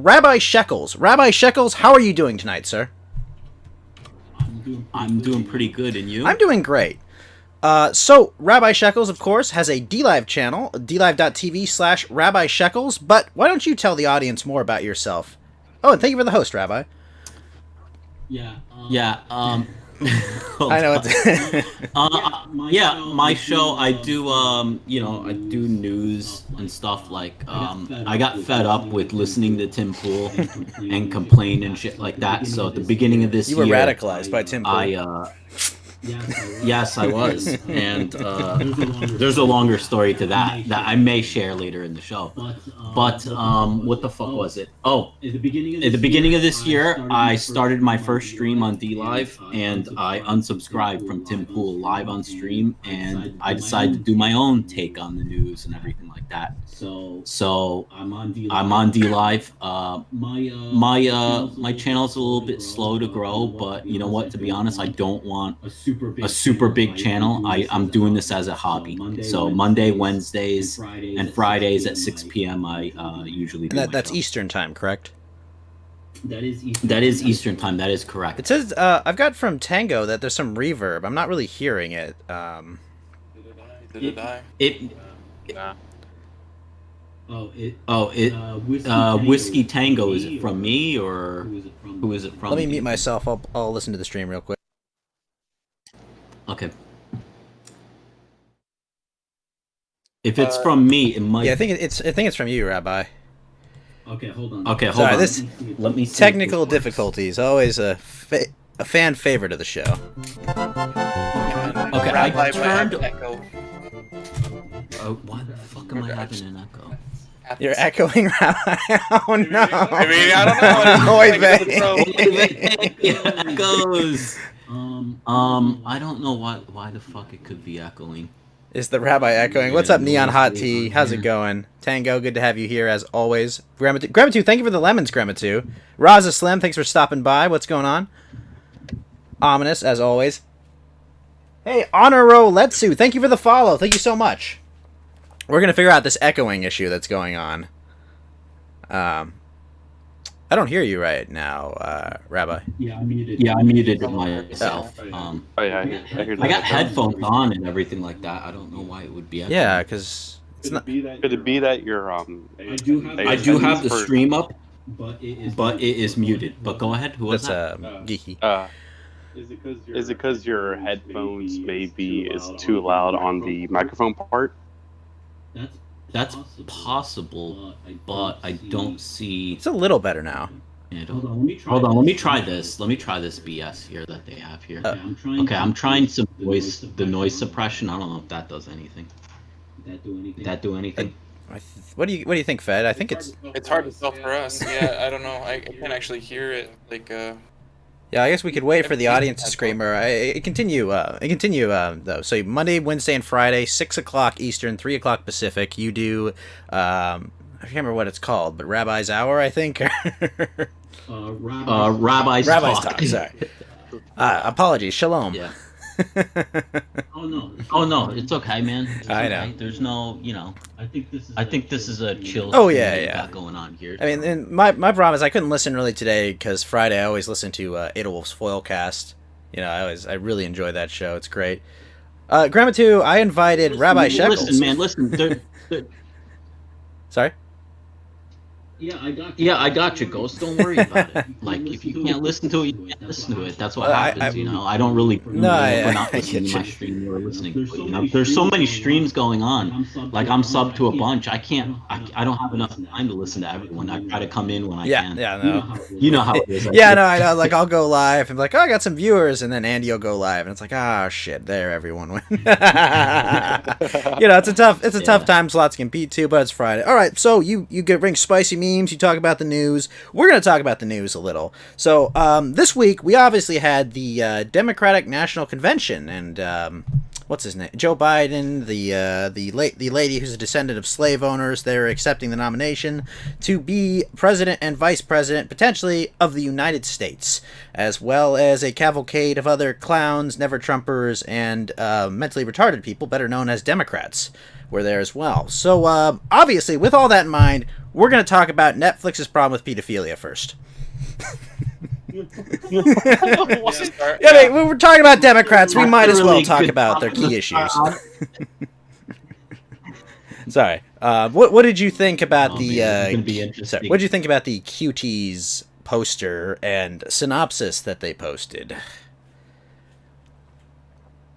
Rabbi Shekels. Rabbi Shekels, how are you doing tonight, sir? I'm doing pretty good, and you? I'm doing great. So, Rabbi Shekels, of course, has a DLive channel, dlive.tv/Rabbi Shekels, but why don't you tell the audience more about yourself? Oh, and thank you for the host, Rabbi. Yeah, I know it's... yeah, my show, I do, I do news and stuff, like, I got fed up with listening to Tim Pool and complain and shit like that, so at the beginning of this You were year... radicalized by Tim Pool. Yes, I was, and there's a longer story to that I may share later in the show. But what the fuck was it? Oh, at the beginning of this year, I started my first stream on DLive, and I unsubscribed from Tim Pool live on stream, and I decided to do my own take on the news and everything like that. So I'm on DLive. My channel's a little bit slow to grow, but you know what? To be honest, I don't want a super big channel. I'm doing this as a hobby. So Monday, Wednesdays, and Fridays at 6 p.m. I usually do. That's Eastern time, correct? That is Eastern time. That is correct. It says I've got from Tango that there's some reverb. I'm not really hearing it. Did it die? Nah. Whiskey Tango. Is it from me or who is it from? Let me mute myself. I'll listen to the stream real quick. Okay. If it's from me, it might. Yeah, I think it's from you, Rabbi. Okay, hold on. Sorry, on. Let me see technical difficulties. Always a fan favorite of the show. Okay, Rabbi I turned. Echo. Oh, why the fuck am I having an echo? You're echoing, Rabbi. Oh no! I mean, I don't know. Echoes. I don't know why the fuck it could be echoing. Is the Rabbi echoing? What's up, Neon Hot Tea? How's it going? Tango, good to have you here as always. Gramatu, thank you for the lemons, Gramatu. Raza Slim, thanks for stopping by. What's going on? Ominous, as always. Hey, Honoro Letsu, thank you for the follow. Thank you so much. We're going to figure out this echoing issue that's going on. I don't hear you right now, Rabbi. Yeah, I muted myself. Oh yeah, I hear that. I got headphones on and everything like that. I don't know why it would be echoing. Yeah, because it's not... Could it be that you're I do have the stream up, but it is muted. But go ahead. Who was that? Geeky. Is it because your headphones maybe is too loud on the microphone part? That's possible, but I don't see. It's a little better now. Hold on, let me try this. Let me try this BS here that they have here. Okay, I'm trying some the noise suppression. I don't know if that does anything. That do anything? What do you think, Fed? I think It's hard to tell for us. Yeah, I don't know. I can't actually hear it. Like, yeah, I guess we could wait for the audience to scream. Or continue though. So Monday, Wednesday, and Friday, 6 o'clock Eastern, 3 o'clock Pacific. You do. I can't remember what it's called, but Rabbi's Hour, I think. Rabbi's Talk. Sorry. Apologies. Shalom. Yeah. Oh no, it's okay, man. It's I okay. know. There's no, I think this is a chill. Oh thing yeah, that we yeah. got going on here. I mean, and my problem is I couldn't listen really today because Friday I always listen to Adolf's Foilcast. You know, I really enjoy that show. It's great. Grandma 2, I invited Rabbi Shekels. Listen, man, listen. Sorry. Yeah, I got you, Ghost. Don't worry about it. Like, if you can't listen to it, you can't listen to it. That's what happens, you know. I don't really No, we're not listening to my stream or listening to it. You know, there's so many streams going on. Like, I'm subbed to a bunch. I don't have enough time to listen to everyone. I try to come in when I can. Yeah, no. You know how it is. Yeah, no, I know. Like, I'll go live and be like, oh, I got some viewers, and then Andy will go live, and it's like, oh shit, there everyone went. You know, it's a tough time slot to compete to, but it's Friday. All right, so you bring spicy memes, you talk about the news. We're going to talk about the news a little. So this week we obviously had the Democratic National Convention, and what's his name? Joe Biden, the lady who's a descendant of slave owners. They're accepting the nomination to be president and vice president, potentially, of the United States, as well as a cavalcade of other clowns, never-Trumpers, and mentally retarded people, better known as Democrats, were there as well. So, obviously, with all that in mind, we're going to talk about Netflix's problem with pedophilia first. Yeah, I mean, when we're talking about Democrats, we might as well talk about their key issues. Sorry. What did you think about what did you think about the Cuties poster and synopsis that they posted?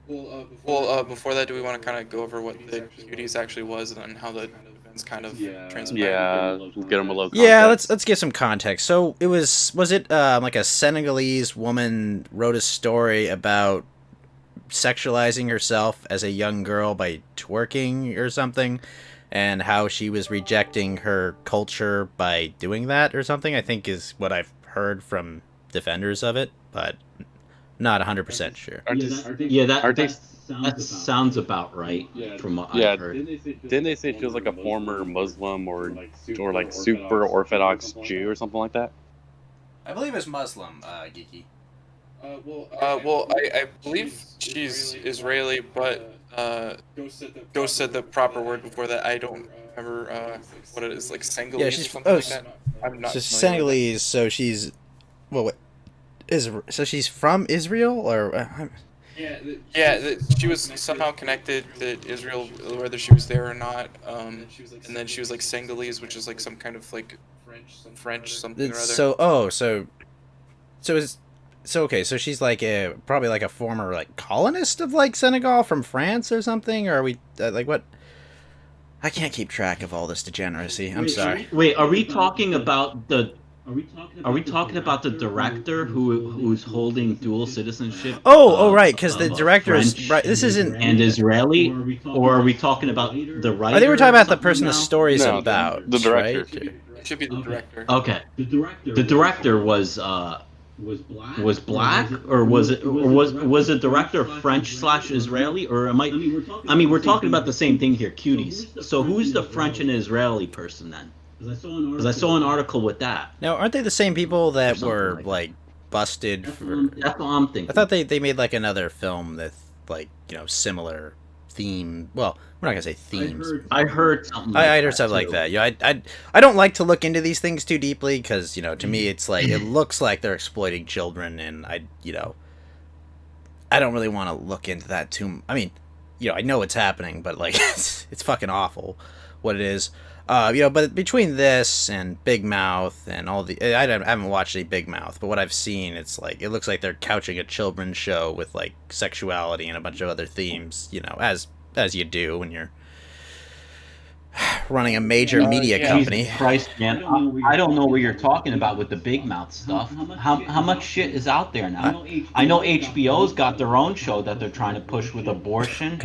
Well, before that, do we want to kind of go over what the Cuties actually was and how the events kind of transpired? Yeah, get them a little. Yeah, context. let's give some context. So it was it like a Senegalese woman wrote a story about sexualizing herself as a young girl by twerking or something, and how she was rejecting her culture by doing that or something, I think is what I've heard from defenders of it, but not 100% sure. That sounds about right from what I've heard. Didn't they say she was like a former Muslim or like super Orthodox Jew or something like that? I believe it's Muslim, Geeky. I believe she's Israeli, but Ghost said the proper word before that. I don't remember what it is, like Senegalese Yeah, or she's something like that. I'm not she's familiar with Senegalese, so she's so she's from Israel, or she was somehow connected to Israel, whether she was there or not. And then she was like Senegalese, which is like some kind of like French something or other. Okay, so she's like probably like a former like colonist of like Senegal from France or something, or are we like what? I can't keep track of all this degeneracy. I'm sorry. Wait, are we talking about the director who's holding dual citizenship? Right, because the director is right. This isn't and Israeli, or are we talking about the writer? I think we're talking about the person the story's No, about. the director. Right? It should be the director. Okay, the director was black, or was the director French/Israeli, or am I mean, we're talking about the same thing here, Cuties. So who's the French and Israeli person then? Because I saw an article with that. Now, aren't they the same people that were like busted for? That's what I'm thinking. I thought they made like another film that like similar theme. Well, we're not gonna say themes. I heard something. I heard something like that. I don't like to look into these things too deeply because to me it's like it looks like they're exploiting children, and I don't really want to look into that too. I mean, I know it's happening, but like it's fucking awful what it is. But between this and Big Mouth and all the, I haven't watched any Big Mouth, but what I've seen, it's like, it looks like they're couching a children's show with like sexuality and a bunch of other themes, as you do when you're running a major media company. Jesus Christ, man, I don't know what you're talking about with the Big Mouth stuff. How much shit is out there now? I know HBO's got their own show that they're trying to push with abortion,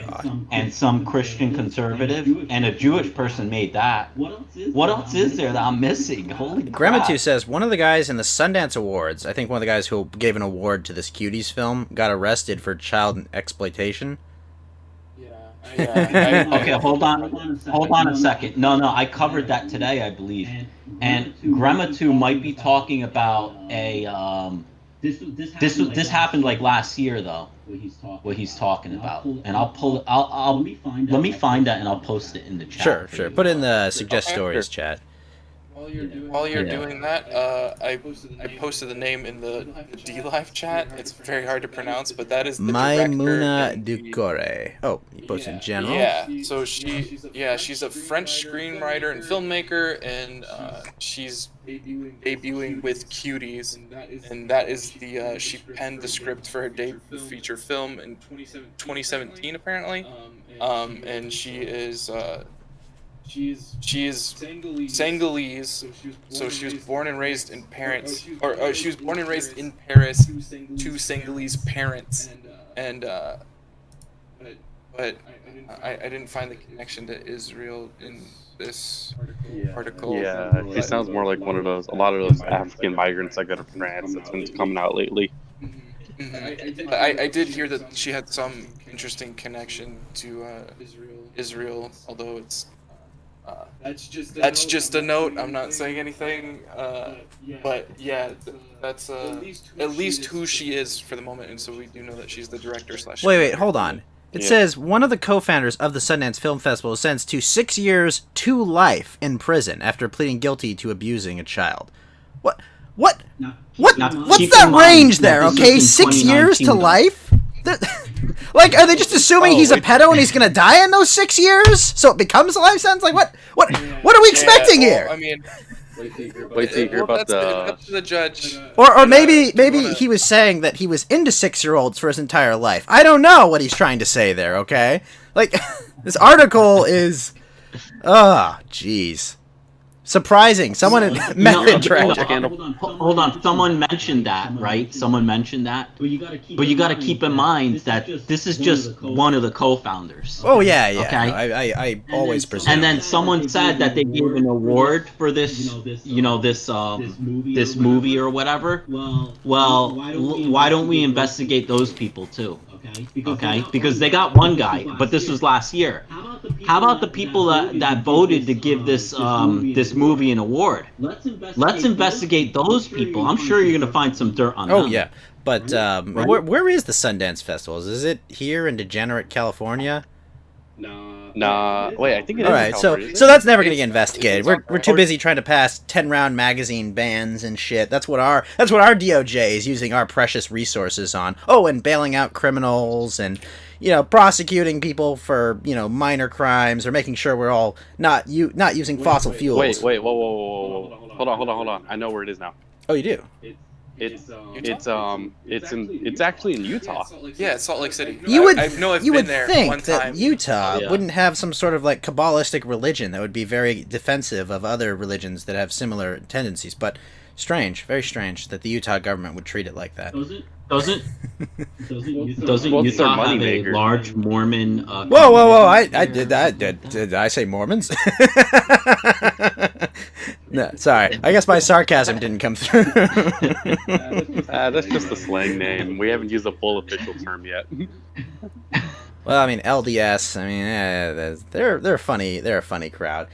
and some Christian conservative, and a Jewish person made that. What else is there that I'm missing? Holy crap. Gramatu says one of the guys in the Sundance Awards, I think one of the guys who gave an award to this Cuties film, got arrested for child exploitation. Okay, hold on a second. No, I covered that today, I believe. And Gramatu might be talking about a this happened like last year though. What he's talking about. And let me find that and I'll post it in the chat. Sure. Put in the suggest stories chat. While you're doing that, I posted the name in the DLive chat. It's very hard to pronounce, but that is the Maimouna director. Ducore. Oh, you posted general? Yeah, so she's a French screenwriter and filmmaker, and she's debuting with Cuties, and that is the she penned the script for her debut feature film in 2017 apparently, and she is Senegalese, so she was born and raised in Paris, she was born and raised in Paris to Senegalese parents, and but I didn't find the connection to Israel in this article. Yeah, she sounds more like a lot of those African migrants that go to France that's been coming out lately. I did hear that she had some interesting connection to Israel, although it's that's just a note. I'm not saying anything. But yeah, that's at least who she is for the moment, and so we do know that she's the director slash. Wait, hold on. It Yeah. says one of the co-founders of the Sundance Film Festival was sentenced to 6 years to life in prison after pleading guilty to abusing a child. What? What? What? Now, What's keep that in mind range that there? this Okay, was in 6 years to 2019. life. Like, are they just assuming he's a pedo and he's gonna die in those 6 years? So it becomes a life sentence? Like, what? What are we expecting here? I mean, Wait till you hear about that's up to the judge. Or maybe he was saying that he was into 6-year-olds for his entire life. I don't know what he's trying to say there, okay? Like, this article is... jeez. Surprising. Someone had method tragic. Hold on. Someone mentioned that, right? Someone mentioned that. But you got to keep in mind that this is just one of the co-founders. Oh, yeah. Okay. No, I always presume. And then someone said that they gave an award for this, this movie or whatever. Well, why don't we investigate those people too? Okay, because they got one guy, but this was last year. How about the people that voted to give this this movie an award? Let's investigate those people. I'm sure you're gonna find some dirt on them. Oh, yeah. But where is the Sundance Festival? Is it here in Degenerate, California? Nah, wait, I think it is. All in right, so California. that's never gonna get investigated. We're too busy trying to pass 10-round magazine bans and shit. That's what our DOJ is using our precious resources on. Oh, and bailing out criminals and prosecuting people for minor crimes or making sure we're all not using fossil fuels. Wait, whoa. Hold on. I know where it is now. Oh, you do. It's actually in Utah. Yeah, it's Salt Lake City. You would I've you been would there think one that time. Utah Yeah. wouldn't have some sort of like Kabbalistic religion that would be very defensive of other religions that have similar tendencies. But very strange that the Utah government would treat it like that. Doesn't What's their Utah have a moneymaker? large Mormon? Whoa! I did that. Did I say Mormons? No, sorry. I guess my sarcasm didn't come through. That's just a slang name. We haven't used a full official term yet. Well, I mean LDS. I mean, they're funny. They're a funny crowd.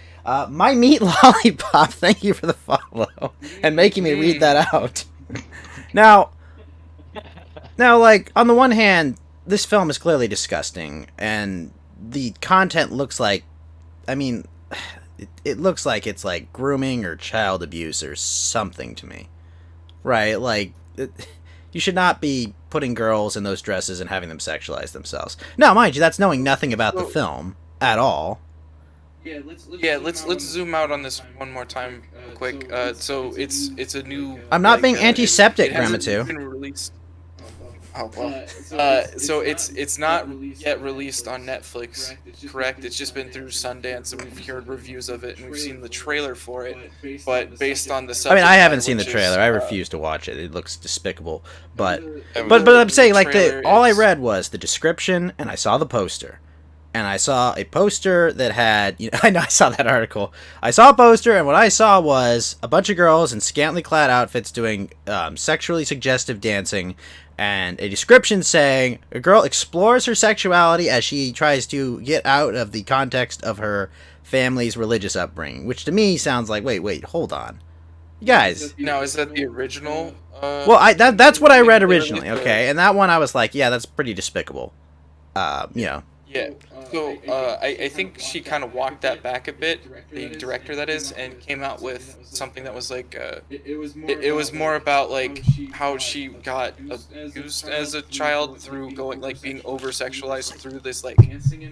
My meat lollipop. Thank you for the follow and making me read that out. Now, like on the one hand, this film is clearly disgusting, and the content looks like, I mean, it looks like it's like grooming or child abuse or something to me, right? Like, you should not be putting girls in those dresses and having them sexualize themselves. Now, mind you, that's knowing nothing about the film at all. Yeah, let's zoom out on this one more time, real quick. So it's a new. I'm not being antiseptic, it hasn't Grandma 2. been released. Oh well. So it's not yet released on Netflix, correct? It's just been through Sundance, and we've heard reviews of it, and we've seen the trailer for it. But based on the I mean, I haven't subject seen the matter, which trailer. is, I refuse to watch it. It looks despicable. But I mean, I'm saying, like, trailer all I is- read was the description, and I saw the poster. And I saw a poster that had, I know I saw that article. I saw a poster, and what I saw was a bunch of girls in scantily clad outfits doing sexually suggestive dancing, and a description saying a girl explores her sexuality as she tries to get out of the context of her family's religious upbringing, which to me sounds like, wait, hold on. You guys. Now, is that the original? Well, that's what I read they originally, released the- okay? And that one I was like, yeah, that's pretty despicable. Yeah. So I think she kind of walked that back a bit, the director that is, and came out with something that was like it was more about like how she got abused as a child through being over sexualized through this like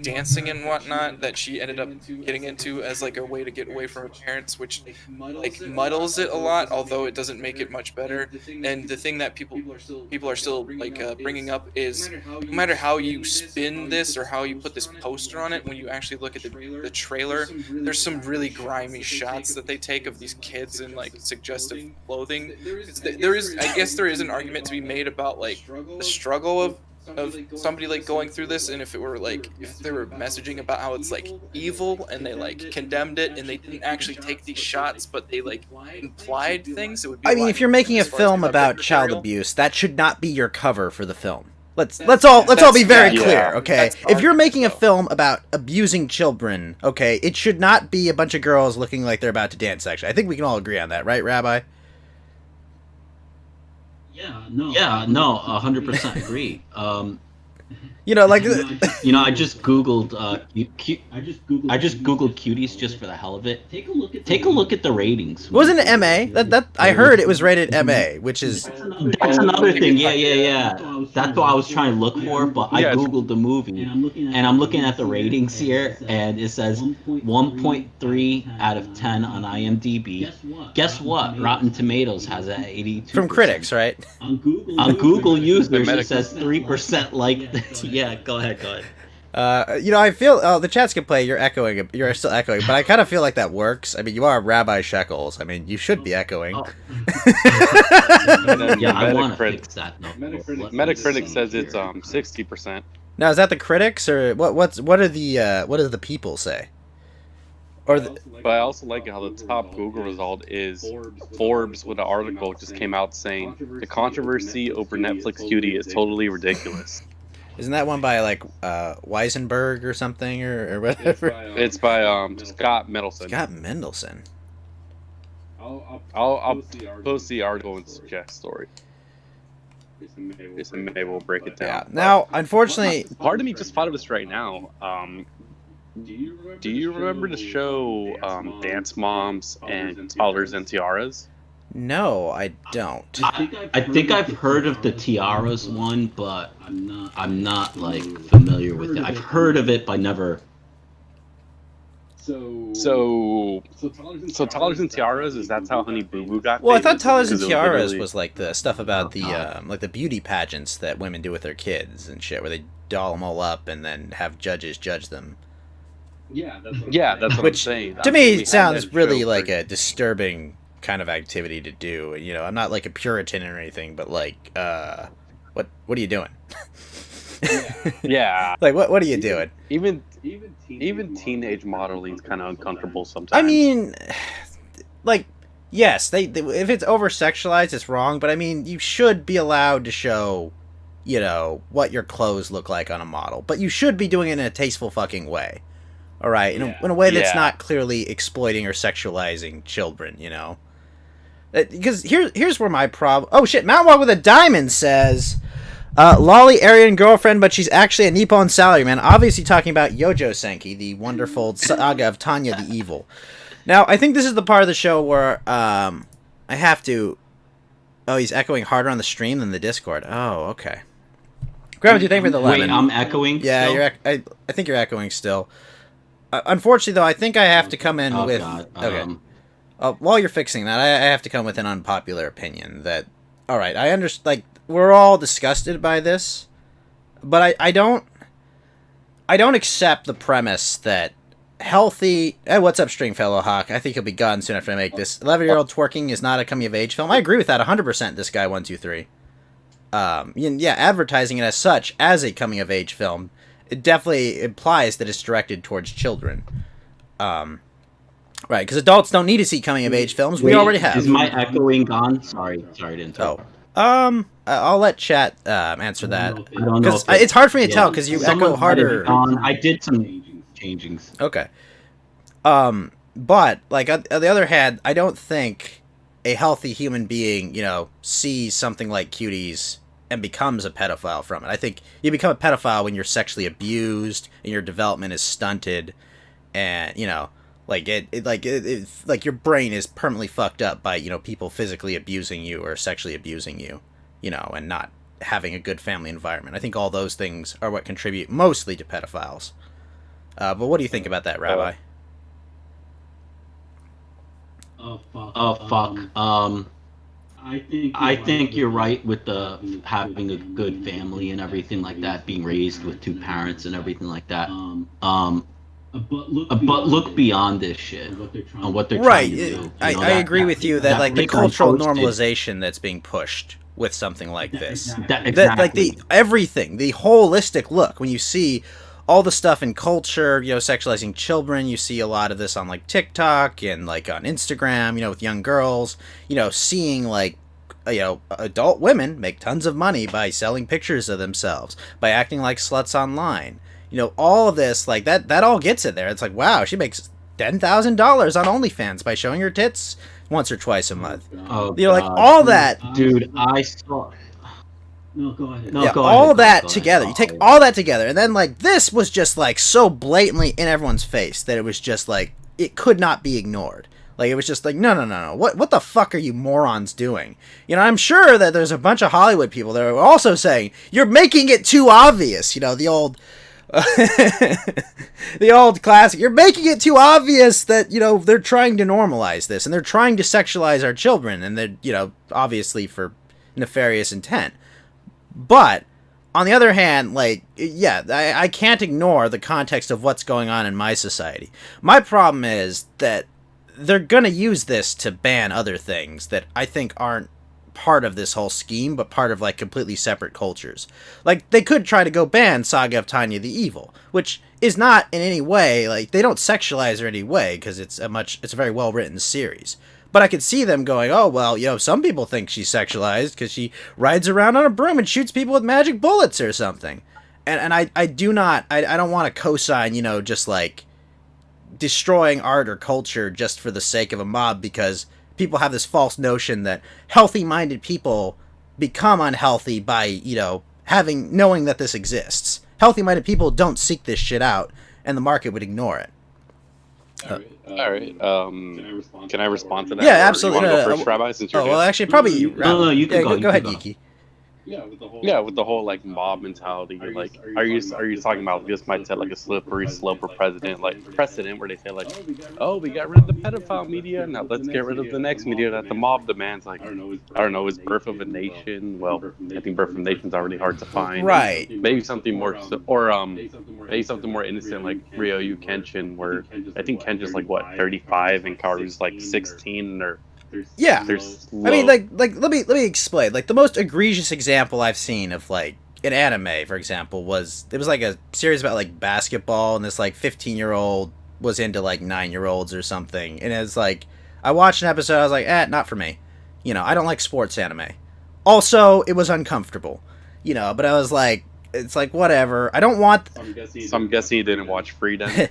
dancing and whatnot that she ended up getting into as like a way to get away from her parents, which like muddles it a lot, although it doesn't make it much better. And the thing that people are still like bringing up is no matter how you spin this or how you put this poster on it, when you actually look at the trailer, there's some really grimy shots that they take of these kids in like suggestive clothing. I guess there is an argument to be made about like the struggle of of somebody like going through this, and if it were like if they were messaging about how it's like evil and they like condemned it and they didn't actually take these shots but they like implied things, it would be I mean, a if you're lot making a as far as film cover about child material. abuse, that should not be your cover for the film. Let's all be very yeah. clear, okay? That's If you're hard, making a though. film about abusing children, okay, it should not be a bunch of girls looking like they're about to dance sexually. I think we can all agree on that, right, Rabbi? Yeah, no, 100% agree. You know, like You know, I just googled I just googled cuties just for the hell of it. Take a look at the ratings. wasn't it MA? That I heard it was rated MA, which is That's another thing. Yeah. That's what I was trying to look for, but I Yeah, it's- googled the movie and I'm looking at the ratings here and it says 1.3 out of 10 on IMDb. Guess what? Rotten Tomatoes has it at 82%. from critics, right? On Google users, Metacritic. it says 3% like. Yeah, go ahead. You know, I feel the chats can play. You're echoing. You're still echoing, but I kind of feel like that works. I mean, you are Rabbi Shekels. I mean, you should be echoing. Oh. And then Yeah, I want to Metacritic, fix that. No, Metacritic says it's 60%. Now, is that the critics or what do the people say? Or But I also like how the top Google result is Forbes with an article just came out saying the controversy over Netflix Cutie is totally ridiculous. isn't that one by like Weisenberg or something or whatever? It's by Scott Mendelson. Scott Mendelson. I'll post the article and suggest story. Just maybe we'll break it Yeah. down. Now, unfortunately, Part of me just thought of this right now. Do you remember the show Dance Moms and Toddlers and Tiaras? no, I don't. I think I've heard of the Tiaras one, but I'm not like familiar with it. I've heard of it, but never. So Toddlers and Tiaras, is that's how Honey Boo Boo got Well, I famous? thought Toddlers and Because it Tiaras literally- was like the stuff about the God. like the beauty pageants that women do with their kids and shit, where they doll them all up and then have judges judge them. Yeah, that's what Which, I'm saying. To me, We it had sounds that really show like for- a disturbing kind of activity to do. You know, I'm not like a Puritan or anything, but like, what are you doing? Yeah, Like, what are you doing? even teenage modeling is kind of uncomfortable sometimes. I mean, like, yes, they if it's over sexualized, it's wrong. But I mean, you should be allowed to show, you know, what your clothes look like on a model. But you should be doing it in a tasteful fucking way. All right, in a way that's Yeah. not clearly exploiting or sexualizing children. You know, because here's where my problem. Oh shit! Mount Walk with a Diamond says. Lolly Aryan girlfriend, but she's actually a Nippon salaryman. Obviously talking about Yojo Senki, the wonderful saga of Tanya the Evil. Now, I think this is the part of the show where I have to... Oh, he's echoing harder on the stream than the Discord. Oh, okay. Grab it, thank you for the Wait, lemon. I'm echoing. Yeah, still? I think you're echoing still. Unfortunately, though, I think I have to come in Oh with... God. Okay. While you're fixing that, I have to come with an unpopular opinion that... Alright, I understand... Like, we're all disgusted by this, but I don't accept the premise that healthy... what's up, Stringfellow Hawk? I think he'll be gone soon after I make this. 11-year-old twerking is not a coming-of-age film. I agree with that 100%, this guy 123. Yeah, advertising it as such, as a coming-of-age film, it definitely implies that it's directed towards children. Right, because adults don't need to see coming-of-age films. We Wait, already have. Is my echoing gone? Sorry to interrupt. I'll let chat answer that. I don't know. Because if it's hard for me to tell because you Someone echo harder. had it on. I did some changings. Okay. But like on the other hand, I don't think a healthy human being, you know, sees something like Cuties and becomes a pedophile from it. I think you become a pedophile when you're sexually abused and your development is stunted, and you know, like like your brain is permanently fucked up by, you know, people physically abusing you or sexually abusing you, you know, and not having a good family environment. I think all those things are what contribute mostly to pedophiles. But what do you think about that, Rabbi? Oh fuck. I think you're right with the having a good family and everything like that, being raised with two parents and everything like that. But look beyond this shit on what they're Right. trying to do. I agree with you that like the think cultural I'm posted. normalization that's being pushed with something like this. Exactly. That like the everything, the holistic look. When you see all the stuff in culture, sexualizing children, you see a lot of this on like TikTok and like on Instagram, with young girls, seeing like adult women make tons of money by selling pictures of themselves, by acting like sluts online. All of this, like that all gets it there. It's like, wow, she makes $10,000 on OnlyFans by showing her tits once or twice a month. Oh, like all that, dude. I saw. No, go ahead. No, yeah, go all ahead, that go together. ahead. You take all that together, and then like this was just like so blatantly in everyone's face that it was just like it could not be ignored. Like it was just like no. What the fuck are you morons doing? I'm sure that there's a bunch of Hollywood people that are also saying you're making it too obvious. The old. The old classic. You're making it too obvious that they're trying to normalize this and they're trying to sexualize our children, and they're obviously for nefarious intent. But on the other hand, like, yeah, I can't ignore the context of what's going on in my society. My problem is that they're gonna use this to ban other things that I think aren't part of this whole scheme, but part of like completely separate cultures. Like they could try to go ban Saga of Tanya the Evil, which is not in any way like they don't sexualize her in any way because it's a very well written series. But I could see them going, oh well, some people think she's sexualized because she rides around on a broom and shoots people with magic bullets or something. And I don't want to co-sign just like destroying art or culture just for the sake of a mob, because people have this false notion that healthy-minded people become unhealthy by, knowing that this exists. Healthy-minded people don't seek this shit out, and the market would ignore it. All right. Can I respond to that? Yeah, Or absolutely. You want to go first, Rabbi? Since you're well, actually, probably... No, you can go. Go ahead, Geeky. Yeah, with the whole like mob mentality, like, are you talking about this might set like a slippery slope for precedent where they say like, oh, we got rid of the pedophile media, now let's get rid of the next media that the mob demands. Like, I don't know, is Birth of a Nation? Well, I think Birth of a Nation is already hard to find. Right. Maybe something more, maybe something more innocent like Ryoyu Kenshin, where I think Kenshin's like what 35 and Karu's like 16 or. Yeah, There's I mean, like let me explain. Like the most egregious example I've seen of like an anime, for example, was like a series about like basketball, and this like 15-year-old was into like 9-year-olds or something, and it's like I watched an episode, I was like, not for me. I don't like sports anime. Also, it was uncomfortable, but I was like, it's like whatever. I don't want. So I'm guessing you didn't watch Free then.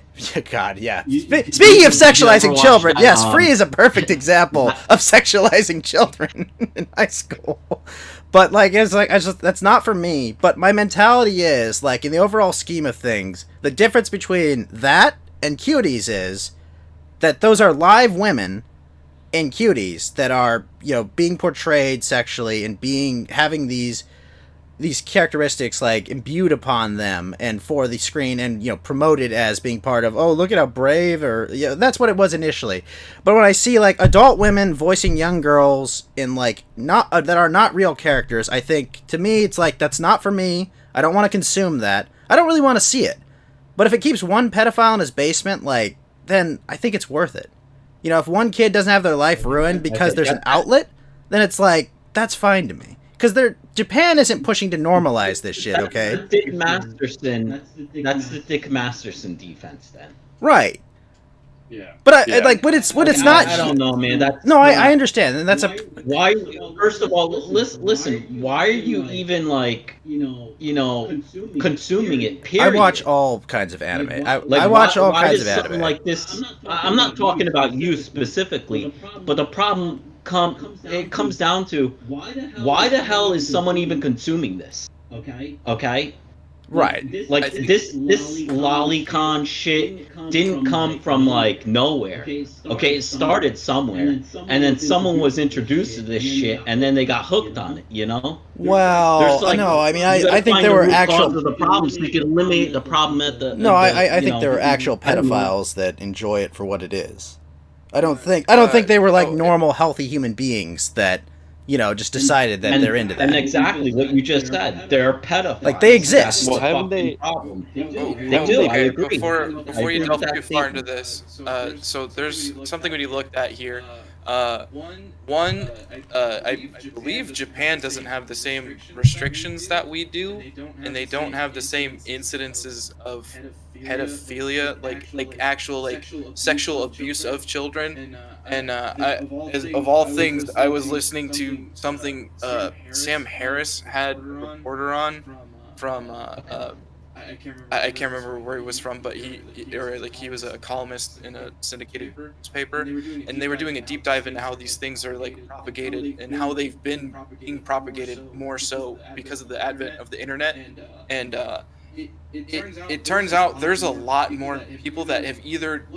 God, yeah. Speaking of sexualizing children, yes, Free is a perfect example of sexualizing children in high school. But like, that's not for me. But my mentality is like, in the overall scheme of things, the difference between that and Cuties is that those are live women in Cuties that are being portrayed sexually and having these characteristics like imbued upon them and for the screen and promoted as being part of, oh, look at how brave, or that's what it was initially. But when I see like adult women voicing young girls in like not that are not real characters, I think to me it's like that's not for me. I don't want to consume that. I don't really want to see it. But if it keeps one pedophile in his basement, like, then I think it's worth it. If one kid doesn't have their life ruined because there's an outlet, then it's like that's fine to me. Because Japan isn't pushing to normalize this shit, okay? That's the Dick Masterson defense, then. Right. Yeah. But but it's not. I don't know, man. I understand, and that's why. First of all, listen. Why are you even like, consuming it? Period. I watch all kinds of anime. I watch all kinds of anime. Like this, I'm not talking about you specifically, but the problem comes down to why the hell is someone even consuming this? Okay. Right. Like this lolicon shit didn't come from like nowhere. Okay, it started somewhere, and then someone was introduced to this shit, and then they got hooked on it. Well, no, I mean, I think there were actual the problems. So you can eliminate the problem at the. No, I think there were actual pedophiles that enjoy it for what it is. I don't think they were like normal, healthy human beings that, just decided that they're into that. And exactly what you just said. They're pedophiles. Like, they exist. Well, haven't they? They do. I agree. Before you delve too far into this, so there's something we need to look at here. One, I believe Japan doesn't have the same restrictions that we do, and they don't have the same incidences of pedophilia, like actual like sexual abuse of children. And of all things, I was listening to something Sam Harris had a reporter on from I can't remember where he was from, but he was a columnist in a syndicated newspaper, and they were doing a deep dive into how these things are like propagated and how they've been being propagated more so because of the advent of the internet. And it turns out there's a lot more people that have either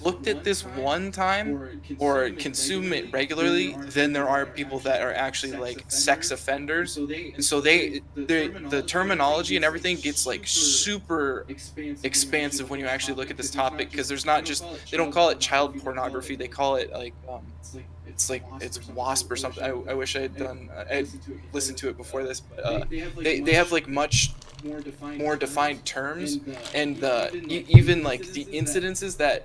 looked at this one time or consume it regularly than there are people that are actually like sex offenders. And so the terminology and everything gets like super expansive when you actually look at this topic, because there's not just, they don't call it child pornography, they call it like it's WASP or something. I wish I listened to it before this, but they have like much more defined terms, and even like the incidences that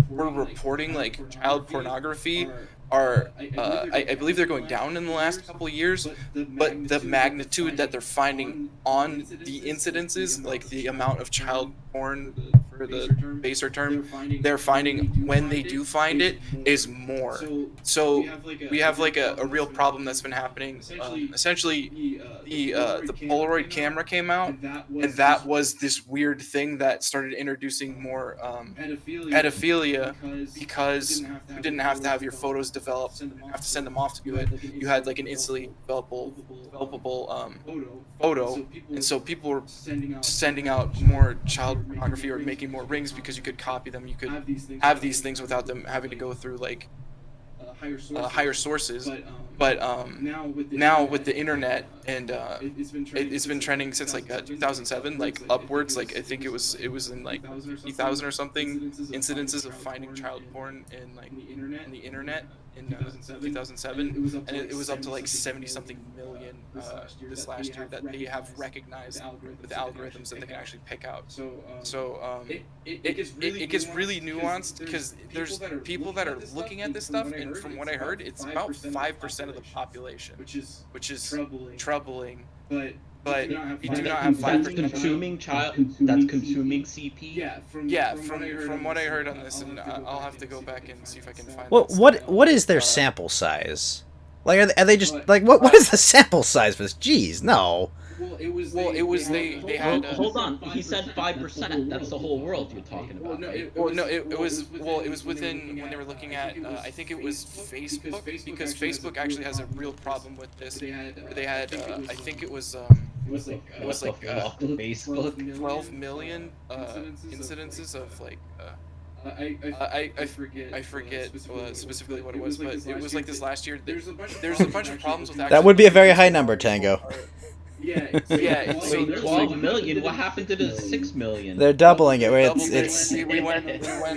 we're reporting like child pornography are I believe they're going down in the last couple of years, but the magnitude that they're finding on the incidences, like the amount of child porn, for the baser term, they're finding when they do find it is more. So we have like a real problem that's been happening. Essentially, the Polaroid camera came out, and that was this weird thing that started introducing more pedophilia, because you didn't have to have your photos developed and have to send them off to do it. You had like an instantly developable photo, and so people were sending out more child pornography or making more rings because you could copy them. You could have these things without them having to go through like higher sources. But now with the internet, and it's been trending since like 2007, like upwards. Like I think it was in like 50,000 or something incidences of finding child porn in like in the internet in 2007, and it was up to like 70 something million this last year that they have recognized with algorithms that they can actually pick out. So it gets really nuanced, because there's people that are looking at this stuff, and from what I heard, it's about 5% of the population, which is troubling. But we do not have 5% consuming child. That's consuming CP. Yeah, from what I heard on this, and I'll have to go back and see if I can find. Well, what is their sample size? Like, are they just like what is the sample size for this? Jeez, no. Well, it was they had. Hold on, he said 5%. That's the whole world you're talking about. It was within, when they were looking at. I think it was Facebook, because Facebook actually has a real problem with this. They had. I think it was like Facebook. 12 million incidences of like. I forget specifically what it was, but it was like this last year. There's a bunch of problems with that would be a very high number, Tango. Yeah. So 12 million. What happened to the 6 million? They're doubling it. Where it's we went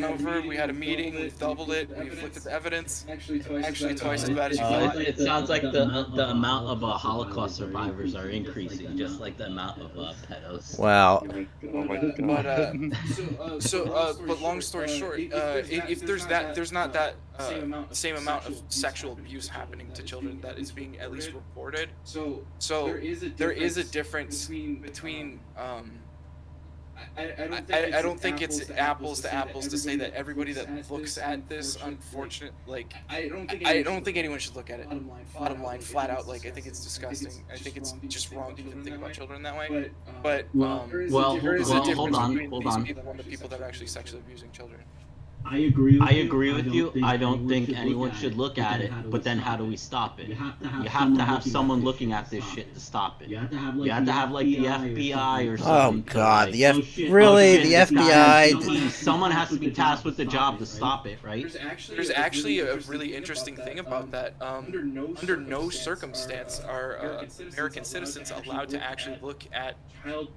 over. We had a meeting. We doubled it. We've looked at the evidence. Actually, twice as bad as you thought. It sounds like the amount of Holocaust survivors are increasing, just like the amount of pedos. Wow. But long story short, if there's not that same amount of sexual abuse happening to children that is being at least reported. So there is a difference between. I don't think it's apples to apples to say that everybody that looks at this, unfortunate, like I don't think anyone should look at it bottom line flat out. Like, I think it's disgusting. I think it's just wrong to even think about children that way. But there is a difference between these people and the people that are actually sexually abusing children. I agree with you. I don't think anyone should look at it, but then how do we stop it? You have to have someone looking at this shit to stop it. You have to have like the FBI or something. Oh God, the FBI. Someone has to be tasked with the job to stop it, right? There's actually a really interesting thing about that. Under no circumstance are American citizens allowed to actually look at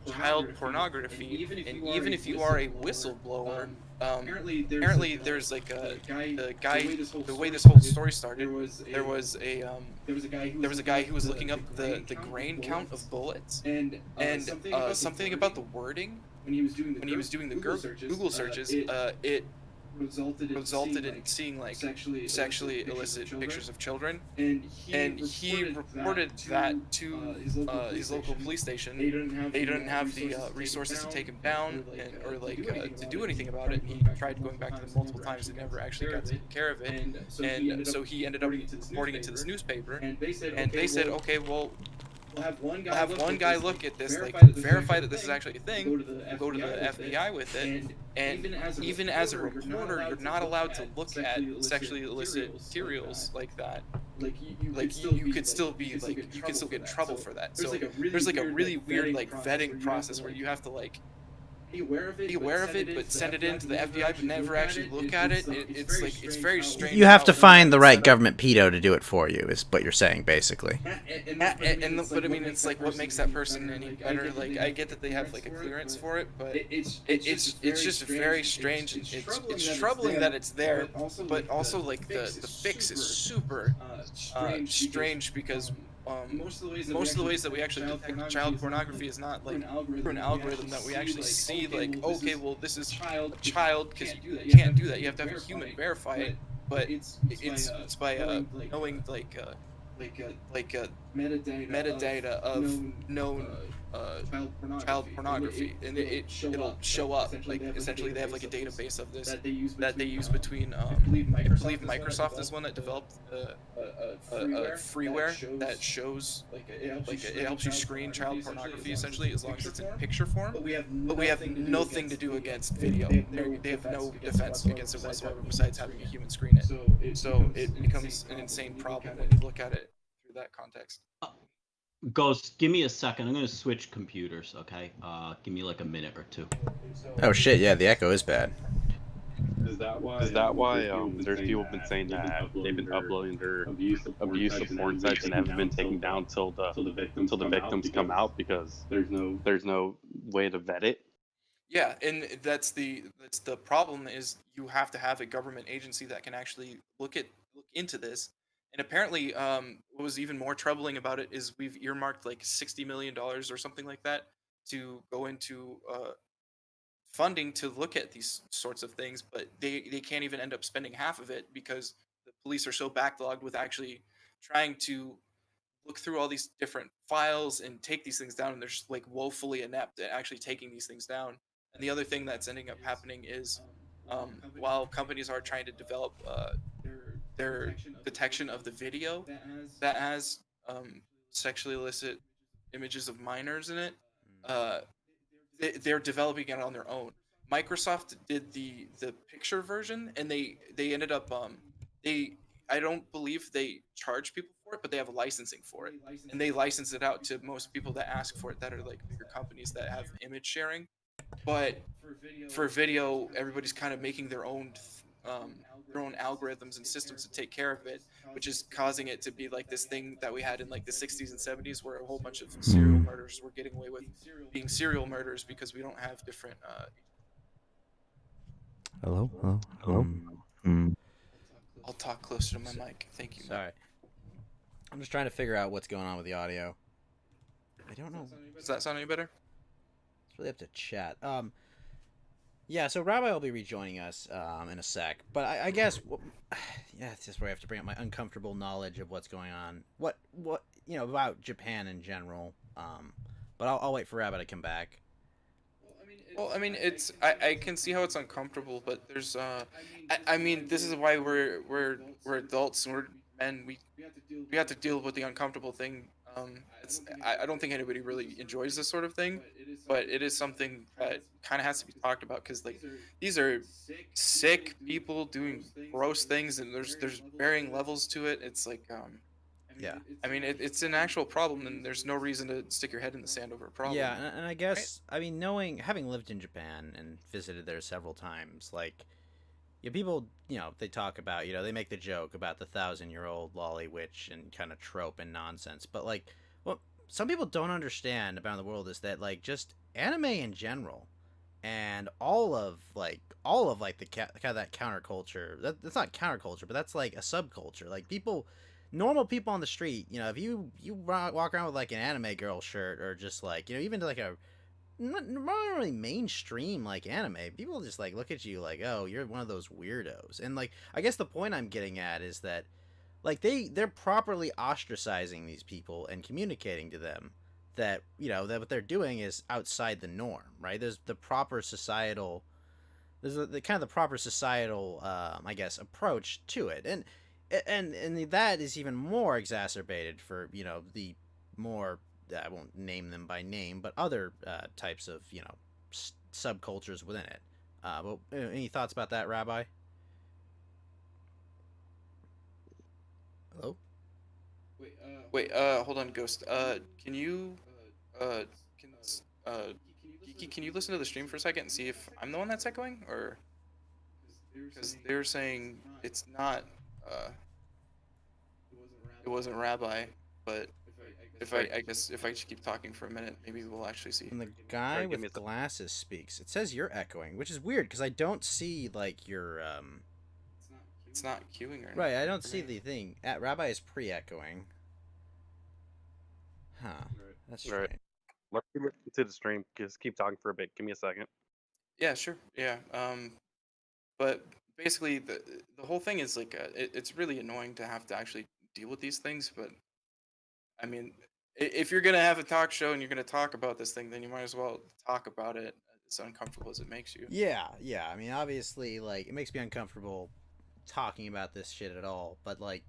child pornography, and even if you are a whistleblower. Apparently there's like the way this whole story started, there was a guy who was looking up the grain count of bullets, and something about the wording when he was doing the Google searches, resulted in seeing like sexually illicit pictures of children, and he reported that to his local police station. They didn't have the resources to take him down or like to do anything about it. And he tried going back to them multiple times and never actually got taken care of it. And so he ended up reporting it to this newspaper, and they said, okay, well, we'll have one guy look at this, like verify that this is actually a thing. We'll go to the FBI with it, and even as a reporter, you're not allowed to look at sexually illicit materials like that. Like you could still be like you could still get in trouble for that. So there's like a really weird like vetting process where you have to like be aware of it, but send it in to the FBI, but never actually look at it. It's like it's very strange. You have to find the right government pedo to do it for you, is what you're saying, basically. But I mean, it's like what makes that person any better. Like I get that they have like a clearance for it, but it's just very strange. It's troubling that it's there, but also like the fix is super strange because. Most of the ways that we actually depict child pornography is not like through an algorithm that we actually see like, okay, well this is a child, because you can't do that. You have to have a human verify it, but it's by knowing like metadata of known child pornography, and it'll show up. Like essentially, they have like a database of this that they use between. I believe Microsoft is one that developed a freeware that shows like it helps you screen child pornography essentially as long as it's in picture form. But we have nothing to do against video. They have no defense against it whatsoever besides having a human screen it. So it becomes an insane problem when you look at it through that context. Ghost, give me a second. I'm gonna switch computers, okay? Give me like a minute or two. Oh shit, yeah, the echo is bad. Is that why there's people been saying that they've been uploading their abusive porn sites and haven't been taken down till the victims come out because there's no way to vet it? Yeah, and that's the problem is you have to have a government agency that can actually look into this. And apparently, what was even more troubling about it is we've earmarked like $60 million or something like that to go into funding to look at these sorts of things, but they can't even end up spending half of it because the police are so backlogged with actually trying to look through all these different files and take these things down, and they're just like woefully inept at actually taking these things down. And the other thing that's ending up happening is while companies are trying to develop their detection of the video that has sexually illicit images of minors in it, they're developing it on their own. Microsoft did the picture version, and they ended up I don't believe they charge people for it, but they have licensing for it, and they license it out to most people that ask for it that are like bigger companies that have image sharing. But for video, everybody's kind of making their own algorithms and systems to take care of it, which is causing it to be like this thing that we had in like the 60s and 70s where a whole bunch of serial murders were getting away with being serial murders because we don't have different Hello? I'll talk closer to my mic. Thank you. Sorry. I'm just trying to figure out what's going on with the audio. I don't know. Does that sound any better? It's really up to chat. Yeah, so Rabbi will be rejoining us in a sec, but I guess, yeah, it's just where I have to bring up my uncomfortable knowledge of what's going on, what about Japan in general. But I'll wait for Rabbi to come back. Well, I mean, it's I can see how it's uncomfortable, but there's I mean, this is why we're adults and we're men. We have to deal with the uncomfortable thing. I don't think anybody really enjoys this sort of thing, but it is something that kind of has to be talked about because like these are sick people doing gross things, and there's varying levels to it. It's like Yeah. I mean, it's an actual problem, and there's no reason to stick your head in the sand over a problem. Yeah, and I guess, I mean, having lived in Japan and visited there several times, like, yeah, people, they talk about, they make the joke about the 1,000-year-old lolly witch and kind of trope and nonsense, but, like, what some people don't understand about the world is that, like, just anime in general, and all of like the kind of that counterculture, that's not counterculture, but that's, like, a subculture, like, normal people on the street, if you walk around with like an anime girl shirt or just like, even like a not really mainstream like anime. People just like look at you like, oh, you're one of those weirdos. And like, I guess the point I'm getting at is that like they're properly ostracizing these people and communicating to them that, you know, that what they're doing is outside the norm, right? There's the proper societal, the kind of the proper societal, I guess, approach to it, and that is even more exacerbated for, you know, the more, I won't name them by name, but other types of, you know, subcultures within it. But any thoughts about that, Rabbi? Hello? Wait, hold on, Ghost. Can you, can, Kiki, can you listen to the stream for a second and see if I'm the one that's echoing, or? Because they're saying it's not, it wasn't Rabbi, but if I guess if I just keep talking for a minute, maybe we'll actually see. When the guy Sorry, give me with a sec. glasses speaks, it says you're echoing, which is weird because I don't see like your It's not queuing or anything. right. I don't for see me. the thing. Rabbi is pre-echoing. Huh. That's Right. strange. Let's get to the stream. Just keep talking for a bit. Give me a second. Yeah, sure. Yeah. But basically, the whole thing is like it's really annoying to have to actually deal with these things. But I mean, if you're gonna have a talk show and you're gonna talk about this thing, then you might as well talk about it as uncomfortable as it makes you. Yeah, yeah. I mean, obviously, like it makes me uncomfortable talking about this shit at all. But like,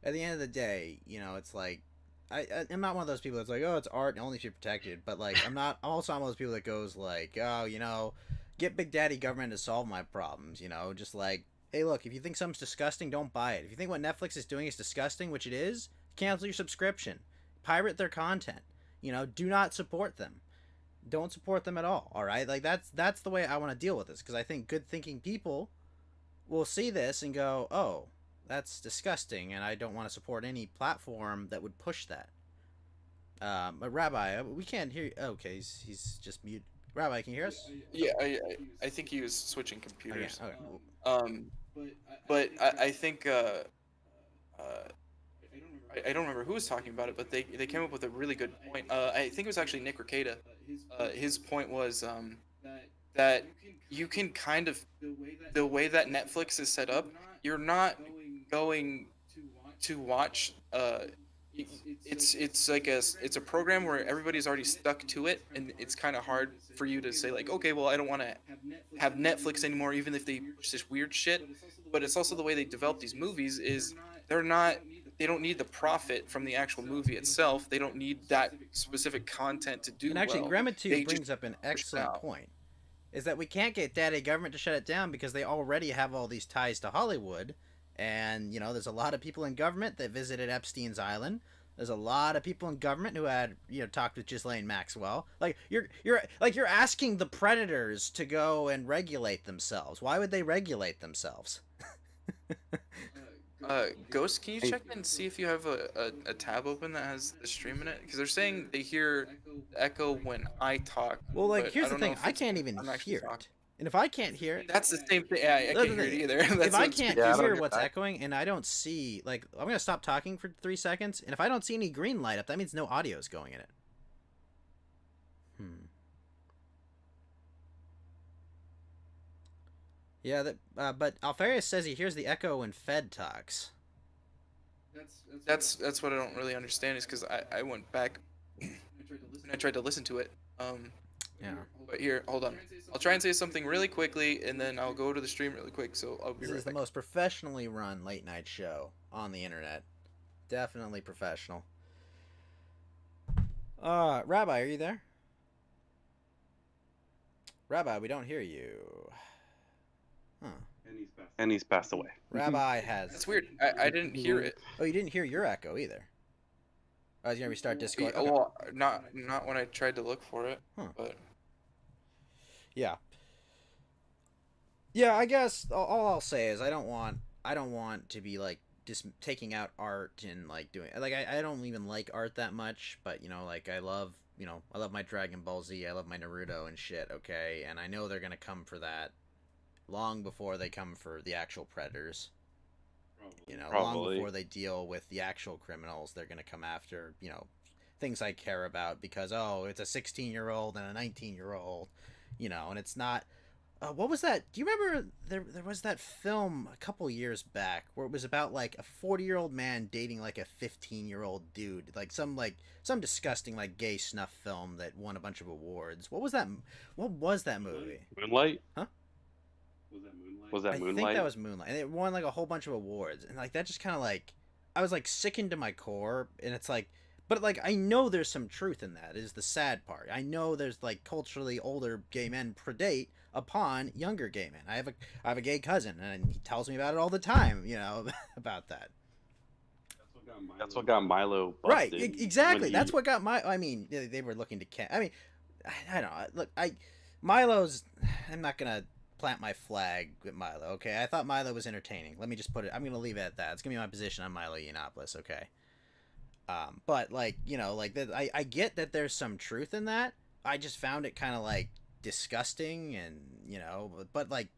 at the end of the day, you know, it's like I'm not one of those people that's like, oh, it's art and only should be protected. But like, I'm also not one of those people that goes like, oh, you know, get Big Daddy government to solve my problems. You know, just like, hey, look, if you think something's disgusting, don't buy it. If you think what Netflix is doing is disgusting, which it is, cancel your subscription, pirate their content. You know, do not support them. Don't support them at all. All right, like that's the way I want to deal with this because I think good thinking people will see this and go, oh, that's disgusting, and I don't want to support any platform that would push that. But Rabbi, we can't hear you. Okay, he's just mute. Rabbi, can you hear us? Yeah, I think he was switching computers. Okay. But I think I don't remember who was talking about it, but they came up with a really good point. I think it was actually Nick Ricada. His point was that you can kind of, the way that Netflix is set up, you're not going to watch. It's like it's a program where everybody's already stuck to it, and it's kind of hard for you to say like, okay, well, I don't want to have Netflix anymore, even if they push this weird shit. But it's also the way they develop these movies is they don't need the profit from the actual movie itself. They don't need that specific content to do And actually, well. Grammatube They brings just up an push it excellent out. point. Is that we can't get daddy government to shut it down because they already have all these ties to Hollywood. And, you know, there's a lot of people in government that visited Epstein's Island. There's a lot of people in government who had, you know, talked with Ghislaine Maxwell. Like you're asking the predators to go and regulate themselves. Why would they regulate themselves? Ghost, can you check and see if you have a tab open that has the stream in it? Because they're saying they hear echo when I talk. Well, like but here's I the don't know thing, if I it's can't when even I'm actually hear talking. it. And if I can't hear it, That's the same thing. Yeah, I That's can't the hear it thing. either. That's if I what's- can't Yeah, I don't hear get what's that. echoing and I don't see, like, I'm gonna stop talking for 3 seconds, and if I don't see any green light up, that means no audio is going in it. Yeah, but Alfarius says he hears the echo when Fed talks. That's what I don't really understand is because I went back and I tried to listen to it. Yeah. But here, hold on. I'll try and say something really quickly, and then I'll go to the stream really quick. So I'll be This right is the back. most professionally run late night show on the internet. Definitely professional. Rabbi, are you there? Rabbi, we don't hear you. Huh. And he's passed away. Rabbi has. That's weird. I didn't hear it. Oh, you didn't hear your echo either. I was gonna restart Discord. Yeah, Okay. well, not when I tried to look for it. Huh. But Yeah. Yeah, I guess all I'll say is I don't want to be like just taking out art and like doing like I don't even like art that much, but you know, like I love my Dragon Ball Z, I love my Naruto and shit, okay? And I know they're gonna come for that long before they come for the actual predators. You know, long Probably. before they deal with the actual criminals, they're gonna come after, you know, things I care about because it's a 16-year-old and a 19-year-old, and it's not. What was that? Do you remember there was that film a couple years back where it was about like a 40-year-old man dating like a 15-year-old dude, like some disgusting like gay snuff film that won a bunch of awards. What was that? What was that movie? Moonlight? Huh? Was that Moonlight? I think that was Moonlight, and it won like a whole bunch of awards, and like that just kind of like I was like sickened to my core, and it's like. But, like, I know there's some truth in that, is the sad part. I know there's, like, culturally older gay men predate upon younger gay men. I have a gay cousin, and he tells me about it all the time, about that. That's what got Milo busted. Right, exactly. That's what got I mean, they were looking to I mean, I don't know. Look, Milo's... I'm not going to plant my flag with Milo, okay? I thought Milo was entertaining. Let me just put it... I'm going to leave it at that. It's going to be my position on Milo Yiannopoulos, okay? But like that, I get that there's some truth in that. I just found it kind of like disgusting, and but like,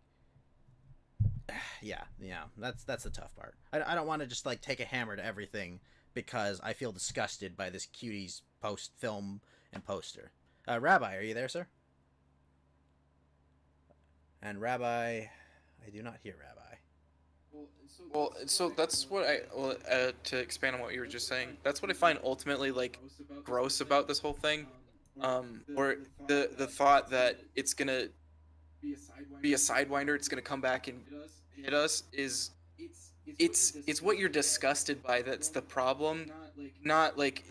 yeah, that's the tough part. I don't want to just like take a hammer to everything because I feel disgusted by this cutie's film and poster. Rabbi, are you there, sir? And Rabbi, I do not hear Rabbi. Well, so that's what to expand on what you were just saying, that's what I find ultimately like gross about this whole thing, or the thought that it's gonna be a sidewinder, it's gonna come back and hit us is it's what you're disgusted by that's the problem. Not like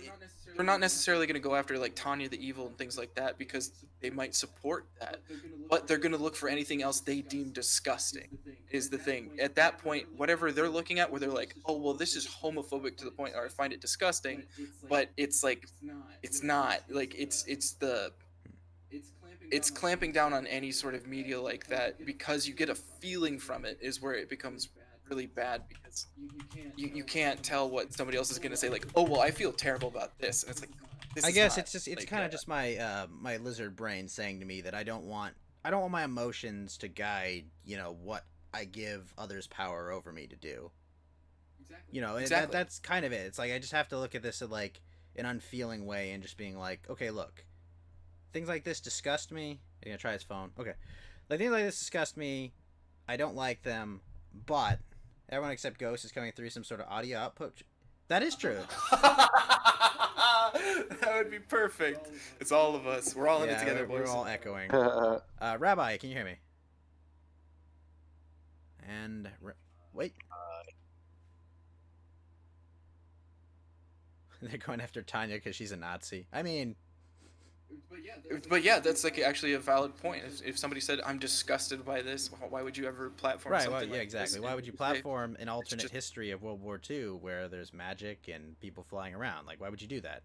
we're not necessarily going to go after like Tanya the Evil and things like that because they might support that, but they're going to look for anything else they deem disgusting is the thing. At that point, whatever they're looking at, where they're like, oh well, this is homophobic to the point where I find it disgusting, but it's like it's not like it's clamping down on any sort of media like that because you get a feeling from it is where it becomes really bad because you can't tell what somebody else is going to say, like, oh well, I feel terrible about this, and it's like I guess it's kind of just my my lizard brain saying to me that I don't want my emotions to guide what I give others power over me to do. Exactly. That's kind of it. It's like I just have to look at this in like an unfeeling way and just being like, okay, look, things like this disgust me. You're gonna try his phone. Okay, like things like this disgust me. I don't like them, but everyone except Ghost is coming through some sort of audio output. That is true. That would be perfect. It's all of us. We're all in it together, boys. We're all echoing. Rabbi, can you hear me? And wait. They're going after Tanya because she's a Nazi. I mean... But yeah, that's like actually a valid point. If somebody said, I'm disgusted by this, why would you ever platform something like this? Exactly. Why would you platform an alternate history of World War II where there's magic and people flying around? Like, why would you do that?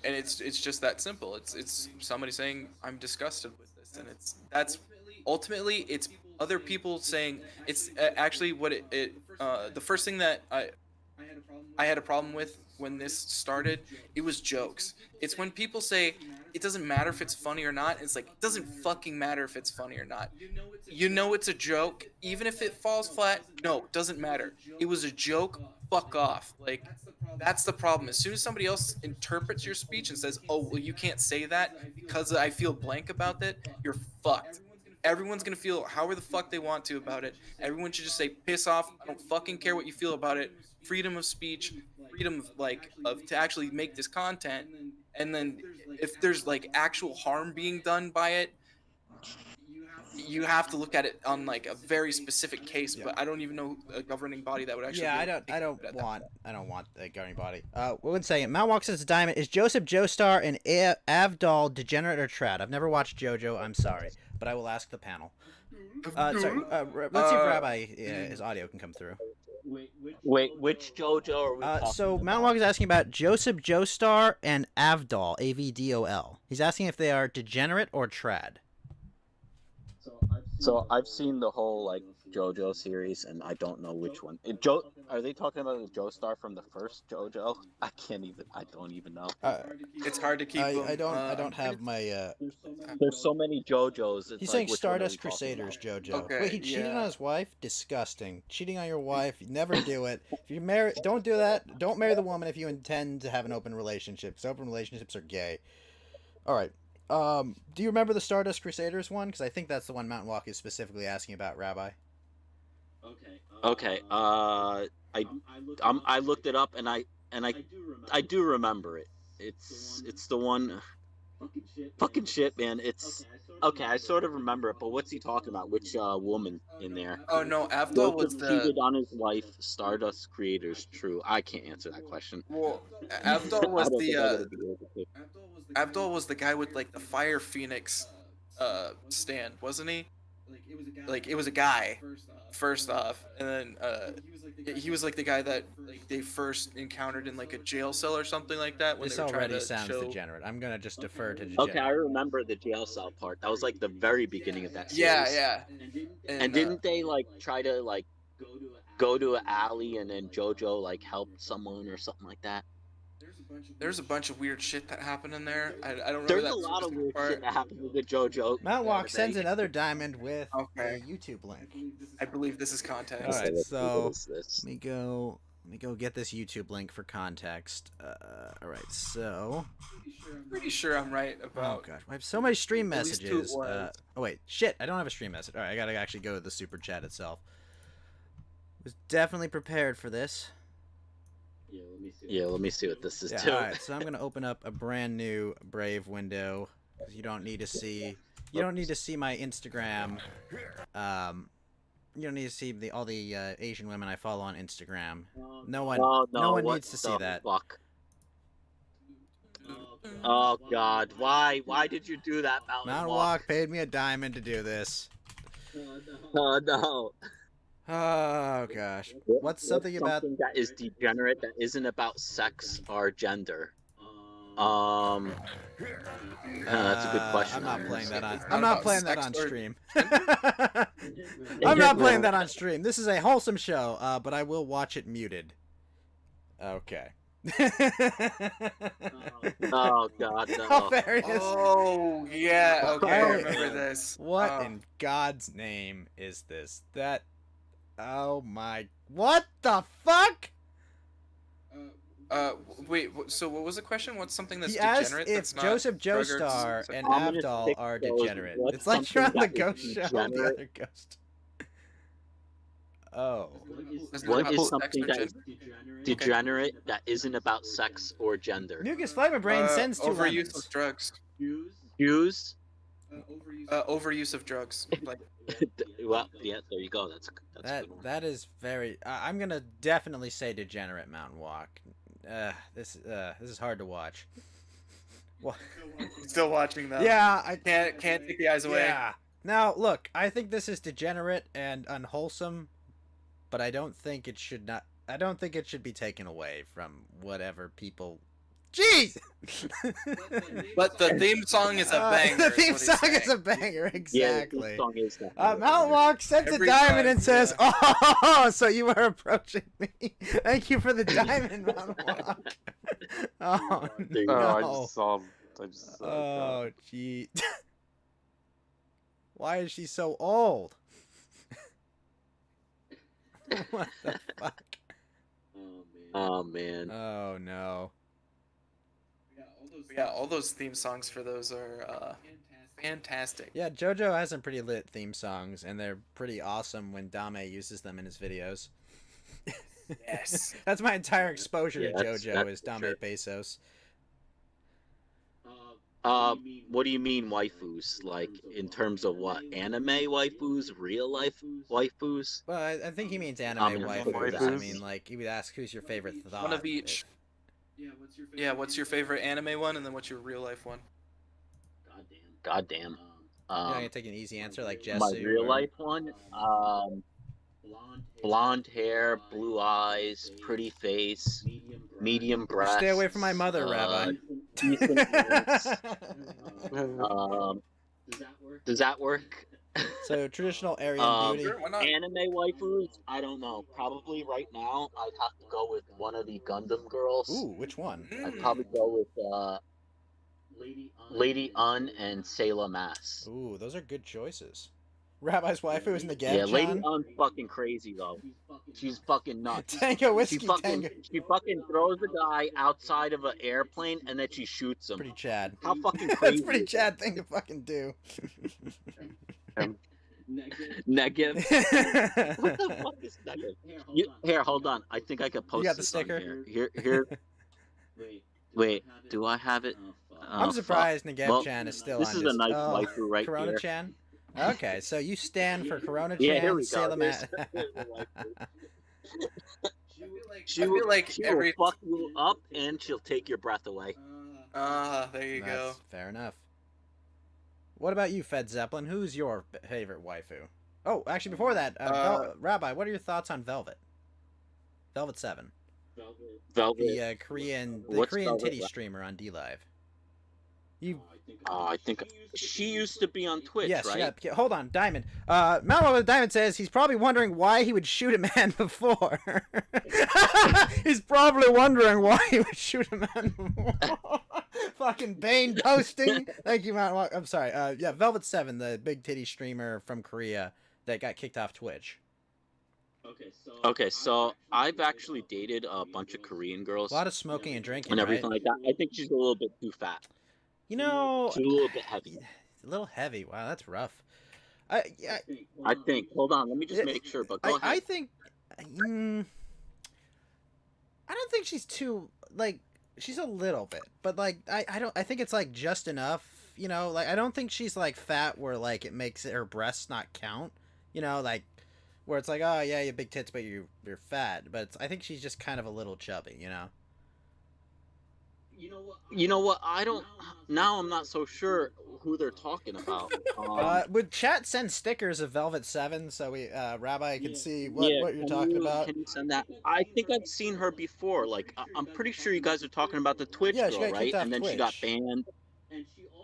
And it's just that simple. It's somebody saying, I'm disgusted with this, and that's ultimately it's other people saying, it's actually what the first thing that I had a problem with when this started, it was jokes. It's when people say, it doesn't matter if it's funny or not. It's like, it doesn't fucking matter if it's funny or not. You know it's a joke. Even if it falls flat, no, it doesn't matter. It was a joke, fuck off. Like, that's the problem. As soon as somebody else interprets your speech and says, oh, well, you can't say that because I feel blank about it, you're fucked. Everyone's gonna feel however the fuck they want to about it. Everyone should just say, piss off, I don't fucking care what you feel about it. Freedom of speech, freedom of to actually make this content. And then if there's like actual harm being done by it, you have to look at it on like a very specific case. But I don't even know a governing body that would actually. Yeah, I don't want a governing body. One second. Mount Walk says Diamond, is Joseph Joestar and Avdol degenerate or trad? I've never watched JoJo. I'm sorry, but I will ask the panel. Sorry. Let's see if Rabbi his audio can come through. Wait, which JoJo are we talking so about? Mount Walk is asking about Joseph Joestar and Avdol, Avdol. He's asking if they are degenerate or trad. So I've seen the whole like JoJo series, and I don't know which one. Are they talking about the Joestar from the first JoJo? I don't even know. It's hard to keep. I don't have my. There's so many JoJos. It's He's like, saying which one are Stardust we talking Crusaders, about? JoJo. Okay, Wait, he cheated yeah. on his wife? Disgusting. Cheating on your wife, never do it. If you marry, don't do that. Don't marry the woman if you intend to have an open relationship, because open relationships are gay. All right. Do you remember the Stardust Crusaders one? Because I think that's the one Mountain Walk is specifically asking about, Rabbi. Okay. I looked it up, and I do remember it. It's the one. Fucking shit, man. It's okay. I sort of remember it, but what's he talking about? Which woman in there? Oh no, Avdol was cheated the. on his wife. Stardust Creators. True. I can't answer that question. Well, Avdol was I don't think I'm the. gonna be able to. Abdul was the guy with like the Fire Phoenix stand, wasn't he? Like it was a guy. First off, and then he was like the guy that like they first encountered in like a jail cell or something like that when This they were trying already to sounds show. degenerate. I'm gonna just defer to degenerate. Okay, I remember the jail cell part. That was like the very beginning of that series. Yeah. And didn't they like try to like go to an alley and then JoJo like helped someone or something like that? There's a bunch of weird shit that happened in there. I don't remember There's that a lot of specific weird part. shit that happened with the JoJo. Mount Walk anime. sends another diamond with Okay. a YouTube link. I believe this is context. All right, Let's see, so what is this? let me go get this YouTube link for context. All right, so Pretty sure I'm right oh about. gosh, I have so many stream At least two messages. was. Oh wait, shit, I don't have a stream message. All right, I gotta actually go to the super chat itself. Was definitely prepared for this. Yeah, let me see what this is Yeah, too. all right, so I'm gonna open up a brand new Brave window. 'Cause you don't need to see my Instagram. You don't need to see all the Asian women I follow on Instagram. No one Oh, no, no one what needs to see the that. Fuck. Oh God, why did you do that, Mountain Walk paid me a diamond to do this. Oh no. Oh gosh, what's something about? that is degenerate that isn't about sex or gender? That's a good question. I'm not playing that on. It's I'm not not about playing that sex on or- stream. I'm not playing that on stream. This is a wholesome show, but I will watch it muted. Okay. Oh God, no. How fair is? Oh yeah. Okay, I Hey, remember this. What Oh. in God's name is this? That. Oh my. What the fuck? Wait. So what was the question? What's something that's He asked degenerate? if that's not Joseph drug or Joestar sex- and I'm gonna Avdol stick are those. degenerate. What's It's like you're on the something that ghost is show. The degenerate? other ghost. Oh. That's What not is about something sex or that is gender. degenerate that isn't about sex or gender? Nucleus Flavor Brain sends two overuse lemons. of drugs. Use? Overuse of drugs. Like Well, yeah, there you go. That's a good one. That is very. I'm gonna definitely say degenerate Mountain Walk. This is hard to watch. What? still watching them. Yeah, I Can't take the eyes away. Yeah. Now look, I think this is degenerate and unwholesome, but I don't think it should not. I don't think it should be taken away from whatever people. Jeez. But the theme song is a banger. The is theme what he's song is saying. a banger, Yeah, the exactly. song is that. Mountain Walk sends a Every diamond time, and says, yeah. "Oh, so you are approaching me. Thank you for the diamond, Mountain Walk." Oh There you Oh, go. I no! just saw. I just. Oh gee. Why is she so old? What the fuck? Oh man. Oh no. Yeah, all those theme songs for those are fantastic. Yeah, JoJo has some pretty lit theme songs, and they're pretty awesome when Dame uses them in his videos. Yes. That's my entire exposure Yeah, to that's JoJo is for Dame sure. Pesos. What do you mean waifus? Like in terms of what? Anime waifus? Real life waifus? Well, I think he means anime Anime waifus. I waifus. mean, like, he would ask who's your favorite thought. One of each. Yeah, what's your favorite anime one, and then what's your real life one? Goddamn. You're not gonna take an easy answer like Jessu. My real or- life one? Blonde hair, blue eyes, pretty face, medium breasts. Stay away from my mother, Rabbi. decent looks. Does that work? So traditional Aryan beauty. Sure, why not? Anime waifus? I don't know. Probably right now, I'd have to go with one of the Gundam girls. Ooh, which one? I'd probably go with Lady Un and Sailor Mass. Ooh, those are good choices. Rabbi's waifu is Negev Yeah, Lady Chan. Un's fucking crazy though. She's fucking nuts. Tango whiskey She fucking tango. throws the guy outside of an airplane and then she shoots him. Pretty Chad. How fucking That's crazy? a pretty Chad thing to fucking do. Negev. What the fuck is Negev? Here, hold on. I think I could post You got the this sticker? on here. Wait, do I have it? I'm surprised Negev Well, Chan is still this on is this. a nice waifu right Corona here. Chan? Okay, so you stand for Corona Yeah, here Chan, we go. Sailor There's- Matt. there's the waifu. I feel like she every. will fuck you up and she'll take your breath away. There you go. That's fair enough. What about you, Fed Zeppelin? Who's your favorite waifu? Oh, actually, before that, Rabbi, what are your thoughts on Velvet? Velvet 7. Velvet. The Korean What's Velvet? titty streamer on DLive. You I think she used to be on Twitch, yes, right? yeah. Hold on, Diamond. Malmo with Diamond says he's probably wondering why he would shoot a man before. He's probably wondering why he would shoot a man before. Fucking Bane posting. Thank you, Matt. I'm sorry. Yeah, Velvet 7, the big titty streamer from Korea that got kicked off Twitch. Okay, so I've actually dated a bunch of Korean girls A lot of smoking and drinking, and right? everything like that. I think she's a little bit too fat. You know, She's a little bit heavy. it's a little heavy. Wow, that's rough. Yeah, I think. Hold on, let me just make sure. But go I ahead. think. I don't think she's too like. She's a little bit, but like I don't. I think it's like just enough. You know, like I don't think she's like fat where like it makes her breasts not count. You know, like where it's like, oh yeah, you have big tits, but you're fat. But I think she's just kind of a little chubby. You know. You know what? I don't. Now I'm not so sure who they're talking about. Would chat send stickers of Velvet 7 so we Rabbi can see what you're can talking you- about? Can you send that? I think I've seen her before. Like I'm pretty sure you guys are talking about the Twitch Yeah, she girl, got right? kicked off And then she got Twitch. banned.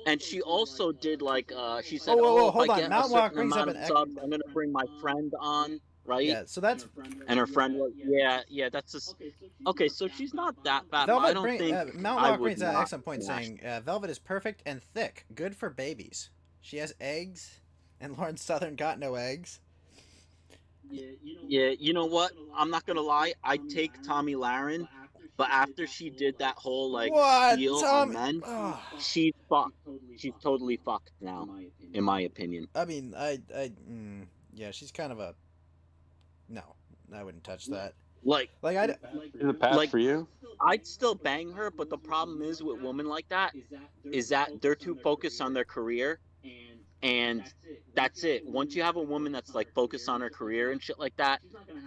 And she also did like she said, whoa, if hold I on. get Mount a Walk certain brings up amount an of subs, I'm gonna bring my friend on, right? Yeah, so that's And her friend was, yeah, that's just okay. So she's not that bad. But I Velvet. don't think Mount I Walk would brings out an not excellent point, smash. saying Velvet is perfect and thick, good for babies. She has eggs, and Lauren Southern got no eggs. Yeah, you know what? I'm not gonna lie. I'd take Tommy Lahren, but after she did that whole like What? deal Tommy- on men, Oh. she's fucked. She's totally fucked now, in my opinion. I mean, yeah, she's kind of a. No, I wouldn't touch that. Like Like I. In the past Like- for you? I'd still bang her, but the problem is with women like that is that they're too focused on their career, and that's it. Once you have a woman that's like focused on her career and shit like that,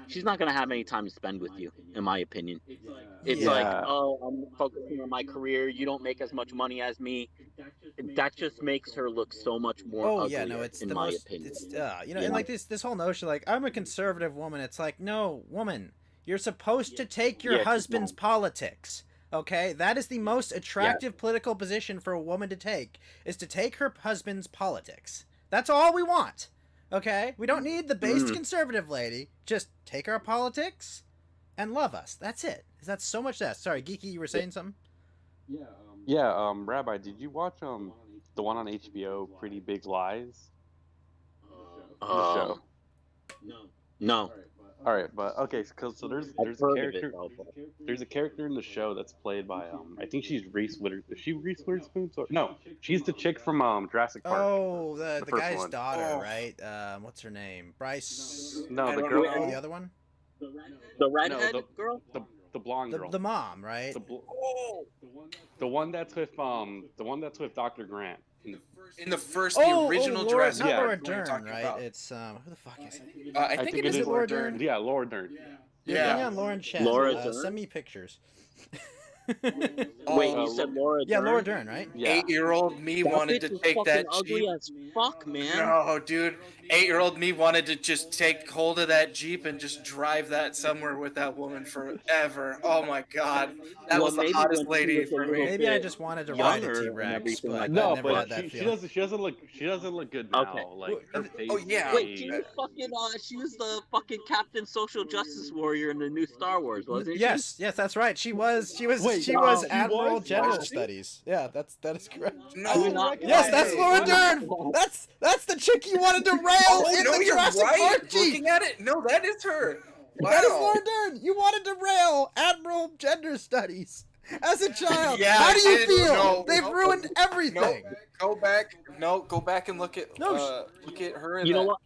she's not gonna have any time to spend with you, in my opinion. It's Yeah. like, oh, I'm focusing on my career. You don't make as much money as me. That just makes her look so much more Oh uglier, yeah, no, it's in the my most. opinion. It's you know, You and know? like this whole notion, like I'm a conservative woman. It's like, no, woman, you're supposed to take your Yeah, she's husband's not. politics. Okay, that is the most attractive political position for a woman to take, is to take her husband's politics. That's all we want. Okay, we don't need the based Mm. conservative lady. Just take our politics and love us. That's it. That's so much that. Sorry, Geeky, you were saying something. Yeah, Rabbi, did you watch the one on HBO, Pretty Big Lies? The show. No, All right, but okay, so there's I've a heard of character it, though, but- there's a character in the show that's played by I think she's Reese Witherspoon. Is she Reese Witherspoon? No, she's the chick from Jurassic Park. Oh, the The first guy's one. daughter, Oh. right? What's her name? Bryce. No, I the don't girl, know. Oh, the other one. the redhead No, girl. the blonde girl, The mom, right? Oh, the one that's with Dr. Grant. in the first, the original Laura, Jurassic not Yeah. Laura Park. what you're Dern, talking right? about. It's who the fuck is it? I think it Is is it Laura Laura Dern. Dern? Yeah, Laura Dern. Yeah, Yeah. bring on Lauren Chen. Laura Dern? Send me pictures. Wait, you said Laura Dern? Yeah, Laura Dern, right? Yeah. 8-year-old me That wanted bitch to is take fucking that ugly Jeep. as fuck, man. No, dude. 8-year-old me wanted to just take hold of that Jeep and just drive that somewhere with that woman forever. Oh my god. That Well, was the maybe hottest when she lady was a for little me. Maybe I bit just wanted to ride a younger and T-Rex, everything but like I No, that, never but had that she feeling. she doesn't look good now. Okay. Like her face. Oh, yeah. Wait, she was fucking she was the fucking Captain Social Justice Warrior in the new Star Wars, wasn't she? Yes, that's right. She was Wait, she was she Admiral was? Gender Was she? Studies. Yeah, that is correct. No, not- Yes, that's way. Laura Dern. That's the chick you wanted to rail Oh, in no, the you're Jurassic right. Park Jeep. Looking at it, no, that is her. Wow. That is Laura Dern. You wanted to rail Admiral Gender Studies as a child. Yeah, How I do you did. feel? No, They've no. ruined everything. No, go back. No, go back and look at No, look at her. In You know that. what?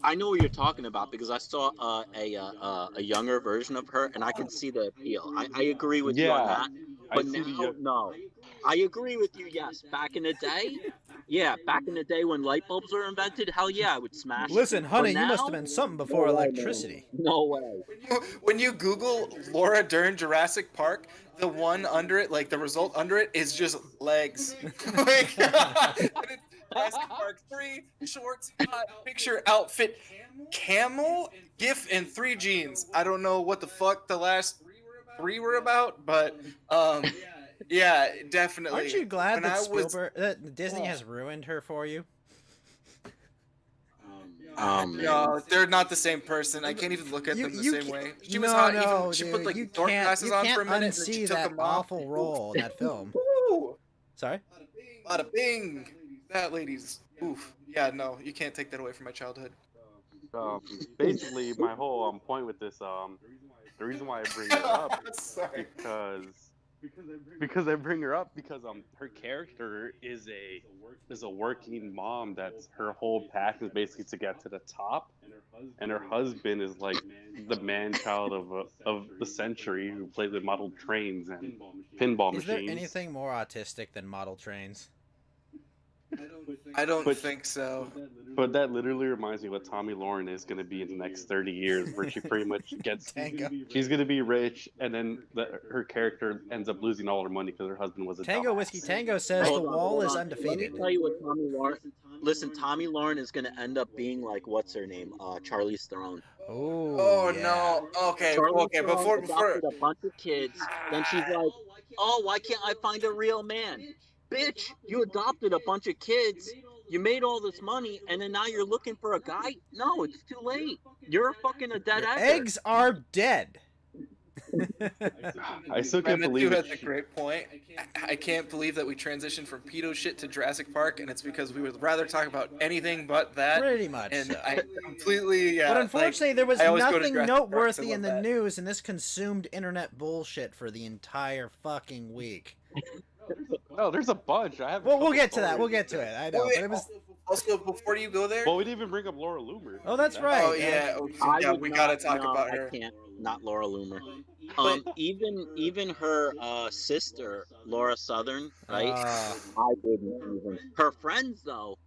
I know what you're talking about because I saw a younger version of her, and I can see the appeal. I agree with you on Yeah, that. I But see the now, young- no. I agree with you, yes. Back in the day, back in the day when light bulbs were invented, hell yeah, I would smash. Listen, honey, But you must now- have been something before No way, electricity. No way. When you Google Laura Dern Jurassic Park, the one under it, like the result under it, is just legs. Like, Jurassic Park 3, shorts, hot, picture, outfit, camel, GIF, and 3 jeans. I don't know what the fuck the last 3 were about, but yeah, definitely. Aren't you glad When that I was- Spielberg, that Disney has ruined her for you? No, they're not the same person. I can't even look at them the same ca- way. She was no, hot. no, Even she dude, put like you dark can't, glasses you on can't for a minute, and then unsee she took that them off. awful role in that film. Ooh, Sorry. bada bing. That lady's oof. Yeah, no, you can't take that away from my childhood. Basically, my whole point with this, the reason why I bring her up Sorry. because I bring her up because her character is a working mom. That's her whole path is basically to get to the top, and her husband is like the man child of the century who plays with model trains and pinball Is there machines. anything more autistic than model trains? I don't But- think so. But that literally reminds me what Tommy Lauren is going to be in the next 30 years, where she pretty much gets. Tango. She's going to be rich, and then her character ends up losing all her money because her husband was a Tango dumbass. Whiskey Tango says Hold the on, wall hold is on. undefeated. Let me tell you what Tommy Lauren. Listen, Tommy Lauren is going to end up being like what's her name, Charlize Theron. Oh yeah. no. Okay. Charlize Okay. Theron Before adopted a bunch of kids. Then she's like, "Oh, why can't I find a real man?" Bitch, you adopted a bunch of kids. You made all this money, and then now you're looking for a guy? No, it's too late. You're fucking a dead Your egg. eggs are dead. I still can't Matthew believe has it. a great point. I can't believe that we transitioned from pedo shit to Jurassic Park, and it's because we would rather talk about anything but that. Pretty much And so. I completely, yeah. But unfortunately, there was I always go to nothing Jurassic Park, noteworthy so I in love the that. news, and this consumed internet bullshit for the entire fucking week. No, there's a bunch. I have. Well, we'll get to that. We'll get to it. I know, Wait, but it was. Also, before you go there, Well, we didn't even bring up Laura Loomer. Oh, that's right. oh yeah, okay, I yeah, would we not- gotta talk no, about I her. can't. Not Laura Loomer. Even her sister, Laura Southern, right? I wouldn't even. Her friends though.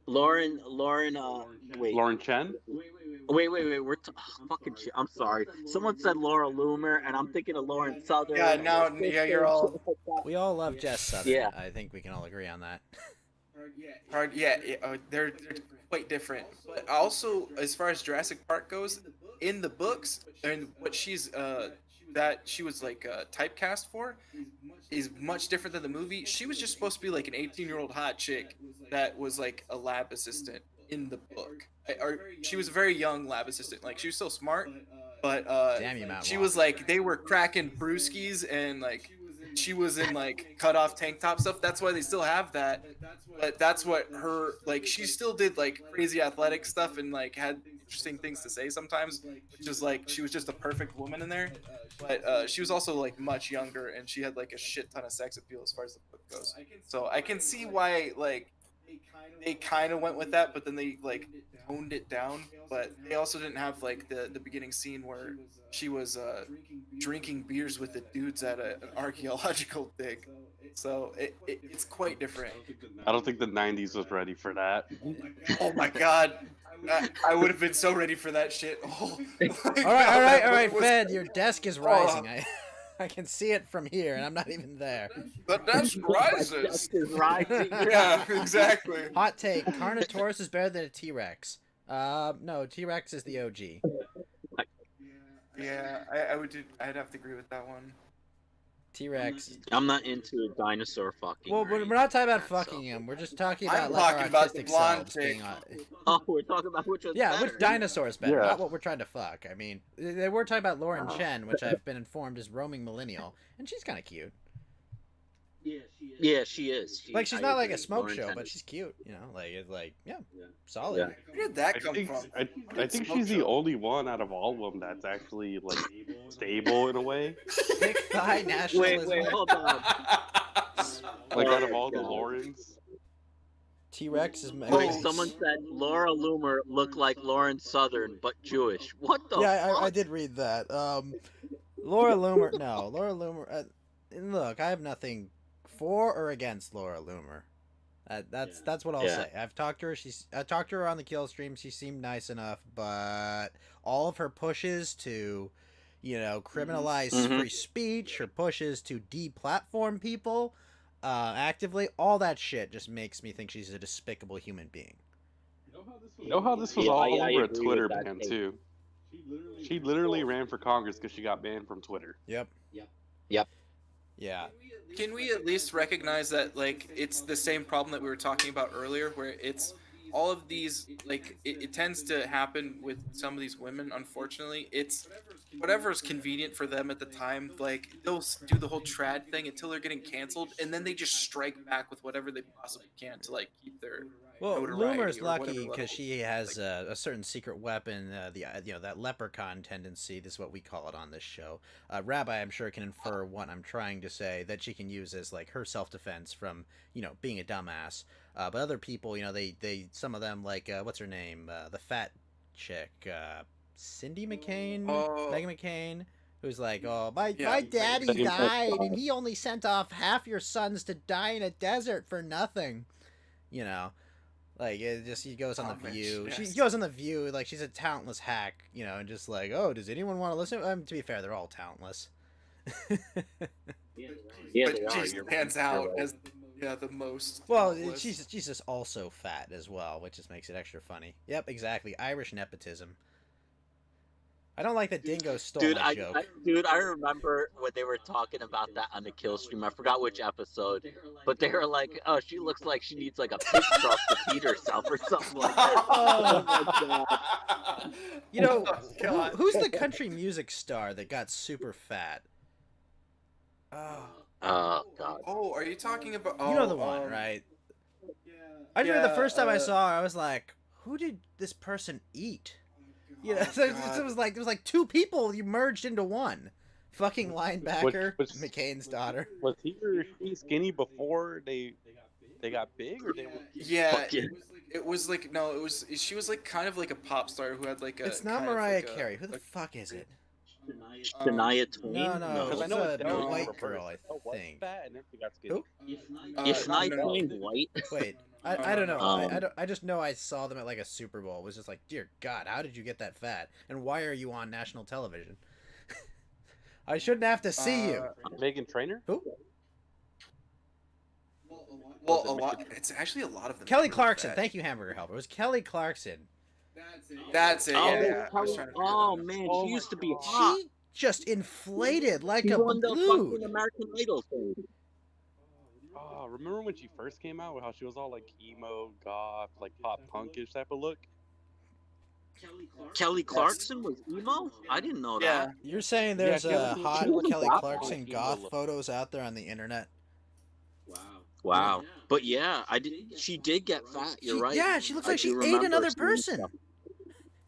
Lauren. Wait. Lauren Chen. Wait. We're fucking shit. I'm sorry. Someone said Laura Loomer, and I'm thinking of Lauren Southern. Yeah, now, yeah, you're all. We all love Jess Southern. Yeah. I think we can all agree on that. Hard, yeah, they're quite different. But also, as far as Jurassic Park goes, in the books and what she's that she was like typecast for is much different than the movie. She was just supposed to be like an 18-year-old hot chick that was like a lab assistant in the book. Or she was a very young lab assistant. Like she was still smart, but Damn you, Matt she Wong. was like they were cracking brewskis and like she was in like cut off tank top stuff. That's why they still have that. But that's what her like. She still did like crazy athletic stuff and like had interesting things to say sometimes. Just like she was just a perfect woman in there. But she was also like much younger and she had like a shit ton of sex appeal as far as the book goes. So I can see why like they kind of went with that, but then they like toned it down. But they also didn't have like the beginning scene where she was drinking beers with the dudes at an archaeological dig. So it's quite different. I don't think the '90s was ready for that. Oh my god, I would have been so ready for that shit. Oh, All right, Fed, your desk is rising. I can see it from here, and I'm not even there. The desk rises. Is rising. Yeah, exactly. Hot take: Carnotaurus is better than a T-Rex. No, T-Rex is the OG. Yeah, I'd have to agree with that one. T-Rex. I'm not into dinosaur fucking. Well, or we're not talking about anything like that, fucking so- him. We're just talking I'm about like talking our about the artistic blonde selves being chick. on. Oh, we're talking about which one's Yeah, better. which dinosaur is better? Yeah. Not what we're trying to fuck. I mean, they were talking about Lauren Chen, which I've been informed is roaming millennial, and she's kind of cute. Yeah, she is. Like she's I not like agree. a smoke Lauren show, Tennis. but she's cute. You know, like it's like yeah, Yeah. solid. Yeah. Where did that I come think from? I think she's the only one out of all of them that's actually like stable in a way. Big thigh nationalism. Wait, hold on. Like out of all the Laurens. T-Rex is Wait, someone said Laura Loomer looked like Lauren Southern, but Jewish. What the Yeah, fuck? I did read that. Laura Loomer. No, Laura Loomer. And look, I have nothing for or against Laura Loomer. That's what I'll Yeah. say. I've talked to her. I talked to her on the kill stream. She seemed nice enough, but all of her pushes to, criminalize Mhm. free speech, her pushes to deplatform people, actively, all that shit just makes me think she's a despicable human being. You know how this was Yeah, all I over a agree Twitter with that ban take. too. She literally ran for Congress because she got banned from Twitter. Yep. Yep. Yeah. Can we at least recognize that, like, it's the same problem that we were talking about earlier, where it's all of these, like, it tends to happen with some of these women, unfortunately. It's whatever's convenient for them at the time. Like, they'll do the whole trad thing until they're getting canceled, and then they just strike back with whatever they possibly can to, like, keep their Well, notoriety Loomer's or lucky whatever level. because she has a certain secret weapon, that leprechaun tendency. This is what we call it on this show. Rabbi, I'm sure, can infer what I'm trying to say, that she can use as like her self-defense from being a dumbass. But other people, they some of them, like what's her name, the fat chick, Cindy McCain, Oh. Megan McCain. Who's like, oh, my Yeah, daddy Megan died, McCain. and he only sent off half your sons to die in a desert for nothing. Like, it just, he goes on The Bitch, View. yes. She goes on The View, like, she's a talentless hack, and just like, oh, does anyone want to listen? To be fair, they're all talentless. Yeah, But they are. she You're stands right. out You're right. as the most. Well, talentless. she's just also fat as well, which just makes it extra funny. Yep, exactly. Irish nepotism. I don't like that Dingo stole Dude, my joke. I remember when they were talking about that on the kill stream. I forgot which episode, but they were like, "Oh, she looks like she needs like a pig trough to feed herself or something like that." Oh my god! Oh, God. Who's the country music star that got super fat? Oh, Oh god! Oh, are you talking about? you know the one, right? I remember the first time I saw her, I was like, "Who did this person eat?" So it was like two people you merged into one. Fucking linebacker, Which- McCain's daughter. Was he or she skinny before they got big, or they were? Yeah, Fucking- it was like no, it was she was like kind of like a pop star who had like a. It's not kind of Mariah like a- Carey. Who the like- fuck is it? Shania Twain? No. Because I It's know a Adele white was girl, I Adele was think. fat, and then she got skinny. Who? Is Shania no. Twain white? Wait, I don't know. Um, I just know I saw them at like a Super Bowl. It was just like, dear God, how did you get that fat? And why are you on national television? I shouldn't have to see you. Megan Trainor. Who? Well, a lot. It's actually a lot of them. Kelly really Clarkson. fat. Thank you, Hamburger Helper. It was Kelly Clarkson. That's it. Oh, Yeah, I was trying to figure oh that out. man, Oh she my used to be God. hot. She just inflated like She a won the fucking balloon. American Idol thing. Oh, remember when she first came out? How she was all like emo, goth, like pop punkish type of look. Kelly Clarkson was emo? I didn't know Yeah. that. You're saying there's Yeah, hot Kelly Kelly Clarkson. Clarkson goth photos out there on the internet? Wow. But yeah, I did. She did get fat. You're right. Yeah, she looks I like she do ate remember another seeing person. stuff.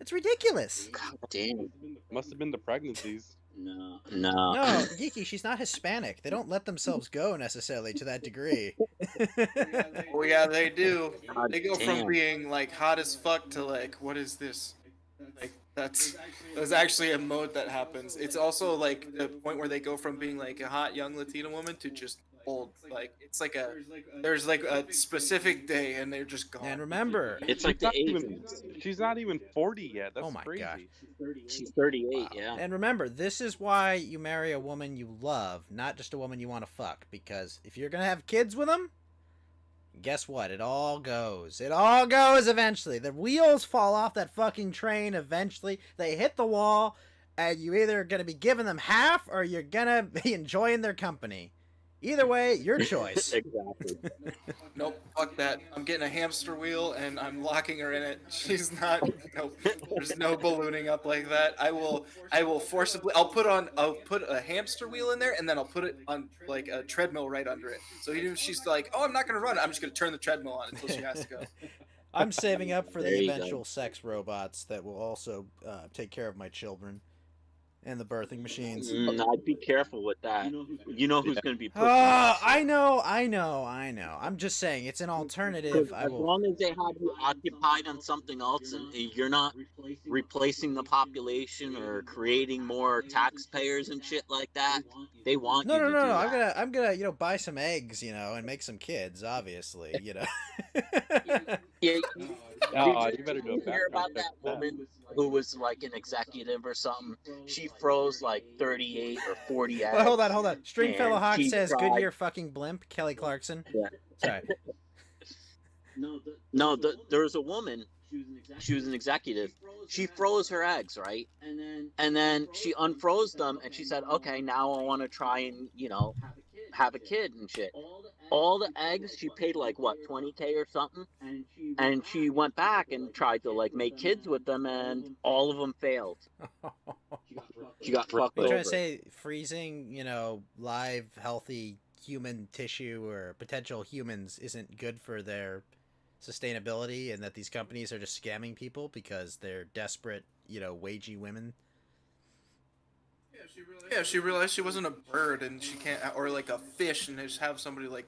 It's ridiculous. God damn. Must have been the pregnancies. No. No, Geeky, she's not Hispanic. They don't let themselves go necessarily to that degree. Oh yeah, they do. God They go damn. from being like hot as fuck to like, what is this? Like that's actually a mode that happens. It's also like the point where they go from being like a hot young Latina woman to just old. Like it's like there's like a specific day, and they're just gone. And remember, It's like the Asians. Asians. She's not even 40 yet. That's Oh my crazy. gosh. She's 38. Wow. Yeah. And remember, this is why you marry a woman you love, not just a woman you want to fuck. Because if you're gonna have kids with them, guess what? It all goes. It all goes eventually. The wheels fall off that fucking train eventually. They hit the wall, and you either gonna be giving them half or you're gonna be enjoying their company. Either way, your choice. Exactly. Nope, fuck that. I'm getting a hamster wheel and I'm locking her in it. She's not. Nope. There's no ballooning up like that. I will forcibly. I'll put a hamster wheel in there and then I'll put it on like a treadmill right under it. So even if she's like, oh, I'm not gonna run, I'm just gonna turn the treadmill on until she has to go. I'm saving up for There the you eventual go. sex robots that will also take care of my children and the birthing machines. I'd be careful with that. You know who's going to be. Oh, I know. I'm just saying, it's an alternative. I As will. long as they have you occupied on something else, and you're not replacing the population or creating more taxpayers and shit like that, they want No, you no, to no, do no. that. I'm gonna, buy some eggs, and make some kids. Obviously, Yeah, You better do a hear about background check that for that. woman who was like an executive or something? She froze like 38 or 40 eggs. Well, hold on. Stringfellow And Hawk she says, tried- "Goodyear fucking blimp." Kelly Clarkson. Yeah. Sorry. No, there was a woman. She was an executive. She froze her eggs, right? And then she unfroze them, and she said, "Okay, now I want to try and have a kid and shit." All the eggs, she paid like what, 20K or something, and she went back and tried to like make kids with them, and all of them failed. She got fucked You're over. trying to say freezing, live, healthy human tissue or potential humans isn't good for their sustainability, and that these companies are just scamming people because they're desperate, wagey women? Yeah, she realized she wasn't a bird and she can't, or like a fish, and they just have somebody like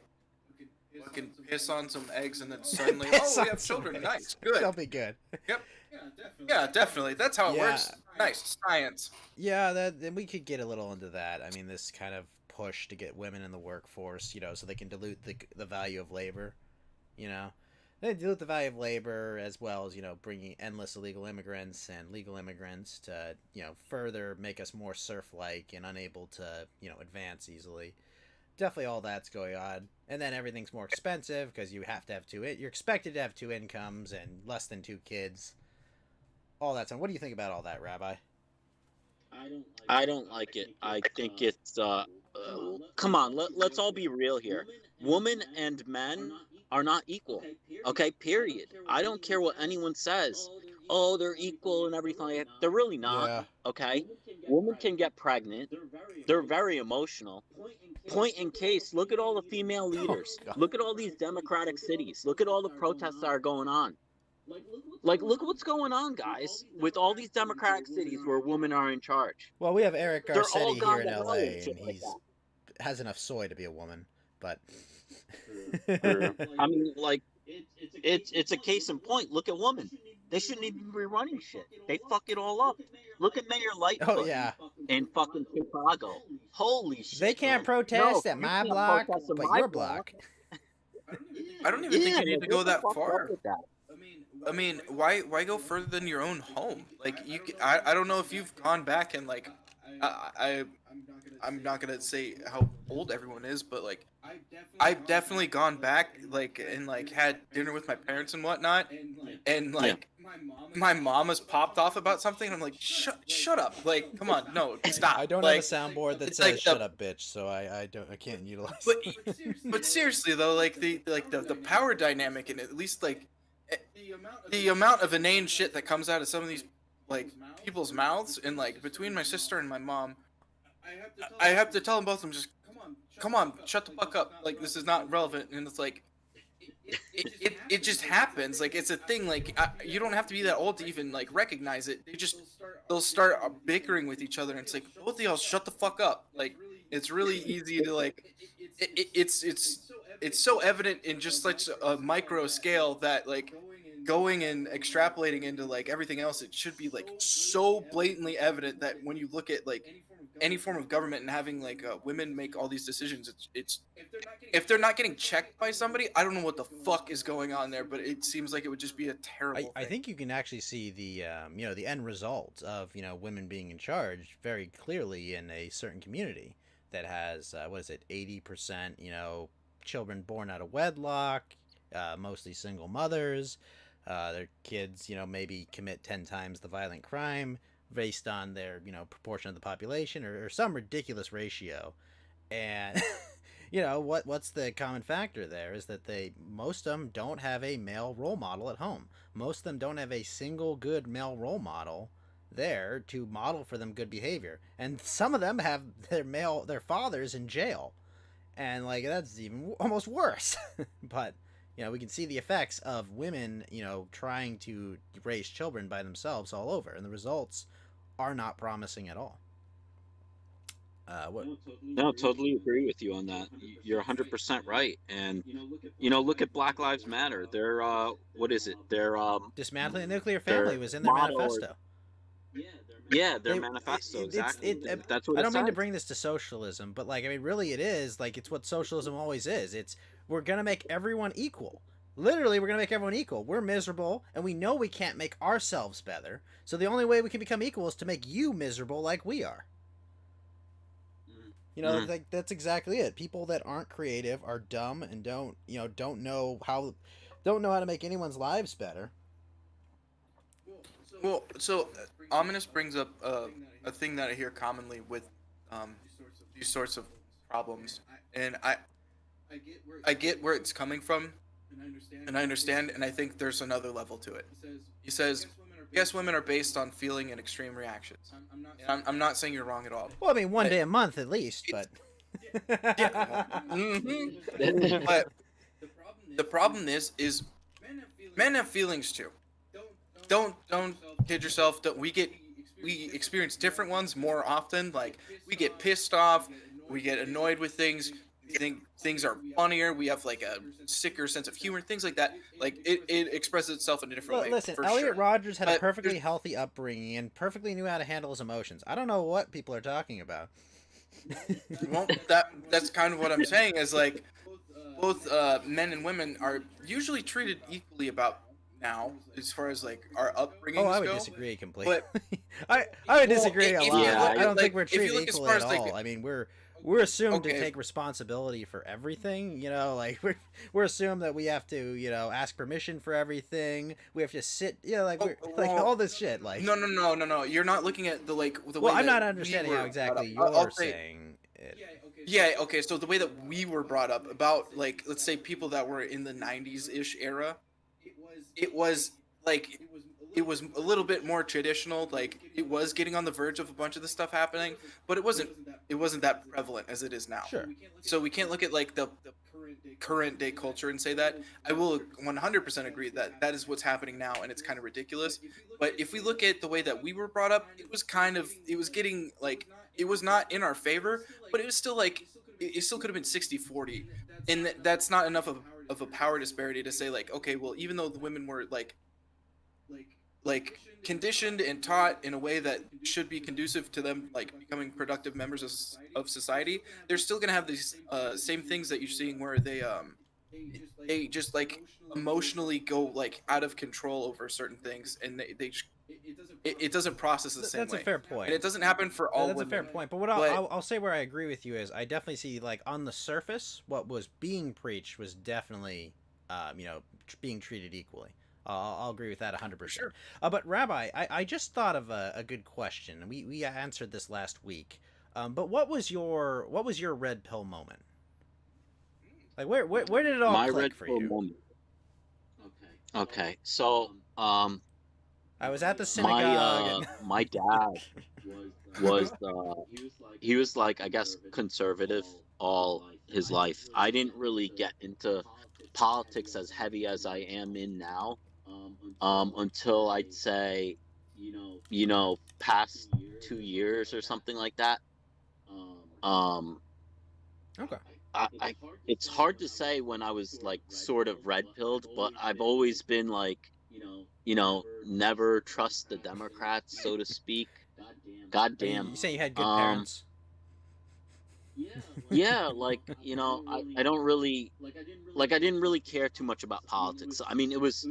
fucking piss on some eggs and then suddenly, Piss oh, on we have some children. eggs. Nice, good. They'll be good. Yep. Yeah, definitely. That's how it Yeah. works. Nice science. Yeah, then we could get a little into that. I mean, this kind of push to get women in the workforce, so they can dilute the value of labor, They dilute the value of labor as well as, bringing endless illegal immigrants and legal immigrants to, further make us more serf-like and unable to, advance easily. Definitely all that's going on. And then everything's more expensive because you have to have you're expected to have 2 incomes and less than 2 kids. All that. So what do you think about all that, Rabbi? I don't like it. I think it's come on, let's all be real here. Women and men are not equal. Okay, period. I don't care what anyone says. Oh, they're equal and everything like that. They're really not. Yeah. Okay? Women can get pregnant. They're very emotional. Point in case, look at all the female leaders. God. Look at all these democratic cities. Look at all the protests that are going on. Like, look what's going on, guys, with all these democratic cities where women are in charge. Well, we have Eric They're all Garcetti gone here in to hell LA, and and shit like he's has enough soy to be a woman, but I mean, like, it's a case in point. Look at women. They shouldn't even be running shit. They fuck it all up. Look at Mayor Lightfoot oh yeah, in fucking Chicago. Holy shit. they can't man. protest No, at you my can't block, protest at but my your block. I don't even think you need to go that far. With that. I mean, why go further than your own home? Like I don't know if you've gone back and like I'm not gonna say how old everyone is, but like I've definitely gone back like and like had dinner with my parents and whatnot, and like my mom has popped off about something, and I'm like, shut up, like come on, no, stop. I don't like, have a soundboard that it's says like "shut up, bitch," so I can't utilize. But seriously though, like the power dynamic, and at least like the amount of inane shit that comes out of some of these like people's mouths, and like between my sister and my mom, I have to tell them both of them, just come on, shut the fuck up, like this is not relevant. And it's like it just happens, like it's a thing, like you don't have to be that old to even like recognize it. They'll start bickering with each other, and it's like, both of y'all shut the fuck up. Like it's really easy to like it's so evident in just such a micro scale that like going and extrapolating into like everything else, it should be like so blatantly evident that when you look at like any form of government and having like women make all these decisions, it's if they're not getting checked by somebody, I don't know what the fuck is going on there, but it seems like it would just be a terrible I thing. think you can actually see the the end result of women being in charge very clearly in a certain community that has 80% children born out of wedlock, mostly single mothers. Their kids maybe commit 10 times the violent crime based on their proportion of the population or some ridiculous ratio. And what's the common factor there is that most of them don't have a male role model at home. Most of them don't have a single good male role model there to model for them good behavior, and some of them have their fathers in jail, and like that's even almost worse. But we can see the effects of women trying to raise children by themselves all over, and the results are not promising at all. No, totally agree with you on that. You're 100% right. And look at Black Lives Matter. They're what is it? They're dismantling the nuclear family was in their manifesto. Yeah, their manifesto. Exactly. That's what I don't mean to says. bring this to socialism, but really it is like it's what socialism always is. We're gonna make everyone equal. Literally, we're gonna make everyone equal. We're miserable, and we know we can't make ourselves better. So the only way we can become equal is to make you miserable like we are. Like that's exactly it. People that aren't creative are dumb and don't know how to make anyone's lives better. Well, so ominous brings up a thing that I hear commonly with these sorts of problems, and I get where it's coming from, and I understand, and I think there's another level to it. He says, yes, women are based on feeling and extreme reactions. And I'm not saying you're wrong at all. Well, I mean, one day a month at least, but But the problem is men have feelings too. Don't kid yourself. We experience different ones more often. Like we get pissed off, we get annoyed with things. We think things are funnier. We have like a sicker sense of humor, things like that. Like it expresses itself in a different way. Listen, for Elliot sure. Rodgers had a But perfectly healthy upbringing and perfectly knew how to handle his emotions. I don't know what people are talking about. Well, that's kind of what I'm saying is like both men and women are usually treated equally about now as far as like our upbringings Oh, I would go. disagree completely. But I would disagree a if you lot. look I at, don't think like, we're if you treated look as equally far at as, like- all. I mean, we're assumed to Okay. take responsibility for everything. Like we're assumed that we have to ask permission for everything. We have to sit like well, all this shit. Like No. You're not looking at the way. well, I'm that not we understanding were how exactly brought up. you're I'll say- saying it. Yeah. Okay. So the way that we were brought up about like let's say people that were in the '90s ish era, it was like it was a little bit more traditional. Like it was getting on the verge of a bunch of the stuff happening, but it wasn't that prevalent as it is now. Sure. So we can't look at like the current day culture and say that. I will 100% agree that that is what's happening now, and it's kind of ridiculous. But if we look at the way that we were brought up, it was getting like it was not in our favor, but it was still like it still could have been 60-40, and that's not enough of a power disparity to say like okay, well even though the women were like conditioned and taught in a way that should be conducive to them like becoming productive members of society, they're still gonna have these same things that you're seeing where they just like emotionally go like out of control over certain things, and it doesn't process the same That's way. a fair point. And it doesn't happen for all That's women. a fair point. But what But- I'll say where I agree with you is I definitely see like on the surface what was being preached was definitely being treated equally. I'll agree with that 100%. Sure. But Rabbi, I just thought of a good question. We answered this last week. But what was your red pill moment? Like where did it all My click red for pill you? moment. Okay. So I was at the my synagogue. my dad was he was like I guess conservative all his life. I didn't really get into politics as heavy as I am in now until I'd say past 2 years or something like that. Okay. It's hard to say when I was like sort of red pilled, but I've always been like never trust the Democrats, so to speak. God damn. You saying you had good parents? Yeah, like, you know, I don't really like I didn't really care too much about politics. I mean, it was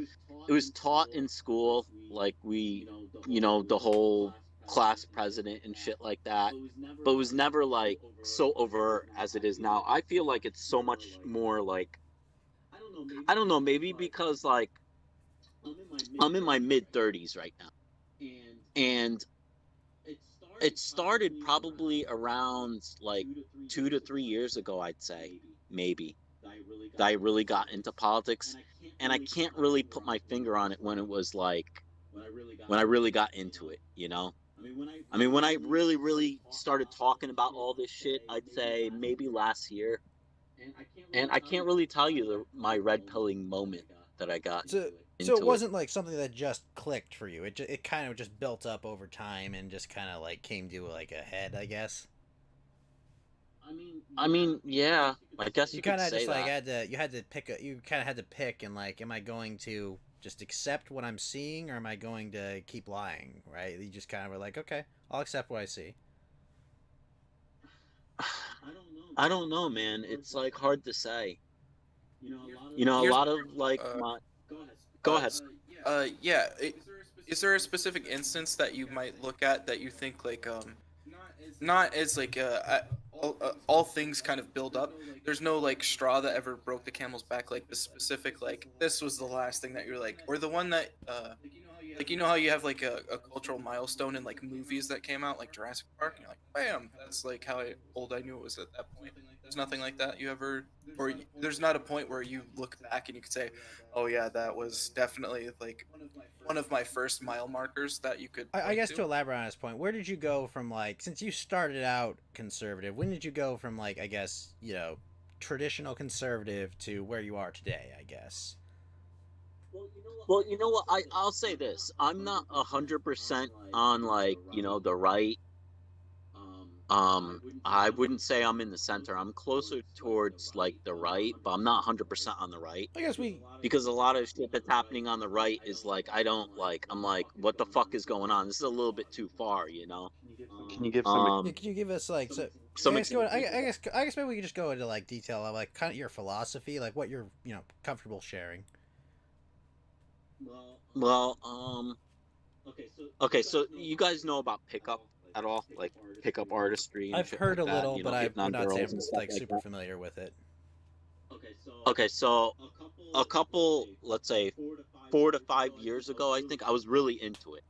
taught in school, like we, you know, the whole class president and shit like that, but it was never like so overt as it is now. I feel like it's so much more like, I don't know, maybe because like I'm in my mid 30s right now, and it started probably around like 2 to 3 years ago, I'd say, maybe, that I really got into politics, and I can't really put my finger on it when it was like when I really got into it, you know? I mean, when I really, really started talking about all this shit, I'd say maybe last year, and I can't really tell you my red pilling moment that I got So into it wasn't like something that just clicked for you. It kind of just built up over time and just kind of like came to like a head, I guess. I mean, yeah, I guess You you could kind of say just like that. you had to pick you kind of had to pick and like, am I going to just accept what I'm seeing, or am I going to keep lying? Right? You just kind of were like, okay, I'll accept what I see. I don't know, man. It's like hard to say. You know, a Here's lot of like uh, my. Go uh, ahead. yeah. Is there a specific instance that you might look at that you think like not as like all things kind of build up. There's no like straw that ever broke the camel's back, like the specific like this was the last thing that you're like, or the one that like you know how you have like a cultural milestone in like movies that came out like Jurassic Park, and you're like, bam, that's like how old I knew it was at that point. There's nothing like that you ever, or there's not a point where you look back and you could say, oh yeah, that was definitely like one of my first mile markers that you could I point guess to elaborate on this point, where did you go from like, since you started out conservative, when did you go from like, I guess, you know, traditional conservative to where you are today, I guess? Well, you know what? I'll say this. I'm not 100% on like, you know, the right. I wouldn't say I'm in the center. I'm closer towards like the right, but I'm not 100% on the right, I guess we because a lot of shit that's happening on the right is like I don't like. I'm like, what the fuck is going on? This is a little bit too far, you know. Can you give yeah, could you give us like so Some I guess, examples. I guess maybe we could just go into like detail of like kind of your philosophy, like what you're, you know, comfortable sharing. Well, okay, so you guys know about pickup at all? Like pickup artistry and I've shit heard like a that, little, you but know, I hitting would on not say girls I'm and stuff like like super that. familiar with it. Okay, so a couple, let's say 4 to 5 years ago, I think I was really into it.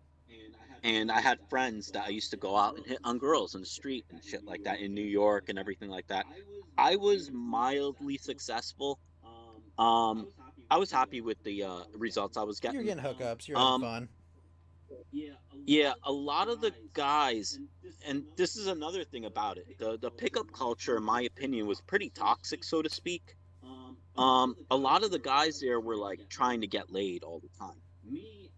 And I had friends that I used to go out and hit on girls in the street and shit like that in New York and everything like that. I was mildly successful. Um, I was happy with the results I was You're getting. getting hookups, you're having Um, fun. yeah, a lot of the guys, and this is another thing about it. The pickup culture, in my opinion, was pretty toxic, so to speak. A lot of the guys there were like trying to get laid all the time.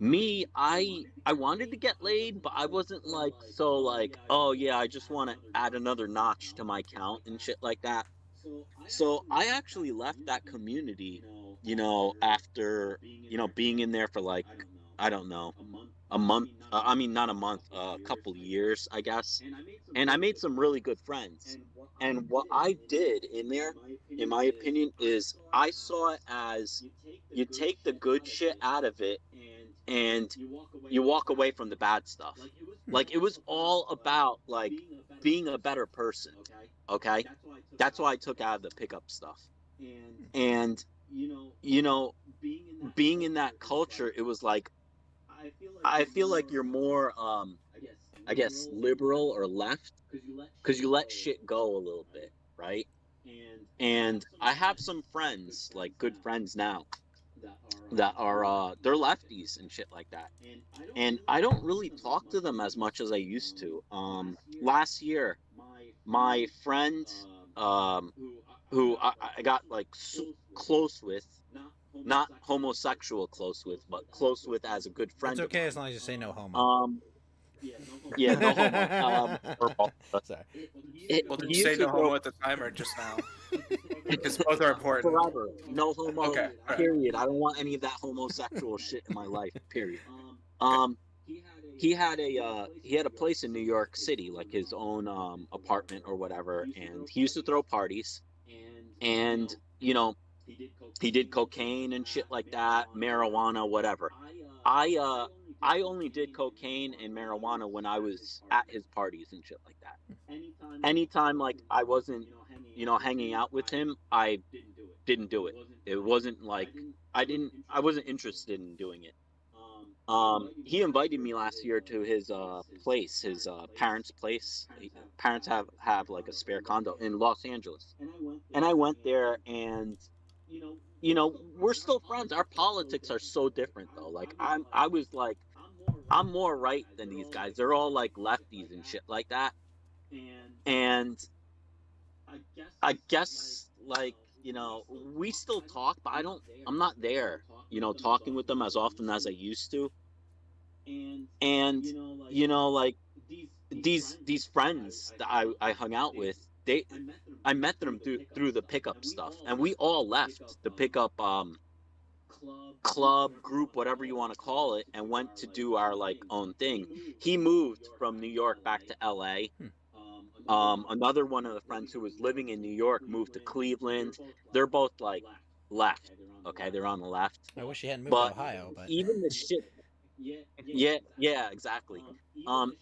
Me, I wanted to get laid, but I wasn't like so like, oh yeah, I just want to add another notch to my count and shit like that. So I actually left that community, you know, after, you know, being in there for like, I don't know, a month. I mean, not a month, a couple years, I guess. And I made some really good friends. And what I did in there, in my opinion, is I saw it as you take the good shit out of it and you walk away from the bad stuff. Like it was all about like being a better person. Okay? That's why I took out of the pickup stuff. And you know, being in that culture, it was like I feel like you're more I guess liberal or left because you let shit go a little bit, right? And I have some friends, like good friends now, that are they're lefties and shit like that. And I don't really talk to them as much as I used to. Last year, my friend who I got like close with, not homosexual close with, but close with as a good friend It's of okay as mine. long as you say no homo. Yeah, no homo. Sorry. Well, did He you say used to no go homo at the time or just now? Because both are important. forever. No homo. Okay, all right. Period. I don't want any of that homosexual shit in my life. Period. Um, he had a place in New York City, like his own apartment or whatever, and he used to throw parties, and he did cocaine and shit like that, marijuana, whatever. I only did cocaine and marijuana when I was at his parties and shit like that. Anytime like I wasn't, hanging out with him, I didn't do it. It wasn't like I wasn't interested in doing it. He invited me last year to his place, his parents' place. Parents have like a spare condo in Los Angeles, and I went there, and we're still friends. Our politics are so different though. Like I was like, I'm more right than these guys. They're all like lefties and shit like that, and I guess like we still talk, but I'm not there, talking with them as often as I used to. And like these friends that I hung out with, I met them through the pickup stuff, and we all left the pickup club, group, whatever you want to call it, and went to do our like own thing. He moved from New York back to LA. Another one of the friends who was living in New York moved to Cleveland. They're both like left. Okay, they're on the left. I wish he hadn't moved to Ohio, but even the shit. Yeah, exactly.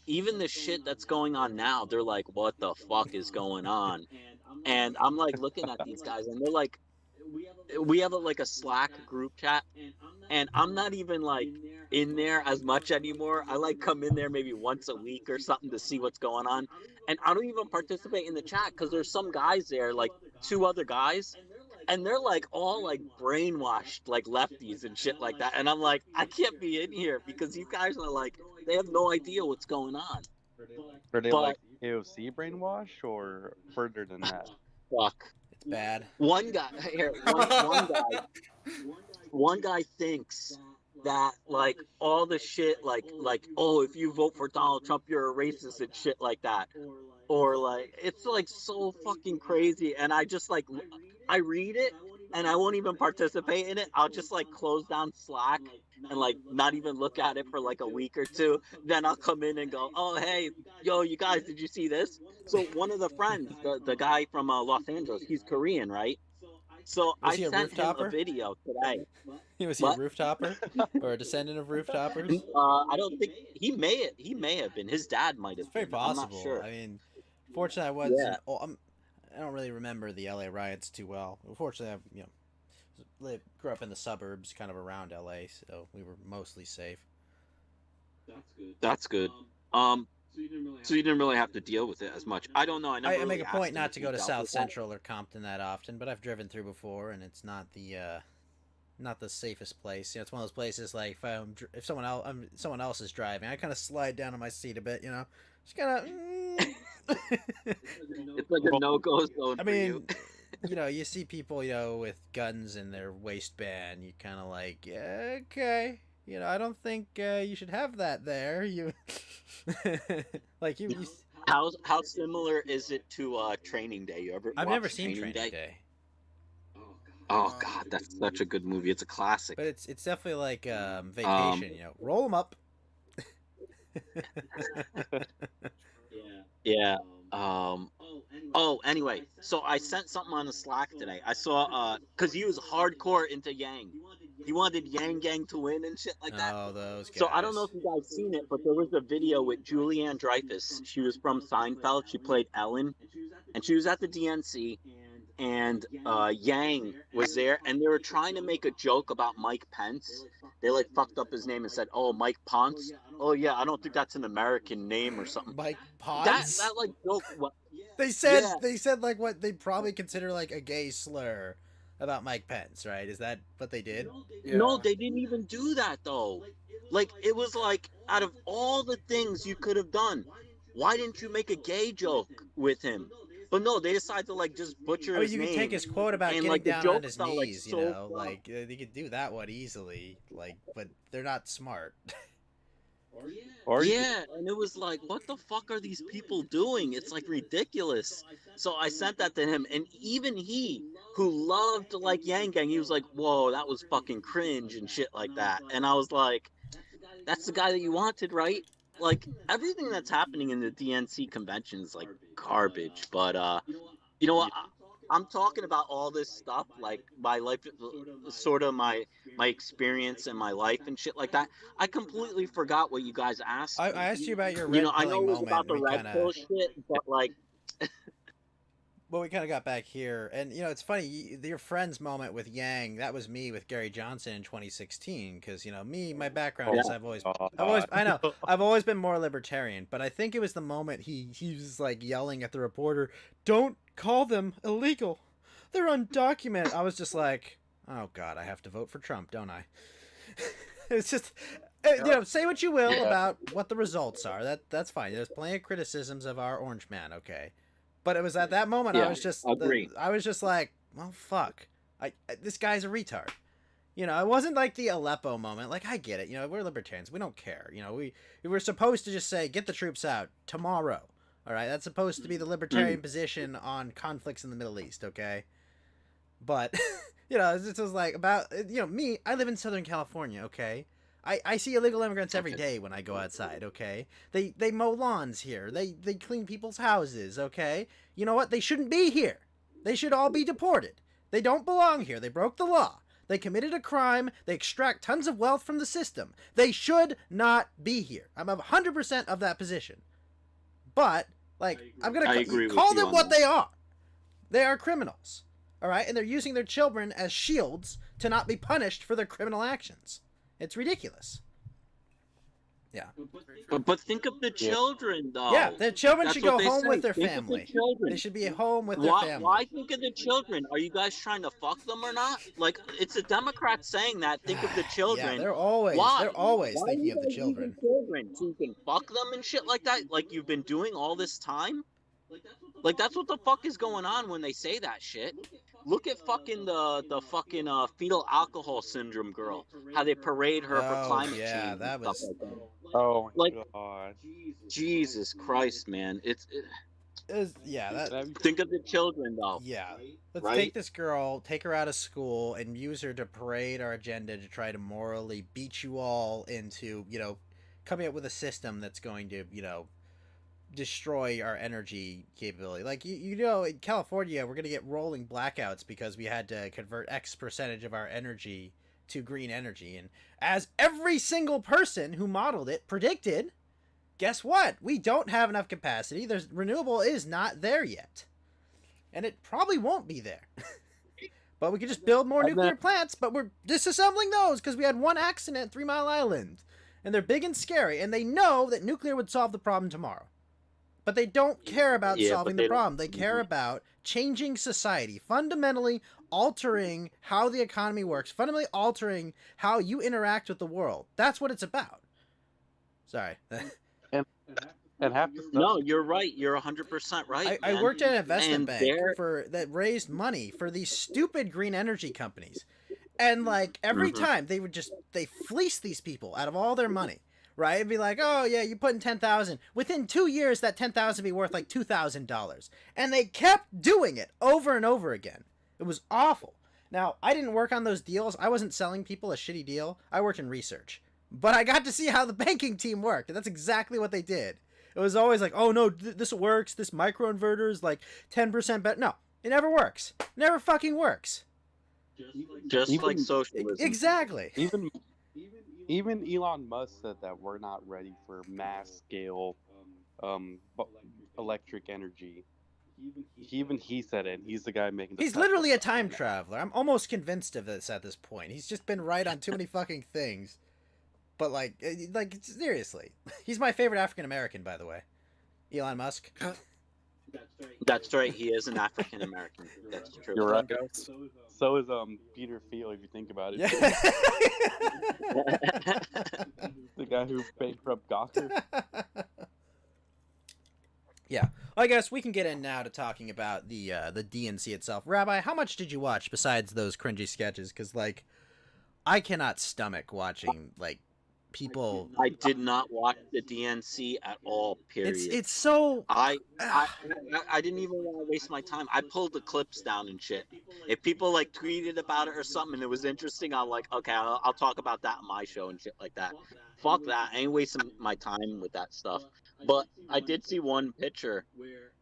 Even the shit that's going on now, they're like, what the fuck is going on? And I'm like looking at these guys, and they're like, we have like a Slack group chat, and I'm not even like in there as much anymore. I like come in there maybe once a week or something to see what's going on, and I don't even participate in the chat because there's some guys there, like 2 other guys, and they're like all like brainwashed like lefties and shit like that, and I'm like, I can't be in here because these guys are like, they have no idea what's going on. Are they like AOC brainwash or further than that? Fuck. it's bad. One guy here, one guy thinks that like all the shit like oh, if you vote for Donald Trump you're a racist and shit like that, or like it's like so fucking crazy, and I just like I read it and I won't even participate in it. I'll just like close down Slack and like not even look at it for like a week or two. Then I'll come in and go, oh hey, yo, you guys, did you see this? So one of the friends, the guy from Los Angeles, he's Korean, right? So I sent him a video today. Was he a rooftopper or a descendant of rooftoppers? I don't think he may have been. His dad might have. It's very been. possible. I'm not sure. I mean, fortunately, I wasn't. I don't really remember the LA riots too well. Fortunately, I grew up in the suburbs, kind of around LA, so we were mostly safe. That's good. So you didn't really have to deal with it as much. I don't know. I make a point not to go to South Central or Compton that often, but I've driven through before, and it's not the safest place. It's one of those places like if someone else is driving, I kind of slide down in my seat a bit. Just kind of. It's like a no-go zone. I mean, you see people, with guns in their waistband. You kind of like, yeah, okay. I don't think you should have that there. Like you. How similar is it to Training Day? I've never seen Training Day. Oh God, that's such a good movie. It's a classic. But it's definitely like Vacation. Roll them up. Yeah. Anyway, so I sent something on the Slack today. I saw because he was hardcore into Yang. He wanted Yang Gang to win and shit like that. Oh, those guys. So I don't know if you guys seen it, but there was a video with Julianne Dreyfus. She was from Seinfeld. She played Ellen, and she was at the DNC. And Yang was there, and they were trying to make a joke about Mike Pence. They like fucked up his name and said, "Oh, Mike Ponce." Oh yeah, I don't think that's an American name or something. Mike Ponce. That like joke. They said like what they probably consider like a gay slur about Mike Pence, right? Is that what they did? Yeah. No, they didn't even do that though. Like it was like out of all the things you could have done, why didn't you make a gay joke with him? But no, they decided to like just butcher his name. You could take his quote about getting like, down on his knees, like, they could do that one easily, but they're not smart. Yeah, and it was like, what the fuck are these people doing? It's like ridiculous. So I sent that to him, and even he, who loved like Yang Gang, he was like, whoa, that was fucking cringe and shit like that. And I was like, that's the guy that you wanted, right? like everything that's happening in the DNC convention is like garbage. But you know what? I'm talking about all this stuff, like my life, sort of my experience in my life and shit like that. I completely forgot what you guys asked I me. asked you about your You red know, I know pilling it was moment. about the And we red kind pill of shit, but like, we kind of got back here, and you know, it's funny. Your friend's moment with Yang, that was me with Gary Johnson in 2016. Because you know, my background is I've always, I know, I've always been more libertarian. But I think it was the moment he was like yelling at the reporter, "Don't call them illegal, they're undocumented." I was just like, oh god, I have to vote for Trump, don't I? It's just, you know, say what you will about what the results are. That's fine. There's plenty of criticisms of our orange man, okay. But it was at that moment I was just like, well, fuck. This guy's a retard. You know, it wasn't like the Aleppo moment. Like, I get it. You know, we're libertarians. We don't care. You know, we were supposed to just say, get the troops out tomorrow. All right? That's supposed to be the libertarian position on conflicts in the Middle East, okay? But, you know, it was like about, you know, me, I live in Southern California, okay? I see illegal immigrants every day when I go outside, okay? They mow lawns here. They clean people's houses, okay? You know what? They shouldn't be here. They should all be deported. They don't belong here. They broke the law. They committed a crime. They extract tons of wealth from the system. They should not be here. I'm 100% of that position. But, like, I'm going to call them what they are. They are criminals, all right? And they're using their children as shields to not be punished for their criminal actions. It's ridiculous. Yeah. But think of the children, though. Yeah, the children should go home with their Think of family. the children. They should be at home with their family. Why think of the children? Are you guys trying to fuck them or not? Like, it's a Democrat saying that. Think of the children. Yeah, they're always thinking of the children. So you can fuck them and shit like that, like you've been doing all this time. Like, that's what the fuck is going on when they say that shit. Look at fucking the fucking fetal alcohol syndrome girl. How they parade her for climate change. Yeah, that was. Like that. Oh my Like, god. Jesus Christ, man. Think of the children, though. Yeah. Let's Right? take this girl, take her out of school, and use her to parade our agenda to try to morally beat you all into, you know, coming up with a system that's going to, you know, destroy our energy capability. Like, you know, in California, we're going to get rolling blackouts because we had to convert X percentage of our energy to green energy. And as every single person who modeled it predicted, guess what? We don't have enough capacity. Renewable is not there yet. And it probably won't be there. But we could just build more nuclear plants, but we're disassembling those because we had one accident at 3 Mile Island. And they're big and scary, and they know that nuclear would solve the problem tomorrow. But they don't care about solving the problem. They care about changing society, fundamentally altering how the economy works, fundamentally altering how you interact with the world. That's what it's about. Sorry. And half the stuff. No, you're right. You're 100% right. I worked at an investment bank they're- that raised money for these stupid green energy companies. And like every time they fleece these people out of all their money. Right? It'd be like, oh yeah, you put in $10,000. Within 2 years, that $10,000 would be worth like $2,000. And they kept doing it over and over again. It was awful. Now, I didn't work on those deals. I wasn't selling people a shitty deal. I worked in research. But I got to see how the banking team worked, and that's exactly what they did. It was always like, oh no, this works. This microinverter is like 10% better. No, it never works. It never fucking works. Just like socialism. Exactly. Even Elon Musk said that we're not ready for mass scale electric energy. He said it. He's the guy making. He's literally a time traveler. I'm almost convinced of this at this point. He's just been right on too many fucking things. But like seriously, he's my favorite African American, by the way. Elon Musk. That's right. He is an African American. That's true. You're right. So is Peter Thiel, if you think about it. Yeah. The guy who bankrupt Gawker. Yeah. Well, I guess we can get in now to talking about the DNC itself. Rabbi, how much did you watch besides those cringy sketches? Because like, I cannot stomach watching like people. I did not watch the DNC at all. Period. It's so. I didn't even want to waste my time. I pulled the clips down and shit. If people like tweeted about it or something and it was interesting, I'm like, okay, I'll talk about that on my show and shit like that. Fuck that. I ain't wasting my time with that stuff. But I did see one picture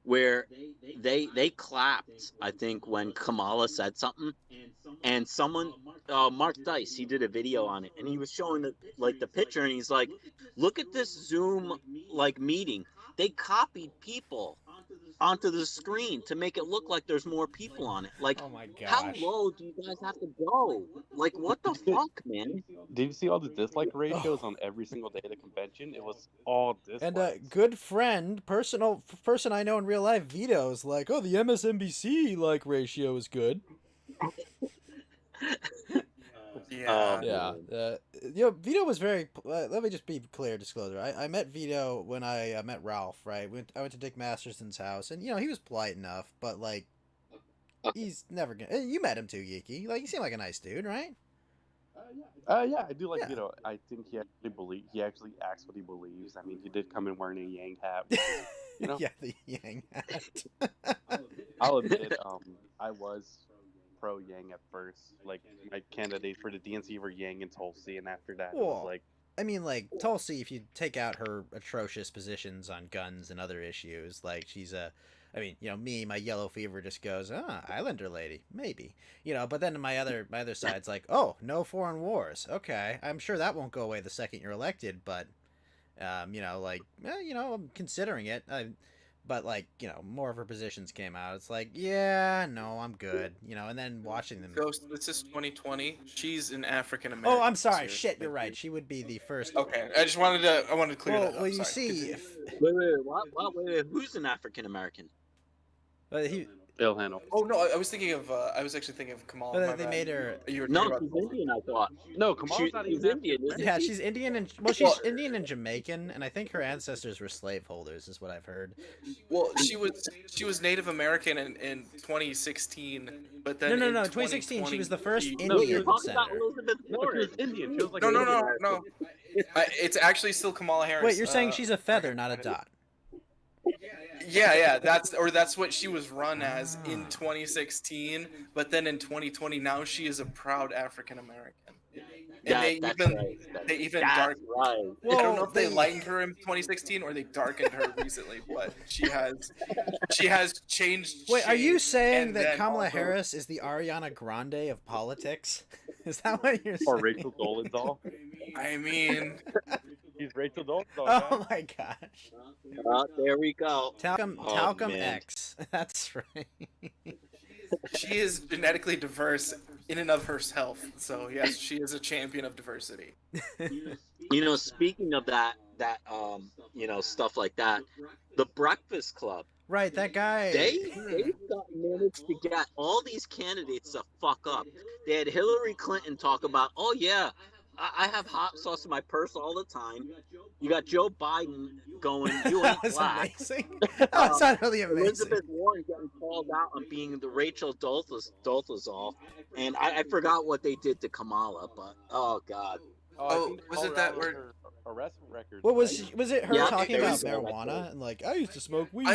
where they clapped, I think, when Kamala said something, and someone, Mark Dice, he did a video on it, and he was showing the picture, and he's like, look at this Zoom meeting. They copied people onto the screen to make it look like there's more people on it. Like, Oh my how gosh. low do you guys have to go? Like, what the fuck, man? Did you see all the dislike ratios on every single day of the convention? It was all dislikes. And a good friend, person I know in real life, Vito's like, oh, the MSNBC ratio is good. Yeah. Yeah. Vito was very. Let me just be clear, disclosure. I met Vito when I met Ralph. Right. I went to Dick Masterson's house, and he was polite enough, but he's never gonna. You met him too, Geeky. He seemed like a nice dude, right? Yeah, I do like Yeah. I think he actually acts what he believes. I mean, he did come in wearing a Yang hat, which is, Yeah, the Yang hat. I'll admit, I was pro Yang at first. Like, my candidates for the DNC were Yang and Tulsi, and after that, it Whoa. was like, I mean, Tulsi, if you take out her atrocious positions on guns and other issues, she's my yellow fever just goes, Islander lady, maybe. But then my other side's like, oh, no foreign wars. Okay, I'm sure that won't go away the second you're elected, but, I'm considering it. But more of her positions came out. It's like, yeah, no, I'm good. And then watching them. Ghost, this is 2020. She's an African American. Oh, I'm sorry. Shit, you're right. She would be the first. Okay, I wanted to clear that up. Well, you Sorry. see, What? Wait, who's an African American? Ilhan. Oh no, I was actually thinking of Kamala. my they bad. made her. You were No, talking she's about- Indian, I thought. No, Kamala's not She's even Indian, isn't Yeah, she? she's Indian and she's Indian and Jamaican, and I think her ancestors were slaveholders, is what I've heard. Well, she was Native American in 2016, but then No, in 2016 she was the first 2020 No, Indian you're talking about senator. Elizabeth No, she Warren. was Indian. She was like No. It's actually still Kamala Harris. Wait, you're saying she's a feather, not a dot. Yeah, that's what she was run as in 2016, but then in 2020 now she is a proud African American. And That's they right. even That's dark. right. I don't Well, know if they lightened her in 2016 or they darkened her recently, but she has changed. Wait, are you shade saying and that then Kamala also- Harris is the Ariana Grande of politics? Is that what you're saying? or Rachel Dolezal. I mean, He's Rachel Dolezal. Oh my gosh. There we go. Talcum man. X. That's right. she is genetically diverse in and of herself. So yes, she is a champion of diversity. Speaking of that, stuff like that, the Breakfast Club, Right, that guy. they managed to get all these candidates to fuck up. They had Hillary Clinton talk about, oh yeah, I have hot sauce in my purse all the time. You got Joe Biden going, you That ain't was black. amazing. That was not really amazing. Elizabeth Warren getting called out on being the Rachel Dolezal, and I forgot what they did to Kamala, but oh god. Oh, was it that where- her arrest record? What was it her Yeah, talking it about was- marijuana and I used to smoke weed?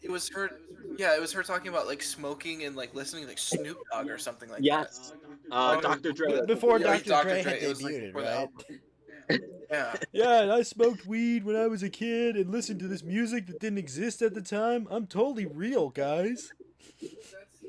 It was her. Yeah, it was her talking about smoking and listening to Snoop Dogg or something like Yes, that. Dr. Dre. Before Yeah, Dr. Dre had Dre, it was, like, debuted, before the right? album. Yeah. Yeah, and I smoked weed when I was a kid and listened to this music that didn't exist at the time. I'm totally real, guys.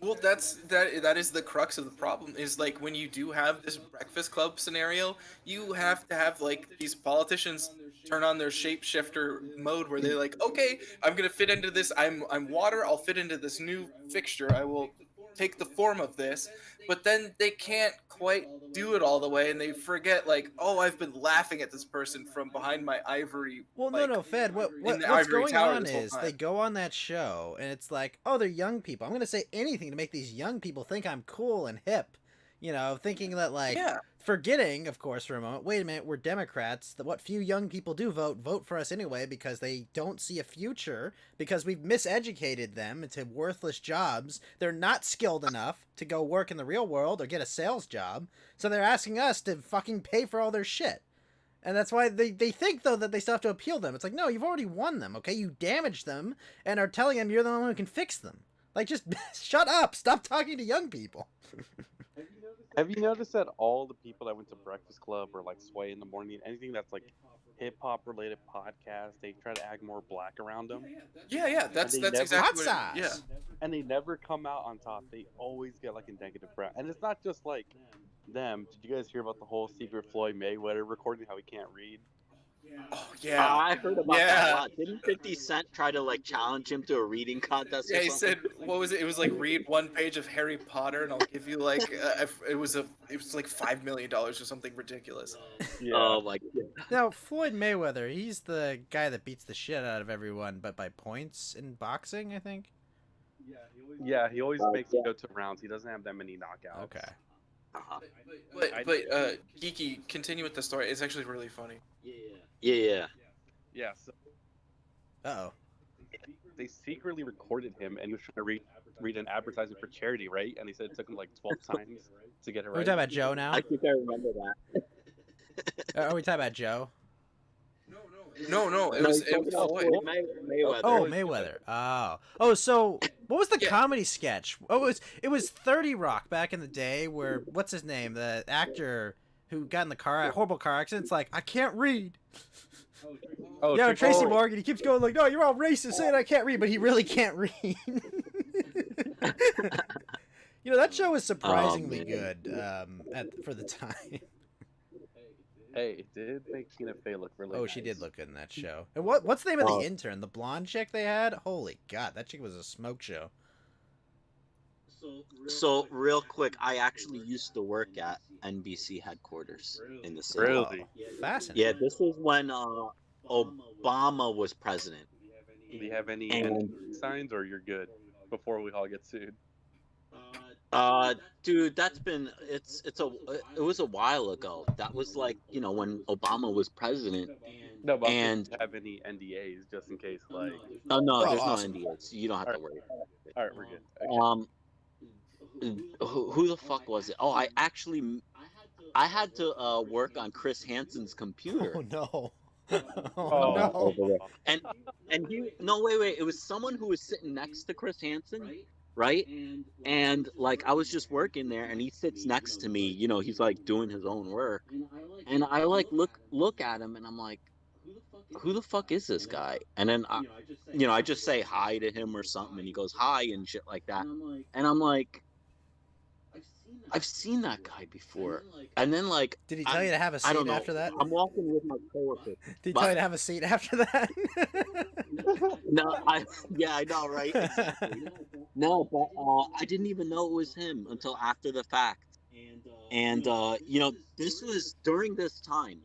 Well, that is the crux of the problem. Is when you do have this Breakfast Club scenario, you have to have these politicians turn on their shapeshifter mode where they're like, okay, I'm gonna fit into this. I'm water. I'll fit into this new fixture. I will take the form of this. But then they can't quite do it all the way, and they forget oh, I've been laughing at this person from behind my ivory. Well, no, Fed. What's ivory going tower on this whole is time. they go on that show, and it's like, oh, they're young people. I'm going to say anything to make these young people think I'm cool and hip. Thinking that Yeah. forgetting, of course, for a moment, wait a minute, we're Democrats. What few young people do vote for us anyway because they don't see a future, because we've miseducated them into worthless jobs. They're not skilled enough to go work in the real world or get a sales job, so they're asking us to fucking pay for all their shit. And that's why they think, though, that they still have to appeal them. It's like, no, you've already won them, okay? You damaged them and are telling them you're the only one who can fix them. Like, just shut up. Stop talking to young people. Have you noticed that all the people that went to Breakfast Club or like Sway in the Morning, anything that's like hip hop related podcast, they try to act more black around them? Yeah, that's And they never- exactly Hot what it, sauce. And they never come out on top. They always get like a negative press. And it's not just like them. Did you guys hear about the whole secret Floyd Mayweather recording, how he can't read? Oh yeah. I heard about Yeah. that a lot. Didn't 50 Cent try to like challenge him to a reading contest? Or Yeah, he something? said, what was it? It was like read one page of Harry Potter, and I'll give you like it was like $5 million or something ridiculous. Yeah. Oh my god. Now, Floyd Mayweather, he's the guy that beats the shit out of everyone, but by points in boxing, I think? Yeah, he always makes it go to rounds. He doesn't have that many knockouts. Okay. Uh-huh. But Geeky, continue with the story. It's actually really funny. Yeah. Yeah, so Uh-oh. they secretly recorded him, and he was trying to read an advertisement for charity, right? And he said it took him like 12 times to get it Are we right. talking about Joe now? I think I remember that. Are we talking about Joe? No, it was talking about Floyd. Mayweather. Oh, Mayweather. Oh, so what was the Yeah. comedy sketch? Oh, it was 30 Rock back in the day where, what's his name? The actor who got in the horrible car accident. It's like, I can't read. Oh, Yeah, Tracy oh, Morgan, he keeps going like, no, you're all racist saying I can't read, but he really can't read. You know, that show was surprisingly man. good for the time. Hey, it did make Tina Fey look really Oh, nice. she did look good in that show. And what's the name of Oh. the intern? The blonde chick they had? Holy God, that chick was a smoke show. So real quick, I actually used to work at NBC headquarters in the city. Really? Fascinating. Yeah, this was when Obama was president. Do you have any And- signs, or you're good before we all get sued? Dude, it was a while ago. That was like, when Obama was president. No, but And- do you have any NDAs just in case? Like, Oh no, there's awesome. no NDAs. You don't have to worry about it. all right, we're good. Okay. Who the fuck was it? Oh, I had to work on Chris Hansen's computer. Oh no. Oh, no. And wait, it was someone who was sitting next to Chris Hansen, right? And like I was just working there, and he sits next to me. He's like doing his own work, and I like look at him, and I'm like, who the fuck is this guy? And then I just say hi to him or something, and he goes hi and shit like that, and I'm like, I've seen that guy before. And then like, Did he tell you to have a I don't seat know. after that? I'm walking with my coworker. Did he tell you to have a seat after that? No, I know, right? Exactly. No, but I didn't even know it was him until after the fact. And this was during this time.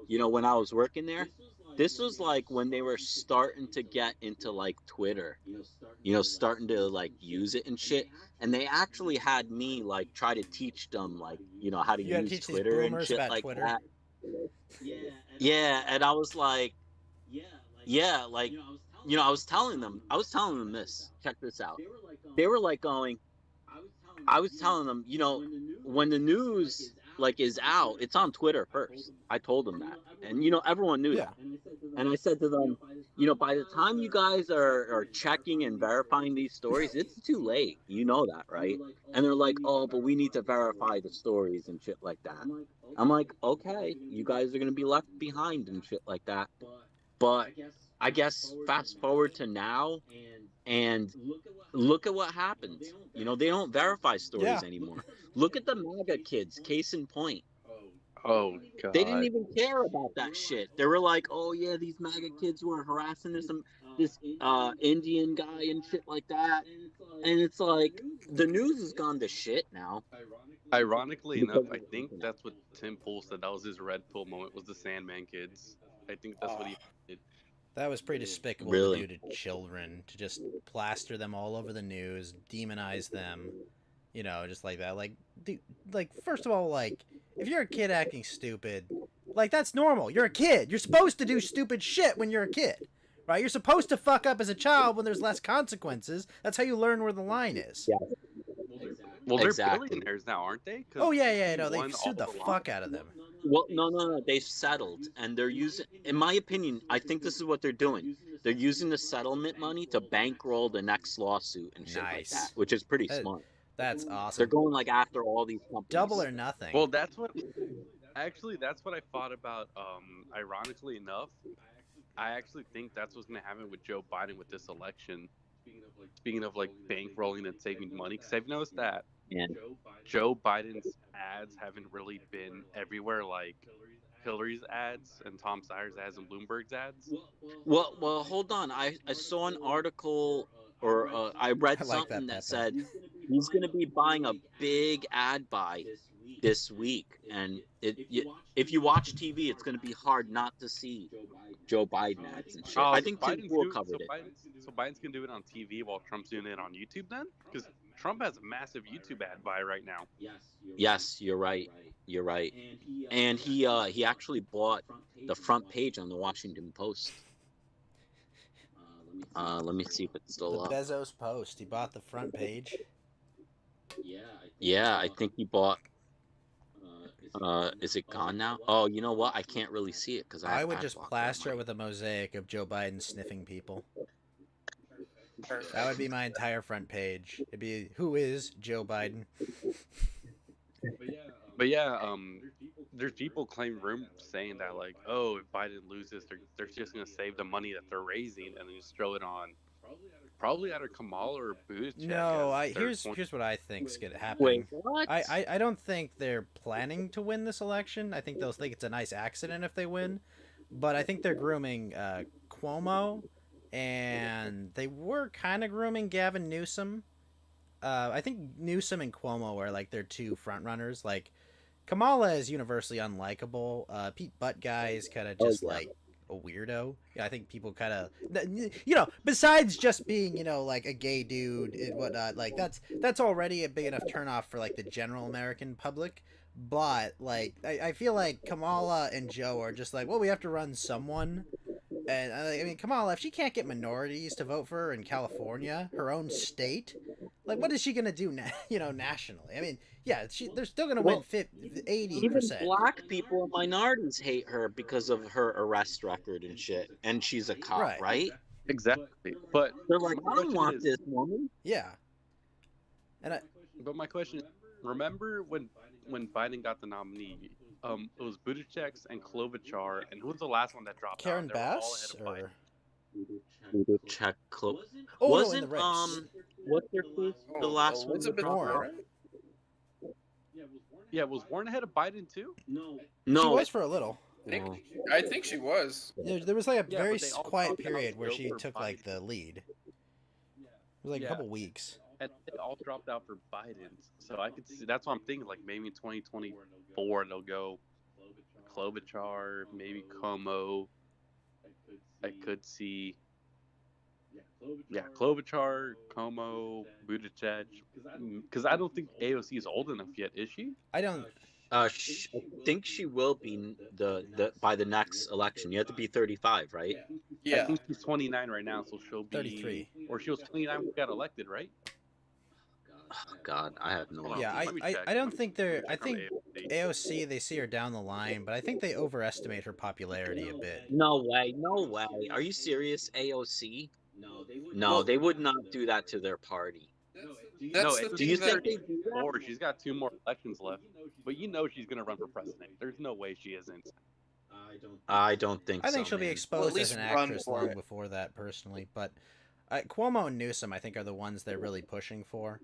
When I was working there, this was like when they were starting to get into like Twitter. Starting to like use it and shit. And they actually had me like try to teach them like how to You gotta use teach these Twitter and boomers shit about like Twitter. that. Yeah, and I was like, I was telling them this. Check this out. They were like going. I was telling them, when the news like is out, it's on Twitter first. I told them that, and everyone knew that. And I said to them, by the time you guys are checking and verifying these stories, it's too late. You know that, right? And they're like, oh, but we need to verify the stories and shit like that. I'm like, okay, you guys are gonna be left behind and shit like that. But I guess fast forward to now, and look at what happened. They don't verify stories anymore. Look at the MAGA kids. Case in point. Oh god. They didn't even care about that shit. They were like, "Oh yeah, these MAGA kids were harassing this Indian guy and shit like that." And it's like the news has gone to shit now. Ironically enough, I think that's what Tim Pool said. That was his red pill moment. Was the Sandman kids? I think that's what he did. That was pretty despicable Really? to do to children, to just plaster them all over the news, demonize them, just like that. Like, dude, like, first of all, like, if you're a kid acting stupid, like, that's normal. You're a kid. You're supposed to do stupid shit when you're a kid, right? You're supposed to fuck up as a child when there's less consequences. That's how you learn where the line is. Well, they're Exactly. billionaires now, aren't they? 'Cause Oh, yeah, no, he they won sued the all fuck out of them. Well, no. They've settled, and they're using. In my opinion, I think this is what they're doing. They're using the settlement money to bankroll the next lawsuit and shit like that, Nice. which is pretty That- smart. That's They're awesome. going like after all these companies. Double or nothing. Well, that's what. Actually, that's what I thought about. Ironically enough, I actually think that's what's going to happen with Joe Biden with this election. Speaking of like bankrolling and saving money, because I've noticed that And Joe Biden's ads haven't really been everywhere like Hillary's ads and Tom Sayer's ads and Bloomberg's ads. well, hold on. I saw an article or I read I like something that, that said he's going to be buying a big ad buy this week, and if you watch TV, it's going to be hard not to see Joe Biden ads and shit. I think Tim Pool covered it. So Biden's gonna do it on TV while Trump's doing it on YouTube then? Because Trump has a massive YouTube ad buy right now. Yes, you're right. You're right. And he actually bought the front page on the Washington Post. Let me see if it's The still up. Bezos Post. He bought the front page. Yeah, I think he bought. Is it gone now? Oh, you know what? I can't really see it because I would just plaster it with a mosaic of Joe Biden sniffing people. That would be my entire front page. It'd be, who is Joe Biden? But yeah, there's people saying that like, oh, if Biden loses, they're just gonna save the money that they're raising and then just throw it on probably either Kamala or Buttigieg. No, as their here's what I think's gonna happen. Wait, what? I don't think they're planning to win this election. I think they'll think it's a nice accident if they win, but I think they're grooming Cuomo, and they were kind of grooming Gavin Newsom. I think Newsom and Cuomo are like their two front runners. Like Kamala is universally unlikable. Pete Buttigieg is kind of just like a weirdo. Yeah, I think people kind of, besides just being, like a gay dude and whatnot, like that's already a big enough turnoff for like the general American public. But like, I feel like Kamala and Joe are just like, well, we have to run someone. And I mean, Kamala, if she can't get minorities to vote for her in California, her own state, like, what is she gonna do, nationally? I mean, yeah, they're still gonna win 80%. Even black people and minorities hate her because of her arrest record and shit, and she's a cop, right? Exactly. But they're like, I don't want this woman. Yeah. But my question is, remember when Biden got the nominee? It was Buttigieg and Klobuchar, and who was the last one that dropped Karen out? Bass? Or... Buttigieg, wasn't what's their face? The last one. Elizabeth Warren. Yeah, was Warren ahead of Biden too? No, She was for a little. I think she was. There was like a Yeah, very but they all quiet dropped out period to where go she for took Biden. like the lead. It was like a Yeah. couple weeks. And they all dropped out for Biden. So I could see, that's what I'm thinking, like maybe in 2024 they'll go Klobuchar, maybe Como. I could see Klobuchar, Como, Buttigieg. Because I don't think AOC is old enough yet, is she? I don't. I think she will be the by the next election. You have to be 35, right? I Yeah. think she's 29 right now, so she'll be 33. Or she was 29 when she got elected, right? Oh, God, I have no Hold idea. on, Yeah, let me I check. don't think they're. I From think AOC. AOC, they see her down the line, but I think they overestimate her popularity a bit. No way, no way. Are you serious, AOC? No, they would not do that to their party. That's No, the it's Do you thing that, think they do that? Or she's got 2 more elections left, but she's gonna run for president. There's no way she isn't. I don't think so. I think she'll be man. exposed Well, at as an least run actress for long it. before that, personally. But Cuomo and Newsom, I think, are the ones they're really pushing for.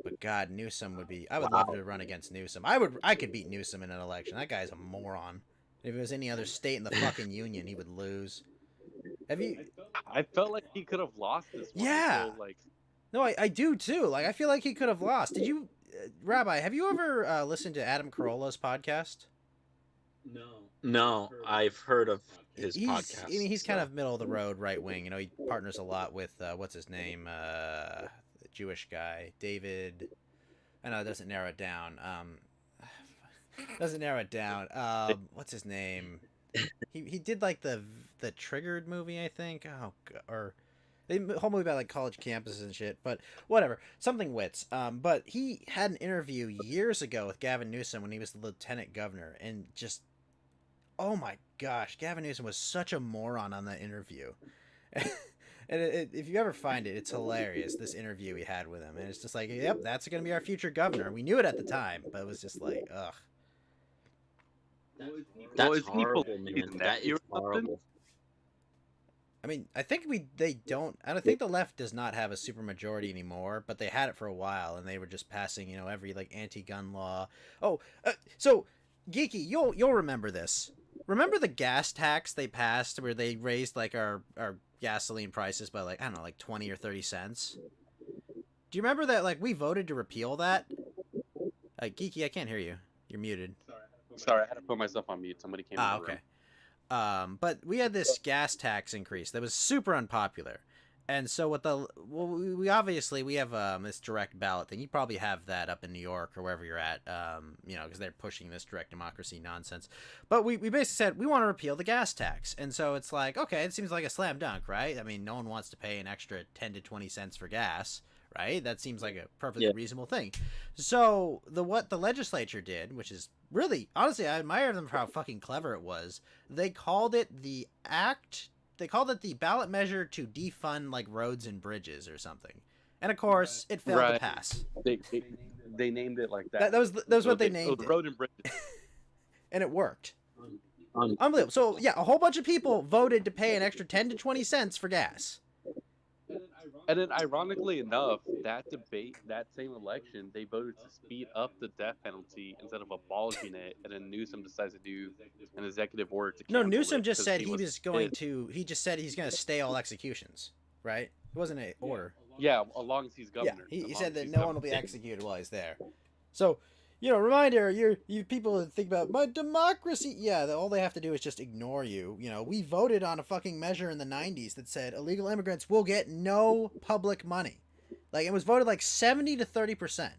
But God, Newsom would be. I would love to run against Newsom. I could beat Newsom in an election. That guy's a moron. If it was any other state in the fucking union, he would lose. Have you? I felt like he could have lost this one. Yeah. So, like, No, I do too. Like, I feel like he could have lost. Did you, Rabbi? Have you ever listened to Adam Carolla's podcast? No, I've heard of his he's, podcast. I mean, he's kind of middle of the road, right wing. He partners a lot with what's his name, the Jewish guy, David. I know it doesn't narrow it down. Doesn't narrow it down. What's his name? He did like the Triggered movie, I think. Oh, or the whole movie about like college campuses and shit. But whatever, something wits. But he had an interview years ago with Gavin Newsom when he was the lieutenant governor, and just oh my gosh, Gavin Newsom was such a moron on that interview. And if you ever find it, it's hilarious, this interview we had with him. And it's just like, yep, that's going to be our future governor. We knew it at the time, but it was just like, ugh. That's horrible, man. That is horrible. I mean, I think I don't think the left does not have a supermajority anymore, but they had it for a while, and they were just passing, every, like, anti-gun law. Oh, so, Geeky, you'll remember this. Remember the gas tax they passed where they raised, like, our gasoline prices by, like, I don't know, like 20 or 30 cents? Do you remember that, like, we voted to repeal that? Geeky, I can't hear you. You're muted. Sorry, I had to put myself on mute. Somebody came in the room. Okay. But we had this gas tax increase that was super unpopular. And so we obviously have this direct ballot thing. You probably have that up in New York or wherever you're at, because they're pushing this direct democracy nonsense. But we basically said we want to repeal the gas tax. And so it's like, okay, it seems like a slam dunk, right? I mean, no one wants to pay an extra 10 to 20 cents for gas, right? That seems like a perfectly reasonable thing. So what the legislature did, which is really, honestly, I admire them for how fucking clever it was. They called it the ballot measure to defund, like, roads and bridges or something. And of course, it failed to pass. They named it like that. That was what they named it. Road and bridges. And it worked. Unbelievable. So, yeah, a whole bunch of people voted to pay an extra 10 to 20 cents for gas. And then, ironically enough, that same election, they voted to speed up the death penalty instead of abolishing it. And then Newsom decides to do an executive order to cancel Newsom it just said he just said he's going to stay all executions, right? It wasn't an order. Yeah, as long as he's governor. Yeah, he said that no one will be executed while he's there. So, reminder, you people that think about my democracy. Yeah, all they have to do is just ignore you. We voted on a fucking measure in the 90s that said illegal immigrants will get no public money. Like, it was voted like 70 to 30%.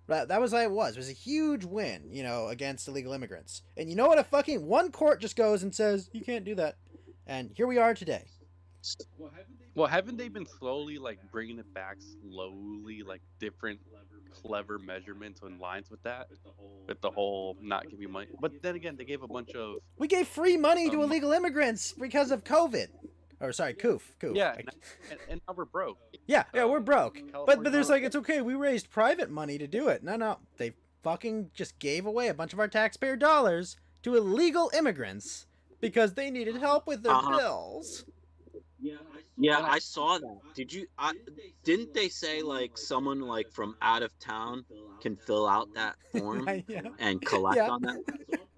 Right, that was how it was. It was a huge win, against illegal immigrants. And you know what? One court just goes and says, you can't do that. And here we are today. Well, haven't they been slowly, like, bringing it back slowly, like, different clever measurements in lines with that? With the whole not giving money. But then again, they gave a bunch of... We gave free money to illegal immigrants because of COVID. Or, sorry, Coof. Yeah, and now we're broke. Yeah, we're broke. But there's like, it's okay, we raised private money to do it. No, they fucking just gave away a bunch of our taxpayer dollars to illegal immigrants because they needed help with their bills. Yeah, I saw that. Didn't they say, like, someone, like, from out of town can fill out that form and collect on that?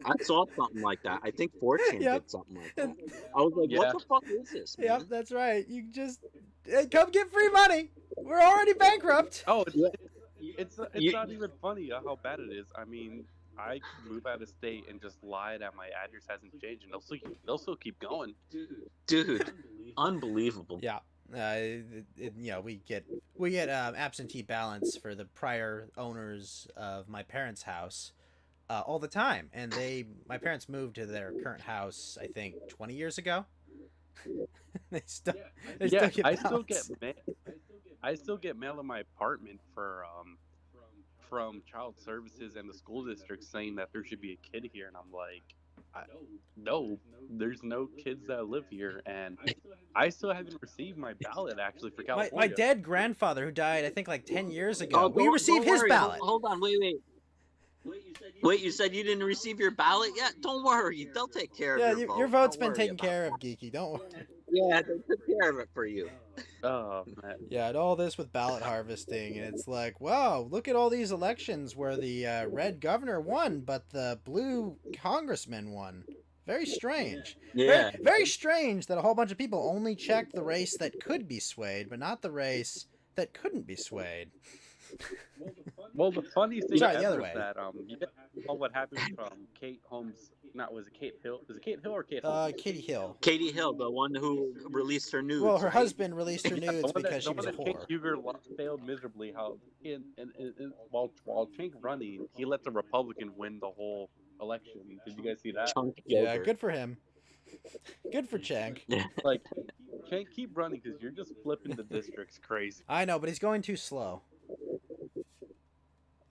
I saw something like that. I think 4chan did something like that. I was like, what the fuck is this, man? Yep, that's right. You just come get free money. We're already bankrupt. Oh, it's not even funny how bad it is. I mean, I could move out of state and just lie that my address hasn't changed, and they'll still keep going. Dude, unbelievable. Yeah. We get absentee ballots for the prior owners of my parents' house all the time, and my parents moved to their current house, I think, 20 years ago. They still get ballots. I still get mail in my apartment from child services and the school district saying that there should be a kid here, and I'm like, no, there's no kids that live here, and I still haven't received my ballot actually for California. My dead grandfather, who died I think like 10 years ago, we received his ballot. Hold on, wait. Wait, you said you didn't receive your ballot yet? Don't worry, they'll take care of your vote. Your vote's been taken care of, Geeky. Don't worry. Yeah, they took care of it for you. Oh, man. Yeah, and all this with ballot harvesting, and it's like, wow, look at all these elections where the red governor won, but the blue congressman won. Very strange. Yeah. Very strange that a whole bunch of people only checked the race that could be swayed, but not the race that couldn't be swayed. Well, the funny thing is the that other you know what happened from Kate Holmes. Was it Kate Hill? Is it Kate Hill or Kate Holmes? Katie Hill. Katie Hill, the one who released her nudes. Well, her husband released her nudes because she was a Kate whore. Huger failed miserably. While Cenk running, he let the Republican win the whole election. Did you guys see that? Yeah, good for him. Good for Cenk. Like, Cenk, keep running because you're just flipping the districts crazy. I know, but he's going too slow.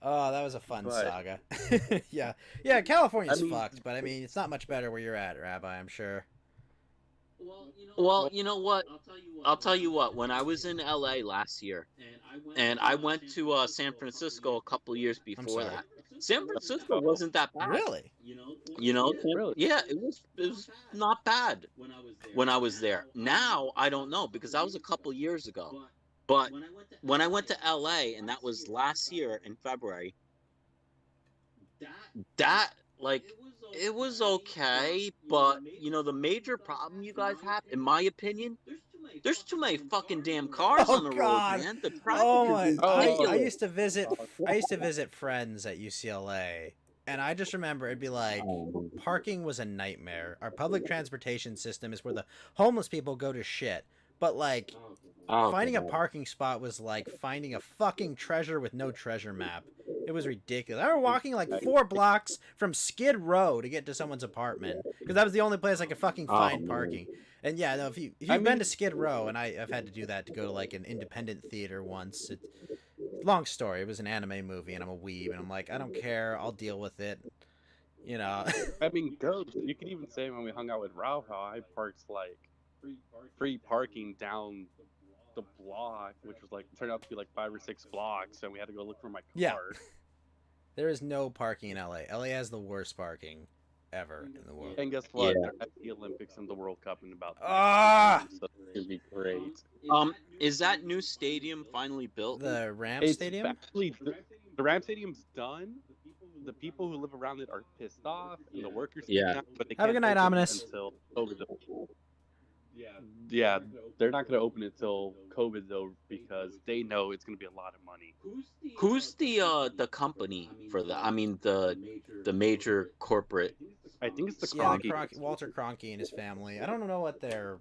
Oh, that was a fun But- saga. Yeah, California's I mean- fucked, but I mean, it's not much better where you're at, Rabbi. I'm sure. Well, you know what? I'll tell you what. When I was in LA last year, and I went to San Francisco a couple years before sorry. that, San Francisco wasn't that bad. Really? You know, Really? yeah, it was not bad when I was there. Now I don't know because that was a couple years ago. But when I went to LA, and that was last year in February, that like it was okay, but you know the major problem you guys have, in my opinion, there's too many fucking damn cars Oh, on the God. road, man. The traffic Oh my! is I ridiculous. used to visit. I used to visit friends at UCLA, and I just remember it'd be like parking was a nightmare. Our public transportation system is where the homeless people go to shit. But like finding a parking spot was like finding a fucking treasure with no treasure map. It was ridiculous. I remember walking like 4 blocks from Skid Row to get to someone's apartment because that was the only place I could fucking find parking. And yeah, no, if you've been to Skid Row, and I've had to do that to go to like an independent theater once. Long story. It was an anime movie, and I'm a weeb, and I'm like, I don't care. I'll deal with it. You know. I mean, girl, you could even say when we hung out with Ralph how I parked like free parking down the block, which was like turned out to be like 5 or 6 blocks, and we had to go look for my car. Yeah. There is no parking in LA. LA has the worst parking ever in the world. And guess what? Yeah. They're at the Olympics and the World Cup in about Ah! so it's gonna be great. Is that new stadium finally built? The Ram It's Stadium? actually the Ram Stadium's done. The people who live around it are pissed off, and the workers Yeah. now, but they Have a can't good night, open it Ominous. Until COVID. Yeah, they're not going to open it until COVID though, because they know it's going to be a lot of money. Who's the company for that? I mean the major corporate. I think it's the Yeah, Kroenke. Walter Cronkite and his family. I don't know what their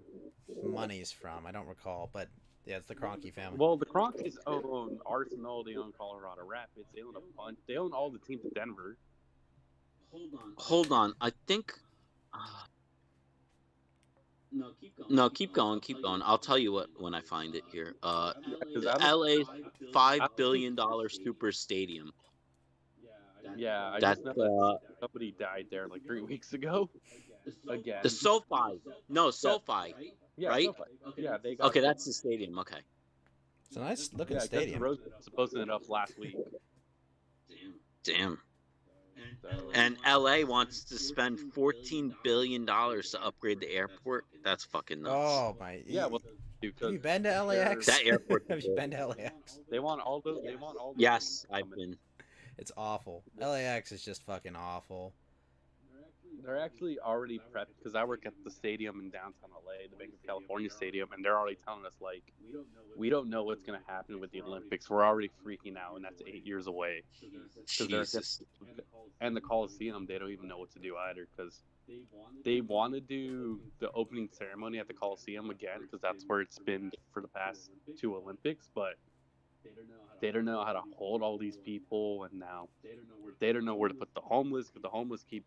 money's from. I don't recall, but yeah, it's the Cronkite family. Well, the Kroenkes own Arsenal. They own Colorado Rapids. They own a bunch. They own all the teams in Denver. Hold on, I think. No, keep going. I'll tell you what when I find it here. LA's $5 billion super stadium. Yeah, I That's just know that somebody died there like 3 weeks ago. Again. the SoFi. No, SoFi. Yeah, right? SoFi. Yeah, they got Okay, that's the stadium. Okay. It's a nice looking yeah, stadium. Rose was posting it up last week. Damn. So, And LA wants to spend $14 billion to upgrade the airport. That's fucking nuts. Oh my! yeah, well, Have because you been to LAX? That airport. Have you been to LAX? they want all those. They want all. Those Yes, I've been. It's awful. LAX is just fucking awful. They're actually already prepped because I work at the stadium in downtown LA, the Bank of California Stadium, and they're already telling us like, we don't know what's gonna happen with the Olympics. We're already freaking out, and that's 8 years away. Jesus. And the Coliseum, they don't even know what to do either because they want to do the opening ceremony at the Coliseum again because that's where it's been for the past 2 Olympics, but they don't know how to hold all these people, and now they don't know where to put the homeless because the homeless keep.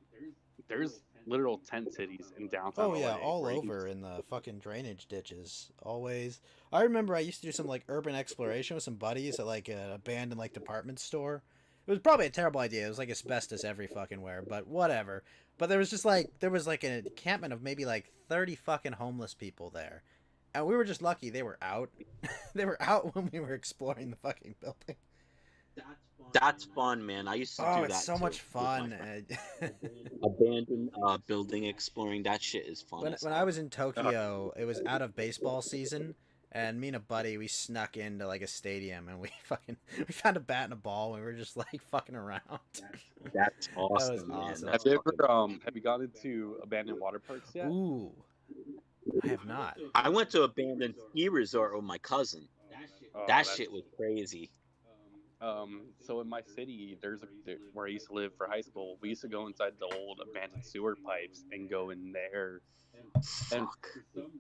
There's literal tent cities in downtown. Oh yeah, LA all where you over in the fucking drainage ditches. Always. I remember I used to do some like urban exploration with some buddies at like an abandoned like department store. It was probably a terrible idea. It was like asbestos every fucking where, but whatever. But there was like an encampment of maybe like 30 fucking homeless people there. And we were just lucky they were out. They were out when we were exploring the fucking building. That's fun, man. I used to do Oh, that. it's so too much with my fun. friends. Abandoned building exploring. That shit is fun. When I was in Tokyo, it was out of baseball season, and me and a buddy, we snuck into like a stadium, and we found a bat and a ball, and we were just like fucking around. That's awesome, man. awesome. That's Have you fucking- ever have you gone into abandoned water parks yet? Ooh, I have not. I went to abandoned ski resort with my cousin. Oh, That that's- shit was crazy. So in my city, where I used to live for high school. We used to go inside the old abandoned sewer pipes and go in there. And Fuck.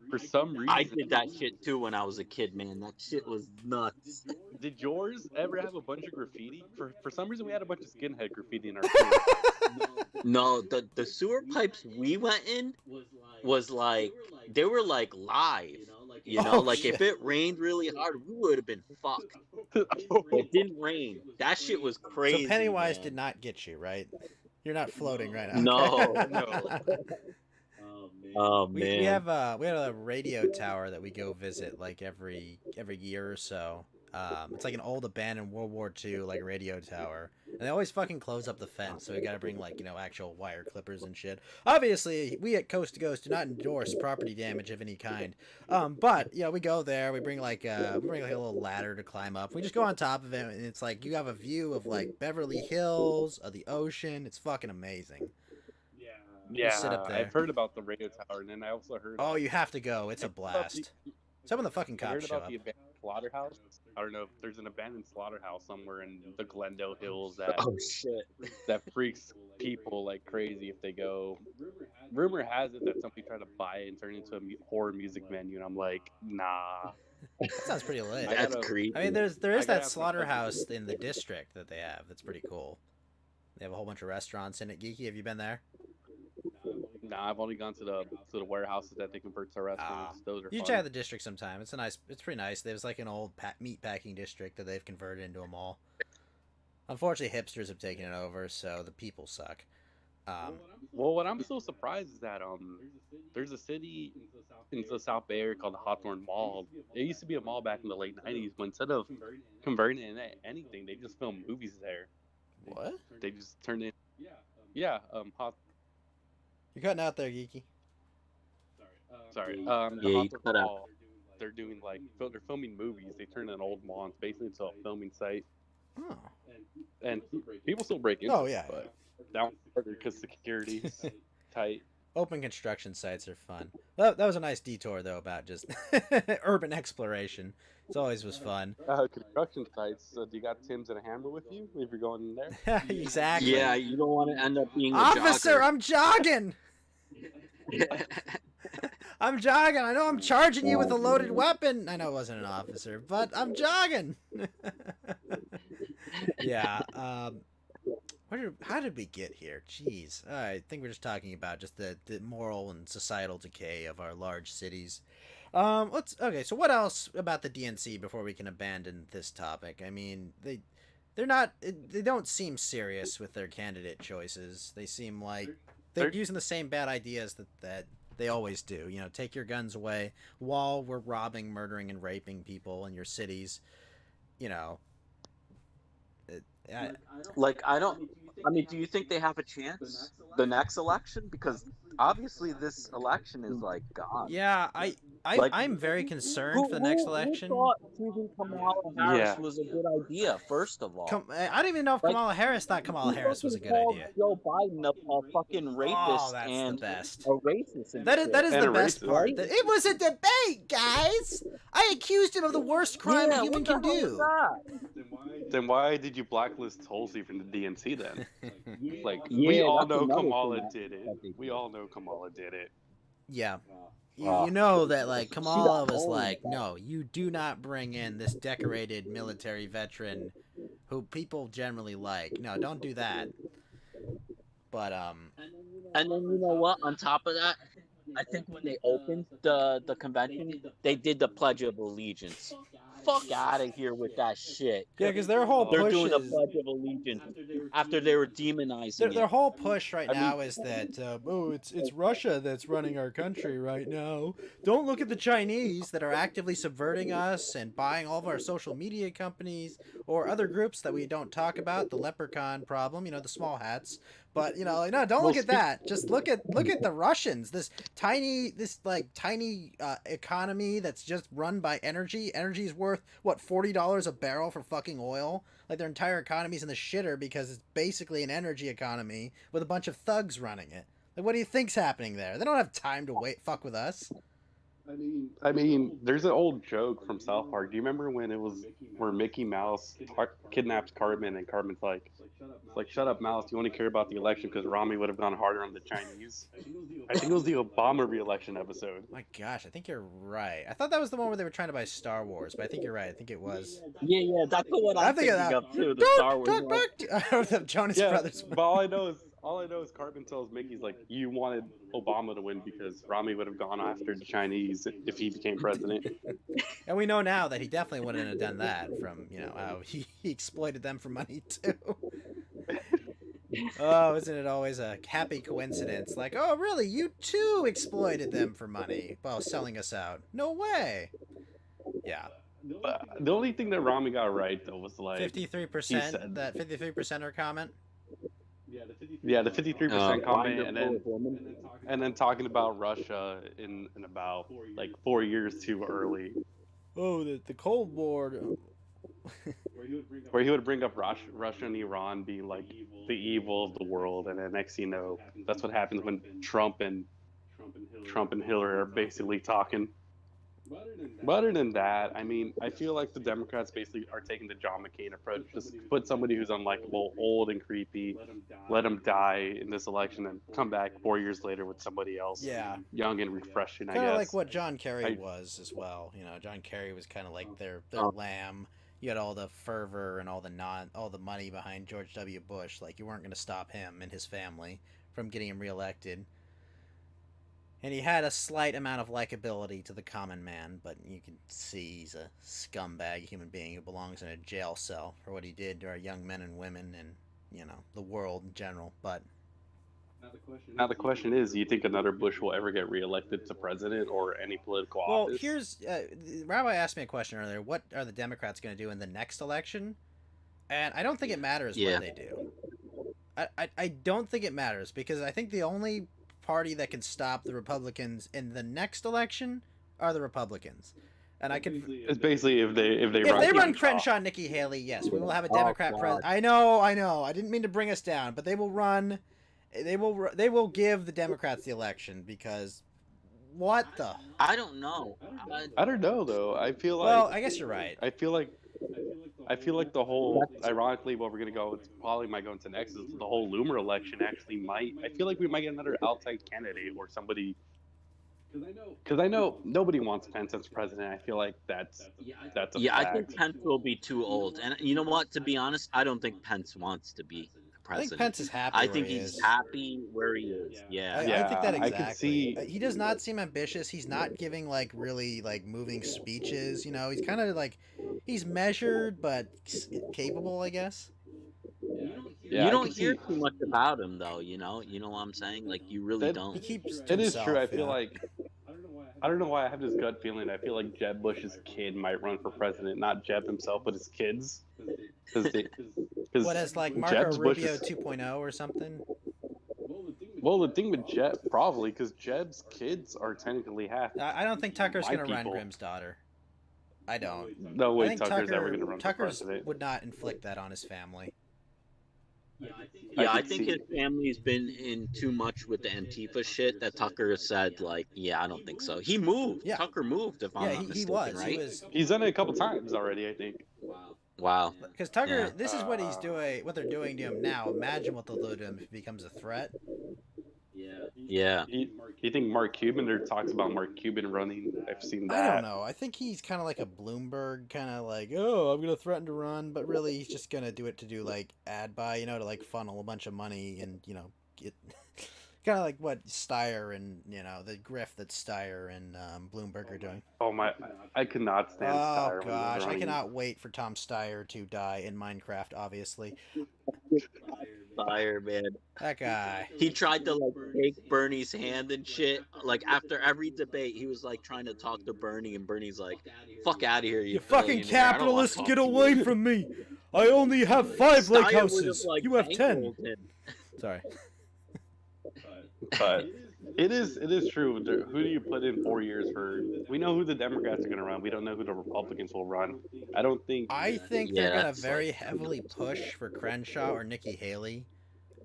for some reason, I did that shit too when I was a kid, man. That shit was nuts. Did yours ever have a bunch of graffiti? For some reason, we had a bunch of skinhead graffiti in our sewer. No, the sewer pipes we went in was like they were like live. You know, Oh, like shit. if it rained really hard, we would have been fucked. It didn't rain. That shit was crazy. So Pennywise man. did not get you, right? You're not floating right now. No, okay? no. Oh we man. have a radio tower that we go visit like every year or so. It's like an old abandoned World War II like radio tower, and they always fucking close up the fence. So we got to bring like actual wire clippers and shit. Obviously, we at Coast to Coast do not endorse property damage of any kind. But we go there. We bring like a little ladder to climb up. We just go on top of it, and it's like you have a view of like Beverly Hills, of the ocean. It's fucking amazing. Yeah, sit up there. I've heard about the radio tower, and then I also heard. Oh, you have to go. It's a blast. Some of the fucking I heard cops show about up. the abandoned slaughterhouse. I don't know if there's an abandoned slaughterhouse somewhere in the Glendale Hills that Oh shit. that freaks people like crazy if they go. Rumor has it that somebody tried to buy it and turn it into a horror music venue, and I'm like, nah. That sounds pretty lit. I That's gotta- creepy. I mean, there is I gotta that have slaughterhouse in the district that they have. That's pretty cool. They have a whole bunch of restaurants in it. Geeky, have you been there? Nah, I've only gone to the warehouses that they convert to restaurants. Those are You fun. check out the district sometime. It's pretty nice. There's like an old meat packing district that they've converted into a mall. Unfortunately, hipsters have taken it over, so the people suck. Well, what I'm so surprised is that there's a city in the South Bay Area called the Hawthorne Mall. It used to be a mall back in the late '90s, but instead of converting it into anything, they just filmed movies there. What? They just turned it. Yeah, You're cutting out there, Geeky. sorry. The Yeah, you Hawthorne cut out. Mall. They're doing they're filming movies. They turned an old mall into basically into a filming site, Oh. and people still break into Oh, it, yeah. but down because security's tight. Open construction sites are fun. That was a nice detour, though, about just urban exploration. It always was fun. Construction sites. Do you got Tim's and a hammer with you if you're going in there? Exactly. Yeah, you don't want to end up being a Officer, jogger. I'm jogging! I'm jogging. I know I'm charging you with a loaded weapon. I know it wasn't an officer, but I'm jogging. Yeah. How did we get here? Jeez. I think we're just talking about just the moral and societal decay of our large cities. Okay, so what else about the DNC before we can abandon this topic? I mean, they don't seem serious with their candidate choices. They seem like they're using the same bad ideas that they always do. You know, take your guns away while we're robbing, murdering, and raping people in your cities. You know. Do you think they have a chance the next election? Because obviously this election is like gone. Yeah, I'm very concerned for the next election. Who thought choosing Kamala Harris Yeah. was a good idea? First of all, I don't even know if Kamala Harris thought Kamala Harris was a good idea. Joe Biden a fucking rapist Oh, that's and the best. a racist. and That is shit. the And a best racist. part. It was a debate, guys. I accused him of the worst crime a Yeah, human what the can hell do. is that? Then why did you blacklist Tulsi from the DNC then? Like Yeah, we all that's know another Kamala thing did that they it. We all know Kamala did it. Yeah. Wow. You know that, like, Kamala got was owned. like, no, you do not bring in this decorated military veteran who people generally like. No, don't do that. But, And then you know what? On top of that, I think when they opened the convention, they did the Pledge of Allegiance. Fuck out of here with that shit. yeah, because their whole They're push doing the is... Pledge of Allegiance after they were demonizing Their it. whole push right I mean- now is that it's Russia that's running our country right now. Don't look at the Chinese that are actively subverting us and buying all of our social media companies or other groups that we don't talk about. The leprechaun problem, the small hats. But no, don't look at that. Just look at the Russians. This tiny economy that's just run by energy. Energy's worth what, $40 a barrel for fucking oil? Like their entire economy's in the shitter because it's basically an energy economy with a bunch of thugs running it. Like, what do you think's happening there? They don't have time to fuck with us. I mean, there's an old joke from South Park. Do you remember when it was where Mickey Mouse kidnaps Cartman and Cartman's like, shut up, Mouse. You only care about the election because Rami would have gone harder on the Chinese. I think it was the Obama re-election episode. My gosh, I think you're right. I thought that was the one where they were trying to buy Star Wars, but I think you're right. I think it was. Yeah, that's what I'm thinking of too. The Don't Star Wars. talk back to... the Jonas Yeah, Brothers. but all I know is All I know is Cartman tells Mickey, he's like, you wanted Obama to win because Rami would have gone after the Chinese if he became president. And we know now that he definitely wouldn't have done that from, how he exploited them for money too. Oh, isn't it always a happy coincidence? Like, oh, really? You too exploited them for money while selling us out. No way. Yeah. But the only thing that Rami got right, though, was like... 53%, that 53%er comment? Yeah, the 53% comment, and then talking about Russia in about, like, 4 years too early. Oh, the Cold War... Where he would bring up Russia and Iran being like the evil of the world, and then next thing you know, that's what happens when Trump and Hillary are basically talking. But other than that, I mean, I feel like the Democrats basically are taking the John McCain approach. Just put somebody who's unlikable, old and creepy, let him die in this election, and come back 4 years later with somebody else, young and refreshing. I guess kind of like what John Kerry was as well. John Kerry was kind of like their lamb. You had all the fervor and all the money behind George W. Bush. Like, you weren't going to stop him and his family from getting him reelected. And he had a slight amount of likability to the common man, but you can see he's a scumbag human being who belongs in a jail cell for what he did to our young men and women and, the world in general. But now the question is, do you think another Bush will ever get reelected to president or any political office? Well, here's... Rabbi asked me a question earlier. What are the Democrats going to do in the next election? And I don't think it matters what they do. I don't think it matters, because I think the only party that can stop the Republicans in the next election are the Republicans. And I can... It's basically if they run Crenshaw and Nikki Haley, yes, we will have a Democrat president. I know. I didn't mean to bring us down, but they will run... They will give the Democrats the election, because what the... I don't know. I don't know, though. I feel like... Well, I guess you're right. I feel like the whole... Ironically, what we're going to go... It's probably might go into next is the whole Loomer election actually might... I feel like we might get another outside candidate or somebody... Because I know nobody wants Pence as president. I feel like that's a fact. I think Pence will be too old. And you know what? To be honest, I don't think Pence wants to be president. I think Pence is happy. I think he's happy where he is. Yeah. I think that exactly. I can see... He does not seem ambitious. He's not giving really moving speeches. He's kind of he's measured but capable, I guess. Yeah, you don't hear too much about him, though. You know what I'm saying? Like, you really don't. He keeps to It is himself, true. I feel like... I don't know why I have this gut feeling. I feel like Jeb Bush's kid might run for president. Not Jeb himself, but his kids. What is Marco Rubio 2.0 or something? Well, the thing with Jeb, probably, because Jeb's kids are technically half. I don't think Tucker's going to run Grimm's daughter. I don't. No way Tucker's ever going to run for Tucker's president. would not inflict that on his family. I think his family's been in too much with the Antifa shit that Tucker said, I don't think so. He moved. Yeah. Tucker moved, if I'm not mistaken, he was. right? He's done it a couple times already, I think. Wow. Because Tucker, this is what he's doing, what they're doing to him now. Imagine what they'll do to him if he becomes a threat. Yeah. You think Mark Cuban, or talks about Mark Cuban running? I've seen that. I don't know. I think he's kind of like a Bloomberg, kind of I'm going to threaten to run, but really he's just going to do it to do ad buy, to funnel a bunch of money and, get kind of like what Steyer and, the grift that Steyer and Bloomberg are doing. Oh my, I could not stand Steyer. Oh gosh, I cannot wait for Tom Steyer to die in Minecraft, obviously. Steyer, man. That guy. He tried to take Bernie's hand and shit. After every debate, he was trying to talk to Bernie, and Bernie's like, "Fuck out of here, you fucking capitalists! Get away from me! I only have 5 lake houses. You have 10." Sorry. But it is true. Who do you put in 4 years for? We know who the Democrats are going to run. We don't know who the Republicans will run. I think they're going to very heavily push for Crenshaw or Nikki Haley,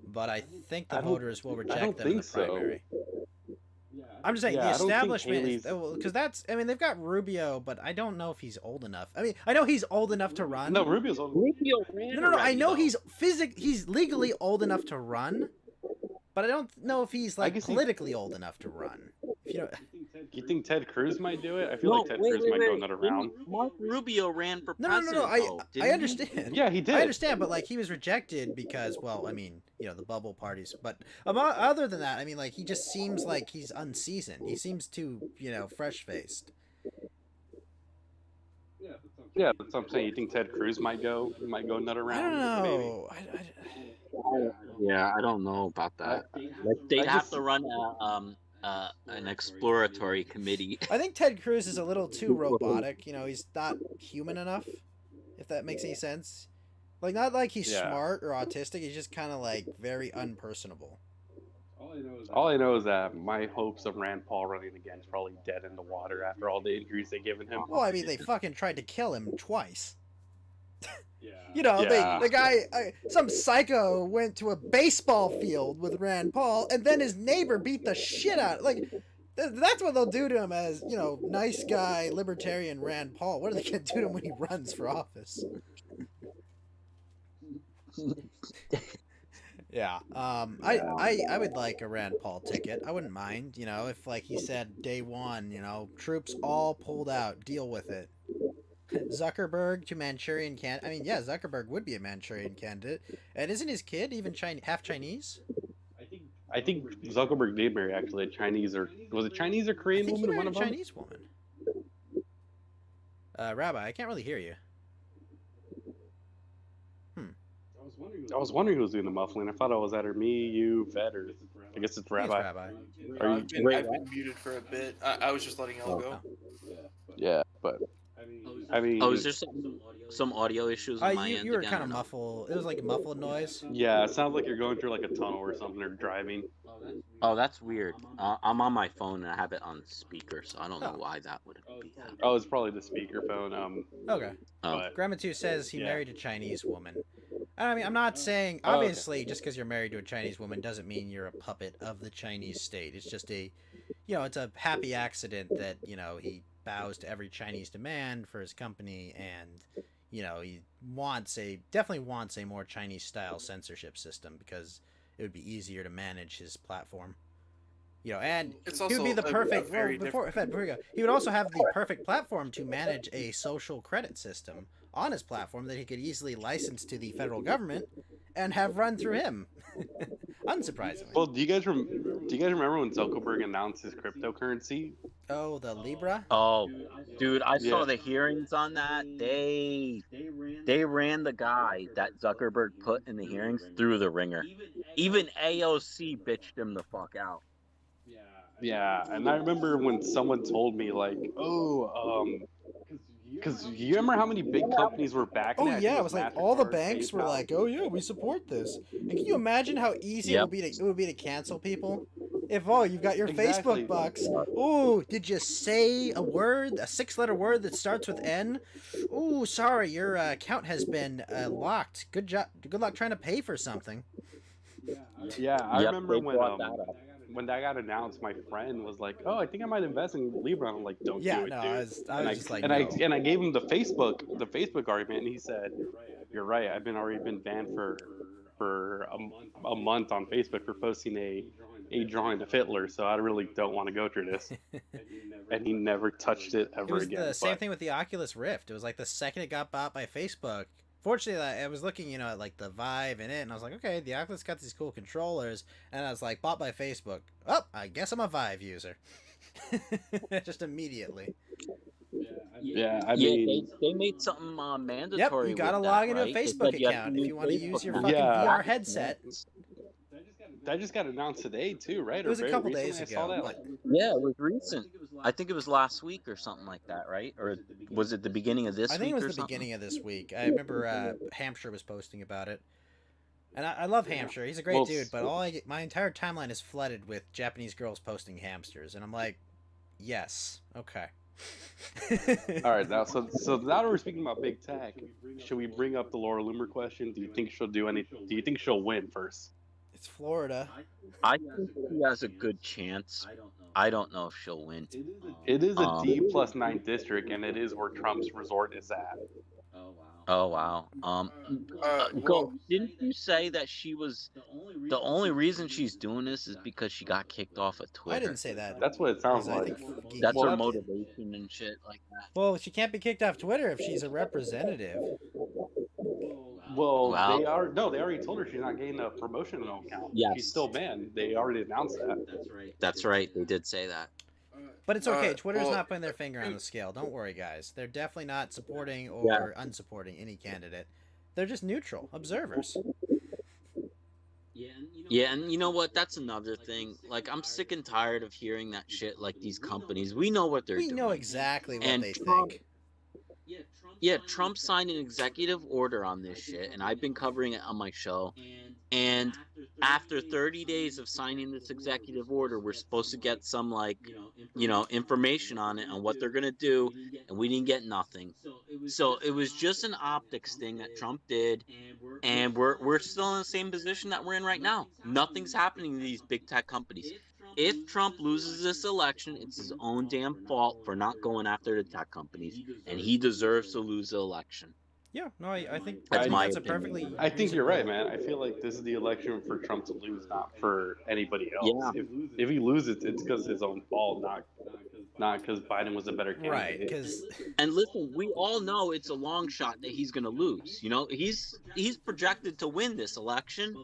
but I think the voters will reject them in the primary. I'm just saying the establishment, because they've got Rubio, but I don't know if he's old enough. I know he's old enough to run. No, Rubio's old. Rubio ran No. I know he's legally old enough to run. But I don't know if he's politically old enough to run. You think Ted Cruz might do it? I feel No, like Ted wait, Cruz wait, might go wait. another Didn't round. Mark Rubio ran for No, president. I though, didn't he? understand. Yeah, he did. I understand, but like he was rejected because, well, I mean, the bubble parties. But other than that, I mean, like he just seems like he's unseasoned. He seems too, fresh faced. Yeah, that's what I'm saying. You think Ted Cruz might go another I round? don't Maybe. know. Yeah, I don't know about that. They'd have to run an exploratory committee. I think Ted Cruz is a little too robotic. He's not human enough. If that makes any sense. Like, not like he's smart or autistic. He's just kind of like very unpersonable. All I know is that my hopes of Rand Paul running again is probably dead in the water after all the injuries they've given him. Well, I mean, they fucking tried to kill him twice. Yeah. The guy, some psycho went to a baseball field with Rand Paul, and then his neighbor beat the shit out. Like, that's what they'll do to him as, nice guy, libertarian Rand Paul. What are they going to do to him when he runs for office? Yeah. I would like a Rand Paul ticket. I wouldn't mind, if like he said day one, troops all pulled out, deal with it. Zuckerberg to Manchurian candidate. I mean, yeah, Zuckerberg would be a Manchurian candidate. And isn't his kid even half Chinese? I think Zuckerberg did marry actually a Chinese or Korean I think woman? he One married of a them. Chinese woman. Rabbi, I can't really hear you. I was wondering who was doing the muffling. I thought it was either me, you, Vet, or I guess it's Rabbi. Rabbi. I've been muted for a bit. I was just letting y'all go. Yeah, but I mean, Oh, is there some audio issues on my end? You were again, kind or of no? muffled. It was like a muffled noise. yeah, it sounds like you're going through like a tunnel or something or driving. Oh, that's weird. I'm on my phone and I have it on speaker, so I don't know why that would be happening. Oh, it's probably the speakerphone. Okay. But Grandma 2 says he Yeah. married a Chinese woman. I mean, I'm not saying, Oh, okay. obviously, just because you're married to a Chinese woman doesn't mean you're a puppet of the Chinese state. It's just it's a happy accident that, he bows to every Chinese demand for his company, and, he definitely wants a more Chinese-style censorship system because it would be easier to manage his platform. And It's he would also be the a perfect. very Before we go, he would also have the perfect platform to manage a social credit system on his platform that he could easily license to the federal government and have run through him. Unsurprisingly. well, do you guys remember when Zuckerberg announced his cryptocurrency? Oh, the Libra. Oh, dude, I saw Yeah. the hearings on that. They ran the guy that Zuckerberg put in the hearings through the ringer. Even AOC bitched him the fuck out. Yeah, and I remember when someone told me like, because you remember how many big companies were backing Oh it? yeah, it was like all the MasterCard, banks were PayPal. like, "Oh yeah, we support this." And can you imagine how easy Yep. it would be to cancel people? If you've got your Exactly. Facebook bucks. Oh, did you say a word, a 6-letter word that starts with N? Oh, sorry, your account has been locked. Good job. Good luck trying to pay for something. Yeah, I Yep, remember they when brought that up. when that got announced, my friend was like, "Oh, I think I might invest in Libra." And I'm like, "Don't Yeah, do it, no, dude." I was just like, and no. I gave him the Facebook argument, and he said, "You're right. I've already been banned for a month on Facebook for posting a drawing of Hitler, so I really don't want to go through this." And he never touched it It ever was again. the same but- thing with the Oculus Rift. It was like the second it got bought by Facebook. Fortunately, I was looking, at like the Vive and it, and I was like, okay, the Oculus got these cool controllers, and I was like, bought by Facebook. Oh, I guess I'm a Vive user. Just immediately. Yeah, I Yeah, mean, they made something Yep, mandatory. you gotta with log that, into a right? They Facebook said you have account to if you want to use use your Facebook fucking Yeah. VR headset. that just got announced today too, right? It was Or a very couple recently? days I saw ago. that, like, Yeah, it was recent. I think it was last week or something like that, right? Or was it the beginning of this I think week it was or the something? beginning of this week. I remember Hampshire was posting about it. And I love Hampshire. He's a great Well, dude, but my entire timeline is flooded with Japanese girls posting hamsters, and I'm like, yes, okay. all right, now so now that we're speaking about big tech, should we bring up the Laura Loomer question? Do you think she'll do any? Do you think she'll win first? It's Florida. I think she has a good chance. I don't know if she'll win. It is a Um, D+9 district, and it is where Trump's resort is at. Oh wow. Oh wow. Go. Didn't you say that she was the only reason she's doing this is because she got kicked off of Twitter? I didn't say that. That's what it sounds I like. think Geeky That's her did. motivation and shit like that. Well, she can't be kicked off Twitter if she's a representative. Well, Wow. they already told her she's not getting a promotional account. Yes. She's still banned. They already announced that. That's right. They did say that. But it's okay. Uh, Twitter's well- not putting their finger on the scale. Don't worry, guys. They're definitely not supporting or unsupporting any candidate. They're just neutral observers. Yeah, and you know what? That's another thing. Like, I'm sick and tired of hearing that shit. Like, these companies, we know what they're We doing. know exactly what And they Trump- think. Yeah, Trump signed an executive order on this shit, and I've been covering it on my show. And after 30 days of signing this executive order, we're supposed to get some, like, information on it, on what they're going to do, and we didn't get nothing. So it was just an optics thing that Trump did, and we're still in the same position that we're in right now. Nothing's happening to these big tech companies. If Trump loses this election, it's his own damn fault for not going after the tech companies, and he deserves to lose the election. Yeah, no, I think That's my that's a opinion. perfectly. I think you're right, man. I feel like this is the election for Trump to lose, not for anybody else. Yeah. If he loses, it's because his own fault, not because Biden was a better candidate. Right, because And listen, we all know it's a long shot that he's going to lose. You know, he's projected to win this election,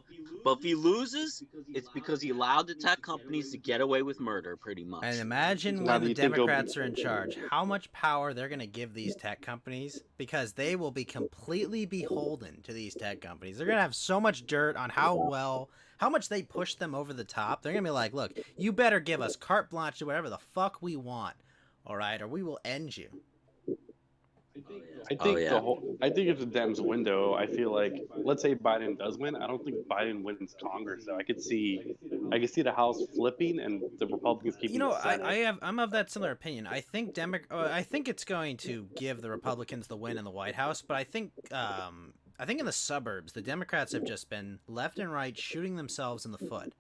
but if he loses, it's because he allowed the tech companies to get away with murder, pretty much. and imagine Now, when do the you think he'll- Democrats are in charge, how much power they're going to give these tech companies, because they will be completely beholden to these tech companies. They're going to have so much dirt on how much they push them over the top. They're going to be like, look, you better give us carte blanche to whatever the fuck we want, all right, or we will end you. I think I think it's a Dems window. I feel like, let's say Biden does win. I don't think Biden wins Congress. So I could see the House flipping and the Republicans keeping. You know, the Senate. I'm of that similar opinion. I think I think it's going to give the Republicans the win in the White House, but I think in the suburbs, the Democrats have just been left and right shooting themselves in the foot.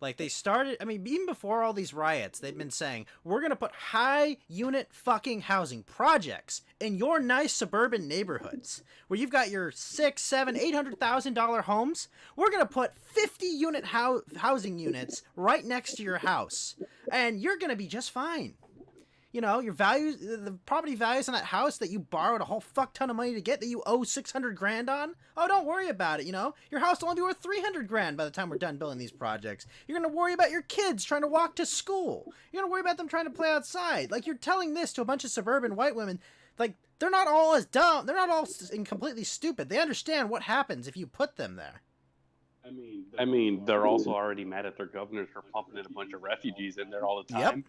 Like, they started, I mean, even before all these riots, they've been saying, we're going to put high unit fucking housing projects in your nice suburban neighborhoods where you've got your $600,000, $700,000, $800,000 homes. We're going to put 50 unit housing units right next to your house, and you're going to be just fine. You know, your values, the property values on that house that you borrowed a whole fuck ton of money to get, that you owe $600,000 on. Oh, don't worry about it. You know, your house will only be worth $300,000 by the time we're done building these projects. You're gonna worry about your kids trying to walk to school. You're gonna worry about them trying to play outside. Like, you're telling this to a bunch of suburban white women. Like, they're not all as dumb. They're not all completely stupid. They understand what happens if you put them there. I mean, they're also already mad at their governors for pumping in a bunch of refugees in there all the time.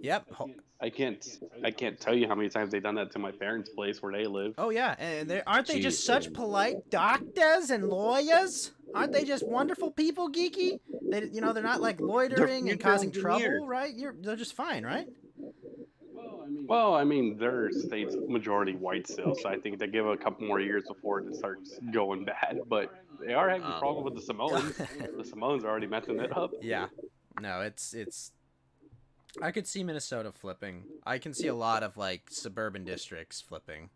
Yep. I can't tell you how many times they've done that to my parents' place where they live. Oh yeah, and aren't they just Jeez. such polite doctors and lawyers? Aren't they just wonderful people, Geeky? They, you know, they're not like loitering and causing trouble, right? They're just fine, right? Well, I mean, their state's majority white still, so I think they give it a couple more years before it starts going bad. But they are having a problem with the Samoans. The Samoans are already messing it up. Yeah. No, it's. I could see Minnesota flipping. I can see a lot of like suburban districts flipping,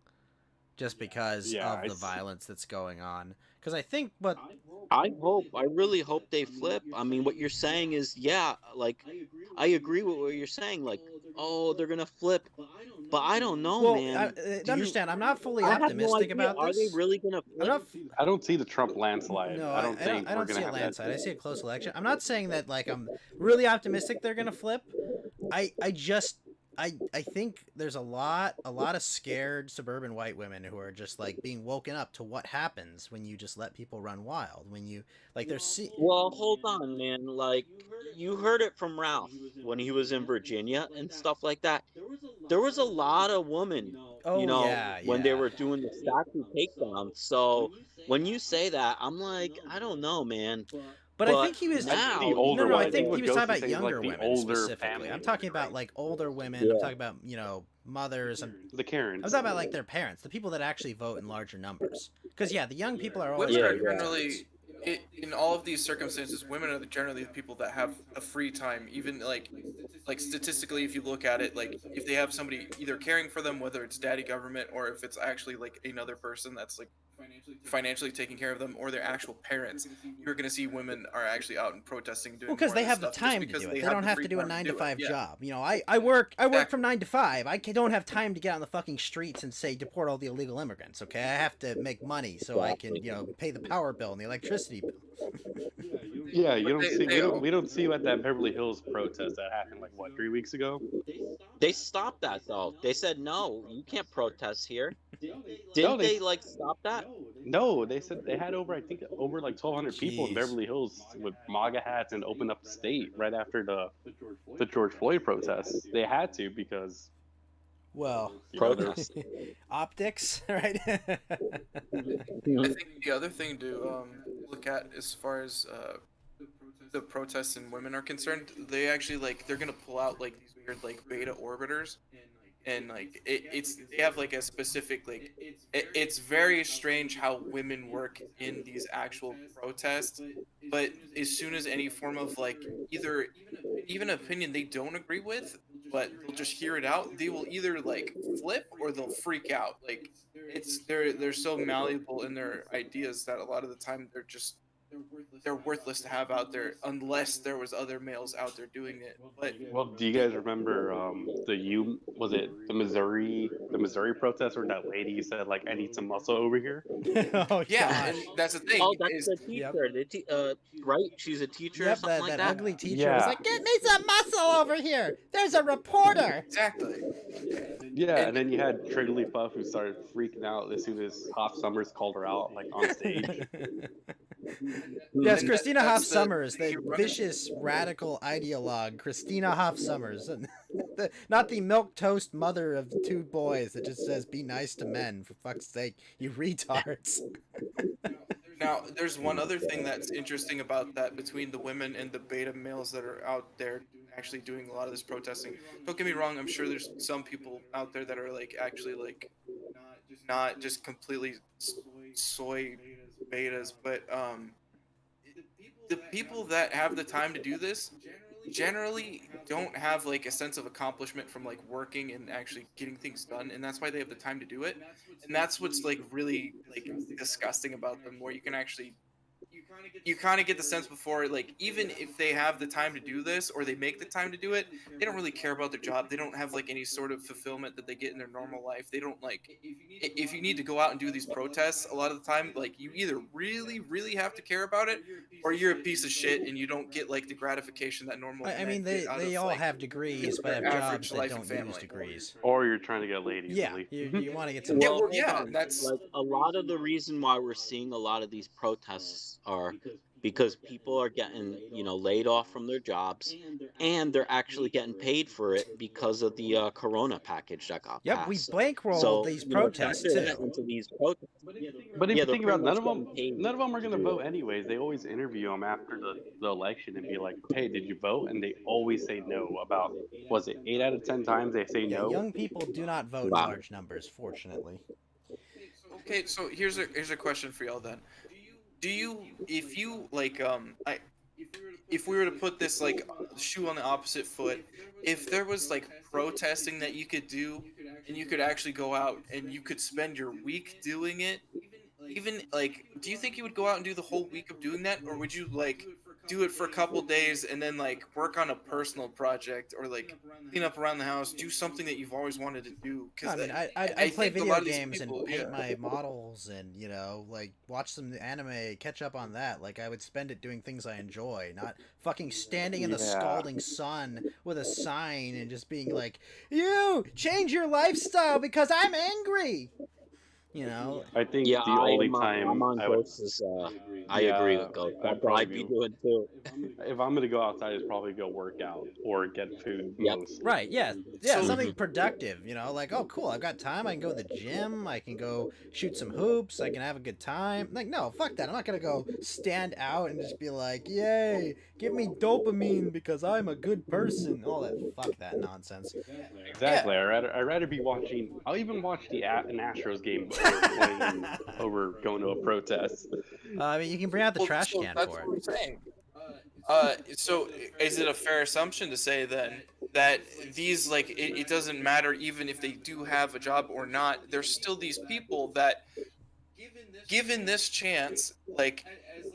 just because Yeah, of the it's- violence that's going on. Because I think, but I really hope they flip. I mean, what you're saying is, yeah, like, I agree with what you're saying. Like, oh, they're gonna flip, but I don't know, well, man. understand, I'm not fully I have no optimistic idea. about Are this. they really gonna I'm not. flip? I don't see the Trump landslide. No, I don't think I we're don't gonna see a have landslide. that. I see a close election. I'm not saying that like I'm really optimistic they're gonna flip. I think there's a lot of scared suburban white women who are just like being woken up to what happens when you just let people run wild. When you like Well, hold on, man. Like, you heard it from Ralph when he was in Virginia and stuff like that. There was a lot of women, Oh, you know, yeah, when they yeah. were doing the statue takedown. So when you say that, I'm like, I don't know, man. But I think he was now, The older no, I ones. think what he was talking Ghosty about says, younger like, the women older specifically. family I'm talking about right? like older women. Yeah. I'm talking about, you know, mothers. I'm The Karens. talking about like their parents, the people that actually vote in larger numbers. Because yeah, the young people are always Women are Yeah, yeah. generally in all of these circumstances, women are generally the people that have a free time. Even like statistically, if you look at it, like if they have somebody either caring for them, whether it's daddy government or if it's actually like another person that's like financially taking care of them or their actual parents, you're going to see women are actually out and protesting, doing Well, because more they of have this the stuff just time to because do it. they They don't the have free to do a time 9 to it. 5 Yeah. job. You know, I work Exactly. from 9 to 5. Don't have time to get on the fucking streets and say deport all the illegal immigrants. Okay, I have to make money so I can pay the power bill and the electricity bill. Yeah, you don't They- see they- we don't see you at that Beverly Hills protest that happened like what 3 weeks ago. They stopped that though. They said no, you can't protest here. No, Didn't they like stop that? No, they said they had over I think over like 1,200 people in Jeez. Beverly Hills with MAGA hats and opened up the state right after the George Floyd protests. They had to because Well, you know, Protest. optics, right? I think the other thing to look at as far as the protests and women are concerned, they actually they're gonna pull out like these weird like beta orbiters, and like it's they have like a specific it's very strange how women work in these actual protests, but as soon as any form of like either even opinion they don't agree with, but they'll just hear it out, they will either like flip or they'll freak out. Like they're so malleable in their ideas that a lot of the time they're worthless to have out there unless there was other males out there doing it. But well, do you guys remember the Missouri protest where that lady said like I need some muscle over here? Oh yeah, gosh. and that's the thing. Oh, that's is, the teacher. Right? She's a teacher or Yep, something like that that. ugly teacher Yeah. was like, "Get me some muscle over here. There's a reporter." exactly. Yeah, and then you had Triggly Puff who started freaking out as soon as Hoff Summers called her out like on stage. Yes, And Christina Hoff that's Summers, the the vicious radical ideologue, Christina Hoff Summers, not the milk toast mother of 2 boys that just says "be nice to men." For fuck's sake, you retards. Now, there's one other thing that's interesting about that between the women and the beta males that are out there actually doing a lot of this protesting. Don't get me wrong, I'm sure there's some people out there that are like actually like not just completely soy betas, but the people that have the time to do this generally don't have like a sense of accomplishment from like working and actually getting things done, and that's why they have the time to do it. And that's what's like really like disgusting about them, where you can actually you kind of get the sense before, like, even if they have the time to do this or they make the time to do it, they don't really care about their job. They don't have like any sort of fulfillment that they get in their normal life. They don't like, if you need to go out and do these protests, a lot of the time, like, you either really, really have to care about it, or you're a piece of shit and you don't get like the gratification that normal. I mean, men get out they of, all like, have degrees, but have average jobs that life don't and use family. degrees. Or you're trying to get ladies. Yeah, Lee. you want to get some. Yeah, Well, well, yeah, hold on. that's like a lot of the reason why we're seeing a lot of these protests are because people are getting laid off from their jobs, and they're actually getting paid for it because of the Corona package that got Yep, we passed. bankroll So these you know, protests factor that too. into these protests. But if Yeah, you they're think about it, pretty none of much them getting paid are going to to do vote it. anyways. They always interview them after the election and be like, "Hey, did you vote?" And they always say no. About was it 8 out of 10 times they say Yeah, no. young people do not vote in Wow. large numbers, fortunately. okay. So here's a question for y'all then. Do you, if you like, if we were to put this like shoe on the opposite foot, if there was like protesting that you could do, and you could actually go out and you could spend your week doing it, even like, do you think you would go out and do the whole week of doing that, or would you like do it for a couple days and then like work on a personal project or like clean up around the house, do something that you've always wanted to do? I mean, I I play think a video lot of these games people- and paint yeah. my models and, like, watch some anime, catch up on that. Like, I would spend it doing things I enjoy, not fucking standing in the Yeah. scalding sun with a sign and just being like, "You, change your lifestyle because I'm angry!" I think Yeah, the only I'm time on I would, Ghost's. I agree with Ghost. That's what I'd be doing too. if I'm gonna go outside, is probably go work out or get food. Yep. Most. Right, yeah, So- something productive, like, oh, cool, I've got time, I can go to the gym, I can go shoot some hoops, I can have a good time. Like, no, fuck that, I'm not gonna go stand out and just be like, yay, give me dopamine because I'm a good person, all that, fuck that nonsense. Exactly. I'd rather be watching. I'll even watch an Astros game over going to a protest. I mean, you can bring out the Well, trash so can that's for what it. I'm saying. So is it a fair assumption to say then that these like it doesn't matter even if they do have a job or not? There's still these people that, given this chance, like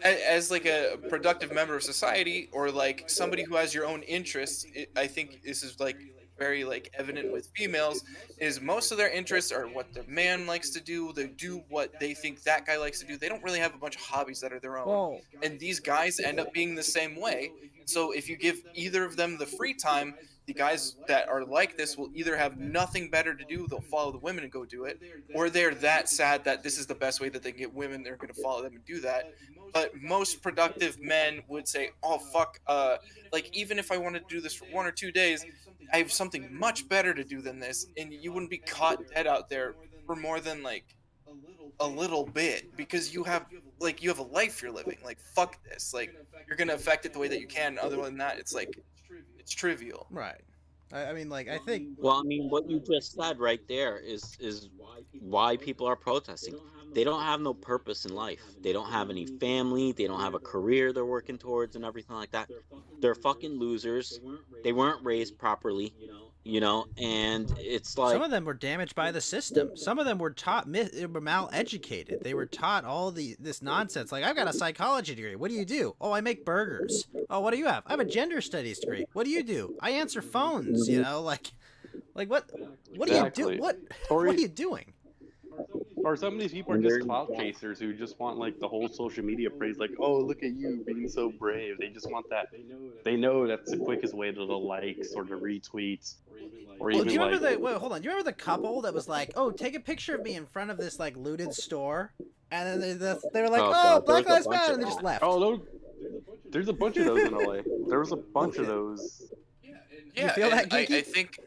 as like a productive member of society or like somebody who has your own interests, I think this is like very like evident with females, is most of their interests are what the man likes to do. They do what they think that guy likes to do. They don't really have a bunch of hobbies that are their own. Well, And these guys end up being the same way. So if you give either of them the free time, the guys that are like this will either have nothing better to do, they'll follow the women and go do it, or they're that sad that this is the best way that they can get women, they're going to follow them and do that. But most productive men would say, oh fuck, like even if I wanted to do this for 1 or 2 days, I have something much better to do than this, and you wouldn't be caught dead out there for more than like a little bit, because you have a life you're living. Like fuck this, like you're gonna affect it the way that you can. Other than that, it's like it's trivial. right. I mean, like, I think Well, I mean, what you just said right there is why people are protesting. They don't have no purpose in life. They don't have any family. They don't have a career they're working towards and everything like that. They're fucking losers. They weren't raised properly, you know, and it's like some of them were damaged by the system. Some of them were taught were maleducated. They were taught all this nonsense. Like, I've got a psychology degree. What do you do? Oh, I make burgers. Oh, what do you have? I have a gender studies degree. What do you do? I answer phones. You know, like what? What do you do? Exactly. What Or are you doing? Or some of these people are just clout chasers who just want like the whole social media praise, like, oh, look at you being so brave. They just want that. They know that's the quickest way to the likes or the retweets, or Well, even do you remember like. wait, hold on. Do you remember the couple that was like, "Oh, take a picture of me in front of this like looted store," and then they were like, Oh, "Oh, God, Black there's Lives a bunch Matter," of and they just that. left. Oh, there's a bunch of those in LA. There was a bunch Okay. of those. Yeah, feel that, and Geeky? I think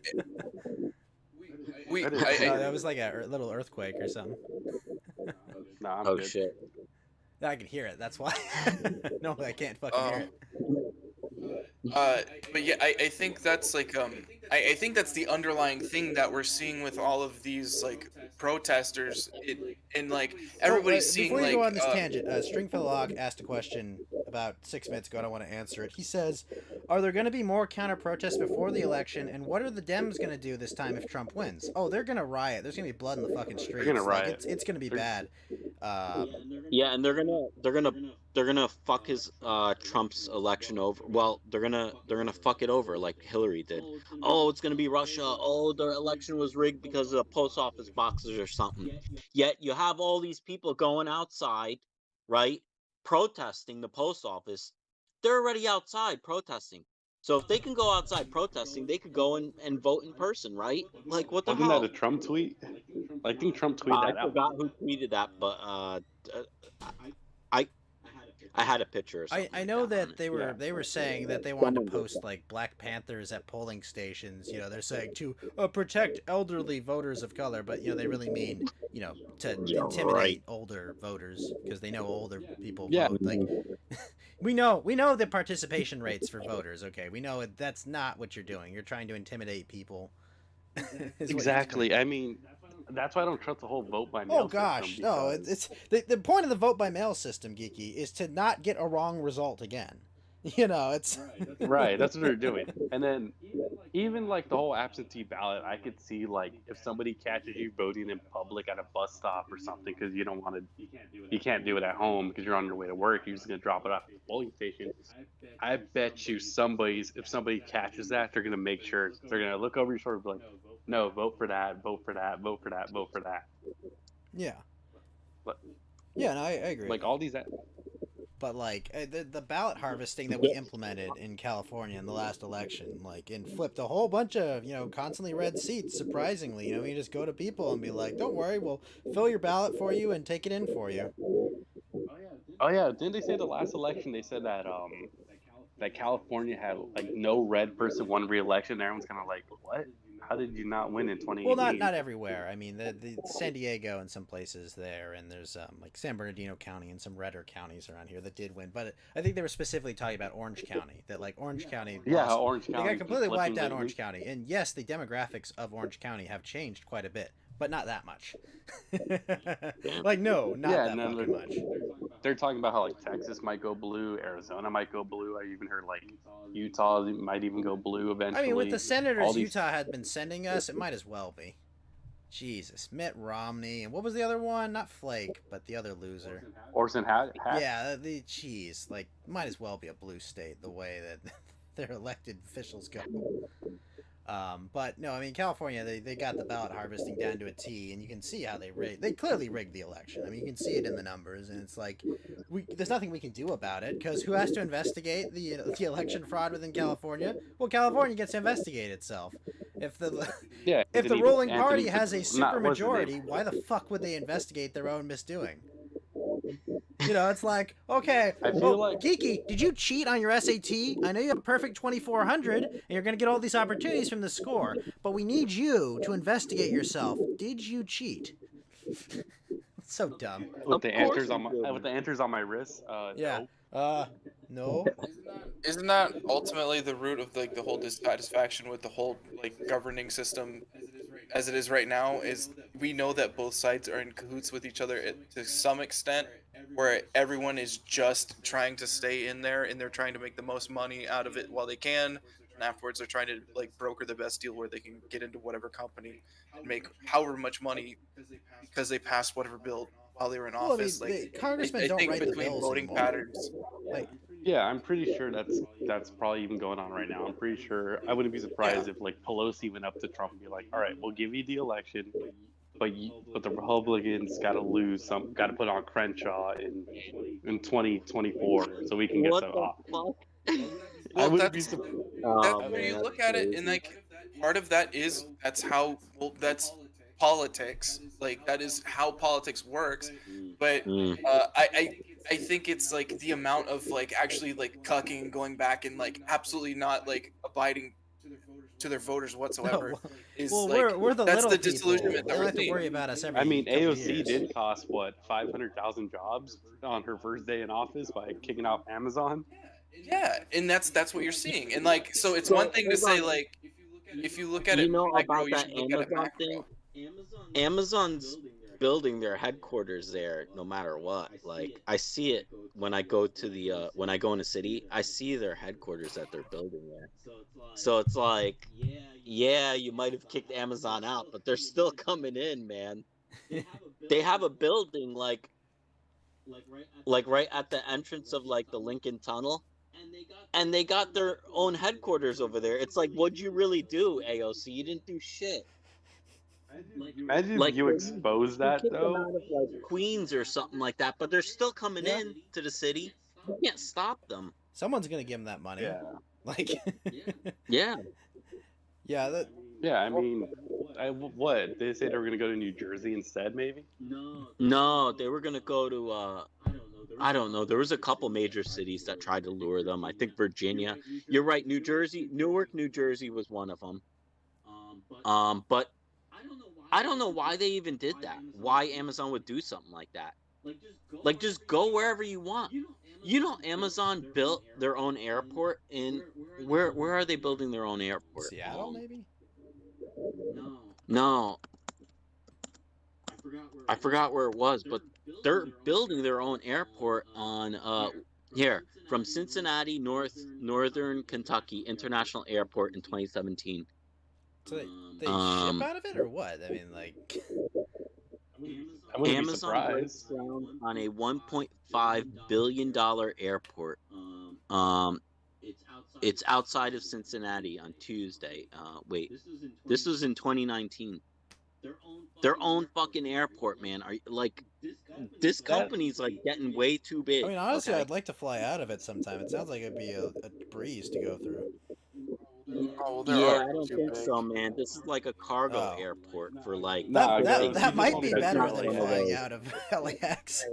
we. That is- That was like a little earthquake or something. Nah, I'm oh good. shit. I can hear it. That's why. No, I can't fucking hear it. But yeah, I think that's like I think that's the underlying thing that we're seeing with all of these like protesters. And like everybody's seeing Before you like go on this tangent, Stringfellow asked a question about 6 minutes ago, and I want to answer it. He says, "Are there going to be more counter protests before the election? And what are the Dems going to do this time if Trump wins? Oh, they're going to riot. There's going to be blood in the fucking streets. gonna Like, riot. it's going to be bad." Yeah, and they're gonna fuck his Trump's election over. Well, they're gonna fuck it over like Hillary did. Oh, it's gonna be Russia. Oh, the election was rigged because of the post office boxes or something. Yet you have all these people going outside, right, protesting the post office. They're already outside protesting. So if they can go outside protesting, they could go and vote in person, right? Like, what the Wasn't hell? that a Trump tweet? I think Trump tweeted I that out. forgot who tweeted that, but I had a picture. Or something I like know on that it. they were saying that they wanted to post like Black Panthers at polling stations. You know, they're saying to protect elderly voters of color, but you know they really mean, you know, to intimidate Right. older voters because they know older people Yeah. vote. Like we know the participation rates for voters. Okay, we know that's not what you're doing. You're trying to intimidate people. is what you're Exactly. doing. I mean, that's why I don't trust the whole vote by mail. Oh gosh, system, no! because- It's the point of the vote by mail system, Geeky, is to not get a wrong result again. You know, it's Right, that's what they're doing. And then even like the whole absentee ballot, I could see like if somebody catches you voting in public at a bus stop or something because you don't want to, you can't do it at home because you're on your way to work. You're just gonna drop it off at the polling station. I bet you if somebody catches that, they're gonna make sure they're gonna look over your shoulder and be like, no, vote for that, vote for that, vote for that, vote for that. yeah, But yeah. No, I agree. like all these, But like the ballot harvesting that we implemented in California in the last election, like, and flipped a whole bunch of, you know, constantly red seats. Surprisingly, you know, you just go to people and be like, "Don't worry, we'll fill your ballot for you and take it in for you." oh yeah, didn't they say the last election they said that that California had like no red person won re-election? Everyone's kind of like, what? How did you not win in 2018? Well, not everywhere. I mean, the San Diego and some places there, and there's like San Bernardino County and some redder counties around here that did win. But I think they were specifically talking about Orange County. That like Orange County, Yeah, lost. Orange They County. got completely flipping wiped out lately. Orange County. And yes, the demographics of Orange County have changed quite a bit. but not that much. Like, no, not Yeah, that and then fucking much. they're talking about how like Texas might go blue, Arizona might go blue. I even heard like Utah might even go blue eventually. I mean, with the All senators these- Utah had been sending us, it might as well be. Jesus, Mitt Romney, and what was the other one? Not Flake, but the other loser. Orson Hatch. Yeah, the cheese. Like, might as well be a blue state the way that their elected officials go. But no, I mean, California, they got the ballot harvesting down to a T, and you can see how they clearly rigged the election. I mean, you can see it in the numbers, and it's like, there's nothing we can do about it, because who has to investigate the election fraud within California? Well, California gets to investigate itself. If the ruling party has a super majority, why the fuck would they investigate their own misdoing? You know, it's like, okay, I feel like Geeky, did you cheat on your SAT? I know you have a perfect 2400, and you're going to get all these opportunities from the score, but we need you to investigate yourself. Did you cheat? It's so dumb. with the answers on my wrist. Yeah. No. Isn't that ultimately the root of like the whole dissatisfaction with the whole like governing system as it is right now? Is we know that both sides are in cahoots with each other to some extent, where everyone is just trying to stay in there and they're trying to make the most money out of it while they can, and afterwards they're trying to like broker the best deal where they can get into whatever company and make however much money because they passed whatever bill while they were in Well, I mean, office. Like, congressmen I don't think write the between bills voting anymore. patterns. Like, Yeah, I'm pretty sure that's probably even going on right now. I'm pretty sure. I wouldn't be surprised if like Pelosi went up to Trump and be like, "All right, we'll give you the election, but the Republicans got to got to put on Crenshaw in 2024 so we can get What some the off." fuck? I Well, wouldn't be that's surprised. Oh, when man, you that's look at it, crazy. and like part of that is that's politics. Like that is how politics works. But I think it's like the amount of like actually like cucking and going back and like absolutely not like abiding to their voters whatsoever is well, like we're the that's little the people. disillusionment They that don't we're have to seeing. worry about us every I mean, couple AOC years. did cost what 500,000 jobs on her first day in office by kicking out Amazon. Yeah, and that's what you're seeing. And like so it's one thing to say like if you look at it You know micro, about you that should look at it Amazon macro. thing? Amazon's building their headquarters there no matter what. Like I see it when I go to the when I go in a city, I see their headquarters that they're building there. So it's like, yeah, you might have kicked Amazon out, but they're still coming in, man. They have a building like right at the entrance of like the Lincoln Tunnel. And they got their own headquarters over there. It's like, what'd you really do, AOC? You didn't do shit. Imagine Like, if you expose that kick them though. out of like Queens or something like that, but they're still coming Yeah. in to the city. You can't stop them. Someone's gonna give them that money. Yeah. Like, Yeah. yeah, that. Yeah, I mean, what? Did they say they were going to go to New Jersey instead, maybe? No, they were gonna go to I don't know. There was a couple major cities that tried to lure them. I think Virginia. You're right. New Jersey, Newark, New Jersey was one of them. But I don't know why they even did that. Why Amazon would do something like that. Like just go wherever you want. You know, Amazon built their own airport in where are they building their own airport? Seattle, maybe? No. I forgot where it was, but they're building their own airport on here from Cincinnati, Northern Kentucky International Airport in 2017. So they ship out of it or what? I mean, like, I wouldn't be Amazon breaks surprised. ground on a $1.5 billion airport. It's outside of Cincinnati on Tuesday. Wait, this was in 2019. Their own fucking airport, man. Are like this company's like getting way too big. I mean, honestly, okay? I'd like to fly out of it sometime. It sounds like it'd be a breeze to go through. Oh, well, Yeah, I don't think so, man. This is like a cargo Oh. airport for like. Nah, That might be That's better not than like flying out of LAX.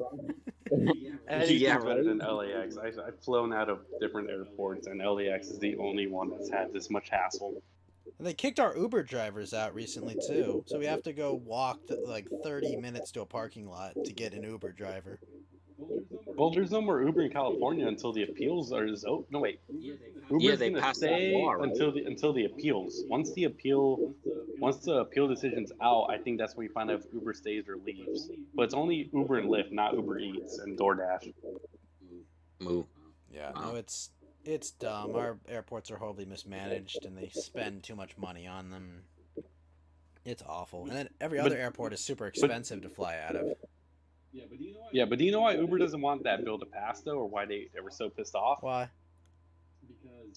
Anything's Yeah, better right? than LAX. I've flown out of different airports, and LAX is the only one that's had this much hassle. And they kicked our Uber drivers out recently too, so we have to go walk like 30 minutes to a parking lot to get an Uber driver. Well, there's no more Uber in California until the appeals are. No, wait. Uber's Yeah, they gonna passed that stay law, right? until the appeals. Once the appeal once the appeal decision's out, I think that's when you find out if Uber stays or leaves. But it's only Uber and Lyft, not Uber Eats and DoorDash. Moo. Yeah, Wow. no, it's dumb. Our airports are horribly mismanaged, and they spend too much money on them. It's awful. And then every other airport is super expensive to fly out of. Yeah, but do you know why Uber doesn't want that bill to pass though, or why they were so pissed off? Why?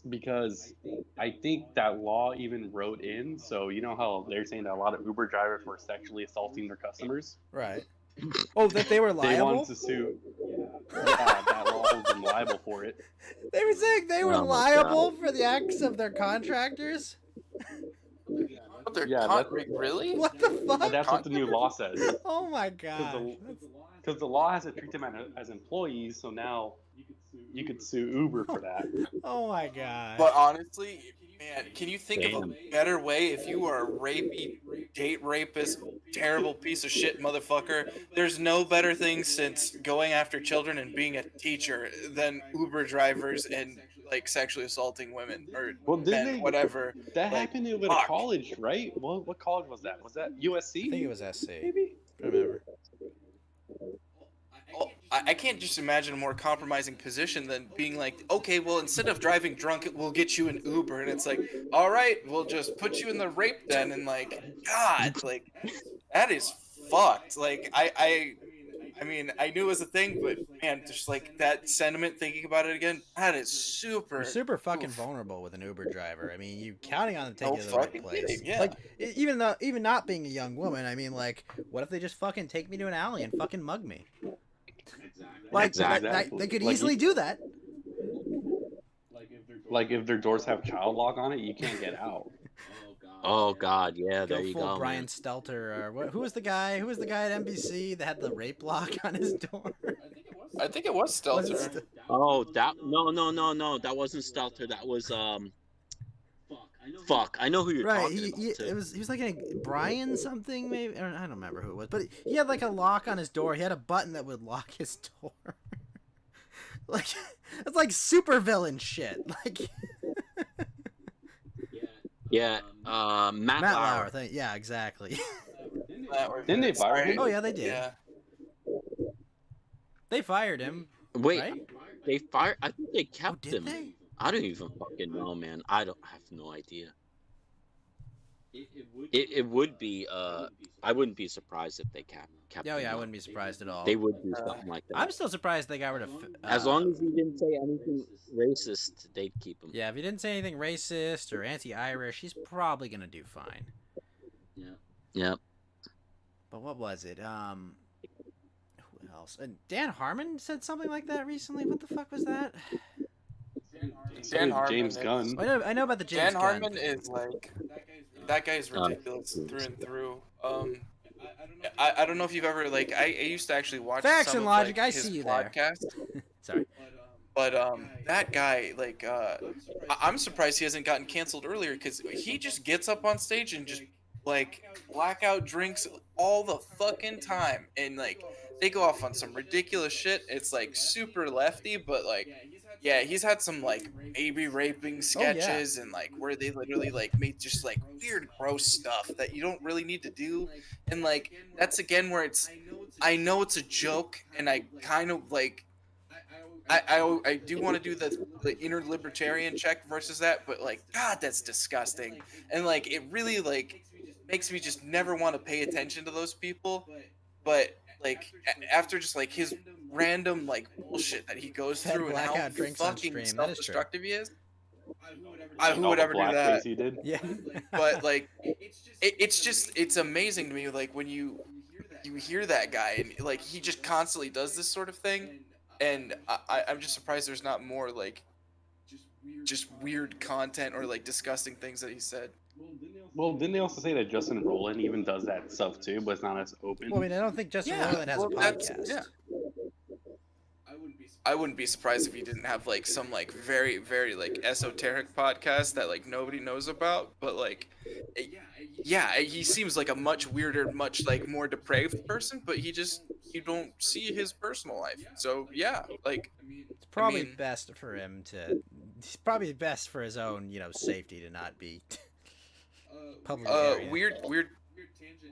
Because I think that law even wrote in. So you know how they're saying that a lot of Uber drivers were sexually assaulting their customers. Right. Oh, that they were They liable? wanted to sue. Yeah, that law holds them liable for it. They were saying they were Oh my liable for the acts of their contractors? What, they're Yeah, really? What the And fuck? that's what the new law says. Oh my god. Because the law has to treat them as employees, so now you could sue Uber for that. Oh my god. But honestly, man, can you think of Damn. a better way if you were a rapey, date rapist, terrible piece of shit motherfucker? There's no better thing since going after children and being a teacher than Uber drivers and like sexually assaulting women or Well, didn't men, they- whatever. That Like, happened at a fuck. college, right? What college was that? Was that USC? I think it was SC. Maybe. Remember. Oh, I can't just imagine a more compromising position than being like, okay, well, instead of driving drunk, we'll get you an Uber, and it's like, all right, we'll just put you in the rape den, and like, God, like, that is fucked. Like, I mean, I knew it was a thing, but man, just like that sentiment, thinking about it again, that is super. You're super fucking oof. vulnerable with an Uber driver. I mean, you counting on them to take No you to the right fucking place. kidding, yeah. Like, even not being a young woman, I mean, like, what if they just fucking take me to an alley and fucking mug me? Like, Exactly. they could Like, easily do that. Like if their doors have child lock on it, you can't get out. Oh God, yeah, there Go you full go. Brian Man. Stelter or what? Who was the guy? Who was the guy at NBC that had the rape lock on his door? I think it was Was Stelter. it St- Oh, that no, that wasn't Stelter. That was Fuck, I know who you're Right, talking about. Too. he was like a Brian something maybe, or I don't remember who it was, but he had like a lock on his door. He had a button that would lock his door. Like it's like super villain shit. Like Yeah, Matt Matt Lauer. Lauer thing. Yeah, exactly. Didn't they fire him? Oh yeah, they did. Yeah. They fired him. Wait, Right? they fired. I think they Oh, kept did him. they? I don't even fucking know, man. I have no idea. It would be. I wouldn't be surprised if they kept. Oh him yeah, I on. wouldn't be surprised at all. They would do something like that. I'm still surprised they got rid of. As long as he didn't say anything racist, they'd keep him. Yeah, if he didn't say anything racist or anti-Irish, he's probably gonna do fine. Yep. But what was it? Who else? And Dan Harmon said something like that recently. What the fuck was that? Dan Harmon James is- Gunn. I know about the James Dan Gunn Harmon thing. is like that guy is ridiculous through and through. I don't know if you've ever like I used to actually watch Facts some and of, Logic, like, I his see you there. podcast. Sorry. But that guy, like, I'm surprised he hasn't gotten canceled earlier because he just gets up on stage and just like blackout drinks all the fucking time, and like they go off on some ridiculous shit. It's like super lefty, but like, yeah, he's had some like baby raping sketches and like where they literally like made just like weird, gross stuff that you don't really need to do, and like that's again where it's, I know it's a joke, and I kind of like. I do want to do the inner libertarian check versus that, but like, God, that's disgusting, and like it really like makes me just never want to pay attention to those people. But like after just like his random like bullshit that he goes Had through and how blackout drinks on fucking stream, that is true. self-destructive he is, who All would the ever do blackface that? he did. Yeah. But like it's amazing to me like when you hear that guy and like he just constantly does this sort of thing, and I'm just surprised there's not more like just weird content or like disgusting things that he said. Well, didn't they also say that Justin Roiland even does that stuff too, but it's not as open? Well, I mean, I don't think Justin Roiland has a podcast. Yeah. I wouldn't be surprised if he didn't have like some like very very like esoteric podcast that like nobody knows about, but like yeah, he seems like a much weirder, much like more depraved person, but you don't see his personal life. So yeah, like It's probably I mean- best for him to. It's probably best for his own, safety to not be. public area.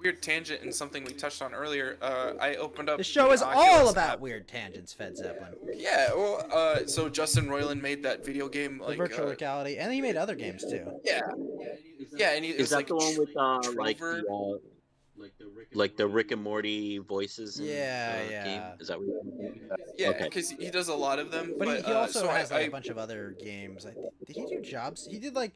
Weird tangent and something we touched on earlier. I opened up. The show is all Oculus about app. weird tangents, Fed Zeppelin. Yeah, well, so Justin Roiland made that video game The like virtual reality, and he made other games too. Yeah, and he, Is it's that like the one with like Trover. the Rick and Morty voices? In Yeah, the yeah. Game? Is that what you're thinking? Yeah, Okay. because he does a lot of them. But he also so has like I, a bunch of other games. Did he do Jobs? He did like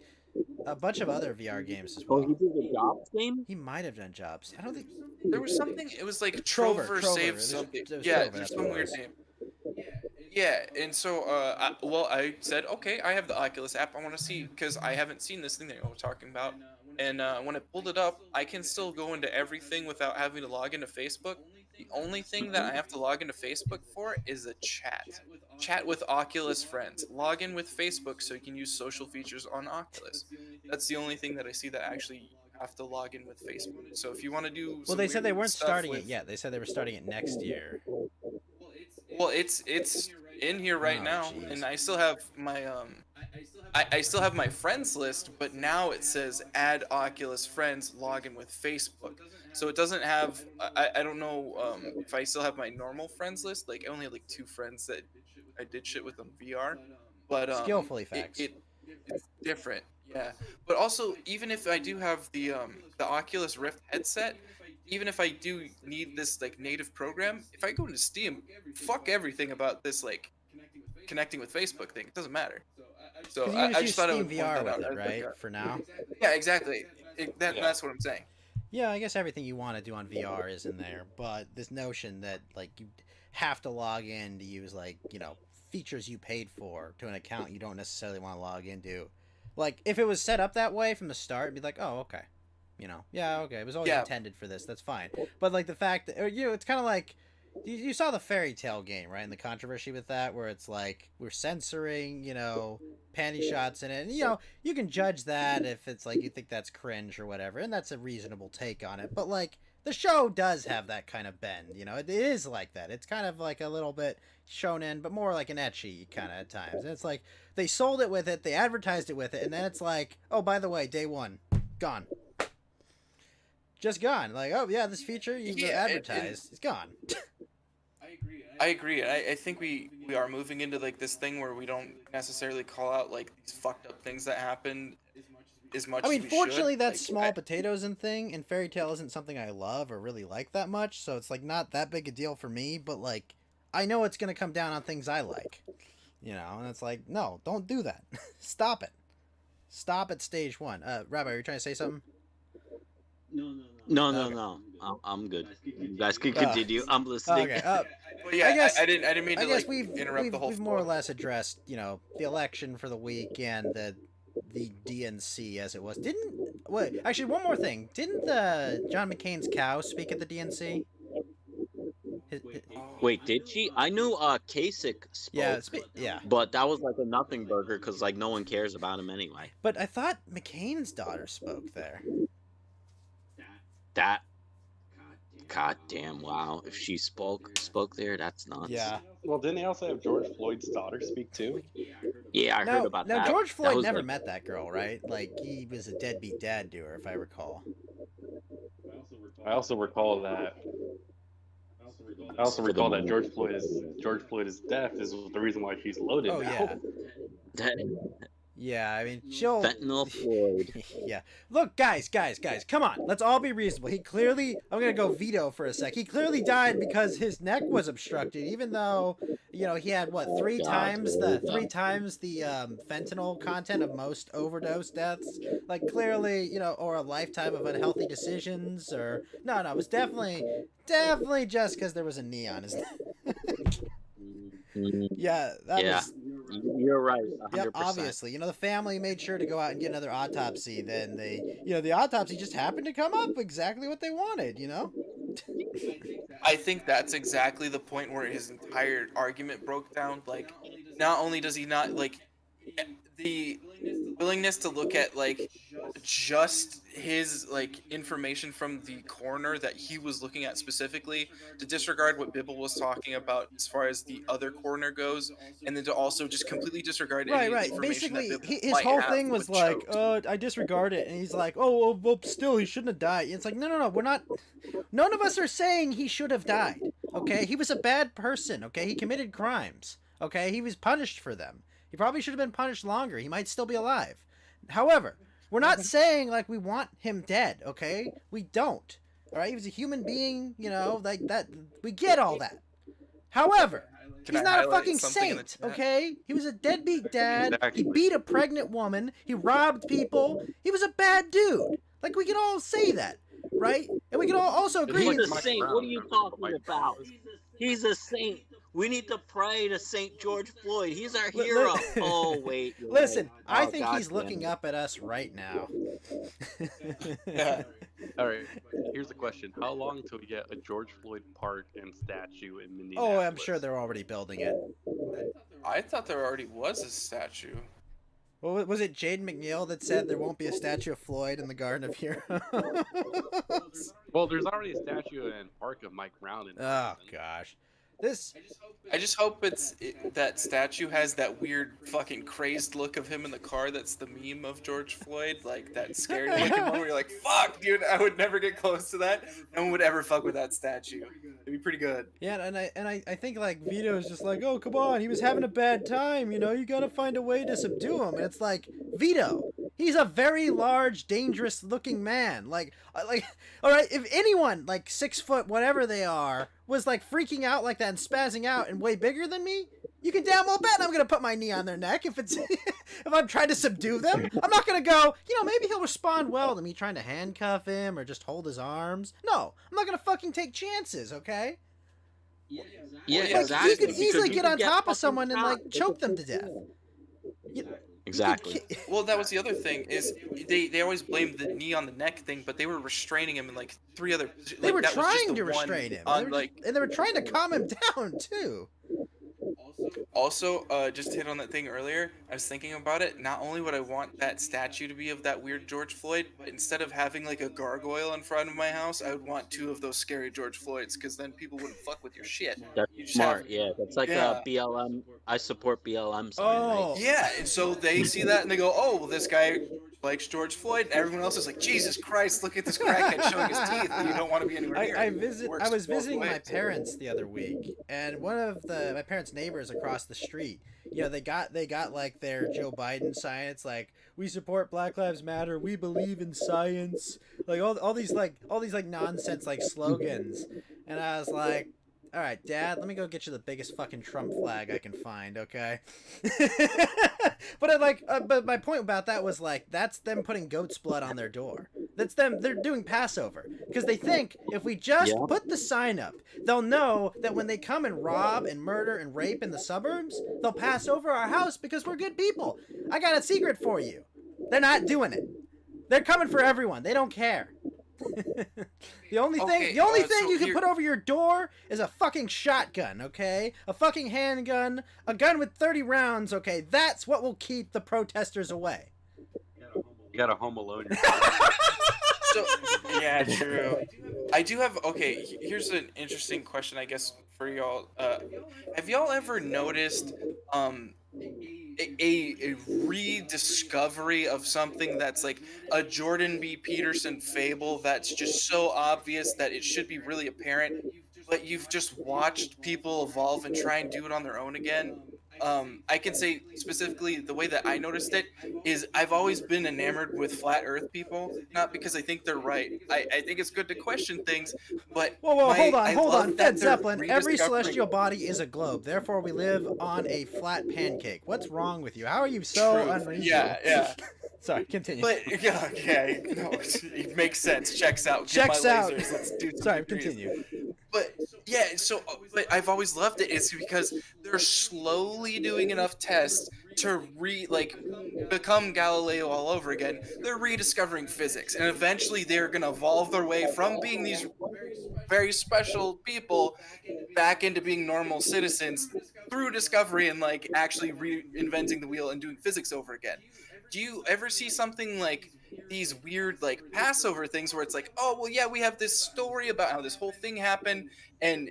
a bunch of other VR games as Oh, well. he did the Jobs game. He might have done Jobs. I don't think. there was something. It was like Trover, Trover Trover. saved There's- something. there's Yeah, Trover, there's that's some what it weird was. name. Yeah, and so I said, okay, I have the Oculus app. I want to see because I haven't seen this thing that you're talking about. And when I pulled it up, I can still go into everything without having to log into Facebook. The only thing that I have to log into Facebook for is a chat. Chat with Oculus friends. Log in with Facebook so you can use social features on Oculus. That's the only thing that I see that actually you have to log in with Facebook. So if you want to do Well, some they said they weird weren't stuff starting it with- yet. They said they were starting it next year. Well, it's in here right Oh, now, jeez. and I still have my I still have my friends list, but now it says add Oculus friends, login with Facebook. So it doesn't have. I don't know if I still have my normal friends list. Like I only have like 2 friends that I did shit with on VR, but Skillfully facts. It's different, yeah. But also, even if I do have the Oculus Rift headset, even if I do need this like native program, if I go into Steam, fuck everything about this like connecting with Facebook thing. It doesn't matter. So 'Cause you I just just use thought I Steam would point VR that with out. it, I was like, right? For now. yeah, exactly. Yeah. That's what I'm saying. Yeah, I guess everything you want to do on VR is in there, but this notion that like you have to log in to use like, features you paid for to an account you don't necessarily want to log into. Like if it was set up that way from the start, it'd be like, "Oh, okay." Yeah, okay. It was always Yeah. intended for this. That's fine. But like the fact that it's kind of like you saw the Fairy Tale game, right? And the controversy with that, where it's like we're censoring, panty shots in it. And, you can judge that if it's like you think that's cringe or whatever, and that's a reasonable take on it. But like the show does have that kind of bend, it is like that. It's kind of like a little bit shonen, but more like an ecchi kind of at times. And it's like they sold it with it, they advertised it with it, and then it's like, oh, by the way, day one, gone. Just gone. Like, oh yeah, this feature you Yeah, advertised, it's gone. I agree. I think we are moving into like this thing where we don't necessarily call out like these fucked up things that happen as much. I mean, as we fortunately, should. that's Like, small potatoes and thing, and Fairy Tale isn't something I love or really like that much, so it's like not that big a deal for me. But like, I know it's gonna come down on things I like, and it's like, no, don't do that. Stop it. Stop at stage 1. Rabbi, are you trying to say something? No. I'm good. You guys can continue. I'm listening. Okay. Well, yeah, I guess- I didn't mean to I guess like interrupt the whole we've more or less addressed, the election for the week and the DNC as it was. Actually, one more thing. Didn't John McCain's cow speak at the DNC? Wait, did she? I knew Kasich spoke. Yeah. But that was like a nothing burger because like no one cares about him anyway. But I thought McCain's daughter spoke there. That. God damn! Wow, if she spoke there, that's nuts. Yeah. Well, didn't they also have George Floyd's daughter speak too? Yeah, I heard about that. George That Floyd was never like- met that girl, right? Like he was a deadbeat dad to her, if I recall. I also recall that. I also recall that George Floyd is deaf is the reason why she's loaded Oh now. yeah. Yeah, I mean, she'll. Fentanyl Floyd. Yeah. Look, guys, come on. Let's all be reasonable. He clearly. I'm gonna go veto for a sec. He clearly died because his neck was obstructed, even though he had what three times the fentanyl content of most overdose deaths. Like clearly, or a lifetime of unhealthy decisions, or no, it was definitely just because there was a knee on his neck. Yeah, that Yeah. was. You're right. 100%. Yep, obviously. The family made sure to go out and get another autopsy. Then the autopsy just happened to come up exactly what they wanted, I think that's exactly the point where his entire argument broke down. Like, not only does he not like the willingness to look at like just his like information from the coroner that he was looking at specifically, to disregard what Bibble was talking about as far as the other coroner goes, and then to also just completely disregard any Right. information Basically, that Bibble his might whole have thing was with like, choked. I disregard it, and he's like, oh, well, still, he shouldn't have died. It's like, no, we're not. None of us are saying he should have died. Okay, he was a bad person. Okay, he committed crimes. Okay, he was punished for them. He probably should have been punished longer. He might still be alive. However, we're not saying like we want him dead. Okay, we don't. All right, he was a human being. You know, like that. We get all that. However, Can he's I not a highlight fucking something in the saint, chat? okay? He was a deadbeat dad. Exactly. He beat a pregnant woman. He robbed people. He was a bad dude. Like, we can all say that, right? And we can all also agree. He's a Mike saint. Brown, What are you remember talking Mike about? Brown? He's a saint. We need to pray to Saint George Floyd. He's our Li- hero. li- Oh wait. you're Listen, right. I Oh, think God he's damn looking it. up at us right now. Yeah. All right, here's the question: how long till we get a George Floyd Park and statue in Minneapolis? Oh, I'm sure they're already building it. I thought there already was a statue. Well, was it Jade McNeil that said there won't be a statue of Floyd in the Garden of Heroes? Well, there's already a statue and park of Mike Brown in. Oh gosh, this. I just hope that statue has that weird fucking crazed look of him in the car. That's the meme of George Floyd, like that scary looking one where you're like, "Fuck, dude, I would never get close to that. No one would ever fuck with that statue. It'd be pretty good." Yeah, and I think like Vito is just like, oh come on, he was having a bad time, you know, you gotta find a way to subdue him, and it's like Vito, he's a very large, dangerous looking man. Like, all right, if anyone like 6 foot, whatever they are, was like freaking out like that and spazzing out and way bigger than me, you can damn well bet I'm gonna put my knee on their neck if it's if I'm trying to subdue them. I'm not gonna go, you know, maybe he'll respond well to me trying to handcuff him or just hold his arms. No, I'm not gonna fucking take chances, okay? Yeah, Like, exactly. you could because easily you get can on top of fucking someone and shot. like choke them to death. Exactly. Well, that was the other thing is they always blamed the knee on the neck thing, but they were restraining him in like 3 other. They were trying to restrain him. On, And they were trying to calm him down too. Also, just to hit on that thing earlier, I was thinking about it. Not only would I want that statue to be of that weird George Floyd, but instead of having like a gargoyle in front of my house, I would want 2 of those scary George Floyds, because then people wouldn't fuck with your shit. That's You just smart. have- Yeah, that's like Yeah. a BLM. I support BLM sign. Oh. Right? Yeah, and so they see that and they go, "Oh, well, this guy likes George Floyd," and everyone else is like, "Jesus Christ, look at this crackhead showing his teeth." And you don't want to be anywhere near. I him. It works I was both visiting my ways. parents the other week, and one of my parents' neighbors across the street, you know, they got like their Joe Biden sign. It's like, we support Black Lives Matter, we believe in science, like all these nonsense like slogans. And I was like, all right, Dad, let me go get you the biggest fucking Trump flag I can find, okay? But my point about that was like, that's them putting goat's blood on their door. That's them. They're doing Passover because they think if we just Yeah. put the sign up, they'll know that when they come and rob and murder and rape in the suburbs, they'll pass over our house because we're good people. I got a secret for you. They're not doing it. They're coming for everyone. They don't care. the only Okay, thing so you can here- put over your door is a fucking shotgun, okay? A fucking handgun, a gun with 30 rounds, okay? That's what will keep the protesters away. You got a Home Alone. So yeah, true. I do have. Okay, here's an interesting question, I guess, for y'all. Have y'all ever noticed a rediscovery of something that's like a Jordan B. Peterson fable that's just so obvious that it should be really apparent, but you've just watched people evolve and try and do it on their own again? I can say specifically the way that I noticed it is I've always been enamored with flat Earth people, not because I think they're right. I think it's good to question things, but Whoa, hold I on. love Fed that they're Zeppelin, every rediscovering- celestial body is a globe. Therefore, we live on a flat pancake. What's wrong with you? How are you so True. unreasonable? Yeah. Sorry, continue. But yeah, okay, no, it makes sense. Checks out. Get Checks my out. lasers. Let's do some Sorry, degrees. continue. But yeah, so but I've always loved it. It's because they're slowly doing enough tests to become Galileo all over again. They're rediscovering physics, and eventually they're gonna evolve their way from being these very special people back into being normal citizens through discovery and like actually reinventing the wheel and doing physics over again. Do you ever see something like these weird like Passover things where it's like, oh well, yeah, we have this story about how this whole thing happened, and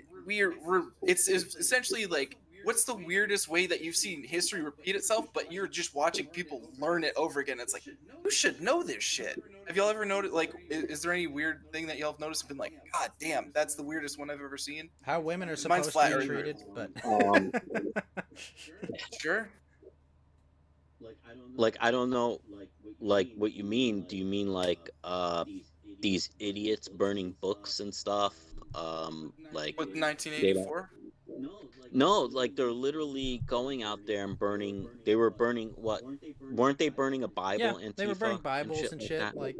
it's essentially like, what's the weirdest way that you've seen history repeat itself, but you're just watching people learn it over again? It's like, you should know this shit. Have y'all ever noticed, like, is there any weird thing that y'all have noticed and been like, God damn, that's the weirdest one I've ever seen? How women are Mine's supposed flat to be earther. treated, but Sure. Like I don't know, like what you mean. Do you mean like these idiots burning books and stuff? Like With 1984? no, like they're literally going out there and burning. They were burning what? Weren't they burning a Bible? yeah, Antifa, they were burning Bibles and shit. that? Like,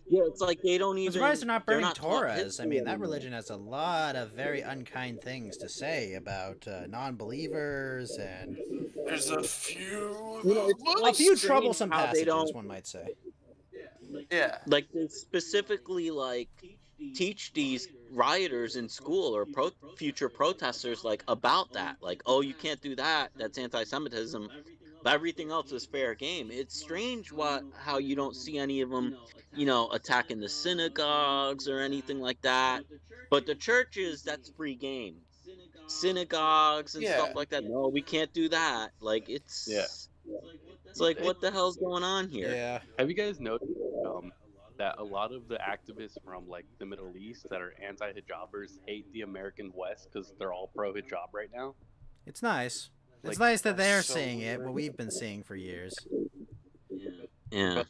Yeah, it's like they don't I'm even. surprised they're not burning taught Torahs. I history mean, that anymore. religion has a lot of very unkind things to say about non-believers and There's a few. You know, it's a like few strange troublesome how they passages, don't- one might say. Yeah. Like they specifically like teach these rioters in school or future protesters like about that, like, oh, you can't do that, that's anti-Semitism, but everything else is fair game. It's strange how you don't see any of them, you know, attacking the synagogues or anything like that, but the churches, that's free game. Synagogues and Yeah. stuff like that, no, we can't do that. Like it's like, what the hell's going on here? Yeah. Have you guys noticed that a lot of the activists from like the Middle East that are anti-hijabbers hate the American West because they're all pro-hijab right now? It's nice. It's Like, nice that they're that's so seeing it, weird. what we've been seeing for years. Yeah.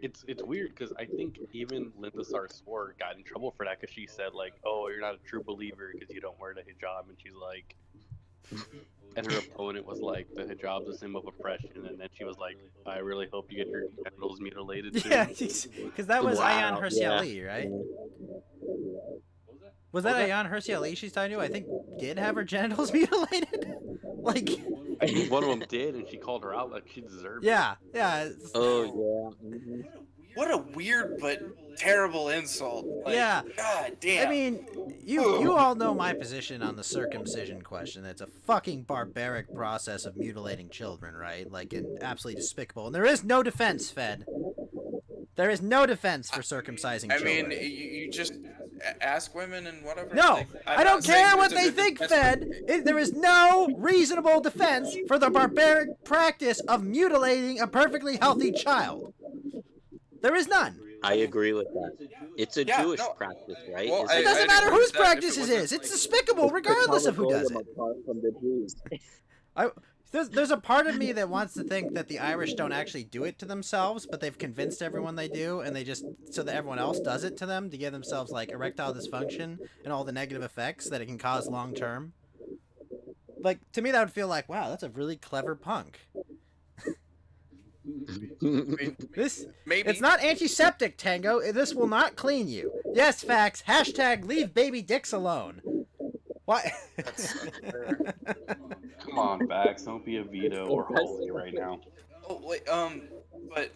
It's weird because I think even Linda Sarsour got in trouble for that because she said like, "Oh, you're not a true believer because you don't wear the hijab," and she's like, and her opponent was like, "The hijab's a symbol of oppression," and then she was like, "I really hope you get your genitals mutilated soon." Yeah, because that was Wow, Ayan Hirsi Ali, right? Was that Ayan Hirsi Ali she's talking to? I think did have her genitals mutilated. Like, I think one of them did, and she called her out like she deserved. yeah, yeah. it's- Oh yeah. Mhm. What a weird but terrible insult. Like, Yeah. God damn. I mean, you all know my position on the circumcision question. It's a fucking barbaric process of mutilating children, right? Like, and absolutely despicable. And there is no defense, Fed. There is no defense for circumcising I children. mean, you just ask women and whatever. No, like, I'm I don't not saying care what there's they a think, defense Fed. There is no reasonable defense for the barbaric practice of mutilating a perfectly healthy child. There is none. I agree with that. It's a Yeah, Jewish no. practice, right? Well, Is It it- doesn't I'd matter agree whose with that if practice it it wasn't, is. It's like- despicable regardless of who does it. Apart from the Jews. There's a part of me that wants to think that the Irish don't actually do it to themselves, but they've convinced everyone they do, and they just so that everyone else does it to them to give themselves like erectile dysfunction and all the negative effects that it can cause long term. Like, to me, that would feel like, wow, that's a really clever punk. This Maybe. It's not antiseptic, Tango. This will not clean you. Yes, facts. Hashtag leave baby dicks alone. Why? Come on, Bax, don't be a veto or holy right now. Oh wait, but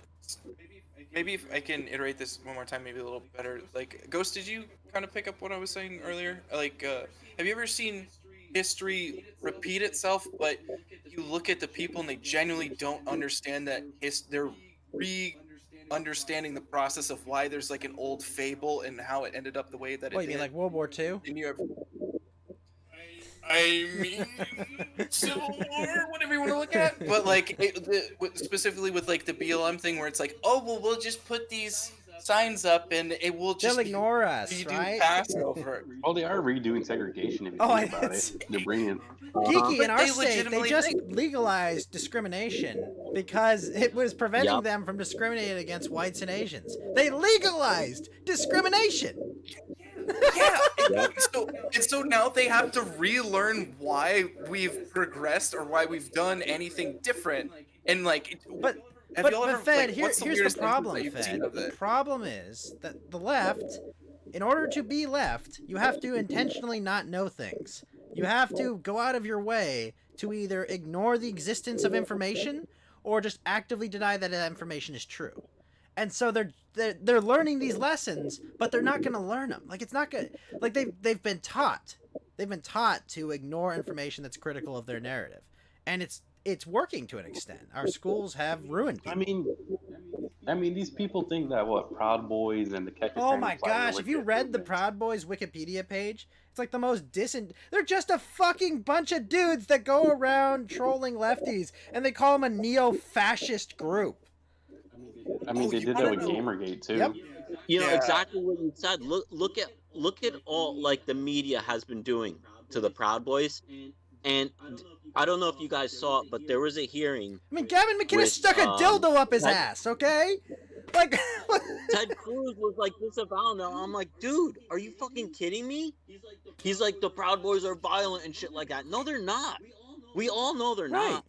maybe if I can iterate this one more time, maybe a little better. Like, Ghost, did you kind of pick up what I was saying earlier? Like, have you ever seen history repeat itself, but you look at the people and they genuinely don't understand that they're understanding the process of why there's like an old fable and how it ended up the way that it What, you did. mean like World War II? And you have, I mean, Civil War, whatever you want to look at. But like, specifically with like the BLM thing, where it's like, oh well, we'll just put these signs up and it will just They'll ignore us, redo right? Passover. Oh, they are redoing segregation if you Oh, think about it's- it. They're bringing. Geeky But in our they state, they legitimately just think- legalized discrimination because it was preventing Yep. them from discriminating against whites and Asians. They legalized discrimination. Yeah. And so now they have to relearn why we've progressed or why we've done anything different. And like, But have but, y'all but ever, Fed, like, here, what's the here's weirdest the instance problem, that you've seen Fed. of The it? problem is that the left, in order to be left, you have to intentionally not know things. You have to go out of your way to either ignore the existence of information or just actively deny that that information is true. And so they're learning these lessons, but they're not going to learn them. Like, it's not good. Like, they've been taught. They've been taught to ignore information that's critical of their narrative. And it's working to an extent. Our schools have ruined people. I mean, these people think that what Proud Boys and the Kekistan Oh my flag are gosh, if you legit read the movements. Proud Boys Wikipedia page, it's like the most They're just a fucking bunch of dudes that go around trolling lefties, and they call them a neo-fascist group. I mean, they you did wanna that with know- Gamergate too. Yep. You know Yeah. exactly what you said. Look at all like the media has been doing to the Proud Boys, and I don't know if you guys saw it, but there was a hearing. I mean, Gavin McInnes With, stuck a dildo up his Ted- ass, okay? Like, Ted Cruz was like disavowing it. I'm like, dude, are you fucking kidding me? He's like, the Proud Boys are violent and shit like that. No, they're not. We all know they're right. not.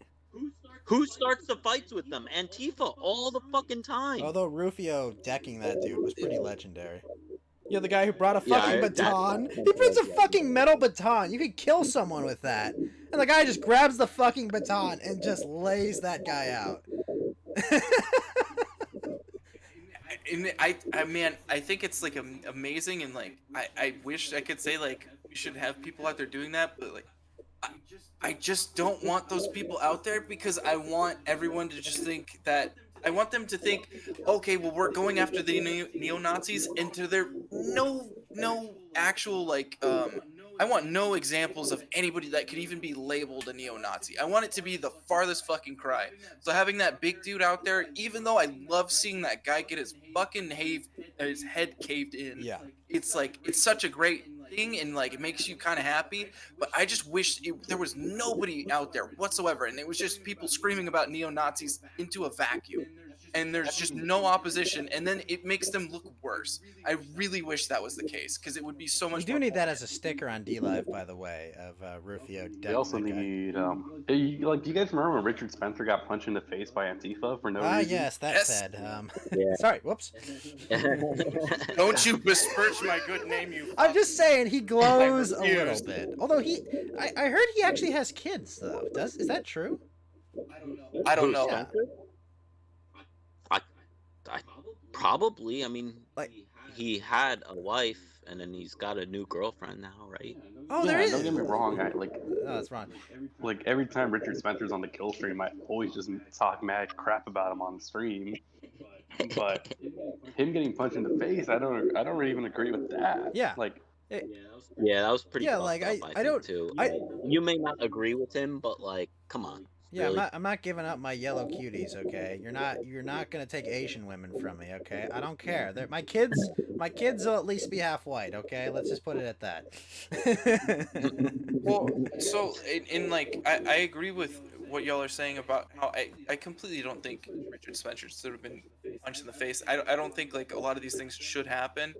Who starts the fights with them? Antifa all the fucking time. Although Rufio decking that dude was pretty legendary. You're the guy who brought a Yeah, fucking that- baton. He brings a fucking metal baton. You could kill someone with that. And the guy just grabs the fucking baton and just lays that guy out. And man, I think it's like amazing, and like I wish I could say like we should have people out there doing that, but like I just don't want those people out there because I want everyone to just think that I want them to think, okay, well we're going after the neo Nazis, and to their no actual like I want no examples of anybody that could even be labeled a neo-Nazi. I want it to be the farthest fucking cry. So having that big dude out there, even though I love seeing that guy get his fucking his head caved in, Yeah. it's like it's such a great thing, and like it makes you kind of happy. But I just wish there was nobody out there whatsoever, and it was just people screaming about neo-Nazis into a vacuum. And there's just no opposition, and then it makes them look worse. I really wish that was the case, because it would be so much. We do more need that fun. as a sticker on D-Live, by the way, of Rufio decking They also that guy. need do you guys remember when Richard Spencer got punched in the face by Antifa for no Ah, reason? yes, that Yes. said. Yeah. Sorry, whoops. Don't you besmirch my good name, you. I'm just saying he glows a refuse. little bit. Although I heard he actually has kids, though. Is that true? I don't know. Yeah. I probably. I mean, Like- he had a wife, and then he's got a new girlfriend now, right? Oh, there is. Don't get me wrong. Oh, that's wrong. Like every time Richard Spencer's on the kill stream, I always just talk mad crap about him on the stream. But him getting punched in the face, I don't really even agree with that. Yeah. Like Yeah, that was pretty. Yeah, fucked like, up, I think, don't- Too. I- You may not agree with him, but like, come on. Yeah, Really? I'm not giving up my yellow cuties, okay? You're not gonna take Asian women from me, okay? I don't care. My kids will at least be half white, okay? Let's just put it at that. Well, so in like I agree with what y'all are saying about how I completely don't think Richard Spencer should have been punched in the face. I don't think like a lot of these things should happen.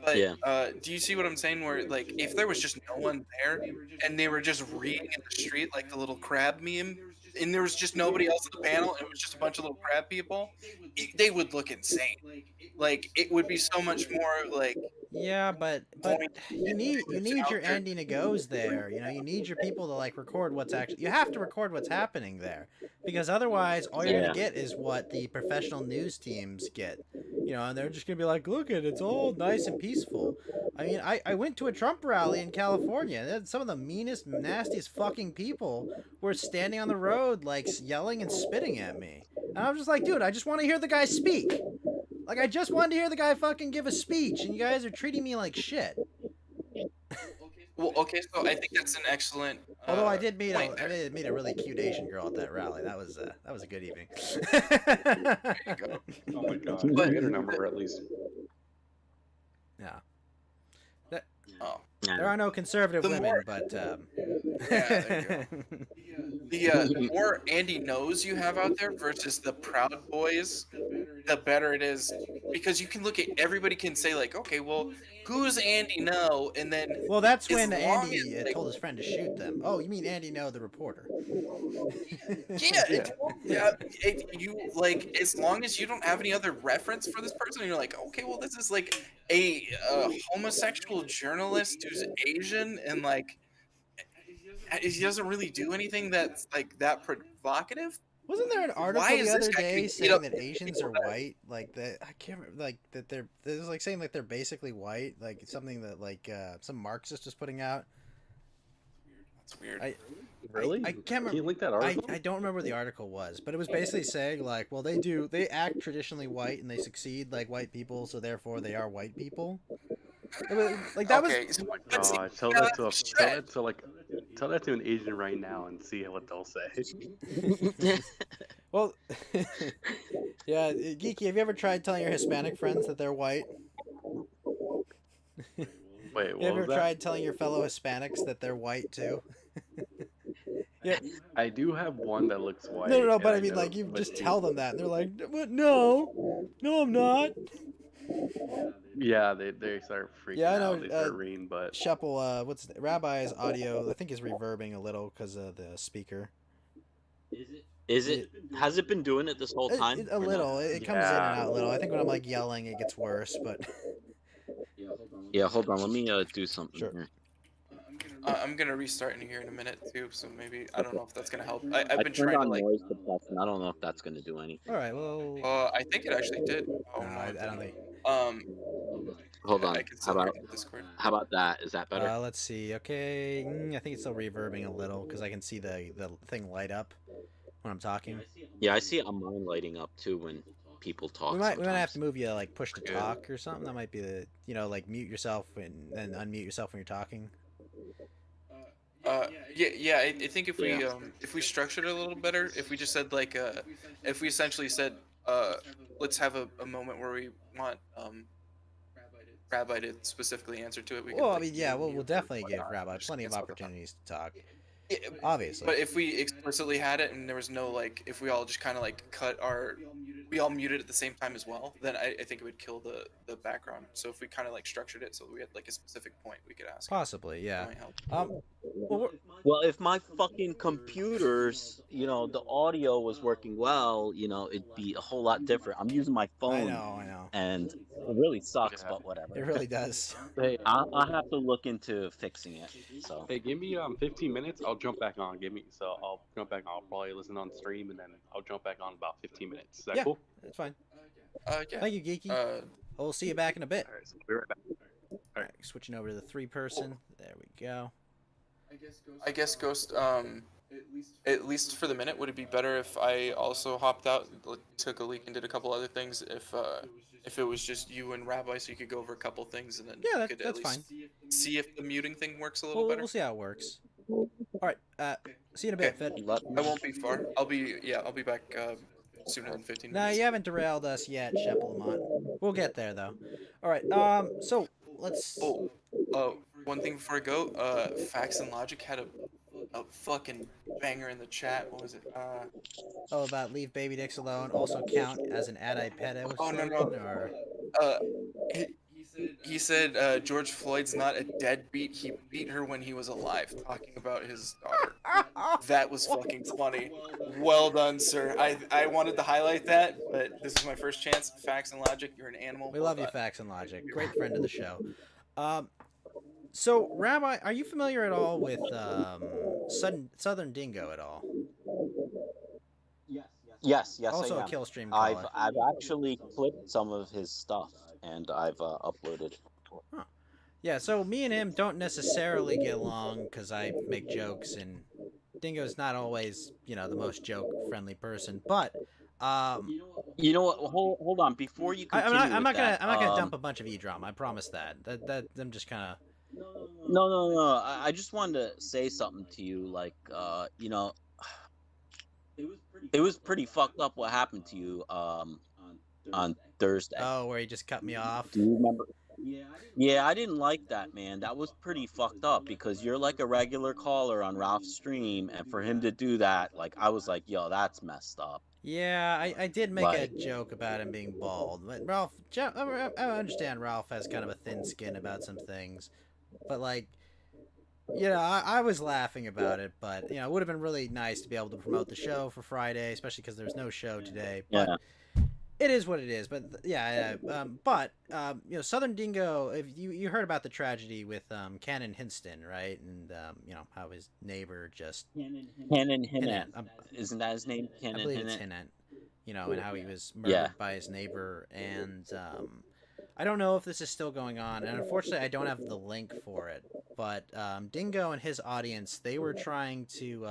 But Yeah. do you see what I'm saying? Where like if there was just no one there and they were just reading in the street like the little crab meme, and there was just nobody else at the panel, and it was just a bunch of little crab people, they would look insane. Like it would be so much more like. Yeah, but you need your Andy Ngos there. You know, you need your people to like record what's actually. You have to record what's happening there, because otherwise, all you're Yeah. gonna get is what the professional news teams get. You know, and they're just gonna be like, "Look at it's all nice and peaceful." I mean, I went to a Trump rally in California. Some of the meanest, nastiest fucking people were standing on the road, like yelling and spitting at me, and I was just like, "Dude, I just want to hear the guy speak." Like, I just wanted to hear the guy fucking give a speech, and you guys are treating me like shit. Well, okay, so I think that's an excellent. Although I did meet point there. a really cute Asian girl at that rally. That was a good evening. There you go. oh my god, But- get her number at least. Yeah. Oh. There are no conservative The women, more- but Yeah, the more Andy knows you have out there versus the Proud Boys, the better it is, because you can look at everybody can say like, okay, well, who's Andy No, and then well, that's as when long Andy as they- told his friend to shoot them. Oh, you mean Andy No, the reporter? You like as long as you don't have any other reference for this person, you're like, okay, well, this is like a homosexual journalist who's Asian, and like he doesn't really do anything that's like that provocative. Wasn't there an article Why the is other this guy day beat saying up that Asians are people that- white? Like that, I can't remember. Like that they're. It was like saying like they're basically white. Like something that like some Marxist was putting out. It's weird. Really? I can't Can you remember. link that article? I don't remember what the article was, but it was basically saying like, well, they act traditionally white and they succeed like white people, so therefore they are white people. It was, like that okay, was. so, God, tell yeah, that to that's tell that to an Asian right now and see what they'll say. Well, yeah, Geeky. Have you ever tried telling your Hispanic friends that they're white? Wait, You what ever was that? tried telling your fellow Hispanics that they're white too? Yeah. I do have one that looks white. No, and but I mean, know- like, you but just he- tell them that, and they're like, "What? No, I'm not." Yeah, they start freaking Yeah, I know, out. They start reading, but Sheppel, Rabbi's audio? I think is reverbing a little because of the speaker. Is it? Has it been doing it this whole time? A or no? little. It comes in and Yeah. out a little. I think when I'm like yelling, it gets worse. But Yeah, hold on. Let me do something Sure. here. I'm gonna restart in here in a minute too, so maybe I don't know if that's gonna help. I've I been turned trying to on like. noise suppression. I don't know if that's going to do anything. all right, well, I think it actually did. Oh no, no, I it don't didn't. think. Hold on. I can How still hear about it in Discord. that? Is that better? Let's see. Okay, I think it's still reverbing a little because I can see the thing light up when I'm talking. Yeah, I see mine lighting up too when people talk. We might have sometimes. to move you like push to Good. talk or something. That might be the like mute yourself and then unmute yourself when you're talking. I think if Yeah. we structured it a little better, if we just said like if we essentially said let's have a moment where we want Rabbi to specifically answer to it. We could, Well, I like, mean, yeah, we'll definitely give whatnot, Rabbi just plenty of cancel the time. opportunities to talk. Yeah, Obviously. but if we explicitly had it and there was no like, if we all just kind of like we all muted at the same time as well, then I think it would kill the background. So if we kind of like structured it so we had like a specific point we could ask. Possibly, That yeah. might help. Well, if my fucking computers, the audio was working well, it'd be a whole lot different. I'm using my I phone, know. and it really sucks, Yeah. but whatever. It really does. hey, I'll have to look into fixing it. So hey, give me 15 minutes. I'll jump back on. I'll jump back on. I'll probably listen on stream and then I'll jump back on in about 15 minutes. Is that Yeah. cool? It's fine. Yeah. Thank you, Geeky. We'll see you back in a bit. All right, so we'll be right back. All right, switching over to the 3-person. There we go. I guess Ghost. At least for the minute, would it be better if I also hopped out, took a leak, and did a couple other things? If it was just you and Rabbi, so you could go over a couple things, and then Yeah, you could that's at fine. least see if the muting thing works a little We'll better. see how it works. All right. See you in a bit, Fed. let I won't be far. I'll be back sooner than 15 Nah, minutes. you haven't derailed us yet, Sheppelmont. We'll get there though. All right. So let's. One thing before I go. Facts and Logic had a fucking banger in the chat. What was it? Oh, about leave baby dicks alone. Also count as an anti-pedo. Oh, no. Or He said George Floyd's not a deadbeat. He beat her when he was alive. Talking about his daughter. That was fucking funny. Well done, sir. I wanted to highlight that, but this is my first chance. Facts and Logic, you're an animal. we love you, Facts and Logic. Great friend of the show. So Rabbi, are you familiar at all with Southern Dingo at all? Yes, Also I a am. kill stream caller. I've actually clipped some of his stuff and I've uploaded. Yeah, so me and him don't necessarily get along because I make jokes, and Dingo's not always, the most joke-friendly person. But You know what? Hold on. Before you continue, I'm not with gonna dump a bunch of e-drama. I promise that. That I'm just kind of. No. I just wanted to say something to you. Like, it was pretty fucked up what happened to you on Thursday. Oh, where he just cut me off. Do you remember? Yeah, I didn't like that, man. That was pretty fucked up because you're like a regular caller on Ralph's stream, and for him to do that, like, I was like, yo, that's messed up. Yeah, I did make a Like- joke about him being bald, but Ralph, I understand Ralph has kind of a thin skin about some things, but like, I was laughing about it, but it would have been really nice to be able to promote the show for Friday, especially because there's no show today. But it is what it is. But Southern Dingo. If you heard about the tragedy with Cannon Hinston, right? And how his neighbor just Cannon Hinnant. Hinnant. Isn't that his name? I Cannon believe it's Hinnant. Hinnant. And how he was murdered by his neighbor, and I don't know if this is still going on, and unfortunately, I don't have the link for it. But Dingo and his audience, they were trying to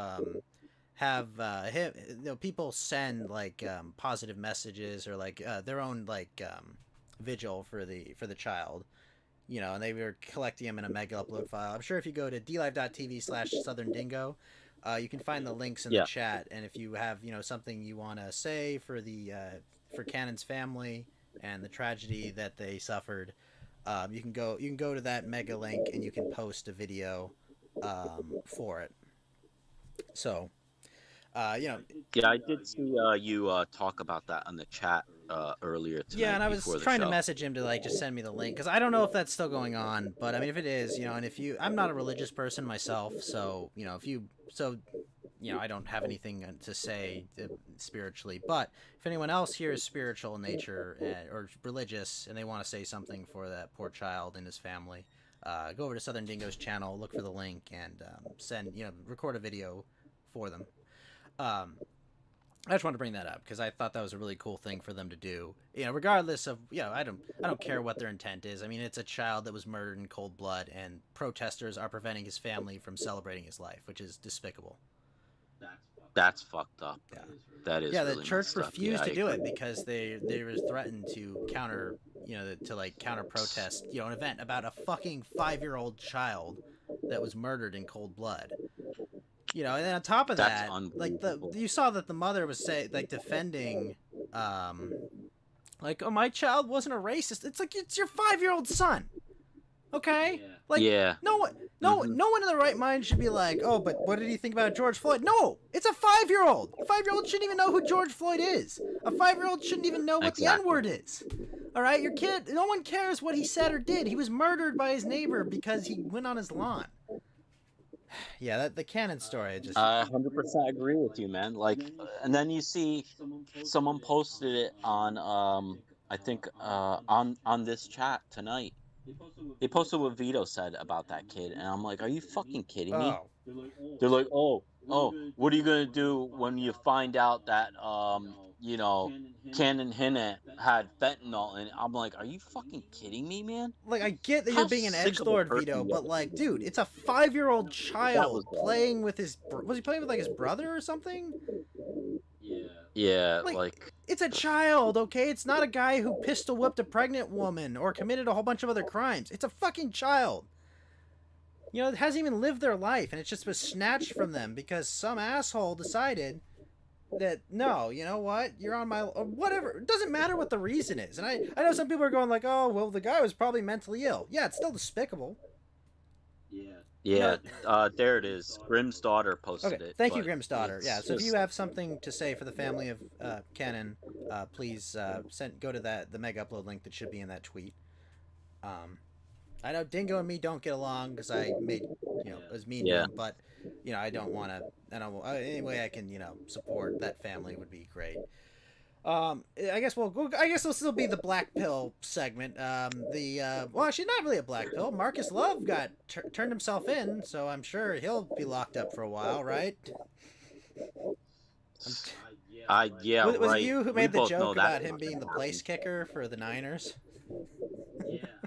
have him, people send like positive messages or like their own like vigil for the child, and they were collecting them in a mega upload file. I'm sure if you go to dlive.tv/Southern Dingo, you can find the links in the chat, and if you have something you want to say for the for Cannon's family and the tragedy that they suffered, you can go to that mega link and you can post a video for it. So Yeah, I did see you talk about that on the chat earlier tonight. Yeah, and I was trying to message him to like just send me the link because I don't know if that's still going on. But I mean, if it is, and if I'm not a religious person myself, so I don't have anything to say spiritually. But if anyone else here is spiritual in nature or religious and they want to say something for that poor child and his family, go over to Southern Dingo's channel, look for the link, and record a video for them. I just wanted to bring that up because I thought that was a really cool thing for them to do. Regardless of I don't care what their intent is. I mean, it's a child that was murdered in cold blood, and protesters are preventing his family from celebrating his life, which is despicable. That's fucked up. Yeah. That is. Yeah, really the church refused to do agree. it because they were threatened to counter protest an event about a fucking 5-year-old child that was murdered in cold blood. And then on top of That's that, you saw that the mother was defending, my child wasn't a racist. It's like it's your 5-year-old son, okay? No one in their right mind should be like, oh, but what did he think about George Floyd? No, it's a 5-year-old. A 5-year-old shouldn't even know who George Floyd is. A 5-year-old shouldn't even know what the N-word is. All right, your kid. No one cares what he said or did. He was murdered by his neighbor because he went on his lawn. Yeah, the Cannon story just. I 100% agree with you, man. And then you see someone posted it on, I think, on this chat tonight. They posted what Vito said about that kid, and I'm like, are you fucking kidding me? Oh. They're like, oh, what are you gonna do when you find out that Cannon Hinnant had fentanyl? And I'm like, are you fucking kidding me, man? Like, I get that you're being an edgelord, Vito, but like, dude, it's a 5-year-old child playing with his. Was he playing with like his brother or something? Yeah, it's a child, okay? It's not a guy who pistol whipped a pregnant woman or committed a whole bunch of other crimes. It's a fucking child. It hasn't even lived their life, and it's just was snatched from them because some asshole decided that, no, you know what? You're on my... Or whatever. It doesn't matter what the reason is. And I know some people are going like, oh, well, the guy was probably mentally ill. Yeah, it's still despicable. Yeah, there it is. Grimm's daughter posted it. Thank you, Grimm's daughter. Yeah, so if you have something to say for the family of Cannon, please go to the mega upload link that should be in that tweet. I know Dingo and me don't get along because I was mean to him, but I don't want to. Any way I can support that family would be great. I guess it'll still be the Black Pill segment. Well, actually, not really a Black Pill. Marcus Love got turned himself in, so I'm sure he'll be locked up for a while, right? Was it you who made the joke about him being the place kicker for the Niners?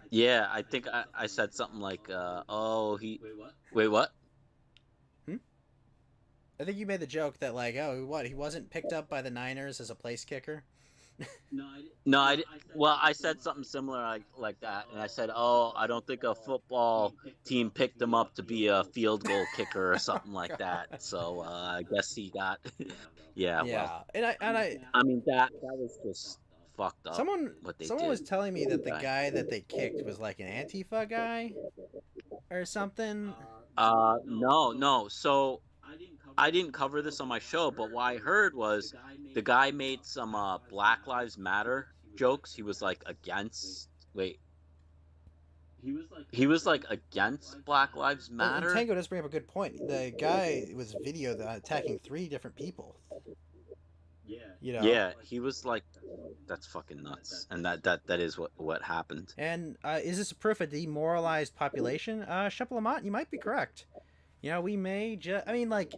Yeah, I think I said something like, Wait, what? I think you made the joke that, like, he wasn't picked up by the Niners as a place kicker? I said something similar like that, and I said, I don't think a football team picked him up to be a field goal kicker or something like that. So I guess he got, yeah. Well, I mean that was just fucked up. Someone was telling me that the guy that they kicked was like an Antifa guy or something. No. So I didn't cover this on my show, but what I heard was the guy made some Black Lives Matter jokes. He was like against. He was like against Black Lives Matter. And Tango does bring up a good point. The guy was video attacking 3 different people. Yeah, he was like, that's fucking nuts, and that is what happened. And is this a proof of demoralized population? Shep Lamont, you might be correct. You know, we may just. I mean, like,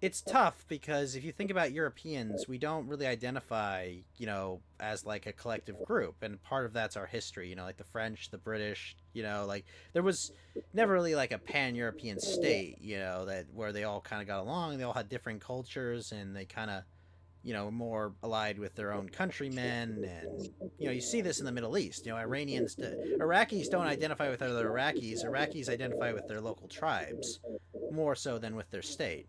it's tough because if you think about Europeans, we don't really identify, you know, as like a collective group, and part of that's our history. You know, like the French, the British. You know, like there was never really like a pan-European state. You know, that where they all kind of got along. They all had different cultures, and they kind of, you know, more allied with their own countrymen. And you know, you see this in the Middle East. You know, Iraqis don't identify with other Iraqis. Iraqis identify with their local tribes more so than with their state.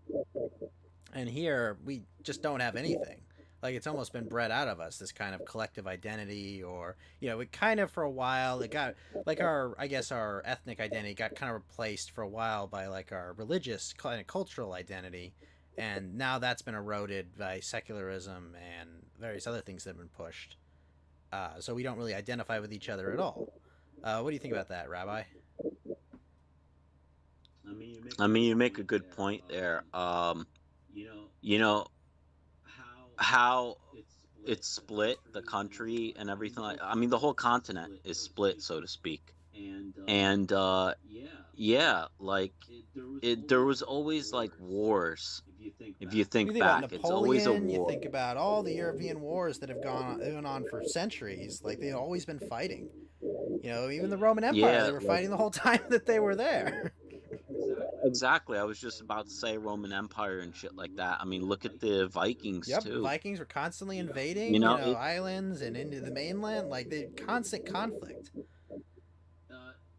And here we just don't have anything. Like, it's almost been bred out of us, this kind of collective identity. Or, you know, it kind of, for a while, it got like I guess our ethnic identity got kind of replaced for a while by like our religious kind of cultural identity. And now that's been eroded by secularism and various other things that have been pushed. So we don't really identify with each other at all. What do you think about that, Rabbi? I mean, you make a good point there. You know how it's split, the country and everything. Like, I mean, the whole continent is split, so to speak. And yeah, like there was always like wars. If you think about back, Napoleon, it's always a war. you think about all the European wars that have gone on for centuries. Like, they've always been fighting. You know, even the Roman Empire, they were fighting the whole time that they were there. Exactly. I was just about to say Roman Empire and shit like that. I mean, look at the Vikings too. Vikings were constantly invading, islands and into the mainland. Like, they constant conflict.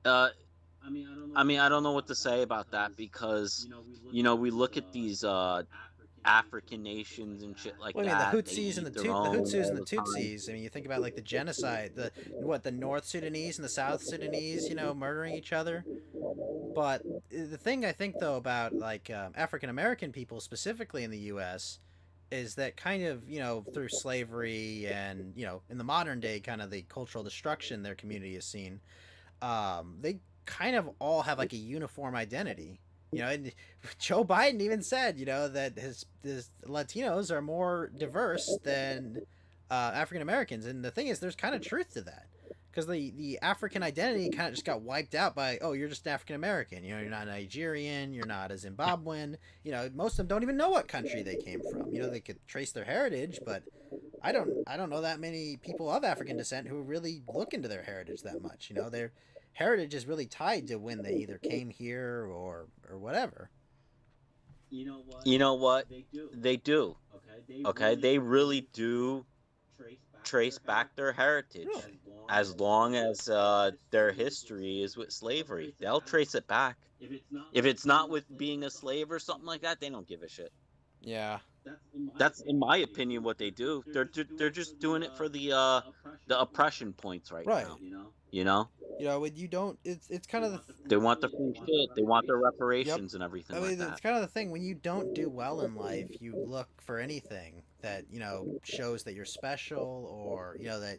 I mean, I don't know what to say about that because, we look at these African nations and shit like that. The Hutsis and the Tutsis. I mean, you think about like the genocide, the North Sudanese and the South Sudanese, you know, murdering each other. But the thing I think though about like African American people specifically in the U.S. is that kind of, you know, through slavery and, you know, in the modern day kind of the cultural destruction their community has seen, they kind of all have like a uniform identity. You know, and Joe Biden even said, you know, that his Latinos are more diverse than African Americans. And the thing is, there's kind of truth to that. Because the African identity kind of just got wiped out by, oh, you're just African American. You know, you're not Nigerian, you're not a Zimbabwean. You know, most of them don't even know what country they came from. You know, they could trace their heritage, but I don't know that many people of African descent who really look into their heritage that much. You know, their heritage is really tied to when they either came here or whatever. You know what? They do. Okay, they really do trace back their heritage. Really? As long as their history is with slavery, they'll trace it back. If it's not with being a slave or something like that, they don't give a shit. Yeah. That's in my opinion what they do. They're just doing it for the oppression points right now. You know. You know, when you don't, it's kind of they want the free shit. They want their reparations and everything. I mean, it's kind of the thing when you don't do well in life, you look for anything that, you know, shows that you're special or, you know, that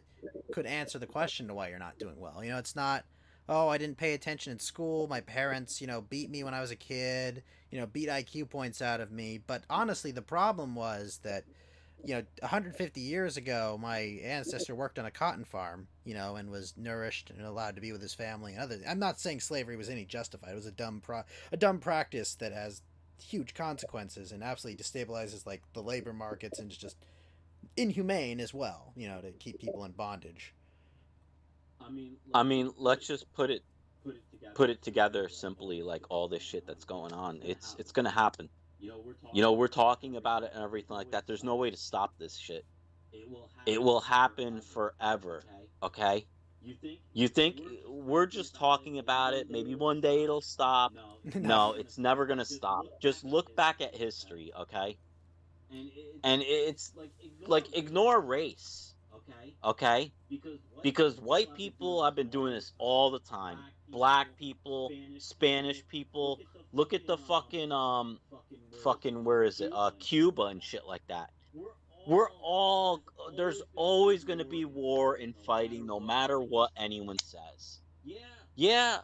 could answer the question to why you're not doing well. You know, it's not, oh, I didn't pay attention in school. My parents, you know, beat me when I was a kid. You know, beat IQ points out of me. But honestly, the problem was that, you know, 150 years ago, my ancestor worked on a cotton farm, you know, and was nourished and allowed to be with his family and other. I'm not saying slavery was any justified. It was a dumb practice that has huge consequences and absolutely destabilizes like the labor markets and is just inhumane as well, you know, to keep people in bondage. I mean, let's just put it together simply, like all this shit that's going on. It's gonna happen. You know, we're talking about it and everything like that. There's no way to stop this shit. It will happen forever, okay? You think we're just talking about it, maybe one day it'll stop? No, it's never going to stop. Just look back at history, okay? And it's like ignore race, okay? Because white people have been doing this all the time. Black people, Spanish people. Look at the fucking where is it? Cuba and shit like that. There's always going to be war and fighting no matter what anyone says. Yeah.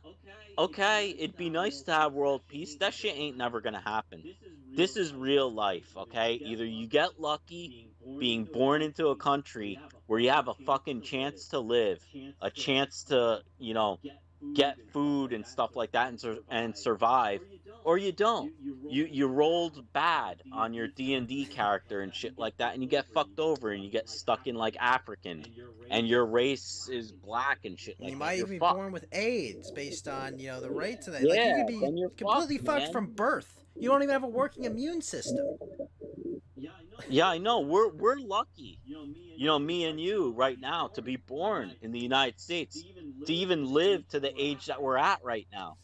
Okay, it'd be nice to have world peace. That shit ain't never going to happen. This is real life, okay? Either you get lucky being born into a country where you have a fucking chance to live, a chance to, you know, get food and stuff like that and survive, or you don't. You rolled bad on your D&D character and shit like that, and you get fucked over and you get stuck in like African, and your race is black and shit And like you that. might You're even be fucked. born with AIDS based on, you know, the rates of that. Like, you Yeah, could be then you're completely fucked, fucked man. from birth. You don't even have a working immune system. Yeah, I know. We're lucky. You know, me and you right now to be born in the United States, to even live to the age that we're at right now.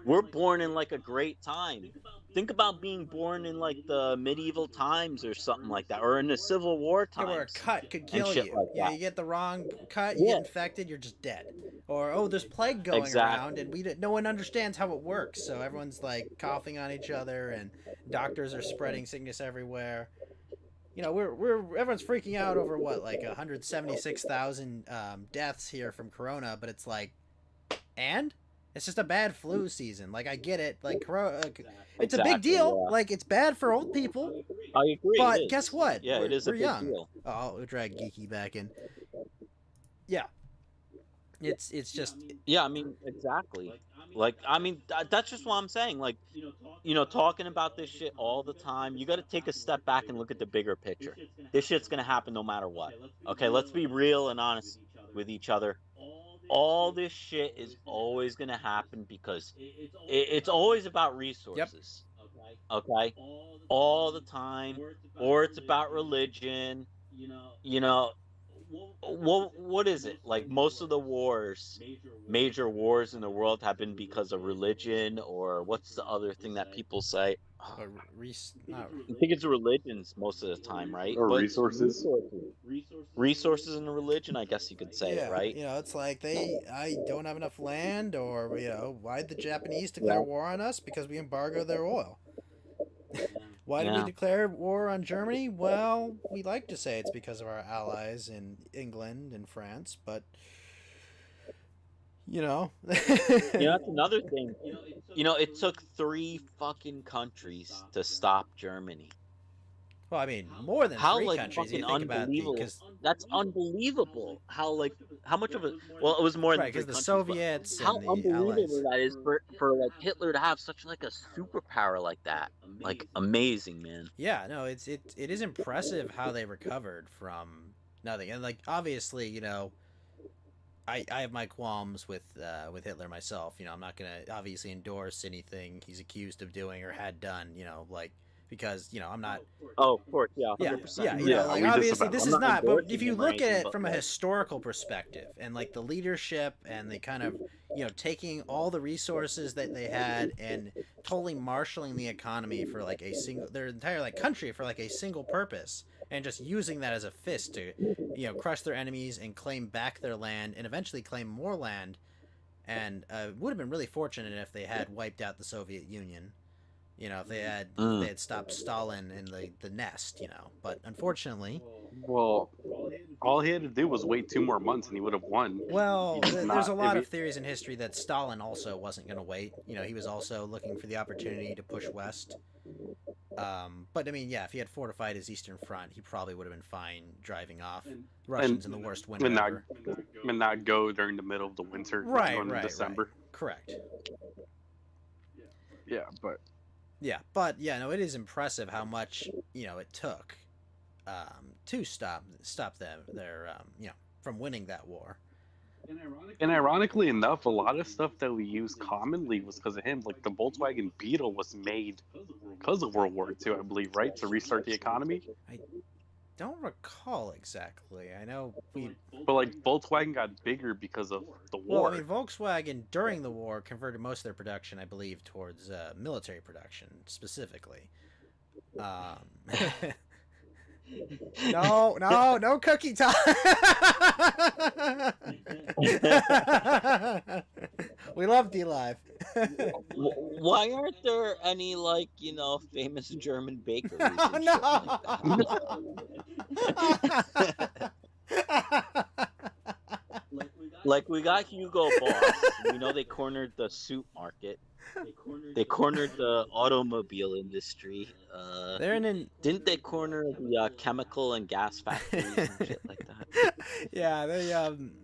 We're born in like a great time. Think about being born in like the medieval times or something like that, or in the Civil War Yeah, where a times cut could and kill shit you. like You know, that. you get the wrong cut, you Yeah. get infected, you're just dead. Or, oh, there's plague going around, Exactly. and no one understands how it works. So everyone's like coughing on each other, and doctors are spreading sickness everywhere. You know, everyone's freaking out over what, like 176,000 deaths here from Corona, but it's like, and it's just a bad flu season. Like, I get it. Like, Corona, it's a big Exactly, deal. yeah. Like, it's bad for old people. I agree. But it is. guess what? Yeah, it is a we're big young. deal. Oh, we'll drag Geeky back in. Yeah, it's just Yeah, I mean, exactly. Like, I mean, that's just what I'm saying. Like, you know, talking about this shit all the time, you got to take a step back and look at the bigger picture. This shit's gonna happen no matter what. Okay, let's be real and honest with each other. All this shit is always gonna happen because it's always about resources. Okay, all the time, or it's about religion. You know, what is it? Like most of the wars, major wars in the world have been because of religion, or what's the other thing that people say? a not, I think it's religions most of the time, right? Or But resources. resources and religion, I guess you could say, yeah. right? You know, it's like I don't have enough land, or you know, why did the Japanese declare Yeah. war on us? Because we embargo their oil. Why did we Yeah. declare war on Germany? Well, we like to say it's because of our allies in England and France, but you know. You know, that's another thing. You know, it took 3 fucking countries to stop Germany. Well, I mean, more than How 3 like countries. You fucking think about unbelievable? because That's unbelievable. How much of a well, it was more than right, 3 because the countries, but Soviets how and the unbelievable allies. that is for like Hitler to have such like a superpower like that. Like amazing, man. Yeah, no, it is impressive how they recovered from nothing, and like obviously, you know, I have my qualms with Hitler myself. You know, I'm not gonna obviously endorse anything he's accused of doing or had done. You know, like because you know I'm not. Oh, of course, yeah, Yeah, 100%. yeah, you Yeah, know, like we just obviously about- this I'm is not not. But endorsing if you him or look at anything, it but, from a like- historical perspective and like the leadership and the kind of you know taking all the resources that they had and totally marshaling the economy for like their entire like country for like a single purpose and just using that as a fist to you know crush their enemies and claim back their land and eventually claim more land and would have been really fortunate if they had wiped out the Soviet Union. You know, if they had stopped Stalin in the nest, you know. But unfortunately, Well, all he had to do was wait 2 more months and he would have won. well, He's there's not- a lot if of theories in history that Stalin also wasn't going to wait. You know, he was also looking for the opportunity to push west. But I mean, yeah, if he had fortified his eastern front, he probably would have been fine driving off Russians in the worst winter and ever. not go during the middle of the winter, Right, going in right, December. right. Correct. Yeah, but Yeah, but yeah, no, it is impressive how much you know it took to stop them their you know from winning that war. and ironically enough, a lot of stuff that we use commonly was because of him. Like the Volkswagen Beetle was made because of World War II, I believe, right? To restart the economy. Don't recall exactly. I know But like Volkswagen got bigger because of the well, war. I mean, Volkswagen during the war converted most of their production, I believe, towards military production specifically. No cookie time. We love D-Live. Why aren't there any like you know famous German bakeries? Oh, And no. shit like that? Like we got Hugo Boss. We know they cornered the suit market. They cornered the automobile industry. They're in Didn't they corner the chemical and gas factories and shit like that? yeah,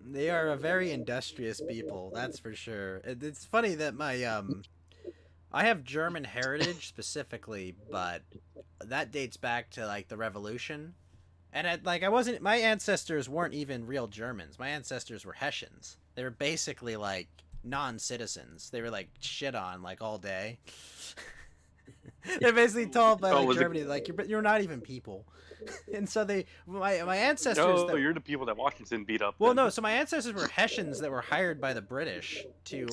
they are a very industrious people, that's for sure. It's funny that I have German heritage specifically, but that dates back to like the Revolution. And I wasn't. My ancestors weren't even real Germans. My ancestors were Hessians. They were basically like non-citizens. They were like shit on like all day. They're basically told by like Germany like you're not even people. And so my ancestors. No, you're the people that Washington beat up. Well, then. no. So my ancestors were Hessians that were hired by the British to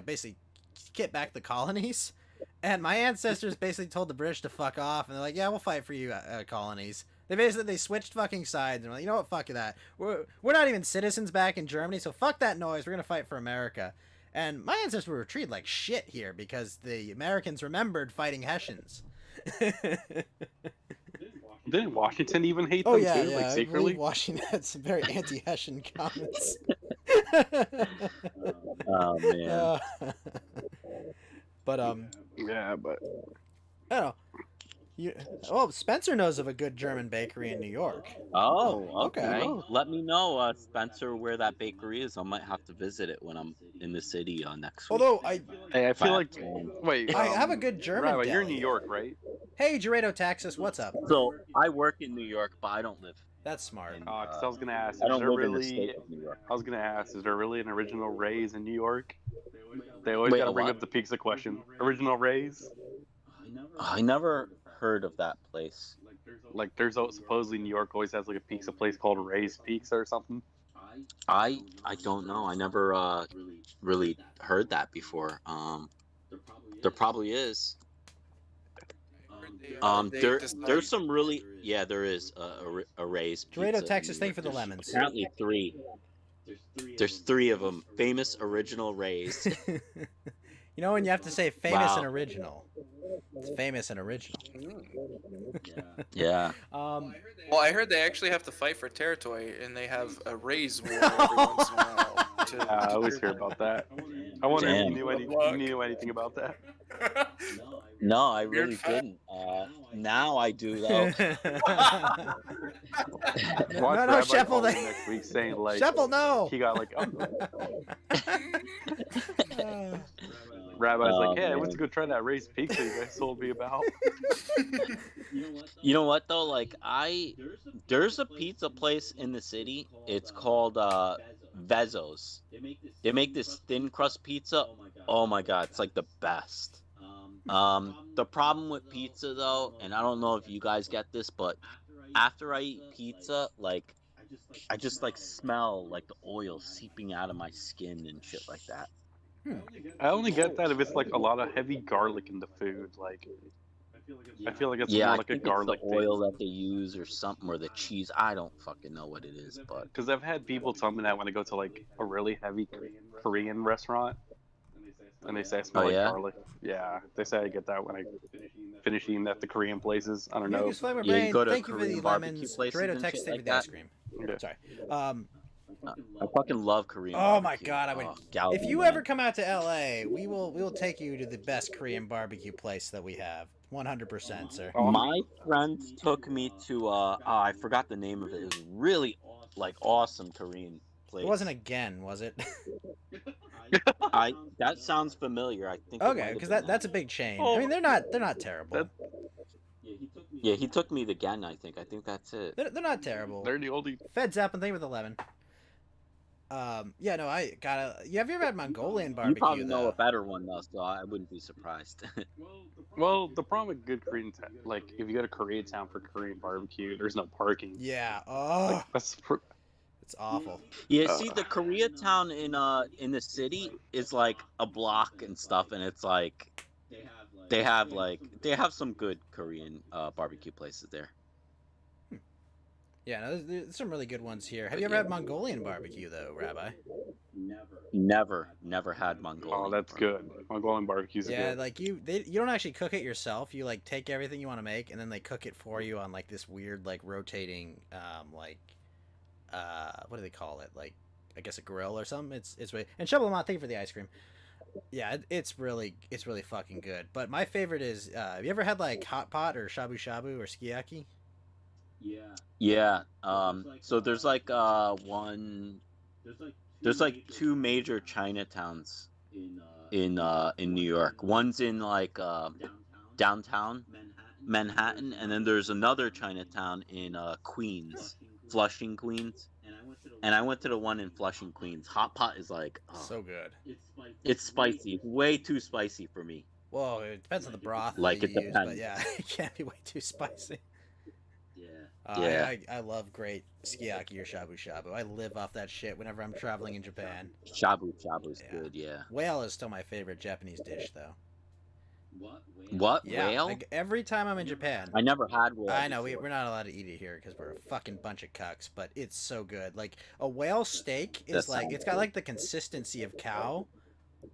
basically get back the colonies. And my ancestors basically told the British to fuck off, and they're like, "Yeah, we'll fight for you, colonies." They switched fucking sides, and were like, "You know what? Fuck that. We're not even citizens back in Germany, so fuck that noise. We're gonna fight for America." And my ancestors were treated like shit here because the Americans remembered fighting Hessians. Didn't Washington even hate Oh them yeah, too, yeah. like I secretly? believe Washington had some very anti-Hessian comments. Oh man. But Yeah, but I don't know. Spencer knows of a good German bakery in New York. Oh, okay. Okay. Let me know, Spencer, where that bakery is. I might have to visit it when I'm in the city next week. Although hey, I feel like Fact. wait, I have a good German Rabbi, you're in deli. New York, right? Hey, Gerardo Texas, what's up? So I work in New York, but I don't live. That's smart. 'Cause I was gonna ask, I is don't there live in the really? state of New York. I was gonna ask, is there really an original Ray's in New York? They always Wait, gotta a bring what? up the pizza question. Original Ray's? I never heard of that place. Like, there's supposedly New York always has like a pizza place called Ray's Pizza or something. I don't know. I never really heard that before. There probably is. There's some really there is a Ray's Pizza. Gerardo Texas, thank you for the lemons. Apparently 3. There's 3 of them. Famous original Ray's. You know when you have to say famous Wow. and original. It's famous and original. Yeah. Um, Well, I heard they actually have to fight for territory, and they have a raise war every once in a while. I always hear about that. I wonder if Damn. you knew anything about that. No, I really Weird fact. didn't. Now I do though. Watch no, Rabbi Sheppel, call me they- next week saying like Sheppel, no! he got like Rabbi's like, yeah, I went to go try that Ray's Pizza you guys told me about. You know what though? Like there's a pizza place in the city. It's called Vezzo's. They make this thin crust pizza. Oh my god, it's like the best. The problem with pizza though, and I don't know if you guys get this, but after I eat pizza, like I just like smell like the oil seeping out of my skin and shit like that. I only get that if it's like a lot of heavy garlic in the food. Like, I feel like it's Yeah, more I like a think garlic it's the oil that they use or something, or the cheese. I don't fucking know what it is, but Because I've had people tell me that when I go to like a really heavy Korean restaurant, and they say I smell Oh, like yeah? garlic. Yeah, they say I get that when I finish eating at the Korean places. I don't know. Lucas Flavor Yeah, you Brain, go to thank you for the Korean barbecue lemons. places Gerardo and Texas, shit thank you for like the ice that. cream. Yeah. Sorry. I fucking love Korean. Oh my barbecue. god, I would. Galvin, If you man. ever come out to LA, we will take you to the best Korean barbecue place that we have. 100%, sir. My friends took me to I forgot the name of it. It was really like awesome Korean place. It wasn't again, was it? That sounds familiar. I think. it might Okay, have because been that's a big chain. Oh. I mean, they're not terrible. Yeah, he took me again. I think that's it. They're not terrible. They're the only. Fed Zeppelin, thank you with 11. Yeah, no, I gotta. You have you ever had Mongolian You barbecue probably know though? a better one though, so I wouldn't be surprised. Well, the problem with good Korean, like if you go to Koreatown for Korean barbecue, there's no parking. Yeah. Oh, Like, that's it's awful. Yeah, see, the Koreatown in the city is like a block and stuff, and it's like they have some good Korean barbecue places there. Yeah, no, there's some really good ones here. Have you ever had Mongolian barbecue though, Rabbi? Never had Mongolian. oh, that's good. Mongolian barbecues are Yeah, good. like you don't actually cook it yourself. You like take everything you want to make, and then they cook it for you on like this weird like rotating what do they call it? Like I guess a grill or something. It's really and Shovel Lamont, thank you for the ice cream. Yeah, it's really fucking good. But my favorite is have you ever had like hot pot or shabu shabu or sukiyaki? Yeah. So there's like there's like 2 major Chinatowns in New York. One's in like downtown Manhattan, and then there's another Chinatown in Queens, Flushing, Queens. And I went to the one in Flushing, Queens. Hot pot is like, oh, So good. it's spicy, way too spicy for me. Well, it depends on the broth Like, that it you use, but depends. yeah, it can't be way too spicy. Yeah. Yeah. I love great sukiyaki or shabu shabu. I live off that shit whenever I'm traveling in Japan. Shabu shabu's Yeah. good, yeah. Whale is still my favorite Japanese dish, though. What? Yeah, Whale? like every time I'm in Japan, I never had whale. I know before. we're not allowed to eat it here because we're a fucking bunch of cucks, but it's so good. Like a whale steak is That like sounds it's got good. like the consistency of cow,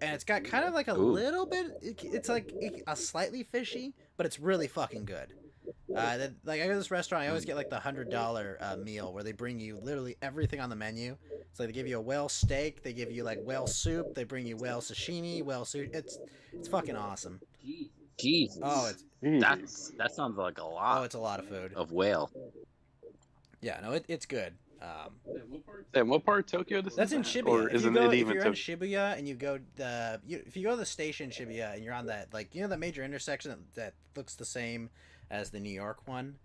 and it's got kind of like a Ooh. little bit. It's like a slightly fishy, but it's really fucking good. Like I go to this restaurant, I always get like the $100 meal where they bring you literally everything on the menu. So they give you a whale steak, they give you like whale soup, they bring you whale sashimi, whale sushi. It's fucking awesome. Jesus. Oh, it's that sounds like a lot it's a lot of food. of whale. Yeah, no, it's good. And what part of Tokyo this That's in is? Shibuya. Or If, isn't you go, it if even you're in Tokyo? Shibuya and you go if you go to the station Shibuya and you're on that like the major intersection that looks the same as the New York one,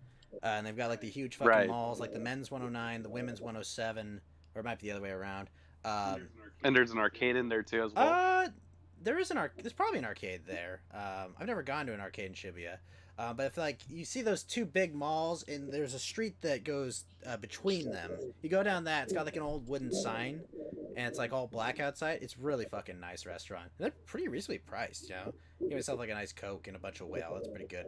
and they've got like the huge fucking Right. malls like the men's 109, the women's 107, or it might be the other way around. And there's an arcade in there too as well. There's probably an arcade there. I've never gone to an arcade in Shibuya. But if like you see those two big malls and there's a street that goes between them, you go down that. It's got like an old wooden sign, and it's like all black outside. It's really fucking nice restaurant. They're pretty reasonably priced, you know. You get yourself like a nice Coke and a bunch of whale. That's pretty good.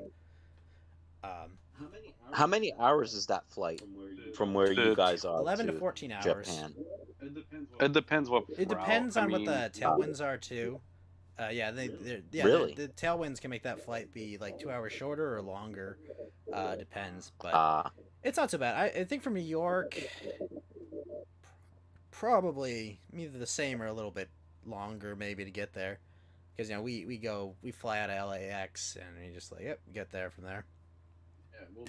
How many hours is that flight from where you guys are 11 to 14 hours. Japan? It depends what. It route. depends I on what mean, the tailwinds are too. Really? The tailwinds can make that flight be like 2 hours shorter or longer. Depends, but it's not so bad. I think from New York, probably either the same or a little bit longer maybe to get there, because we fly out of LAX and we just like get there from there.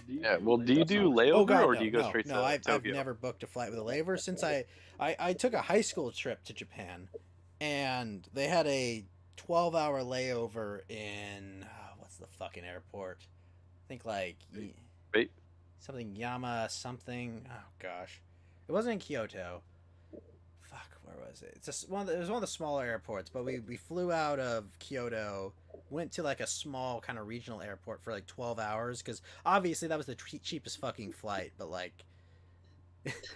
Yeah. Well, do you do layover or do you go straight to I've Tokyo? never booked a flight with a layover since I took a high school trip to Japan, and they had a 12-hour layover in what's the fucking airport? I think like Wait. something Yama something. Oh gosh, it wasn't in Kyoto. Fuck, where was it? It was one of the smaller airports, but we flew out of Kyoto, went to like a small kind of regional airport for like 12 hours because obviously that was the cheapest fucking flight. But like,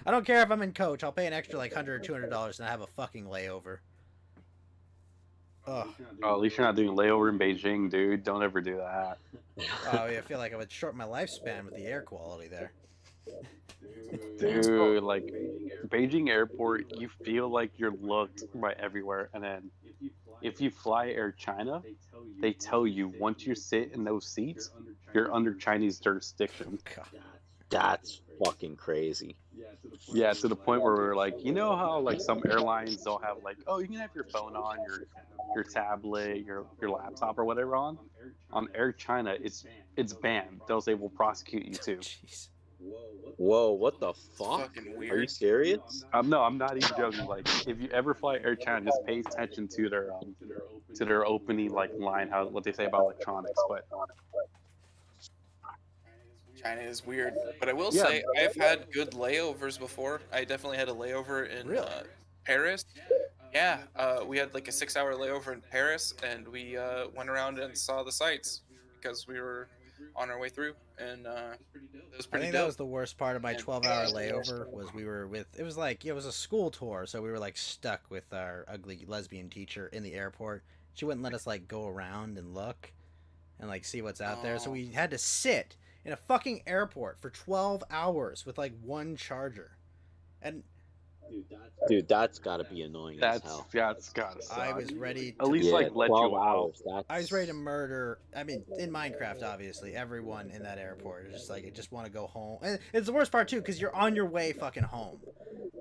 I don't care if I'm in coach, I'll pay an extra like $100 or $200 and I have a fucking layover. Ugh. Oh, at least you're not doing layover in Beijing, dude. Don't ever do that. Oh, yeah, I feel like I would shorten my lifespan with the air quality there. Dude, like Beijing Airport, you feel like you're looked right everywhere, and then if you fly Air China, they tell you once you sit in those seats, you're under Chinese jurisdiction. God. That's fucking crazy. Yeah, to the point where we're like, you know how like some airlines they'll have like, oh, you can have your phone on, your tablet, your laptop or whatever on. On Air China, it's banned. They'll say we'll prosecute you too. Jeez. Whoa, what the fuck? Fucking Are you weird. serious? No, I'm not even joking. Like, if you ever fly Air China, just pay attention to their opening like line, what they say about electronics. But China is weird, but I will Yeah. say I've had good layovers before. I definitely had a layover in Really? Paris. Yeah, we had like a 6-hour layover in Paris, and we went around and saw the sights because we were on our way through, and it was I pretty think dope. that was the worst part of my 12-hour layover was it was a school tour, so we were like stuck with our ugly lesbian teacher in the airport. She wouldn't let us like go around and look and like see what's out there, so we had to sit in a fucking airport for 12 hours with like one charger. And Dude, that's gotta be annoying as hell. that's gotta suck. I was ready At least like let 12 you out. hours. I was ready to murder. I mean, in Minecraft, obviously, everyone in that airport is just like, I just want to go home. And it's the worst part too, because you're on your way fucking home.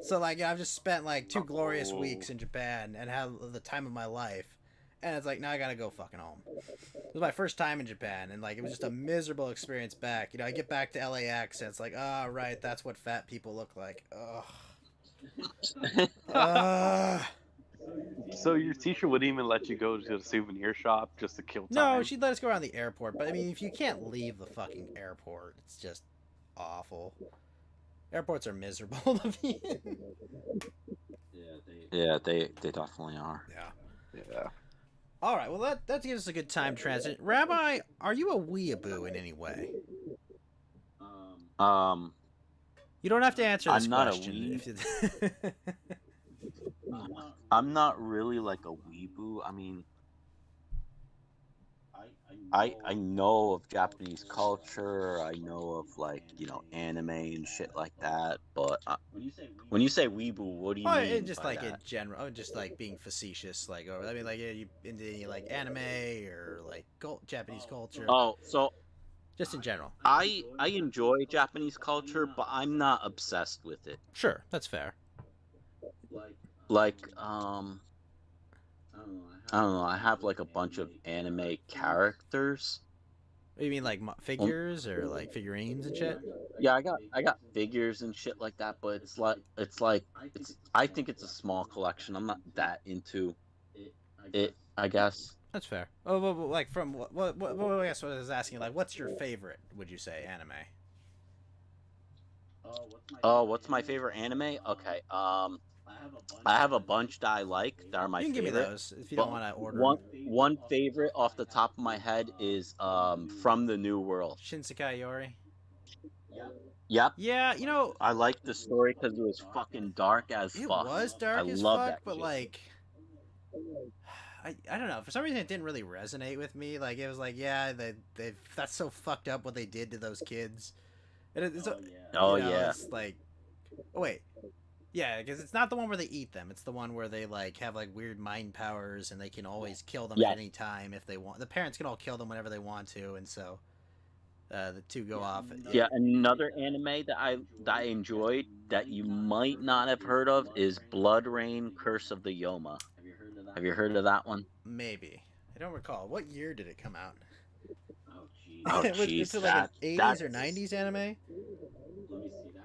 So like, I've just spent like 2 glorious weeks in Japan and had the time of my life, and it's like now I gotta go fucking home. It was my first time in Japan, and like it was just a miserable experience back. You know, I get back to LAX, and it's like, right, that's what fat people look like. Ugh. So your teacher wouldn't even let you go to the souvenir shop just to kill time? No, she'd let us go around the airport, but I mean, if you can't leave the fucking airport, it's just awful. Airports are miserable to be in. Yeah, they definitely are. Yeah. Yeah. All right, well, that gives us a good time transit. Rabbi, are you a weeaboo in any way? You don't have to answer this I'm not a question. weeb. I'm not really like a weeboo. I mean, I know of Japanese culture. I know of like anime and shit like that. But when you say weeboo, what do you Oh, mean? just by like in that? general, just like being facetious, like, or I mean, like, yeah, you into any like anime or like Japanese culture, Oh, so just in general. I enjoy Japanese culture, but I'm not obsessed with it. Sure, that's fair. Like I don't know. I have like a bunch of anime characters. You mean like figures or like figurines and shit? Yeah, I got figures and shit like that, but it's I think it's a small collection. I'm not that into it, I guess. That's fair. Oh, well, like from what I guess what I was asking, like, what's your favorite? Would you say anime? Oh, what's my favorite anime? Okay. I have a bunch that I like that are my You can favorite. give me those if you don't want to order One them. one favorite off the top of my head is From the New World. Shinsekai Yori. Yep. Yeah, I liked the story because it was fucking dark as it fuck. was dark I as love fuck, that but shit. like, I don't know. For some reason, it didn't really resonate with me. Like, it was like, yeah, that's so fucked up what they did to those kids. And it's like, oh wait, yeah, because it's not the one where they eat them. It's the one where they like have like weird mind powers and they can always kill them at any time if they want. The parents can all kill them whenever they want to, and so the two go off. Yeah, another anime that I enjoyed that you might not have heard of is Blood Rain: Curse of the Yoma. Have you heard of that one? Maybe. I don't recall. What year did it come out? Oh Was jeez, it like an 80s or 90s anime?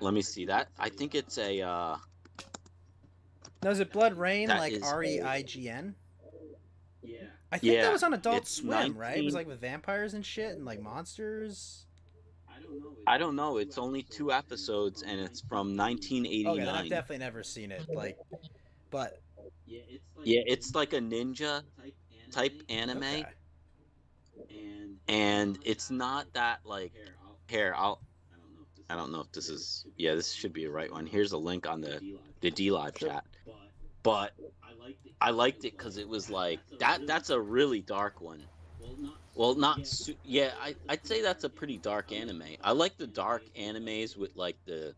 Let me see that. I think it's a No, is it Blood Rain, That like is- REIGN? I think Yeah, that was on Adult it's Swim, right? It was 19 like with vampires and shit and like monsters. I don't know. It's only 2 episodes and it's from 1989. Okay, then I've definitely never seen it. Like, but Yeah, it's like a ninja type anime, okay. and it's not that like. Here, I don't know if this is. Yeah, this should be a right one. Here's a link on the D Live chat. But I liked it because it was like that. That's a really dark one. Well, yeah, I'd say that's a pretty dark anime. I like the dark animes with like the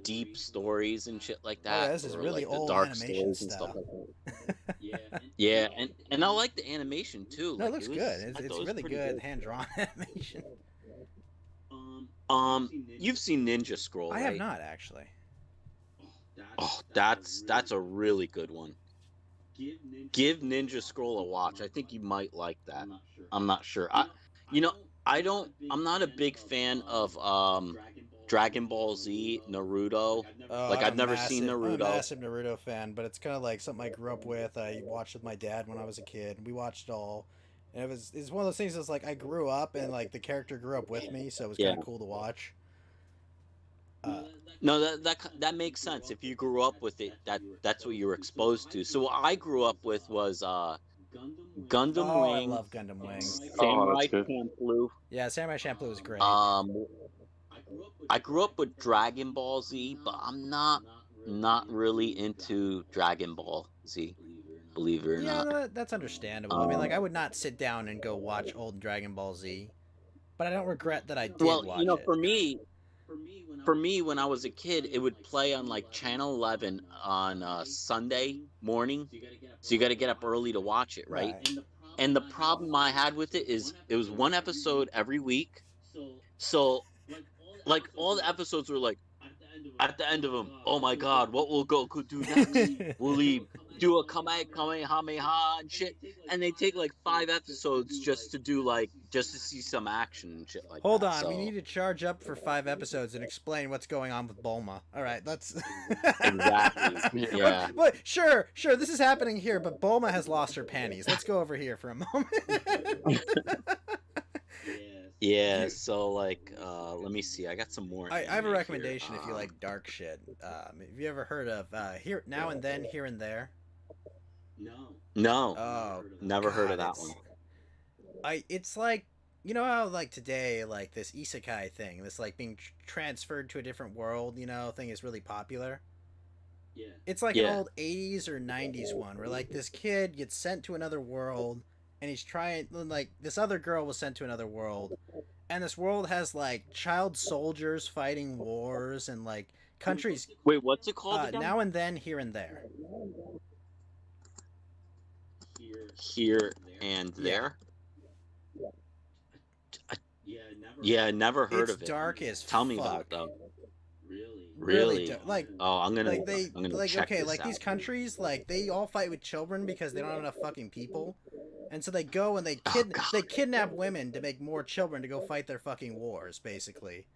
deep stories and shit like that. yeah, this is or, really like, the old dark animation stories and style. stuff like that. Yeah, and I like the animation too. No, it Like, looks was- good. I It's thought it was really pretty good hand drawn animation. You've seen Ninja Scroll, I right? have not actually. Oh, that's a really good one. Give Ninja Scroll a watch. I think you might like that. I'm not sure. I'm not a big fan of Dragon Ball Z, Naruto. Like, I'm I've never seen I'm a Naruto. massive Naruto fan, but it's kind of like something I grew up with. I watched with my dad when I was a kid. We watched it all, and it's one of those things that's like I grew up and like the character grew up with me, so it was kind of cool to watch. No, that makes sense. If you grew up with it, that's what you were exposed to. So what I grew up with was Gundam Oh, Wing, I love Gundam Wing. Samurai that's good. Champloo. Yeah, Samurai Champloo was great. I grew up with Dragon Ball Z, but I'm not really into Dragon Ball Z. Believe it or Yeah, not. no, that's understandable. I mean, like I would not sit down and go watch old Dragon Ball Z, but I don't regret that I did Well, watch it. for me, when I was a kid, it would play on like Channel 11 on Sunday morning. So you got to get up early to watch it, right? And the problem I had with it is it was one episode every week. So, like, all the episodes were like, at the end of them, oh my god, what will Goku do next? Will he do a Kamehameha and shit, and they take like 5 episodes just to see some action and shit like Hold that. on, So, we need to charge up for 5 episodes and explain what's going on with Bulma. All right, let's. exactly. Yeah. But sure, this is happening here, but Bulma has lost her panties. Let's go over here for a moment. Yeah, so like, let me see. I got some more. I have a anime recommendation here. if you like dark shit. Have you ever heard of Here Now and Then, Here and There? No, Oh, never heard of God, that one. It's like, you know how like today, like this isekai thing, this like being transferred to a different world, thing is really popular. Yeah. It's like Yeah. an old 80s or 90s one where like this kid gets sent to another world and he's trying, like this other girl was sent to another world, and this world has like child soldiers fighting wars and like countries. Wait, what's it called again? Now and Then, Here and There. Here and there. Yeah, Never heard It's of it. dark as Tell me fuck. about it though. Really? Really? Like Oh, I'm gonna check check this like out. these countries, like they all fight with children because they don't have enough fucking people, and so they go and they kidnap women to make more children to go fight their fucking wars, basically.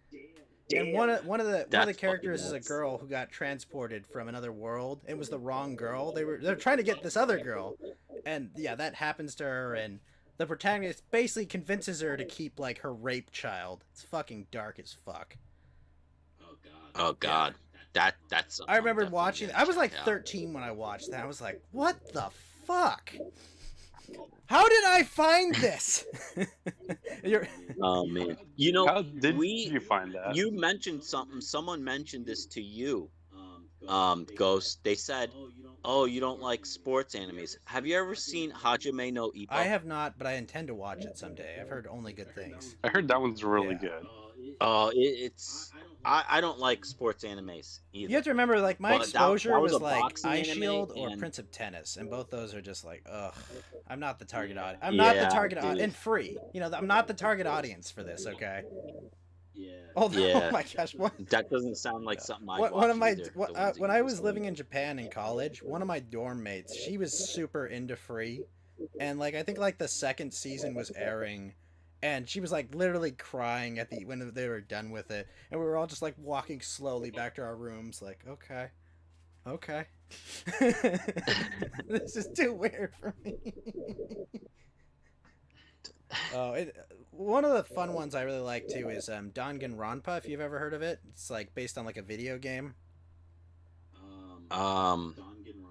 And one of the That's characters is fucking a nuts. girl who got transported from another world. It was the wrong girl. They're trying to get this other girl, and yeah, that happens to her. And the protagonist basically convinces her to keep like her rape child. It's fucking dark as fuck. Oh God, that's. Something I remember I'm definitely watching. gonna I was like check out. 13 when I watched that. I was like, "What the fuck? How did I find this?" You're, Oh man, you know, How did you find that? You mentioned something. Someone mentioned this to you, Ghost. They said, "Oh, you don't like sports animes. Have you ever seen Hajime no Ippo?" I have not, but I intend to watch it someday. I've heard only good things. I heard that one's really Yeah. good. Oh, it's. I don't like sports animes either. You have to remember, like my Well, that exposure was was a like boxing Eye anime Shield or and- Prince of Tennis, and both those are just like, ugh. I'm not the target audience. I'm not the Yeah, target dude. audience. And free. I'm not the target audience for this. Okay. Yeah. Although, Yeah. oh my gosh, what? That doesn't sound like something I One of my either, the ones that when you I just was living named. in Japan in college, one of my dorm mates, she was super into free, and like I think like the second season was airing, and she was like literally crying at when they were done with it, and we were all just like walking slowly back to our rooms, like okay, this is too weird for me. One of the fun ones I really like too is Danganronpa. If you've ever heard of it, it's like based on like a video game.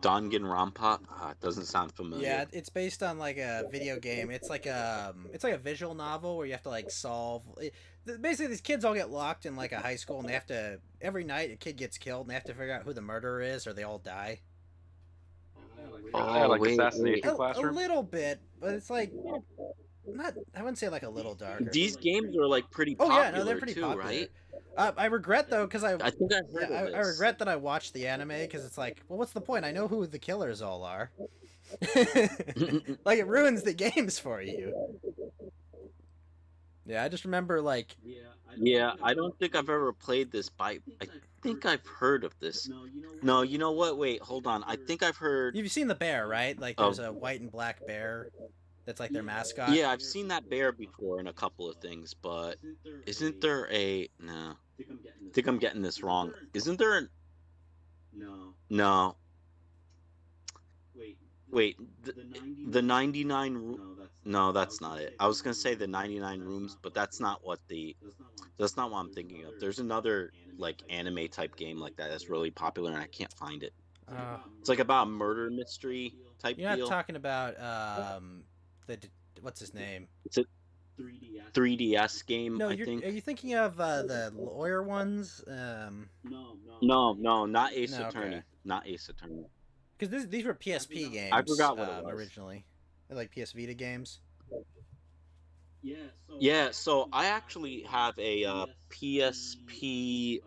Danganronpa. It doesn't sound familiar. Yeah, it's based on like a video game. It's like a visual novel where you have to like solve. Basically, these kids all get locked in like a high school, and they have to every night a kid gets killed, and they have to figure out who the murderer is, or they all die. Like wait, Assassination A Classroom. little bit, but it's like not. I wouldn't say like a little darker. These games are like pretty Oh popular yeah, no, they're pretty too, popular. right? I regret though because I think I've heard I of this. regret that I watched the anime because it's like, well, what's the point? I know who the killers all are. Like it ruins the games for you. Yeah, I just remember like Yeah, I don't think I've ever played this, but I think I've heard of this. No, you know what? Wait, hold on. I think I've heard. you've seen the bear, right? Like there's a white and black bear that's like their mascot. Yeah, I've seen that bear before in a couple of things, but isn't there a no? I think I'm getting this wrong. Isn't there a no? Wait, the 99 room. No, that's not it. I was gonna say the 99 rooms, but that's not what I'm thinking of. There's another like anime type game like that that's really popular, and I can't find it. It's like about a murder mystery type You're not deal. talking about what's his name? It's a 3DS game, No, I think. are you thinking of the lawyer ones? No, not Ace No, Attorney. okay. Not Ace Attorney. Because these were PSP games. I forgot what it was. Originally. They're like PS Vita games. Yeah, so I actually have a PSP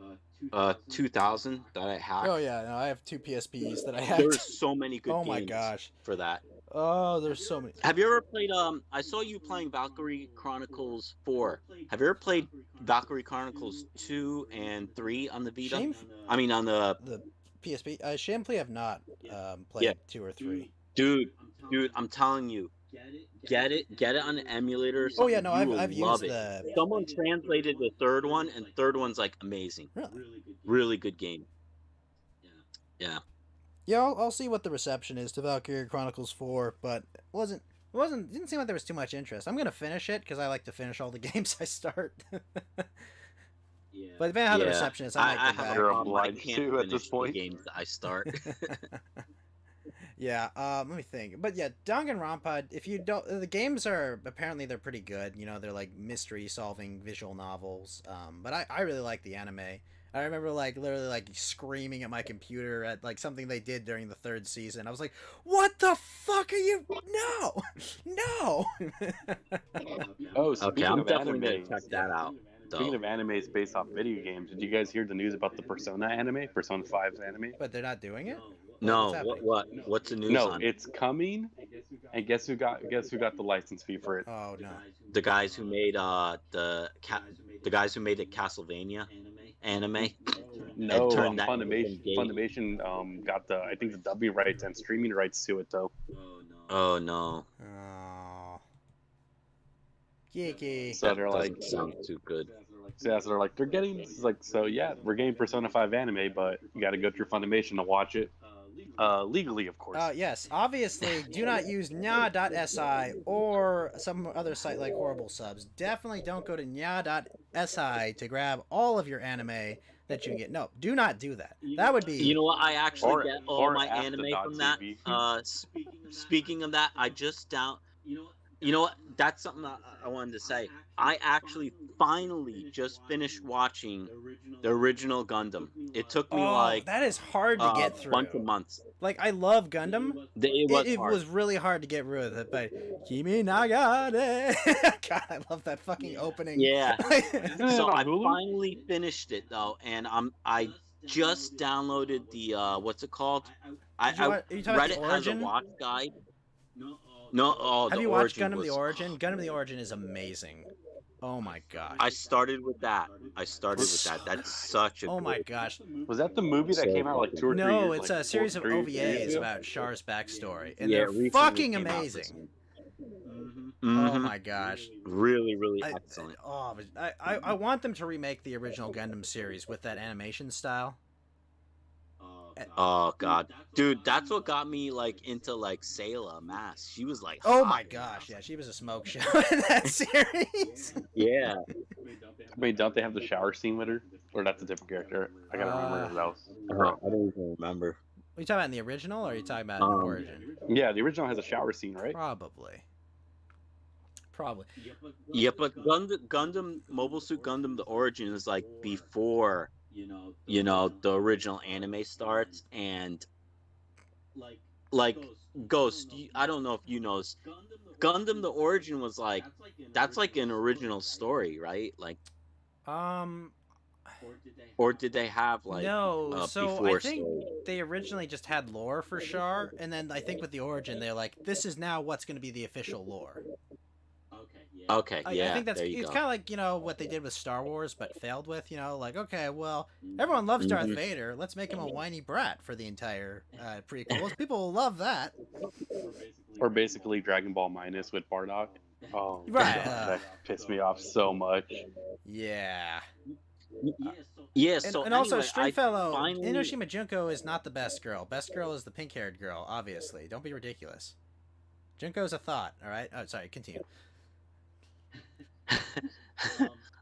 2000 that I hacked. Oh yeah, no, I have two PSPs that I have. There's so many good Oh games my gosh. for that. Oh, there's so many. Have you ever played I saw you playing Valkyrie Chronicles 4. Have you ever played Valkyrie Chronicles 2 and 3 on the Vita? Shame- I mean on the PSP. Shampoo have not played Yeah. 2 or 3. Dude, I'm telling you, get it on an emulator. Or Oh yeah, something. no, You will I've love used it. the. Someone translated the third one, and third one's like amazing. Really good game. Yeah. Yeah, I'll see what the reception is to Valkyria Chronicles 4, but didn't seem like there was too much interest. I'm gonna finish it because I like to finish all the games I start. But depending on how the reception is, I might I go have a back. You're problem. I obliged can't to at finish this point. the games that I start. Yeah, let me think. But yeah, Danganronpa, if you don't, the games are, apparently they're pretty good. You know, they're like mystery solving visual novels. But I really like the anime. I remember like literally like screaming at my computer at like something they did during the 3rd season. I was like, "What the fuck are you? No, no!" Oh, Okay, speaking I'm of definitely anime, gonna check that out. speaking Though. of animes based off video games, did you guys hear the news about the Persona anime, Persona 5's anime? But they're not doing it. No, What's happening? what's the news No, on? it's coming. And guess who got the license fee for it? Oh no. The guys who made the guys who made the Castlevania anime. No, turned that into Funimation. game. Funimation got the I think the dubbing rights and streaming rights to it though. Oh no. Oh. Geeky. So they're Doesn't like, sound too good. so they're like they're getting it's like so yeah we're getting Persona 5 anime, but you got to go through Funimation to watch it legally, of course. Yes, obviously, do not use nya.si or some other site like Horrible Subs. Definitely don't go to nya.si to grab all of your anime that you get. No, do not do that. That would be... You know what? I actually Or- get all or my after anime dot from that. TV. Speaking of that, I just down. You know what? That's something I wanted to say. I actually finally just finished watching the original Gundam. It took me like that is hard to get a through. bunch of months. Like, I love Gundam. It hard. was really hard to get rid of it, but Kimi Nagare. God, I love that fucking opening. Yeah. Isn't it So on I Hulu? finally finished it though, and I just downloaded the what's it called? Are you talking about read the it as a Origin? watch guide. No, oh, Have the you watched Origin Gundam the was- Origin? Gundam the Origin is amazing. Oh my gosh. I started with that. That's such a Oh my good- gosh. Was that the movie that came out like 2 or 3 years? No, it's like, a series of 3 years OVAs ago? about Char's backstory, and Yeah, they're recently fucking came out amazing. Mhm. Oh my gosh. Really excellent. I want them to remake the original Gundam series with that animation style. Oh god, dude, that's what got me like into like Sayla Mass. She was like, Oh hot. my gosh, yeah, she was a smoke show in that series. Yeah. Wait, don't they have the shower scene with her? Or that's a different character? I gotta remember if that was. I don't even remember. Are you talking about in the original, or are you talking about in the Origin? Yeah, the original has a shower scene, right? Probably. Yeah, but Gundam Mobile Suit Gundam the Origin is like before the original anime starts, and like Ghost, I don't know if you know, Gundam the Origin was like that's like an original story, right? Like, or did they have like no. So before I think story? they originally just had lore for Char, and then I think with the Origin, they're like, this is now what's going to be the official lore. Okay, yeah, I think that's there you it's go. kind of like what they did with Star Wars, but failed with. Like, okay, well, everyone loves Darth Mhm. Vader. Let's make him a whiny brat for the entire prequels. People will love that. Or basically Dragon Ball Minus with Bardock. Oh, Right. God, that pissed me off so much. Yeah. Yeah, And, so and also, anyway, I Stringfellow, finally- Inoshima Junko is not the best girl. Best girl is the pink-haired girl, obviously. Don't be ridiculous. Junko's a thought, all right? Oh, sorry, continue.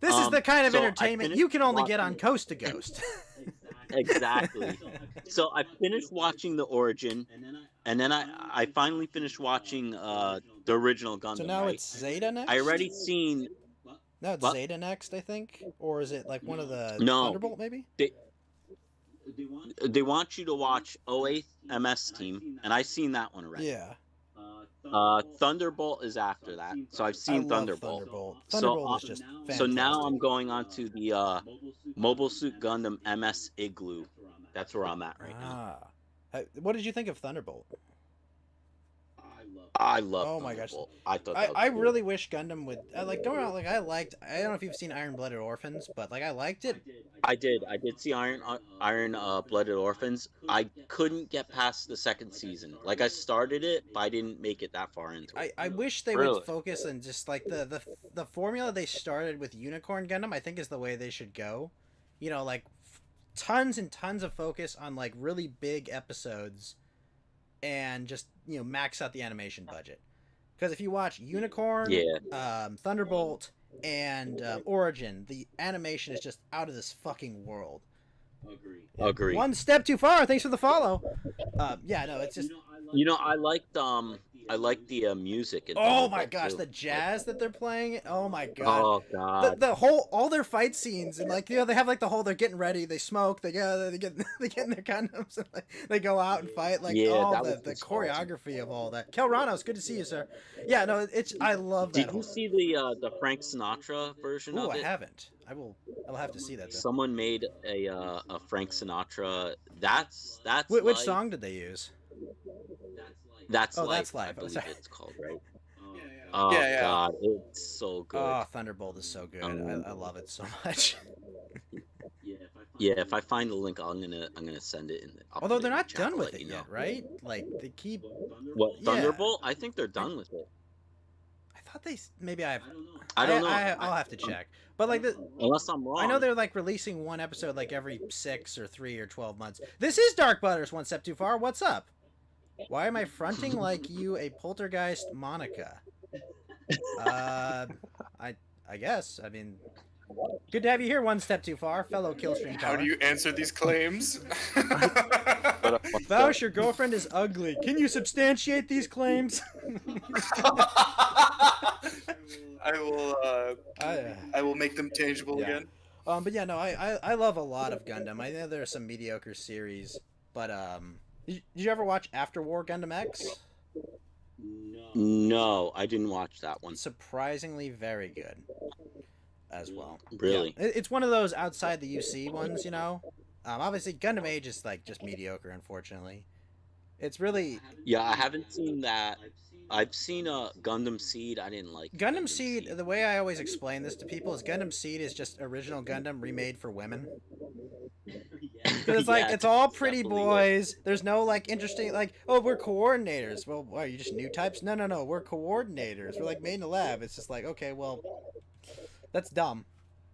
This is the kind of so I entertainment finished you can only get on watching- Coast to Ghost. Exactly. So I finished watching the Origin, and then I finally finished watching the original Gundam. So now right? it's Zeta next? I already seen. No, it's What? Zeta next, I think? Or is it like one of the No. Thunderbolt, maybe? They want you to watch 08 MS Team, and I've seen that one already. Yeah. Thunderbolt is after that, so I've I seen love Thunderbolt. Thunderbolt. So, Thunderbolt is just fantastic. So now I'm going on to the Mobile Suit Gundam MS Igloo. That's where I'm at right now. What did you think of Thunderbolt? I love Oh my gosh. Thunderbolt. I thought I, that was I cool. really wish Gundam would like don't get me wrong, like I don't know if you've seen Iron Blooded Orphans, but like I liked it. I did see Iron Blooded Orphans. I couldn't get past the second season. Like I started it, but I didn't make it that far into it. I wish they Really? would focus on just like the formula they started with Unicorn Gundam. I think is the way they should go. You know, like tons and tons of focus on like really big episodes, and just max out the animation budget. Because if you watch Unicorn, Thunderbolt, and Origin, the animation is just out of this fucking world. Agree. One step too far. Thanks for the follow. Yeah, no, it's just. I liked the music. In Oh my Thunderbolt, gosh, too. the jazz that they're playing. Oh my god. Oh god. The whole all their fight scenes and like they have like the whole they're getting ready, they smoke, they get they get in their condoms and like, they go out and fight like Yeah, all that the was just choreography of all that. Kel Ramos, good to see you, sir. Yeah, no, it's I love that. Did you see the Frank Sinatra version Ooh, of I it? haven't. I will have to see that though. Someone made a Frank Sinatra. That's Which like, song did they use? That's Oh, like, That's Life. I believe Sorry. it's called, right? Oh Yeah. god, it's so good. Oh, Thunderbolt is so good. I love it so much. Yeah, if I find the link, I'm gonna send it in. I'll Although put they're in the not chat done to with let it you know. yet, right? Like they keep. What Yeah. Thunderbolt? I think they're done with it. I thought they maybe I I don't know. I'll have to check. But like the. Unless I'm wrong. I know they're like releasing one episode like every 6 or 3 or 12 months. This is Dark Butters, one step too far. What's up? Why am I fronting like you a poltergeist Monica? I guess. I mean, good to have you here, one step too far, fellow Killstream How caller. do you answer these claims? Vouch, your girlfriend is ugly. Can you substantiate these claims? I will make them tangible Yeah. again. But yeah, no, I love a lot of Gundam. I know there are some mediocre series, but did you ever watch After War Gundam X? No, I didn't watch that one. Surprisingly very good as well. Really? Yeah. It's one of those outside the UC ones, you know. Obviously, Gundam Age is like just mediocre, unfortunately. It's really Yeah, I haven't seen that. I've seen a Gundam Seed. I didn't like Gundam Seed. The way I always explain this to people is Gundam Seed is just original Gundam remade for women. Because it's like Yeah, it's all it's pretty definitely boys. There's no like interesting like we're coordinators. Well, what, are you just new types? No. We're coordinators. We're like made in the lab. It's just like okay, well, that's dumb.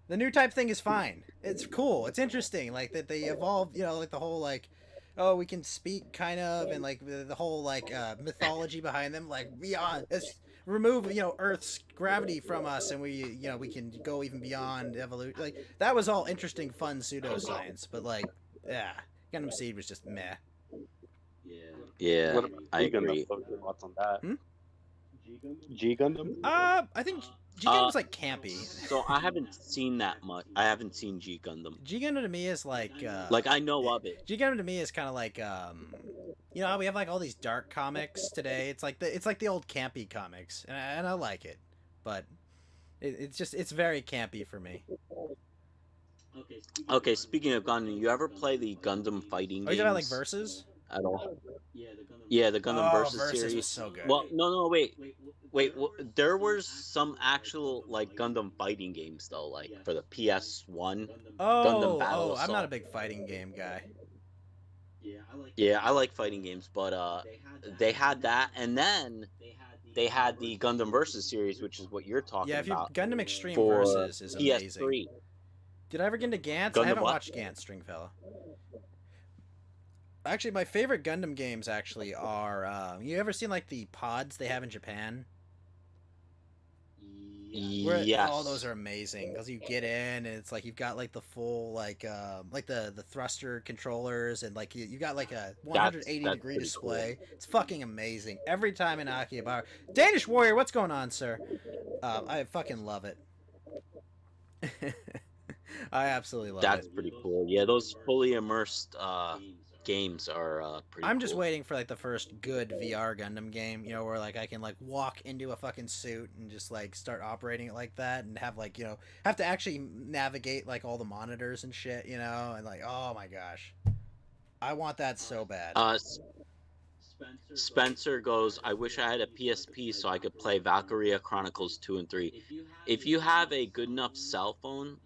The new type thing is fine. It's cool. It's interesting. Like that they evolved. You know, like the whole like. Oh, we can speak kind of, and like the whole like mythology behind them, like beyond. Let's remove Earth's gravity from us, and we can go even beyond evolution. Like that was all interesting, fun pseudoscience, but like, yeah, Gundam Seed was just meh. Yeah, What about I G Gundam? agree. What are your thoughts on that? Hmm? G Gundam? I think G Gundam was like campy. So I haven't seen that much. I haven't seen G Gundam. G Gundam to me is like I know of it. G Gundam to me is kind of like you know how we have like all these dark comics today. It's like the old campy comics, and I like it, but it's very campy for me. Okay, speaking of Gundam, you ever play the Gundam fighting Are games? you talking about like Versus? At all? Yeah, the Gundam Versus Versus series. was so good. Well, no, wait. There was some actual like Gundam fighting games though, like for the PS1. Gundam Battle I'm not a Assault. big fighting game guy. Yeah, I like fighting games, but they had that, and then they had the Gundam Versus series, which is what you're talking Yeah, if you about. Gundam Extreme for Versus is amazing. PS3. Did I ever get into Gantz? I Gundam haven't what? watched Gantz, Stringfellow. Actually, my favorite Gundam games actually are. You ever seen like the pods they have in Japan? Yes. Oh, those are amazing because you get in and it's like you've got like the full like the thruster controllers and like you got like a 180 that's degree pretty display. It's fucking amazing every time in Akihabara. Danish Warrior, what's going on, sir? I fucking love it. I absolutely love That's it. pretty cool. Yeah, those fully immersed games are pretty I'm just cool. waiting for like the first good VR Gundam game, where like I can like walk into a fucking suit and just like start operating it like that and have like, have to actually navigate like all the monitors and shit, and like, oh my gosh. I want that so bad. Spencer goes, I wish I had a PSP so I could play Valkyria Chronicles 2 and 3. If you have a good enough cell phone,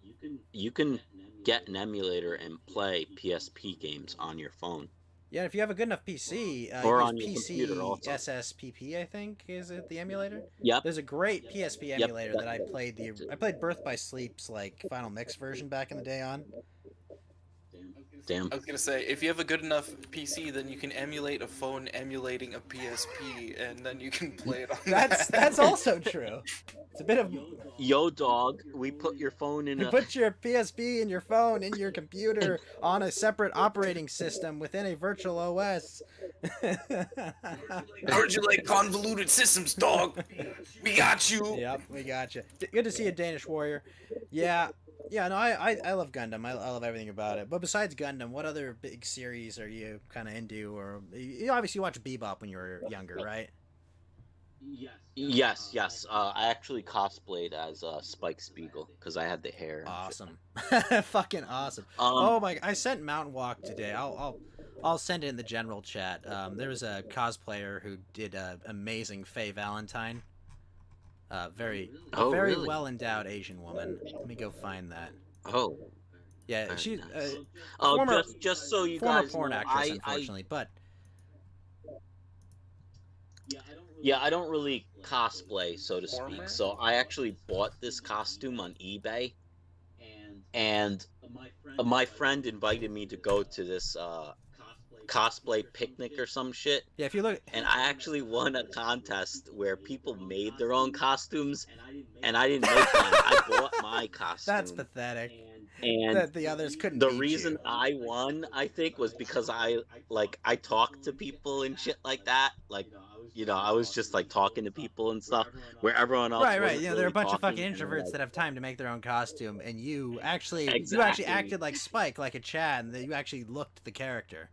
you can get an emulator and play PSP games on your phone. Yeah, if you have a good enough PC, Or use on your PC computer also. SSPP, I think, is it the emulator? Yep. There's a great PSP Yep. emulator that I played Birth by Sleep's like Final Mix version back in the day on. Damn. I was gonna say, if you have a good enough PC, then you can emulate a phone emulating a PSP, and then you can play it on that. That's also true. It's a bit of Yo, dog, we put your phone in you a... put your PSP and your phone in your computer on a separate operating system within a virtual OS. I heard you like convoluted systems, dog. We got you. Yep, we got you. Good to see you, Danish Warrior. Yeah, no, I love Gundam. I love everything about it. But besides Gundam, what other big series are you kind of into? Or you obviously watched Bebop when you were younger, right? Yes. I actually cosplayed as Spike Spiegel because I had the hair. Awesome, fucking awesome. Oh my! I sent Mountain Walk today. I'll send it in the general chat. There was a cosplayer who did amazing Faye Valentine. Very really? well endowed Asian woman. Let me go find that. Oh. Yeah, Very she's nice. uh, former just so you former guys porn know, actress, unfortunately. But I don't really cosplay, so to Former? speak. So I actually bought this costume on eBay, and my friend invited me to go to this cosplay picnic or some shit. yeah, if you look, And I actually won a contest where people made their own costumes, and I didn't make mine. I bought my costume. that's pathetic. And That the others couldn't. the beat reason you. I won, I think, was because I talked to people and shit like that. Like, I was just like talking to people and stuff, where everyone else Right. wasn't There are really a bunch of talking, fucking and, introverts like, that have time to make their own costume, and you actually Exactly. acted like Spike, like a Chad, and you actually looked the character.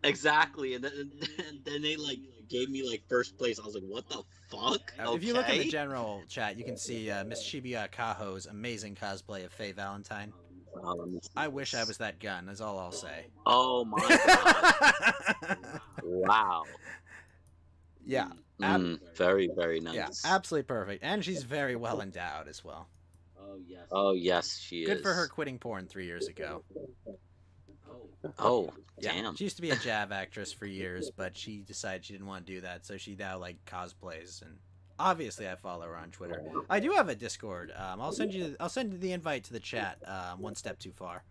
Exactly, and then they like gave me like first place. I was like, what the fuck? If you look in the Okay. general chat, you can see Miss Shibuya Kaho's amazing cosplay of Faye Valentine. Let me see. I wish I was that gun. Is all I'll say. Oh my god! Wow. Yeah. Very, very nice. Yeah, absolutely perfect, and she's very well endowed as well. Oh yes, she is. Good for her quitting porn 3 years ago. Oh Yeah, damn. she used to be a Jav actress for years, but she decided she didn't want to do that, so she now like cosplays. And obviously, I follow her on Twitter. I do have a Discord. I'll send you the invite to the chat. One step too far.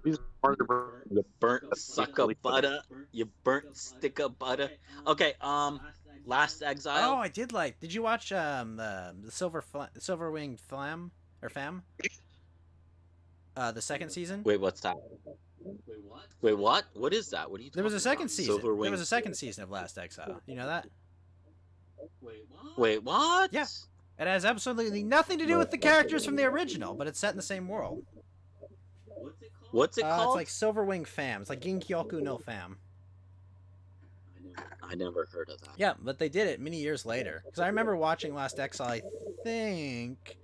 He's You burnt suck of butter. You burnt stick of butter. Okay. Last Exile. Oh, I did like. Did you watch the Silver Winged Flam or Fam? The second season. Wait, what's that? Wait, what? What is that? What are you? There was a second talking about? season. Silver There was a Wings. second season of Last Exile. You know that? Wait, what? Yeah. It has absolutely nothing to do with the characters from the original, but it's set in the same world. What's it It's called? like Silver Wing Fam. It's like Ginkyoku no Fam. I never heard of that. Yeah, but they did it many years later. Because I remember watching Last Exile, I think,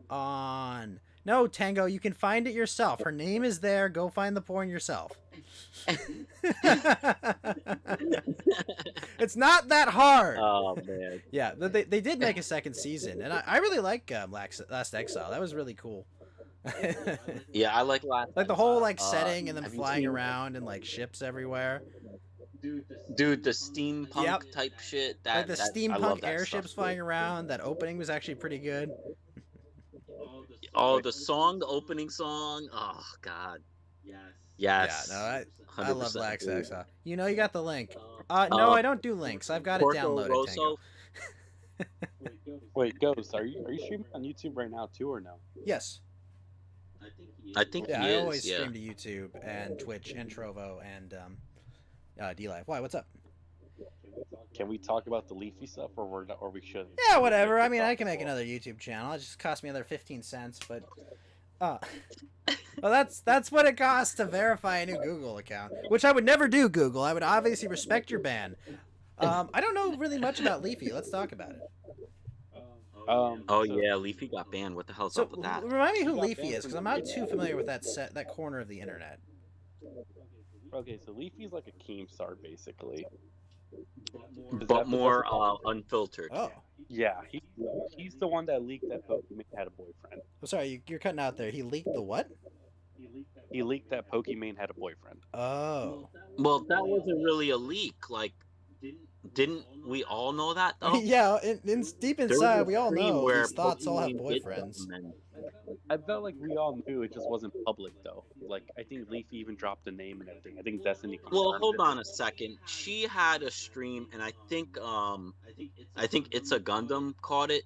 on... No, Tango, you can find it yourself. Her name is there. Go find the porn yourself. It's not that hard. Oh man. Yeah, they did make a second season, and I really like Last Exile. That was really cool. Yeah, I like Last. Like the whole like Exile. setting and them have you flying seen- around and like ships everywhere. Dude, the steampunk Yep. type shit. Like the I love steampunk that airships stuff. flying around. That opening was actually pretty good. Oh, the song, the opening song. Oh God. Yes. Yeah, no, I love 100% Last agree. Exile. You know, you got the link. No, I don't do links. I've got it Porco downloaded. Tango. Rosso. Wait, Ghost, are you streaming on YouTube right now too, or no? Yes. I think Yeah, he I is. always Yeah. stream to YouTube and Twitch and Trovo and D-Live. Why? What's up? Can we talk about the Leafy stuff, or we're not, or we shouldn't? Yeah, whatever. I mean, I can make another YouTube channel. It just cost me another 15 cents, but well, that's what it costs to verify a new Google account, which I would never do. Google, I would obviously respect your ban. I don't know really much about Leafy. Let's talk about it. Oh So- yeah, Leafy got banned. What the hell's So, up with that? remind me who Leafy is, because I'm not too familiar with that corner of the internet. Okay, so Leafy's like a Keemstar basically. but more unfiltered. Oh, Yeah, he's the one that leaked that Pokimane had a boyfriend. I'm sorry, you're cutting out there. He leaked the what? He leaked that Pokimane had a boyfriend. Oh. Well, that wasn't really a leak. Like, didn't we all know that though? Yeah, in deep There was inside, a we all stream know where these thoughts all have Pokimane did boyfriends. something, I felt like we all knew, it just wasn't public though. Like I think Leafy even dropped the name and everything. I think Destiny. Well, hold on a second. She had a stream, and I think it's a Gundam caught it,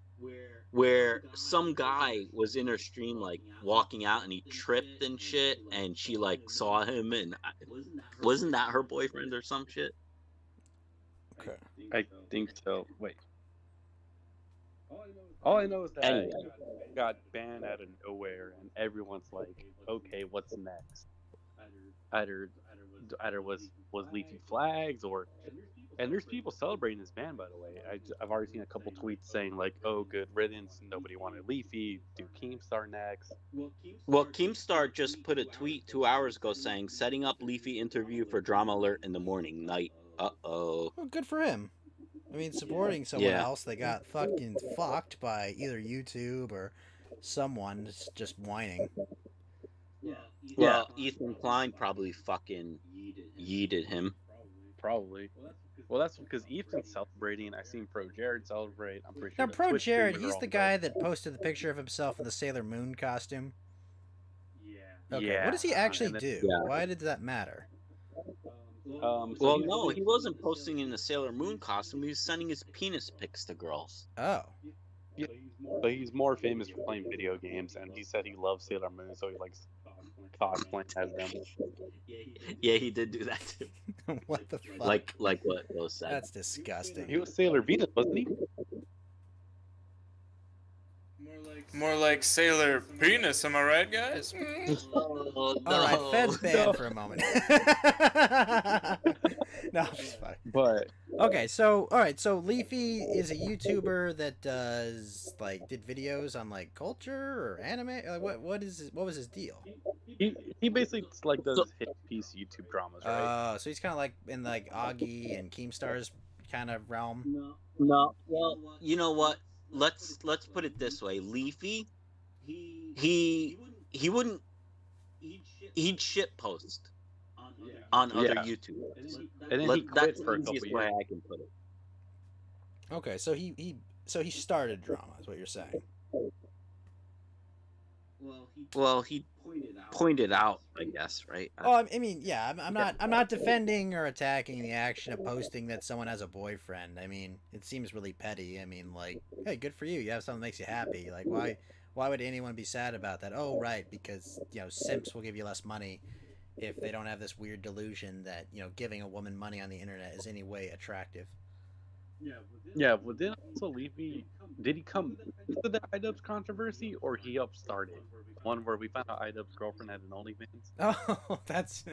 where some guy was in her stream like walking out, and he tripped and shit, and she like saw him, and wasn't that her boyfriend or some shit? Okay. I think so. Wait. All I know is that Anyway. it got banned out of nowhere, and everyone's like, "Okay, what's next?" Either was Leafy Flags, or and there's people celebrating this ban. By the way, I've already seen a couple tweets saying like, "Oh, good riddance. Nobody wanted Leafy. Do Keemstar next." Well, Keemstar just put a tweet 2 hours ago saying, "Setting up Leafy interview for Drama Alert in the morning night." Uh-oh. Well, good for him. I mean, supporting someone Yeah. else that got fucking fucked by either YouTube or someone that's just whining. Well, Ethan Klein probably fucking yeeted him. Probably. Well, that's because Ethan's celebrating. I seen Pro Jared celebrate. I'm pretty Now, sure. the Pro Twitch Jared, streamers he's are the all guy that posted the picture of himself in the Sailor Moon costume. Okay, Yeah. what does he actually And then- do? Yeah. Why did that matter? So Well, he's no, really- he wasn't posting in the Sailor Moon costume. He was sending his penis pics to girls. Oh. But he's more famous for playing video games, and he said he loves Sailor Moon, so he likes cosplaying as them. Yeah, he did do that too. What the fuck? Like what Rose said. That's disgusting. He was Sailor Venus, wasn't he? More like Sailor Penis, am I right, guys? Mm. Oh, no. All right, Fed's banned for a moment. No, it's fine. But Okay, so all right, so Leafy is a YouTuber that did videos on like culture or anime. Like, what was his deal? he basically like does So- hit piece YouTube dramas, right? So he's kind of like in like Augie and Keemstar's kind of realm. No, well, you know what? Let's put it this way. Leafy, he wouldn't he'd shit post on other Yeah. YouTubers. And then he quit That's for a the couple easiest way years. I can put it. Okay, so he started drama, is what you're saying. Well, he pointed out, I guess, right? Oh, I mean, yeah, I'm not defending or attacking the action of posting that someone has a boyfriend. I mean, it seems really petty. I mean, like, hey, good for you. You have something that makes you happy. Like, why would anyone be sad about that? Oh, right, because simps will give you less money if they don't have this weird delusion that giving a woman money on the internet is any way attractive. Yeah, but then also Leafy, did he come into the iDubbbz controversy, or he helped start it? One where we found out iDubbbz girlfriend had an OnlyFans. Oh, that's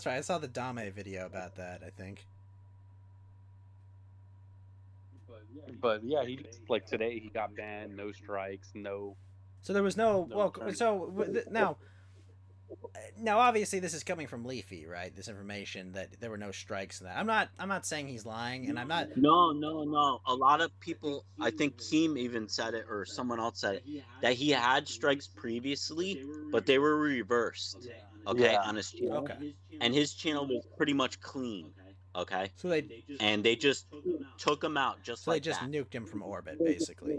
right. I saw the Dame video about that, I think. But yeah, he just, like today he got banned, no strikes, no. So there was no No well. term. So now, obviously, this is coming from Leafy, right? This information that there were no strikes and that. I'm not saying he's lying, and I'm not. No. A lot of people, I think Keem even said it, or someone else said it, that he had strikes previously, but they were reversed. Okay, Yeah. on his channel, Okay. and his channel was pretty much clean. Okay, So they and they just took him out just so they like just that. nuked him from orbit, basically.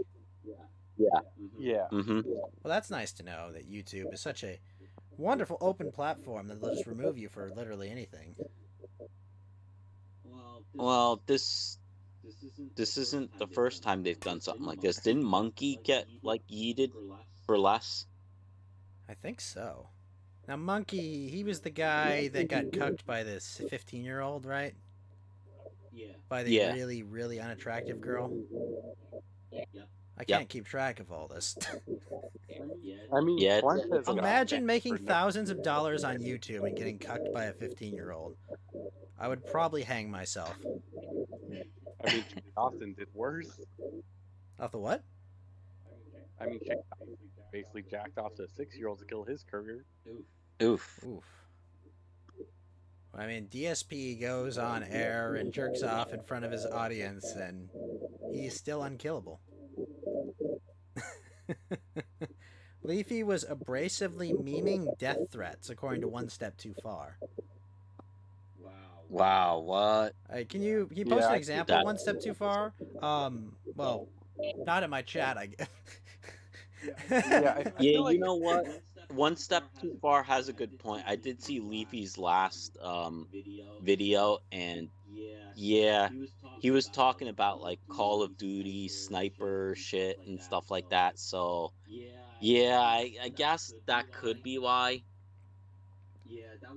Yeah. hmm Well, that's nice to know that YouTube is such a wonderful open platform that they'll just remove you for literally anything. Well, this isn't the first time they've done something like this. Didn't Monkey get like yeeted for less? I think so. Now, Monkey, he was the guy that got cucked by this 15-year-old, right? By the Yeah. really, really unattractive girl. I Yep. can't keep track of all this. I mean, Yeah, Fuentes got Imagine banned making for no- thousands of dollars on YouTube and getting cucked by a 15-year-old. I would probably hang myself. I mean, Jake Austin did worse. Off the what? I mean, Jake Austin basically jacked off to a 6-year-old to kill his career. Oof. Oof. I mean, DSP goes on air and jerks off in front of his audience, and he's still unkillable. Leafy was abrasively memeing death threats, according to One Step Too Far. Wow, what? Can you post Yeah, an I see example? that. One Step Too Far. Well, not in my chat, I guess. Yeah, I Yeah, feel like you know what? One Step Too Far has a good point. I did see Leafy's last video, and yeah, he was talking about like Call of Duty sniper shit and stuff like that. So yeah, I guess that could be why.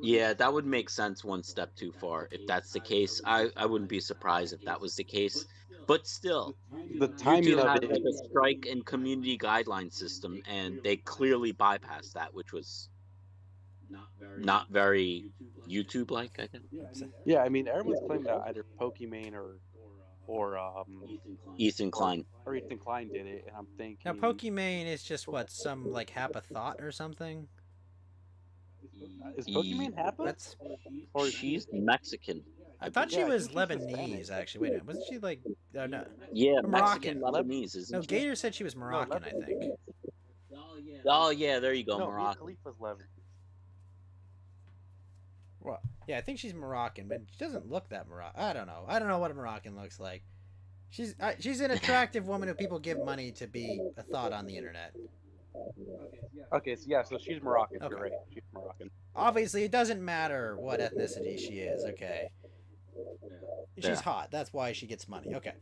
Yeah, that would make sense. One step too far. If that's the case, I wouldn't be surprised if that was the case. But still, the timing YouTube of has it. like a strike and community guideline system, and they clearly bypassed that, which was not very YouTube-like, I guess. Yeah, I mean, everyone's claiming that either Pokimane or Ethan Klein. or Ethan Klein did it, and I'm thinking. Now, Pokimane is just what, some like half a thought or something? Is Pokimane Happa? That's. Or She's Mexican. I thought she Yeah, I was think she's Lebanese. Hispanic. Actually, wait a minute, wasn't she like? Oh no, Yeah, Moroccan. Mexican Lebanese, isn't no. she? Gator said she was Moroccan. I think. Oh yeah, there you go, No, Mia Moroccan. Khalifa's Lebanese. Well, yeah, I think she's Moroccan, but she doesn't look that Moroccan. I don't know. I don't know what a Moroccan looks like. She's an attractive woman who people give money to be a thought on the internet. Okay, so yeah, so she's Moroccan. Okay. You're right. She's Moroccan. Obviously, it doesn't matter what ethnicity she is. Okay. She's Yeah. hot. That's why she gets money. Okay.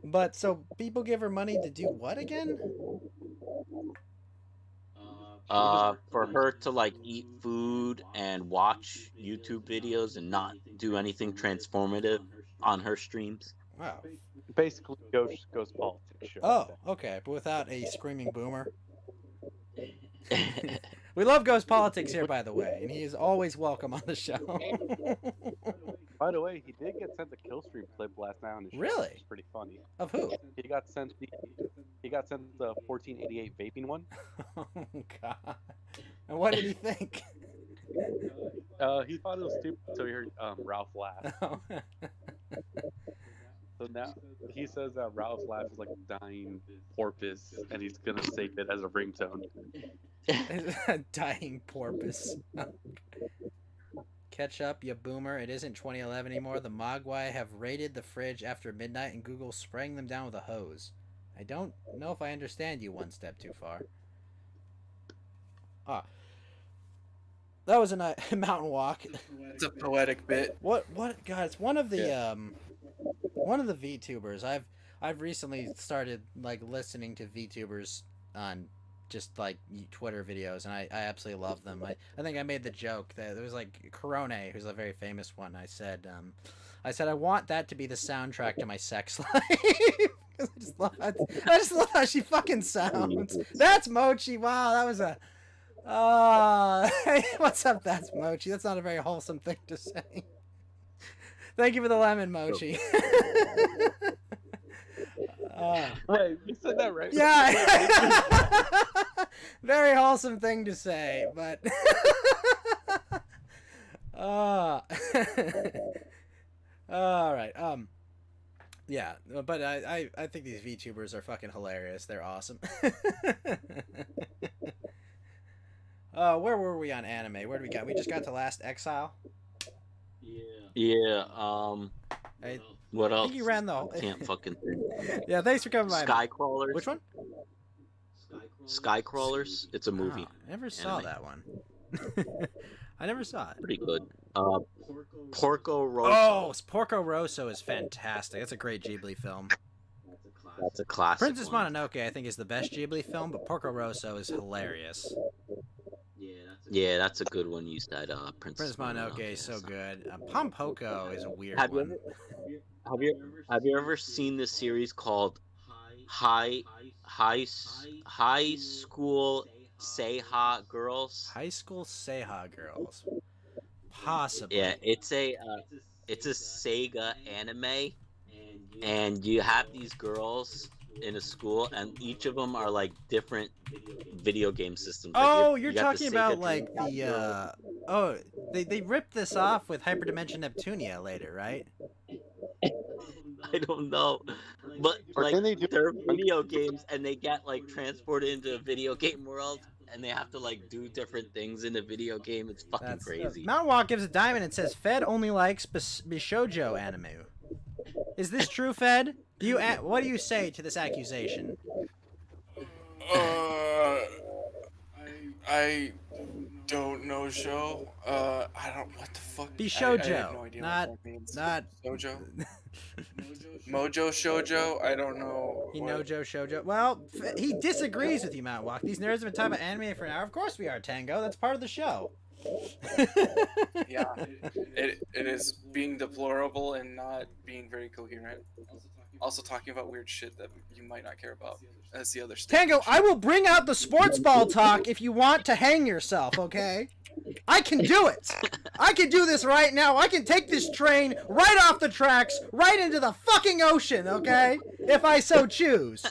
But so people give her money to do what again? For her to like eat food and watch YouTube videos and not do anything transformative on her streams. Wow. Basically, Ghost Politics show. Oh, okay, but without a screaming boomer. We love Ghost Politics here, by the way, and he is always welcome on the show. By the way, he did get sent the Killstream clip last night on the show. Really? It's pretty funny. Of who? He got sent the 1488 vaping one. Oh God! And what did he think? He thought it was stupid, so he heard Ralph laugh. Oh. So now he says that Ralph's laugh is like a dying porpoise, and he's gonna save it as a ringtone. A dying porpoise. Catch up, you boomer. It isn't 2011 anymore. The Mogwai have raided the fridge after midnight and Google spraying them down with a hose. I don't know if I understand you one step too far. Ah. That was a mountain walk. It's a poetic bit. What God, it's one of the VTubers. I've recently started like listening to VTubers on just like Twitter videos, and I absolutely love them. I think I made the joke that there was like Corone, who's a very famous one. I said I want that to be the soundtrack to my sex life. I just love how she fucking sounds. That's Mochi. Wow, that was a hey, what's up? That's Mochi. That's not a very wholesome thing to say. Thank you for the lemon, Mochi. Wait, you said that right? Yeah. Very wholesome thing to say, but all right. Yeah, but I think these VTubers are fucking hilarious. They're awesome. Where were we on anime? Where did we go? We just got to Last Exile. Yeah. What I else? think you ran the whole... Can't fucking think. Yeah, thanks for coming by. Skycrawlers. Which one? Skycrawlers. It's a movie. Oh, I never saw Anime. that one. I never saw it. Pretty good. Porco Rosso. Oh, Porco Rosso is fantastic. That's a great Ghibli film. That's a classic. Princess one. Mononoke, I think, is the best Ghibli film, but Porco Rosso is hilarious. Yeah, that's a good one. You said Princess Mononoke is so good. Pompoko is a weird Have you one. Have you ever seen this series called High School Seiha Girls? High School Seiha Girls. Possibly. Yeah, it's a Sega anime, and you have these girls in a school, and each of them are like different video game systems. Oh, you you're got the talking Sega about like the Dreamcast. they ripped this off with Hyperdimension Neptunia later, right? I don't know, but Or like can they do- they're video games, and they get like transported into a video game world, and they have to like do different things in the video game. It's fucking crazy. Mountain Walk gives a diamond and says Fed only likes Bishoujo anime. Is this true, Fed? What do you say to this accusation? I don't know show. I don't. What the fuck? Bishoujo, I have no idea not what that means. not Shoujo. Mojo shoujo. I don't know. Hinojo Shoujo. Well, he disagrees with you, Mountain Walk. These nerds have been talking about anime for an hour. Of course we are, Tango. That's part of the show. Yeah, it is being deplorable and not being very coherent. Also talking about weird shit that you might not care about. That's the other stuff. Tango, I will bring out the sports ball talk if you want to hang yourself, okay? I can do it! I can do this right now. I can take this train right off the tracks, right into the fucking ocean, okay? If I so choose.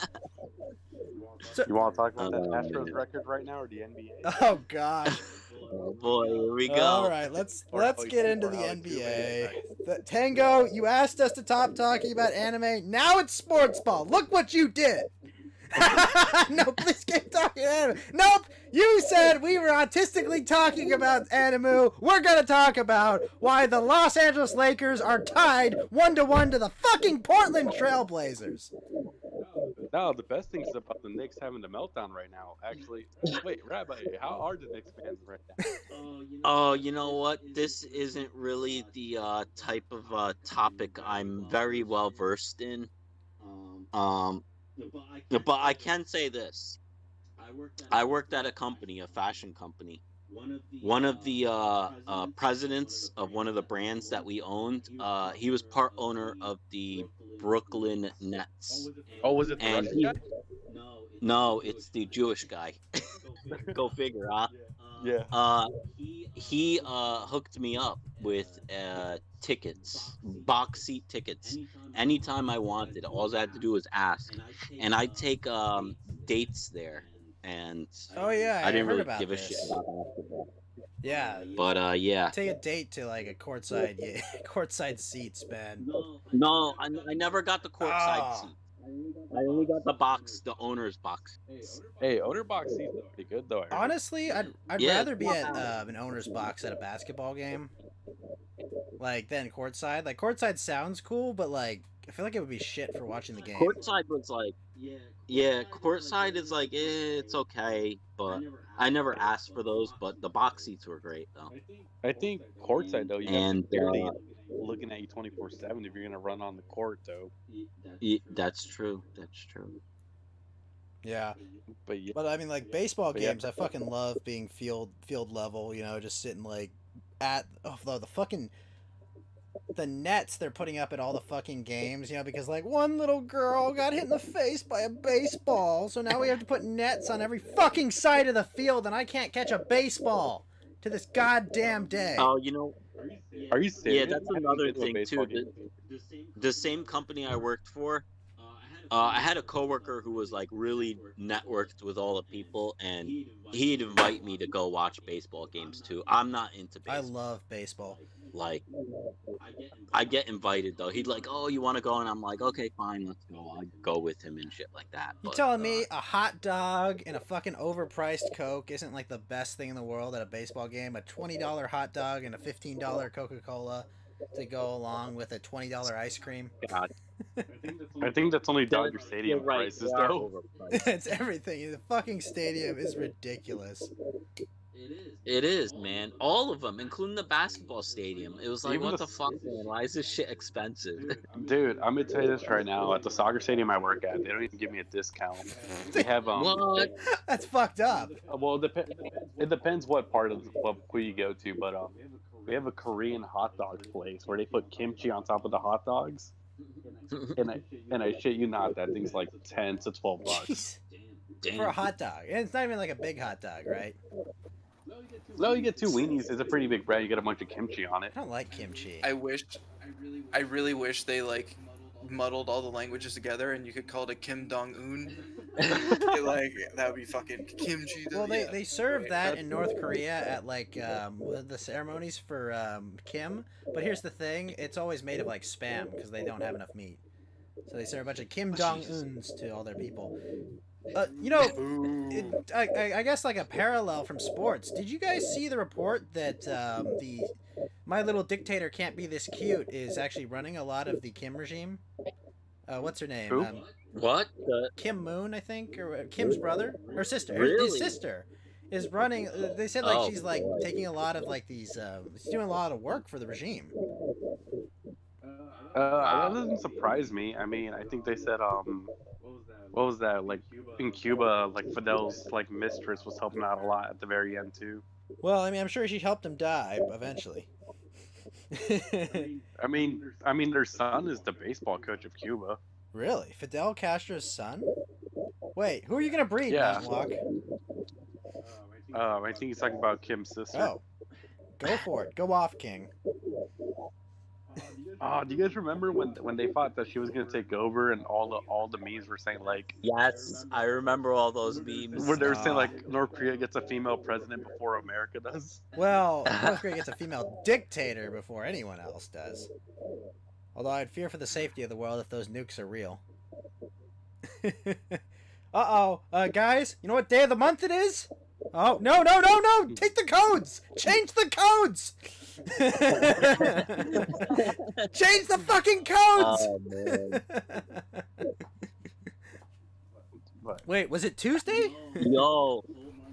You want to talk about that Astros record right now or the NBA? Oh, gosh. Oh boy, here we go. All right, let's get into the NBA. Tango, you asked us to stop talking about anime. Now it's sports ball. Look what you did. No, please keep talking anime. Nope, you said we were artistically talking about anime. We're gonna talk about why the Los Angeles Lakers are tied 1-1 to the fucking Portland Trailblazers. No, the best thing is about the Knicks having the meltdown right now. Actually, wait, Rabbi, how are the Knicks fans right now? Oh, you know what? This isn't really the type of topic I'm very well versed in. But I can say this. I worked at a company, a fashion company. One of the presidents of one of the brands that we owned, he was part owner of the Brooklyn Nets. Oh, was it the And Russian guy? No, it's the Jewish guy. Go figure, huh? Yeah. He hooked me up with tickets, box seat tickets. Anytime I wanted, all I had to do was ask, and I'd take dates there. And Oh yeah, I didn't heard really about give a this. shit about basketball. Yeah, But yeah, take a date to like a courtside, courtside seats, man. no, I never got the courtside Oh. seat. I only got the box, the owner's box. Hey, owner box seats are pretty good though. I heard. Honestly, I'd Yeah. rather be at an owner's box at a basketball game, like than courtside. Like courtside sounds cool, but like I feel like it would be shit for watching the game. Courtside was like, yeah, courtside is like, it's okay, but I never asked for those. But the box seats were great though. I think courtside though, you And, have security looking at you 24/7 if you're gonna run on the court though. That's true. That's true. Yeah, But yeah, but I mean, like baseball But yeah. games, I fucking love being field level. You know, just sitting like at the fucking the nets they're putting up at all the fucking games. You know, because like one little girl got hit in the face by a baseball, so now we have to put nets on every fucking side of the field, and I can't catch a baseball to this goddamn day. Oh, you know, are you serious? yeah, that's I haven't another been to a thing baseball too. game. The same company I worked for, I had a coworker who was like really networked with all the people, and he'd invite me to go watch baseball games too. I'm not into I baseball. love baseball. Like, I get invited though. He'd like, oh, you want to go? And I'm like, okay, fine, let's go. I'd go with him and shit like that. You But, telling me a hot dog and a fucking overpriced Coke isn't like the best thing in the world at a baseball game? A $20 hot dog and a $15 Coca-Cola to go along with a $20 ice cream? God, I think that's only Dodger Stadium you're right, prices they are though. overpriced. It's everything. The fucking stadium is ridiculous. It is, man. All of them, including the basketball stadium. It was like, Even what the- the fuck, man? Why is this shit expensive? Dude, I'm gonna tell you this right now. At the soccer stadium I work at, they don't even give me a discount. They have What? That's fucked up. well, it depends what part of who you go to, but we have a Korean hot dog place where they put kimchi on top of the hot dogs, and I shit you not, that thing's like $10 to $12. Jeez. Damn. For a hot dog. And it's not even like a big hot dog, right? No, you get two weenies. It's a pretty big bread. You get a bunch of kimchi on it. I don't like kimchi. I really wish they like muddled all the languages together, and you could call it a Kim Dong Un. Like that would be fucking kimchi. Well, yeah. they serve that in North Korea at like the ceremonies for Kim. But here's the thing: it's always made of like spam because they don't have enough meat. So they serve a bunch of Kim Jong Uns to all their people. I guess like a parallel from sports. Did you guys see the report that the My Little Dictator Can't Be This Cute is actually running a lot of the Kim regime? What's her name? Who? What? Kim Moon, I think, or Kim's brother or sister. Really? His sister is running. They said like Oh. she's like taking a lot of like these. She's doing a lot of work for the regime. That doesn't surprise me. I mean, I think they said what was that, like in Cuba, like Fidel's like mistress was helping out a lot at the very end too. Well, I mean, I'm sure she helped him die eventually. I mean, their son is the baseball coach of Cuba. Really, Fidel Castro's son? Wait, who are you gonna breed, Yeah. Walk? I think he's talking about Kim's sister. Oh, go for it. Go off, King. Oh, do you guys remember when they thought that she was gonna take over and all the memes were saying like Yes, I remember all those memes. where they were saying like North Korea gets a female president before America does? Well, North Korea gets a female dictator before anyone else does. Although I'd fear for the safety of the world if those nukes are real. Uh-oh. Guys, you know what day of the month it is? Oh, no! Take the codes! Change the codes! Change the fucking codes! Oh, man. But Wait, was it Tuesday? Yo,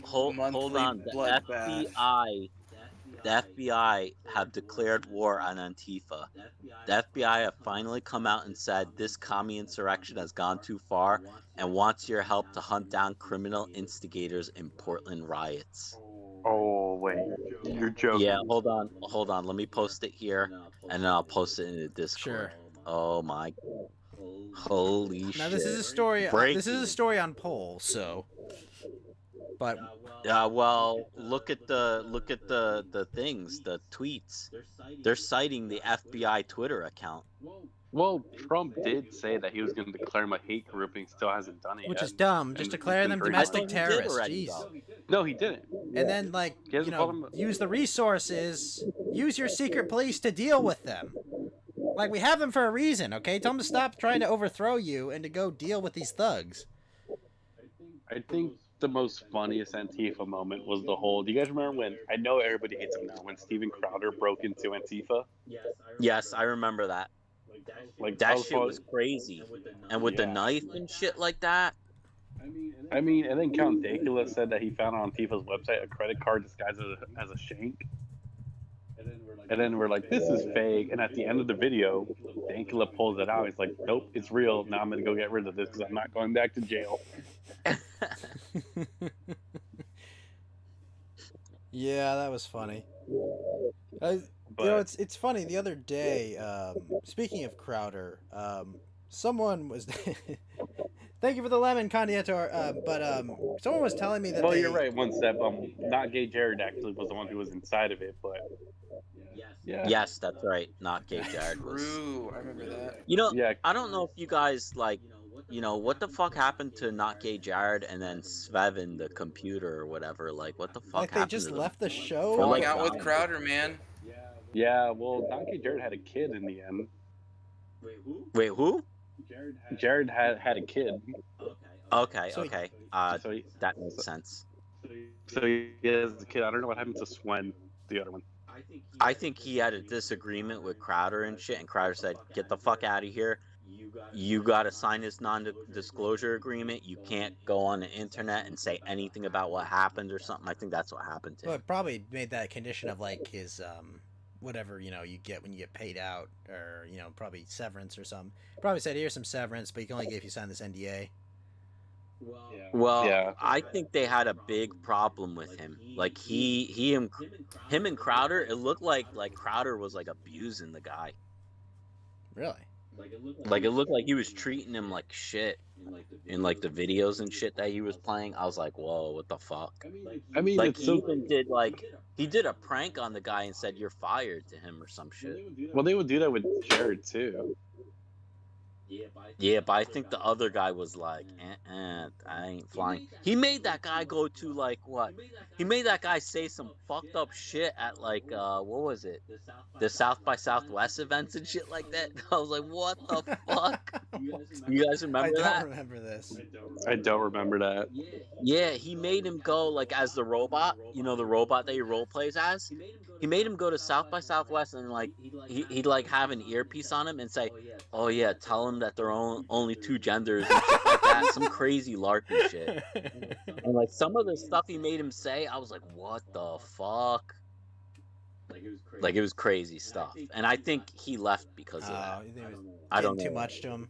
hold Monthly on. The bloodbath. FBI have declared war on Antifa. The FBI have finally come out and said this commie insurrection has gone too far and wants your help to hunt down criminal instigators in Portland riots. oh wait, you're joking. Yeah, hold on. Let me post it here, and then I'll post it in the Discord. Sure. Oh my, holy shit! Now this is a story. Breaking. This is a story on poll. So, but Well, look at the things, the tweets. They're citing the FBI Twitter account. Well, Trump did say that he was going to declare him a hate group, and he still hasn't done it which yet. is dumb. Just And declare it's them been very domestic I thought he did terrorists. already, Jeez. No, he didn't. And then, like, He hasn't called them- use the resources. Use your secret police to deal with them. Like, we have them for a reason, okay? Tell them to stop trying to overthrow you and to go deal with these thugs. I think the most funniest Antifa moment was the whole. Do you guys remember when? I know everybody hates him now. When Steven Crowder broke into Antifa, Yes, I remember that. like That was shit was crazy. And with the Yeah. knife and shit like that. I mean, and then Count Dankula said that he found on Antifa's website a credit card disguised as a shank. And then we're like, this is fake. And at the end of the video, Dankula pulls it out. He's like, nope, it's real. Now I'm going to go get rid of this because I'm not going back to jail. Yeah, that was funny. But it's funny. The other day, speaking of Crowder, someone was. Thank you for the lemon, Condiator. But someone was telling me that. well, they, you're right. One step. Not Gay Jared actually was the one who was inside of it, but yeah, Yes, that's right. Not Gay Jared was. True, I remember that. You know, yeah. I don't know if you guys like, what the fuck happened to Not Gay Jared and then Svevin, the computer or whatever? Like, what the fuck Like they happened just to them? left the show. For Falling like- out with Crowder, man. Yeah, well, Not Gay Jared had a kid in the end. Wait, who? Jared had a kid, Okay, So- okay. so he, That makes sense. so he has a kid. I don't know what happened to Swen, the other one. I think he had a disagreement with Crowder and shit, and Crowder said, "Get the fuck out of here. You got to sign this non-disclosure agreement. You can't go on the internet and say anything about what happened or something." I think that's what happened to Well, him. it probably made that a condition of like his whatever you get when you get paid out, or probably severance or something. Probably said here's some severance, but you can only get if you sign this NDA. Well, Yeah. I think they had a big problem with him. Like him and Crowder. It looked like Crowder was like abusing the guy. Really? Like it looked like he was treating him like shit in like the videos and shit that he was playing. I was like, whoa, what the fuck? I mean, Like it's he so. even did he did a prank on the guy and said you're fired to him or some shit. Well, they would do that with Jared too. Yeah, but I think the other guy was like, I ain't flying. He made that guy go to like what? He made that guy say some fucked up shit at like what was it? The South by Southwest events and shit like that. I was like, what the fuck? You guys I remember don't that? remember this. I don't remember that. Yeah, he made him go like as the robot, you know, the robot that he role plays as. He made him go to South by Southwest and like he'd like have an earpiece on him and say, "Oh yeah, tell him that there are only two genders and shit like that." Some crazy LARPy shit. And like some of the stuff he made him say, I was like, "What the fuck?" Like it was crazy stuff. And I think he left because of that. You think it was I don't getting know. too much to him?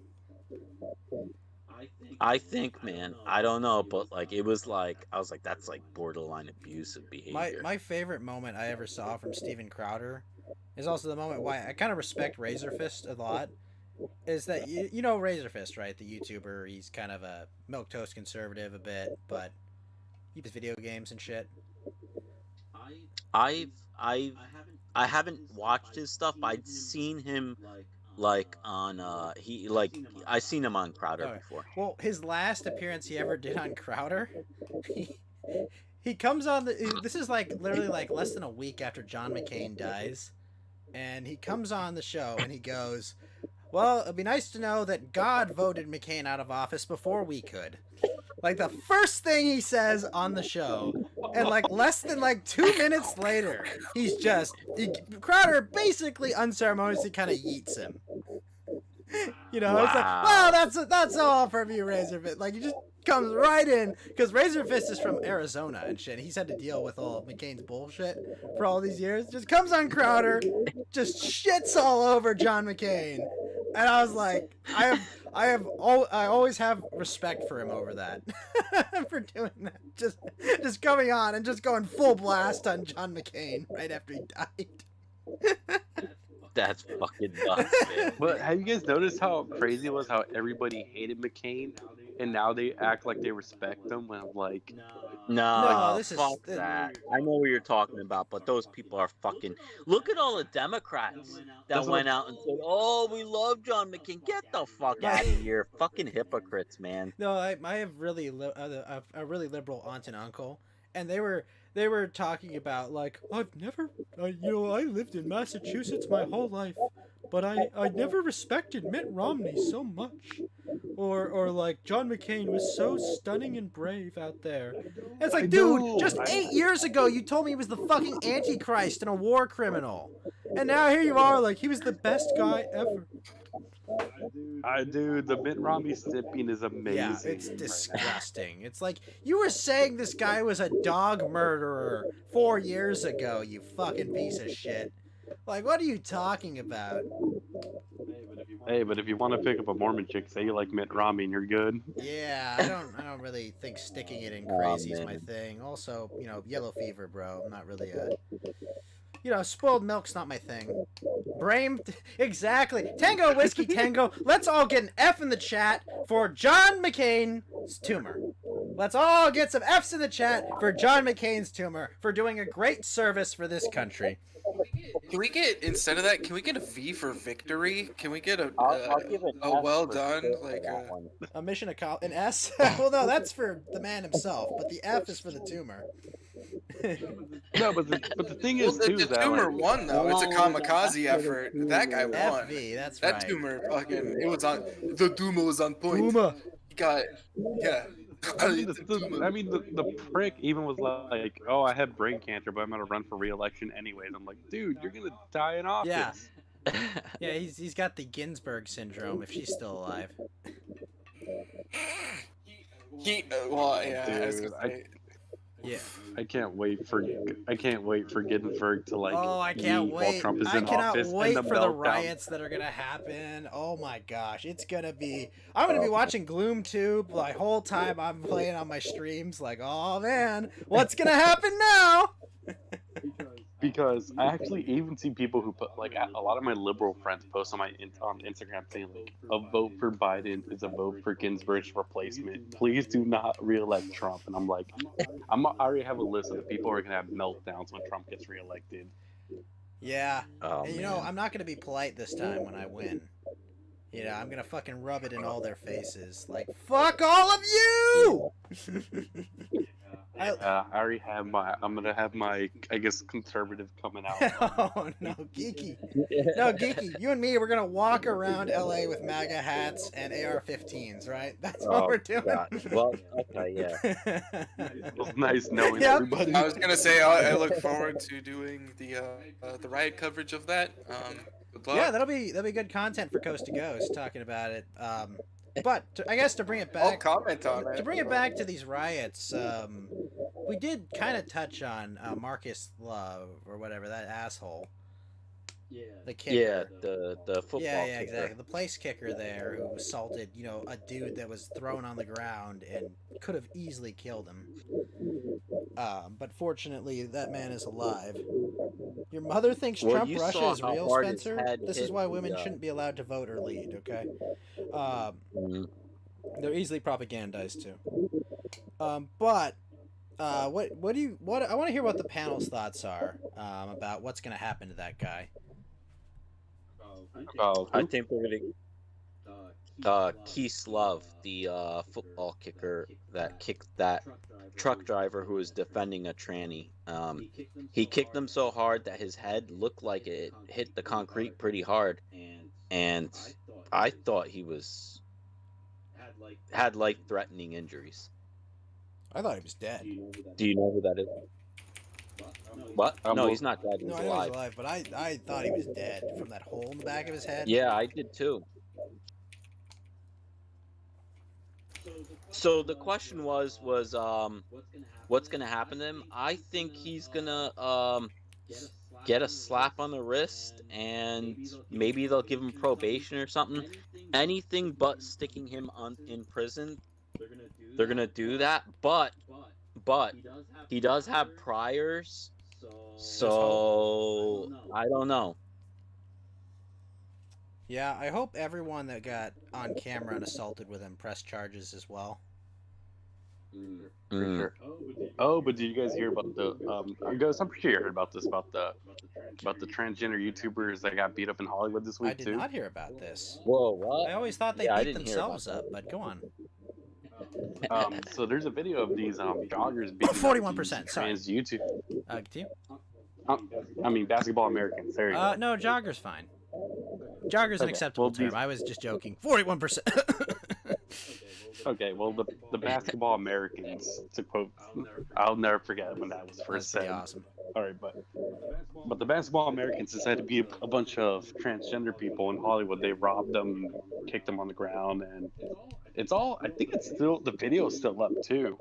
I think, man, I don't know, but like it was like I was like, that's like borderline abusive behavior. My favorite moment I ever saw from Steven Crowder is also the moment why I kind of respect Razorfist a lot. Is that you know Razorfist, right? The YouTuber. He's kind of a milquetoast conservative a bit, but he plays video games and shit. I haven't watched his stuff. I'd seen him like on I seen him on Crowder Okay. before. Well, his last appearance he ever did on Crowder, he comes on the. This is like literally like less than a week after John McCain dies, and he comes on the show and he goes, "Well, it'd be nice to know that God voted McCain out of office before we could." Like the first thing he says on the show, and like less than like 2 minutes later, Crowder basically unceremoniously kind of yeets him. You know, it's like, Wow. well, that's all from you, Razorfist. Like he just comes right in because Razorfist is from Arizona and shit. He's had to deal with all of McCain's bullshit for all these years. Just comes on Crowder, just shits all over John McCain, and I was like, I always have respect for him over that, for doing that. Just coming on and just going full blast on John McCain right after he died. That's fucking nuts, man. But have you guys noticed how crazy it was how everybody hated McCain and now they act like they respect him when I'm like, No, this is- fuck that. I know what you're talking about, but those people are fucking. Look at all the Democrats that That's what- went out and said, "Oh, we love John McCain." Get the fuck out of here, fucking hypocrites, man. No, I have really a really liberal aunt and uncle, and they were talking about like I've never I lived in Massachusetts my whole life, but I never respected Mitt Romney so much, or like John McCain was so stunning and brave out there. And it's like, dude, just 8 years ago you told me he was the fucking Antichrist and a war criminal, and now here you are like he was the best guy ever. the Mitt Romney sipping is amazing. Yeah, it's disgusting. It's like, you were saying this guy was a dog murderer 4 years ago, you fucking piece of shit. Like, what are you talking about? Hey, but if you want to pick up a Mormon chick, say you like Mitt Romney and you're good. Yeah, I don't really think sticking it in Oh, crazy is man. my thing. Also, you know, yellow fever, bro. I'm not really you know, spoiled milk's not my thing. Brain, exactly. Tango Whiskey Tango. Let's all get an F in the chat for John McCain's tumor. Let's all get some F's in the chat for John McCain's tumor for doing a great service for this country. Can we get, instead of that, can we get a V for victory? Can we get I'll give it a well done, like A mission an S? Well, no, that's for the man himself, but the F is for the tumor. No, but the thing is well, too the that tumor like, won though. It's a kamikaze effort. That guy won. FV, that's That right. tumor fucking, it was on, the tumor was on point. Puma. He got, yeah. I mean, the prick even was like, "Oh, I had brain cancer, but I'm gonna run for re-election anyways." I'm like, dude, you're gonna die in office. Yeah. Yeah, he's got the Ginsburg syndrome if she's still alive. Well, yeah. I was Dude, gonna say, Yeah. I can't wait for Ginsburg to like. Oh, I can't leave while wait. Trump is I in cannot office wait and for the meltdown. riots that are going to happen. Oh my gosh. It's going to be... I'm going to be watching GloomTube the whole time I'm playing on my streams. Like, oh man, what's going to happen now? Because I actually even see people who put like a lot of my liberal friends post on on Instagram saying like a vote for Biden is a vote for Ginsburg's replacement. Please do not reelect Trump. And I'm like, I already have a list of the people who are gonna have meltdowns when Trump gets reelected. Yeah. Oh, And you know, I'm not going to be polite this time when I win. You know, I'm gonna fucking rub it in all their faces. Like, fuck all of you! I already have my. I'm gonna have my, I guess, conservative coming out. Oh no, Geeky. No, Geeky, you and me, we're gonna walk around LA with MAGA hats and AR-15s, right? That's what we're doing. God. Well, okay, yeah. It was nice knowing Yep. everybody. I was gonna say I look forward to doing the riot coverage of that. Good luck. Yeah, that'll be good content for Coast to Coast talking about it. But I guess to bring it I'll back, comment on it. to bring it back to these riots, we did kind of touch on Marcus Love or whatever, that asshole, Yeah. the kicker. Yeah, the football Yeah, kicker. exactly. The place kicker there who assaulted, a dude that was thrown on the ground and could have easily killed him. But fortunately, that man is alive. Your mother thinks Well, Trump you Russia saw is how real, hard his Spencer. head This is hit why women the, shouldn't be allowed to vote or lead, okay? Mhm. They're easily propagandized too. But what do you I want to hear what the panel's thoughts are about what's going to happen to that guy. I think we're gonna Keith Love, the football kicker that kicked that truck driver who was defending a tranny. He kicked him so hard that his head looked like it hit the concrete pretty hard, and I thought he had life-threatening injuries. I thought he was dead. Do you know who that is? What? No, he's not dead. He's No, I know alive. he's alive, but I thought he was dead from that hole in the back of his head. Yeah, I did too. So the question was what's gonna happen to him? I think he's gonna get a slap on the wrist, and maybe they'll give him probation or something. Anything but sticking him in prison. They're gonna do that, but he does have priors, so I don't know. Yeah, I hope everyone that got on camera and assaulted with him press charges as well. For sure. Oh, but did you guys hear about the? Ghost, I'm pretty sure you heard about this about the transgender YouTubers that got beat up in Hollywood this week I did too. not hear about this. Whoa, what? I always thought they Yeah, I beat didn't hear about themselves up, but go on. So there's a video of these joggers beating 41%, up sorry. trans YouTube. Continue? I mean, basketball Americans. There you go. No, jogger's fine. Jogger's an Okay, acceptable well, term. these- I was just joking. 41%. Okay, well, the basketball Americans, to quote, I'll never forget when that was That's first pretty said. awesome. All right, but the basketball Americans decided to be a bunch of transgender people in Hollywood. They robbed them, kicked them on the ground, and it's all. I think it's still the video is still up too.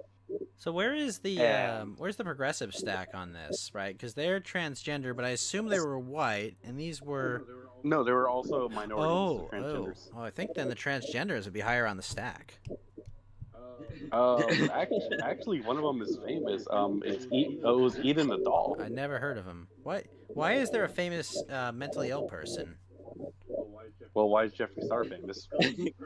So where is the And- where's the progressive stack on this, right? Because they're transgender, but I assume they were white, and these were. No, there were also minorities, transgenders. I think then the transgenders would be higher on the stack. Actually, one of them is famous. It was Eden the doll. I never heard of him. What? Why is there a famous mentally ill person? Well, why is Jeffree Star famous?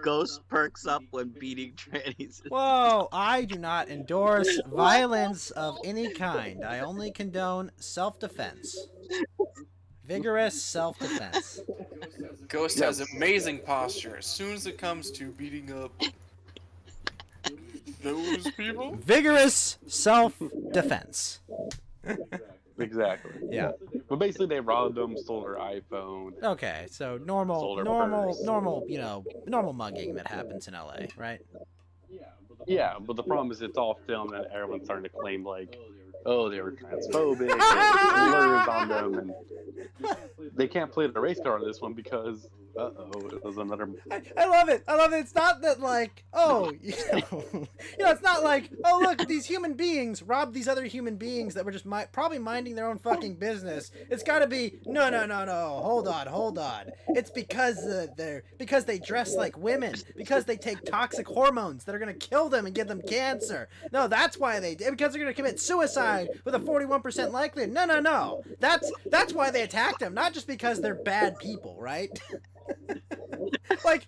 Ghost perks up when beating trannies. Whoa! I do not endorse violence of any kind. I only condone self-defense. Vigorous self-defense. Ghost has amazing posture as soon as it comes to beating up those people. Vigorous self-defense. Exactly. Yeah. But basically, they robbed them, stole her iPhone. Okay, so Sold normal, her purse. normal mugging that happens in LA, right? Yeah, but the problem is it's all filmed and everyone's starting to claim like, oh, they were transphobic, and slurs on them, and they can't play the race card on this one because, it was another. I love it. I love it. It's not that like, oh, it's not like, oh, look, these human beings robbed these other human beings that were just probably minding their own fucking business. It's got to be no. Hold on. It's because because they dress like women, because they take toxic hormones that are gonna kill them and give them cancer. No, that's why they did. Because they're gonna commit suicide with a 41% likelihood. No. That's why they attacked them, not just because they're bad people, right? Like,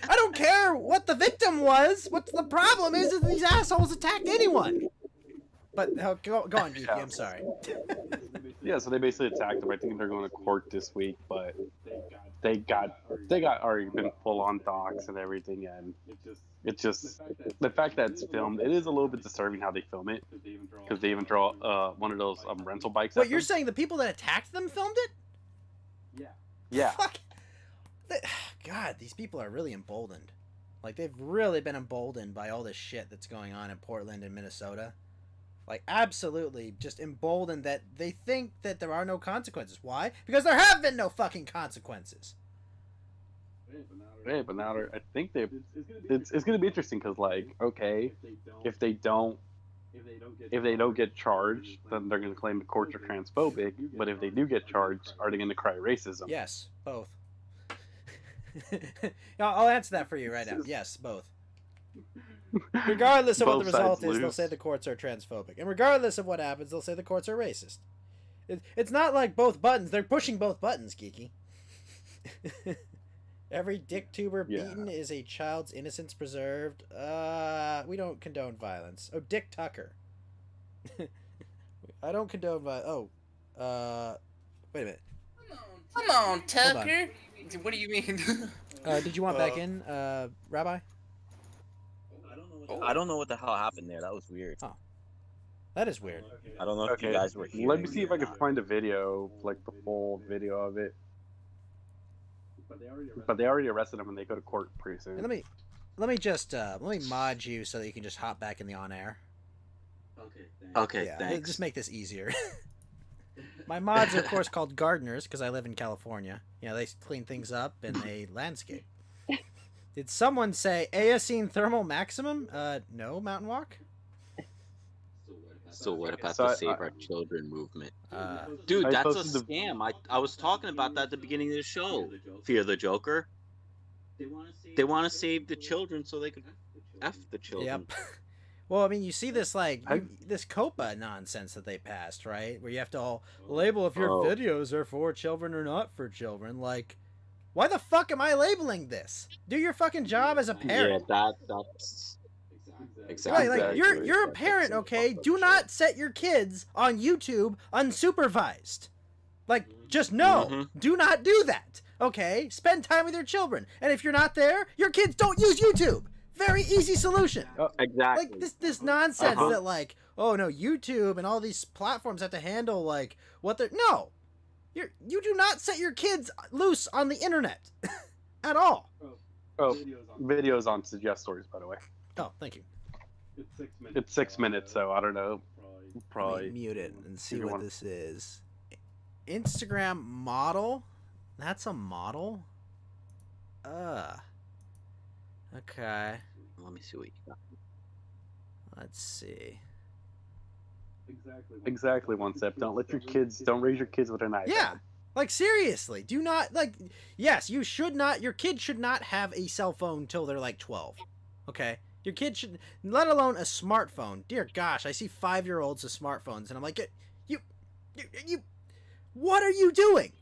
I don't care what the victim was. What the problem is these assholes attacked anyone. But go on, Geeky. I'm sorry. Yeah, so they basically attacked them. I think they're going to court this week, but they got already been full on docs and everything, and it's just the fact that it's filmed. It is a little bit disturbing how they film it because they even draw one of those rental bikes. What at you're them. saying? The people that attacked them filmed it? Yeah. Fuck. God, these people are really emboldened. Like, they've really been emboldened by all this shit that's going on in Portland and Minnesota. Like, absolutely just emboldened that they think that there are no consequences. Why? Because there have been no fucking consequences. Hey, but now I think it's gonna be interesting because, like, okay, if they don't get charged, then they're gonna claim the courts are transphobic. But if they do get charged, are they gonna cry racism? Yes, both. I'll answer that for you right now. Yes, both. Regardless of what the Both result sides is, they'll lose. say the courts are transphobic. And regardless of what happens, they'll say the courts are racist. It's not like both buttons. They're pushing both buttons, Geeky. Every dick tuber Yeah. beaten is a child's innocence preserved. We don't condone violence. Oh, Dick Tucker. I don't condone violence. Oh, wait a minute. Come on, Tucker. What do you mean? Did you want back in, Rabbi? I don't know what the hell happened there. That was weird. That is weird. I don't know if you Okay, guys were here. let me see if I can find a video, like the full video of it. But they already arrested him and they go to court pretty soon. And let me just let me mod you so that you can just hop back in the on air. Okay, Yeah, thanks. just make this easier. My mods are of course called gardeners because I live in California. You know, they clean things up and they landscape. Did someone say Eocene thermal maximum? No, Mountain Walk. So what about So the Save Our Children movement? Uh, Dude, I that's a posted the- scam. I was talking about that at the beginning of the show. Fear the Joker. They want to save the children so they can F the children. Yep. Well, I mean, you see this like I- this COPA nonsense that they passed, right? Where you have to all label if your Oh. videos are for children or not for children. Like, why the fuck am I labeling this? Do your fucking job as a parent. Yeah, that's Right, exactly. like you're a parent, okay? Do not set your kids on YouTube unsupervised. Like, just no. Mhm. Do not do that. Okay? Spend time with your children. And if you're not there, your kids don't use YouTube. Very easy solution. Exactly. Like this nonsense Uh-huh. that like, oh no, YouTube and all these platforms have to handle like what they're no. You do not set your kids loose on the internet at all. Oh, videos on Suggest Stories, by the way. Oh, thank you. It's 6 minutes, so I don't know. Let me Probably. mute it and see if you what want- this is. Instagram model? That's a model? Okay. Let me see what you got. Let's see. Exactly, one step. Don't raise your kids with an iPad. Yeah. Like seriously, do not like yes, you should not your kid should not have a cell phone till they're like 12. Okay? Your kid should let alone a smartphone. Dear gosh, I see 5-year-olds with smartphones and I'm like you what are you doing?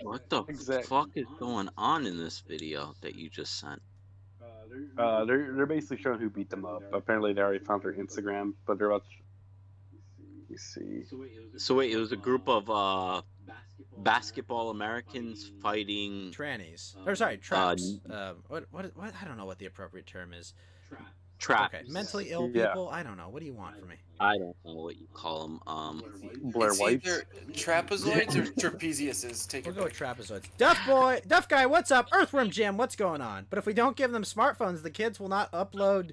What the Exactly. fuck is going on in this video that you just sent? They're basically showing who beat them up. Apparently, they already found their Instagram, but they're about to. Let me see. So wait, it was a group of basketball Americans fighting Trannies. Or sorry, traps. What I don't know what the appropriate term is. traps. Okay, mentally ill Yeah. people. I don't know. What do you want from me? I don't know what you call them. Blair It's White. either trapezoids or trapeziuses. Take We'll it. go with trapezoids. Duff guy, what's up? Earthworm Jim, what's going on? But if we don't give them smartphones, the kids will not upload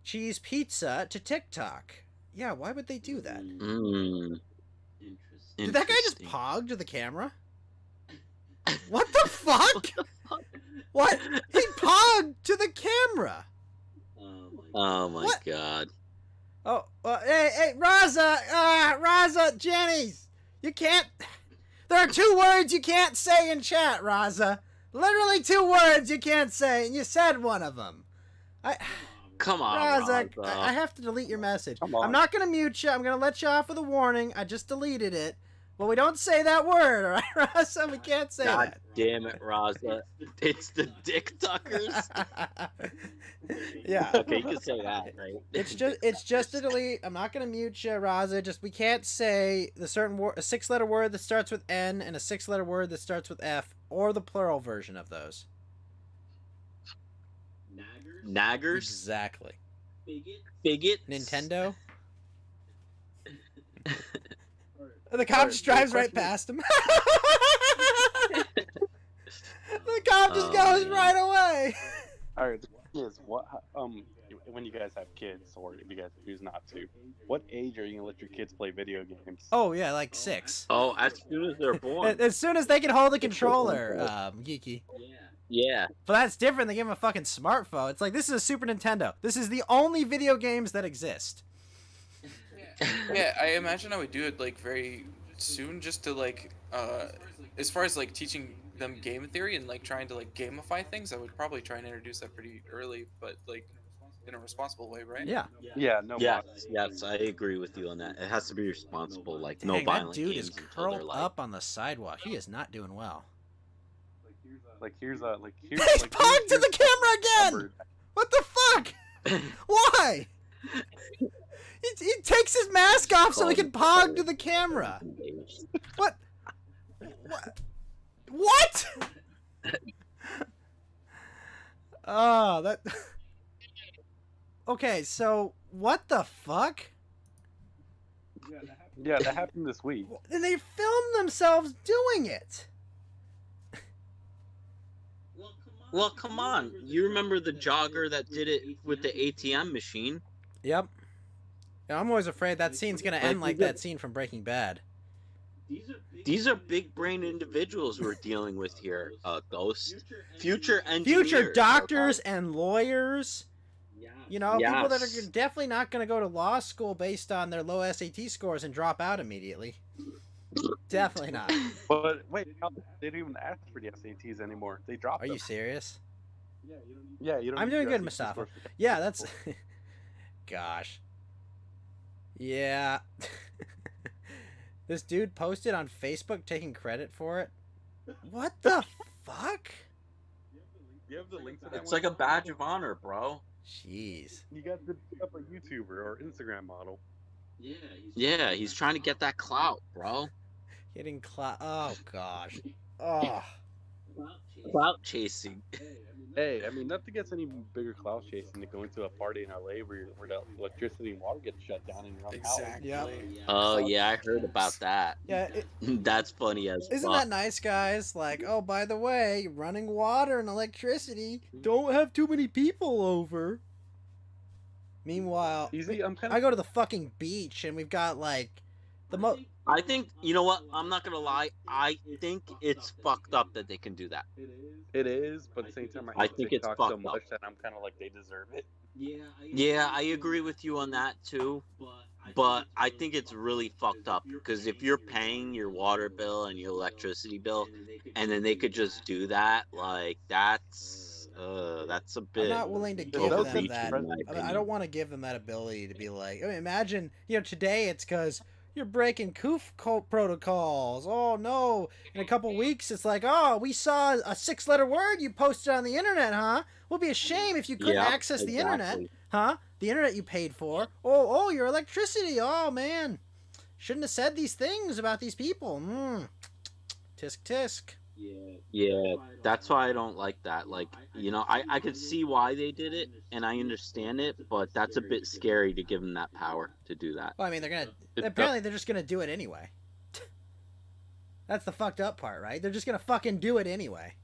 cheese pizza to TikTok. Yeah, why would they do that? Did that guy just pog to the camera? What the fuck? What? He pogged to the camera. Oh my What? god. Oh, hey, Raza, Jenny's. You can't. There are 2 words you can't say in chat, Raza. Literally 2 words you can't say, and you said one of them. Come on, Raza, Raza. I have to delete your message. Come on. I'm not gonna mute you. I'm gonna let you off with a warning. I just deleted it. Well, we don't say that word, all right, Raza? We can't say God damn it, Raza. It's the Dick Tuckers. that. Yeah. Okay, you can say that, right? It's just a delete. I'm not gonna mute you, Raza. Just we can't say the certain word, a 6-letter word that starts with N and a 6-letter word that starts with F or the plural version of those. Naggers? Exactly. Bigot? Nintendo. The cop just drives right past him. The cop just goes right away. All right, the question is, when you guys have kids, or if you guys choose not to, what age are you gonna let your kids play video games? Oh yeah, like 6. Oh, as soon as they're born. As soon as they can hold the controller, geeky. Yeah. But that's different. They give them a fucking smartphone. It's like, this is a Super Nintendo. This is the only video games that exist. Yeah, I imagine I would do it like very soon, just to like, as far as like teaching them game theory and like trying to like gamify things. I would probably try and introduce that pretty early, but like in a responsible way, right? Yeah. Yeah, no. Yes, I agree with you on that. It has to be responsible, like Dang, no that violent dude games is until they're curled like. up on the sidewalk. He is not doing well. Here's He's like pogged to the camera again! What the fuck? Why? He takes his mask off so he can pog to the camera. What? What? Oh, that... Okay, so, what the fuck? Yeah, that happened this week. And they filmed themselves doing it. Well, come on. You remember the jogger that did it with the ATM machine? Yep. Yeah, I'm always afraid that scene's gonna end like that scene from Breaking Bad. These are big brain individuals we're dealing with here, Ghost. Future engineers. Future doctors okay? and lawyers. You know, Yes. people that are definitely not going to go to law school based on their low SAT scores and drop out immediately. Definitely not. But wait, they don't even ask for the SATs anymore. They dropped Are them. you serious? Yeah, you don't. I'm need doing your good, SAT Mustafa. scores for- Yeah, that's... Gosh. Yeah. This dude posted on Facebook taking credit for it. What the fuck? You have the link to that It's one? like a badge of honor, bro. Jeez. You got to pick up a YouTuber or Instagram model. Yeah, he's trying to get that clout, bro. Getting Oh, gosh. Oh. Clout chasing. Hey, I mean, nothing gets any bigger clout chasing than going to a party in LA where the electricity and water gets shut down in your own house. Exactly. Yep. Oh, yeah, I heard about that. Yeah, That's funny as isn't fuck. that nice, guys? Like, oh, by the way, running water and electricity. Don't have too many people over. Meanwhile, Easy, I'm kind I of. go to the fucking beach and we've got, like, the most... I think, you know what? I'm not gonna lie. I think it's fucked up that they can do that. It is, but at the same time, I think it's TikTok so fucked much up. that I'm kind of like they deserve it. Yeah, I agree with you on that too. But I think it's really fucked up because if you're paying your water bill and your electricity bill, and then they could just do that, like that's a bit. I'm not willing to give those them are that. in my I opinion. don't want to give them that ability to be like, I mean, imagine, you know, today it's because you're breaking COOF protocols. Oh no! In a couple weeks, it's like, oh, we saw a 6-letter word you posted on the internet, huh? Would be a shame if you couldn't Yeah, access the internet, exactly. huh? The internet you paid for. Oh, your electricity. Oh man, shouldn't have said these things about these people. Tisk tisk. Yeah, that's why I don't like that. Like, you know, I could see why they did it, and I understand it, but that's a bit scary to give them that power to do that. Well, I mean, they're just gonna do it anyway. That's the fucked up part, right? They're just gonna fucking do it anyway.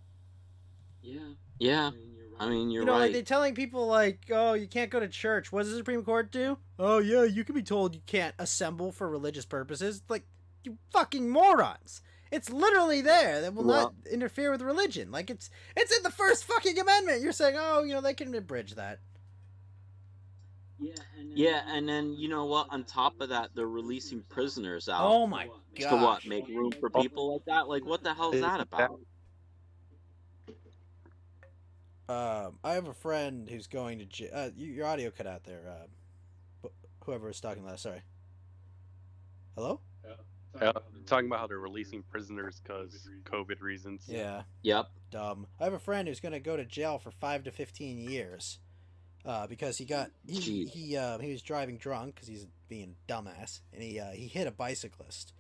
Yeah, I mean, you're You know, right. like they're telling people like, oh, you can't go to church. What does the Supreme Court do? Oh yeah, you can be told you can't assemble for religious purposes. It's like, you fucking morons. It's literally there that will not interfere with religion. Like it's in the first fucking amendment. You're saying, oh, you know, they can abridge that. Yeah, and then you know what? On top of that, they're releasing prisoners out. Oh my To god. what? Make room for people like that? Like, what the hell is that about? I have a friend who's going to jail. Your audio cut out there. Whoever was talking last. Sorry. Hello? Talking about how they're releasing prisoners because COVID reasons. Yeah. Yep. Dumb. I have a friend who's going to go to jail for 5 to 15 years. Because he was driving drunk because he's being a dumbass, and he hit a bicyclist.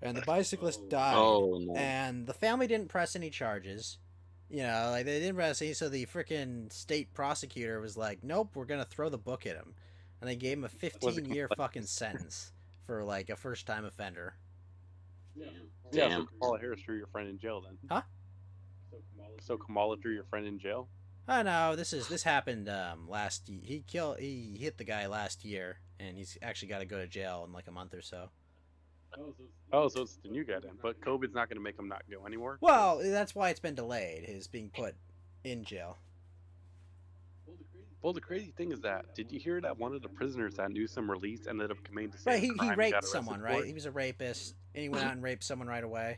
and the bicyclist died. Oh no. And the family didn't press any charges. You know, like they didn't press any, so the freaking state prosecutor was like, "Nope, we're gonna throw the book at him," and they gave him a 15-year fucking sentence for like a first-time offender. Yeah, so Damn. Kamala Harris threw your friend in jail then. Huh? So Kamala threw your friend in jail? Oh no, this happened last. He hit the guy last year, and he's actually got to go to jail in like a month or so. Oh, so it's the new guy then. But COVID's not going to make him not go anymore? Well, that's why it's been delayed. His being put in jail. Well, the crazy thing is that, did you hear that one of the prisoners that Newsom released ended up committing the same Right, he crime and got raped arrested someone, for right? it? He was a rapist, and he went out and raped someone right away.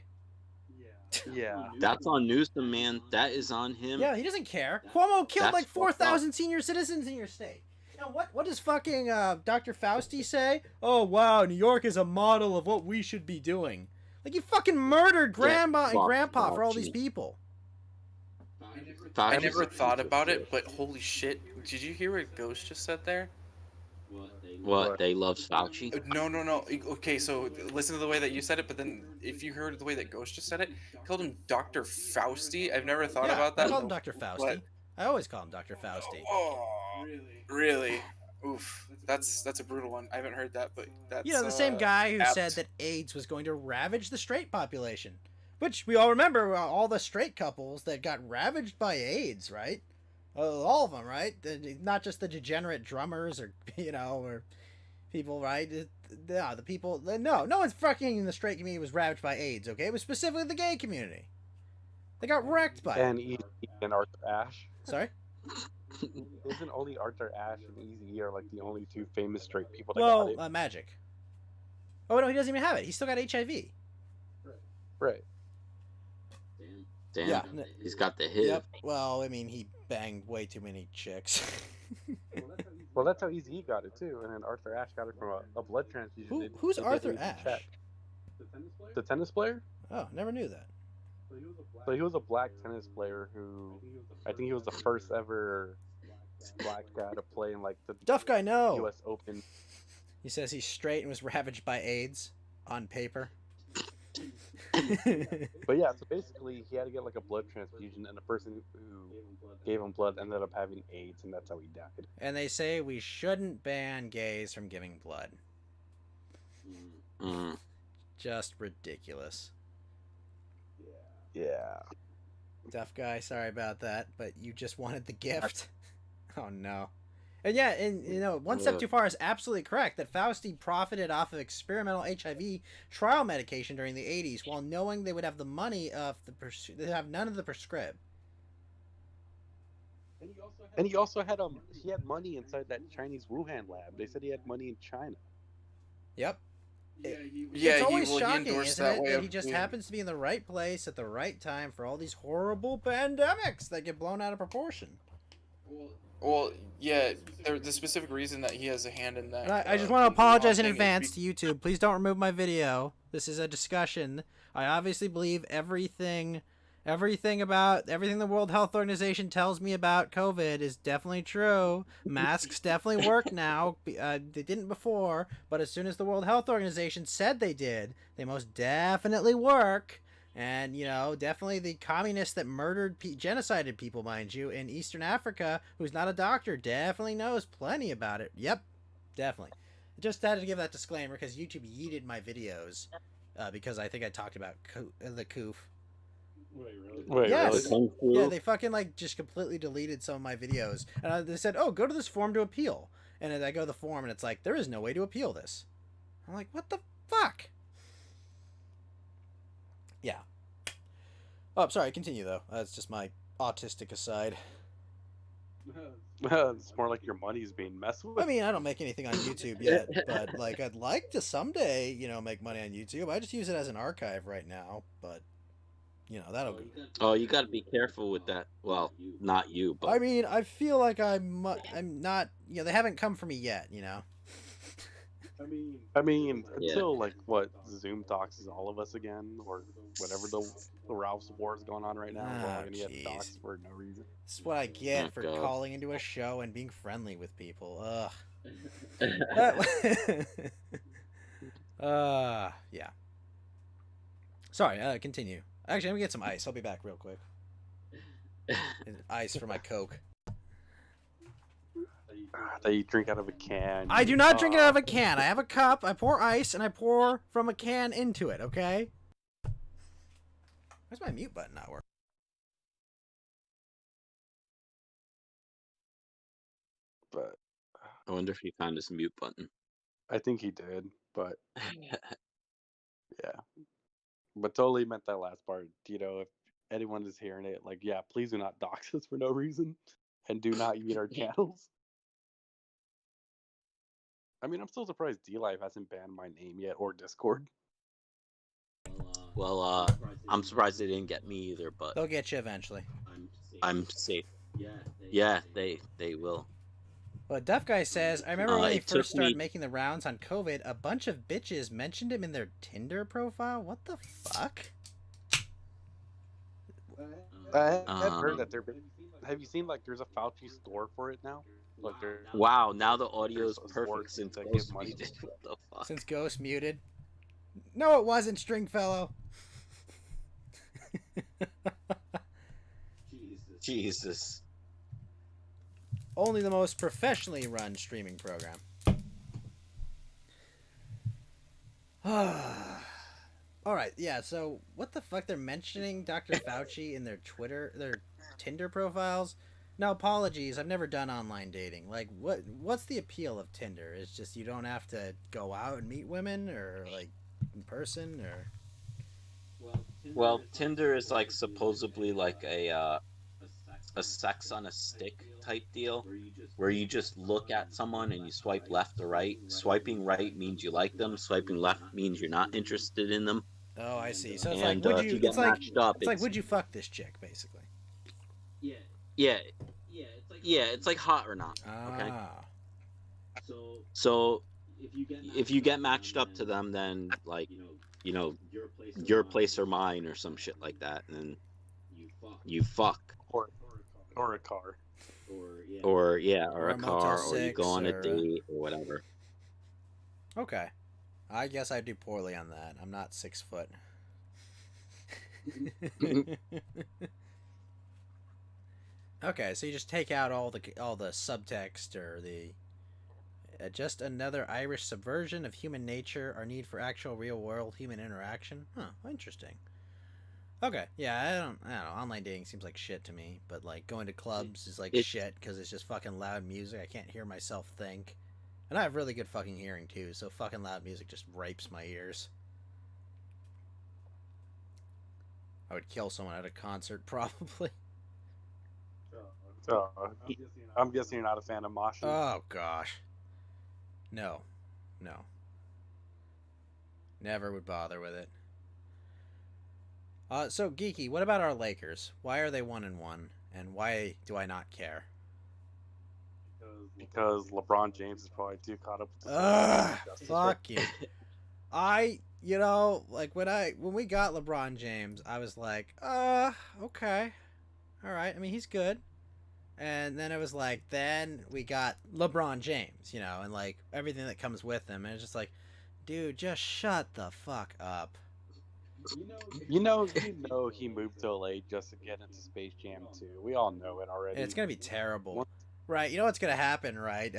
Yeah. That's on Newsom, man. That is on him. Yeah, he doesn't care. Cuomo killed That's like fucked 4,000 senior citizens in your state. Now, what does fucking Dr. Fauci say? Oh, wow, New York is a model of what we should be doing. Like, you fucking murdered grandma and fuck grandpa for all Fauci. these people. I never thought about it, but holy shit! Did you hear what Ghost just said there? What? They love Fauci? No. Okay, so listen to the way that you said it, but then if you heard the way that Ghost just said it, he called him Dr. Fausti. I've never thought Yeah, about that. I call him Dr. Fauci. What? I always call him Dr. Fauci. Oh, really? Oof, that's a brutal one. I haven't heard that, but that's You know, the same guy who apt. said that AIDS was going to ravage the straight population. Which we all remember, all the straight couples that got ravaged by AIDS, right? All of them, right? Not just the degenerate drummers or, you know, or people, right? The people, no one's fucking in the straight community was ravaged by AIDS, okay? It was specifically the gay community. They got wrecked by And it. and Arthur Ashe. Sorry? Isn't only Arthur Ashe and Eazy-E are like the only two famous straight people that got it? Well, Magic. Oh, no, he doesn't even have it. He's still got HIV. Right. Damn. Yeah. He's got the HIV. Yep. Well, I mean, he banged way too many chicks. Well, that's how Eazy-E got it too, and then Arthur Ashe got it from a blood transfusion. Who's They did Arthur an easy Ashe? check. The tennis player? Oh, never knew that. So he was a black tennis player who, I think he was the first ever black guy to play in like the Duff guy, no. U.S. Open. He says he's straight and was ravaged by AIDS on paper. But yeah, so basically he had to get like a blood transfusion, and the person who gave him blood ended up having AIDS, and that's how he died. And they say we shouldn't ban gays from giving blood. Mm. Just ridiculous. Yeah. Duff guy, sorry about that, but you just wanted the gift. Oh no. And yeah, and you know, one step too far is absolutely correct that Fauci profited off of experimental HIV trial medication during the 80s while knowing they would have the money of they have none of the prescribe. And he also had he had money inside that Chinese Wuhan lab. They said he had money in China. Yep. Yeah, It's always he shocking, endorsed isn't that it, way that of he just doing- happens to be in the right place at the right time for all these horrible pandemics that get blown out of proportion. Well, yeah, the specific reason that he has a hand in that. And I just want to apologize in thing is advance to YouTube. Please don't remove my video. This is a discussion. I obviously believe everything the World Health Organization tells me about COVID is definitely true. Masks definitely work now. They didn't before, but as soon as the World Health Organization said they did, they most definitely work. And, you know, definitely the communist that murdered, genocided people, mind you, in Eastern Africa, who's not a doctor, definitely knows plenty about it. Yep, definitely. Just had to give that disclaimer because YouTube yeeted my videos because I think I talked about the coof. Wait, Yes. really? Yeah, they fucking like just completely deleted some of my videos. And they said, oh, go to this form to appeal. And then I go to the form and it's like, there is no way to appeal this. I'm like, what the fuck? Yeah. Oh, I'm sorry, continue though. That's just my autistic aside. It's more like your money's being messed with. I mean, I don't make anything on YouTube yet, but like I'd like to someday, you know, make money on YouTube. I just use it as an archive right now, but you know, that'll go. Oh, you got to be careful with that. Well, not you, but I mean, I feel like I'm not, you know, they haven't come for me yet, you know. I mean, until like what Zoom talks is all of us again, or whatever the Ralph's war is going on right now. We're all gonna get jeez. doxxed for no reason. This is what I get Oh, for God. calling into a show and being friendly with people. Ugh. Yeah. Sorry, continue. Actually, let me get some ice. I'll be back real quick. Ice for my Coke. That you drink out of a can. I do not drink it out of a can. I have a cup, I pour ice, and I pour from a can into it, okay? Where's my mute button not working? But I wonder if he found his mute button. I think he did, but yeah. But totally meant that last part. You know, if anyone is hearing it, like, yeah, please do not dox us for no reason, and do not use our channels. I mean, I'm still surprised D-Live hasn't banned my name yet, or Discord. Well, I'm surprised they didn't get me either, but They'll get you eventually. I'm safe. Yeah, they will. Well, Duff Guy says, I remember when he it took first started me- making the rounds on COVID, a bunch of bitches mentioned him in their Tinder profile. What the fuck? I've heard that have you seen, like, there's a Fauci store for it now? Like, Wow, now the audio is There's a perfect sport since that Ghost gives money. muted. What the fuck? Since Ghost muted. No, it wasn't, Stringfellow. Jesus. Only the most professionally run streaming program. Alright, yeah, so what the fuck? They're mentioning Dr. Fauci in their Tinder profiles? Now, apologies, I've never done online dating. Like, what's the appeal of Tinder? It's just you don't have to go out and meet women, or, like, in person, or... Well, Tinder is like supposedly like a sex on a stick type deal, where you just look at someone and you swipe left or right. Swiping right means you like them. Swiping left means you're not interested in them. Oh, I see. So it's And like, would if you... you get It's like, matched up, it's like, would you fuck this chick, basically? yeah, it's like hot or not. Okay. Ah. So if you get matched up to them, then like your place or mine or some shit like that, and then you fuck. or a car. Or a Or a car, Motel or you 6, go on a or- date or whatever. Okay. I guess I do poorly on that. I'm not 6 foot. Okay, so you just take out all the subtext, or the just another Irish subversion of human nature, our need for actual real world human interaction. Huh, interesting. Okay, yeah, I don't know. Online dating seems like shit to me, but like going to clubs is like It- shit because it's just fucking loud music. I can't hear myself think. And I have really good fucking hearing too, so fucking loud music just rapes my ears. I would kill someone at a concert, probably. I'm guessing you're not a fan of moshing. Oh gosh. No. Never would bother with it. So Geeky, what about our Lakers? Why are they 1-1? And why do I not care? Because LeBron James is probably too caught up with the Ugh, fuck you. When we got LeBron James, I was like, okay. Alright, I mean, he's good. And then it was like, then we got LeBron James, and like everything that comes with him. And it's just like, dude, just shut the fuck up. You know he moved to LA just to get into Space Jam 2. We all know it already. It's gonna be terrible. Right, you know what's gonna happen, right?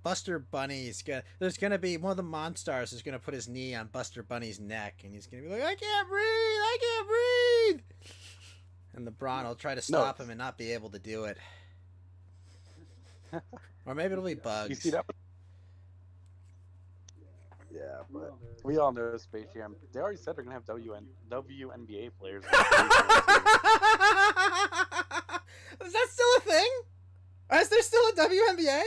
Buster Bunny's there's gonna be one of the Monstars is gonna put his knee on Buster Bunny's neck, and he's gonna be like, I can't breathe! And LeBron will try to stop him and not be able to do it. Or maybe it'll be Bugs. You see that? Yeah, but we all know Space Jam. They already said they're gonna have WNBA players. Is that still a thing? Is there still a WNBA?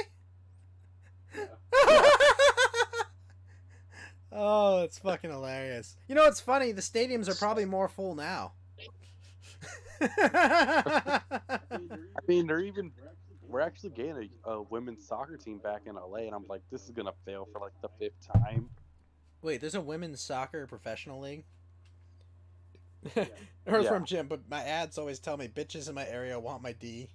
Oh, it's fucking hilarious. You know what's funny? The stadiums are probably more full now. I mean, we're actually getting a women's soccer team back in LA, and I'm like, this is gonna fail for like the 5th time. Wait, there's a women's soccer professional league? Heard Yeah. from Jim, but my ads always tell me bitches in my area want my D.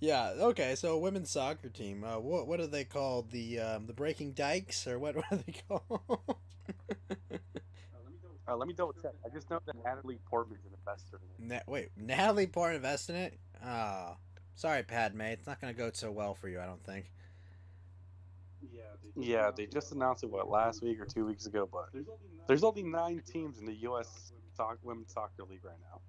Yeah. Okay. So women's soccer team. What are they called? The Breaking Dykes or what are they called? Let me double check. I just know that Natalie Portman's an investor in it. Wait, Natalie Portman invest in it? Oh, sorry, Padme. It's not gonna go so well for you, I don't think. Yeah, they just announced it last week or 2 weeks ago, but there's only 9 teams in the U.S. Women's Soccer League right now.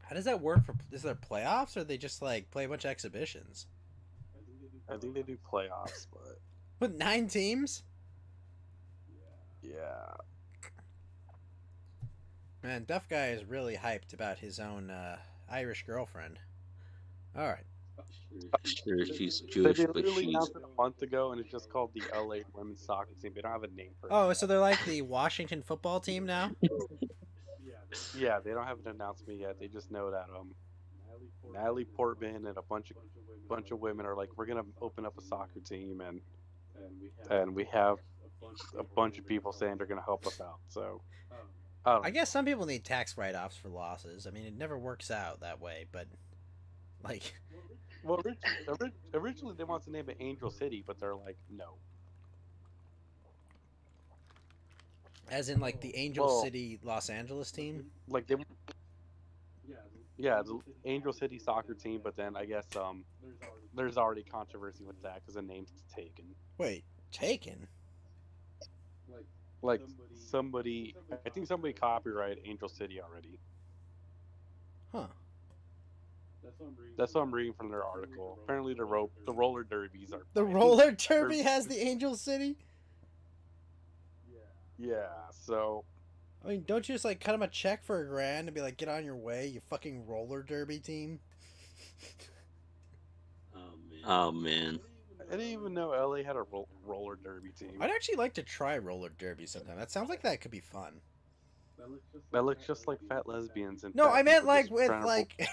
How does that work? Is there playoffs, or they just like play a bunch of exhibitions? I think they do playoffs, but With 9 teams? yeah. Man, Duff Guy is really hyped about his own Irish girlfriend. All right. Sure, she's They Jewish, but literally she's announced it a month ago, and it's just called the LA Women's Soccer Team. They don't have a name for it. Oh, so they're like the Washington football team now? Yeah, they don't have an announcement yet. They just know that Natalie Portman and a bunch of women are like, we're gonna open up a soccer team, and we have a bunch of people saying they're gonna help us out. So I guess some people need tax write-offs for losses. I mean, it never works out that way, but like, well, originally they wanted to name it Angel City, but they're like, no. as in like the Angel Well- City Los Angeles team. Like they, yeah, the Angel City soccer team. But then I guess there's already controversy with that because the name's taken. Wait, taken? Like somebody, I think somebody copyrighted Angel City already. Huh? That's what I'm reading from their article. Apparently, the roller derbies are The roller derby has the Angel City. Yeah, so I mean, don't you just like cut them a check for $1,000 and be like, "Get on your way, you fucking roller derby team"? oh man. I didn't even know LA had a roller derby team. I'd actually like to try roller derby sometime. That sounds like that could be fun. That looks just like fat lesbians and No, fat I meant people like just with trying to- like.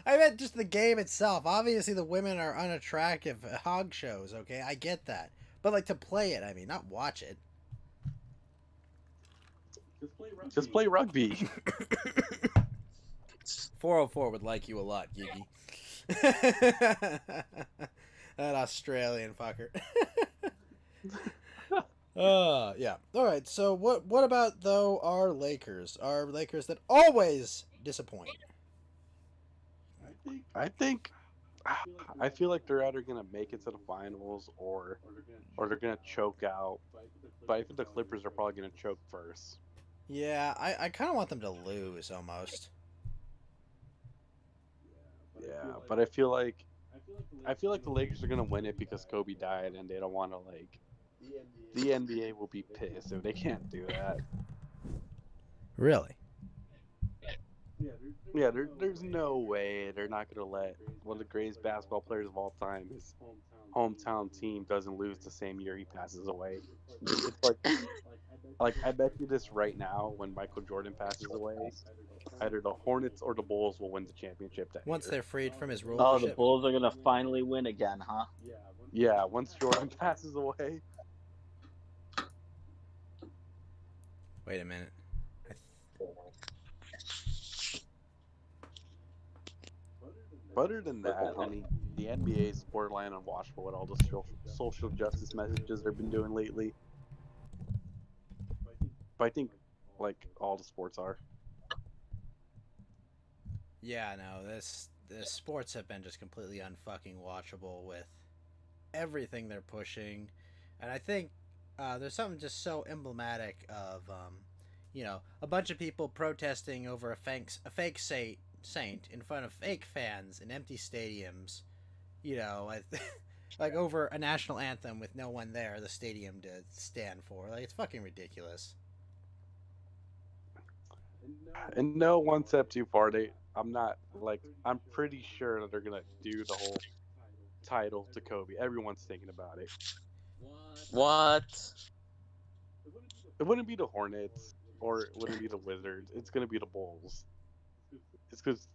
I meant just the game itself. Obviously, the women are unattractive hog shows. Okay, I get that, but like to play it, I mean, not watch it. just play rugby. 404 would like you a lot, Gigi. That Australian fucker. Yeah. All right. So what about though our Lakers? Our Lakers that always disappoint. I feel like they're either gonna make it to the finals or they're gonna choke out. But I think the Clippers are probably gonna choke first. Yeah, I kind of want them to lose almost. Yeah, but I feel like the Lakers are gonna win it because Kobe died, and they don't want to like. The NBA will be pissed if they can't do that. Really? Yeah, there's no way they're not gonna let one of the greatest basketball players of all time, his hometown team, doesn't lose the same year he passes away. It's like I bet you this right now, when Michael Jordan passes away, either the Hornets or the Bulls will win the championship that Once year. they're freed from his Oh, rulership. the Bulls are gonna finally win again, huh? Yeah, once Jordan passes away. Wait a minute. Other than that, I mean, the NBA is borderline unwatchable with all the social justice messages they've been doing lately. But I think, like, all the sports are. Yeah, no, the sports have been just completely unfucking watchable with everything they're pushing, and I think there's something just so emblematic of a bunch of people protesting over a fake saint in front of fake fans in empty stadiums, like over a national anthem with no one there, the stadium to stand for. Like, it's fucking ridiculous. And no one step too far. I'm pretty sure that they're gonna do the whole title to Kobe. Everyone's thinking about it. What? It wouldn't be the Hornets or it wouldn't be the Wizards. It's gonna be the Bulls. It's because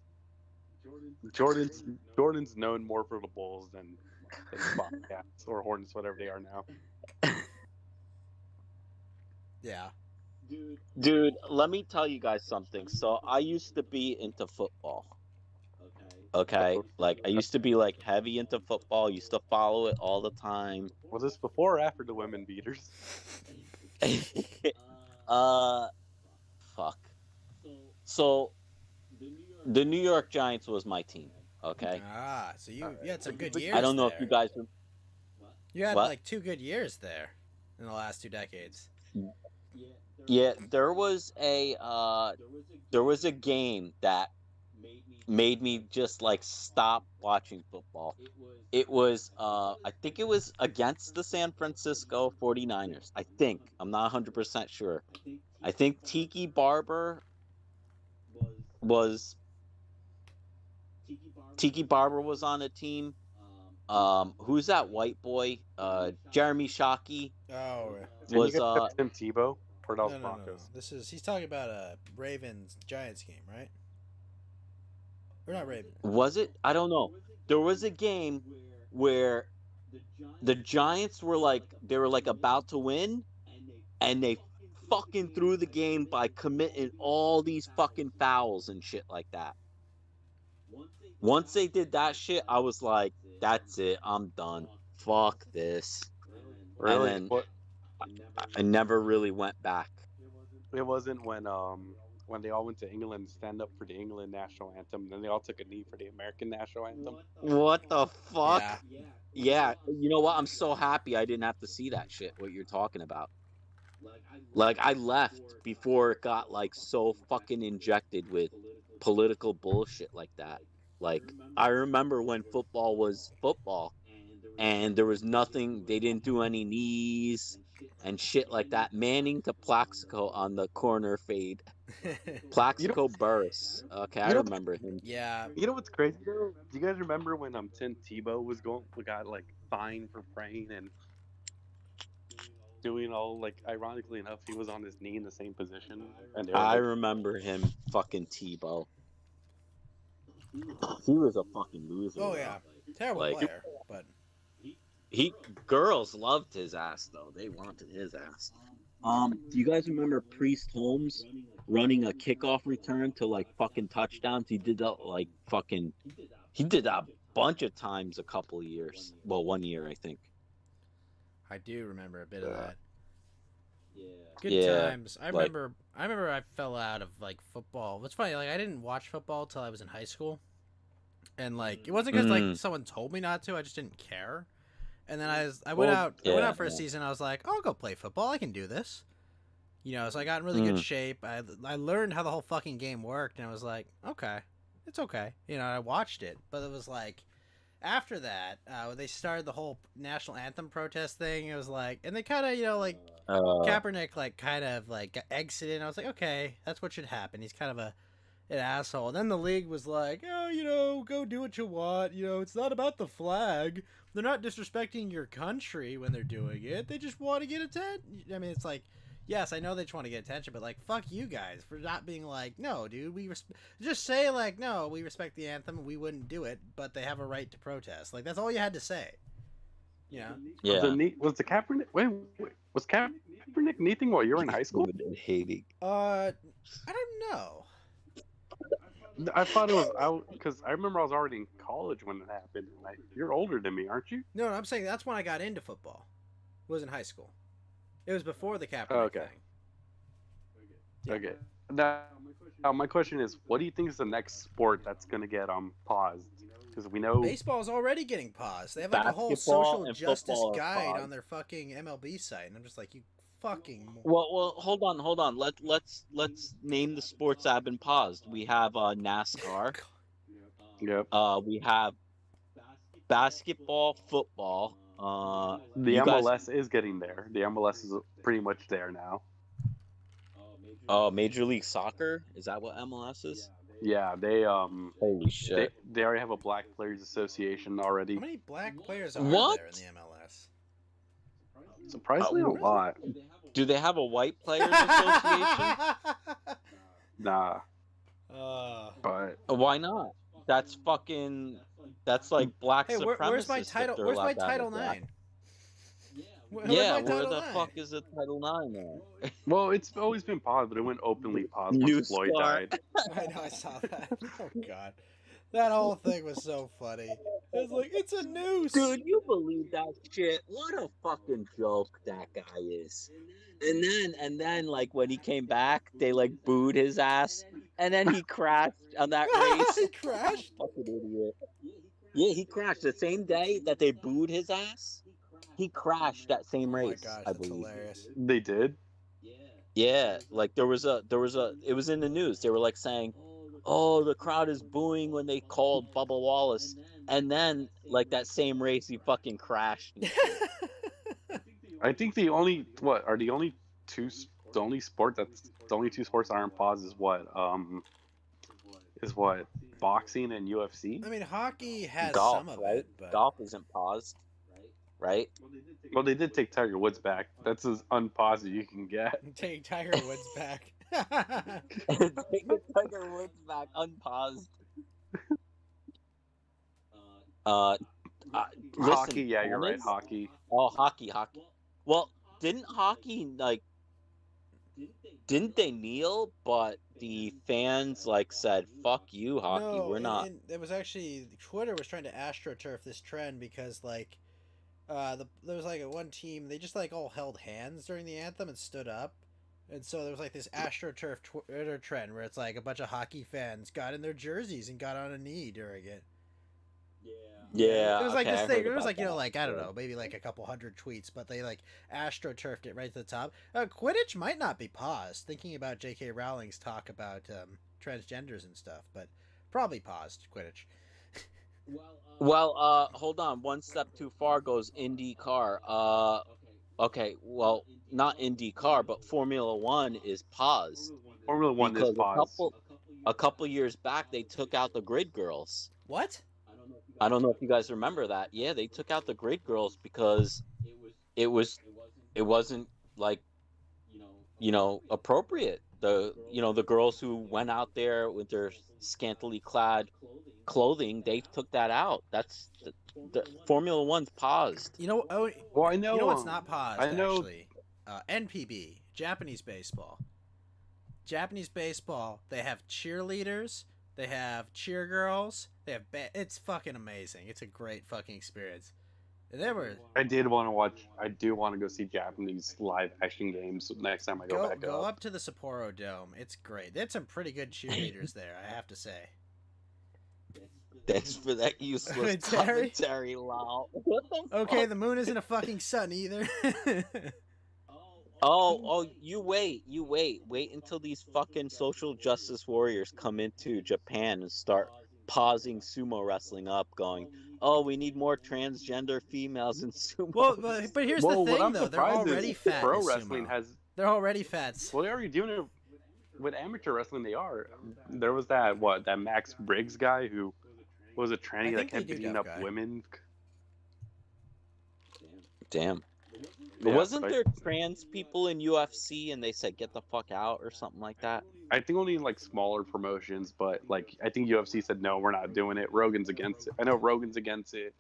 Jordan's known more for the Bulls than Bobcats or Hornets, whatever they are now. Yeah. Dude, let me tell you guys something. So I used to be into football. Okay, like I used to be like heavy into football. Used to follow it all the time. Was this before or after the women beaters? Fuck. So the New York Giants was my team. Okay. Ah, so you had some good I years. I don't know there. if you guys. You had What? like 2 good years there in the last 2 decades. Yeah, there was a game that made me just like stop watching football. It was I think it was against the San Francisco 49ers. I think. I'm not 100% sure. I think Tiki Barber was on the team. Who's that white boy? Jeremy Shockey Oh, was Didn't you guys have Tim Tebow? Or that was no. Broncos? He's talking about a Ravens Giants game, right? Or not Ravens. Was it? I don't know. There was a game where the Giants were like about to win, and they fucking threw the game by committing all these fucking fouls and shit like that. Once they did that shit, I was like, that's it. I'm done. Fuck this. Really? And then I never really went back. It wasn't when they all went to England to stand up for the England national anthem, and then they all took a knee for the American national anthem. What the fuck? Yeah. Yeah, you know what? I'm so happy I didn't have to see that shit, what you're talking about. Like, I left before it got, like, so fucking injected with political bullshit like that. Like, I remember when football was football, and there was nothing, they didn't do any knees and shit like that. Manning to Plaxico on the corner fade. Plaxico Burris. Okay, I remember him. Yeah. You know what's crazy though? Do you guys remember when Tim Tebow got like fined for praying and doing all, like, ironically enough, he was on his knee in the same position, and they were I like, remember him, fucking Tebow. He was a fucking loser. Oh yeah. Terrible Like- player, but Girls loved his ass though. They wanted his ass. Do you guys remember Priest Holmes running a kickoff return to like fucking touchdowns? He did that like fucking. He did that a bunch of times a couple of years. Well, 1 year I think. I do remember a bit of that. Yeah. Good Yeah, times. I like- remember I fell out of like football. What's funny, like I didn't watch football till I was in high school. And like it wasn't because like someone told me not to, I just didn't care. And then I went out for a season, I was like, I'll go play football, I can do this. You know, so I got in really good shape. I learned how the whole fucking game worked, and I was like, okay, it's okay. You know, I watched it, but it was like after that, when they started the whole national anthem protest thing, it was like, and they kind of, you know, like Kaepernick, like kind of like exited. And I was like, okay, that's what should happen. He's kind of an asshole. And then the league was like, oh, you know, go do what you want. You know, it's not about the flag. They're not disrespecting your country when they're doing it. They just want to get attention. I mean, it's like, yes, I know they just want to get attention, but like, fuck you guys for not being like, no, dude, just say like, no, we respect the anthem and we wouldn't do it, but they have a right to protest. Like, that's all you had to say. You know? Yeah. Was the Kaepernick? Wait, was Kaepernick knee thing while you were in high school? Hating. I don't know. I thought it was out because I remember I was already in college when it happened. Like, you're older than me, aren't you? No, I'm saying that's when I got into football. It was in high school. It was before the Kaepernick Okay. thing. Yeah. Okay. Now, my question is, what do you think is the next sport that's going to get paused? Because we know Baseball's already getting paused. They have like a whole Basketball social and justice football are guide paused. on their fucking MLB site, and I'm just like, you fucking. Well, hold on. Let's name the sports that have been paused. We have NASCAR. Yep. We have basketball, football. The you guys- MLS is getting there. The MLS is pretty much there now. Major League Soccer. Is that what MLS is? Yeah, they Holy shit! they already have a Black Players Association already. How many black players are What? there in the MLS? Surprisingly, a lot. Do they have a white players association? Nah, Uh, but Why not? That's fucking. That's like black hey, supremacists. where's my if title? they're Where's my allowed to have Title a black- IX? Where's Yeah, my where Title the IX? fuck is the Title IX now? well, it's always been paused, but it went openly paused New once Floyd star. died. I know, I saw that. Oh god, That whole thing was so funny. It's like, it's a noose. Dude, you believe that shit? What a fucking joke that guy is. And then like when he came back, they like booed his ass, and then he crashed on that He race. crashed. Fucking idiot. Yeah, he crashed the same day that they booed his ass. He crashed that same Oh my race, gosh, I that's believe. hilarious. They did. Yeah, like there was a it was in the news. They were like saying, "Oh, the crowd is booing when they called Bubba Wallace." And then like that same race he fucking crashed. I think the only the only two sports that aren't paused is what boxing and UFC. I mean, hockey has Golf, some of right? it, but Golf isn't paused, right? Well, they did take Tiger Woods back. That's as unpaused as you can get. take Tiger Woods back. Take Tiger Woods back unpaused. Listen, Hockey, yeah, you're right. tennis- Hockey. Oh, hockey. Well, didn't hockey like? Didn't they kneel? But the fans like said, "Fuck you, hockey. No, We're not." and it was actually Twitter was trying to astroturf this trend because like, there was like one team they just like all held hands during the anthem and stood up, and so there was like this astroturf Twitter trend where it's like a bunch of hockey fans got in their jerseys and got on a knee during it. Yeah, It was like okay, this I thing. heard It was about like, you know, that. like, I don't know, maybe like a couple hundred tweets, but they like astroturfed it right to the top. Quidditch might not be paused, thinking about J.K. Rowling's talk about transgenders and stuff, but probably paused Quidditch. Well, hold on. One step too far goes IndyCar. Okay, well, not IndyCar, but Formula One is paused. Formula One is Because paused. a couple years back, they took out the grid girls. What? I don't know if you guys remember that. Yeah, they took out the grid girls because it wasn't like, appropriate. The girls who went out there with their scantily clad clothing, they took that out. That's the Formula One's paused. You know, Well, I know. you know what's not paused, I know. actually? NPB, Japanese baseball. Japanese baseball, they have cheerleaders, they have cheer girls, they have it's fucking amazing. It's a great fucking experience. And they were I did want to watch. I do want to go see Japanese live action games next time I go back go up. up to the Sapporo Dome. It's great. They had some pretty good cheerleaders there, I have to say. Thanks for that useless Commentary? commentary, lol. What the Okay, fuck? the moon isn't a fucking sun either. Oh, you wait until these fucking social justice warriors come into Japan and start pausing sumo wrestling up, going, "Oh, we need more transgender females in sumo." well, but here's the what thing, I'm though. They're surprised already is fat. pro in wrestling sumo. has. They're already fats. Well, they're already doing it with amateur wrestling. They are. There was that Max Briggs guy who was a tranny I that think they kept do beating tough up guy. women. Damn. Yeah, Wasn't but there trans people in UFC and they said get the fuck out or something like that? I think only in like smaller promotions, but like I think UFC said no, we're not doing it. Rogan's against it. I know Rogan's against it,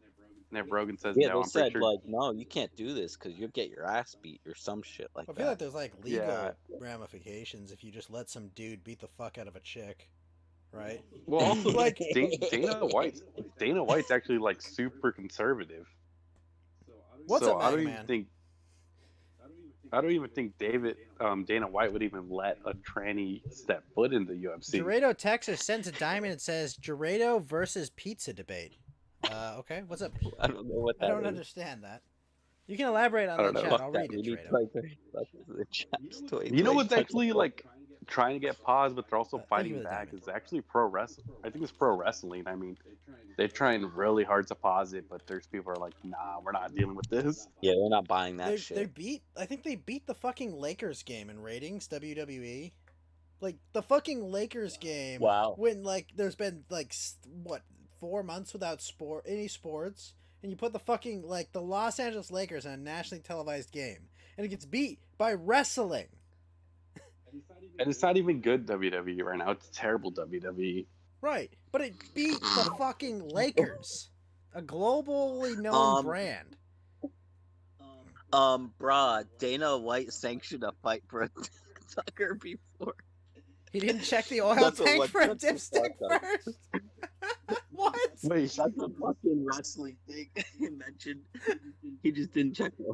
and if Rogan says Yeah, no, they I'm pretty said sure. like, no, you can't do this because you'll get your ass beat or some shit like I feel like that. there's like legal Yeah. ramifications if you just let some dude beat the fuck out of a chick, right? Well, also Like- Dana White's actually like super conservative. What's so up, I don't Mega even Man? think. I don't even think Dana White would even let a tranny step foot in the UFC. Gerardo Texas sends a diamond and says Gerardo versus pizza debate. Okay, what's up? I don't know what that I don't is. understand that. You can elaborate on I the don't know. chat. Fuck I'll that. read We it, need Gerardo. the chat's toy. You know what's actually like trying to get paused, but they're also Thank you fighting for the back. diamond. Is actually pro wrestling. I think it's pro wrestling. I mean, they're trying really hard to pause it, but there's people who are like, nah, we're not dealing with this. Yeah, we're not buying that They shit. beat. I think they beat the fucking Lakers game in ratings. WWE, like the fucking Lakers game. Wow. When like there's been like 4 months without any sports, and you put the fucking like the Los Angeles Lakers in a nationally televised game, and it gets beat by wrestling. And it's not even good WWE right now. It's terrible WWE. Right, but it beat the fucking Lakers, a globally known Um, brand. Bruh, Dana White sanctioned a fight for Tucker before. He didn't check the oil That's a tank what- for a that's a dipstick fuck up. first. Wait, That's a fucking wrestling thing he mentioned. He just didn't check it.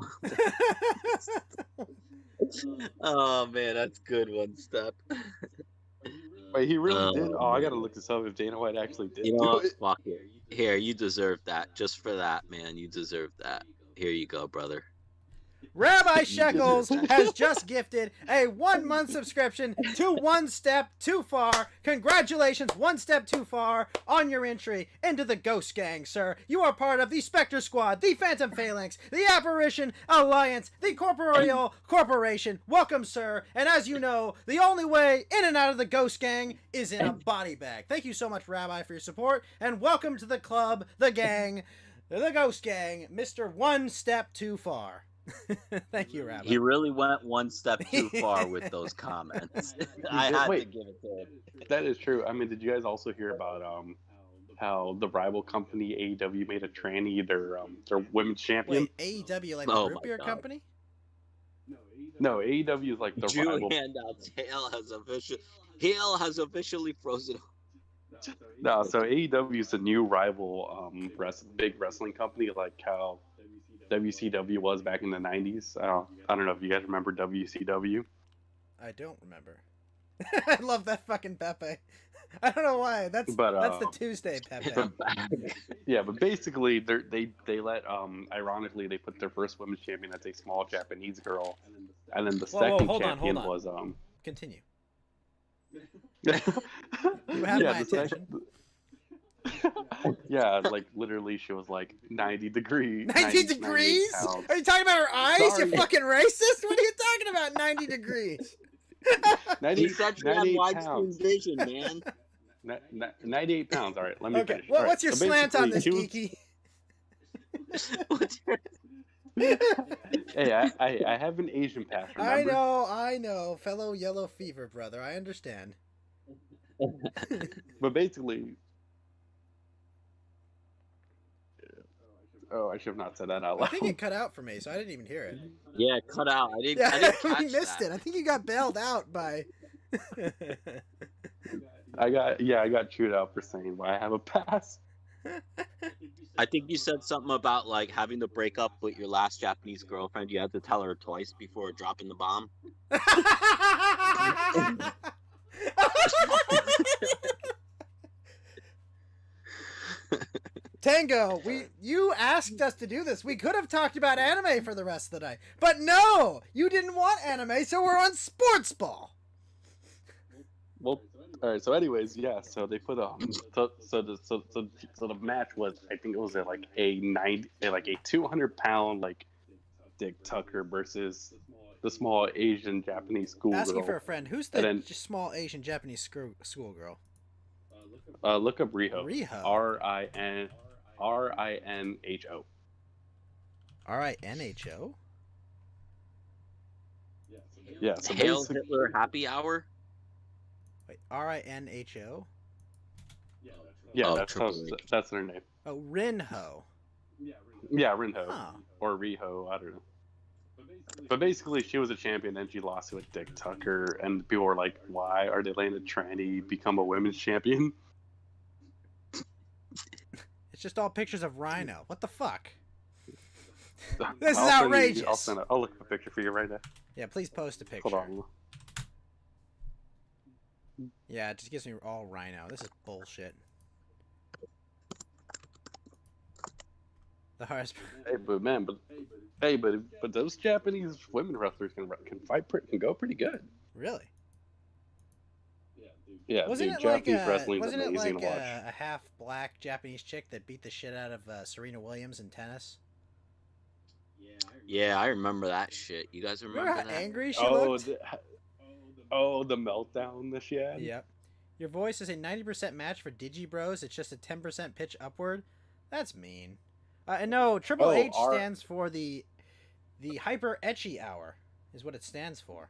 Oh man, that's good one, Step. wait, he really did. Oh, Oh, I man. gotta look this up if Dana White actually did You know do what? it. Fuck it. Here, you deserve that. Just for that, man. You deserve that. Here you go, brother. Rabbi Shekels has just gifted a 1-month subscription to One Step Too Far. Congratulations, One Step Too Far, on your entry into the Ghost Gang, sir. You are part of the Spectre Squad, the Phantom Phalanx, the Apparition Alliance, the Corporeal Corporation. Welcome, sir. And as you know, the only way in and out of the Ghost Gang is in a body bag. Thank you so much, Rabbi, for your support, and welcome to the club, the gang, the Ghost Gang, Mr. One Step Too Far. Thank you, Rabbi. He really went one step too far with those comments. I had to Wait. give it to him. That is true. I mean, did you guys also hear about how the rival company AEW made a tranny their women's champion? Wait, AEW, like Oh the root my beer God. company? No, AEW is like the Jew rival. handouts. Hale has officially frozen. No, so AEW is a new rival big wrestling company, like how WCW was back in the 90s. I don't know if you guys remember WCW. I don't remember. I love that fucking Pepe. I don't know why. That's the Tuesday Pepe. Yeah, but basically they let ironically they put their first women's champion as a small Japanese girl, and then the second hold on, champion hold on. was Continue. You have my attention. Yeah, like literally she was like 90 degrees. 90 degrees? pounds. Are you talking about her eyes? Sorry. You fucking racist? What are you talking about? 90 degrees. 90, He said she had 98 widescreen pounds. vision, man. 98 pounds. All right, let me Okay. finish. Well, All right, what's your so slant on this, basically, Geeky? What's your- Hey, I have an Asian pass. Remember? I know. Fellow yellow fever brother. I understand. But basically, oh, I should have not said that out I loud. think it cut out for me, so I didn't even hear it. Yeah, cut out. I didn't Yeah, catch we missed that. it. I think you got bailed out by... I got chewed out for saying why I have a pass. I think you said something about like having to break up with your last Japanese girlfriend. You had to tell her twice before dropping the bomb. Tango, you asked us to do this. We could have talked about anime for the rest of the night. But no! You didn't want anime, so we're on sports ball. Well, all right. So, anyways, yeah. So they put so the match was, I think it was like a 200-pound like Dick Tucker versus the small Asian Japanese schoolgirl. Asking for a friend. Who's the And then- just small Asian Japanese schoolgirl? Look up Riho. Riho. RINHO. RINHO? Yeah. So Hail basically, Hitler Happy Hour. Wait, RINHO? yeah, Oh, that's Triple H. that's their name. Oh, Rinho. Yeah, Rinho Huh. or Riho. I don't know. But basically, she was a champion, and she lost to a Dick Tucker, and people were like, "Why are they letting a tranny become a women's champion?" It's just all pictures of Rhino. What the fuck? I'll This is send you- outrageous. I'll look up a picture for you right now. Yeah, please post a picture. Hold on. Yeah, it just gives me all Rhino. This is bullshit. The hardest. Hey, but those Japanese women wrestlers can go pretty good. Really? Yeah, Wasn't dude, it like Japanese wrestling is wasn't it amazing like to watch. a half black Japanese chick that beat the shit out of Serena Williams in tennis? Yeah, I remember that shit. You guys remember, Remember how that? angry she Oh, looked? the meltdown that she had. Yep. Your voice is a 90% match for Digibros. It's just a 10% pitch upward. That's mean. And no, Triple Oh, H stands for the Hyper Etchy Hour, is what it stands for.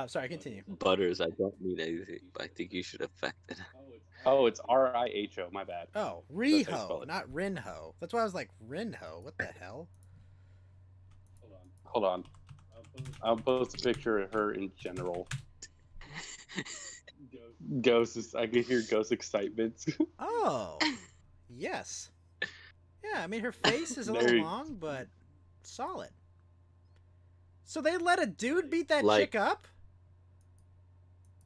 Sorry, continue. Butters, I don't need anything, but I think you should affect it. Oh, it's RIHO. My bad. Oh, That's how you spell Riho, it. not Rinho. That's why I was like, Rinho, what the hell? Hold on. I'll post a picture of her in general. Ghost is. I can hear Ghost excitement. Oh, yes. Yeah, I mean her face is a There little you- long, but solid. So they let a dude beat that Like- chick up?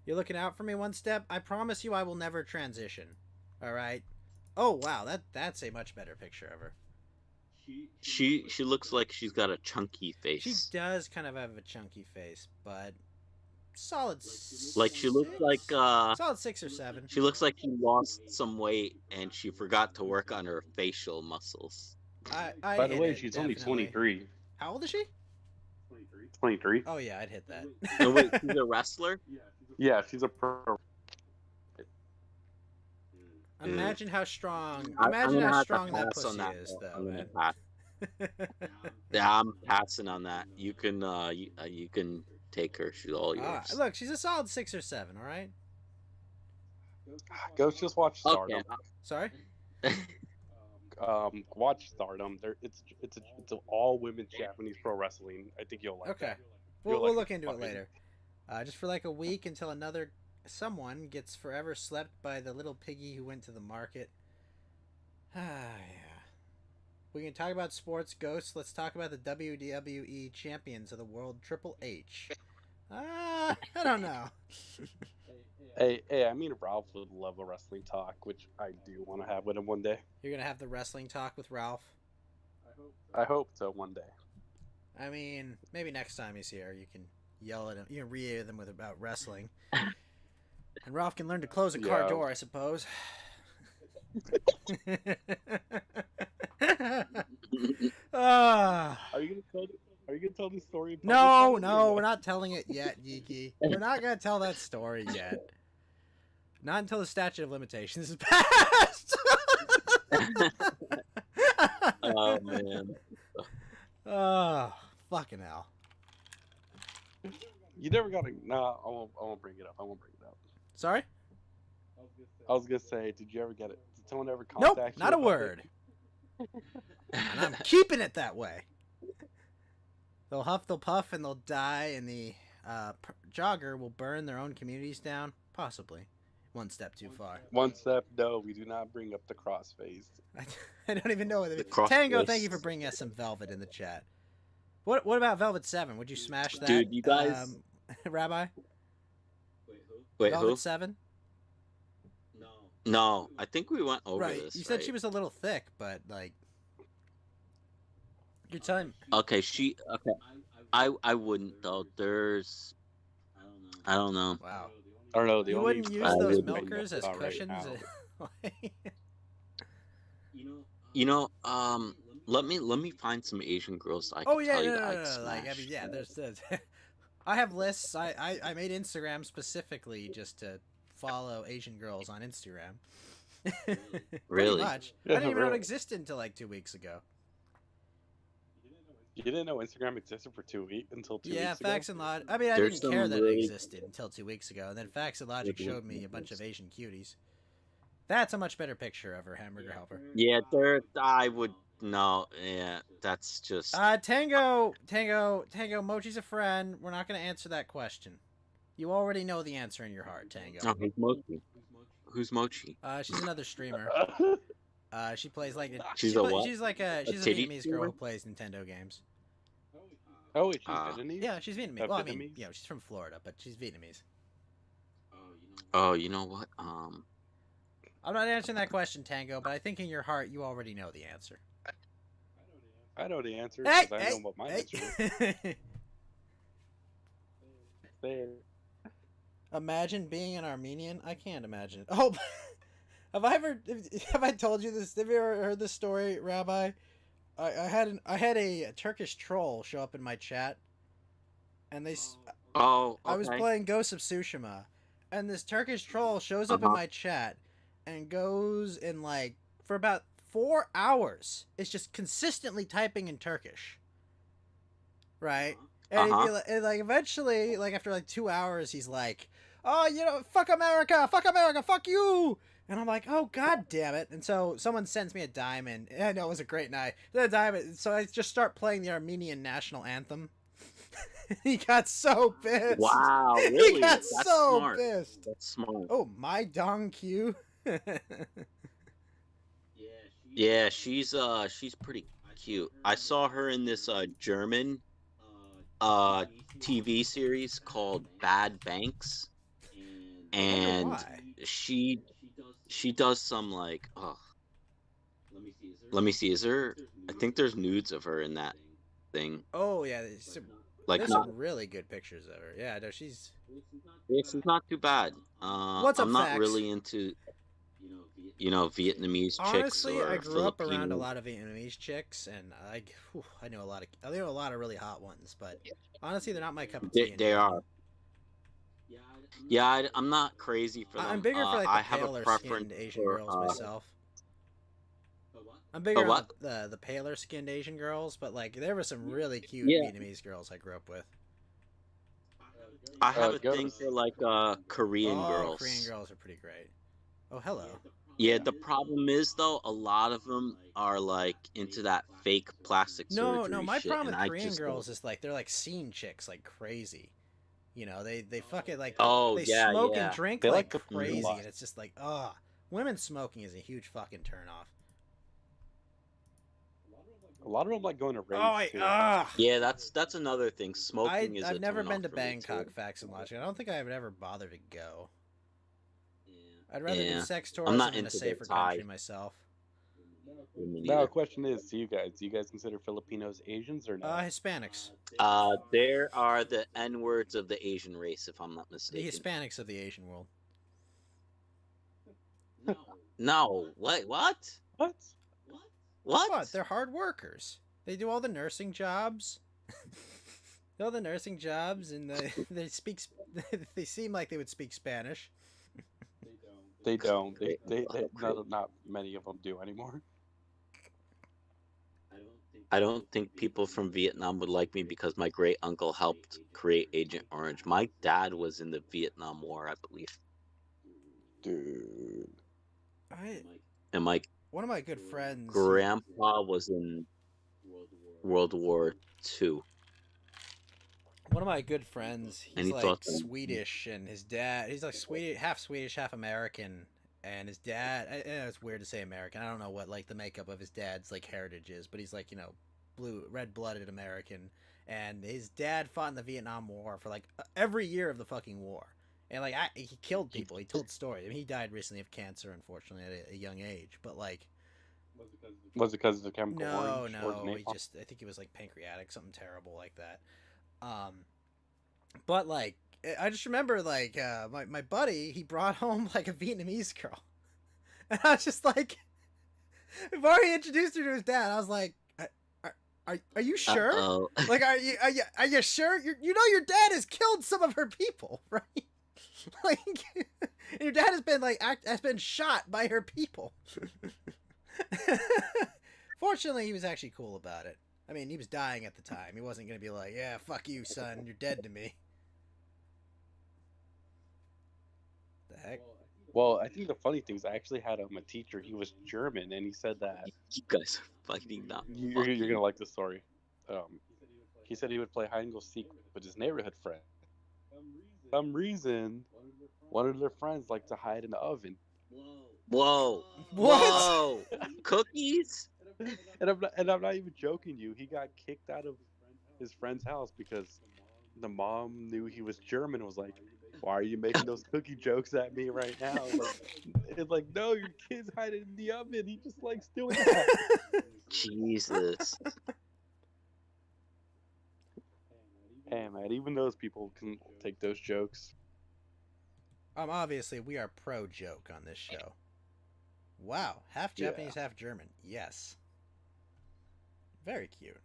You're looking out for me one step? I promise you I will never transition. Alright? Oh wow, that's a much better picture of her. She looks like she's got a chunky She face. does kind of have a chunky face, but solid Like she looks six? like solid 6 or 7. she looks like she lost some weight and she forgot to work on her facial muscles. I By the hit way, it, she's only definitely. 23. How old is she? 23. Oh yeah, I'd hit that. Oh wait, she's a wrestler? Yeah, she's a pro. Imagine how strong. I'm Imagine gonna how have to strong that pass on pussy that, is, though. though. I'm gonna Man. pass. Yeah, I'm passing on that. You can you can take her. She's all yours. Look, she's a solid 6 or 7. All right. Ghost just watch Okay. Stardom. Sorry. Watch Stardom. It's an all women Japanese pro wrestling. I think you'll like. Okay. That. We'll You'll like look into it fucking- later. Just for like a week until another someone gets forever slept by the little piggy who went to the market. Ah, yeah. We can talk about sports, Ghosts. Let's talk about the WWE champions of the world, Triple H. I don't know. Hey, I mean Ralph would love a wrestling talk, which I do want to have with him one day. You're gonna have the wrestling talk with Ralph. I hope so one day. I mean, maybe next time he's here, you can yell at him. You can re them with about wrestling, and Ralph can learn to close a car Yeah. door, I suppose. Ah. Are you gonna tell the story? in No, public? no, we're not telling it yet, Geeky. We're not gonna tell that story yet. Not until the statute of limitations is passed. Oh man. Oh, fucking hell. You never got to. Nah, I won't bring it up. Sorry? I was gonna say, did you ever get it? Did someone ever Nope, contact you? not a about word. And I'm keeping it that way. They'll huff, they'll puff, and they'll die, and the jogger will burn their own communities down. Possibly. One step too far. it? One step. No, we do not bring up the crossface. I don't even know what it The is. cross Tango, face. thank you for bringing us some Velvet in the chat. What about Velvet 7? Would you smash that? Dude, you guys- Rabbi? Wait, Velvet who? 7? No, I think we went over Right. this. You said right? she was a little thick, but like you're telling Okay, okay. I wouldn't though. There's I don't know. wow. I don't know. The You only wouldn't use I those would- milkers as about right cushions? now. You know, let me find some Asian girls I can Oh yeah, tell you no, that no, I'd no, like I smash. mean, yeah. There's I have lists. I made Instagram specifically just to follow Asian girls on Instagram. Pretty Really? much. I Yeah, didn't even know it really. existed until like 2 weeks ago. You didn't know Instagram existed for 2 weeks until 2 Yeah, weeks ago. Facts and Logic. I mean, I There's didn't care some that it really- existed until 2 weeks ago, and then Facts and Logic Mhm. showed me a bunch of Asian cuties. That's a much better picture of her hamburger helper. Yeah, there. I would no. Yeah, that's just. Tango, Mochi's a friend. We're not going to answer that question. You already know the answer in your heart, Tango. Oh, who's Mochi? Who's Mochi? She's another streamer. She plays like She's she a play- what? She's like a titty Vietnamese girl streamer? who plays Nintendo games. Oh, wait, she's Ah. Vietnamese? Yeah, she's Vietnamese. Well, I mean, Vietnamese? you know, she's from Florida, but she's Vietnamese. Oh, you know what? I'm not answering that question, Tango, but I think in your heart you already know the answer. I know the answer Hey, because I know what my answer is. hey. Say it. Imagine being an Armenian. I can't imagine it. Oh, have I told you this? Have you ever heard this story, Rabbi? I had a Turkish troll show up in my chat, and Oh, I was okay. playing Ghost of Tsushima, and this Turkish troll shows up in Uh-huh. my chat and goes in like for about 4 hours. It's just consistently typing in Turkish, right? And, Uh-huh. he'd be like, and like eventually, like after like 2 hours, he's like, "Oh, you know, fuck America, fuck you." And I'm like, "Oh, god damn it!" And so someone sends me a diamond. And I know it was a great night. The diamond. So I just start playing the Armenian national anthem. He got so pissed. Wow, really? He got That's so smart. pissed. That's smart. Oh, my Dong Q. Yeah, she's pretty cute. I saw her in this German TV series called Bad Banks, and why. she does some like let me see, is there, I think there's nudes of her in that thing. Oh yeah, there's some, Like there's not, some really good pictures of her. Yeah, no, she's. it's not too bad. What's up, I'm not Fax? really into Vietnamese chicks Honestly, or I grew up around a Filipino. lot of Vietnamese chicks, and I know a lot of really hot ones. But honestly, they're not my cup of tea. They anymore. are. Yeah, I'm not crazy for them. I'm bigger for like I the have a paler preference skinned Asian for, girls myself. I'm For bigger on what? the paler skinned Asian girls, but like there were some really cute Yeah. Vietnamese girls I grew up with. I have a Ghost. thing for like Korean girls. Korean girls are pretty great. Oh, hello. Yeah, the problem is though, a lot of them are like into that fake plastic No, surgery my shit, problem and with I Korean just girls is like they're like scene chicks like crazy. You know, they fucking like Oh, they yeah, smoke yeah. and drink They like like to crazy, lot. and it's just like women smoking is a huge fucking turnoff. A lot of them like going to raves Oh, I, too. Yeah, that's another thing. Smoking is. I've a never turn been to off for me, Bangkok, too. Facts and Logic. I don't think I would ever bother to go. Yeah. I'd rather do Yeah. sex I'm tourism not in a into the safer Thai. country myself. Me Now, neither. the question is, do you guys consider Filipinos Asians or no? Hispanics. There are the N words of the Asian race, if I'm not The mistaken. Hispanics of the Asian world. No, what? What? What? They're hard workers. They do all the nursing jobs. All the nursing jobs, and they speak. They seem like they would speak Spanish. They don't. Not many of them do anymore. I don't think people from Vietnam would like me because my great uncle helped create Agent Orange. My dad was in the Vietnam War, I believe, Dude. and my One of my good friends. grandpa was in World War II. One of my good friends. He's Any like thoughts on- Swedish, and his dad. He's like Swedish, half American, and his dad. I know it's weird to say American. I don't know what like the makeup of his dad's like heritage is, but he's like red-blooded American, and his dad fought in the Vietnam War for like every year of the fucking war, and like he killed people. He told stories. I mean, he died recently of cancer, unfortunately, at a young age. But like, Was it because of the chemical no, orange? or no, the he napalm? just I think it was like pancreatic, something terrible like that. But like I just remember like my buddy, he brought home like a Vietnamese girl, and I was just like, before he introduced her to his dad, I was like, are you sure? Uh-oh. Like are you sure? You know your dad has killed some of her people, right? Like and your dad has been like has been shot by her people. Fortunately, he was actually cool about it. I mean, he was dying at the time. He wasn't going to be like, yeah, fuck you, son. You're dead to me. The heck? Well, I think the funny thing is I actually had a teacher. He was German, and he said that You guys are fighting now. you're gonna like this story. He said he would play hide and go seek with his neighborhood friend. For some reason, one of their friends liked to hide in the oven. Whoa. What? Whoa. Cookies? And I'm not even joking you. He got kicked out of his friend's house because the mom knew he was German and was like, "Why are you making those cookie jokes at me right now?" It's like, no, your kid's hiding in the oven. He just likes doing that. Jesus. Hey man, even those people can take those jokes. Obviously, we are pro joke on this show. Wow, half Japanese, half German. Yes. Very cute.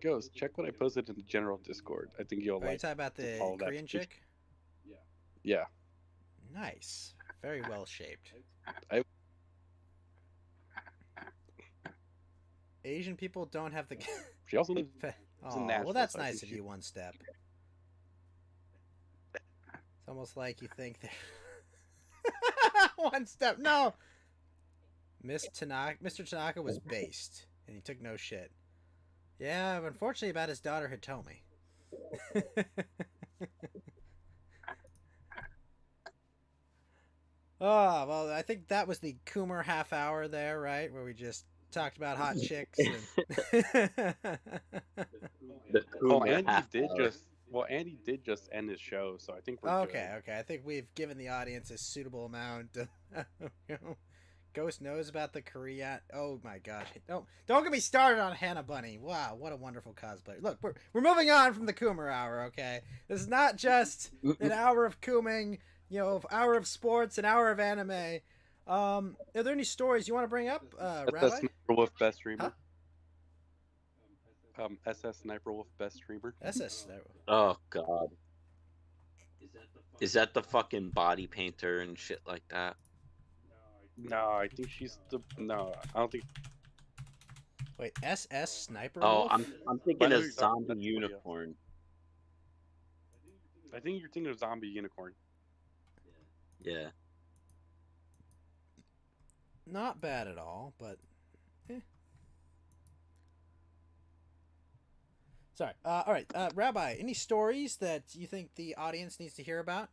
Ghost, check what I posted in the general Discord. I think you'll Are you like. talking about the all that Korean information. chick? Yeah. Nice. Very well shaped. Asian people don't have the. She also lives. Oh, Nashville, well, that's so I nice think of she- you. One step. It's almost like you think they're. One step. No. Mr. Tanaka was based, and he took no shit. Yeah, unfortunately about his daughter Hitomi. Oh, well, I think that was the Coomer half hour there, right? Where we just talked about hot chicks. And... The Oh, Coomer half hour. Andy did just end his show, so I think we're okay, good. okay. I think we've given the audience a suitable amount. Ghost knows about the Korea. Oh my gosh! Don't get me started on Hannah Bunny. Wow, what a wonderful cosplay. Look, we're moving on from the Coomer hour. Okay, this is not just an hour of cooming. You know, hour of sports, an hour of anime. Are there any stories you want to bring up, SS Rabbi? Sniper Wolf best streamer. Huh? SS Sniper Wolf best streamer. SS. Oh God. Is that the fucking body painter and shit like that? No, I think she's the. No, I don't think. Wait, SS Sniper Oh, Wolf? I'm thinking I know of you're talking Zombie about somebody else. Unicorn. I think you're thinking of Zombie Unicorn. Yeah. Not bad at all, but... Sorry. All right, Rabbi, any stories that you think the audience needs to hear about?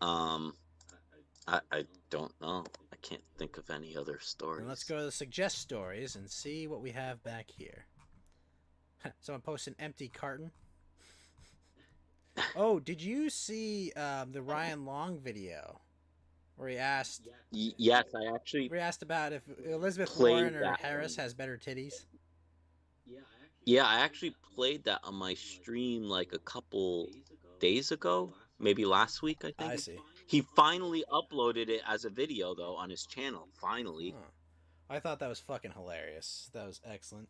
I don't know. I can't think of any other stories. Then let's go to the suggest stories and see what we have back here. Someone posts an empty carton. Oh, did you see the Ryan Long video where he asked? Yes, I actually. Where he asked about if Elizabeth played Warren or that Harris one. has better titties. Yeah, I actually played that on my stream like a couple days ago, maybe last week. I think. I see. He finally uploaded it as a video though on his channel. Finally. Huh. I thought that was fucking hilarious. That was excellent.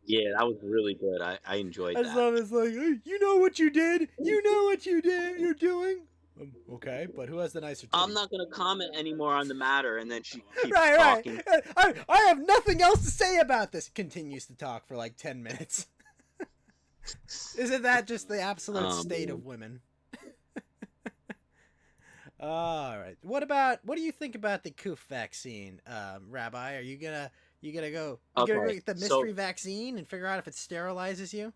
Yeah, that was really good. I enjoyed I just that. love it's like, hey, you know what you did? You know what you did? You're doing? Okay, but who has the nicer titties? I'm not gonna comment anymore on the matter, and then she keeps right, talking. right. I have nothing else to say about this. Continues to talk for like 10 minutes. Isn't that just the absolute state of women? All right. What do you think about the Coof vaccine, Rabbi? Are you gonna go get the mystery vaccine and figure out if it sterilizes you?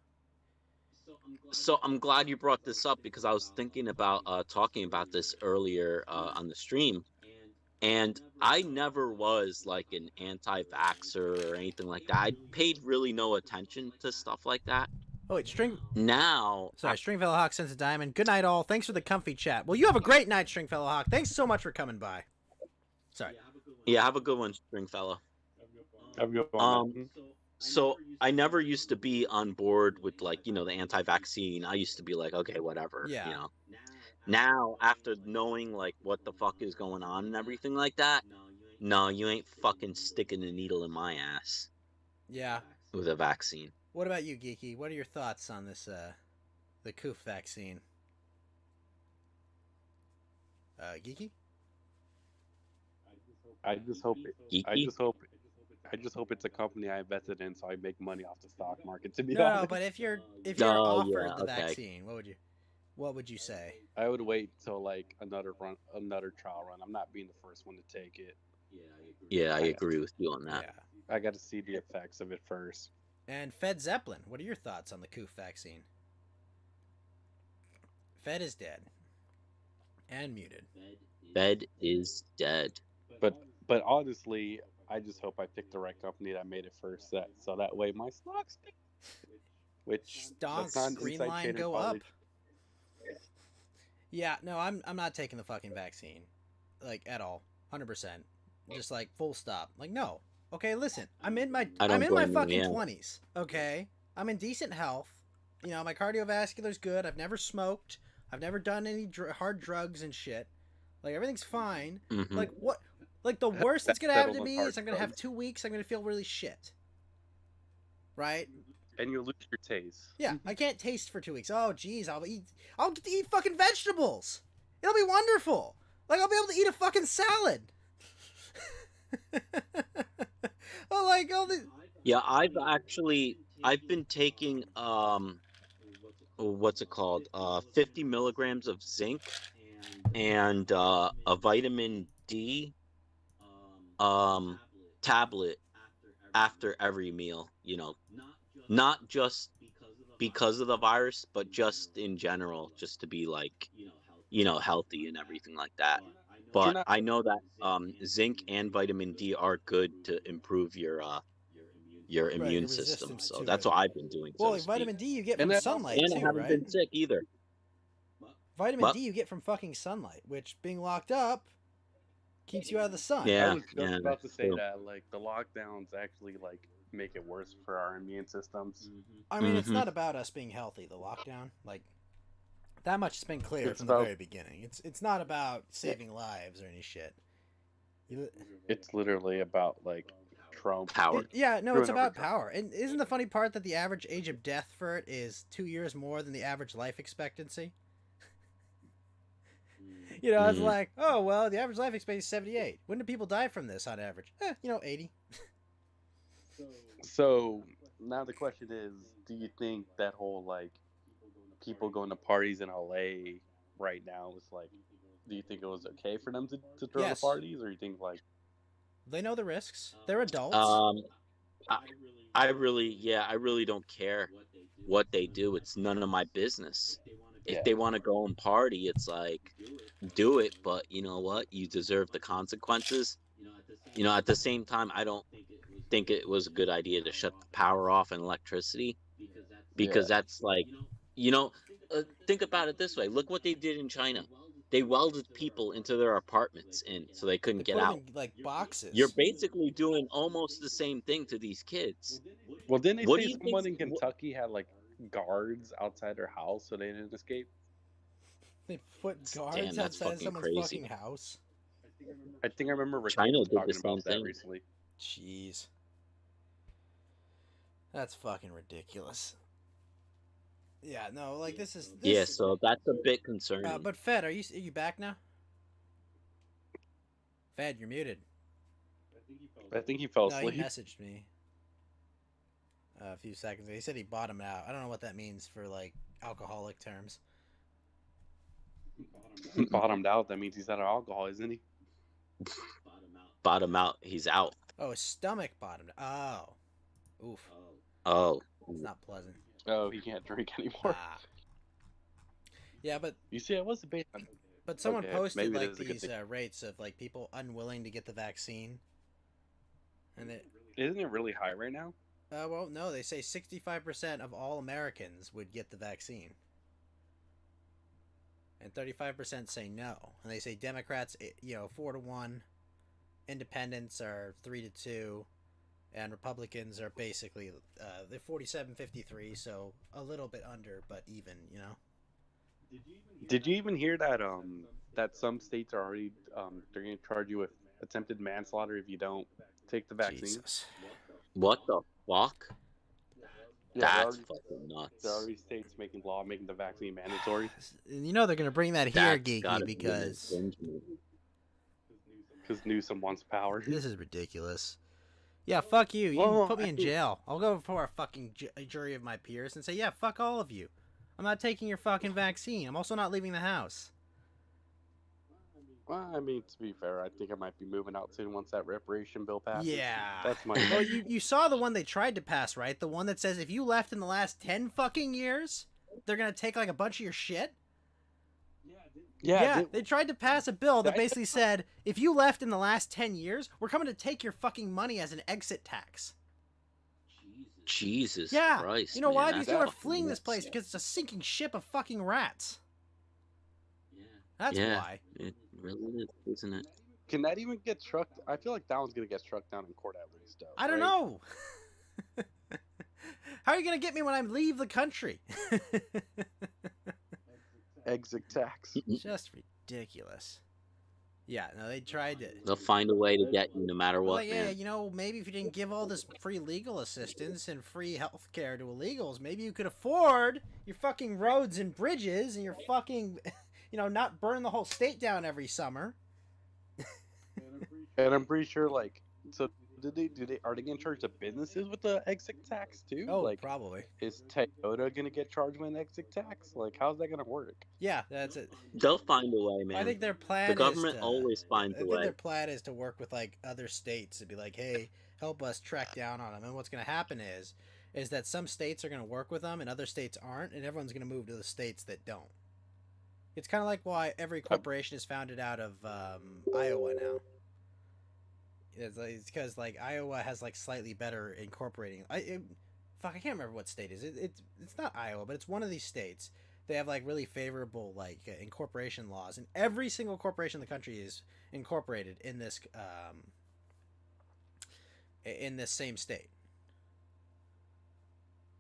So I'm glad you brought this up because I was thinking about talking about this earlier on the stream, and I never was like an anti-vaxxer or anything like that. I paid really no attention to stuff like that. Oh wait, Stringfellow Hawk sends a diamond. Good night, all. Thanks for the comfy chat. Well, you have a great night, Stringfellow Hawk. Thanks so much for coming by. Sorry. Yeah, have a good one, Stringfellow. Have a good one. So I never used to be on board with like, you know, the anti-vaccine. I used to be like, okay, whatever. Yeah. You know. Now, after knowing like what the fuck is going on and everything like that, no, you ain't fucking sticking a needle in my ass. Yeah. With a vaccine. What about you, Geeky? What are your thoughts on this, the Coof vaccine? Geeky? I just hope it's a company I invested in, so I make money off the stock market. To be honest, No, but if you're offered the vaccine, what would you say? I would wait till like another trial run. I'm not being the first one to take it. Yeah, I agree with you on that. Yeah. I got to see the effects of it first. And Fed Zeppelin, what are your thoughts on the Coof vaccine? Fed is dead. And muted. Fed is dead. But honestly, I just hope I picked the right company that made it first, so that way my stocks, which stonks, green line go up. Yeah, no, I'm not taking the fucking vaccine, like at all, 100%, just like full stop. Like no, okay, listen, I'm in my fucking 20s. Okay, I'm in decent health. You know, my cardiovascular's good. I've never smoked. I've never done any hard drugs and shit. Like everything's fine. Mm-hmm. Like what? Like the worst that's gonna happen to me is I'm gonna have 2 weeks. I'm gonna feel really shit. Right? And you lose your taste. Yeah, I can't taste for 2 weeks. Oh, geez, I'll get to eat fucking vegetables. It'll be wonderful. Like I'll be able to eat a fucking salad. Oh, like all the. Yeah, I've been taking what's it called? 50 milligrams of zinc and a vitamin D tablet after every meal. Not just because of the virus, but just in general, just to be like, healthy and everything like that. But I know that zinc and vitamin D are good to improve your immune system. resistance So to that's it. what I've been doing. Well, so like to speak. vitamin D you get And from that's sunlight And I too, haven't right? been sick either. Vitamin What? D you get from fucking sunlight, which being locked up keeps you out of the sun. Yeah. I was just about to say true. that like the lockdowns actually like make it worse for our immune systems. I mean, it's Mhm. not about us being healthy. The lockdown, like that much has been clear It's from the about- very beginning. It's not about saving lives or any shit. You- It's literally about like Trump. Power. yeah, no, Screwing it's over about Trump. power. And isn't the funny part that the average age of death for it is 2 years more than the average life expectancy? You know, it's Mhm. like, oh well, the average life expectancy is 78. When do people die from this on average? 80. So now the question is, do you think that whole like people going to parties in LA right now is like, do you think it was okay for them to throw Yes. the parties, or you think like They know the risks. They're adults. I really don't care what they do. It's none of my business. If Yeah. they want to go and party, it's like, do it. But you know what? You deserve the consequences. At the same time, I don't think it was a good idea to shut the power off and electricity, because that's like, think about it this way. Look what they did in China. They welded people into their apartments so they couldn't They get put 'em out. in, like boxes. You're basically doing almost the same thing to these kids. Well, didn't they What do say you think- someone in Kentucky had like guards outside their house so they didn't escape? They put guards Damn, that's outside fucking someone's crazy. fucking house. I think I remember Rick China was did the talking same about that thing. recently. Jeez. That's fucking ridiculous. Yeah, no, like this is. Yeah, so that's a bit concerning. But Fed, are you back now? Fed, you're muted. I think he fell No, he asleep. messaged me a few seconds ago. He said he bottomed out. I don't know what that means for like alcoholic terms. He bottomed out. That means he's out of alcohol, isn't he? Bottom out, he's out. Oh, his stomach bottomed. Oh, oof, Oh, it's not pleasant. Oh, he can't drink anymore. Ah. Yeah, but You see, I was debating. someone Okay, posted maybe like that is a good these thing. rates of like people unwilling to get the vaccine, and it. Isn't it really high right now? Well, no, they say 65% of all Americans would get the vaccine. And 35% say no. And they say Democrats, 4-1. Independents are 3-2. And Republicans are basically, they're 47-53, so a little bit under, but even, Did you even hear that that some states are already they're going to charge you with attempted manslaughter if you don't take the vaccine? Jesus. what the fuck? Yeah, That's fucking nuts. there are already states making law making the vaccine mandatory And they're going to bring that here, That's Geeky, gotta be an because infringement. because Newsom wants power. this is ridiculous. Yeah, fuck you. You Well, put me in jail. I'll go before a fucking jury of my peers and say, yeah, fuck all of you. I'm not taking your fucking vaccine. I'm also not leaving the house. Well, I mean, to be fair, I think I might be moving out soon once that reparation bill passes. Yeah. That's my. Well, you saw the one they tried to pass, right? The one that says if you left in the last 10 fucking years, they're going to take like a bunch of your shit? yeah, They tried to pass a bill that That- basically said if you left in the last 10 years, we're coming to take your fucking money as an exit tax. Jesus Yeah. Christ. You know why? man, Because that's people are fucking fleeing this nuts. place because it's a sinking ship of fucking rats. That's Yeah. why. It really is, isn't it? Can that even get struck? I feel like that one's gonna get struck down in court at least. Though, I don't right? know. How are you going to get me when I leave the country? Exit tax. Just ridiculous. Yeah, no, they tried to. They'll find a way to get you no matter Well, what, yeah, man. maybe if you didn't give all this free legal assistance and free health care to illegals, maybe you could afford your fucking roads and bridges and your fucking, not burn the whole state down every summer. And I'm pretty sure, like, so are they gonna charge the businesses with the exit tax too? Oh, like, probably. is Toyota gonna get charged with an exit tax? Like, how's that gonna work? Yeah, that's it. They'll find a way, man. I think their plan the is government to, always finds I a think way. their plan is to work with like other states to be like, hey, help us track down on them. And what's going to happen is that some states are going to work with them and other states aren't, and everyone's going to move to the states that don't. It's kind of like why every corporation is founded out of Iowa now. It's because like Iowa has like slightly better incorporating. Fuck, I can't remember what state it is. It's not Iowa, but it's one of these states. They have like really favorable like incorporation laws, and every single corporation in the country is incorporated in this same state.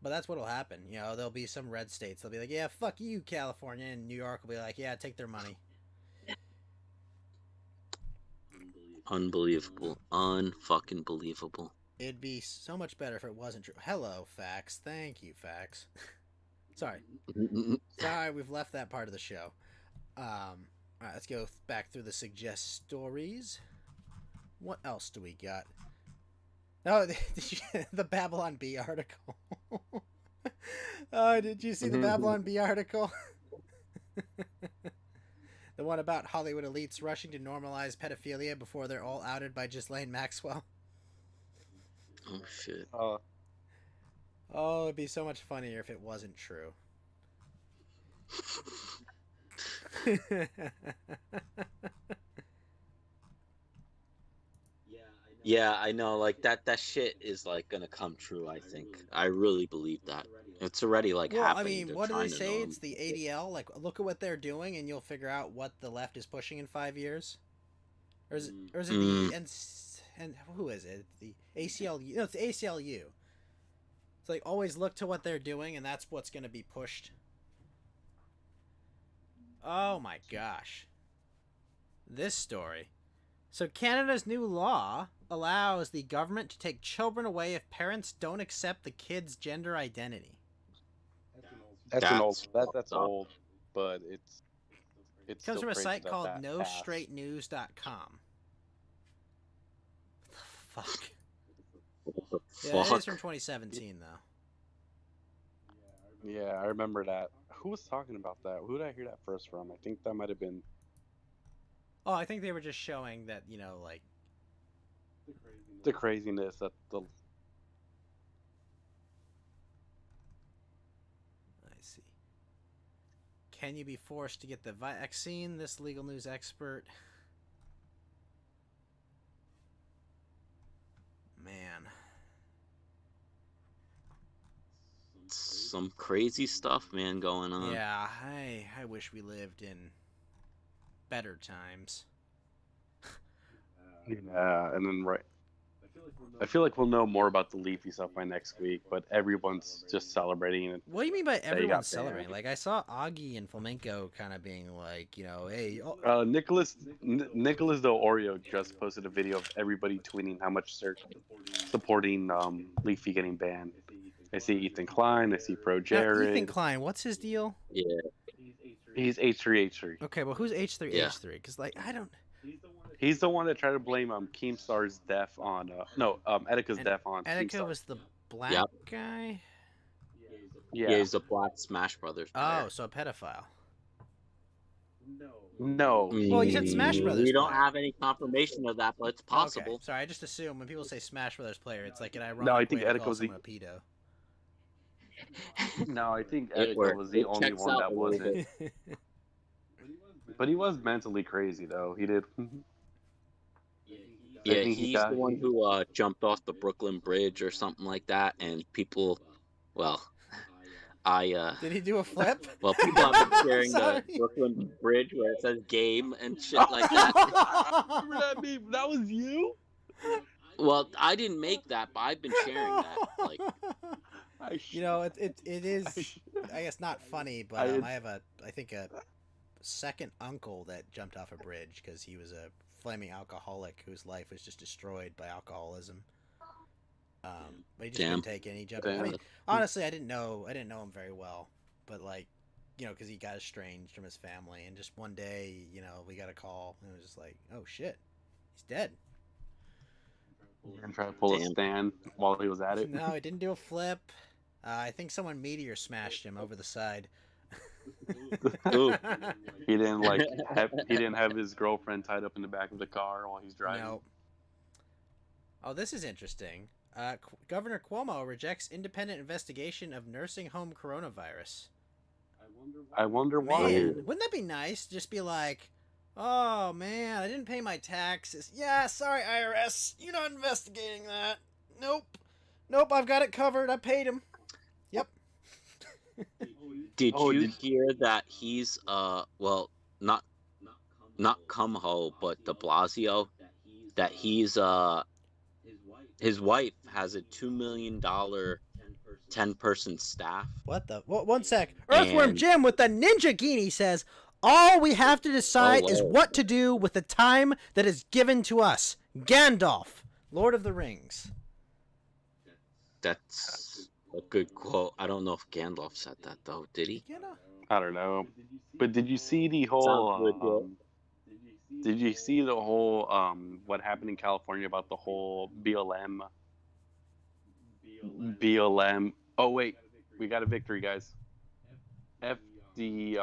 But that's what'll happen. You know, there'll be some red states. They'll be like, "Yeah, fuck you, California," and New York will be like, "Yeah, take their money." Unbelievable. Unfucking believable. It'd be so much better if it wasn't true. Hello, Fax. Thank you, Fax. Sorry, we've left that part of the show. All right, let's go back through the suggest stories. What else do we got? Oh, the Babylon Bee article. Oh, did you see the Babylon Bee article? The one about Hollywood elites rushing to normalize pedophilia before they're all outed by Ghislaine Maxwell. Oh, shit. Oh, it'd be so much funnier if it wasn't true. Yeah, I know. Like that shit is like gonna come true. I think. I really believe that. It's already like well, happening. I mean, They're what do they trying to say? norm- It's the ADL. Like, look at what they're doing, and you'll figure out what the left is pushing in 5 years. Or is it the and who is it? The ACLU? No, it's the ACLU. It's like always look to what they're doing, and that's what's going to be pushed. Oh my gosh. This story. So Canada's new law allows the government to take children away if parents don't accept the kid's gender identity. That's old, but it's It comes from a site called passed. nostraightnews.com. What the fuck? What the Yeah, it fuck? is from 2017 though. Yeah, I remember that. Who was talking about that? Who did I hear that first from? I think that might have been. Oh, I think they were just showing that, you know, like The craziness that the. I see. Can you be forced to get the vaccine? This legal news expert. Man. Some crazy stuff, man, going on. Yeah, I wish we lived in better times. Yeah, and then I feel like we'll know more about the Leafy stuff by next week, but everyone's just celebrating it. What do you mean by got everyone banned. celebrating? Like, I saw Augie and Flamenco kind of being like, you know, hey, oh, Nicholas Del Oreo just posted a video of everybody tweeting how much they're supporting Leafy getting banned. I see Ethan Klein, I see Pro now, Jared. Ethan Klein, what's his deal? Yeah. He's H3H3. Okay, well, who's H3H3? Because, like, I don't... He's the one that tried to blame Keemstar's death on Etika's death on Etika Keemstar. was the black Yep. guy? Yeah, he's a Black Smash Brothers player. Oh, so a pedophile. No. Well, you said Smash Brothers We don't player. have any confirmation of that, but it's possible. Okay. Sorry, I just assume when people say Smash Brothers player, it's like an ironic No, I think way to Etika call was the- someone a pedo. No, I think It Etika was the it only checks one out that a little wasn't. But he was mentally crazy, though. He did. Yeah, I think he he's got- the one who jumped off the Brooklyn Bridge or something like that, and people, well, Did he do a flip? people have been sharing Sorry. the Brooklyn Bridge where it says game and shit like that. Remember that meme? That was you? Well, I didn't make that, but I've been sharing that. Like, You know, it is, I guess, not funny, but I have I think a second uncle that jumped off a bridge because he was a flaming alcoholic whose life was just destroyed by alcoholism. But he just Damn. couldn't take it. And he jumped. I mean, honestly, I didn't know him very well, but like, you know, because he got estranged from his family, and just one day, you know, we got a call, and it was just like, oh shit, he's dead. And try to pull a Damn. stand while he was at it. No, he didn't do a flip. I think someone meteor smashed him over the side. Ooh. He didn't he didn't have his girlfriend tied up in the back of the car while he's driving. No. Oh, this is interesting. Governor Cuomo rejects independent investigation of nursing home coronavirus. I wonder why. Man, wouldn't that be nice? Just be like, oh man, I didn't pay my taxes. Yeah, sorry IRS, you're not investigating that. Nope, I've got it covered. I paid him. Yep. Did Oh, you did- hear that he's well, not Cumho, but De Blasio, that he's his wife has a $2 million 10-person staff. What the? One sec. Earthworm And- Jim with the Ninja Genie says, all we have to decide Oh, is wow. what to do with the time that is given to us. Gandalf, Lord of the Rings. That's a good quote. I don't know if Gandalf said that though. Did he? You know. I don't know. But did you see the Sounds whole? good, Did you see the whole? What happened in California about the whole BLM? BLM. Oh wait, we got a victory, guys. The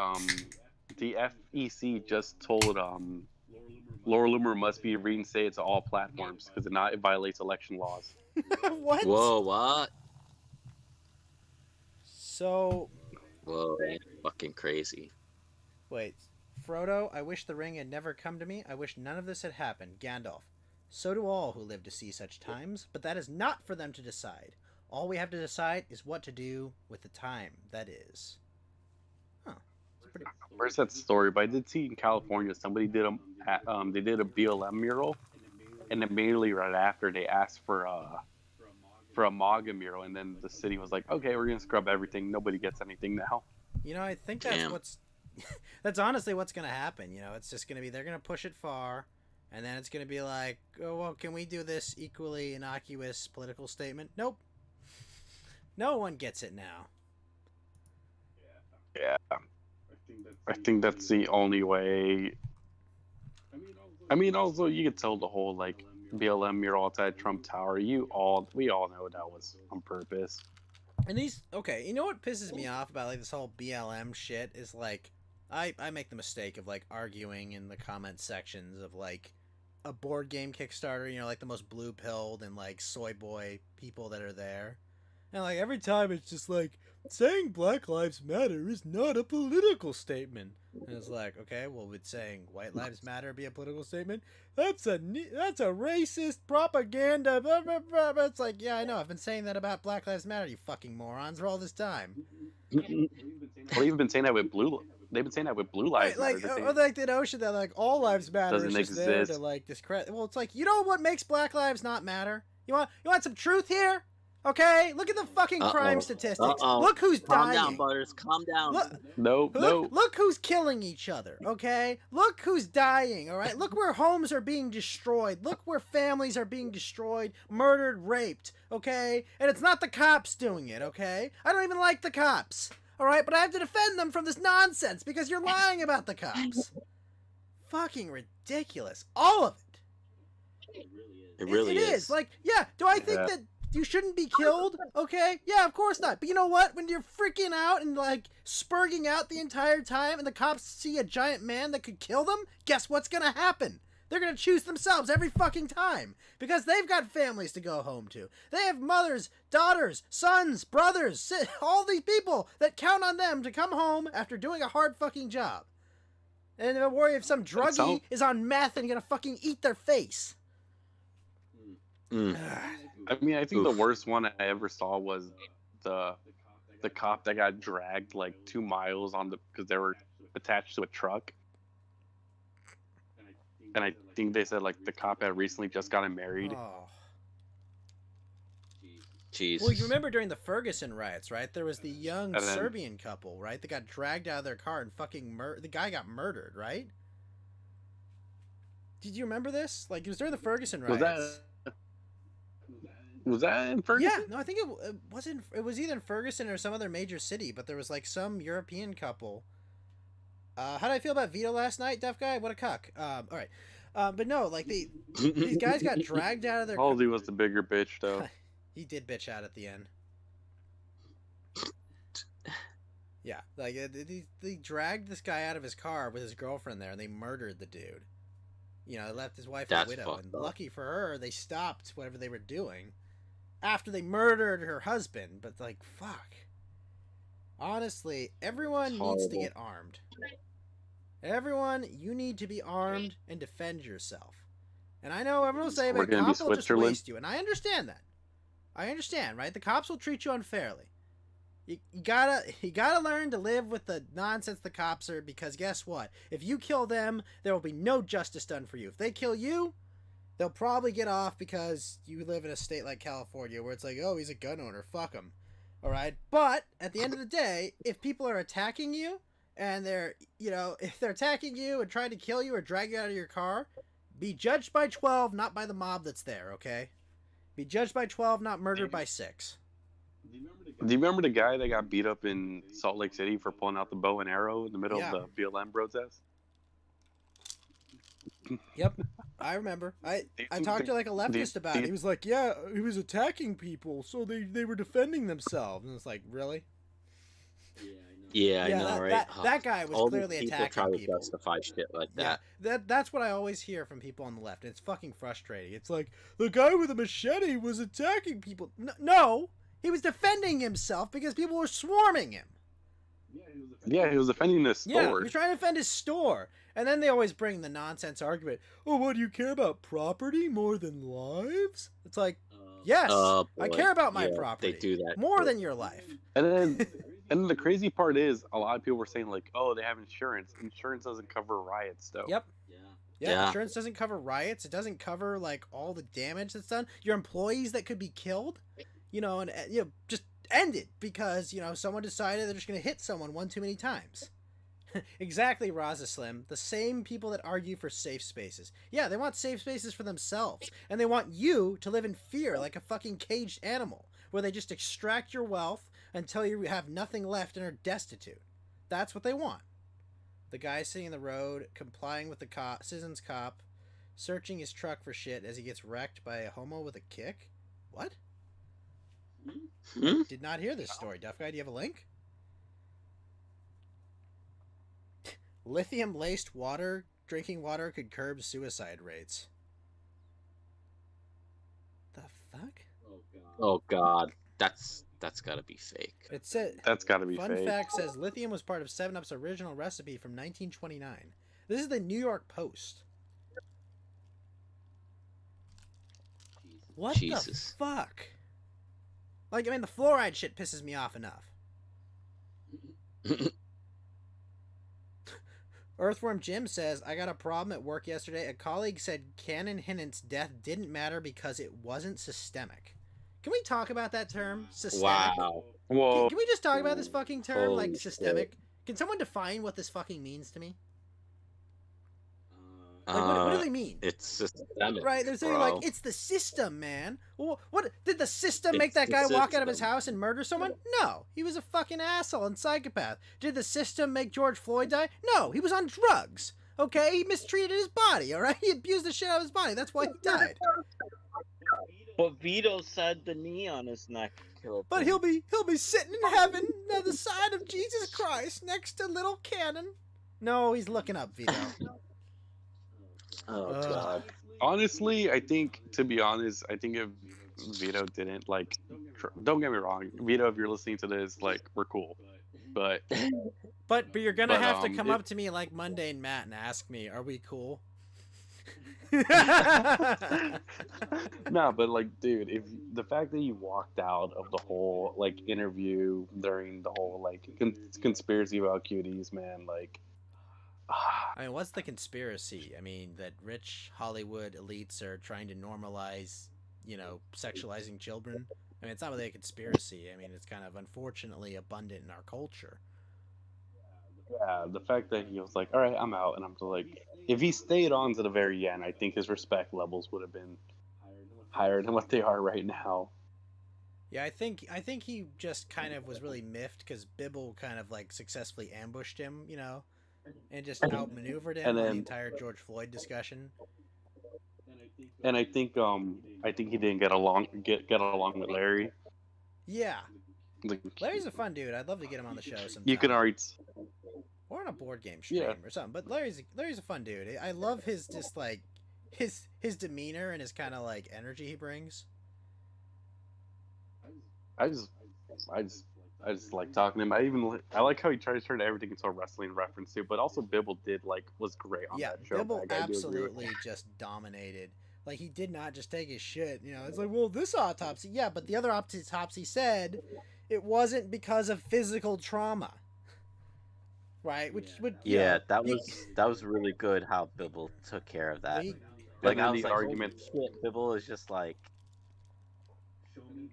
FEC just told Laura Loomer must be reinstated to all platforms because it violates election laws. What? Whoa, what? So, Whoa, that's fucking crazy. wait. Frodo, I wish the ring had never come to me. I wish none of this had happened. Gandalf. So do all who live to see such times, but that is not for them to decide. All we have to decide is what to do with the time that is. Huh. It's a pretty... Where's that story? But I did see in California somebody did a BLM mural, and immediately right after they asked for a MAGA mural, and then the city was like, okay, we're gonna scrub everything. Nobody gets anything now. You know, I think that's Damn. what's... that's honestly what's going to happen. You know, it's just going to be, they're going to push it far, and then it's going to be like, oh, well, can we do this equally innocuous political statement? Nope. No one gets it now. Yeah, I think that's the only way. I mean, also you could tell the whole like BLM mural outside Trump Tower. We all know that was on purpose. And these, okay, you know what pisses me off about like this whole BLM shit is like, I make the mistake of like arguing in the comment sections of like a board game Kickstarter, you know, like the most blue pilled and like soy boy people that are there. And like every time it's just like saying Black Lives Matter is not a political statement. And it's like, okay, well, would saying White Lives Matter be a political statement? That's a racist propaganda. Blah, blah, blah. It's like, yeah, I know. I've been saying that about Black Lives Matter, you fucking morons, for all this time. Well, they've been saying that with blue. They've been saying that with Blue Lives Right, Matter. like, They're or like the notion that like all lives matter is Doesn't just there exist. to like discredit. Well, it's like, you know what makes Black lives not matter? You want some truth here? Okay, look at the fucking crime statistics. Look who's Calm dying. down, Butters. Calm down. Look, no. look who's killing each other, okay? Look who's dying, all right? Look where homes are being destroyed. Look where families are being destroyed, murdered, raped, okay? And it's not the cops doing it, okay? I don't even like the cops, all right? But I have to defend them from this nonsense because you're lying about the cops. Fucking ridiculous. All of it. It really is. Like, yeah, do I think Yeah. that you shouldn't be killed? Okay, yeah, of course not. But you know what? When you're freaking out and like spurging out the entire time and the cops see a giant man that could kill them, guess what's gonna happen? They're gonna choose themselves every fucking time because they've got families to go home to. They have mothers, daughters, sons, brothers, all these people that count on them to come home after doing a hard fucking job. And they'll worry if some druggie is on meth and gonna fucking eat their face. I mean, I think the worst one I ever saw was the cop that got dragged like 2 miles because they were attached to a truck. And I think they said like the cop had recently just gotten married. Oh. Jesus. Well, you remember during the Ferguson riots, right? There was the young And then- Serbian couple, right? That got dragged out of their car and fucking the guy got murdered, right? Did you remember this? Like, it was during the Ferguson riots. Was that in Ferguson? Yeah, no, I think it wasn't. It was either in Ferguson or some other major city, but there was like some European couple. How did I feel about Vito last night, deaf guy? What a cuck. All right, but no, like these guys got dragged out of their. Halsey was the bigger bitch, though. He did bitch out at the end. Yeah, like they dragged this guy out of his car with his girlfriend there, and they murdered the dude. You know, they left his wife That's a widow, fucked and up. lucky for her, they stopped whatever they were doing after they murdered her husband. But like, fuck. Honestly, everyone needs to Horrible. get armed. Everyone, you need to be armed and defend yourself. And I know everyone will say, We're but gonna be cops will just Switzerland. waste you, and I understand that. I understand, right? The cops will treat you unfairly. You gotta learn to live with the nonsense the cops are, because guess what? If you kill them, there will be no justice done for you. If they kill you, they'll probably get off because you live in a state like California where it's like, oh, he's a gun owner, fuck him. Alright? But, at the end of the day, if people are attacking you, and they're, you know, if they're attacking you and trying to kill you or drag you out of your car, be judged by 12, not by the mob that's there, okay? Be judged by 12, not murdered by 6. Do you remember the guy that got beat up in Salt Lake City for pulling out the bow and arrow in the middle Yeah. of the BLM protest? Yep, I remember. I talked to like a leftist about it. He was like, yeah, he was attacking people, so they were defending themselves. And it's like, really? Yeah, I know, right? That guy was All clearly these people attacking try to people. justify shit like Yeah, that. that's what I always hear from people on the left. It's fucking frustrating. It's like, the guy with a machete was attacking people. No, he was defending himself because people were swarming him. Yeah, he was defending this Yeah, store. he was trying to defend his store. And then they always bring the nonsense argument. Oh, what, do you care about property more than lives? It's like, yes, Oh, I boy. care about my Yeah, property. they do that. More than your life. And then the crazy part is, a lot of people were saying like, oh, they have insurance. Insurance doesn't cover riots, though. Yep. Yeah. Yeah, insurance doesn't cover riots. It doesn't cover, like, all the damage that's done. Your employees that could be killed, you know, and, you know, just end it because, you know, someone decided they're just going to hit someone one too many times. Exactly, Raza Slim. The same people that argue for safe spaces. Yeah, they want safe spaces for themselves. And they want you to live in fear like a fucking caged animal, where they just extract your wealth until you have nothing left and are destitute. That's what they want. The guy sitting in the road, complying with the citizen's cop, searching his truck for shit as he gets wrecked by a homo with a kick? What? Hmm? Did not hear this story. Duff Guy, do you have a link? Lithium-laced drinking water could curb suicide rates. The fuck? Oh God, that's gotta be fake. It said. That's got to be Fun fake. fact says lithium was part of 7-Up's original recipe from 1929. This is the New York Post. What Jesus. the fuck? Like, I mean, the fluoride shit pisses me off enough. Earthworm Jim says, I got a problem at work yesterday. A colleague said Canon Hinnant's death didn't matter because it wasn't systemic. Can we talk about that term? Systemic? Wow. Whoa. Can we just talk about this fucking term, Holy like systemic? Can someone define what this fucking means to me? Like, what do they mean? It's systemic, Right, they're saying, bro. like, it's the system, man. Well, what, did the system make It's that the guy walk out of his system. house and murder someone? No, he was a fucking asshole and psychopath. Did the system make George Floyd die? No, he was on drugs. Okay, he mistreated his body, alright? He abused the shit out of his body, that's why he died. But Vito said the knee on his neck killed But him. he'll be sitting in heaven on the side of Jesus Christ next to little Cannon. No, he's looking up, Vito. Oh Ugh. God. Honestly, I think, to be honest, I think if Vito didn't, like, don't get me wrong, Vito, if you're listening to this, like, we're cool. But, But you're gonna But, have to come it- up to me like Monday and Matt and ask me, are we cool? no, but, like, dude, if the fact that you walked out of the whole, like, interview during the whole, like, conspiracy about cuties, man, like, I mean, what's the conspiracy? I mean, that rich Hollywood elites are trying to normalize, you know, sexualizing children? I mean, it's not really a conspiracy. I mean, it's kind of unfortunately abundant in our culture. yeah, the fact that he was like, all right, I'm out, and I'm just like, if he stayed on to the very end, I think his respect levels would have been higher than what they are right now. Yeah, I think he just kind of was really miffed because Bibble kind of like successfully ambushed him, you know, and just outmaneuvered him And on then- the entire George Floyd discussion. And I think he didn't get along with Larry. Yeah, Like, Larry's a fun dude. I'd love to get him on the show sometime. you can already. Or on a board game stream Yeah. or something. But Larry's a fun dude. I love his just like his demeanor and his kind of like energy he brings. I just, I just like talking to him. I like how he tries to turn everything into a wrestling reference too. But also, Bibble was great on Yeah, that show. Bibble Like, I do agree with absolutely just dominated. Like he did not just take his shit. You know, it's like, well, this autopsy, yeah, but the other autopsy said it wasn't because of physical trauma, right? Which would Yeah, that was really good how Bibble took care of that. he- Like And I then was the like, argument- holy shit, Bibble is just like,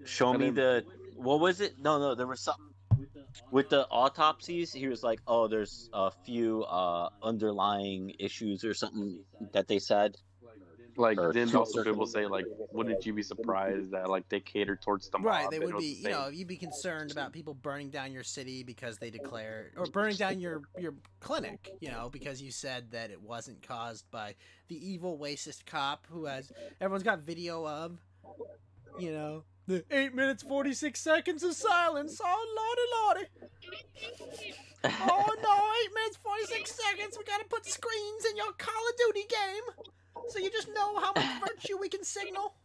show And me then- what was it? No, there was something with the autopsies. He was like, oh, there's a few underlying issues or something that they said. Like, Or didn't two also circles. people say like, wouldn't you be surprised that like they catered towards the mob? right, they and it would was be, the you know, same? you'd be concerned about people burning down your city because they declared, or burning down your clinic, you know, because you said that it wasn't caused by the evil racist cop who everyone's got video of, you know, the 8 minutes 46 seconds of silence. Oh lordy lordy. Oh no, 8 minutes 46 seconds. We gotta put screens in your Call of Duty game, so you just know how much virtue we can signal.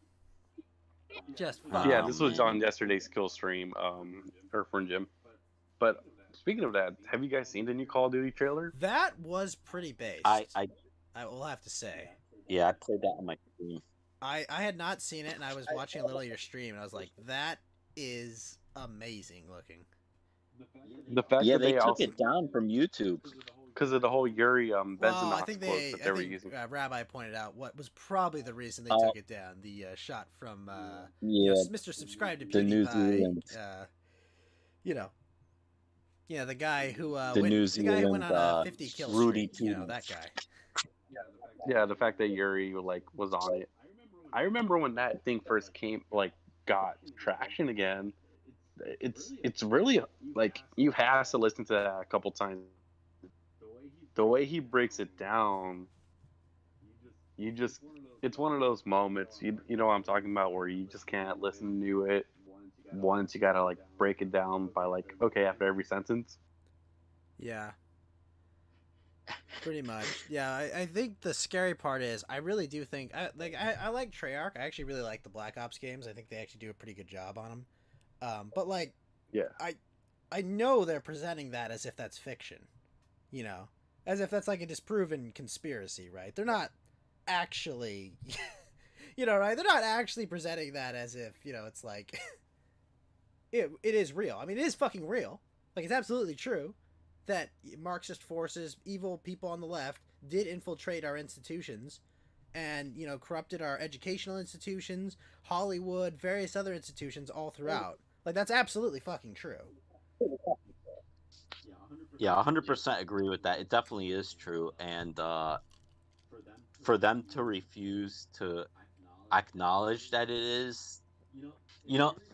Just fuck. Yeah, this was on yesterday's kill stream, Earthworm Jim. But speaking of that, have you guys seen the new Call of Duty trailer? That was pretty based. I will have to say. yeah, I played that on my screen. I had not seen it, and I was watching a little of your stream, and I was like, that is amazing looking. The fact Yeah, that they took also, it down from YouTube. because of the whole Yuri Benzinox Well, I think quote that they were using. Rabbi pointed out what was probably the reason they Oh. took it down. The shot from Yeah, Mr. Subscribe to the New PewDiePie. Zealand. The guy who The went, New the guy who went on a Zealand, 50 kill Rudy streak. You know, Tubman. that guy. Yeah, the fact that Yuri was on it. I remember when that thing first got traction again. It's really you have to listen to that a couple times. The way he breaks it down, it's one of those moments. You know what I'm talking about, where you just can't listen to it once. You gotta break it down by okay after every sentence. Yeah. Pretty much. Yeah, I think the scary part is I really do think I like Treyarch. I actually really like the Black Ops games. I think they actually do a pretty good job on them. But Yeah. I know they're presenting that as if that's fiction. You know, as if that's a disproven conspiracy, right? They're not actually right? They're not actually presenting that as if, it's it is real. I mean, it is fucking real. It's absolutely true that Marxist forces, evil people on the left, did infiltrate our institutions and, corrupted our educational institutions, Hollywood, various other institutions all throughout. That's absolutely fucking true. Yeah, 100% agree with that. It definitely is true, and for them to refuse to acknowledge that it is,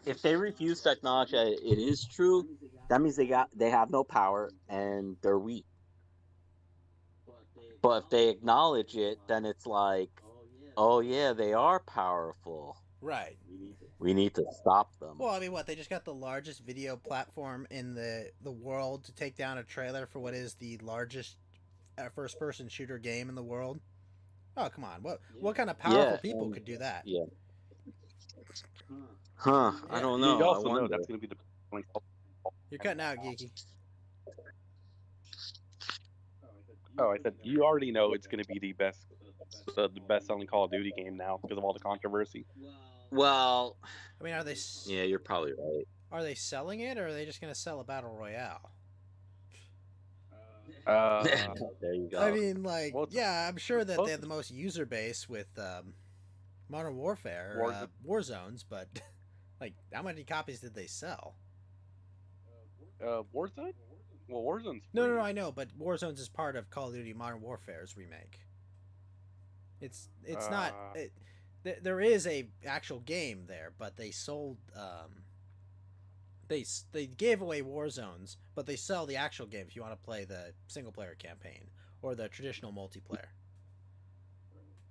if they refuse to acknowledge that it is true, that means they have no power and they're weak. But if they acknowledge it, then it's oh yeah, they are powerful. Right. We need to stop them. Well, I mean, what? They just got the largest video platform in the world to take down a trailer for what is the largest first-person shooter game in the world. Oh, come on. What kind of powerful people could do that? Yeah. Huh. I don't know. You also I know wonder. that's going to be the. You're cutting out, Geeky. Oh, I said you already know it's going to be the best-selling Call of Duty game now because of all the controversy. Well, I mean, yeah, you're probably right. Are they selling it, or are they just going to sell a battle royale? There you go. I mean, well, I'm sure that they have the most user base with Modern Warfare, Warzones, but how many copies did they sell? Warzone? Well, Warzone's free. No, I know, but Warzones is part of Call of Duty Modern Warfare's remake. It's not. There is a actual game there, but they sold. They gave away Warzones, but they sell the actual game if you want to play the single player campaign or the traditional multiplayer.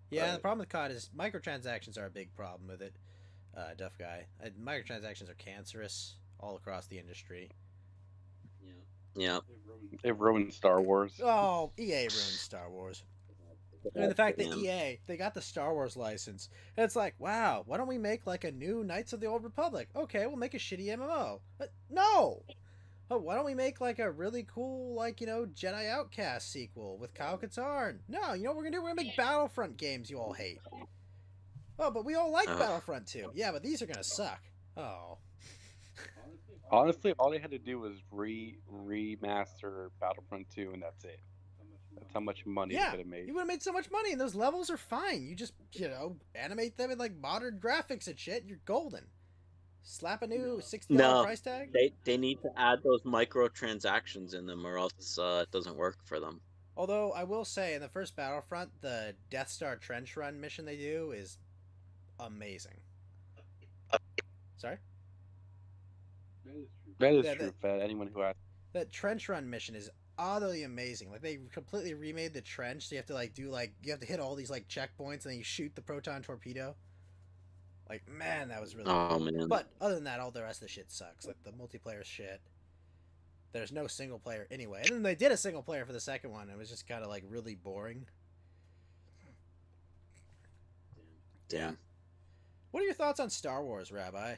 Yeah, Right. The problem with COD is microtransactions are a big problem with it. Duff guy, microtransactions are cancerous all across the industry. Yeah. It ruined Star Wars. Oh, EA ruined Star Wars. I mean, the fact that Man. EA, they got the Star Wars license, and it's like, wow, why don't we make like a new Knights of the Old Republic? Okay, we'll make a shitty MMO. But no! Oh, why don't we make like a really cool, like, you know, Jedi Outcast sequel with Kyle Katarn? No, you know what we're gonna do? We're gonna make Battlefront games you all hate. Oh, but we all like Ugh. Battlefront 2. Yeah, but these are gonna suck. Oh. Honestly, all they had to do was remaster Battlefront 2, and that's it. That's how much money they Yeah, could have made. you would have made so much money, and those levels are fine. You just, you know, animate them in like modern graphics and shit. You're golden. Slap a new $60 No, price tag. they need to add those microtransactions in them, or else it doesn't work for them. Although I will say, in the first Battlefront, the Death Star trench run mission they do is amazing. Sorry, That is Yeah, true for anyone who has. that trench run mission is utterly amazing. Like they completely remade the trench, so you have to like do like you have to hit all these like checkpoints, and then you shoot the proton torpedo. Like, man, that was really Oh cool. man. But other than that, all the rest of the shit sucks. Like the multiplayer shit. There's no single player anyway. And then they did a single player for the second one. And it was just kind of like really boring. Damn. What are your thoughts on Star Wars, Rabbi?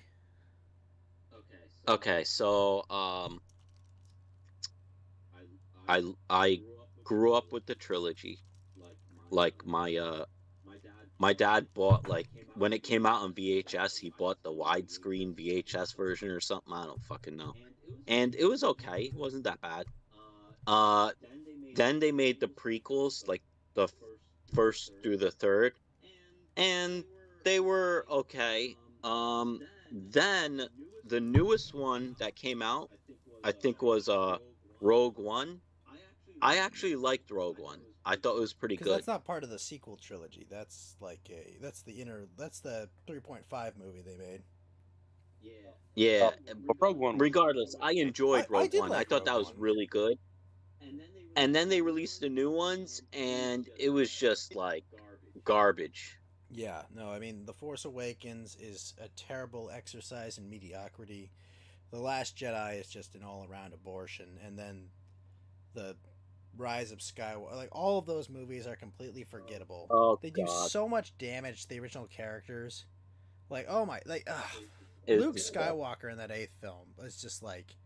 Okay, so I grew up with the trilogy. Like my dad bought, like, when it came out on VHS, he bought the widescreen VHS version or something. I don't fucking know. And it was okay. It wasn't that bad. Then they made the prequels, like the first through the third, and they were okay. Then the newest one that came out, I think, was Rogue One. I actually liked Rogue One. I thought it was pretty Because good. that's not part of the sequel trilogy. That's like that's the 3.5 movie they made. Yeah. But Rogue One. Regardless, I enjoyed I Rogue did One. I like thought Rogue that was One. really good. And then they released the new ones, and it was just like garbage. Yeah, no, I mean, The Force Awakens is a terrible exercise in mediocrity. The Last Jedi is just an all-around abortion, and then the Rise of Skywalker, like all of those movies are completely forgettable. Oh, They do God. so much damage to the original characters. Like, oh my, like, It's Luke just- Skywalker in that 8th film was just like,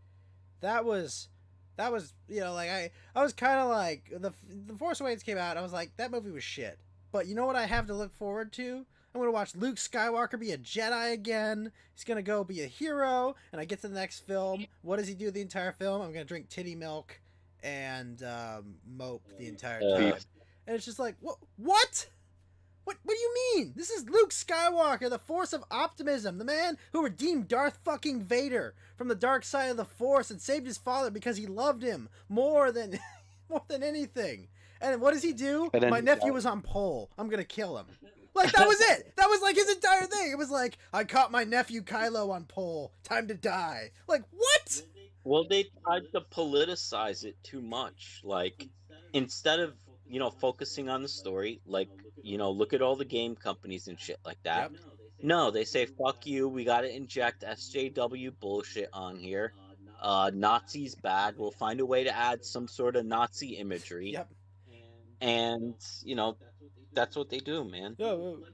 that was, you know, like I was kind of like the Force Awakens came out, I was like, that movie was shit. But you know what I have to look forward to? I'm gonna watch Luke Skywalker be a Jedi again. He's gonna go be a hero, and I get to the next film. What does he do the entire film? I'm gonna drink titty milk and mope the entire time. And it's just like, what? What do you mean? This is Luke Skywalker, the Force of Optimism, the man who redeemed Darth fucking Vader from the dark side of the Force and saved his father because he loved him more than anything. And what does he do? And then My he nephew died. was on pole. I'm gonna kill him. Like, that was it. That was like his entire thing. It was like, I caught my nephew Kylo on pole. Time to die. Like, what? Well, they tried to politicize it too much. Like, instead of, you know, focusing on the story, like, you know, look at all the game companies and shit like that. Yep. No, they say, fuck you, we gotta inject SJW bullshit on here. Nazis bad, we'll find a way to add some sort of Nazi imagery. Yep. And, you know, that's what they do, man.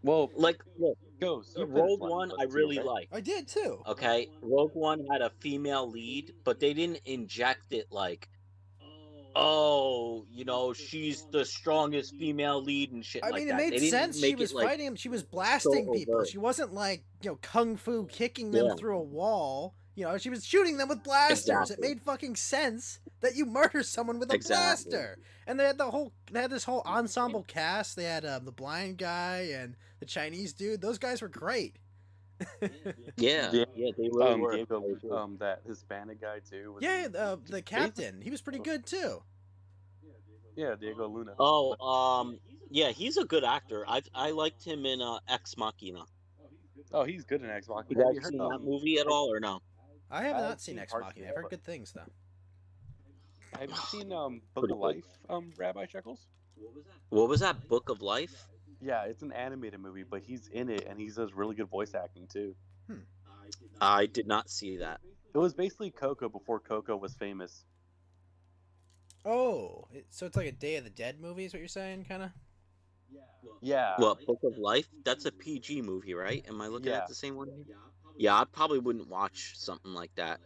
Well, Like, look, goes. Rogue One I really liked. I did too. Okay, Rogue One had a female lead, but they didn't inject it like, oh, you know, she's the strongest female lead and shit I like mean, that. it They made didn't sense. She make was it, like, fighting him. She was blasting so people. overt. She wasn't like, you know, kung fu kicking them Yeah. through a wall. You know, she was shooting them with blasters. Exactly. It made fucking sense that you murder someone with a Exactly. blaster. And they had this whole ensemble cast. They had the blind guy and the Chinese dude. Those guys were great. Yeah, Yeah. they really were. Diego, that Hispanic guy too. was- Yeah, the captain. He was pretty good too. Yeah, Diego Luna. Oh, yeah, he's a good actor. I liked him in Ex Machina. Oh, he's good in Xbox. You guys seen that movie at all or no? I have I've not seen seen Ex parts Machina. of I've it, heard but- good things though. Have you seen Book Pretty of Life, Rabbi Shekels? What was that, Book of Life? Yeah, it's an animated movie, but he's in it and he does really good voice acting too. I did not see that. It was basically Coco before Coco was famous. Oh, so it's like a Day of the Dead movie, is what you're saying, kind of? Yeah. What, Book of Life? That's a PG movie, right? Am I looking Yeah. at the same one? Yeah, I probably wouldn't watch something like that.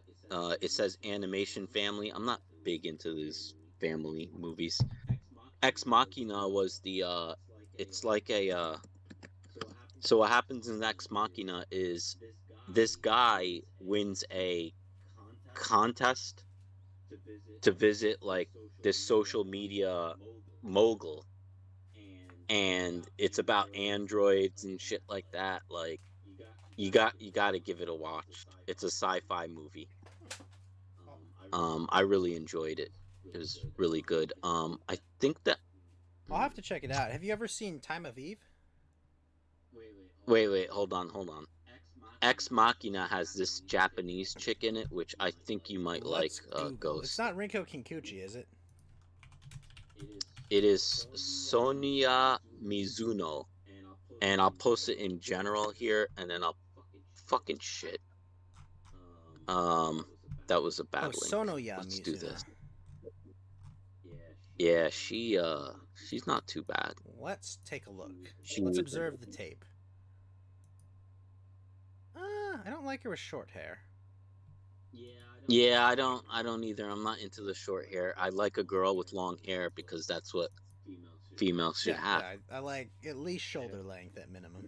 It says animation family. I'm not big into these family movies. Ex Machina was the it's like a so what happens in Ex Machina is this guy wins a contest to visit like this social media mogul, and it's about androids and shit like that. Like you got to give it a watch. It's a sci-fi movie. I really enjoyed it. It was really good. I think that. I'll have to check it out. Have you ever seen Time of Eve? Wait, hold on. Ex Machina has this Japanese chick in it, which I think you might Let's like. Google. Ghost. It's not Rinko Kinkuchi, is it? It is Sonia Mizuno, and I'll post it in general here, and then I'll fucking shit. That was a bad link. Sonoya Let's Mizuno. do this. Yeah, she's not too bad. Let's take a look. She Let's was- observe the tape. I don't like her with short hair. Yeah, I don't either. I'm not into the short hair. I like a girl with long hair because that's what females should have. Yeah, I like at least shoulder length at minimum.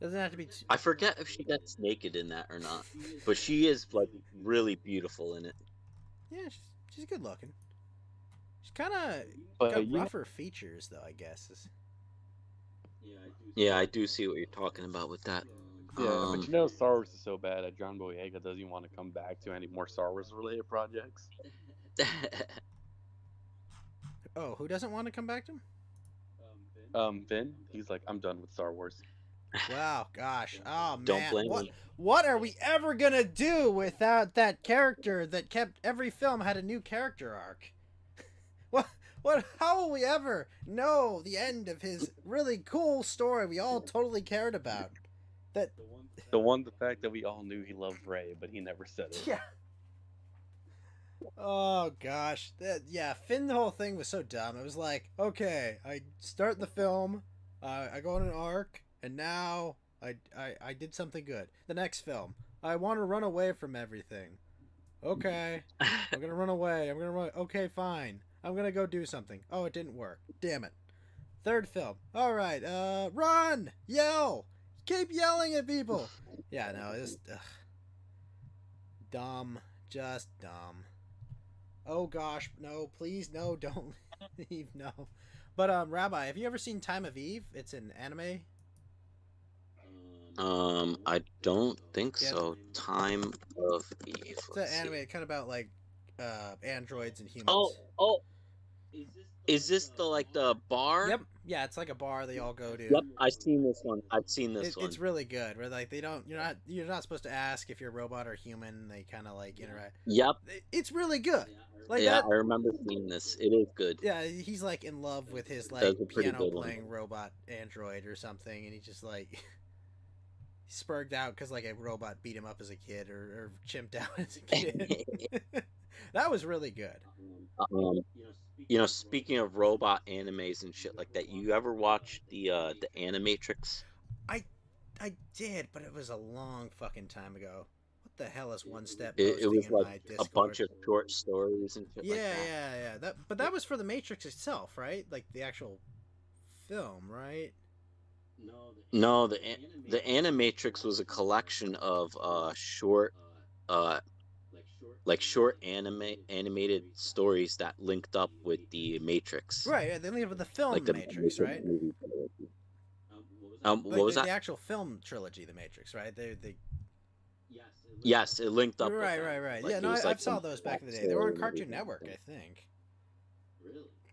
Doesn't have to be too... I forget if she gets naked in that or not, but she is like really beautiful in it. Yeah, she's good looking. She's kind of But got you know- rougher features, though, I guess. Yeah, I do see what you're talking about with that. Yeah, but you know Star Wars is so bad that John Boyega doesn't even want to come back to any more Star Wars related projects. Oh, who doesn't want to come back to him? Vin, he's like, I'm done with Star Wars. Wow, gosh. Oh, man. Don't blame me. What are we ever going to do without that character that kept... Every film had a new character arc? How will we ever know the end of his really cool story we all totally cared about? The fact that we all knew he loved Rey, but he never said it. Yeah. Oh gosh, Finn. The whole thing was so dumb. It was like, okay, I start the film, I go on an arc, and now I did something good. The next film, I want to run away from everything. Okay, I'm gonna run away. Okay, fine. I'm gonna go do something. Oh, it didn't work. Damn it. Third film. All right, run, yell. Keep yelling at people. Yeah, no, it's dumb. Just dumb. Oh gosh, no, please, no, don't leave, no. But Rabbi, have you ever seen Time of Eve? It's an anime. I don't think Yeah. so. Time of Eve. It's an Let's see. anime kind of about like androids and humans. Oh. Is this the bar? Yep. Yeah, it's like a bar they all go to. Yep, I've seen this one. I've seen this one. It's really good. Where like you're not supposed to ask if you're a robot or human. They kind of like interact. Yep. It's really good. Like Yeah, that. I remember seeing this. It is good. Yeah, he's like in love with his That's like a pretty piano good one. playing robot android or something, and he just like spurged out because like a robot beat him up as a kid or chimped out as a kid. That was really good. Speaking of robot animes and shit like that, you ever watch the Animatrix? I did, but it was a long fucking time ago. What the hell is One Step It posting was in my like Discord? a bunch of short stories and shit yeah, like that. yeah. But that was for the Matrix itself, right? Like the actual film, right? No, the Animatrix was a collection of short animated stories that linked up with the Matrix. Right. Yeah, they leave with the film Like the Matrix, right? movie. Like What was the that? actual film trilogy, the Matrix, right? They Yes, it linked up. with right. that. Like, Yeah, it no, was I like saw some those back in the day. They were on backstory Cartoon and Network, I everything. think.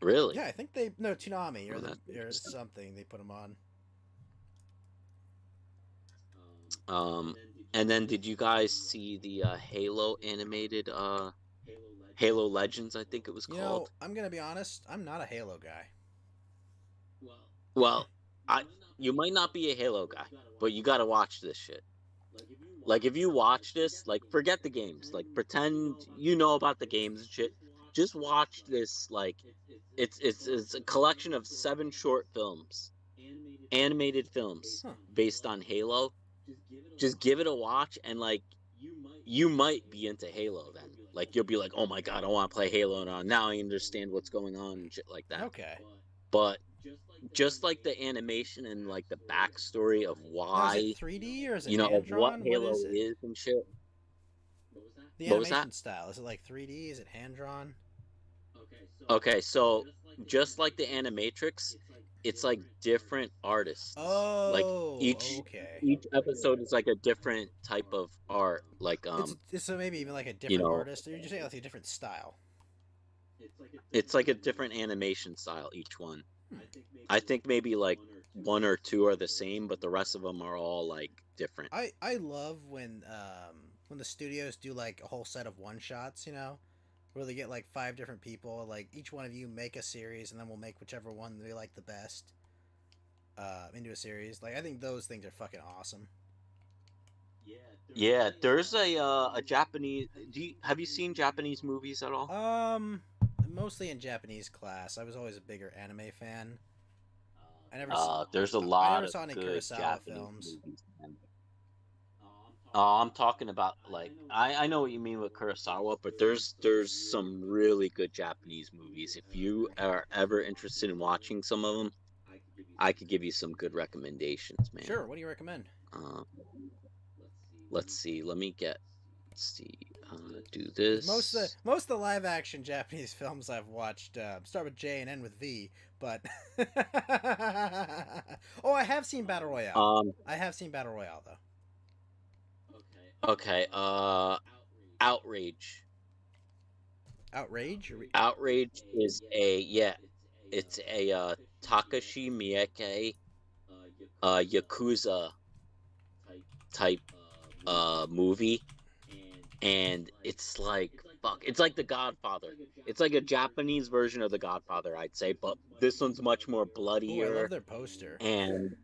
Really? Yeah, I think Toonami Oh, that's or something. They put them on. And then did you guys see the Halo animated Halo Legends? I think it was You know, called. I'm gonna be honest. I'm not a Halo guy. Well, you might not be a Halo guy, but you gotta watch this shit. Like if you watch this, like forget the games, like pretend you know about the games and shit. Just watch this. Like It's a collection of 7 short films, animated films Huh. based on Halo. Just give it a watch, and like you might be into Halo then. Like you'll be like, oh my god, I want to play Halo now. I understand what's going on and shit like that. Okay. But just like the animation and like the backstory of Now, is why, it 3D or is it you know, of hand-drawn? what Halo is it? is and shit. The What was animation that? style, is it like 3D? Is it hand-drawn? Okay, so just like the Animatrix, it's like different artists. Oh, each okay. each episode is like a different type of art. Like It's so maybe even like a different know- artist, or you just say like a different style. it's like a different animation style each one. Hmm. I think maybe like 1 or 2 are the same, but the rest of them are all like different. I love when the studios do like a whole set of one shots, you know, where they get like 5 different people, like each one of you make a series, and then we'll make whichever one they like the best into a series. Like I think those things are fucking awesome. Yeah, there's a Japanese. Have you seen Japanese movies at all? Mostly in Japanese class. I was always a bigger anime fan. I never. There's a I lot never of saw any good Kurosawa Japanese films. movies. I'm talking about like I know what you mean with Kurosawa, but there's some really good Japanese movies. If you are ever interested in watching some of them, I could give you some good recommendations, man. Sure. What do you recommend? Let's see. Let me do this. Most of the live action Japanese films I've watched start with J and end with V, but oh, I have seen Battle Royale. I have seen Battle Royale though. Okay. Outrage. Outrage? Outrage is it's a Takashi Miike Yakuza type movie, and it's like it's like The Godfather. It's like a Japanese version of The Godfather, I'd say, but this one's much more Ooh, I bloodier. love their poster. And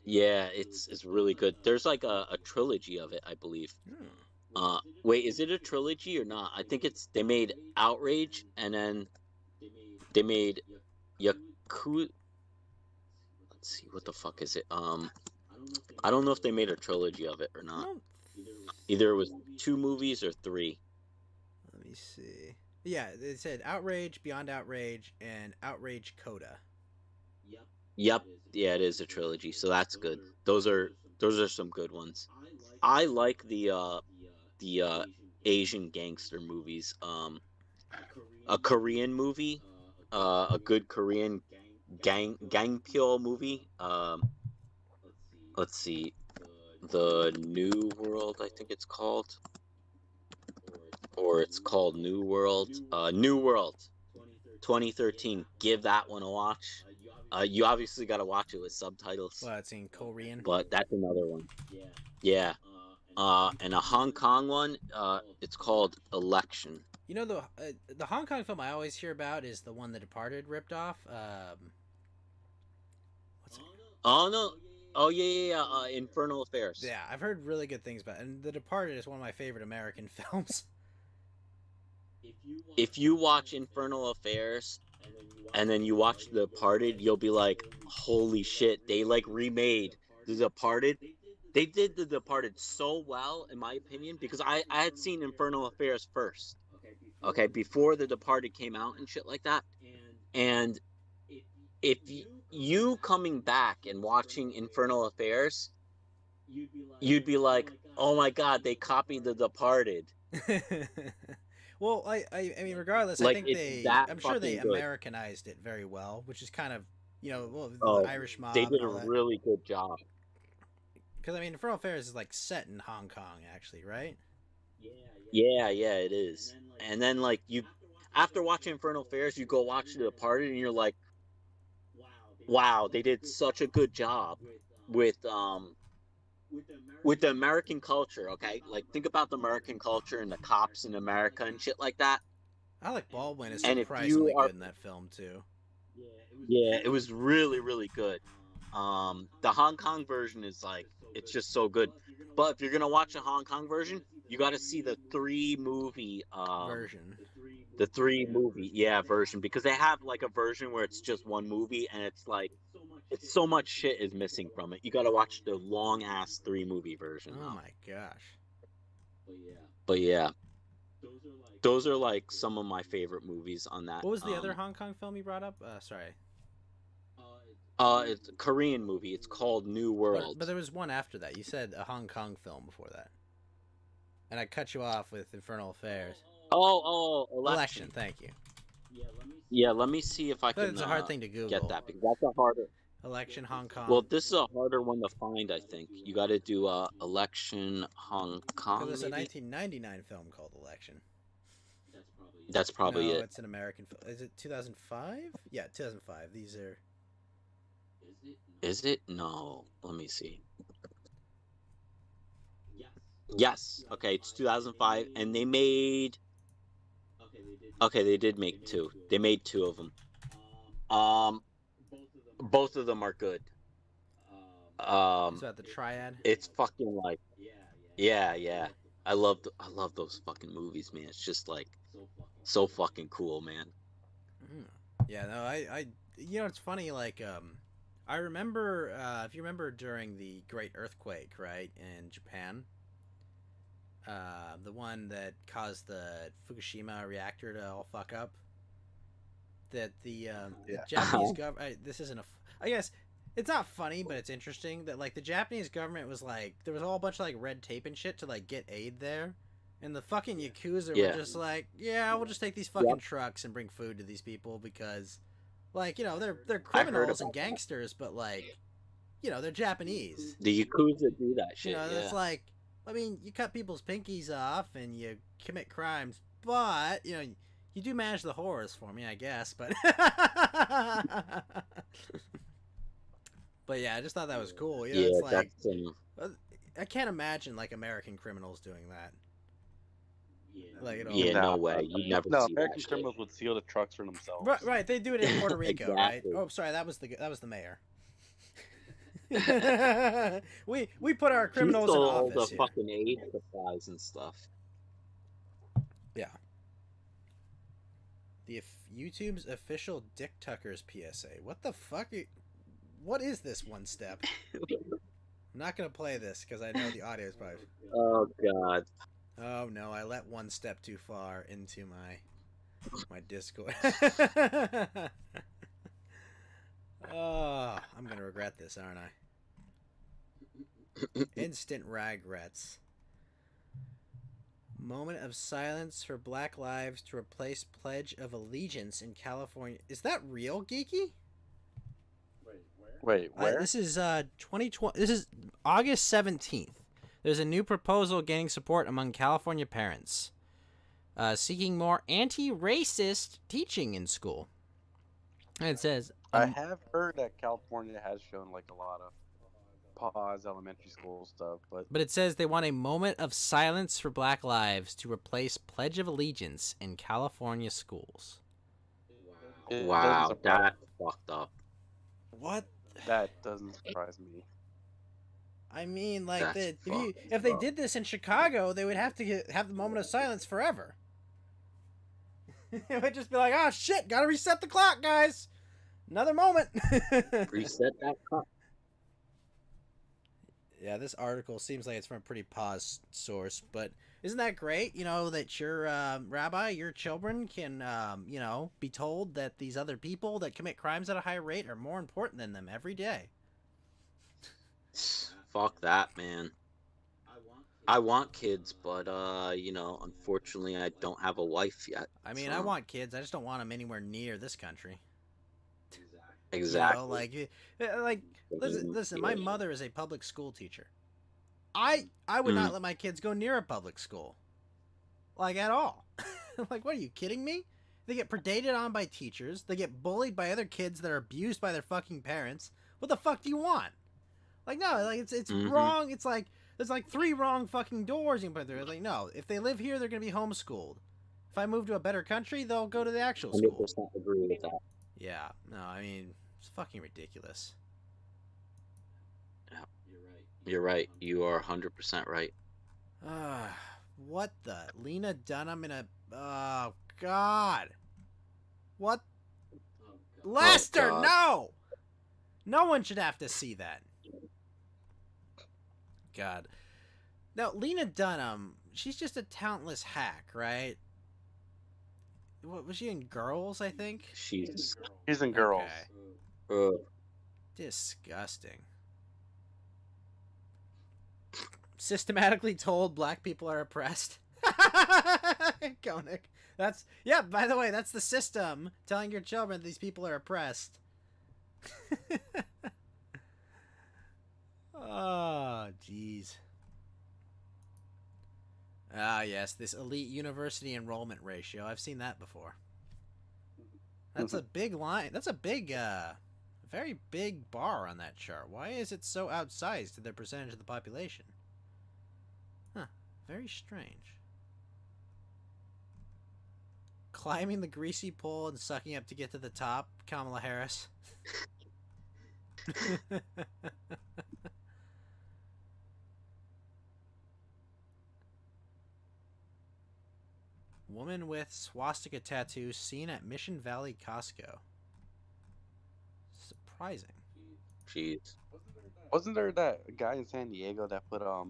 yeah, it's really good. There's like a trilogy of it, I believe. Wait, is it a trilogy or not? I think they made Outrage, and then they made Yaku. Let's see, what the fuck is it? I don't know if they made a trilogy of it or not. Either it was 2 movies or 3. Let me see. Yeah, it said Outrage, Beyond Outrage, and Outrage Coda. Yep, yeah, it is a trilogy, so that's good. Those are some good ones. I like the Asian gangster movies. A Korean movie, a good Korean gangpyo movie. Let's see, The New World, I think it's called, or it's called New World. New World, 2013. Give that one a watch. You obviously got to watch it with subtitles. Well, it's in Korean. But that's another one. Yeah. And a Hong Kong one. It's called Election. You know the Hong Kong film I always hear about is the one The Departed ripped off. What's it? Oh no. Oh yeah. Infernal Affairs. Yeah, I've heard really good things about it. And The Departed is one of my favorite American films. If you watch Infernal Affairs and then you watch The Departed, you'll be like, holy shit, they like remade The Departed. They did The Departed so well, in my opinion, because I had seen Infernal Affairs first. Okay, before The Departed came out and shit like that. And if you coming back and watching Infernal Affairs, you'd be like, oh my god, they copied The Departed. Well, I mean, regardless, Like, I think it's I'm sure they fucking good. Americanized it very well, which is kind of, you know, the Oh, Irish mob. They did and a all that. really good job. Because I mean, Infernal Affairs is like set in Hong Kong, actually, right? Yeah, it is. And then like after watching Infernal Affairs, you go watch The Departed, and you're like, wow, they did such a good job with the American culture. Okay, like think about the American culture and the cops in America and shit like that. Alec Baldwin is And if you surprisingly are- good in that film too. Yeah, it was really, really good. The Hong Kong version is like, it's just so good. But if you're gonna watch a Hong Kong version, you got to see the 3 movie Version. the 3 movie version, because they have like a version where it's just one movie, and it's like it's so much shit is missing from it. You got to watch the long ass 3 movie version. Oh now. my gosh. But yeah, those are like some of my favorite movies on that. What was the other Hong Kong film you brought up? Sorry. It's a Korean movie. It's called New World. But there was one after that. You said a Hong Kong film before that. And I cut you off with Infernal Affairs. Election. Thank you. Yeah, let me see if I can. It's a hard thing to Google. Get that, because that's a harder. Election Hong Kong. Well, this is a harder one to find. I think you got to do Election Hong Kong. There's a maybe? 1999 film called Election. That's probably no, it. It's an American film. Is it 2005? Yeah, 2005. These are. Is it? No. Let me see. Yes. Okay, it's 2005, and they made. Okay, they did make 2. They made 2 of them. Both of them are good. It's about the triad. It's fucking like. Yeah. I love those fucking movies, man. It's just like so fucking cool, man. Yeah, no, I you know, it's funny, like, I remember, if you remember during the Great Earthquake, right, in Japan, the one that caused the Fukushima reactor to all fuck up, that the Japanese government, this isn't I guess, it's not funny, but it's interesting that, like, the Japanese government was, like, there was a whole bunch of, like, red tape and shit to, like, get aid there. And the fucking Yakuza were just like, yeah, we'll just take these fucking trucks and bring food to these people because, like, you know, they're criminals and gangsters, but, like, you know, they're Japanese. The Yakuza do that shit, You know, it's like, I mean, you cut people's pinkies off and you commit crimes, but, you know, you do manage the horrors for me, I guess, but... But yeah, I just thought that was cool. You know, it's like, I can't imagine, like, American criminals doing that. Like, at all. Yeah, no way. You'd never see American that criminals would steal the trucks for themselves. Right, they do it in Puerto Rico, Exactly. right? Oh, sorry, that was the mayor. we put our criminals in all office. the fucking aid supplies and stuff. Yeah. YouTube's official Dick Tuckers PSA. What the fuck? What is this one step? I'm not gonna play this because I know the audio is probably. Oh god. Oh no! I let one step too far into my Discord. Oh, I'm gonna regret this, aren't I? Instant regrets. Moment of silence for Black Lives to replace Pledge of Allegiance in California. Is that real, Geeky? Wait, where? This is 2020. This is August 17th. There's a new proposal gaining support among California parents, seeking more anti-racist teaching in school. And it says, I have heard that California has shown like a lot of pause elementary school stuff, but it says they want a moment of silence for Black Lives to replace Pledge of Allegiance in California schools. it Wow, doesn't surprise- that's fucked up. What? that doesn't surprise me. I mean, like, That's if they did this in Chicago, they would have to have the moment of silence forever. It would just be like, oh shit, gotta reset the clock, guys. Another moment. Reset that clock. Yeah, this article seems like it's from a pretty paused source, but isn't that great? You know, that your rabbi, your children can, you know, be told that these other people that commit crimes at a high rate are more important than them every day. Fuck that, man. I want kids, but you know, unfortunately, I don't have a wife yet. I mean, so- I want kids. I just don't want them anywhere near this country. Exactly. You know, like listen, my mother is a public school teacher. I would not let my kids go near a public school. Like, at all. Like, what, are you kidding me? They get predated on by teachers. They get bullied by other kids that are abused by their fucking parents. What the fuck do you want? Like, no, like, it's wrong. It's like, there's like 3 wrong fucking doors you can put through. Like, no, if they live here, they're going to be homeschooled. If I move to a better country, they'll go to the actual school. 100% agree with that. Yeah, no, I mean, it's fucking ridiculous. You're right. You are 100% right. What the? Lena Dunham in a... Oh, God. What? Lester, God. no! No one should have to see that. God. Now, Lena Dunham, she's just a talentless hack, right? What was she in Girls, I think? She's He's in Girls. Okay. uh, Disgusting. Systematically told black people are oppressed. Koenig. That's, yeah, by the way, that's the system telling your children these people are oppressed. Oh, jeez. Ah, yes, this elite university enrollment ratio. I've seen that before. That's a big line. That's a big, very big bar on that chart. Why is it so outsized to the percentage of the population? Huh. Very strange. Climbing the greasy pole and sucking up to get to the top, Kamala Harris. Woman with swastika tattoo seen at Mission Valley Costco. Surprising. jeez. Wasn't there that guy in San Diego that put Oh,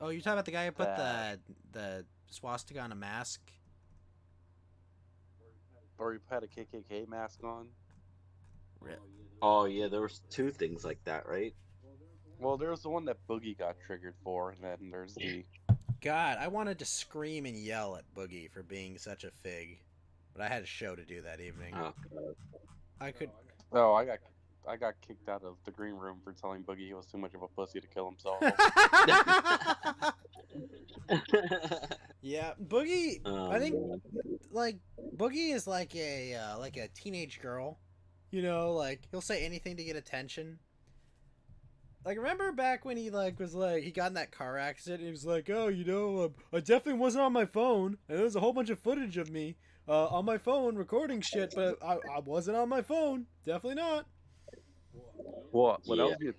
you're talking about the guy who put That- the swastika on a mask? or he had a KKK mask on? Oh yeah, there was two things like that, right? Well, there was the one that Boogie got triggered for, and then there's the God, I wanted to scream and yell at Boogie for being such a fig, but I had a show to do that evening. Oh, God. I could. oh, I got kicked out of the green room for telling Boogie he was too much of a pussy to kill himself. Yeah, Boogie. Oh, I think man. like Boogie is like a teenage girl. You know, like he'll say anything to get attention. Like, remember back when he was he got in that car accident and he was like, oh, I definitely wasn't on my phone, and there's a whole bunch of footage of me on my phone recording shit, but I wasn't on my phone. Definitely not. Well, Yeah. else you,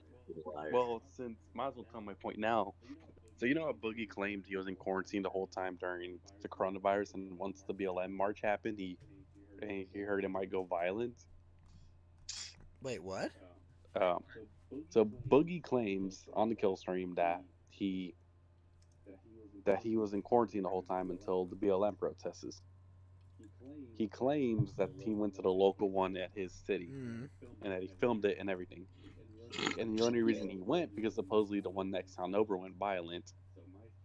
well, since might as well tell my point now. So you know how Boogie claimed he was in quarantine the whole time during the coronavirus, and once the BLM march happened, he heard it might go violent. Wait, what? So Boogie claims on the kill stream that he was in quarantine the whole time until the BLM protests. He claims that he went to the local one at his city Mm. and that he filmed it and everything. And the only reason he went because supposedly the one next town over went violent.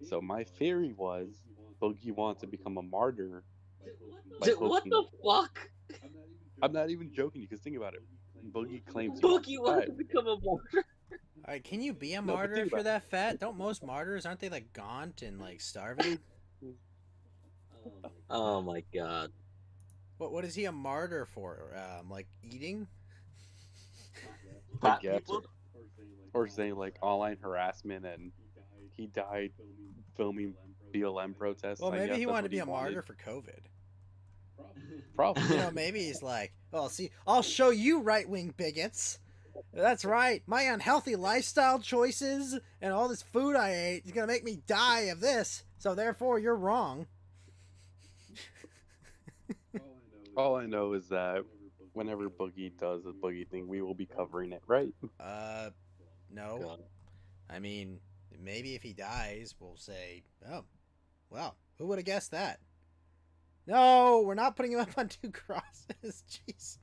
So my theory was Boogie wanted to become a martyr. by What the hooking- fuck? I'm not even joking. You can think about it. Boogie claims Boogie wanted to become a martyr. All right, can you be a No, but martyr think if you're about that fat? Don't most martyrs, aren't they like gaunt and like starving? Oh my god. What is he a martyr for? Like eating? Fat guess. people? or saying like online harassment and he died filming BLM protests. Well, I maybe guess he that's wanted what to be a martyr for COVID. Probably. You know, maybe he's like, oh, see, I'll show you right-wing bigots. That's right. My unhealthy lifestyle choices and all this food I ate is going to make me die of this. So therefore, you're wrong. All I know is that whenever Boogie does a Boogie thing, we will be covering it, right? No. God. I mean, maybe if he dies, we'll say, oh, well, who would have guessed that? No, we're not putting him up on 2 crosses. Jeez.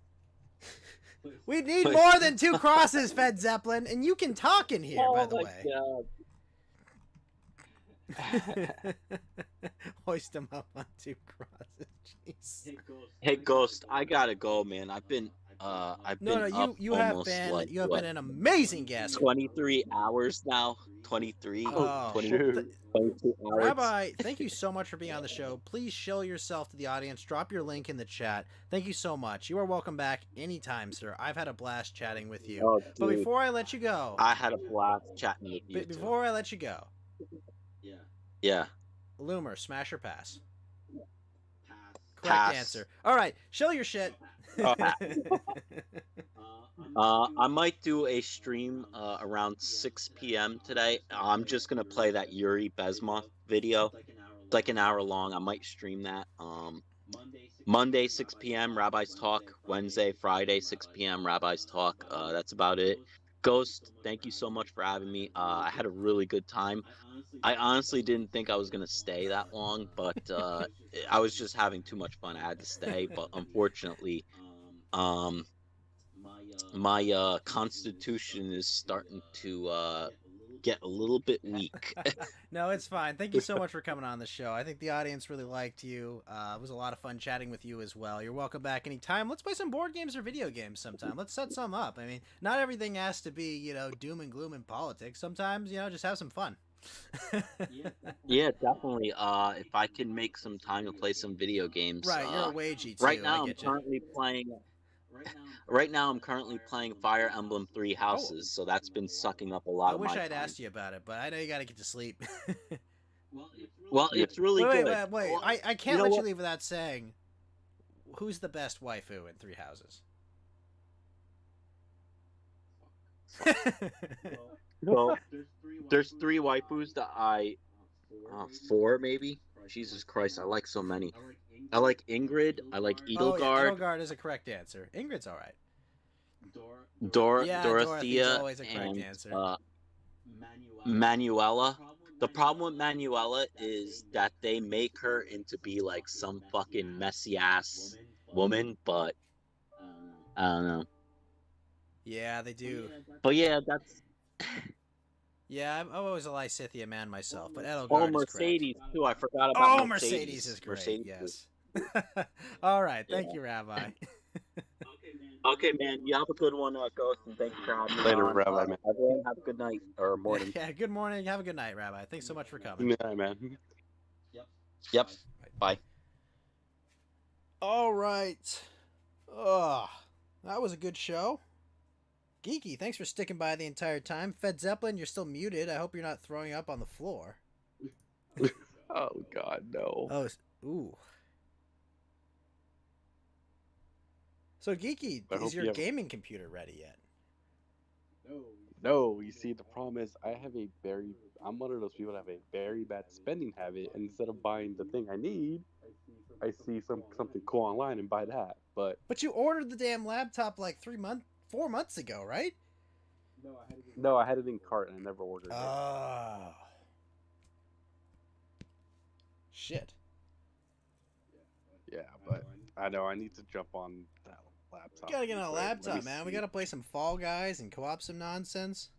We need more than 2 crosses, Fed Zeppelin, and you can talk in here, by the way. God. Hoist him up on 2 crosses. Jeez. Hey Ghost, I gotta go, man. I've been No, up you have almost, been like, you have what, been an amazing guest. 23 hours now. 23. Oh, 22 hours. Rabbi, thank you so much for being on the show. Please show yourself to the audience. Drop your link in the chat. Thank you so much. You are welcome back anytime, sir. I've had a blast chatting with you. Oh, But dude, before I let you go, I had a blast chatting with you. before I let you go, Yeah. Loomer, smash or pass? Correct Pass. answer. All right, show your shit. I might do a stream around 6 p.m. today. I'm just gonna play that Yuri Bezmov video. It's like an hour long. I might stream that. Monday 6 p.m. Rabbis Talk. Wednesday, Friday 6 p.m. Rabbis Talk. That's about it. Ghost, thank you so much for having me. I had a really good time. I honestly didn't think I was gonna stay that long, but I was just having too much fun. I had to stay, but unfortunately, my constitution is starting to get a little bit weak. No, it's fine. Thank you so much for coming on the show. I think the audience really liked you. It was a lot of fun chatting with you as well. You're welcome back anytime. Let's play some board games or video games sometime. Let's set some up. I mean, not everything has to be, doom and gloom in politics. Sometimes, just have some fun. Yeah, definitely. If I can make some time to play some video games. Right, you're a wagey too. Right now, I I'm get you. currently playing. Right now, I'm currently playing Fire Emblem Three Houses, so that's been sucking up a lot I of wish my I'd time. asked you about it, but I know you got to get to sleep. Well, it's really wait, good. wait. Well, I can't you know let you what? leave without saying, who's the best waifu in Three Houses? So, there's three waifus that four maybe. Jesus Christ, I like so many. I like Ingrid. I like Oh, yeah, Edelgard. Edelgard is a correct answer. Ingrid's all right. Dorothea, Dorothy's always a correct and answer. Manuela. The problem with Manuela is that they make her into be like some fucking messy ass woman, but I don't know. Yeah, they do. But yeah, that's Yeah, I'm always a Lysithia man myself, but Edelgard oh is Mercedes correct. too. I forgot about Oh, Mercedes is great. Mercedes Yes. All right, thank you, Rabbi. Okay, man. You have a good one, Ghost, and thank you for having me. Later, on. Rabbi, man. Everyone have a good night or morning. Yeah, good morning. Have a good night, Rabbi. Thanks so much for coming. Yeah, man. Yep. Bye. All right. That was a good show. Geeky, thanks for sticking by the entire time. Fed Zeppelin, you're still muted. I hope you're not throwing up on the floor. Oh God, no. Oh, ooh. So, Geeky, I is hope your you have- gaming computer ready yet? No, you see, the problem is I'm one of those people that have a very bad spending habit. And instead of buying the thing I need, I see something cool online and buy that. But But you ordered the damn laptop like 4 months ago, right? no, I had it in cart and I never ordered it. Oh. Shit. Yeah, but I know I need to jump on that laptop. We gotta get on a Let me laptop, man. We see. gotta play some Fall Guys and co-op some nonsense.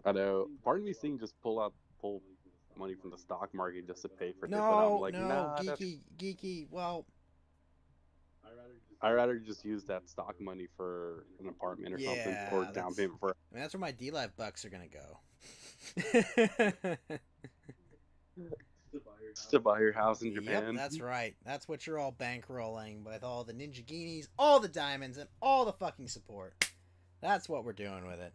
I know. Part of me saying just pull money from the stock market just to pay for this, but No, I'm like, no, nah, that's- geeky. Well, I'd rather just use that stock money for an apartment or Yeah, something, or down that's- payment for. I mean, that's where my D-Live bucks are gonna go. To buy your house in Yep, Japan. that's right. That's what you're all bankrolling with all the Ninja Guineas, all the diamonds, and all the fucking support. That's what we're doing with it.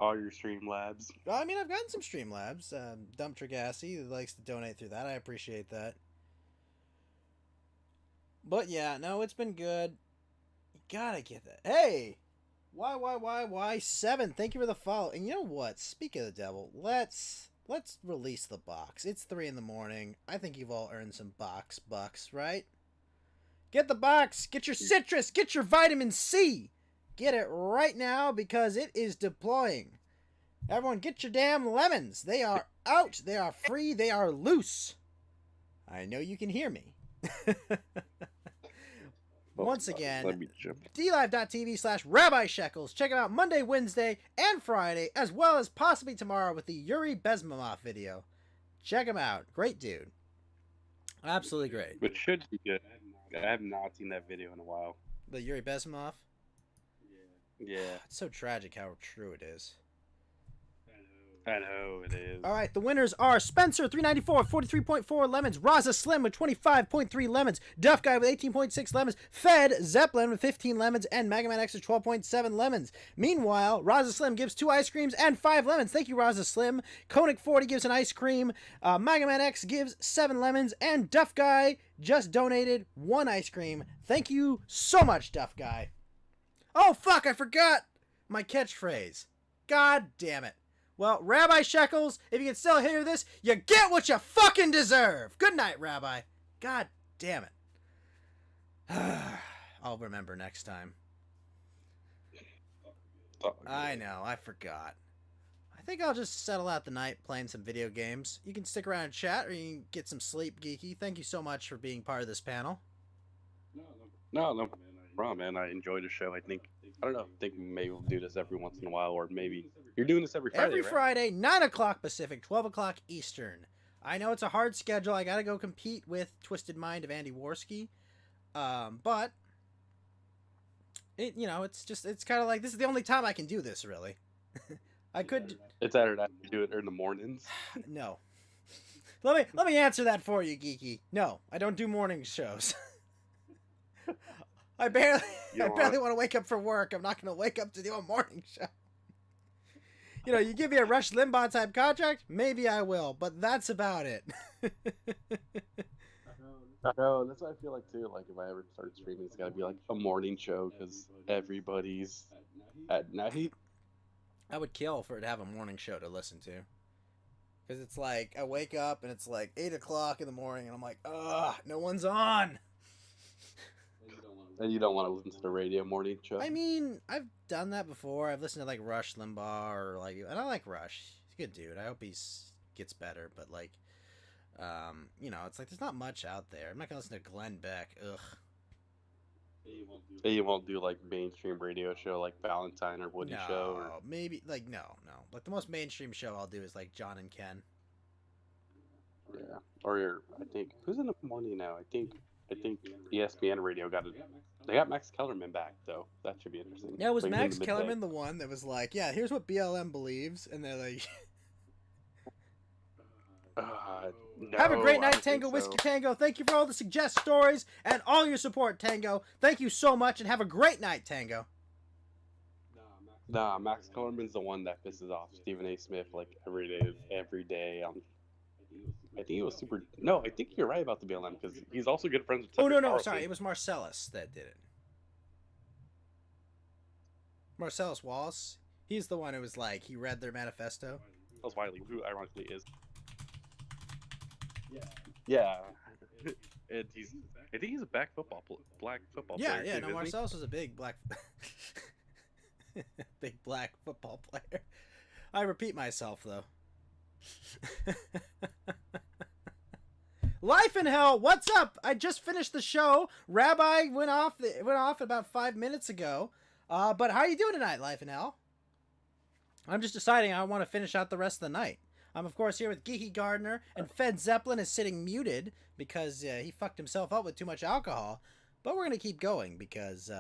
All your stream labs. Well, I mean, I've gotten some Streamlabs. Dump Trigassi who likes to donate through that. I appreciate that. But yeah, no, it's been good. You gotta get that. Hey! Why 7? Thank you for the follow. And you know what? Speak of the devil, let's release the box. It's 3 in the morning. I think you've all earned some box bucks, right? Get the box! Get your citrus! Get your vitamin C! Get it right now because it is deploying. Everyone get your damn lemons. They are out. They are free. They are loose. I know you can hear me. Once Let again, me jump. DLive.tv/Rabbi Shekels. Check them out Monday, Wednesday, and Friday, as well as possibly tomorrow with the Yuri Bezmamov video. Check him out. Great dude. Absolutely great. Which should be good. I have not seen that video in a while. The Yuri Bezmamov. Yeah, It's so tragic how true it is. I know it is. All right, the winners are Spencer 394 43.4 lemons, Raza Slim with 25.3 lemons, Duff Guy with 18.6 lemons, Fed Zeppelin with 15 lemons, and Magaman X with 12.7 lemons. Meanwhile, Raza Slim gives 2 ice creams and 5 lemons. Thank you, Raza Slim. Koenig 40 gives an ice cream. Magaman X gives 7 lemons, and Duff Guy just donated 1 ice cream. Thank you so much, Duff Guy. Oh fuck! I forgot my catchphrase. God damn it. Well, Rabbi Shekels, if you can still hear this, you get what you fucking deserve. Good night, Rabbi. God damn it. I'll remember next time. I know, I forgot. I think I'll just settle out the night playing some video games. You can stick around and chat, or you can get some sleep, Geeky. Thank you so much for being part of this panel. No problem, man. I enjoyed the show. I think maybe we'll do this every once in a while, or maybe you're doing this every Friday. Every right? Friday, 9 o'clock Pacific, 12 o'clock Eastern. I know it's a hard schedule. I gotta go compete with Twisted Mind of Andy Worski. But it's kind of like this is the only time I can do this, really. I could. It's Saturday. Do it in the mornings. No. Let me answer that for you, Geeky. No, I don't do morning shows. I barely want to wake up for work. I'm not going to wake up to do a morning show. You give me a Rush Limbaugh type contract, maybe I will, but that's about it. I know, that's what I feel like too. Like if I ever start streaming, it's gotta be like a morning show because everybody's at night. I would kill for it to have a morning show to listen to. Because it's like, I wake up and it's like 8 o'clock in the morning and I'm like, ugh, no one's on. And you don't want to listen to the radio morning show. I mean, I've done that before. I've listened to like Rush Limbaugh and I like Rush. He's a good dude. I hope he gets better. But like, it's like there's not much out there. I'm not gonna listen to Glenn Beck. Ugh. You won't do like mainstream radio show like Valentine or Woody Show. Or... maybe like no. Like the most mainstream show I'll do is like John and Ken. Yeah, or I think who's in the morning now? I think ESPN Radio they got Max Kellerman back though. That should be interesting. Yeah, was Max Kellerman the one that was like, yeah, here's what BLM believes, and they're like. No, have a great night, Tango Whiskey Tango. Thank you for all the suggest stories and all your support, Tango. Thank you so much, and have a great night, Tango. Nah, Max Kellerman's the one that pisses off Stephen A. Smith like every day. I think he was super. No, I think you're right about the BLM because he's also good friends with. Oh no, Carlson. sorry, it was Marcellus that did it. Marcellus Wallace. He's the one who was like he read their manifesto. That's Wiley, who ironically is. Yeah, and I think he's a black football player. Yeah. Too, No, Marcellus was a big black football player. I repeat myself though. Life in Hell, what's up? I just finished the show. Rabbi went off about 5 minutes ago. But how are you doing tonight, Life in Hell? I'm just deciding I want to finish out the rest of the night. I'm, of course, here with Geeky Gardner, and Fed Zeppelin is sitting muted because he fucked himself up with too much alcohol. But we're going to keep going because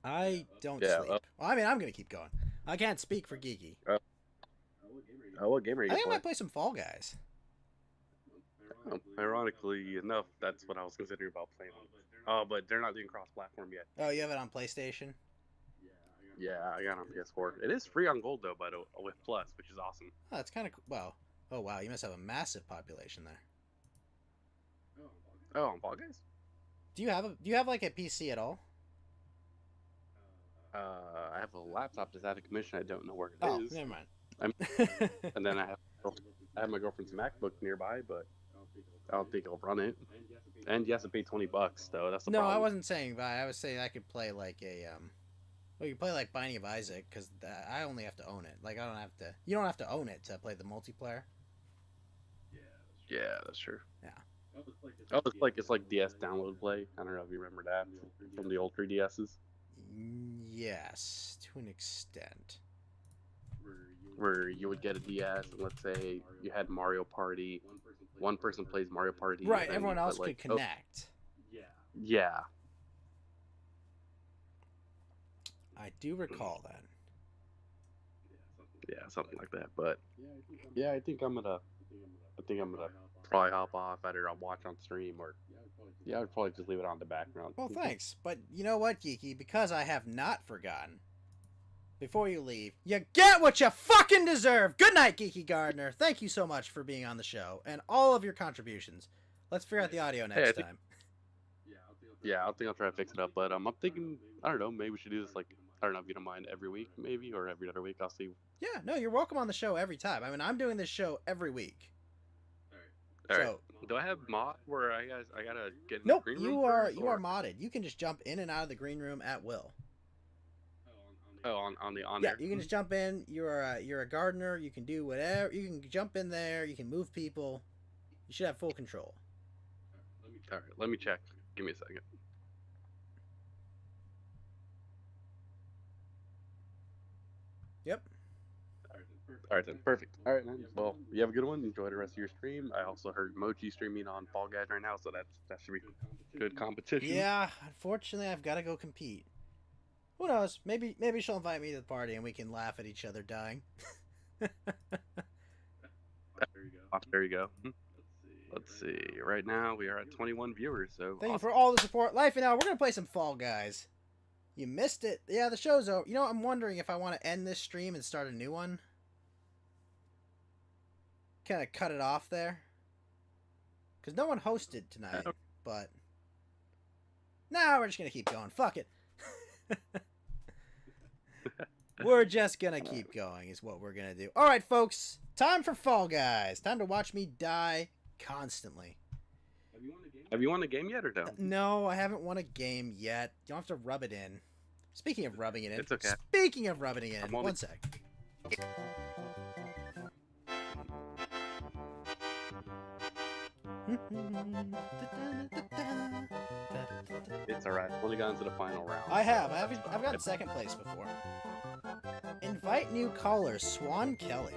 I don't sleep. Well, I mean, I'm going to keep going. I can't speak for Geeky. What game are you I think I might play some Fall Guys. Ironically enough, that's what I was considering about playing. Oh, but they're not doing cross-platform yet. Oh, you have it on PlayStation? Yeah, I got it on PS4. It is free on Gold though, but with Plus, which is awesome. Oh, that's kind of cool. Well, oh wow, you must have a massive population there. Oh, on Fall Guys? Do you have like a PC at all? I have a laptop that's out of commission. I don't know where it is. Never mind. And then I have my girlfriend's MacBook nearby, but I don't think I'll run it. And you have to pay $20 though. That's the problem. I wasn't saying that. I was saying I could play like a Well, you play like Binding of Isaac because I only have to own it. Like I don't have to. You don't have to own it to play the multiplayer. Yeah, that's true. Yeah. Oh, it's like DS download play. I don't know if you remember that from the old 3DSs. Yes, to an extent. Where you would get a DS and let's say you had Mario Party. One person plays Mario Party. Right, everyone else could connect. Yeah. I do recall that. Yeah, something like that. But yeah, I think I'm gonna probably hop off. Either I'll watch on stream or I'd probably just leave it on the background. Well, thanks. But you know what, Geeky? Because I have not forgotten. Before you leave, you get what you fucking deserve. Good night, Geeky Gardner. Thank you so much for being on the show and all of your contributions. Let's figure out the audio next time. Yeah, I think I'll try to fix it up. But I'm thinking, I don't know, maybe we should do this like I don't know if you don't mind every week, maybe, or every other week. I'll see. Yeah, no, you're welcome on the show every time. I mean, I'm doing this show every week. All So- right. Do I have mod where I gotta get in Nope, the green you room are first, you are or- modded. You can just jump in and out of the green room at will. Oh, on Yeah, there. you can just jump in. You're a gardener. You can do whatever. You can jump in there. You can move people. You should have full control. All right. Let me check. Give me a second. Yep. All right then. Perfect. All right, man. Well, you have a good one. Enjoy the rest of your stream. I also heard Mochi streaming on Fall Guys right now, so that should be good competition. Yeah, unfortunately, I've got to go compete. Who knows? Maybe she'll invite me to the party and we can laugh at each other dying. There you go. Let's see. Right now we are at 21 viewers. So Thank you awesome. for all the support. Life and now, we're gonna play some Fall Guys. You missed it. Yeah, the show's over. You know, I'm wondering if I want to end this stream and start a new one. Kind of cut it off there. Because no one hosted tonight. But now we're just gonna keep going. Fuck it. We're just gonna keep going is what we're gonna do. Alright folks, time for Fall Guys. Time to watch me die constantly. Have you won a game yet or no? No, I haven't won a game yet. You don't have to rub it in. Speaking of rubbing it in. It's okay. Speaking of rubbing it in. I'm only- One sec. It's alright. Only got into the final round. I've gotten second place before. Invite new callers, Swan Kelly.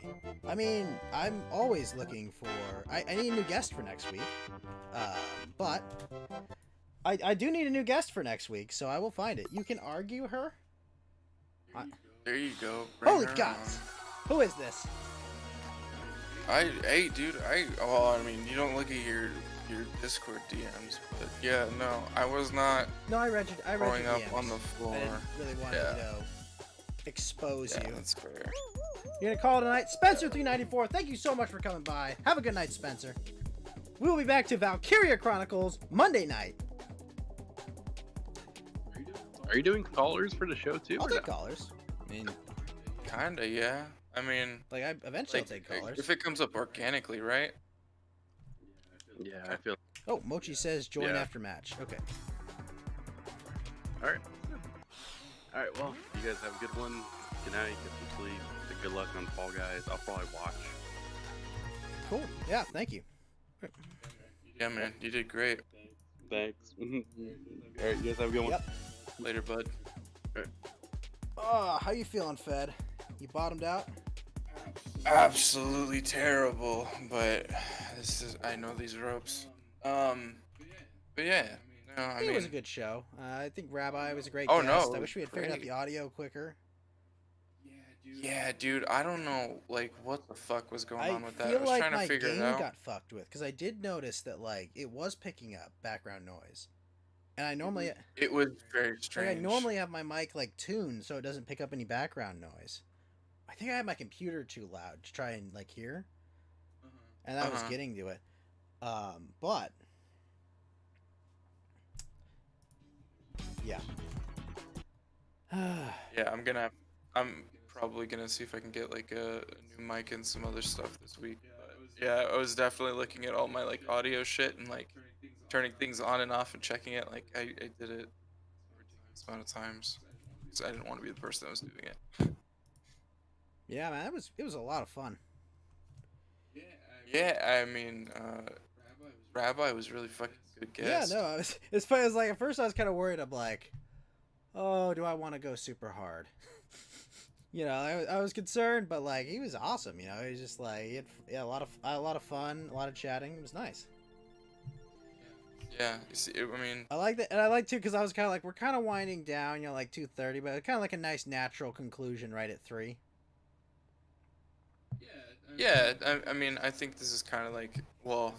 I mean, I'm always looking for. I need a new guest for next week. But I do need a new guest for next week, so I will find it. You can argue her. There you go. Bring Holy her gods! on. Who is this? Hey, dude. Well, I mean, you don't look at your Discord DMs, but yeah, no, I was not No, I read your growing your up DMs. on the floor. I didn't really want Yeah. to expose Yeah, you. that's fair. You're gonna call it a night. Spencer394, thank you so much for coming by. Have a good night, Spencer. We will be back to Valkyria Chronicles Monday night. Are you doing callers for the show too? I'll or take no? callers. I mean, Kinda, yeah. I mean, like, eventually like, I'll take callers. if it comes up organically, right? Yeah, I feel. Oh, Mochi says join Yeah. after match. Okay. All right. All right. Well, you guys have a good one. Good night. Get some sleep. Good luck on Fall Guys. I'll probably watch. Cool. Yeah, thank you. Yeah, man, you did great. Thanks. All right. You guys have a good one. Yep. Later, bud. Oh, how you feeling, Fed? You bottomed out? Absolutely terrible, but I know these ropes. But yeah, no, I it mean, was a good show. I think Rabbi was a great Oh, guest. no, I wish we had figured out great. the audio quicker. yeah, dude, I don't know, like, what the fuck was going I on with that. I feel was like trying my to figure game it out. got fucked with because I did notice that like it was picking up background noise, and I normally It was very like strange. I normally have my mic like tuned so it doesn't pick up any background noise. I think I had my computer too loud to try and like hear, and that was Uh-huh. getting to it. But yeah. Yeah, I'm probably gonna see if I can get like a new mic and some other stuff this week. But yeah, I was definitely looking at all my like audio shit and like turning things on and off and checking it. Like I did it a ridiculous amount of times because I didn't want to be the person that was doing it. Yeah, man, it was a lot of fun. Yeah, I mean, Rabbi was really fucking good guest. Yeah, no, it's funny. It's like at first I was kind of worried. I'm like, oh, do I want to go super hard? You know, I was concerned, but like he was awesome. You know, he was just like he had a lot of fun, a lot of chatting. It was nice. Yeah, you see, I mean, I like that, and I like too because I was kind of like we're kind of winding down, you know, like 2:30, but kind of like a nice natural conclusion right at 3. yeah, I mean, I think this is kind of like, well,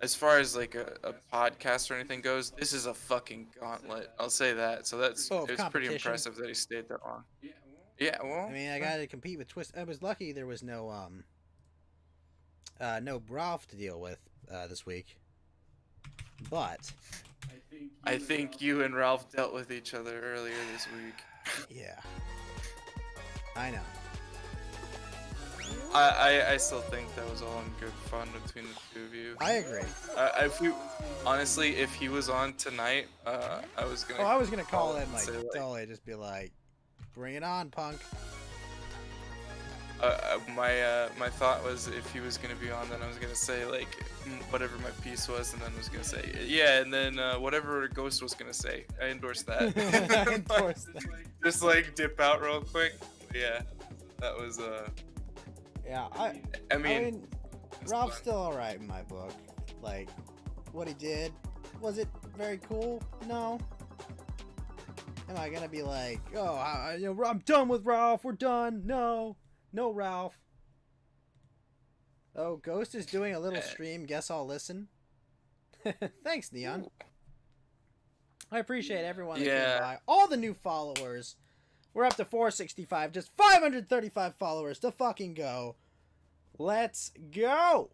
as far as like a podcast or anything goes, this is a fucking gauntlet. I'll say that. So that's Oh, of it's pretty competition. impressive that he stayed that long. Yeah, well, I mean, I got to compete with Twist. I was lucky there was no no Ralph to deal with this week, but I think you and Ralph dealt with each other earlier this week. Yeah. I know. I still think that was all in good fun between the two of you. I agree. If we, honestly, if he was on tonight, I was gonna. Oh, I was gonna call in and like say, totally just be like, bring it on, punk. my thought was if he was gonna be on, then I was gonna say like whatever my piece was, and then was gonna say yeah, and then whatever Ghost was gonna say. I endorse that. I endorse that. Just like dip out real quick. Yeah, that was Yeah, I mean, Ralph's still alright in my book. Like, what he did, was it very cool? No. Am I gonna be like, oh, I'm done with Ralph, we're done? No. No, Ralph. Oh, Ghost is doing a little stream, guess I'll listen. Thanks, Neon. I appreciate everyone that came by. All the new followers. We're up to 465, just 535 followers to fucking go. Let's go!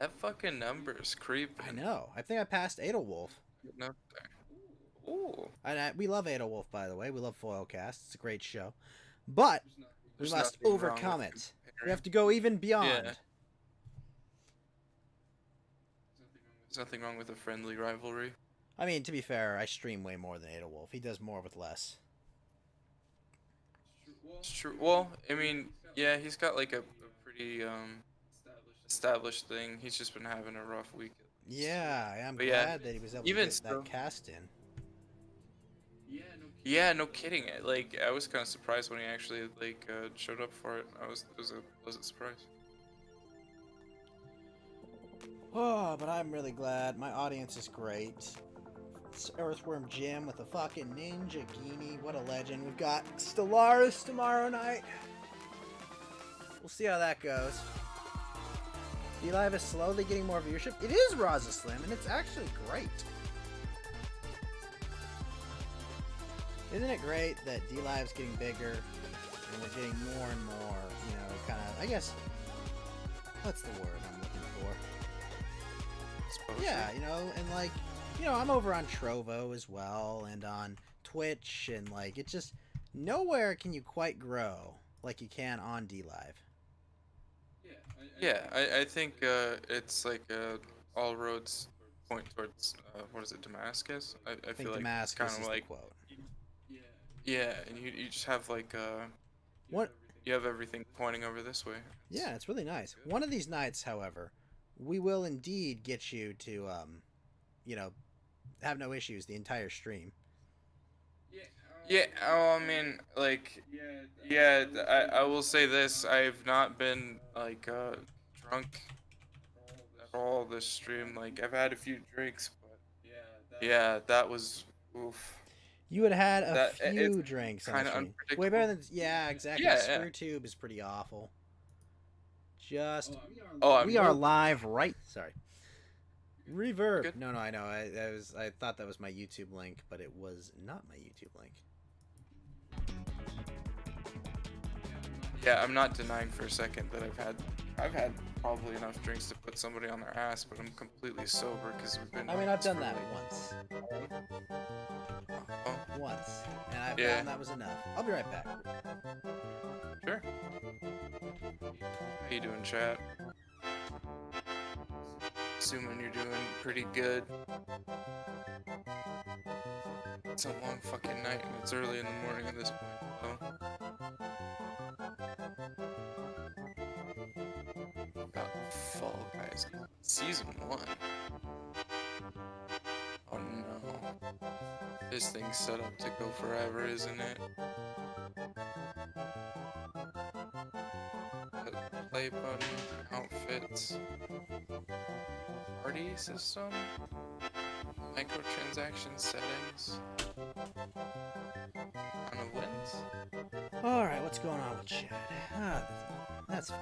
that fucking number is creepy. I know. I think I passed Edelwolf. Getting up there. Ooh. And we love Edelwolf, by the way. We love Foilcast. It's a great show. But we There's must nothing wrong overcome with it. comparing. We have to go even beyond. Yeah. There's nothing wrong with a friendly rivalry. I mean, to be fair, I stream way more than Edelwolf. He does more with less. It's true. Well, I mean, yeah, he's got like a pretty established thing. He's just been having a rough week. Yeah, I'm But yeah, glad that he was able even to get still- that cast in. Yeah, no kidding. Like, I was kind of surprised when he actually like showed up for it. It was a pleasant surprise. Oh, but I'm really glad. My audience is great. It's Earthworm Jim with a fucking ninja guinea. What a legend. We've got Stellaris tomorrow night. We'll see how that goes. D-Live is slowly getting more viewership. It is Raza Slim, and it's actually great. Isn't it great that D-Live's getting bigger, and we're getting more and more, you know, kind of, I guess, what's the word I'm looking for? Exposure. Yeah, you know, and like, you know, I'm over on Trovo as well, and on Twitch, and like, it's just, nowhere can you quite grow like you can on D-Live. Yeah, I think it's like all roads point towards what is it, Damascus? I I feel think like Damascus it's is kind of like the quote. yeah, and you just have like What? you have everything pointing over this way. Yeah, it's really nice. One of these nights, however, we will indeed get you to, you know, have no issues the entire stream. Yeah, oh, I mean, like, yeah, I will say this: I've not been like drunk at all this stream. Like, I've had a few drinks, but yeah, that was oof. You had had a That- few it's drinks on kinda the stream. Way unpredictable. better than, yeah, exactly. Yeah, Screw yeah. Tube is pretty awful. Just, Oh, we are live right. Sorry. Reverb. Good. No, I know. I thought that was my YouTube link, but it was not my YouTube link. Yeah, I'm not denying for a second that I've had probably enough drinks to put somebody on their ass, but I'm completely sober because we've been. I mean, on I've this done for, that like, once, and I Yeah. found that was enough. I'll be right back. Sure. How you doing, chat? Assuming you're doing pretty good. It's a long fucking night and it's early in the morning at this point, so. Got Fall Guys Season 1. Oh no. This thing's set up to go forever, isn't it? Play button, outfits, party system, microtransaction settings, on the wins. Alright, what's going on with chat? Ah, that's fine.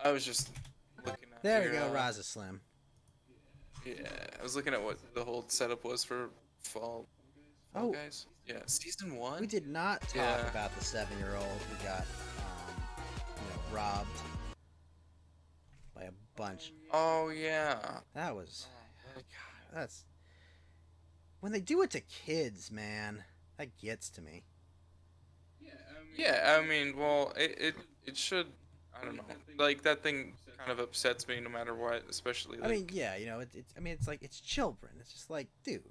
I was just looking at There we your, go, Raza Slim. Yeah, I was looking at what the whole setup was for Fall Oh. Guys. Yeah, Season 1? We did not talk Yeah. about the 7-year-old who got, you know, robbed by a bunch. Oh, yeah. That was, God, that's when they do it to kids, man. That gets to me. Yeah, I mean, well, it should. I don't know. Like that thing kind of upsets me no matter what, especially like. I mean, yeah, you know, it's. I mean, it's like it's children. It's just like, dude.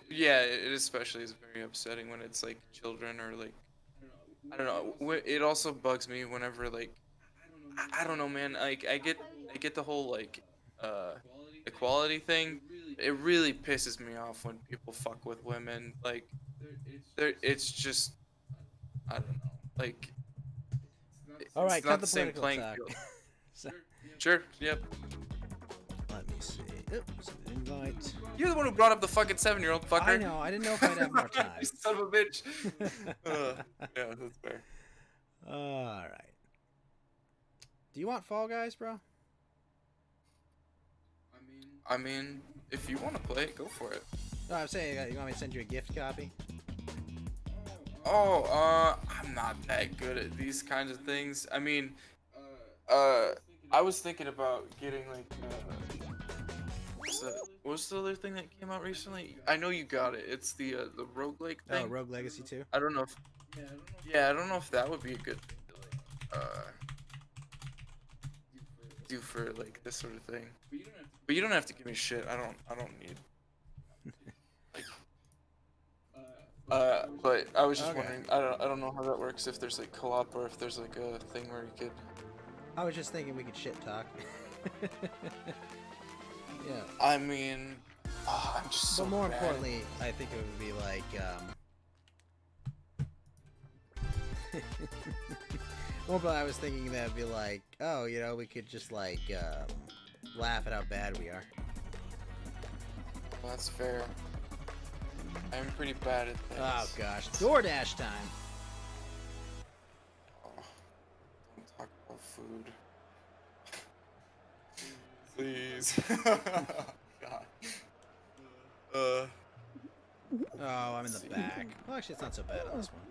Yeah, it especially is very upsetting when it's like children or like I don't know. It also bugs me whenever like I don't know, man. Like I get the whole like equality thing. It really pisses me off when people fuck with women. Like it's just I don't know. Like All right, it's cut not the the same political playing talk. field. So, Sure. Yep. let me see. Oops, invite. You're the one who brought up the fucking 7-year-old fucker. I know. I didn't know if I'd have more time. You son of a bitch. Yeah, that's fair. All right. Do you want Fall Guys, bro? I mean, if you want to play it, go for it. No, I'm saying you want me to send you a gift copy. Oh, I'm not that good at these kinds of things. I mean, I was thinking about getting like, what's the other thing that came out recently? I know you got it. It's the roguelike Oh, thing. Rogue Legacy 2. I don't know if, yeah, I don't know if that would be a good thing to like, do for like this sort of thing. But you don't have to give me shit. I don't need. But I was just Okay. wondering. I don't know how that works. If there's like co-op or if there's like a thing where you could. I was just thinking we could shit talk. Yeah. I mean, I'm just so But more bad. importantly, I think it would be like, more but I was thinking that would be like, oh, you know, we could just like, laugh at how bad we are. Well, that's fair. I'm pretty bad at things. Oh gosh, DoorDash time. Oh, don't talk about food. Please. God. Oh, I'm in the back. Well, actually, it's not so bad on this one.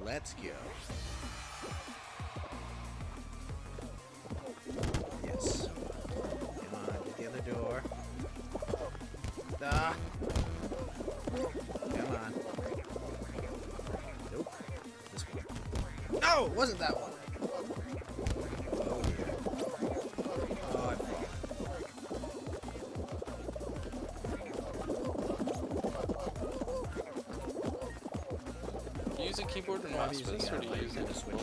Let's go. Yes. Come on, get the other door. Ah. Come on. Nope. This one. No, it wasn't that one. Oh, yeah. Oh, I fell. You using keyboard and I'm mouse for using this, or do you use Nintendo it? Switch.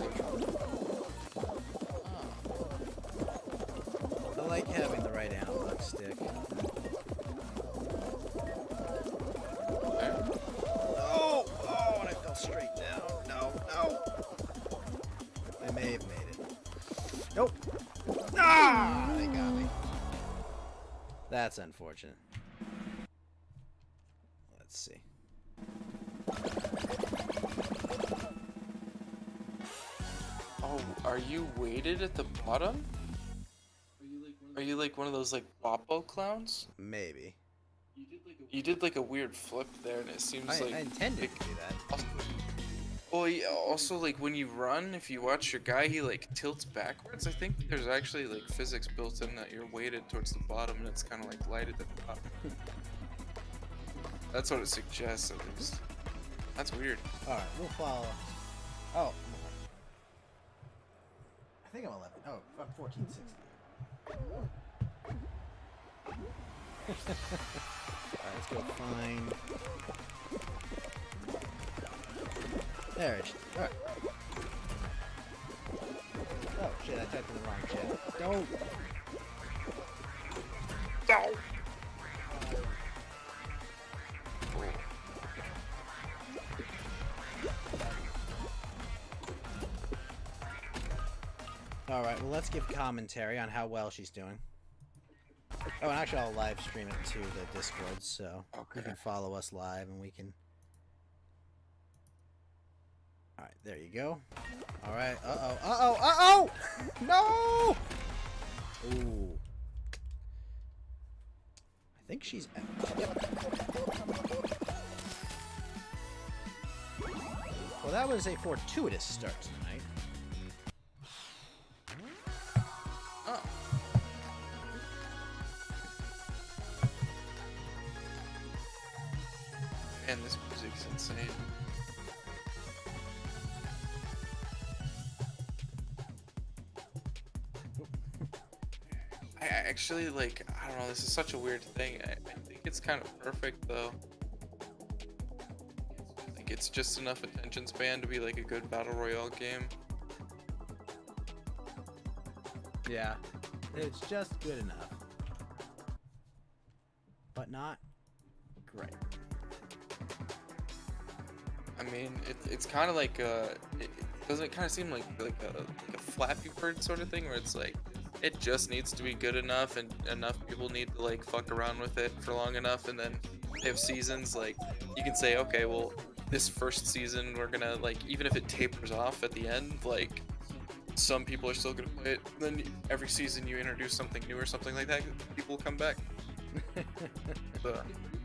I like having the right analog stick. Oh! Oh, and I fell straight down. No, no! I may have made it. Nope! Ah! They got me. That's unfortunate. Let's see. Oh, are you weighted at the bottom? Are you like one of those like Boppo clowns? Maybe. You did like a weird flip there, and it seems I like. intended to do that. Well, yeah, also like when you run, if you watch your guy, he like tilts backwards. I think there's actually like physics built in that you're weighted towards the bottom, and it's kind of like light at the top. That's what it suggests, at least. That's weird. Alright, we'll follow. Oh, I'm 11. I think I'm 11. Oh, I'm 1460. Alright, let's go find. There it is. Alright. Oh shit, I typed in the wrong chat. Don't! Alright, well let's give commentary on how well she's doing. Oh, and actually I'll live stream it to the Discord, so you can follow us live and we can... Alright, there you go. Alright, uh-oh, uh-oh, uh-oh! No! Ooh. I think she's out. Yep. Well, that was a fortuitous start tonight. Oh. And this music's insane. I actually, like, I don't know, this is such a weird thing. I think it's kind of perfect, though. Like, it's just enough attention span to be, like, a good Battle Royale game. Yeah, it's just good enough. But not great. I mean, it's kind of like doesn't it kind of seem like a Flappy Bird sort of thing where it's like it just needs to be good enough and enough people need to like fuck around with it for long enough, and then they have seasons like you can say, okay, well, this first season we're gonna like, even if it tapers off at the end, like some people are still gonna play it. Then every season you introduce something new or something like that, people will come back. So,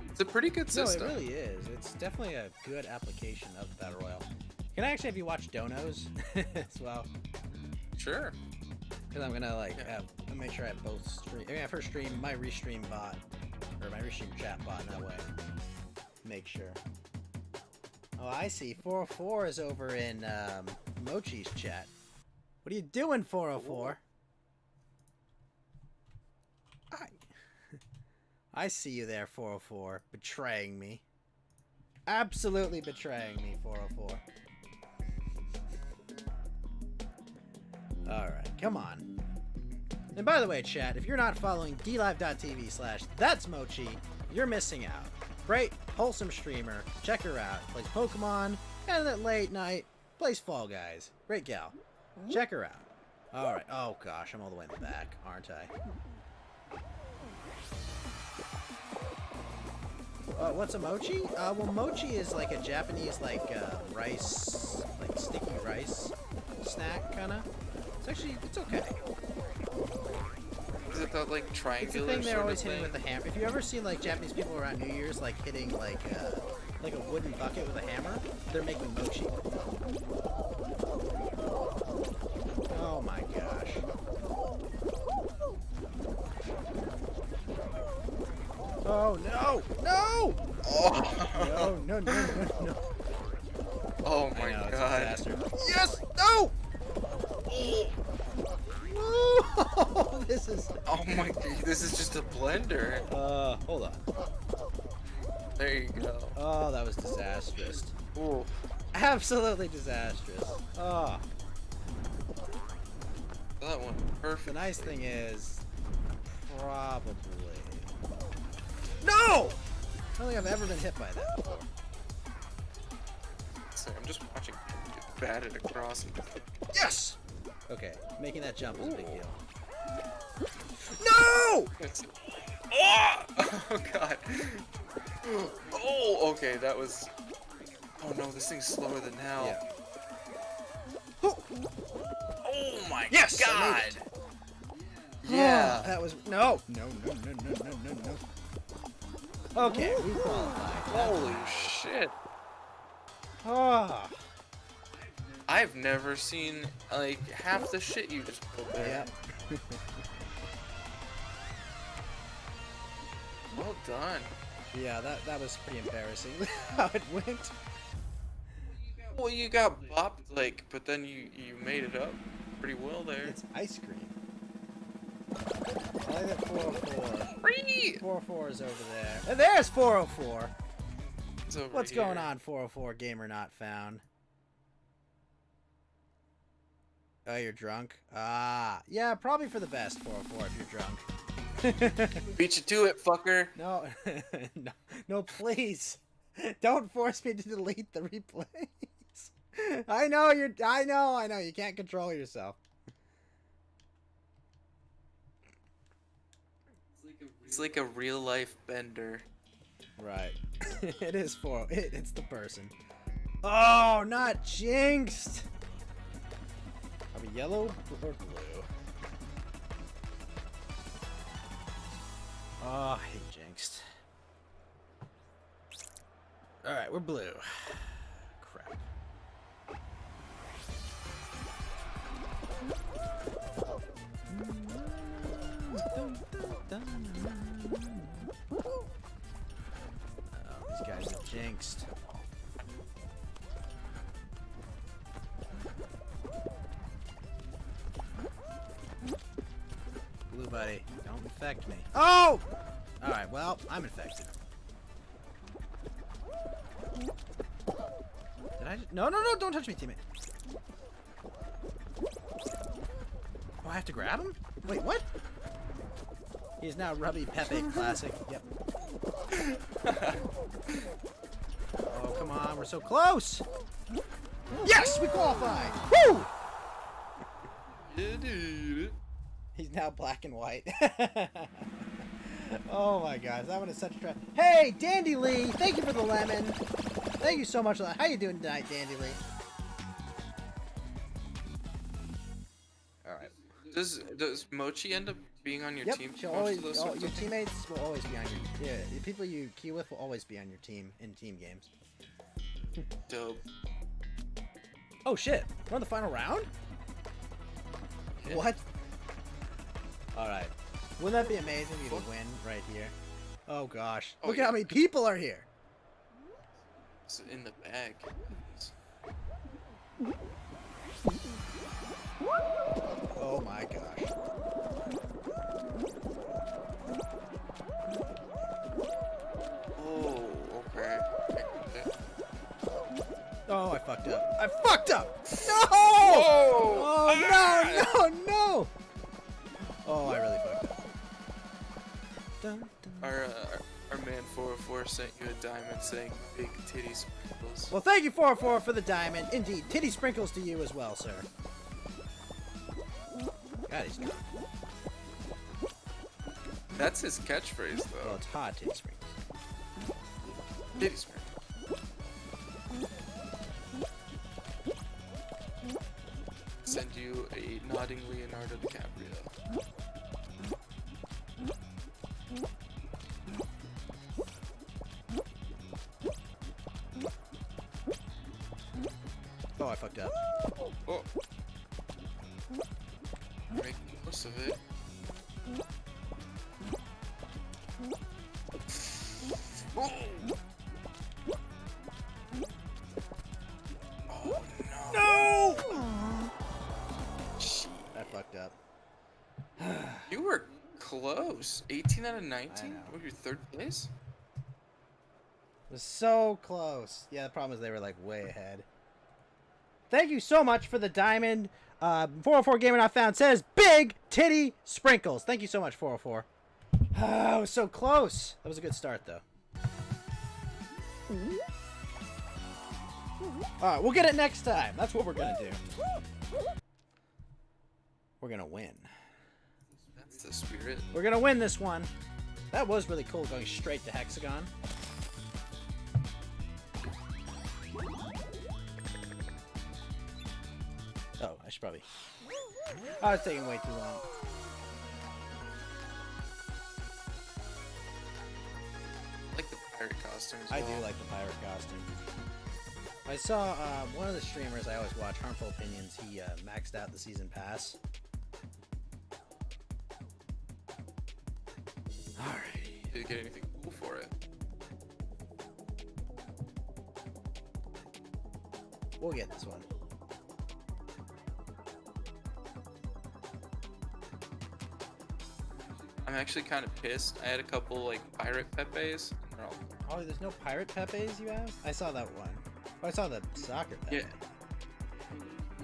it's a pretty good No, it system. really is. It's definitely a good application of Battle Royale. Can I actually have you watch Donos as well? Sure. Because I'm gonna like I'll make sure I have both stream. I mean, I first stream my restream bot or my restream chat bot that way. Make sure. Oh, I see. 404 is over in Mochi's chat. What are you doing, 404? I see you there, 404. Betraying me. Absolutely betraying me, 404. Alright, come on. And by the way, chat, if you're not following dlive.tv/thatsmochi, you're missing out. Great, wholesome streamer. Check her out. Plays Pokemon, and at late night, plays Fall Guys. Great gal. Check her out. Alright. Oh gosh, I'm all the way in the back, aren't I? What's a mochi? Well, mochi is like a Japanese, like, rice, like, sticky rice snack, kinda. It's actually, it's okay. Is it that like It's the triangular thing they're sort always of hitting thing? with the hammer. If you ever seen, like, Japanese people around New Year's, like, hitting, like a wooden bucket with a hammer, they're making mochi. Oh my gosh. Oh no! No! Oh, No, no, no, no, no. oh I my know, it's a god. disaster. Yes! No! Oh, this is... Oh my god, this is just a blender. Hold on. There you go. Oh, that was disastrous. Ooh. Absolutely disastrous. Oh. That one perfect. The nice thing is... Probably... No! I don't think I've ever been hit by that before. Sorry, I'm just watching him get batted across. Yes! Okay, making that jump is a big deal. No! It's... Oh! Oh god. Oh, okay, that was... Oh no, this thing's slower than hell. Yeah. Oh my Yes! I god! made it. Yeah. That was... No! No, no, no, no, no, no, no. Okay, we qualified. Holy shit. Ah. I've never seen, like, half the shit you just pulled there. Yep. Well done. Yeah, that was pretty embarrassing how it went. Well, you got bopped, like, but then you made it up pretty well there. It's ice cream. I like that 404. Free! 404 is over there. And there's 404! It's over What's here. going on, 404 gamer not found? Oh, you're drunk? Ah, yeah, probably for the best, 404, if you're drunk. Beat you to it, fucker. No, no, please. Don't force me to delete the replays. I know, you can't control yourself. It's like a real life bender. Right. It is it's the person. Oh, not jinxed! Are we yellow or blue? Oh, I hate jinxed. Alright, we're blue. Crap. Oh, these guys are jinxed. angst. Blue buddy, don't infect me. Oh! Alright, well, I'm infected. Did I just... No, don't touch me, teammate. Oh, I have to grab him? Wait, what? He's now Rubby Pepe Classic. Yep. Oh, come on, we're so close! Yes, we qualified! Woo! You did it. He's now black and white. Oh my gosh, that one is such a trap. Hey, Dandy Lee, thank you for the lemon. Thank you so much for that. How you doing tonight, Dandy Lee? All right. Does Mochi end up being on your Yep, team? she'll most always, of those all, sorts your of things? teammates will always be on your. Yeah, the people you queue with will always be on your team in team games. Dope. Oh shit, we're on the final round? Yeah. What? Alright. Wouldn't that be amazing if you could win right here? Oh gosh. Oh, Look yeah. at how many people are here! It's in the bag. Oh my gosh. Oh, okay. Oh, I fucked up. I fucked up! No! Oh! Oh, no, no, no! Oh, I really fucked up. Dun, dun. Our man 404 sent you a diamond saying big titty sprinkles. Well, thank you, 404, for the diamond. Indeed, titty sprinkles to you as well, sir. God, he's drunk. That's his catchphrase, Well, though. it's hot titty sprinkles. Titty sprinkles. Send you a nodding Leonardo DiCaprio. Oh, I fucked up. Oh. Make most of it. Oh no! Shit. I fucked up. You were close. 18 out of 19? know. What, your third place? It was so close. Yeah, the problem is they were like way ahead. Thank you so much for the diamond. 404 Gamer Not Found says big titty sprinkles. Thank you so much, 404. I was so close. That was a good start, though. Alright, we'll get it next time. That's what we're gonna do. We're gonna win. That's the spirit. We're gonna win this one. That was really cool, going straight to Hexagon. Oh, I should probably... I was taking way too long. I like the pirate costume as I well. do like the pirate costume. I saw one of the streamers I always watch, Harmful Opinions, he maxed out the season pass. Alrighty. Did you get anything cool for it? We'll get this one. I'm actually kind of pissed. I had a couple like pirate Pepes. And they're all... Oh, there's no pirate Pepes you have? I saw that one. Oh, I saw the soccer Pepe. Yeah.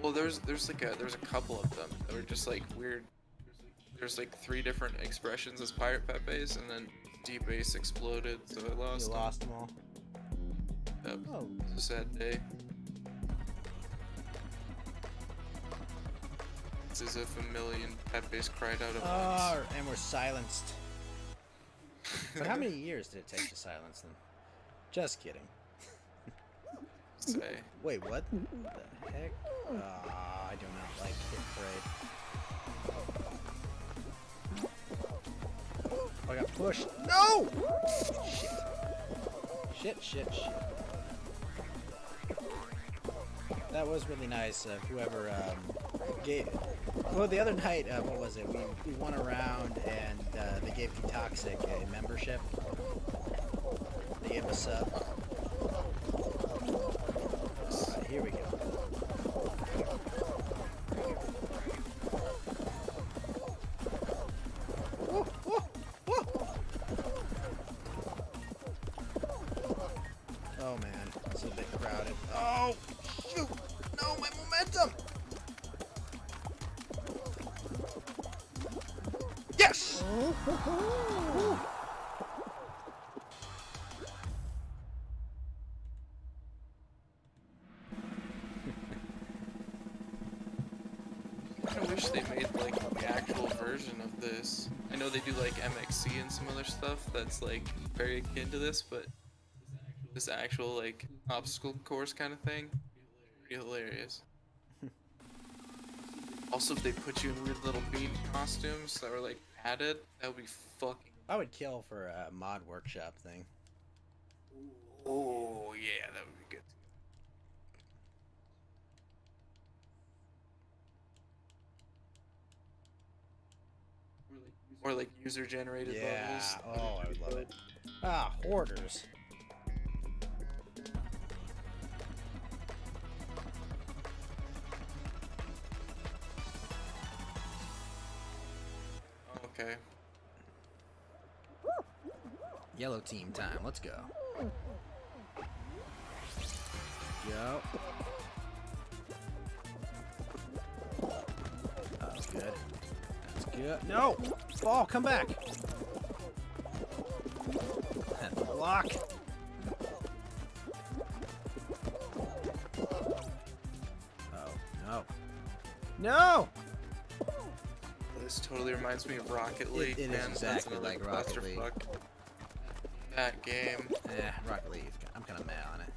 Well, there's a couple of them that were just like weird. There's like 3 different expressions as pirate Pepes, and then D-base exploded, so I lost. You lost them all. Them. Yep. Oh. It's a sad day. It's as if a million Pepes cried out at once. Oh, and we're silenced. But how many years did it take to silence them? Just kidding. Say. Wait, what the heck? I do not like Hit Parade. Oh, I got pushed. No! Shit. That was really nice of whoever gave... Well, the other night, what was it? We won a round and they gave Toxic a membership. They gave us a sub. here we go. Woo, woo, woo. Oh man, it's a bit crowded. Oh, shoot! No, my momentum! Yes! I wish they made like the actual version of this. I know they do like MXC and some other stuff that's like very akin to this, but this actual like obstacle course kind of thing, pretty hilarious. Also, if they put you in weird little bean costumes that were like padded, that would be fucking. I would kill for a mod workshop thing. Oh yeah, that would be good. Or like user generated Yeah. levels. Oh, I would love it. Ah, hoarders. Okay. Yellow team time. Let's go. Go. That's good. That's good. No! Ball, come back! And block! Oh, no. No! This totally reminds me of Rocket League. It is man. That's exactly another like Rocket League. clusterfuck. That game. Rocket League. I'm kind of mad on it.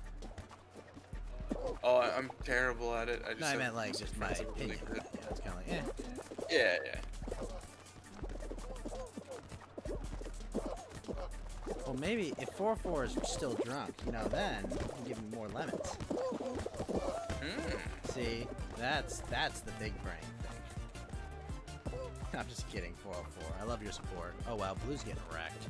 Oh, I'm terrible at it. I just No, I have meant like some just my friends that are really opinion. good. Yeah, it's kind of like, eh. Yeah, yeah. Well, maybe if 4-4 is still drunk, you know, then you can give him more lemons. Mm. See, that's the big brain thing. I'm just kidding, 404. I love your support. Oh wow, Blue's getting wrecked.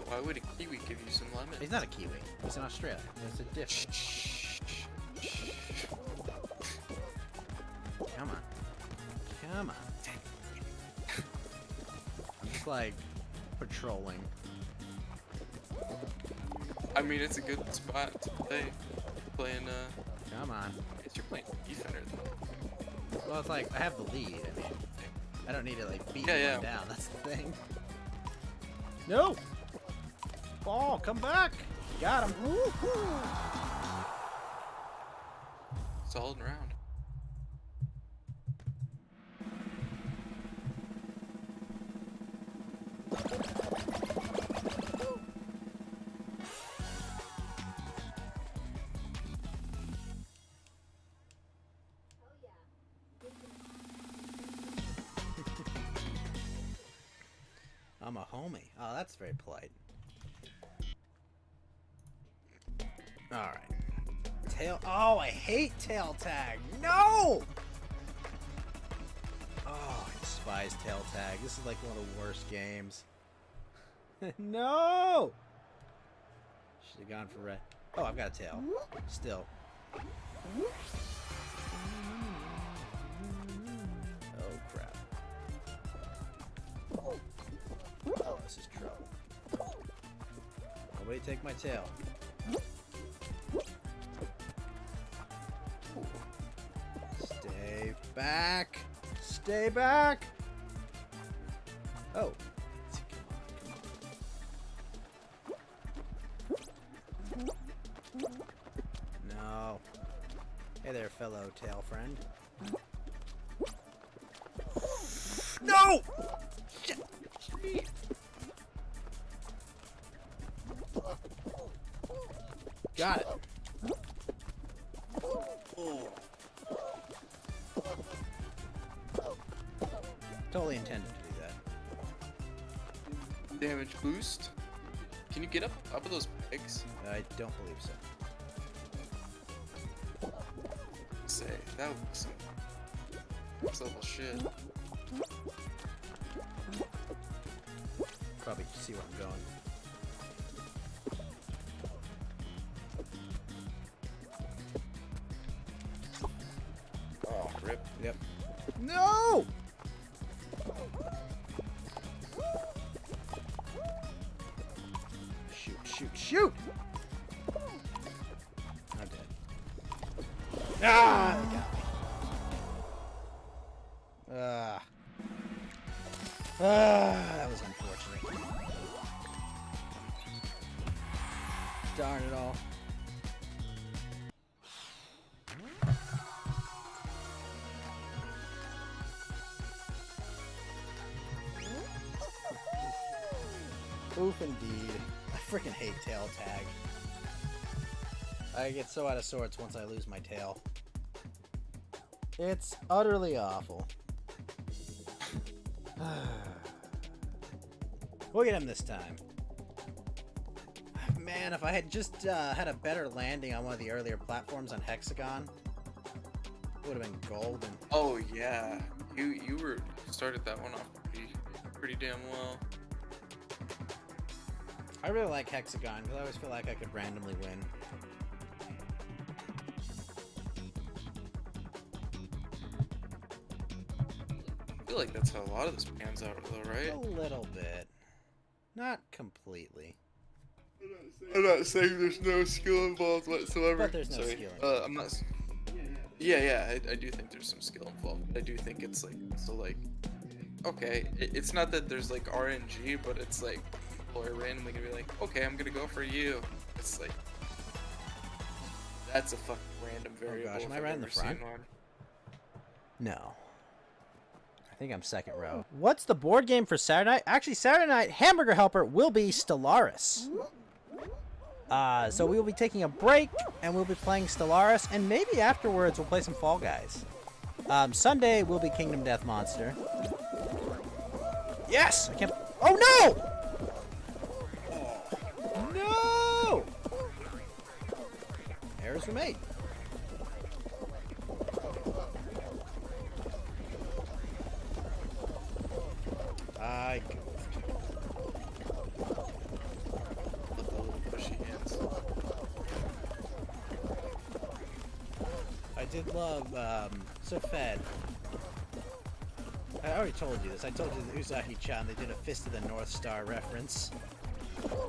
Why would a Kiwi give you some lemons? He's not a Kiwi. He's in Australia. There's a difference. Come on. Come on. I'm just like patrolling. I mean, it's a good spot to play. Playing, Come on. I guess you're playing defender though. Well, it's like I have the lead. I mean, I don't need to like beat Yeah, anyone yeah. down. That's the thing. No. Ball, come back. Got him. Woo-hoo. Solid round. I'm a homie. Oh, that's very polite. Alright. Tail. Oh, I hate tail tag. No! Oh, I despise tail tag. This is like one of the worst games. No! Should have gone for red. Oh, I've got a tail. Still. Oh, crap. Oh, this is trouble. Nobody take my tail. Stay back! Stay back! Oh. Come on. No. Hey there, fellow tail friend. No! Shit! Got it. Oh. Totally intended to do that. Damage boost. Can you get up of those pegs? I don't believe so. Say that would be some next level shit. Probably see where I'm going. No! Shoot, shoot, shoot! I'm dead. Ah! They got me. That was unfortunate. Darn it all. Oof indeed. I freaking hate tail tag. I get so out of sorts once I lose my tail. It's utterly awful. We'll get him this time. Man, if I had just had a better landing on one of the earlier platforms on Hexagon, it would have been golden. Oh yeah, you were started that one off pretty damn well. I really like Hexagon because I always feel like I could randomly win. I feel like that's how a lot of this pans out though, right? A little bit. Not completely. I'm not saying there's no skill involved whatsoever. But there's no skill involved. I'm not. Yeah, I do think there's some skill involved. I do think it's like so like. Okay, it's not that there's like RNG, but it's like people are randomly gonna be like, okay, I'm gonna go for you. It's like that's a fucking random variable. Gosh, am I if right I've in the ever seen front? one. No. I think I'm second row. What's the board game for Saturday night? Actually, Saturday night, Hamburger Helper will be Stellaris. So we will be taking a break, and we'll be playing Stellaris, and maybe afterwards we'll play some Fall Guys. Sunday will be Kingdom Death Monster. Yes! I can't... Oh, no! No! Errors were made. I goofed. With the little pushy hands. I did love, Safed. I already told you this. I told you that Uzaki-chan, they did a Fist of the North Star reference.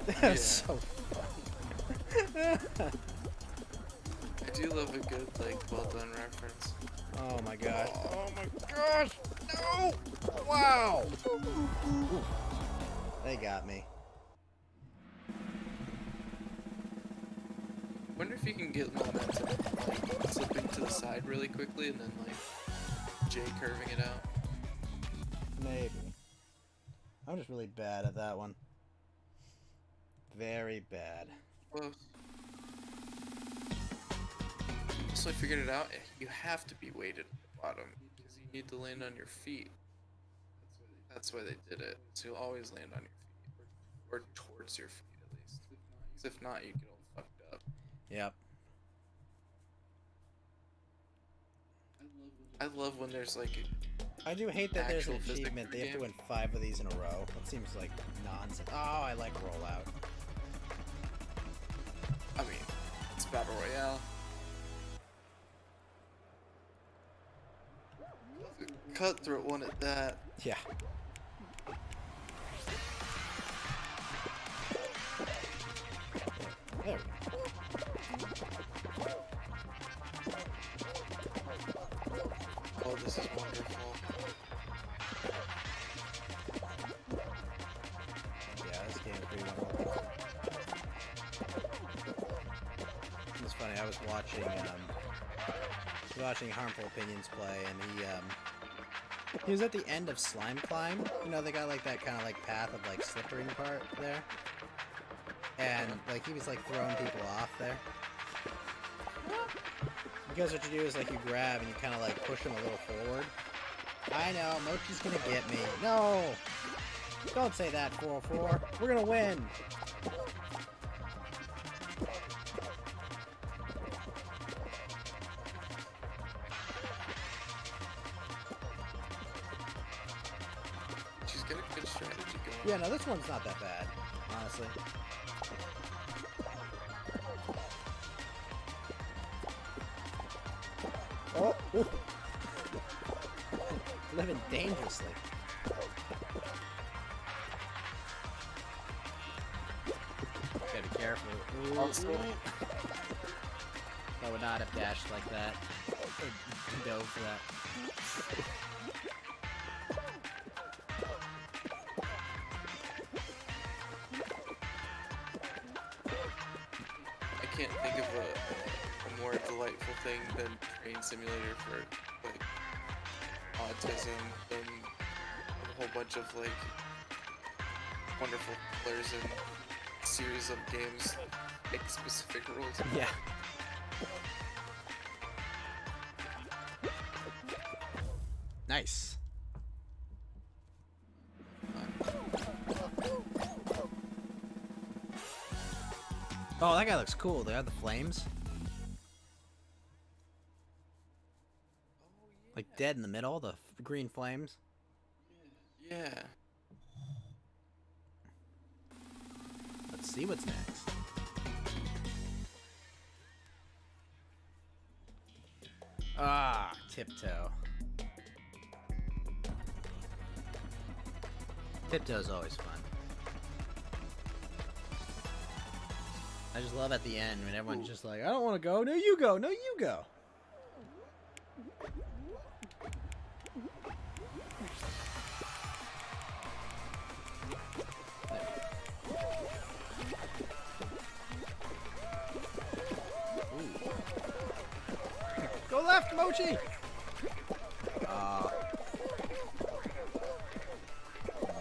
That was so fun. I do love a good like well done reference. Oh my god. Oh my gosh! No! Wow! They got me. Wonder if you can get momentum like slipping to the side really quickly and then like J curving it out. Maybe. I'm just really bad at that one. Very bad. Close. So I figured it out. You have to be weighted at the bottom because you need to land on your feet. That's why they did it. So you'll always land on your feet or towards your feet at least. Because if not, you get all fucked up. Yep. I love when there's like I do hate that there's an actual physics achievement. They have to game. win 5 of these in a row. That seems like nonsense. Oh, I like rollout. I mean, it's Battle Royale. Cutthroat one at that. Yeah. There we go. Oh, this is wonderful. Yeah, this game is pretty wonderful. It's funny, I was watching Harmful Opinions play, and he was at the end of Slime Climb. You know, they got like that kind of like path of like slippering part there. And like he was like throwing people off there. Because what you do is like you grab and you kind of like push them a little forward. I know, Mochi's gonna get me. No! Don't say that, 404. We're gonna win! She's got a good strategy going. Yeah, no, this one's not that bad, honestly. Oh! Ooh. Living dangerously. Gotta be careful. Ooh, Also- ooh. I would not have dashed like that. Or dove for that. I can't think of a more delightful thing than Train Simulator for like autism than a whole bunch of like wonderful players and series of games make specific rules. Yeah. Nice. Oh, that guy looks cool. They have the flames. Like dead in the middle, the green flames. Yeah. Let's see what's next. Ah, Tiptoe. Tiptoe's always fun. I just love at the end when everyone's just like, I don't want to go. No, you go. No, you go. Go left, Mochi!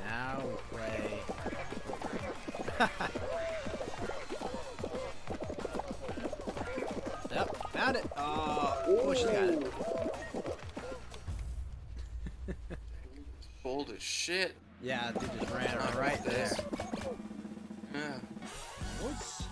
Now we play. Yep, found it! Oh, Mochi's got it. Bold as shit. Yeah, dude just ran right there. Yeah. Whoops.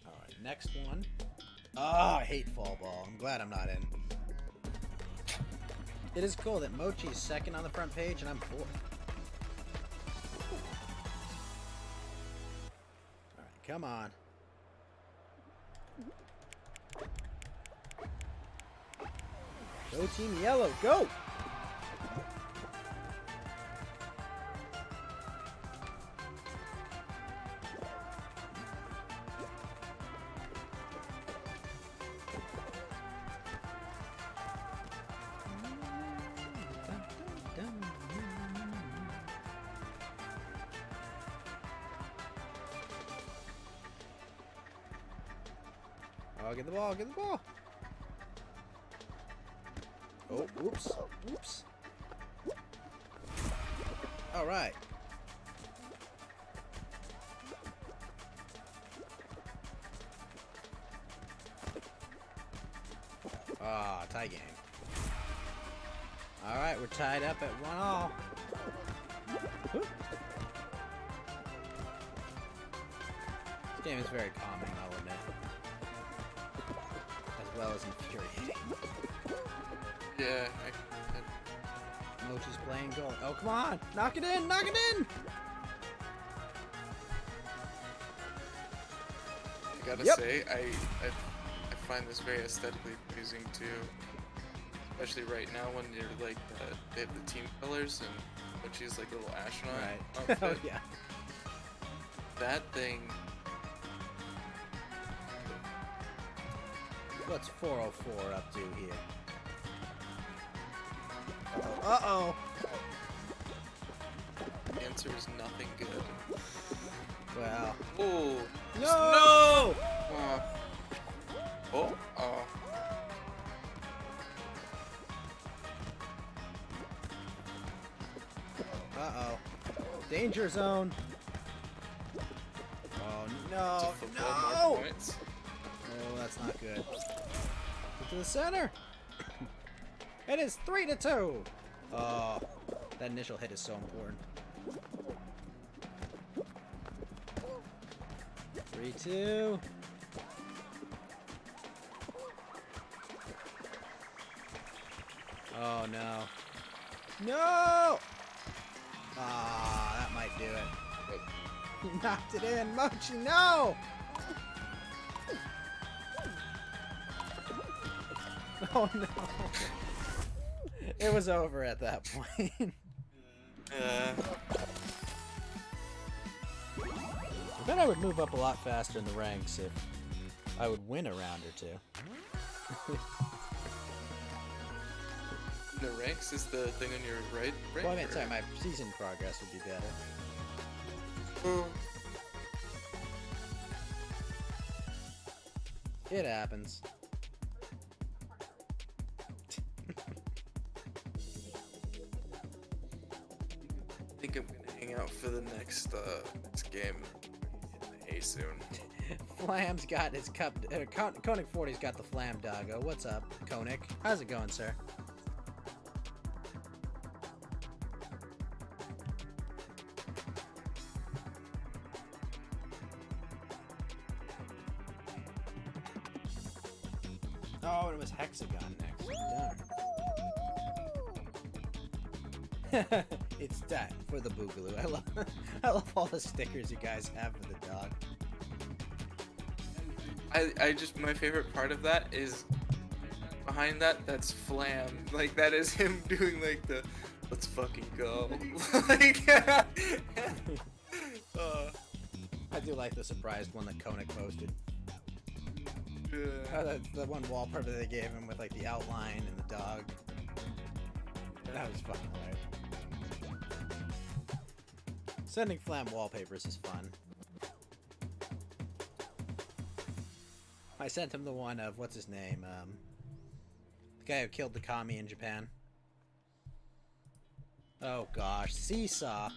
Alright, next one. Oh, I hate Fall Ball. I'm glad I'm not in. It is cool that Mochi's second on the front page and I'm fourth. Alright, come on. Go Team Yellow, go! Oh, get the ball, get the ball! Oh, oops, oops. Alright. Ah, tie game. Alright, we're tied up at 1-all. Whew. This game is very calming, I'll admit. As well as infuriating. Yeah. Mochi's playing goal. Oh, come on! Knock it in! Knock it in! I gotta Yep. say, I find this very aesthetically pleasing too. Especially right now when you're like, they have the team colors and when she's like a little astronaut Right. outfit. Oh, yeah. That thing, What's 404 up to here? Uh-oh. the answer is nothing good. Well. Oh. No! Oh. Uh-oh. Danger zone. Oh, no. For 4 No! more points. Oh, that's not good. Get to the center. It is 3-2. Oh, that initial hit is so important. 3-2. Oh no. No! Ah, that might do it. You knocked it in, Mochi, no! Oh no. It was over at that point. I bet I would move up a lot faster in the ranks if I would win a round or two. The ranks is the thing on your right? Well, I mean, sorry, my season progress would be better. It happens. I think I'm gonna hang out for the next game. In A soon. Flam's got his cup. Koenig 40's got the Flam doggo. What's up, Koenig? How's it going, sir? Oh, it was Hexagon next. Darn. It's time for the Boogaloo. I love all the stickers you guys have for the dog. I just, my favorite part of that is behind that's Flam. Like, that is him doing like the let's fucking go. Like, I do like the surprised one that Koenig posted. The one wallpaper they gave him with like the outline and the dog. That was fucking hilarious. Sending Flam wallpapers is fun. I sent him the one of, what's his name? The guy who killed the kami in Japan. Oh gosh, Seesaw.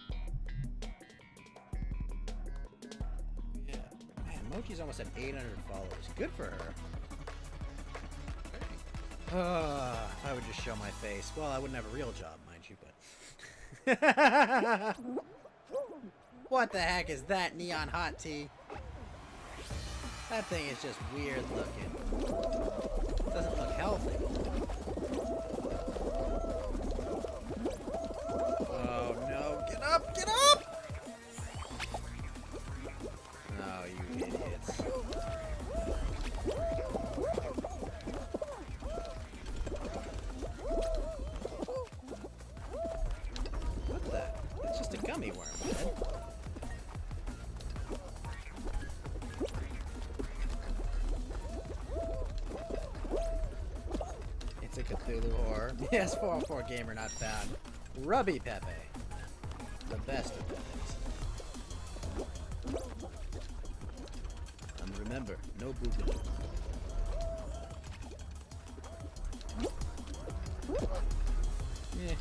Yeah, man, Mochi's almost at 800 followers. Good for her. I would just show my face. Well, I wouldn't have a real job, mind you, but... What the heck is that, Neon Hot Tea? That thing is just weird looking. Doesn't look healthy. Oh no, get up, get up! Oh, you idiots. What the? It's just a gummy worm, man. It's a Cthulhu horror. Yes, 404 gamer not found. Rubby Pepe. The best of Pepes. And remember, no boogaloo. Yeah.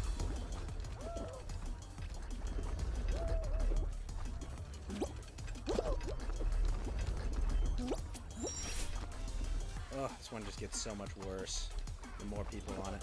Oh, this one just gets so much worse. The more people on it.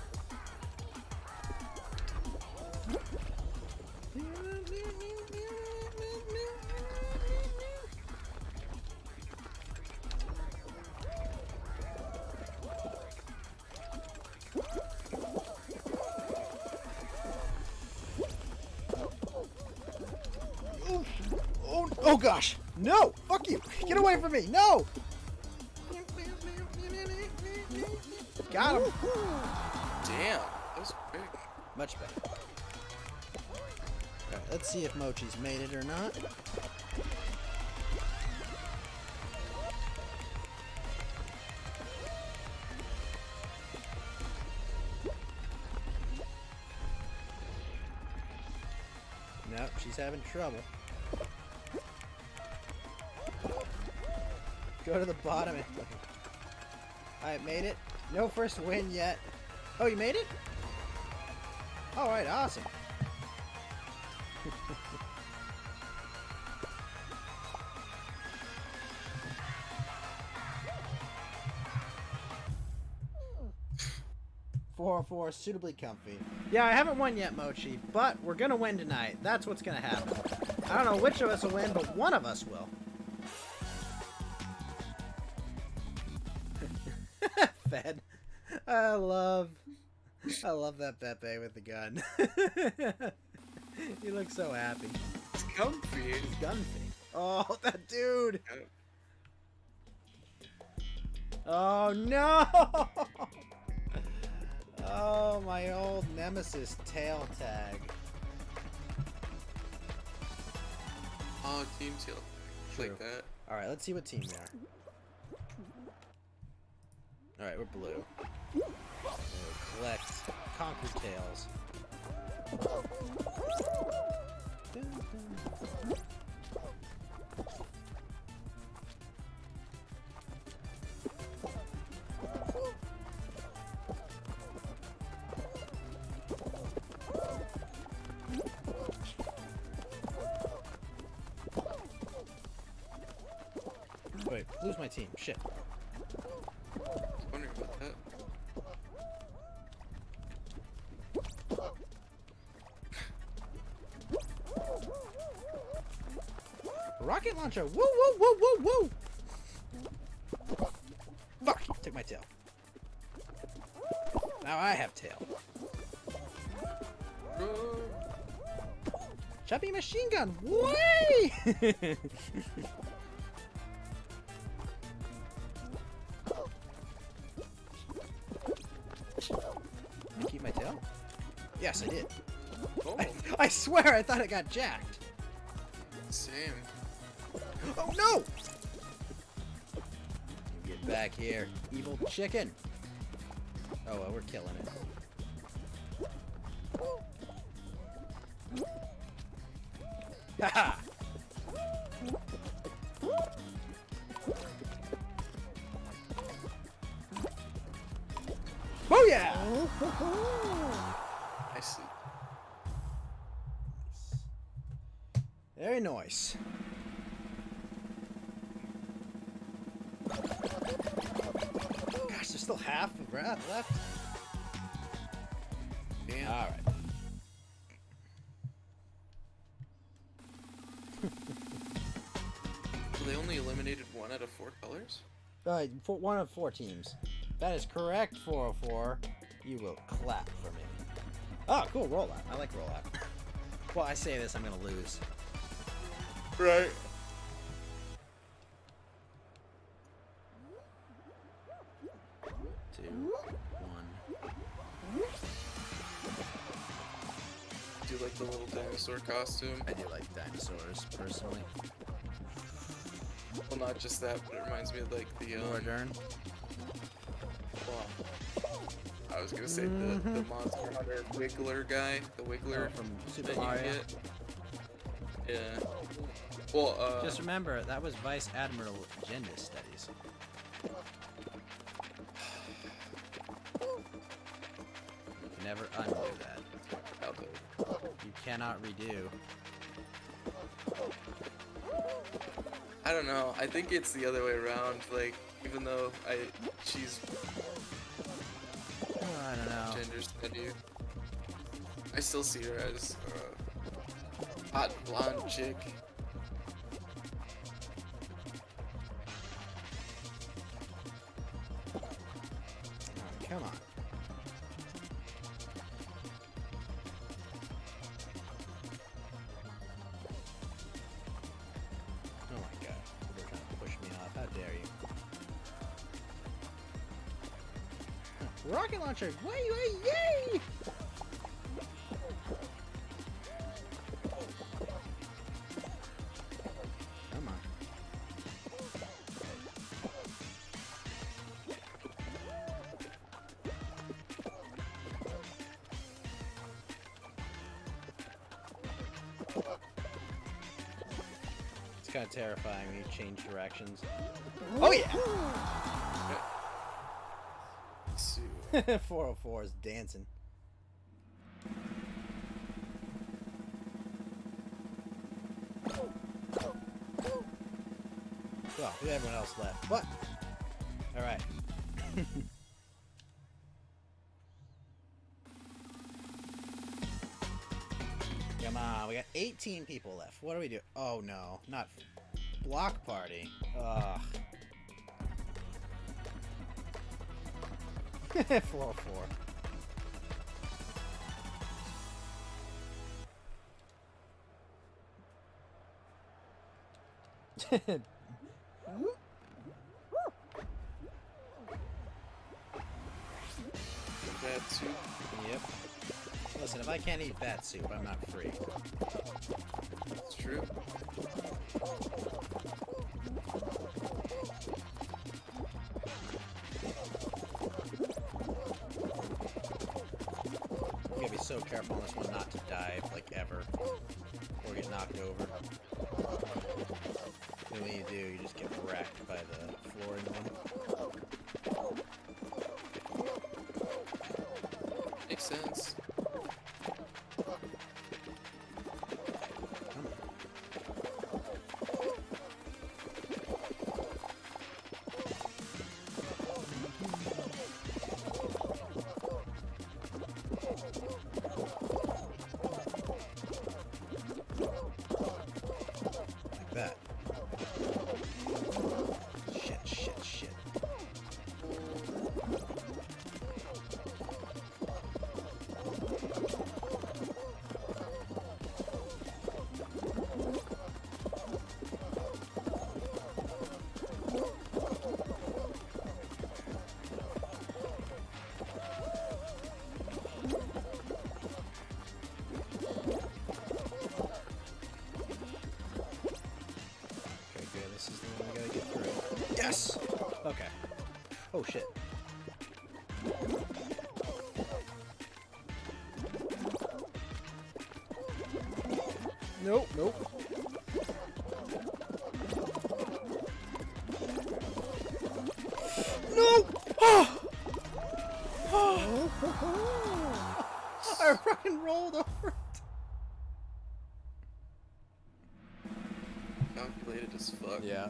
Oh gosh! No! Fuck you! Get away from me! No! Got him! damn, that was big. Much better. Alright, let's see if Mochi's made it or not. Nope, she's having trouble. Go to the bottom and... Alright, made it. No first win yet. Oh, you made it? Alright, awesome. .404, suitably comfy. Yeah, I haven't won yet, Mochi, but we're gonna win tonight. That's what's gonna happen. I don't know which of us will win, but one of us will. Fed. I love I love that Pepe with the gun. He looks so happy. It's comfy. He's gunfy. Oh, that dude! Yeah. Oh no! Oh, my old nemesis tail tag. Oh, team tail. True. Like that. Alright, let's see what team we are. Alright, we're blue. We'll collect conquer tails. Dun, dun. Wait, lose my team. Shit. I was wondering about that. Rocket launcher! Woo woo woo woo woo! Fuck! Took my tail. Now I have tail. Chubby machine gun! Way! Did I keep my tail? Yes, I did. Oh, I swear I thought it got jacked. same. Oh no! Get back here, evil chicken. Oh well, we're killing it. Haha! Oh yeah! I see. Very nice. Gosh, there's still half of breath left. Damn. All right. So they only eliminated 1 out of 4 colors? For one of 4 teams. That is correct, 404. You will clap for me. Oh, cool, rollout. I like rollout. Well, I say this, I'm gonna lose. Right. Two, one. Do you like the little dinosaur costume? I do like dinosaurs, personally. Well, not just that, but it reminds me of like the Laura Dern. well, I was gonna say the Monster Hunter Wiggler guy, the Wiggler Oh, from Super that you Mario. get. Yeah. Well, Just remember, that was Vice Admiral Gender Studies. You can never undo that. out there. You cannot redo. I don't know. I think it's the other way around. Like, even though she's I don't know. gender study, I still see her as a hot blonde chick. Oh, come on. Oh my god. You're trying to push me off. How dare you? Rocket launcher! Yay! Come on. It's kind of terrifying when you change directions. Oh yeah! Let's see. 404 is dancing. Well, we have everyone else left. What? Alright. Come on, we got 18 people left. What do we do? Oh no, not block party. Ugh. 404. Bad soup. Yep. Listen, if I can't eat bat soup, I'm not free. It's true. You gotta be so careful on this one not to dive, like ever, or get knocked over. And when you do, you just get wrecked by the flooring one. Makes sense. Like that. Shit, shit, shit. Okay, good. This is the one I gotta get through. Yes! Okay. Oh, shit. Nope, nope. No! Oh! Oh! I fucking rolled over it. Calculated as fuck. Yeah.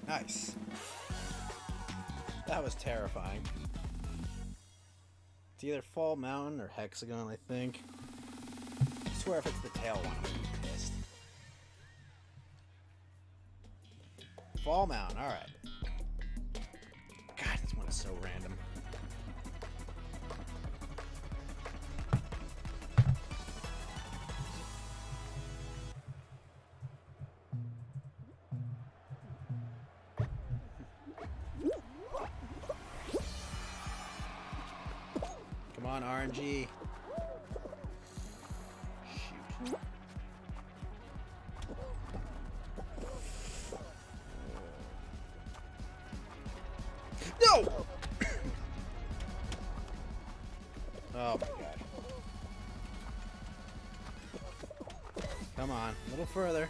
Nice. That was terrifying. It's either Fall Mountain or Hexagon, I think. I swear if it's the tail one, I'm gonna be pissed. Fall Mountain, alright. God, this one is so random. Come on, RNG. Shoot. No! Oh my god. Come on, a little further.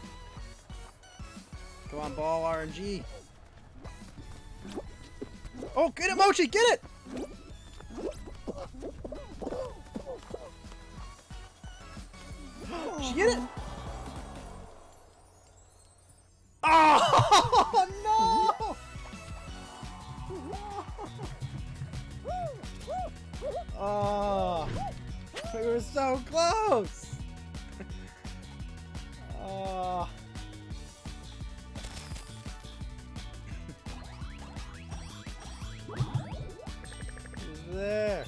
Come on, ball RNG. Oh, get it, Mochi, get it! Did she get it? Oh no! Oh, we were so close. Oh. He's there.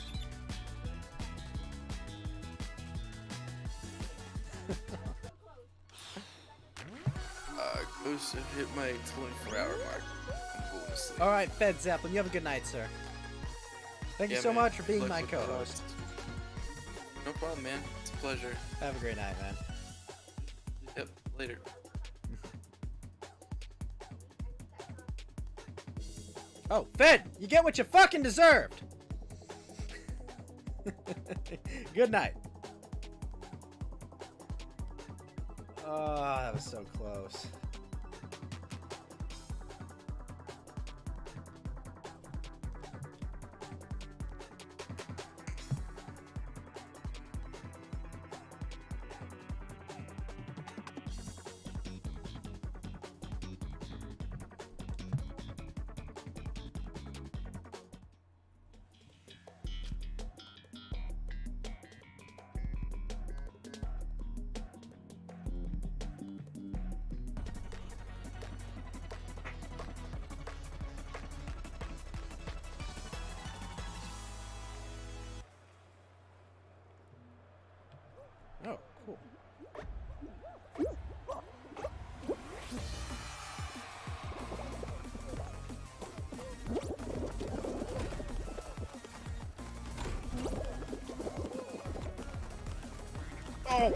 Goes to hit my 24-hour mark. I'm going to sleep. All right, Fed Zeppelin, you have a good night, sir. Thank you Yeah, so man. much for being Good my luck with co-host. No problem, man. It's a pleasure. Have a great night, man. Yep. Later. Oh, Fed, you get what you fucking deserved. Good night. Oh, that was so close. Oh, cool. No!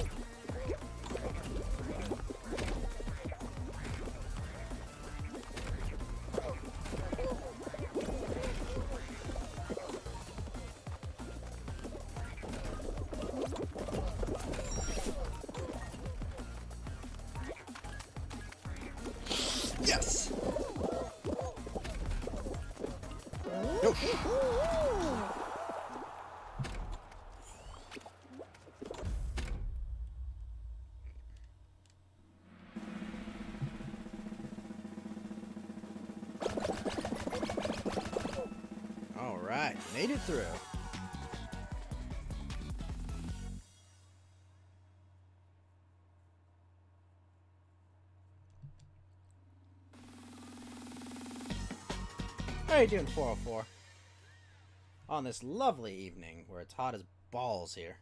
Yes! All right, made it through. How are you doing, 404? On this lovely evening where it's hot as balls here.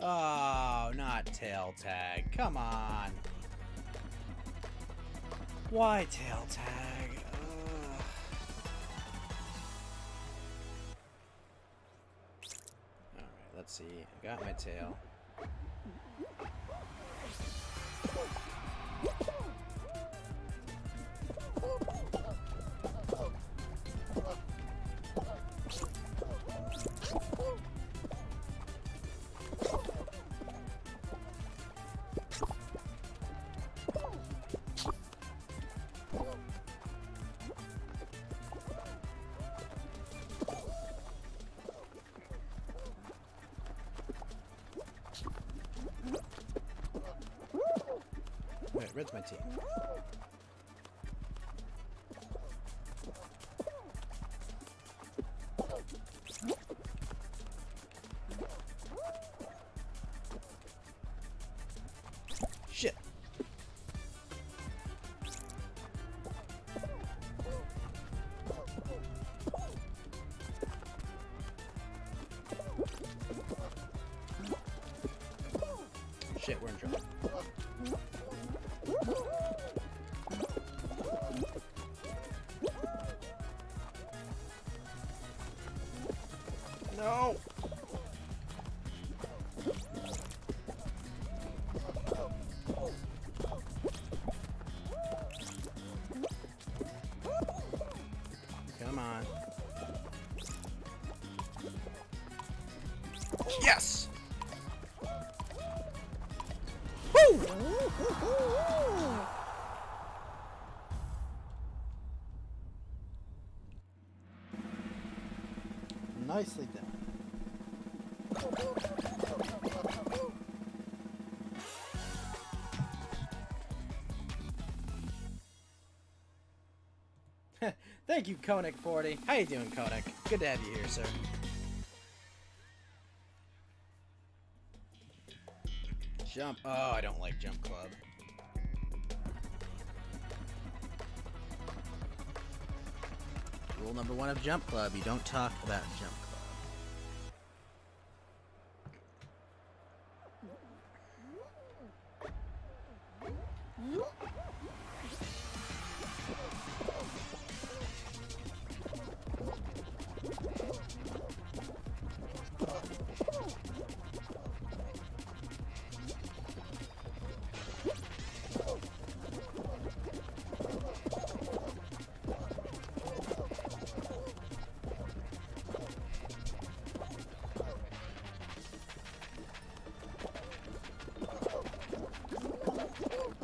Oh, not tail tag. Come on. Why tail tag? Ugh. Alright, let's see. I got my tail. Wait, red's my team. Shit. Shit, we're in trouble. No! Come on. Yes! Nicely done. Thank you, Koenig40. How you doing, Koenig? Good to have you here, sir. Jump. Oh, I don't like Jump Club. Rule number 1 of Jump Club, you don't talk about Jump Club.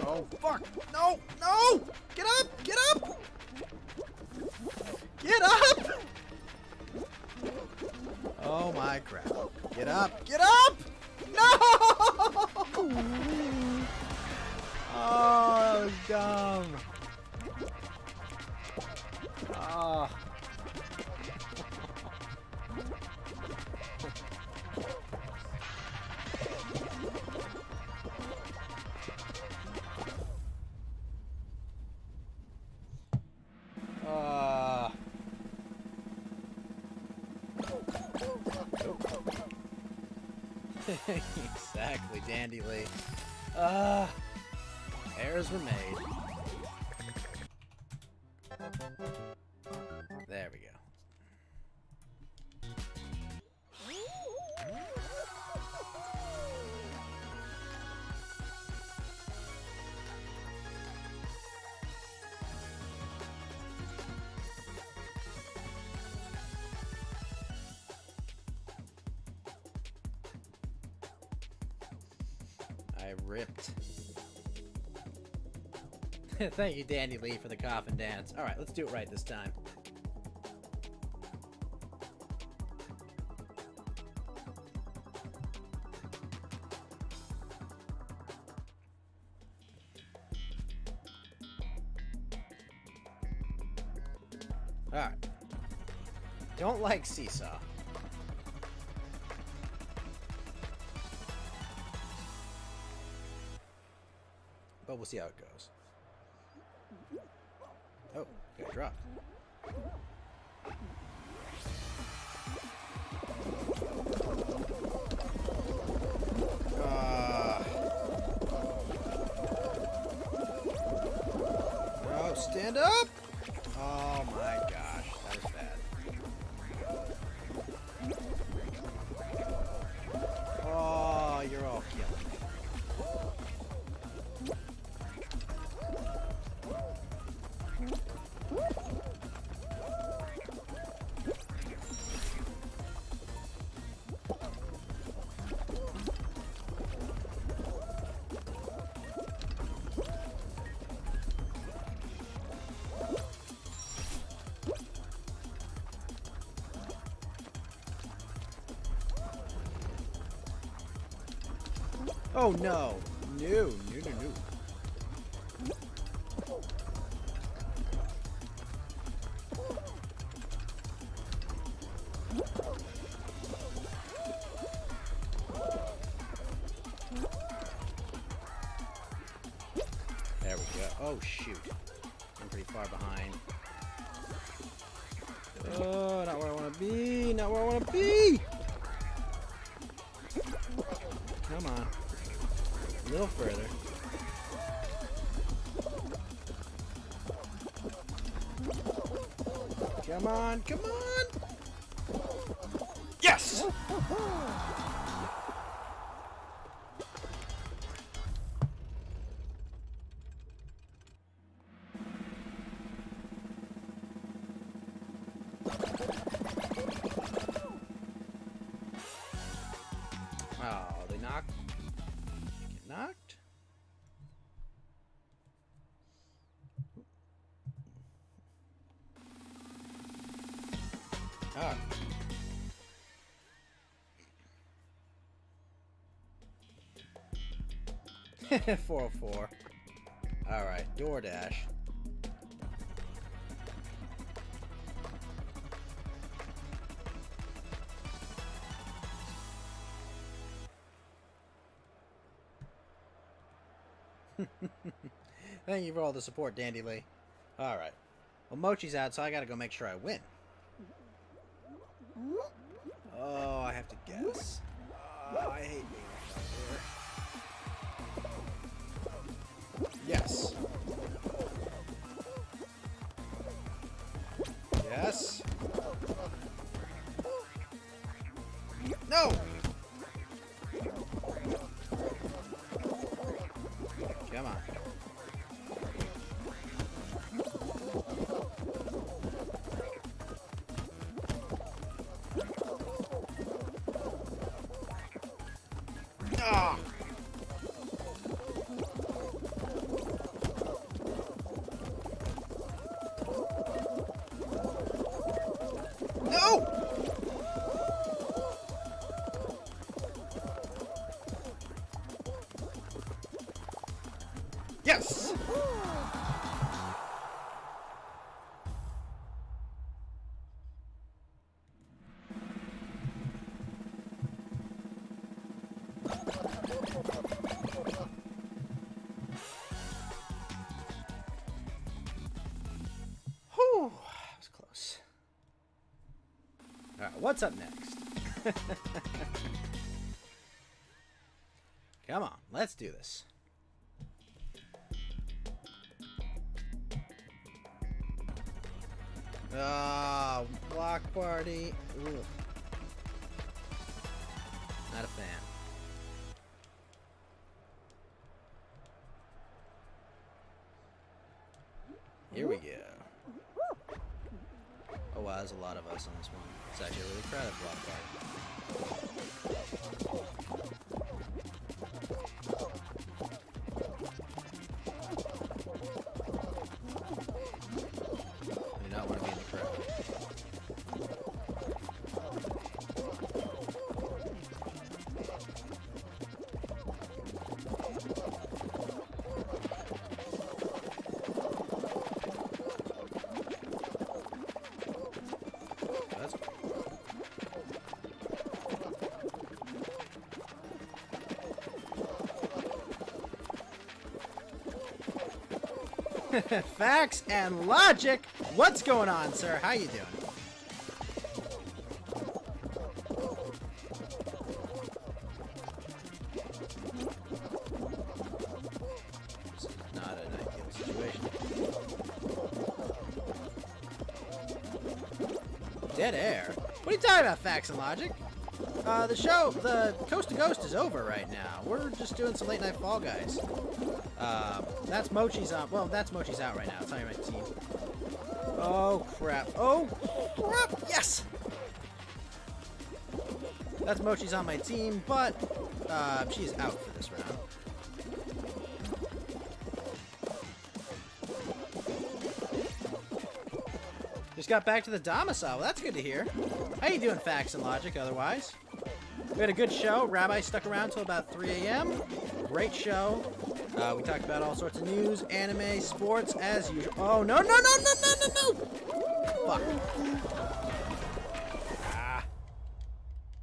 Oh, fuck! No! No! Get up! Get up! Get up! Oh my crap. Get up! Get up! No! Oh, that was dumb. Oh. Exactly, Dandy Lee. Errors were made. There we go. I ripped. Thank you, Danny Lee, for the coffin dance. Alright, let's do it right this time. Alright. Don't like Seesaw. But we'll see how it goes. Oh, got dropped. No, stand up! Oh my gosh, that was bad. Oh, you're all killing me. Oh no! No, no, no, no. There we go. Oh shoot. I'm pretty far behind. Oh, not where I want to be! Not where I want to be! Come on. A little further. Come on, come on! Yes! Oh, they knocked. Get knocked? Ah. 404. Alright, DoorDash. Thank you for all the support, Dandy Lee. Alright. Well, Mochi's out, so I gotta go make sure I win. Oh, I have to guess. Oh, I hate being up there. Yes. Yes. No! Come on. Ah! No! Yes! Whew, that was close. Alright, what's up next? Come on, let's do this. Ah, block party. Ugh. Not a fan. Here we go. Oh wow, there's a lot of us on this one. It's actually a really crowded block party. I do not want to be in the crowd. That's Facts and logic. What's going on, sir? How you doing? This is not an ideal situation. Dead air? What are you talking about, Facts and Logic? The show, the Coast to Ghost is over right now. We're just doing some late night Fall Guys. That's Mochi's on. Well, that's Mochi's out right now. It's not even my team. Oh crap! Oh crap! Yes. That's Mochi's on my team, but she's out for this round. Just got back to the domicile. Well, that's good to hear. How you doing, Facts and Logic? Otherwise, we had a good show. Rabbi stuck around till about 3 a.m. Great show. We talked about all sorts of news, anime, sports, as usual. Oh, no, no, no, no, no, no, no! Fuck. Ah.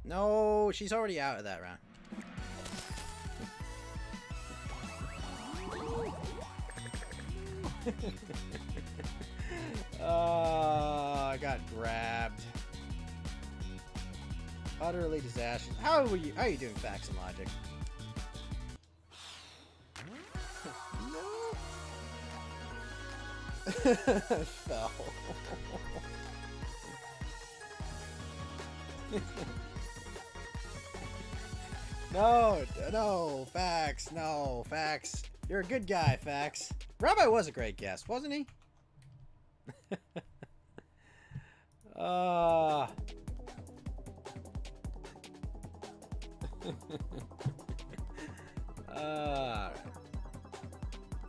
No, she's already out of that round. I got grabbed. Utterly disastrous. How are you doing, Facts and Logic? Fell. No, Facts, no, Facts. You're a good guy, Facts. Rabbi was a great guest, wasn't he?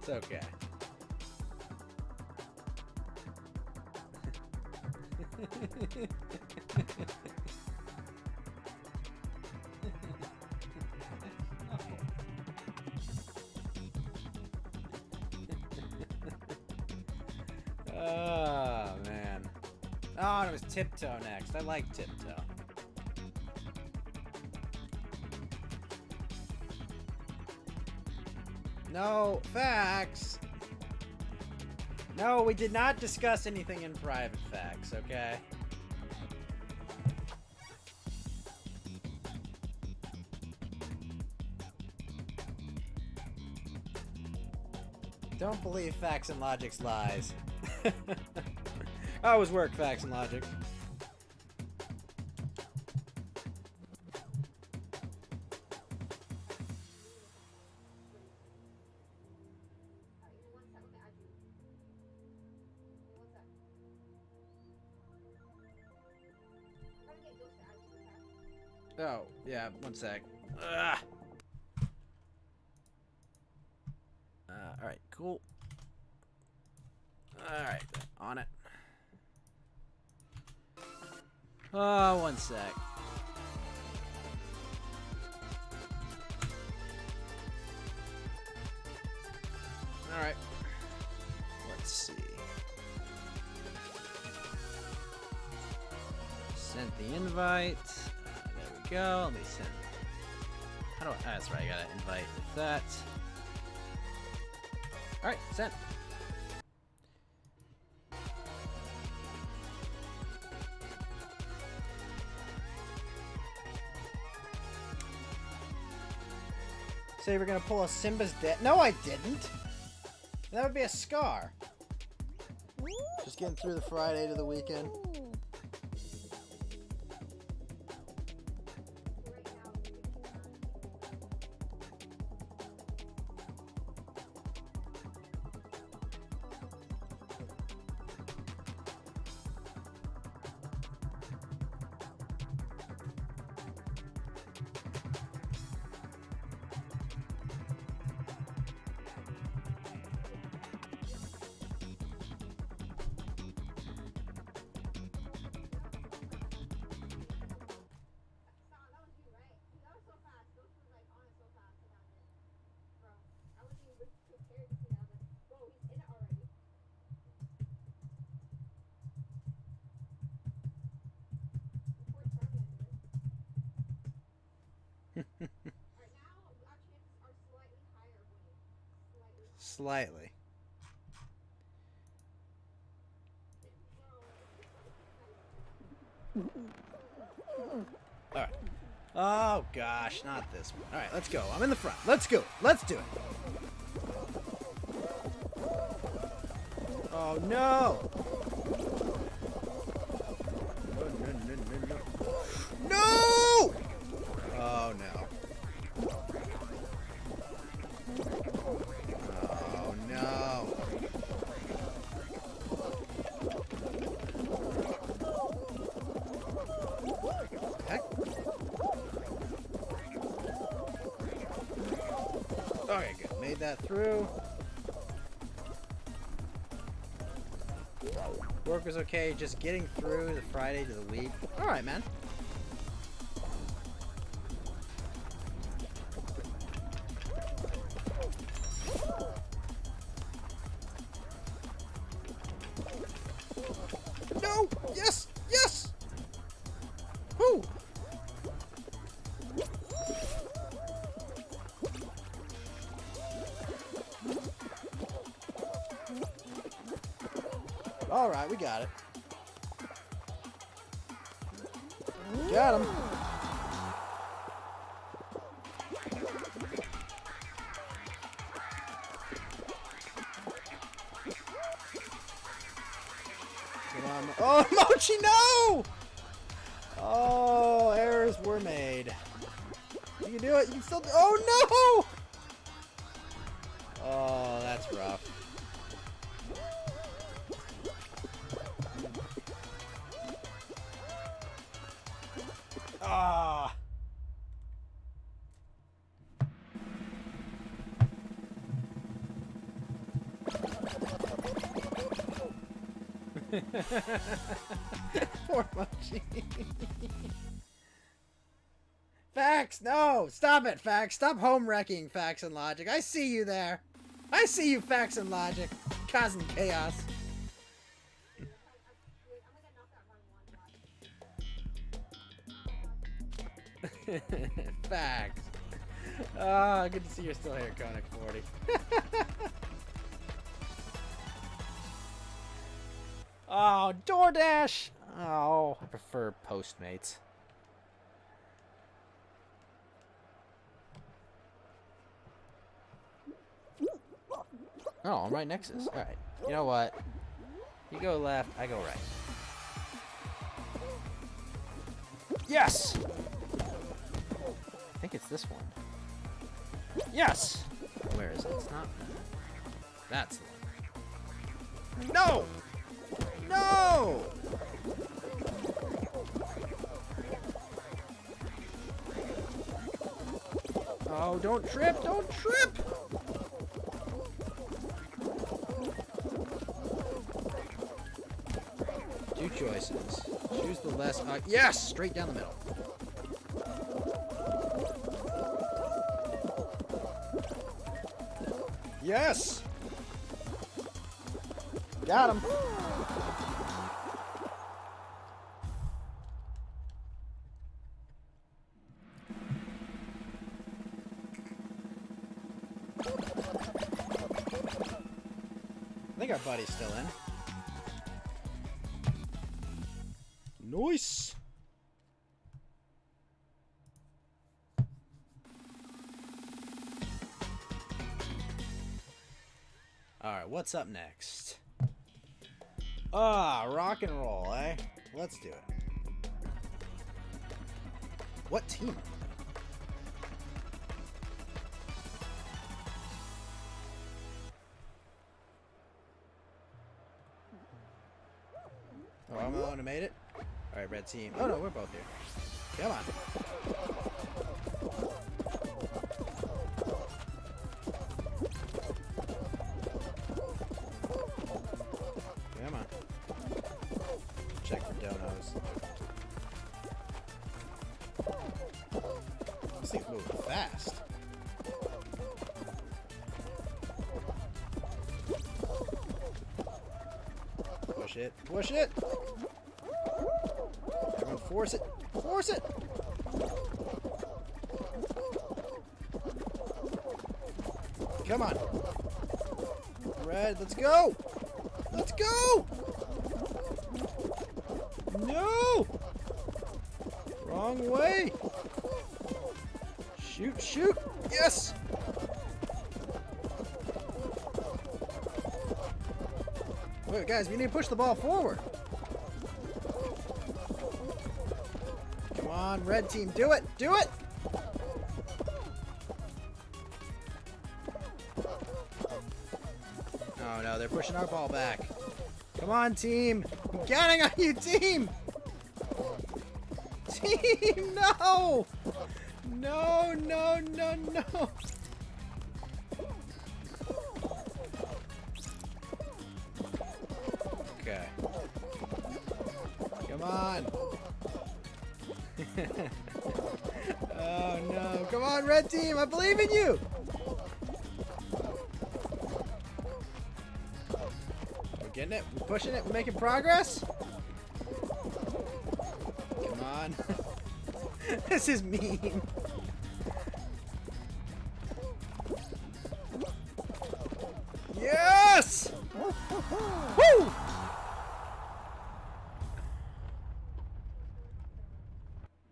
It's okay. Oh, man. Oh, it was Tiptoe next. I like Tiptoe. No, Facts. No, we did not discuss anything in private, Facts, okay? Don't believe Facts and Logic's lies. Always work, Facts and Logic. Oh, yeah, one sec. Ugh. Alright, cool. Alright, on it. Oh, one sec. Alright. Let's see. Sent the invite. There we go. Let me send. How do I? That's right. I gotta invite with that. Alright, sent. So you were gonna pull a Simba's dead? No, I didn't. That would be a Scar. Just getting through the Friday to the weekend. Slightly. Alright. Oh gosh, not this one. Alright, let's go. I'm in the front. Let's go. Let's do it. Oh no! No! Oh no. Oh no. Heck? Okay, good. Made that through. Work was okay, just getting through the Friday to the week. Alright, man. No! Yes! Yes! Woo! Alright, we got it. Got him. Come on. Oh, Mochi, no! Oh, errors were made. You can do it. You can still do. Oh, no! Oh, that's rough. Ah. Poor Mochi. Fax, no! Stop it, Fax. Stop home wrecking Fax and Logic. I see you there. I see you, Fax and Logic. Causing chaos. Fax. Ah, good to see you're still here, Koenig 40. Oh, DoorDash! Oh, I prefer Postmates. Oh, I'm right next to this. Alright. You know what? You go left, I go right. Yes! I think it's this one. Yes! Where is it? It's not that. That's the one. No! No! Oh, don't trip! Don't trip! Two choices. Choose the less... yes! Straight down the middle. Yes! Got him! I think our buddy's still in. Nice! Alright, what's up next? Ah, rock and roll, eh? Let's do it. What team? Oh, I'm the one who made it? Alright, red team. Oh no, we're both here. Come on. Come on. Check for donos. This thing's moving fast. Push it. Push it! Everyone force it! Force it! Come on! Red, let's go! Let's go! No! Wrong way! Shoot, shoot! Yes! Wait, guys, we need to push the ball forward. Come on, red team, do it! Do it! Oh no, they're pushing our ball back. Come on, team! I'm counting on you, team! Team, no! No, no, no, no! Okay. Come on! Oh no! Come on, red team! I believe in you! We're getting it. We're pushing it. We're making progress. Come on. This is mean. Yes! Woo!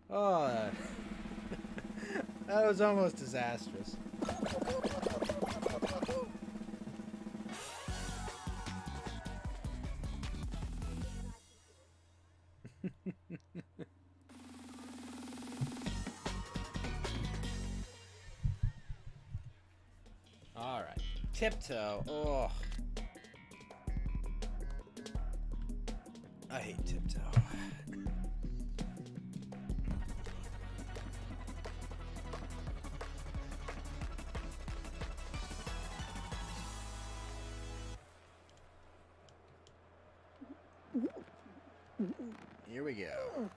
Oh, that was almost disastrous. All right, tiptoe. Oh, I hate tiptoe. Here we go.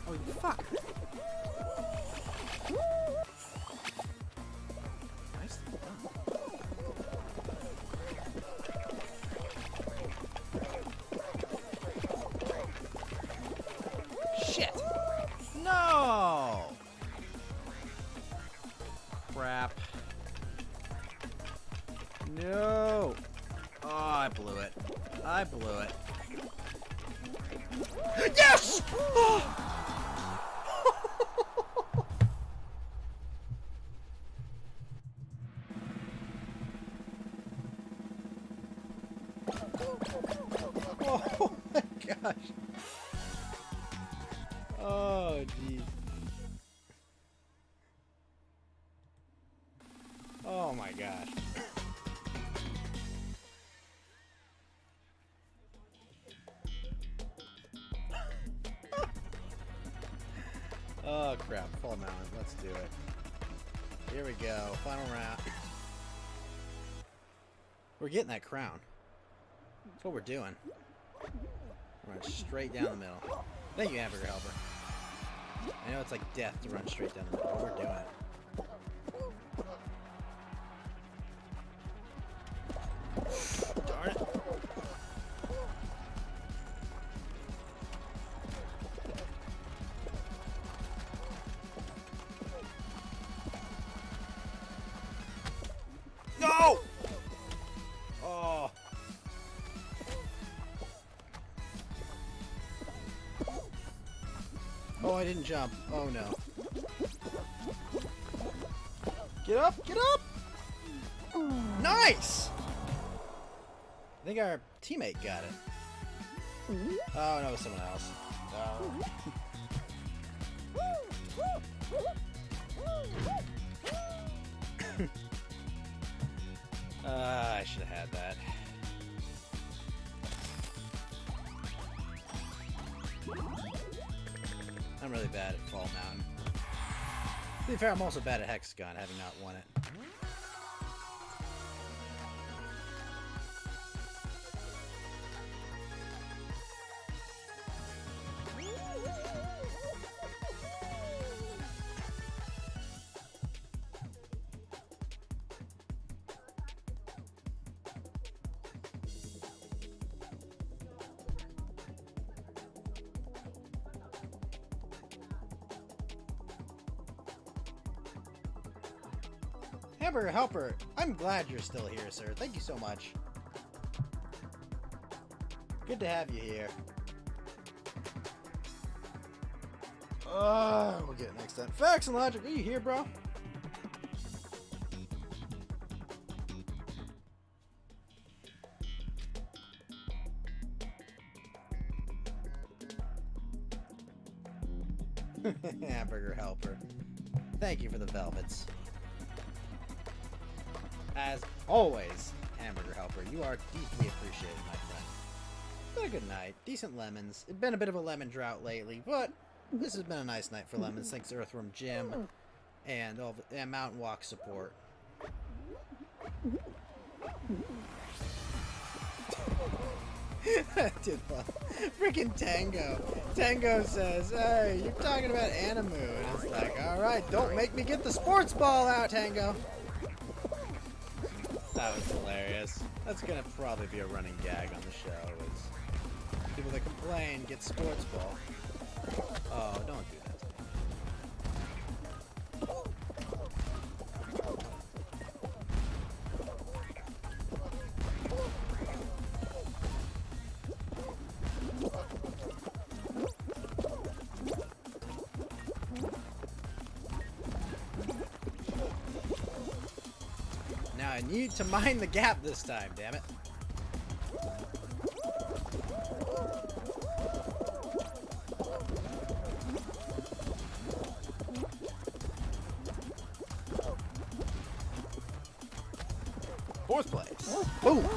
Oh, you fuck. Nicely done. Shit! No! Crap. No! Oh, I blew it. I blew it. Yes! Oh my gosh. Oh, jeez. Oh my gosh. Oh crap, Fall Mountain, let's do it. Here we go, final round. We're getting that crown. That's what we're doing. We're running straight down the middle. Thank you, Hamburger Helper. I know it's like death to run straight down the middle, but we're doing it. Darn it. No! Oh. Oh, I didn't jump. Oh no. Get up! Get up! Nice! I think our teammate got it. Oh, no, it was someone else. I should have had that. I'm really bad at Fall Mountain. To be fair, I'm also bad at Hexagon, having not won it. Hamburger Helper, I'm glad you're still here, sir. Thank you so much. Good to have you here. We'll get it next time. Facts and Logic, are you here, bro? Hamburger Helper. Thank you for the velvets. As always, Hamburger Helper, you are deeply appreciated, my friend. It's been a good night. Decent lemons. It's been a bit of a lemon drought lately, but this has been a nice night for lemons, thanks to Earthworm Jim and all the Mountain Walk support. Dude, freaking Tango. Tango says, hey, you're talking about Animu. And it's like, alright, don't make me get the sports ball out, Tango. That was hilarious. That's gonna probably be a running gag on the show, is people that complain get sports ball. Oh, don't do that to me. Now I need to mine the gap this time, damn it. Fourth place. Boom.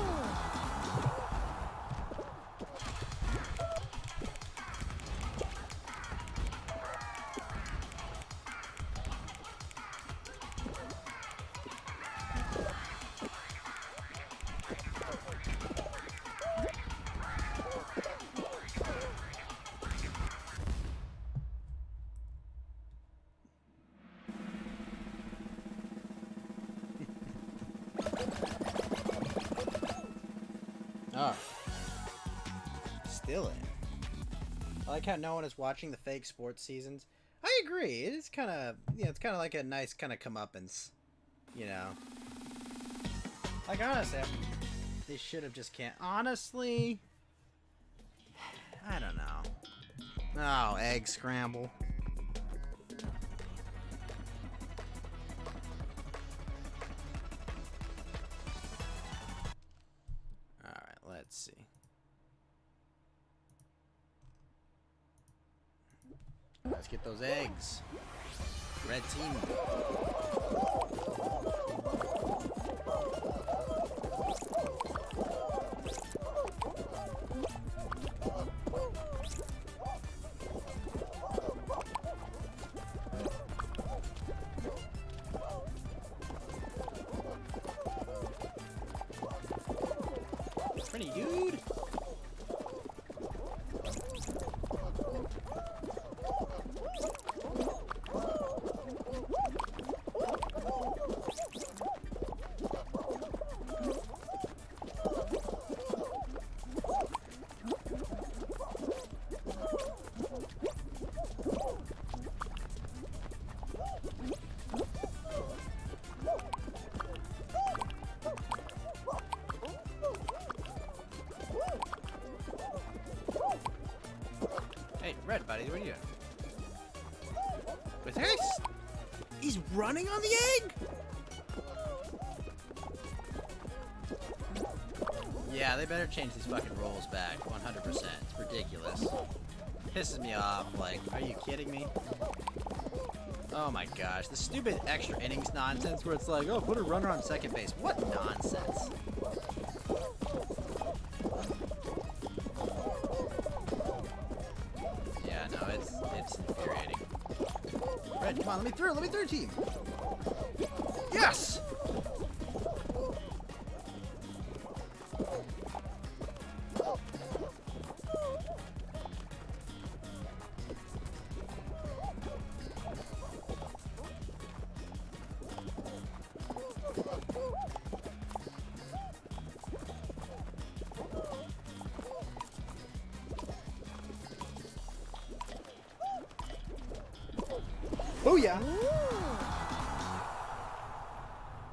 Oh. Still in. I like how no one is watching the fake sports seasons. I agree. It is kind of, it's kind of like a nice kind of comeuppance, you know. Like, honestly, they should have just can't. Honestly, I don't know. Oh, egg scramble. Alright, let's see. Let's get those eggs. Red team. Pretty dude. Hey, Red, buddy, what are you doing? With this? He's running on the egg? Yeah, they better change these fucking rules back. 100%. It's ridiculous. Pisses me off. Like, are you kidding me? Oh my gosh. The stupid extra innings nonsense where it's like, oh, put a runner on second base. What nonsense? Yeah, no, it's infuriating. Red, come on, let me through, team! Yes! Booyah!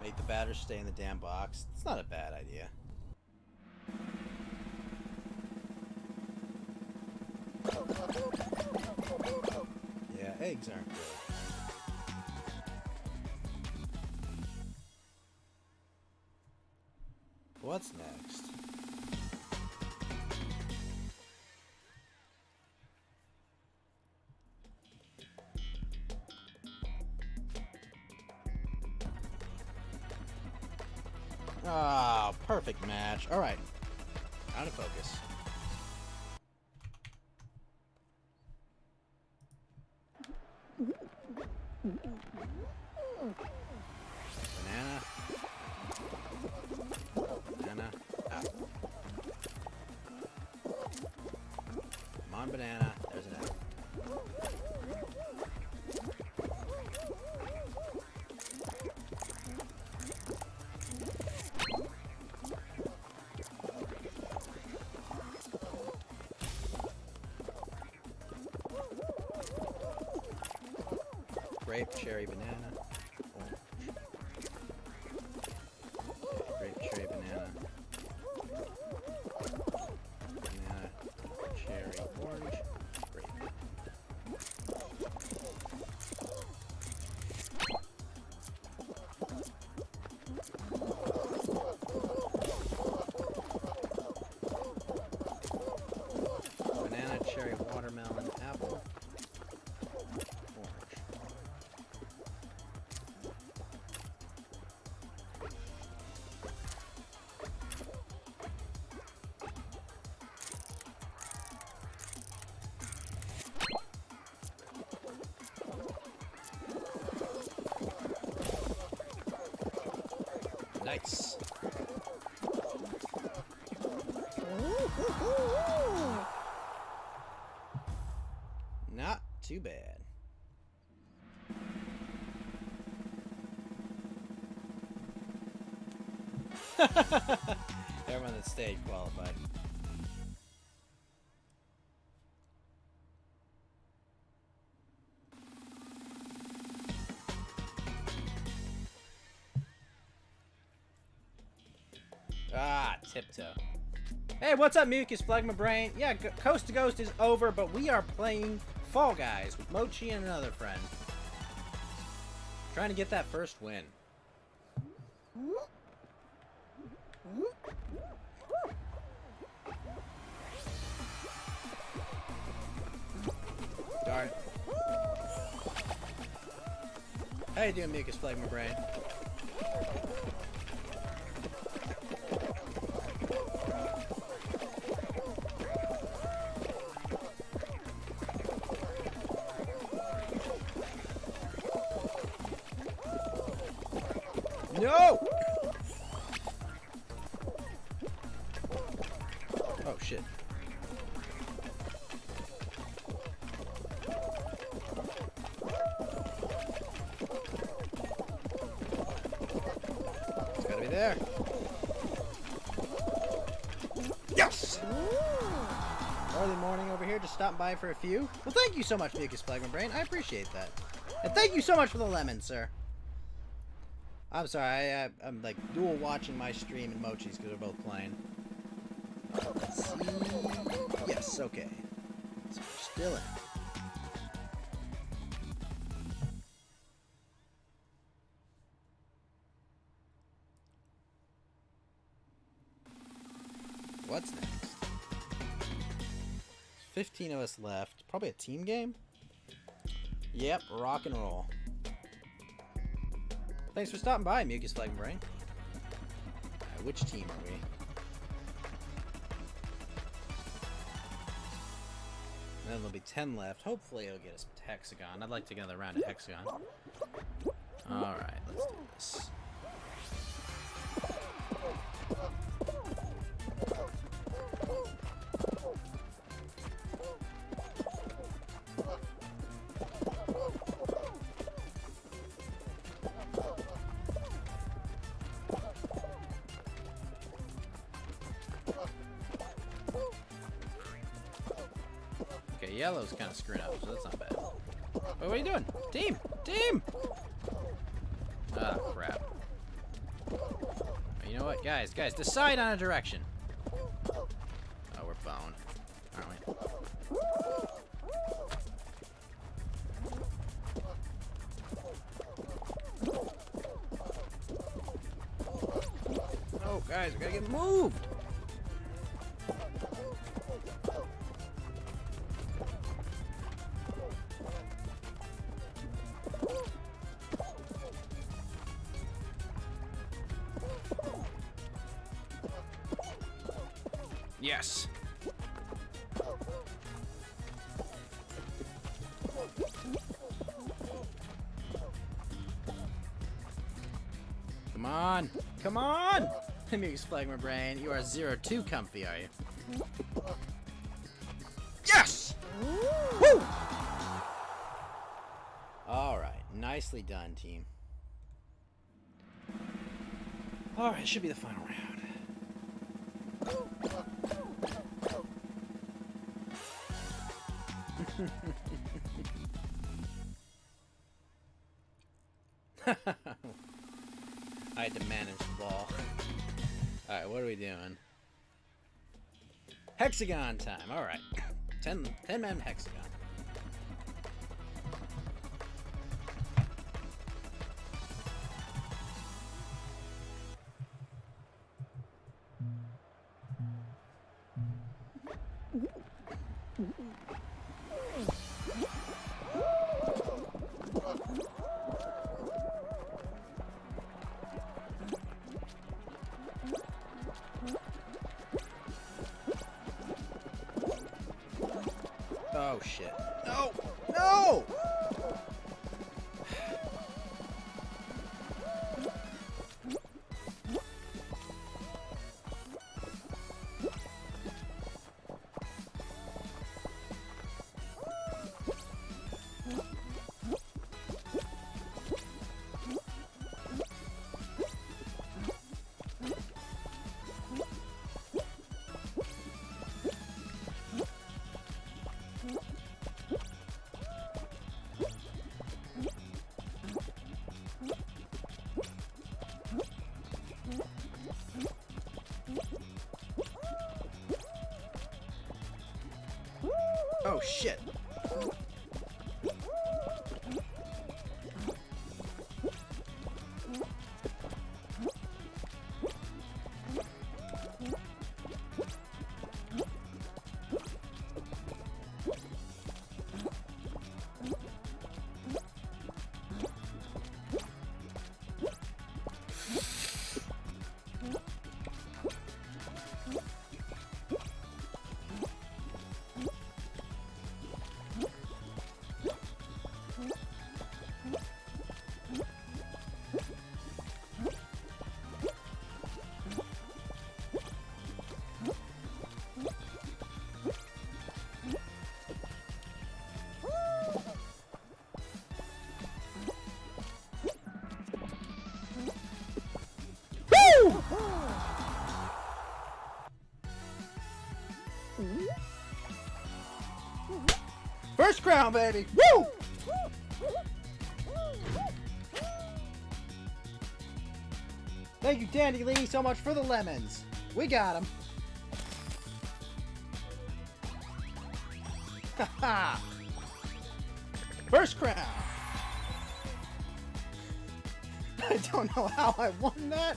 Make the batter stay in the damn box. It's not a bad idea. Yeah, eggs aren't good. What's next? Ah, perfect match. All right, out of focus. Banana. Banana. Out. Come on, banana. There's an out. Grape, cherry, banana, orange. Grape, cherry, banana. Banana, cherry, orange, grape. Banana, cherry, watermelon, apple, orange. Nice. Not too bad. Everyone that stayed qualified. Ah, tiptoe. Hey, what's up, Mucus Phlegma Brain? Yeah, Coast to Ghost is over, but we are playing Fall Guys with Mochi and another friend. Trying to get that first win. Darn it. How you doing, Mucus Phlegma Brain? No! Oh, shit. It's gotta be there. Yes! Early morning over here, just stopping by for a few. Well, thank you so much, Mucus Phlegma Brain. I appreciate that. And thank you so much for the lemon, sir. I'm sorry, I'm like dual watching my stream and Mochi's because they're both playing. Let's see. Yes, okay. So we're still in. What's next? 15 of us left. Probably a team game? Yep, rock and roll. Thanks for stopping by, Mucus Flag Brain. Which team are we? And then there'll be 10 left. Hopefully it'll get us to Hexagon. I'd like to get another round of Hexagon. Alright, let's do this. Okay, yellow's kind of screwed up, so that's not bad. Wait, what are you doing? Team! Team! Ah, crap. You know what, guys, decide on a direction. Oh, we're boned, aren't we? Oh, guys, we gotta get moved! Yes! Come on! Come on! Mucus Flag my brain. You are 0-2 comfy, are you? Yes! Woo! Alright, nicely done, team. Alright, should be the final round. I had to manage the ball. Alright, what are we doing? Hexagon time, alright. 10-man hexagon. Oh shit. No! No! Oh shit. First crown, baby! Woo! Thank you, Dandy Lee, so much for the lemons. We got him. Haha! First crown! I don't know how I won that.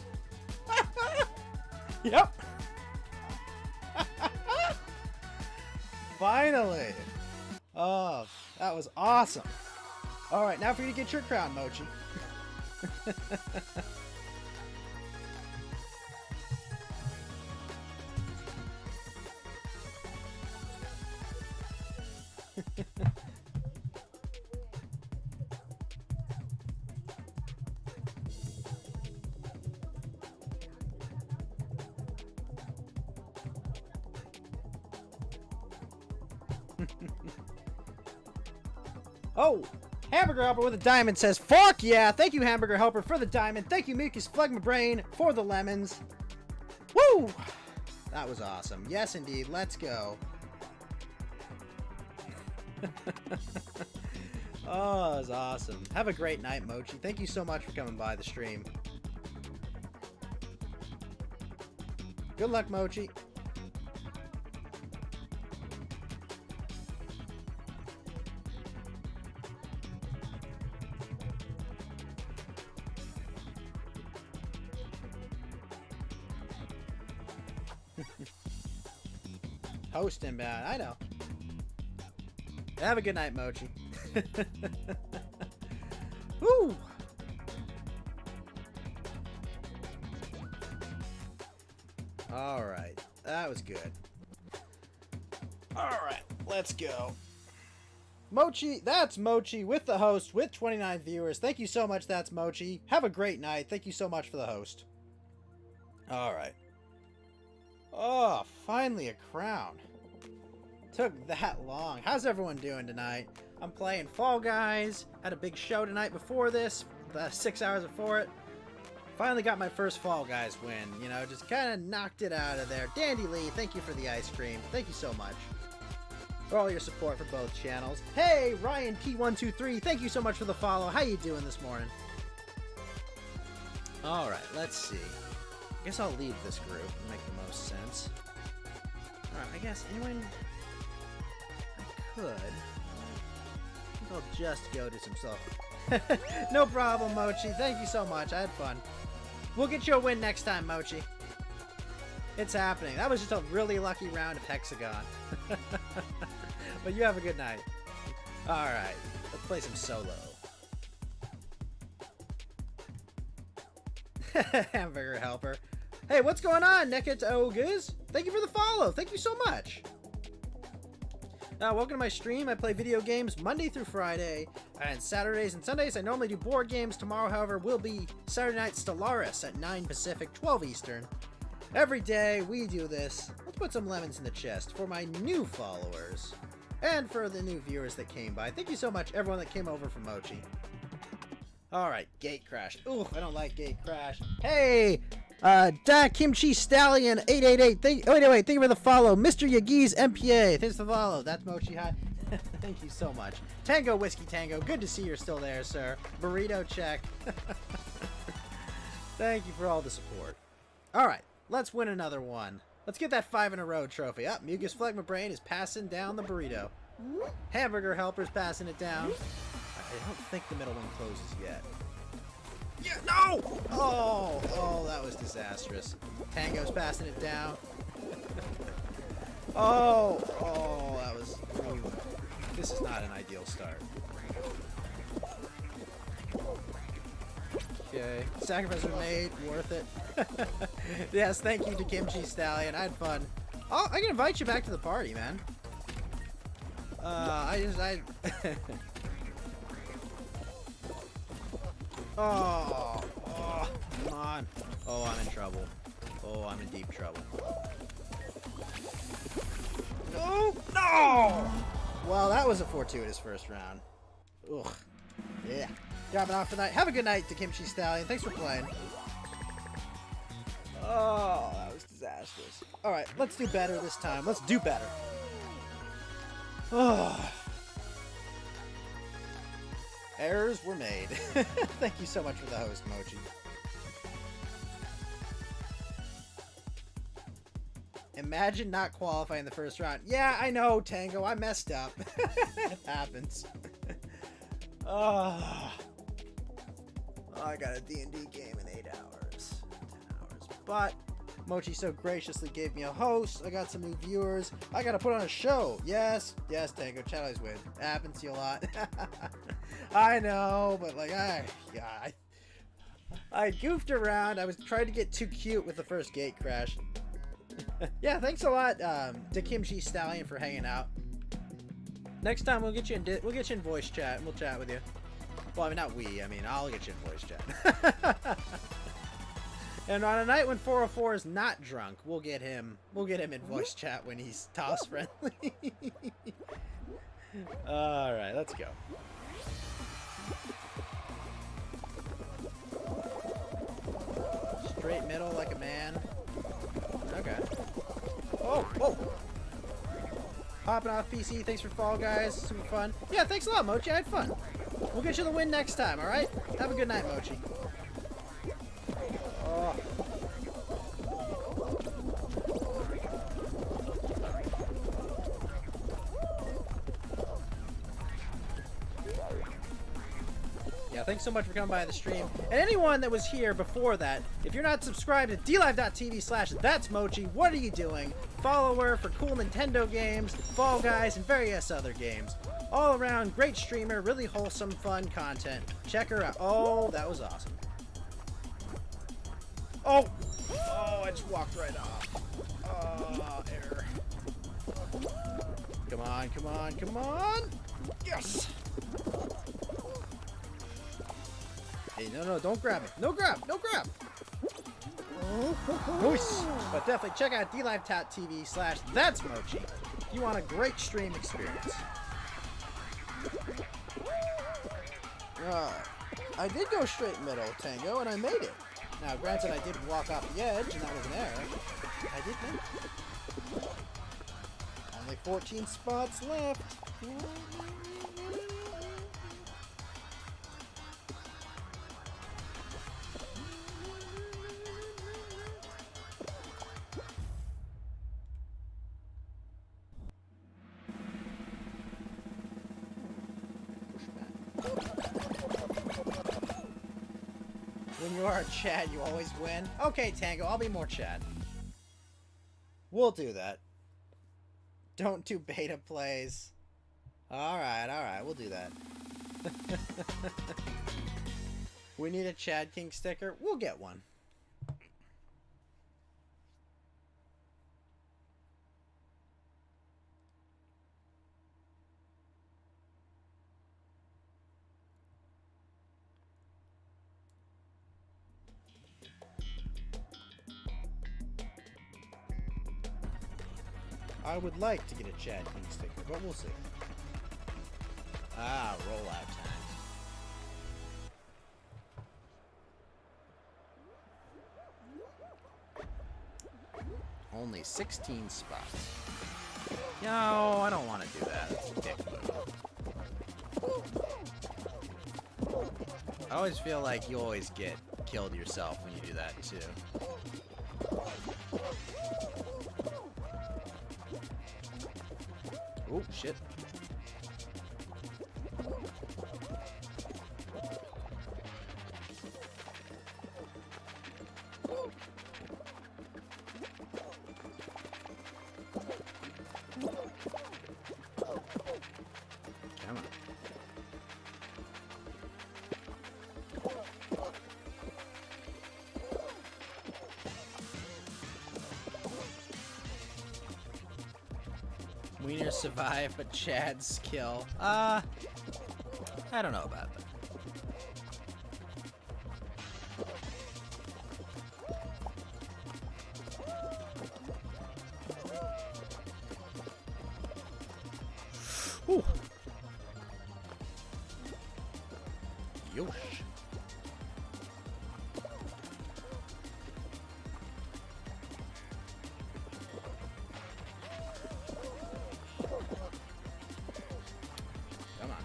Yep. Finally! Oh, that was awesome. All right, now for you to get your crown, Mochi. Oh, Hamburger Helper with a diamond says, "Fuck yeah! Thank you, Hamburger Helper, for the diamond. Thank you, Mucus Phlegma Brain, for the lemons. Woo! That was awesome. Yes, indeed. Let's go." Oh, that was awesome. Have a great night, Mochi. Thank you so much for coming by the stream. Good luck, Mochi. Host inbound, I know. Have a good night, Mochi. Woo! Alright, that was good. Alright, let's go. Mochi, that's Mochi with the host with 29 viewers. Thank you so much, that's Mochi. Have a great night. Thank you so much for the host. Alright. Oh, finally a crown. Took that long. How's everyone doing tonight? I'm playing Fall Guys. Had a big show tonight before this. 6 hours before it. Finally got my first Fall Guys win. You know, just kind of knocked it out of there. Dandy Lee, thank you for the ice cream. Thank you so much for all your support for both channels. Hey, Ryan P123, thank you so much for the follow. How you doing this morning? Alright, let's see. I guess I'll leave this group. It'll make the most sense. Alright, I guess anyone... I could. I think I'll just go to some stuff. No problem, Mochi. Thank you so much. I had fun. We'll get you a win next time, Mochi. It's happening. That was just a really lucky round of Hexagon. But you have a good night. Alright, let's play some solo. Hamburger Helper. Hey, what's going on, Nekit Ogas? Thank you for the follow. Thank you so much. Welcome to my stream. I play video games Monday through Friday, and Saturdays and Sundays I normally do board games. Tomorrow, however, will be Saturday Night Stellaris at 9 Pacific, 12 Eastern. Every day we do this. Let's put some lemons in the chest for my new followers and for the new viewers that came by. Thank you so much, everyone that came over from Mochi. Alright, Gate Crash. Ooh, I don't like Gate Crash. Hey! Da Kimchi Stallion 888. Thank you for the follow. Mr. Yagi's MPA. Thanks for the follow. That's Mochi Hot. Thank you so much. Tango Whiskey Tango. Good to see you're still there, sir. Burrito check. Thank you for all the support. Alright, let's win another one. Let's get that 5 in a row trophy. Up, Mucus Phlegma Brain is passing down the burrito. Hamburger Helper's passing it down. I don't think the middle one closes yet. Yeah, no! Oh, that was disastrous. Tango's passing it down. Oh, that was... Ooh, this is not an ideal start. Okay, sacrifice was made, worth it. Yes, thank you to Kimchi Stallion, I had fun. Oh, I can invite you back to the party, man. Oh, come on. Oh, I'm in trouble. Oh, I'm in deep trouble. No! Well, that was a fortuitous first round. Ugh. Yeah. Dropping off tonight. Have a good night to Kimchi Stallion. Thanks for playing. Oh, that was disastrous. Alright, let's do better this time. Let's do better. Oh. Errors were made. Thank you so much for the host, Mochi. Imagine not qualifying the first round. Yeah, I know, Tango. I messed up. It happens. Oh, I got a D&D game in 8 hours. 10 hours. But Mochi so graciously gave me a host. I got some new viewers. I gotta put on a show. Yes, Tango. Chat always win. It happens to you a lot. I know, but like, I goofed around. I was trying to get too cute with the first gate crash. Yeah, thanks a lot, to Kimchi Stallion for hanging out. Next time we'll get you in voice chat and we'll chat with you. Well, I mean, not we. I mean, I'll get you in voice chat. And on a night when 404 is not drunk, we'll get him in voice chat when he's toss friendly. All right, let's go. Straight middle like a man. Okay. Oh! Hopping off PC, thanks for Fall Guys, super fun. Yeah, thanks a lot, Mochi, I had fun. We'll get you the win next time, alright? Have a good night, Mochi. Oh. Yeah, thanks so much for coming by the stream. And anyone that was here before that, if you're not subscribed to DLive.tv/thatsmochi, what are you doing? Follow her for cool Nintendo games, Fall Guys, and various other games. All around, great streamer, really wholesome, fun content. Check her out. Oh, that was awesome. Oh! Oh, I just walked right off. Oh, error. Come on, come on, come on! Yes! Hey, no, don't grab it. No grab! Nice! But definitely check out DLive.tv/thatsmochi if you want a great stream experience. I did go straight middle, Tango, and I made it. Now, granted, I did walk off the edge, and that was an error. I did make it. Only 14 spots left. When you are a Chad, you always win. Okay, Tango, I'll be more Chad. We'll do that. Don't do beta plays. Alright, we'll do that. We need a Chad King sticker? We'll get one. I would like to get a Chad King sticker, but we'll see. Ah, rollout time. Only 16 spots. No, I don't want to do that. That's a dick move. I always feel like you always get killed yourself when you do that, too. Oh, shit. Come on. Wiener survived, but Chad's kill. I don't know about that. Ooh. Yosh. Come on.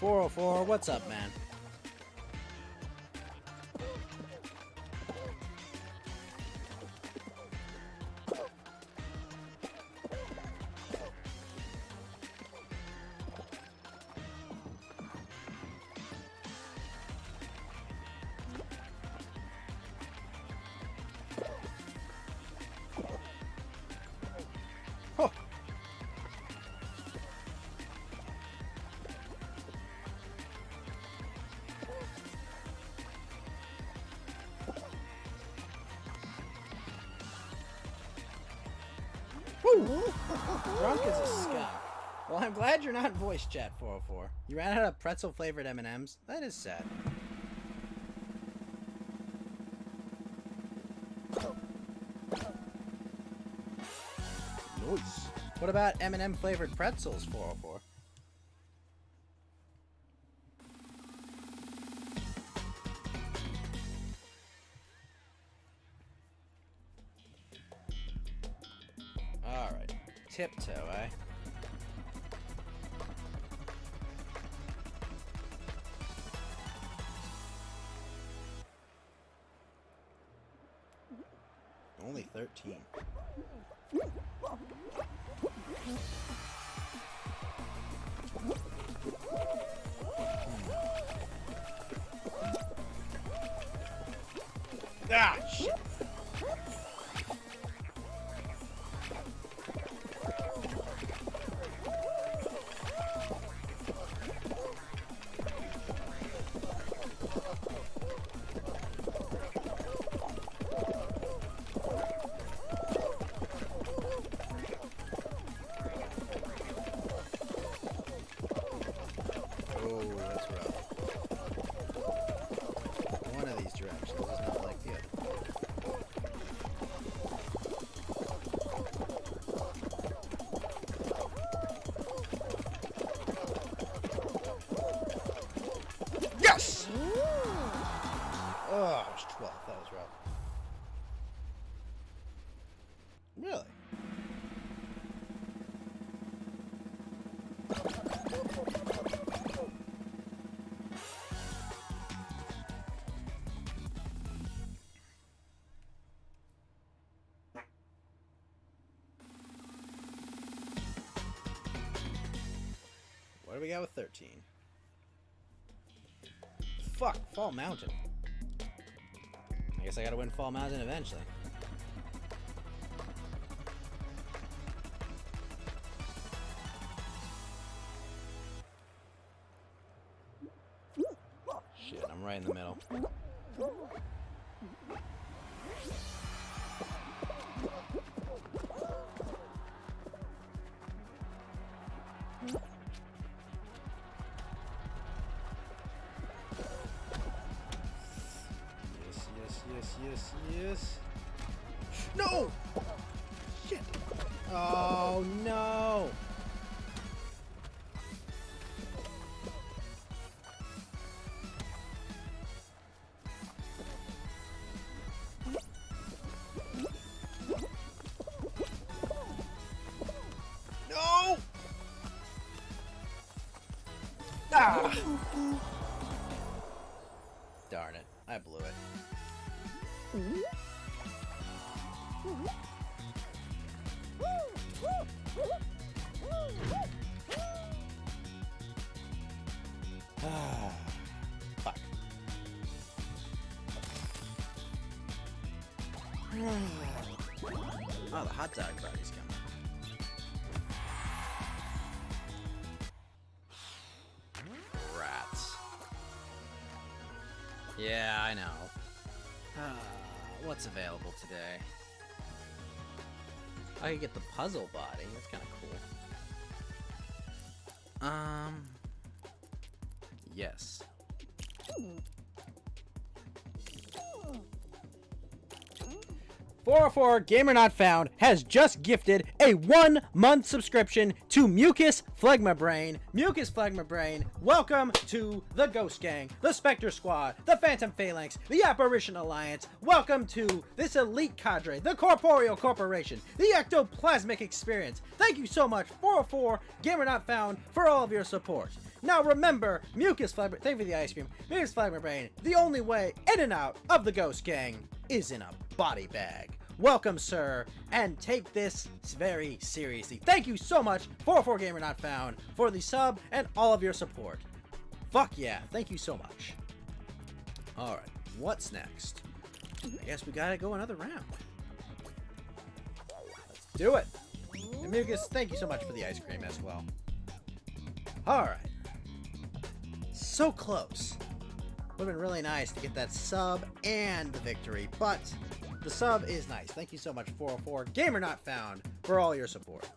404, what's up, man? Drunk as a skunk. Well, I'm glad you're not in voice chat, 404. You ran out of pretzel-flavored M&Ms? That is sad. Nice. What about M&M flavored pretzels, 404? Alright. Tiptoe, eh? Only 13. Ah, shit. Oh, that's rough. One of these directions is not like the other. Yes! Oh, I was 12th. That was rough. Really? What do we got with 13? Fuck, Fall Mountain. I guess I gotta win Fall Mountain eventually. Shit, I'm right in the middle. Yes. No! Shit! Oh no! No! Ah! Darn it, I blew it. Fuck. Oh, the hot dog buddy's coming. Rats. Yeah, I know. What's available today? I could get the puzzle body. That's kind of cool. Yes. 404 Gamer Not Found has just gifted a 1-month subscription to Mucus Phlegma Brain. Mucus Phlegma Brain, welcome to the Ghost Gang, the Spectre Squad, the Phantom Phalanx, the Apparition Alliance. Welcome to this elite cadre, the Corporeal Corporation, the Ectoplasmic Experience. Thank you so much, 404 Gamer Not Found, for all of your support. Now remember, Mucus Phlegma, thank you for the ice cream, Mucus Phlegma Brain, the only way in and out of the Ghost Gang is in a body bag. Welcome, sir, and take this very seriously. Thank you so much, 404 Gamer Not Found, for the sub and all of your support. Fuck yeah, thank you so much. Alright, what's next? I guess we gotta go another round. Let's do it. And Mucus, thank you so much for the ice cream as well. Alright. So close. Would have been really nice to get that sub and the victory, but the sub is nice. Thank you so much, 404 Gamer Not Found, for all your support.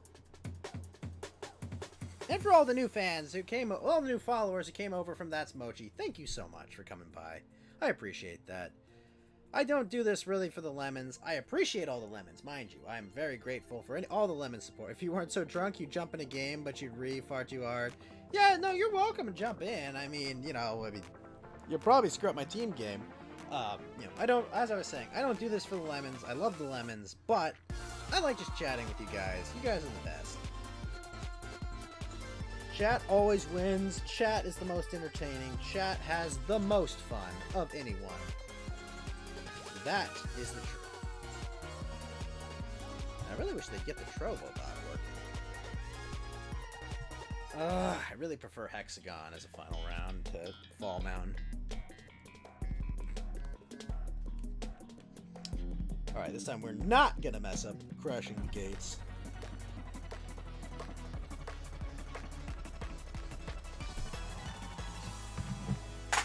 And for all the new fans who came, all the new followers who came over from That's Mochi, thank you so much for coming by. I appreciate that. I don't do this really for the lemons. I appreciate all the lemons, mind you. I am very grateful for all the lemon support. If you weren't so drunk, you'd jump in a game, but you'd re far too hard. Yeah, no, you're welcome to jump in. I mean, you'll probably screw up my team game. I don't, as I was saying, I don't do this for the lemons. I love the lemons, but I like just chatting with you guys. You guys are the best. Chat always wins. Chat is the most entertaining. Chat has the most fun of anyone. That is the truth. I really wish they'd get the Trovo bot working. I really prefer Hexagon as a final round to Fall Mountain. Alright, this time we're not gonna mess up crashing the gates.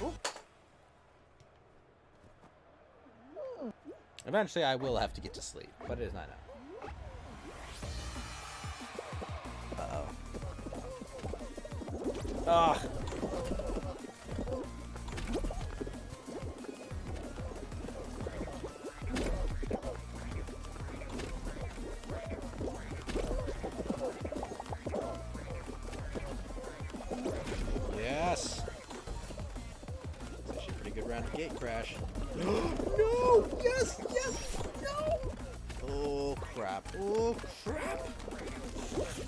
Oop. Eventually I will have to get to sleep, but it is not now. Uh-oh. Ah. Yes. It's actually a pretty good round of gate crash. No! Yes! Yes! No! Oh crap! Oh crap!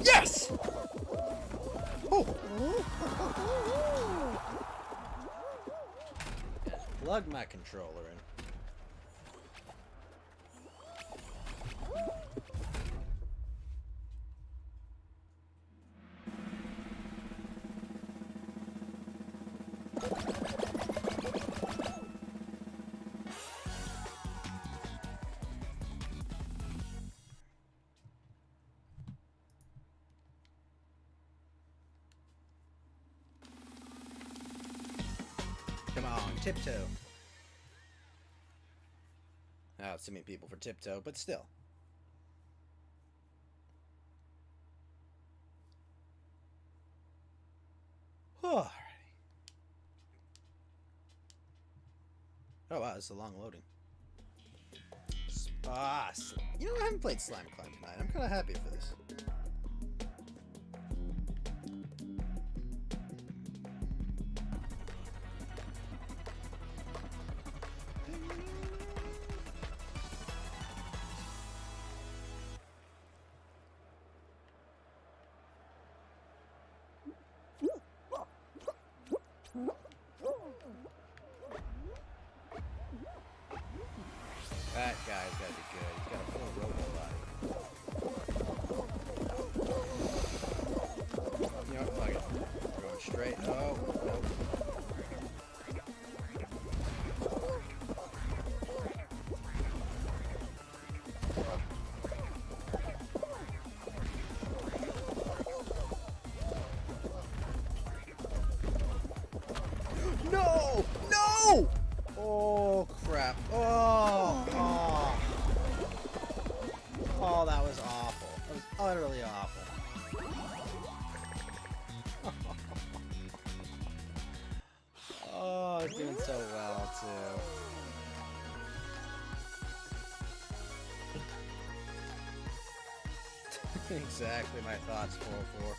Yes! Oh! Just plug my controller in. Come on, tiptoe. Oh, it's too many people for tiptoe, but still. Alrighty. Oh wow, this is a long loading. You know, I haven't played Slime Climb tonight. I'm kind of happy for this. That guy's gotta be good. He's got a full robo body. You know what? Fuck it. We're going straight. Oh, nope. No! No! Oh, crap. Oh, oh. Oh, that was awful. That was utterly awful. Oh, it's doing so well, too. Exactly my thoughts, 404.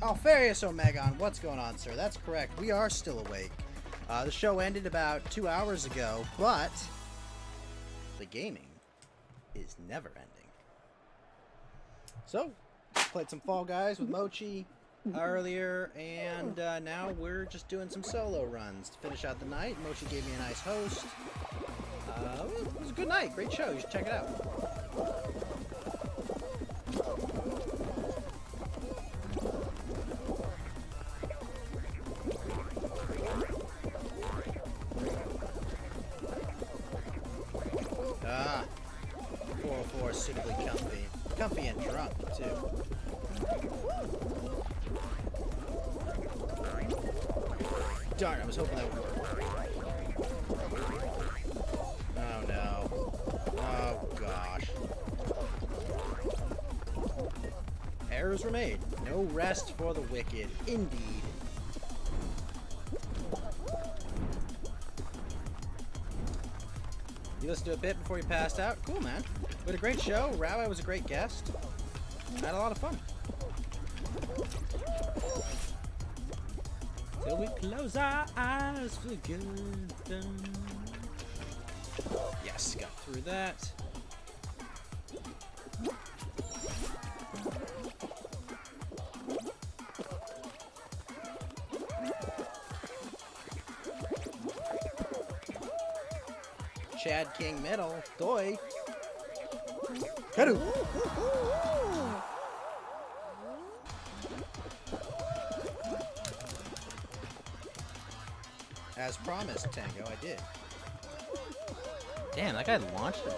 Alfarius Omegon, what's going on, sir? That's correct. We are still awake. The show ended about 2 hours ago, but the gaming is never ending. So, played some Fall Guys with Mochi earlier, and now we're just doing some solo runs to finish out the night. Mochi gave me a nice host. It was a good night. Great show. You should check it out. Ah, 404 is suitably comfy. Comfy and drunk, too. Darn, I was hoping that would work. Oh, no. Oh, gosh. Errors were made. No rest for the wicked. Indeed. You listened to a bit before you passed out? Cool, man. We had a great show. Rawi was a great guest. I had a lot of fun. Till we close our eyes for good. Yes, got through that. Chad King Middle. Doi. Kadu. As promised, Tango, I did. Damn, that guy launched it.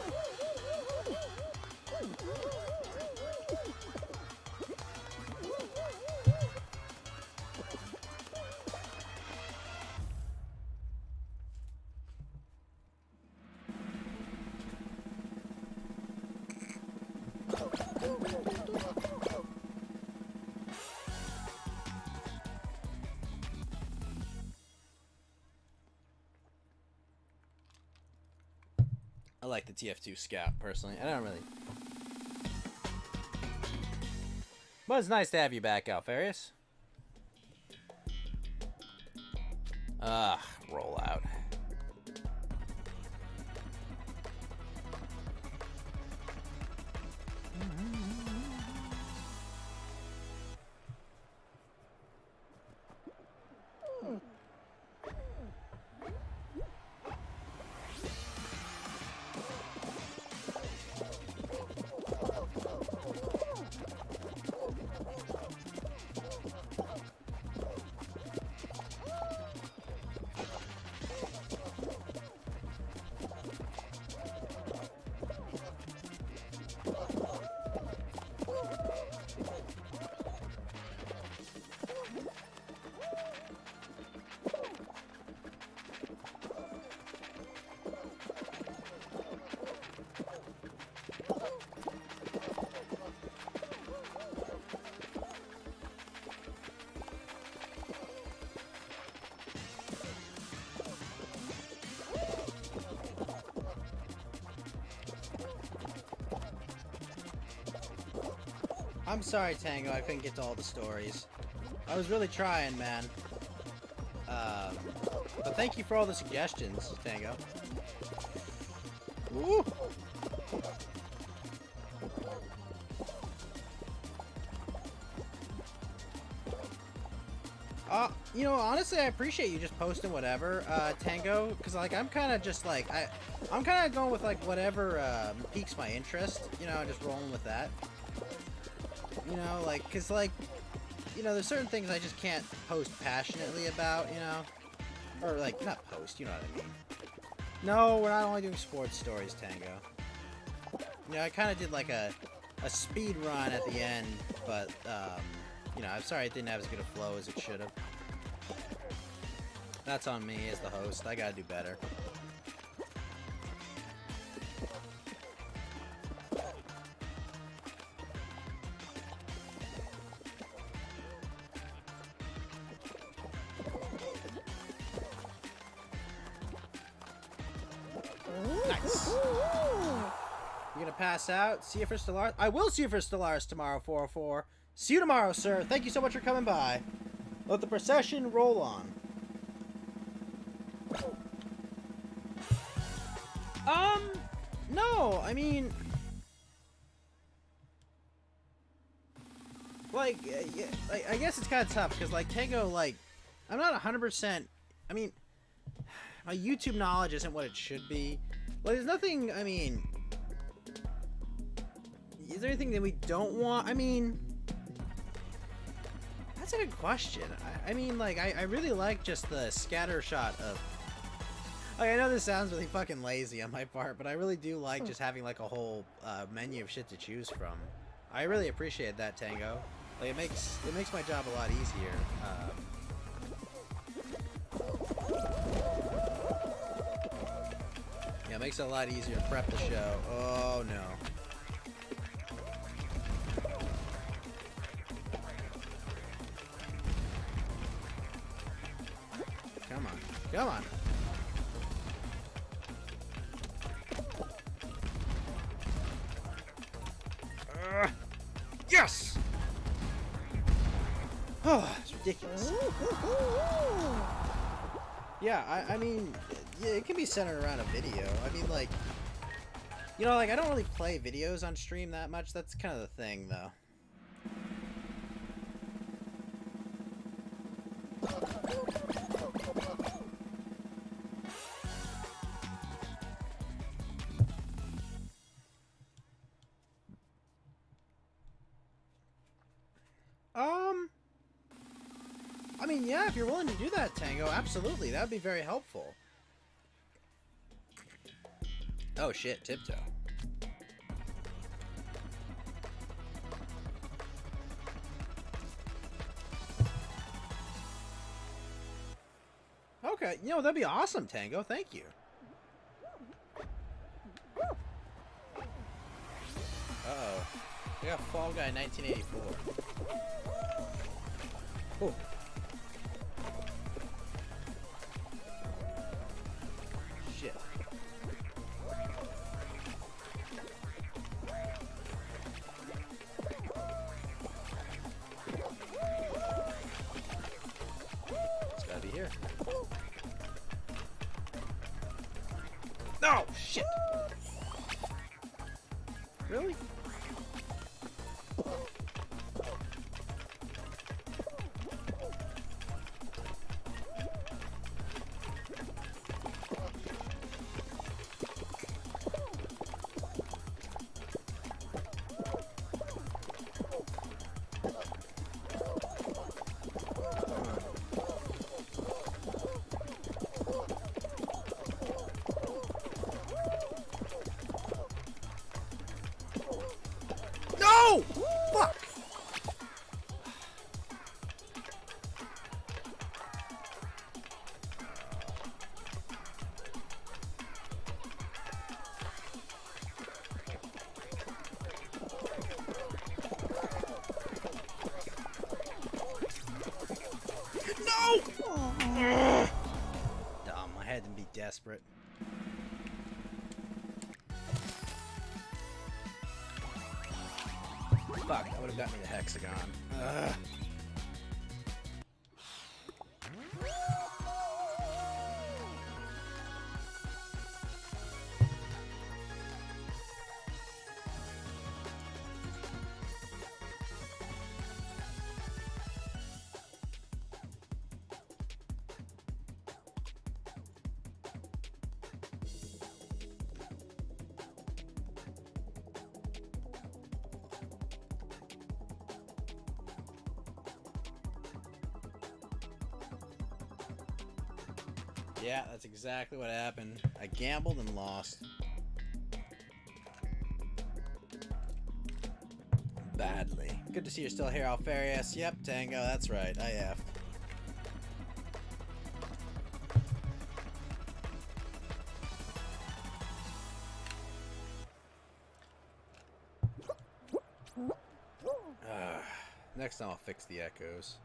I like the TF2 Scout, personally. I don't really... But it's nice to have you back, Alfarius. Roll out. I'm sorry, Tango, I couldn't get to all the stories. I was really trying, man. But thank you for all the suggestions, Tango. Woo! You know, honestly, I appreciate you just posting whatever, Tango, because, like, I'm kind of just, like, I'm kind of going with, like, whatever, piques my interest, you know, just rolling with that. You know, like, because, like, you know, there's certain things I just can't post passionately about, you know? Or, like, not post, you know what I mean. No, we're not only doing sports stories, Tango. You know, I kind of did like a speed run at the end, but, you know, I'm sorry it didn't have as good a flow as it should have. That's on me as the host. I gotta do better. Nice. You gonna pass out? See you for Stellaris? I will see you for Stellaris tomorrow, 404. See you tomorrow, sir. Thank you so much for coming by. Let the procession roll on. No, I mean... Like, yeah, like, I guess it's kind of tough, because, like, Tango, like, I'm not 100%... I mean, my YouTube knowledge isn't what it should be. Like, there's nothing, I mean... Is there anything that we don't want? I mean... That's a good question. I mean, like, I really like just the scatter shot of... Like, I know this sounds really fucking lazy on my part, but I really do like just having, like, a whole menu of shit to choose from. I really appreciate that, Tango. Like, it makes my job a lot easier. Yeah, it makes it a lot easier to prep the show. Oh, no. Come on. Come on. Yes! Oh, it's ridiculous. Yeah, I mean, yeah, it can be centered around a video. I mean, like, you know, like, I don't really play videos on stream that much. That's kind of the thing, though. I mean, yeah, if you're willing to do that, Tango, absolutely. That would be very helpful. Oh, shit, Tiptoe. Okay, you know, that'd be awesome, Tango. Thank you. Uh-oh. We got Fall Guy 1984. Oh. Shit. It's gotta be here. No! Shit! Really? No! Fuck! No! Dumb. I had to be desperate. Fuck, that would have got me the hexagon. Ugh. Yeah, that's exactly what happened. I gambled and lost. Badly. Good to see you're still here, Alfarius. Yep, Tango, that's right. I effed. Next time I'll fix the echoes.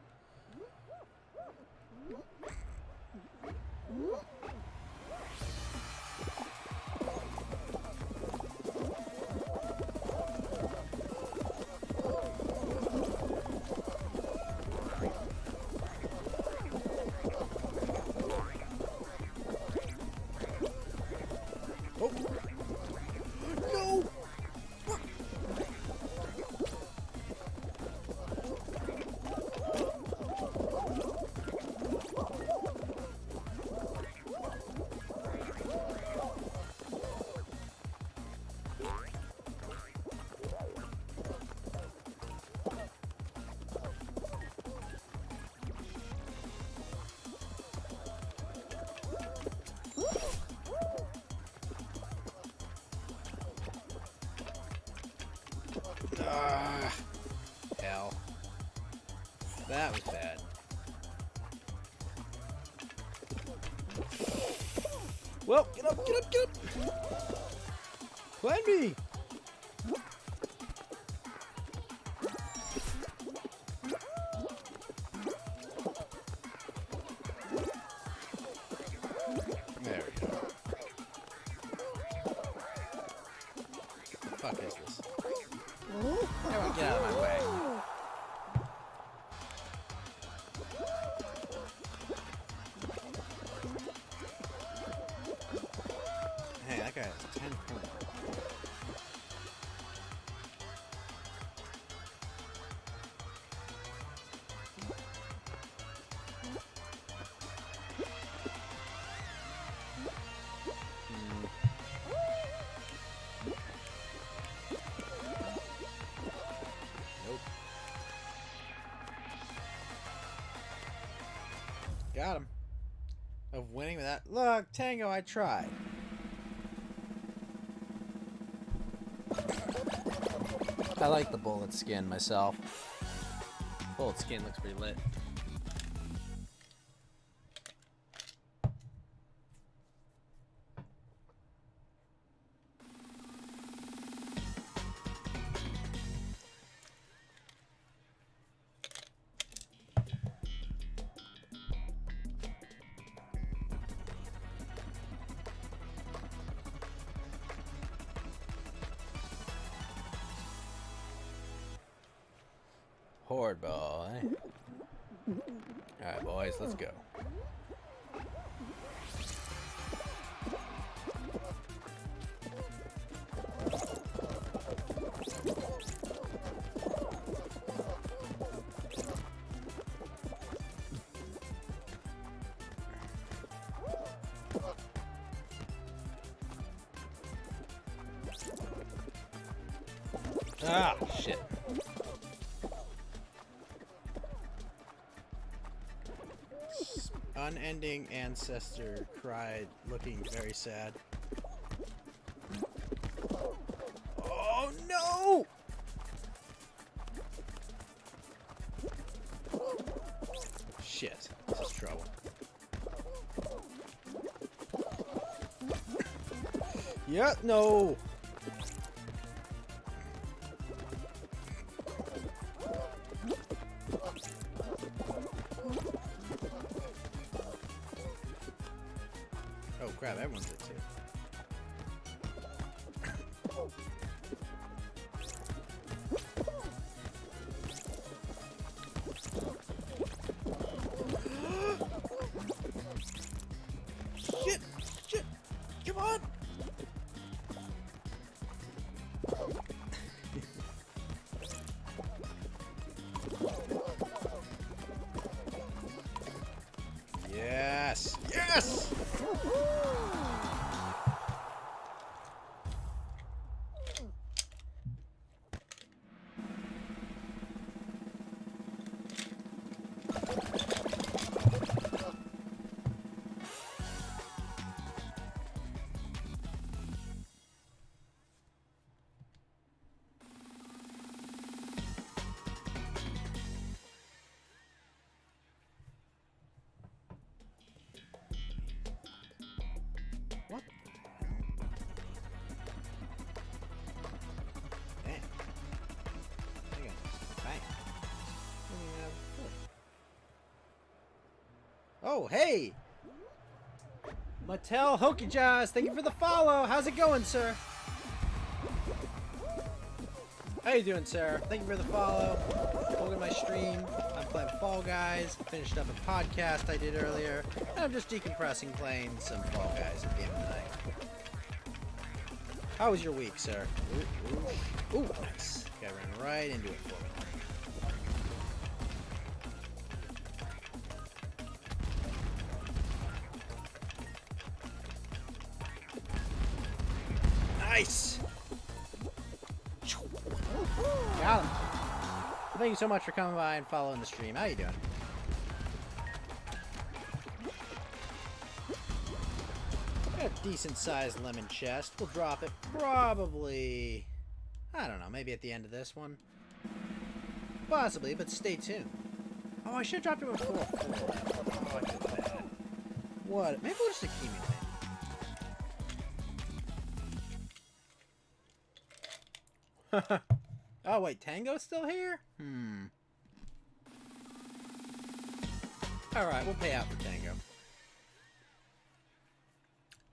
Hell. That was bad. Well, get up, get up, get up! Find me! There we go. The fuck is this? Everyone get out of my way. Hey, that guy has 10 points. Nope. Got him. Of winning with that. Look, Tango, I tried. I like the bullet skin myself. Bullet skin looks pretty lit. Horde boy. Alright, boys, let's go. Ah, shit. Unending ancestor cried, looking very sad. Oh no! Shit, this is trouble. Yeah, no! Oh crap, everyone's there too. Shit! Shit! Come on! Yes! Yes! Oh, hey! Mattel Hokijaz, thank you for the follow. How's it going, sir? How you doing, sir? Thank you for the follow. Welcome to my stream. I'm playing Fall Guys. Finished up a podcast I did earlier. And I'm just decompressing playing some Fall Guys at the end of the night. How was your week, sir? Ooh, nice. Guy ran right into it for me. Nice! Got him. Well, thank you so much for coming by and following the stream. How you doing? Got a decent-sized lemon chest. We'll drop it probably... I don't know, maybe at the end of this one. Possibly, but stay tuned. Oh, I should have dropped it before. Oh, I feel bad. What? Maybe we'll just accumulate. Oh, wait, Tango's still here? Alright, we'll pay out for Tango.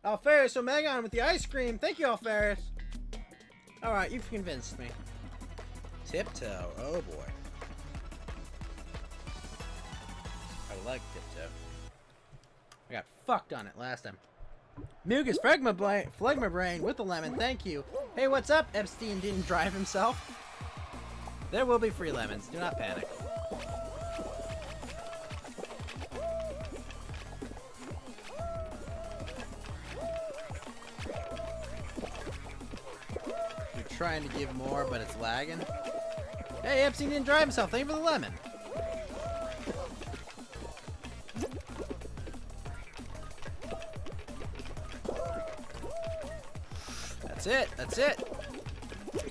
Alferis Omegon with the ice cream. Thank you, Alferis. Alright, you've convinced me. Tiptoe. Oh, boy. I like Tiptoe. I got fucked on it last time. Mugus Phlegma Brain with the lemon. Thank you. Hey, what's up? Epstein didn't drive himself. There will be free lemons. Do not panic. You're trying to give more, but it's lagging. Hey, Epstein didn't drive himself. Thank you for the lemon. That's it.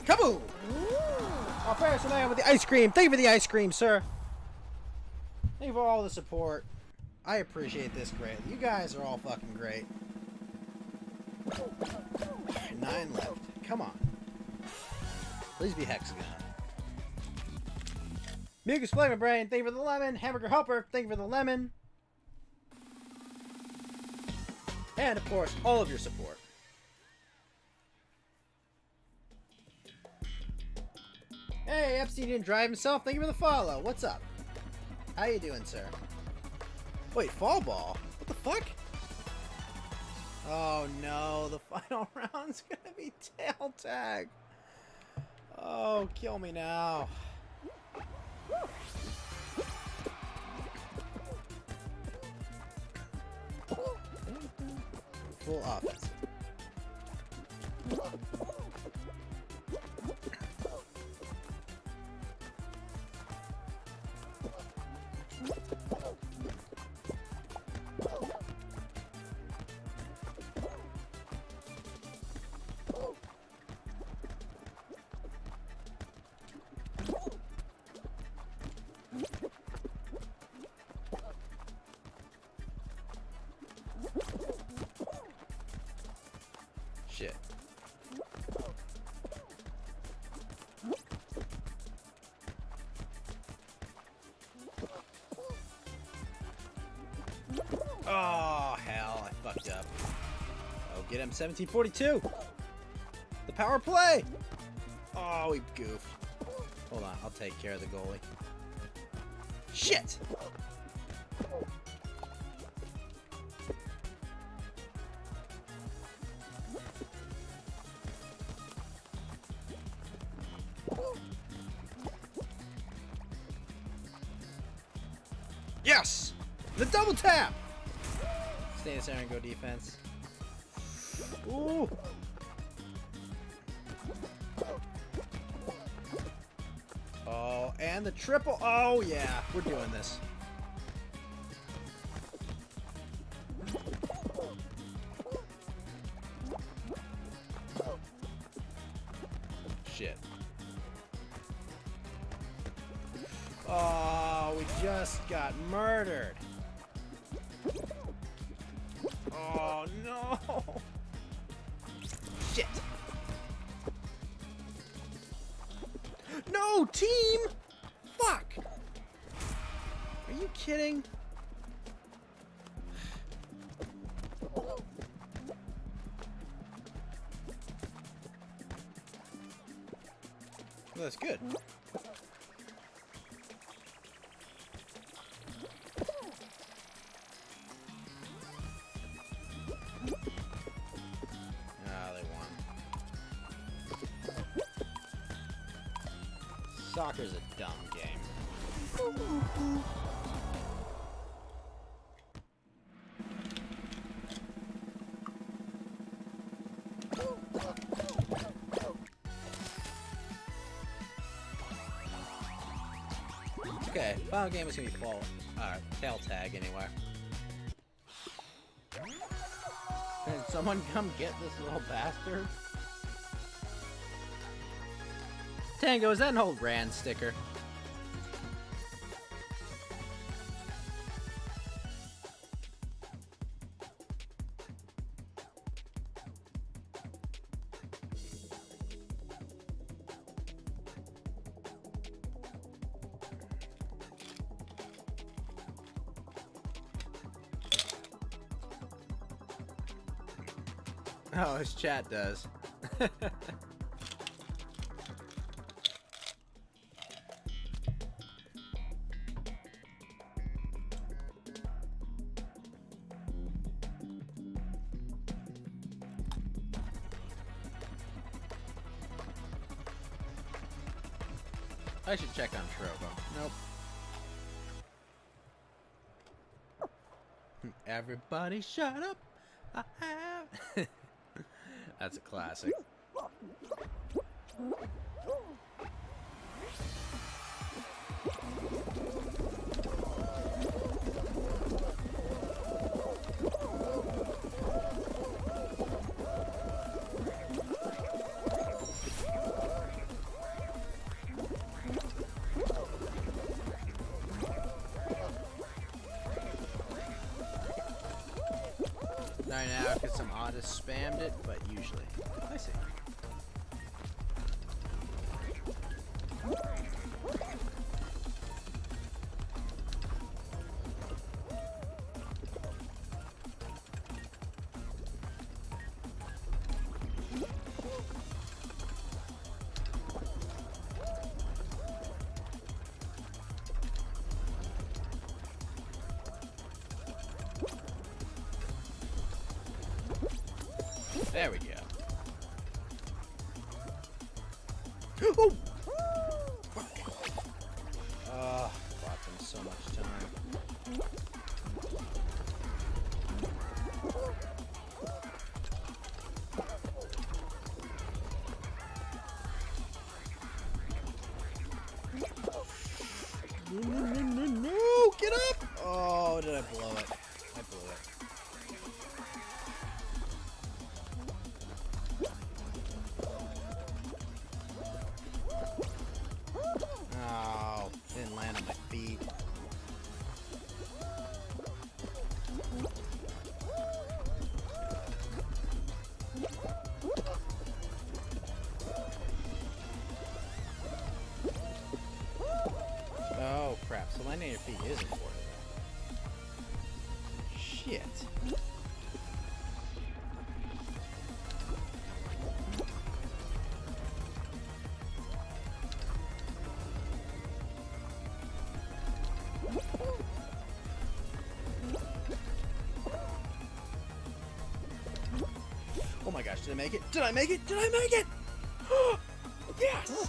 Kaboom! Alferis Omegon with the ice cream. Thank you for the ice cream, sir. Thank you for all the support. I appreciate this greatly. You guys are all fucking great. 9 left. Come on. Please be Hexagon. Mucus Flavor Brain, thank you for the lemon. Hamburger Helper, thank you for the lemon. And, of course, all of your support. Hey, Epstein didn't drive himself. Thank you for the follow. What's up? How you doing, sir? Wait, fall ball? What the fuck? Oh no, the final round's gonna be tail tag. Oh, kill me now. Full offense. Shit. Oh, hell, I fucked up. Oh, get him, 1742! The power play! Oh, we goofed. Hold on, I'll take care of the goalie. Shit! Yes! The double tap! Stay in center and go defense. Ooh! Oh, and the triple. Oh, yeah. We're doing this. Shit. Oh, we just got murdered. Oh, no. Shit. No, team! Fuck! Are you kidding? That's good. Ah, they won. Soccer's a dumb game. Okay, final game is gonna be fall. Alright, tail tag anyway. Can someone come get this little bastard? Tango, is that an old Rand sticker? Oh, his chat does. I should check on Trovo. Nope. Everybody shut up. I have. That's a classic. Not now because some oddest spammed it, but usually. I see. There we go. Oh! Bought them so much time. No! Get up! Oh, did I blow it? I blew it. Oh, didn't land on my feet. Oh, crap. So landing on your feet is important. Shit. Oh my gosh, did I make it? Did I make it? Did I make it? Yes!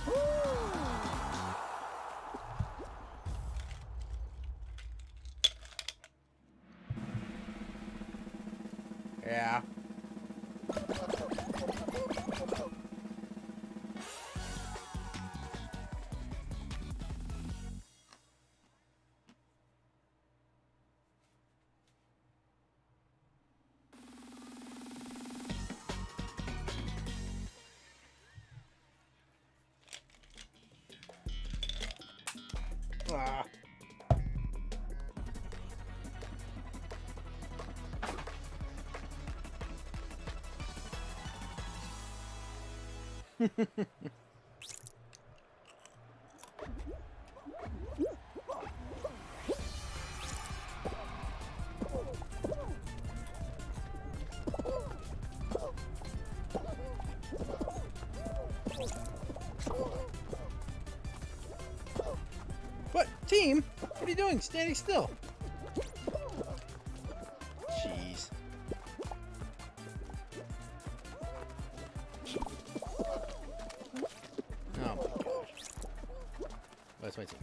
Yeah. Ah. Team, what are you doing? Standing still. Jeez. Oh my gosh. What's my team?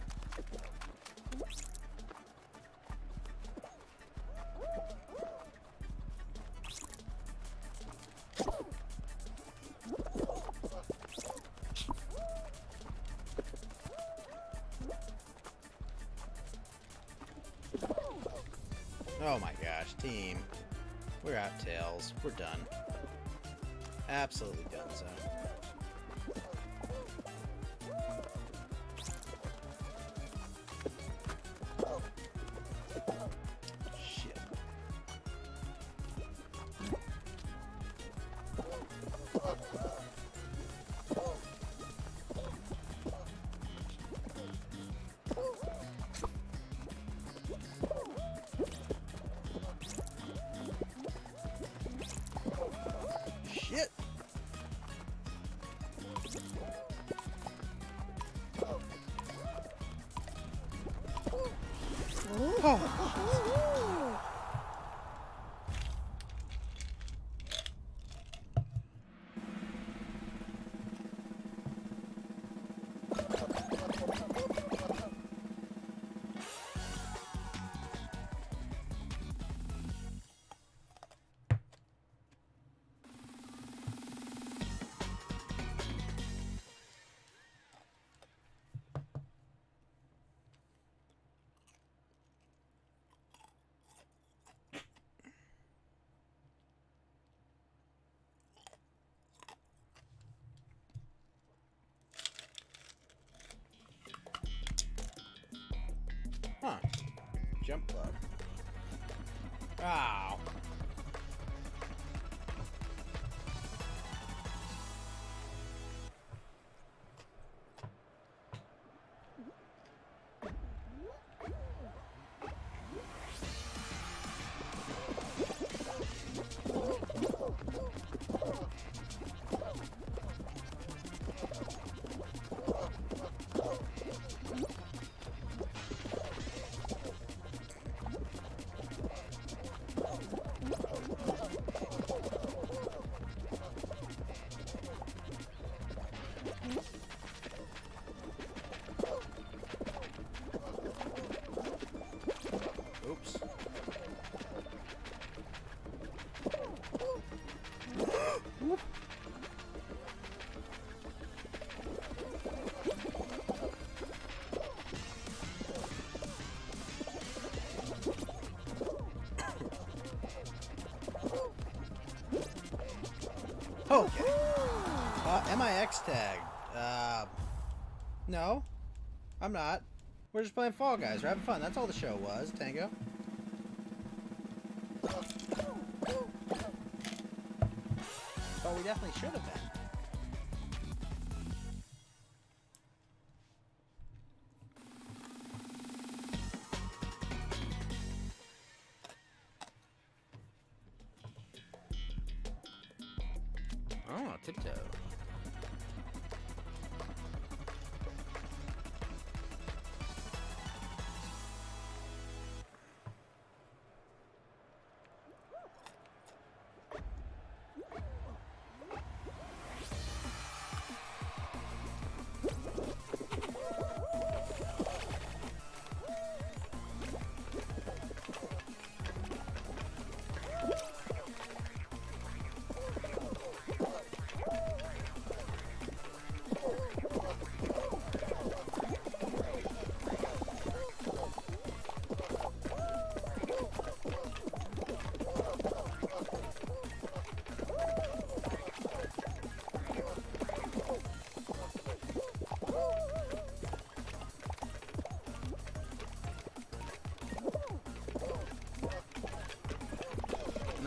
Oh my gosh, team. We're out, Tails. We're done. Absolutely done, so. Shit. Shit! Oh. Huh. Jump club. Ow. Oops. Okay. MIX tag. No. I'm not. We're just playing Fall Guys. We're having fun. That's all the show was, Tango. But we definitely should have been. Oh, tiptoe.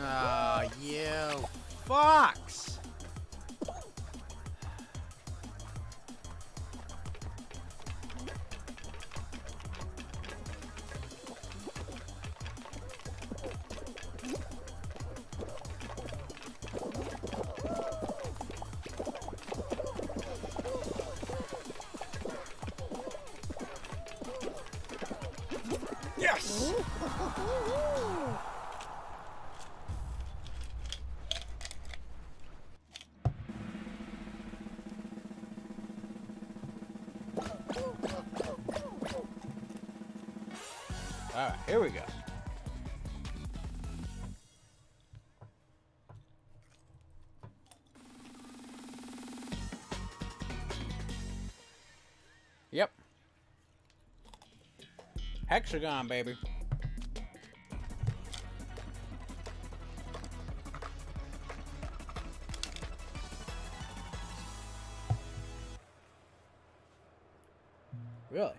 Ah, you fox! Alright, here we go. Yep. Hexagon, baby. Really?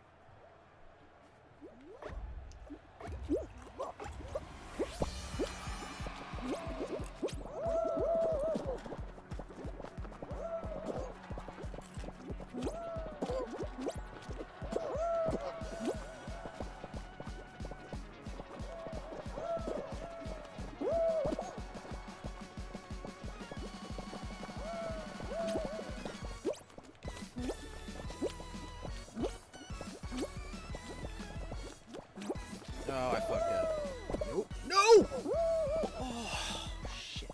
Oh, I fucked up. Nope. No! Oh, shit.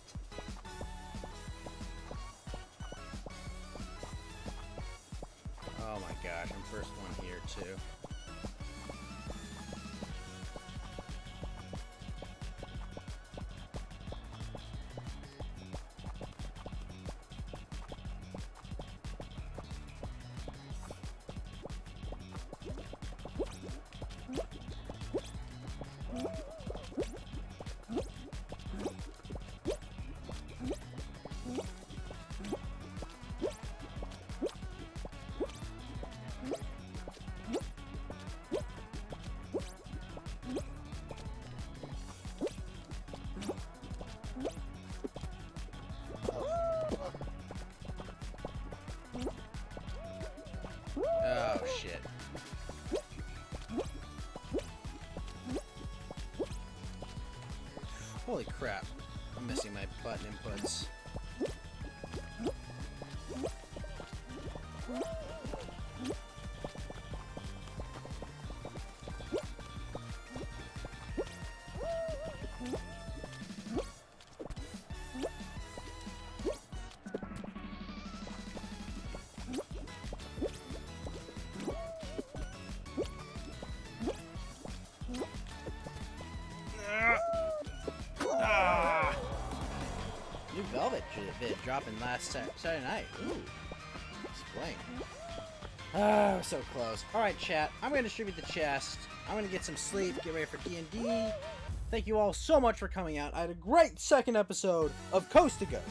Oh my gosh, I'm first one here too. Oh shit. Holy crap. I'm missing my button inputs. New Velvet vid dropping last Saturday night. Ooh. Explain. Ah, we're so close. Alright, chat. I'm going to distribute the chest. I'm going to get some sleep, get ready for D&D. Thank you all so much for coming out. I had a great second episode of Coast to Coast.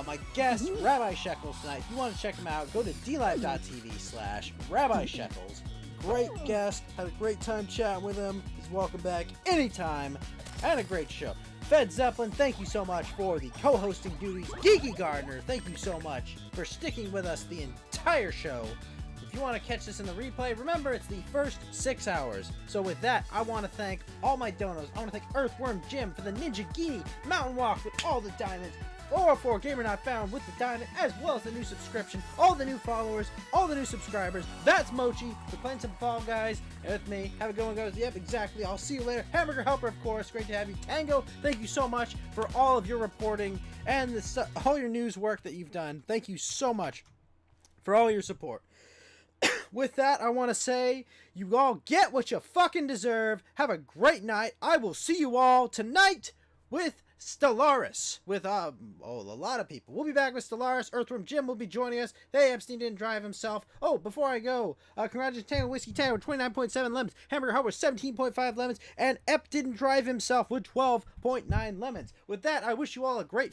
My guest, Rabbi Shekels, tonight. If you want to check him out, go to dlive.tv/Rabbi Shekels. Great guest. Had a great time chatting with him. He's welcome back anytime. And a great show. Fed Zeppelin, thank you so much for the co-hosting duties. Geeky Gardner, thank you so much for sticking with us the entire show. If you want to catch this in the replay, remember it's the first 6 hours. So with that, I want to thank all my donos. I want to thank Earthworm Jim for the Ninja Genie Mountain Walk with all the diamonds. 404 Gamer Not Found with the diamond, as well as the new subscription, all the new followers, all the new subscribers. That's Mochi. We're playing some Fall Guys, and with me. Have a good one, guys. Yep, exactly. I'll see you later. Hamburger Helper, of course. Great to have you. Tango, thank you so much for all of your reporting and all your news work that you've done. Thank you so much for all your support. With that, I want to say, you all get what you fucking deserve. Have a great night. I will see you all tonight with Stellaris, with a lot of people. We'll be back with Stellaris. Earthworm Jim will be joining us. Hey, Epstein didn't drive himself. Oh, before I go, congratulations, Tango Whiskey Tango with 29.7 lemons, Hamburger Heart with 17.5 lemons, and Ep didn't drive himself with 12.9 lemons. With that, I wish you all a great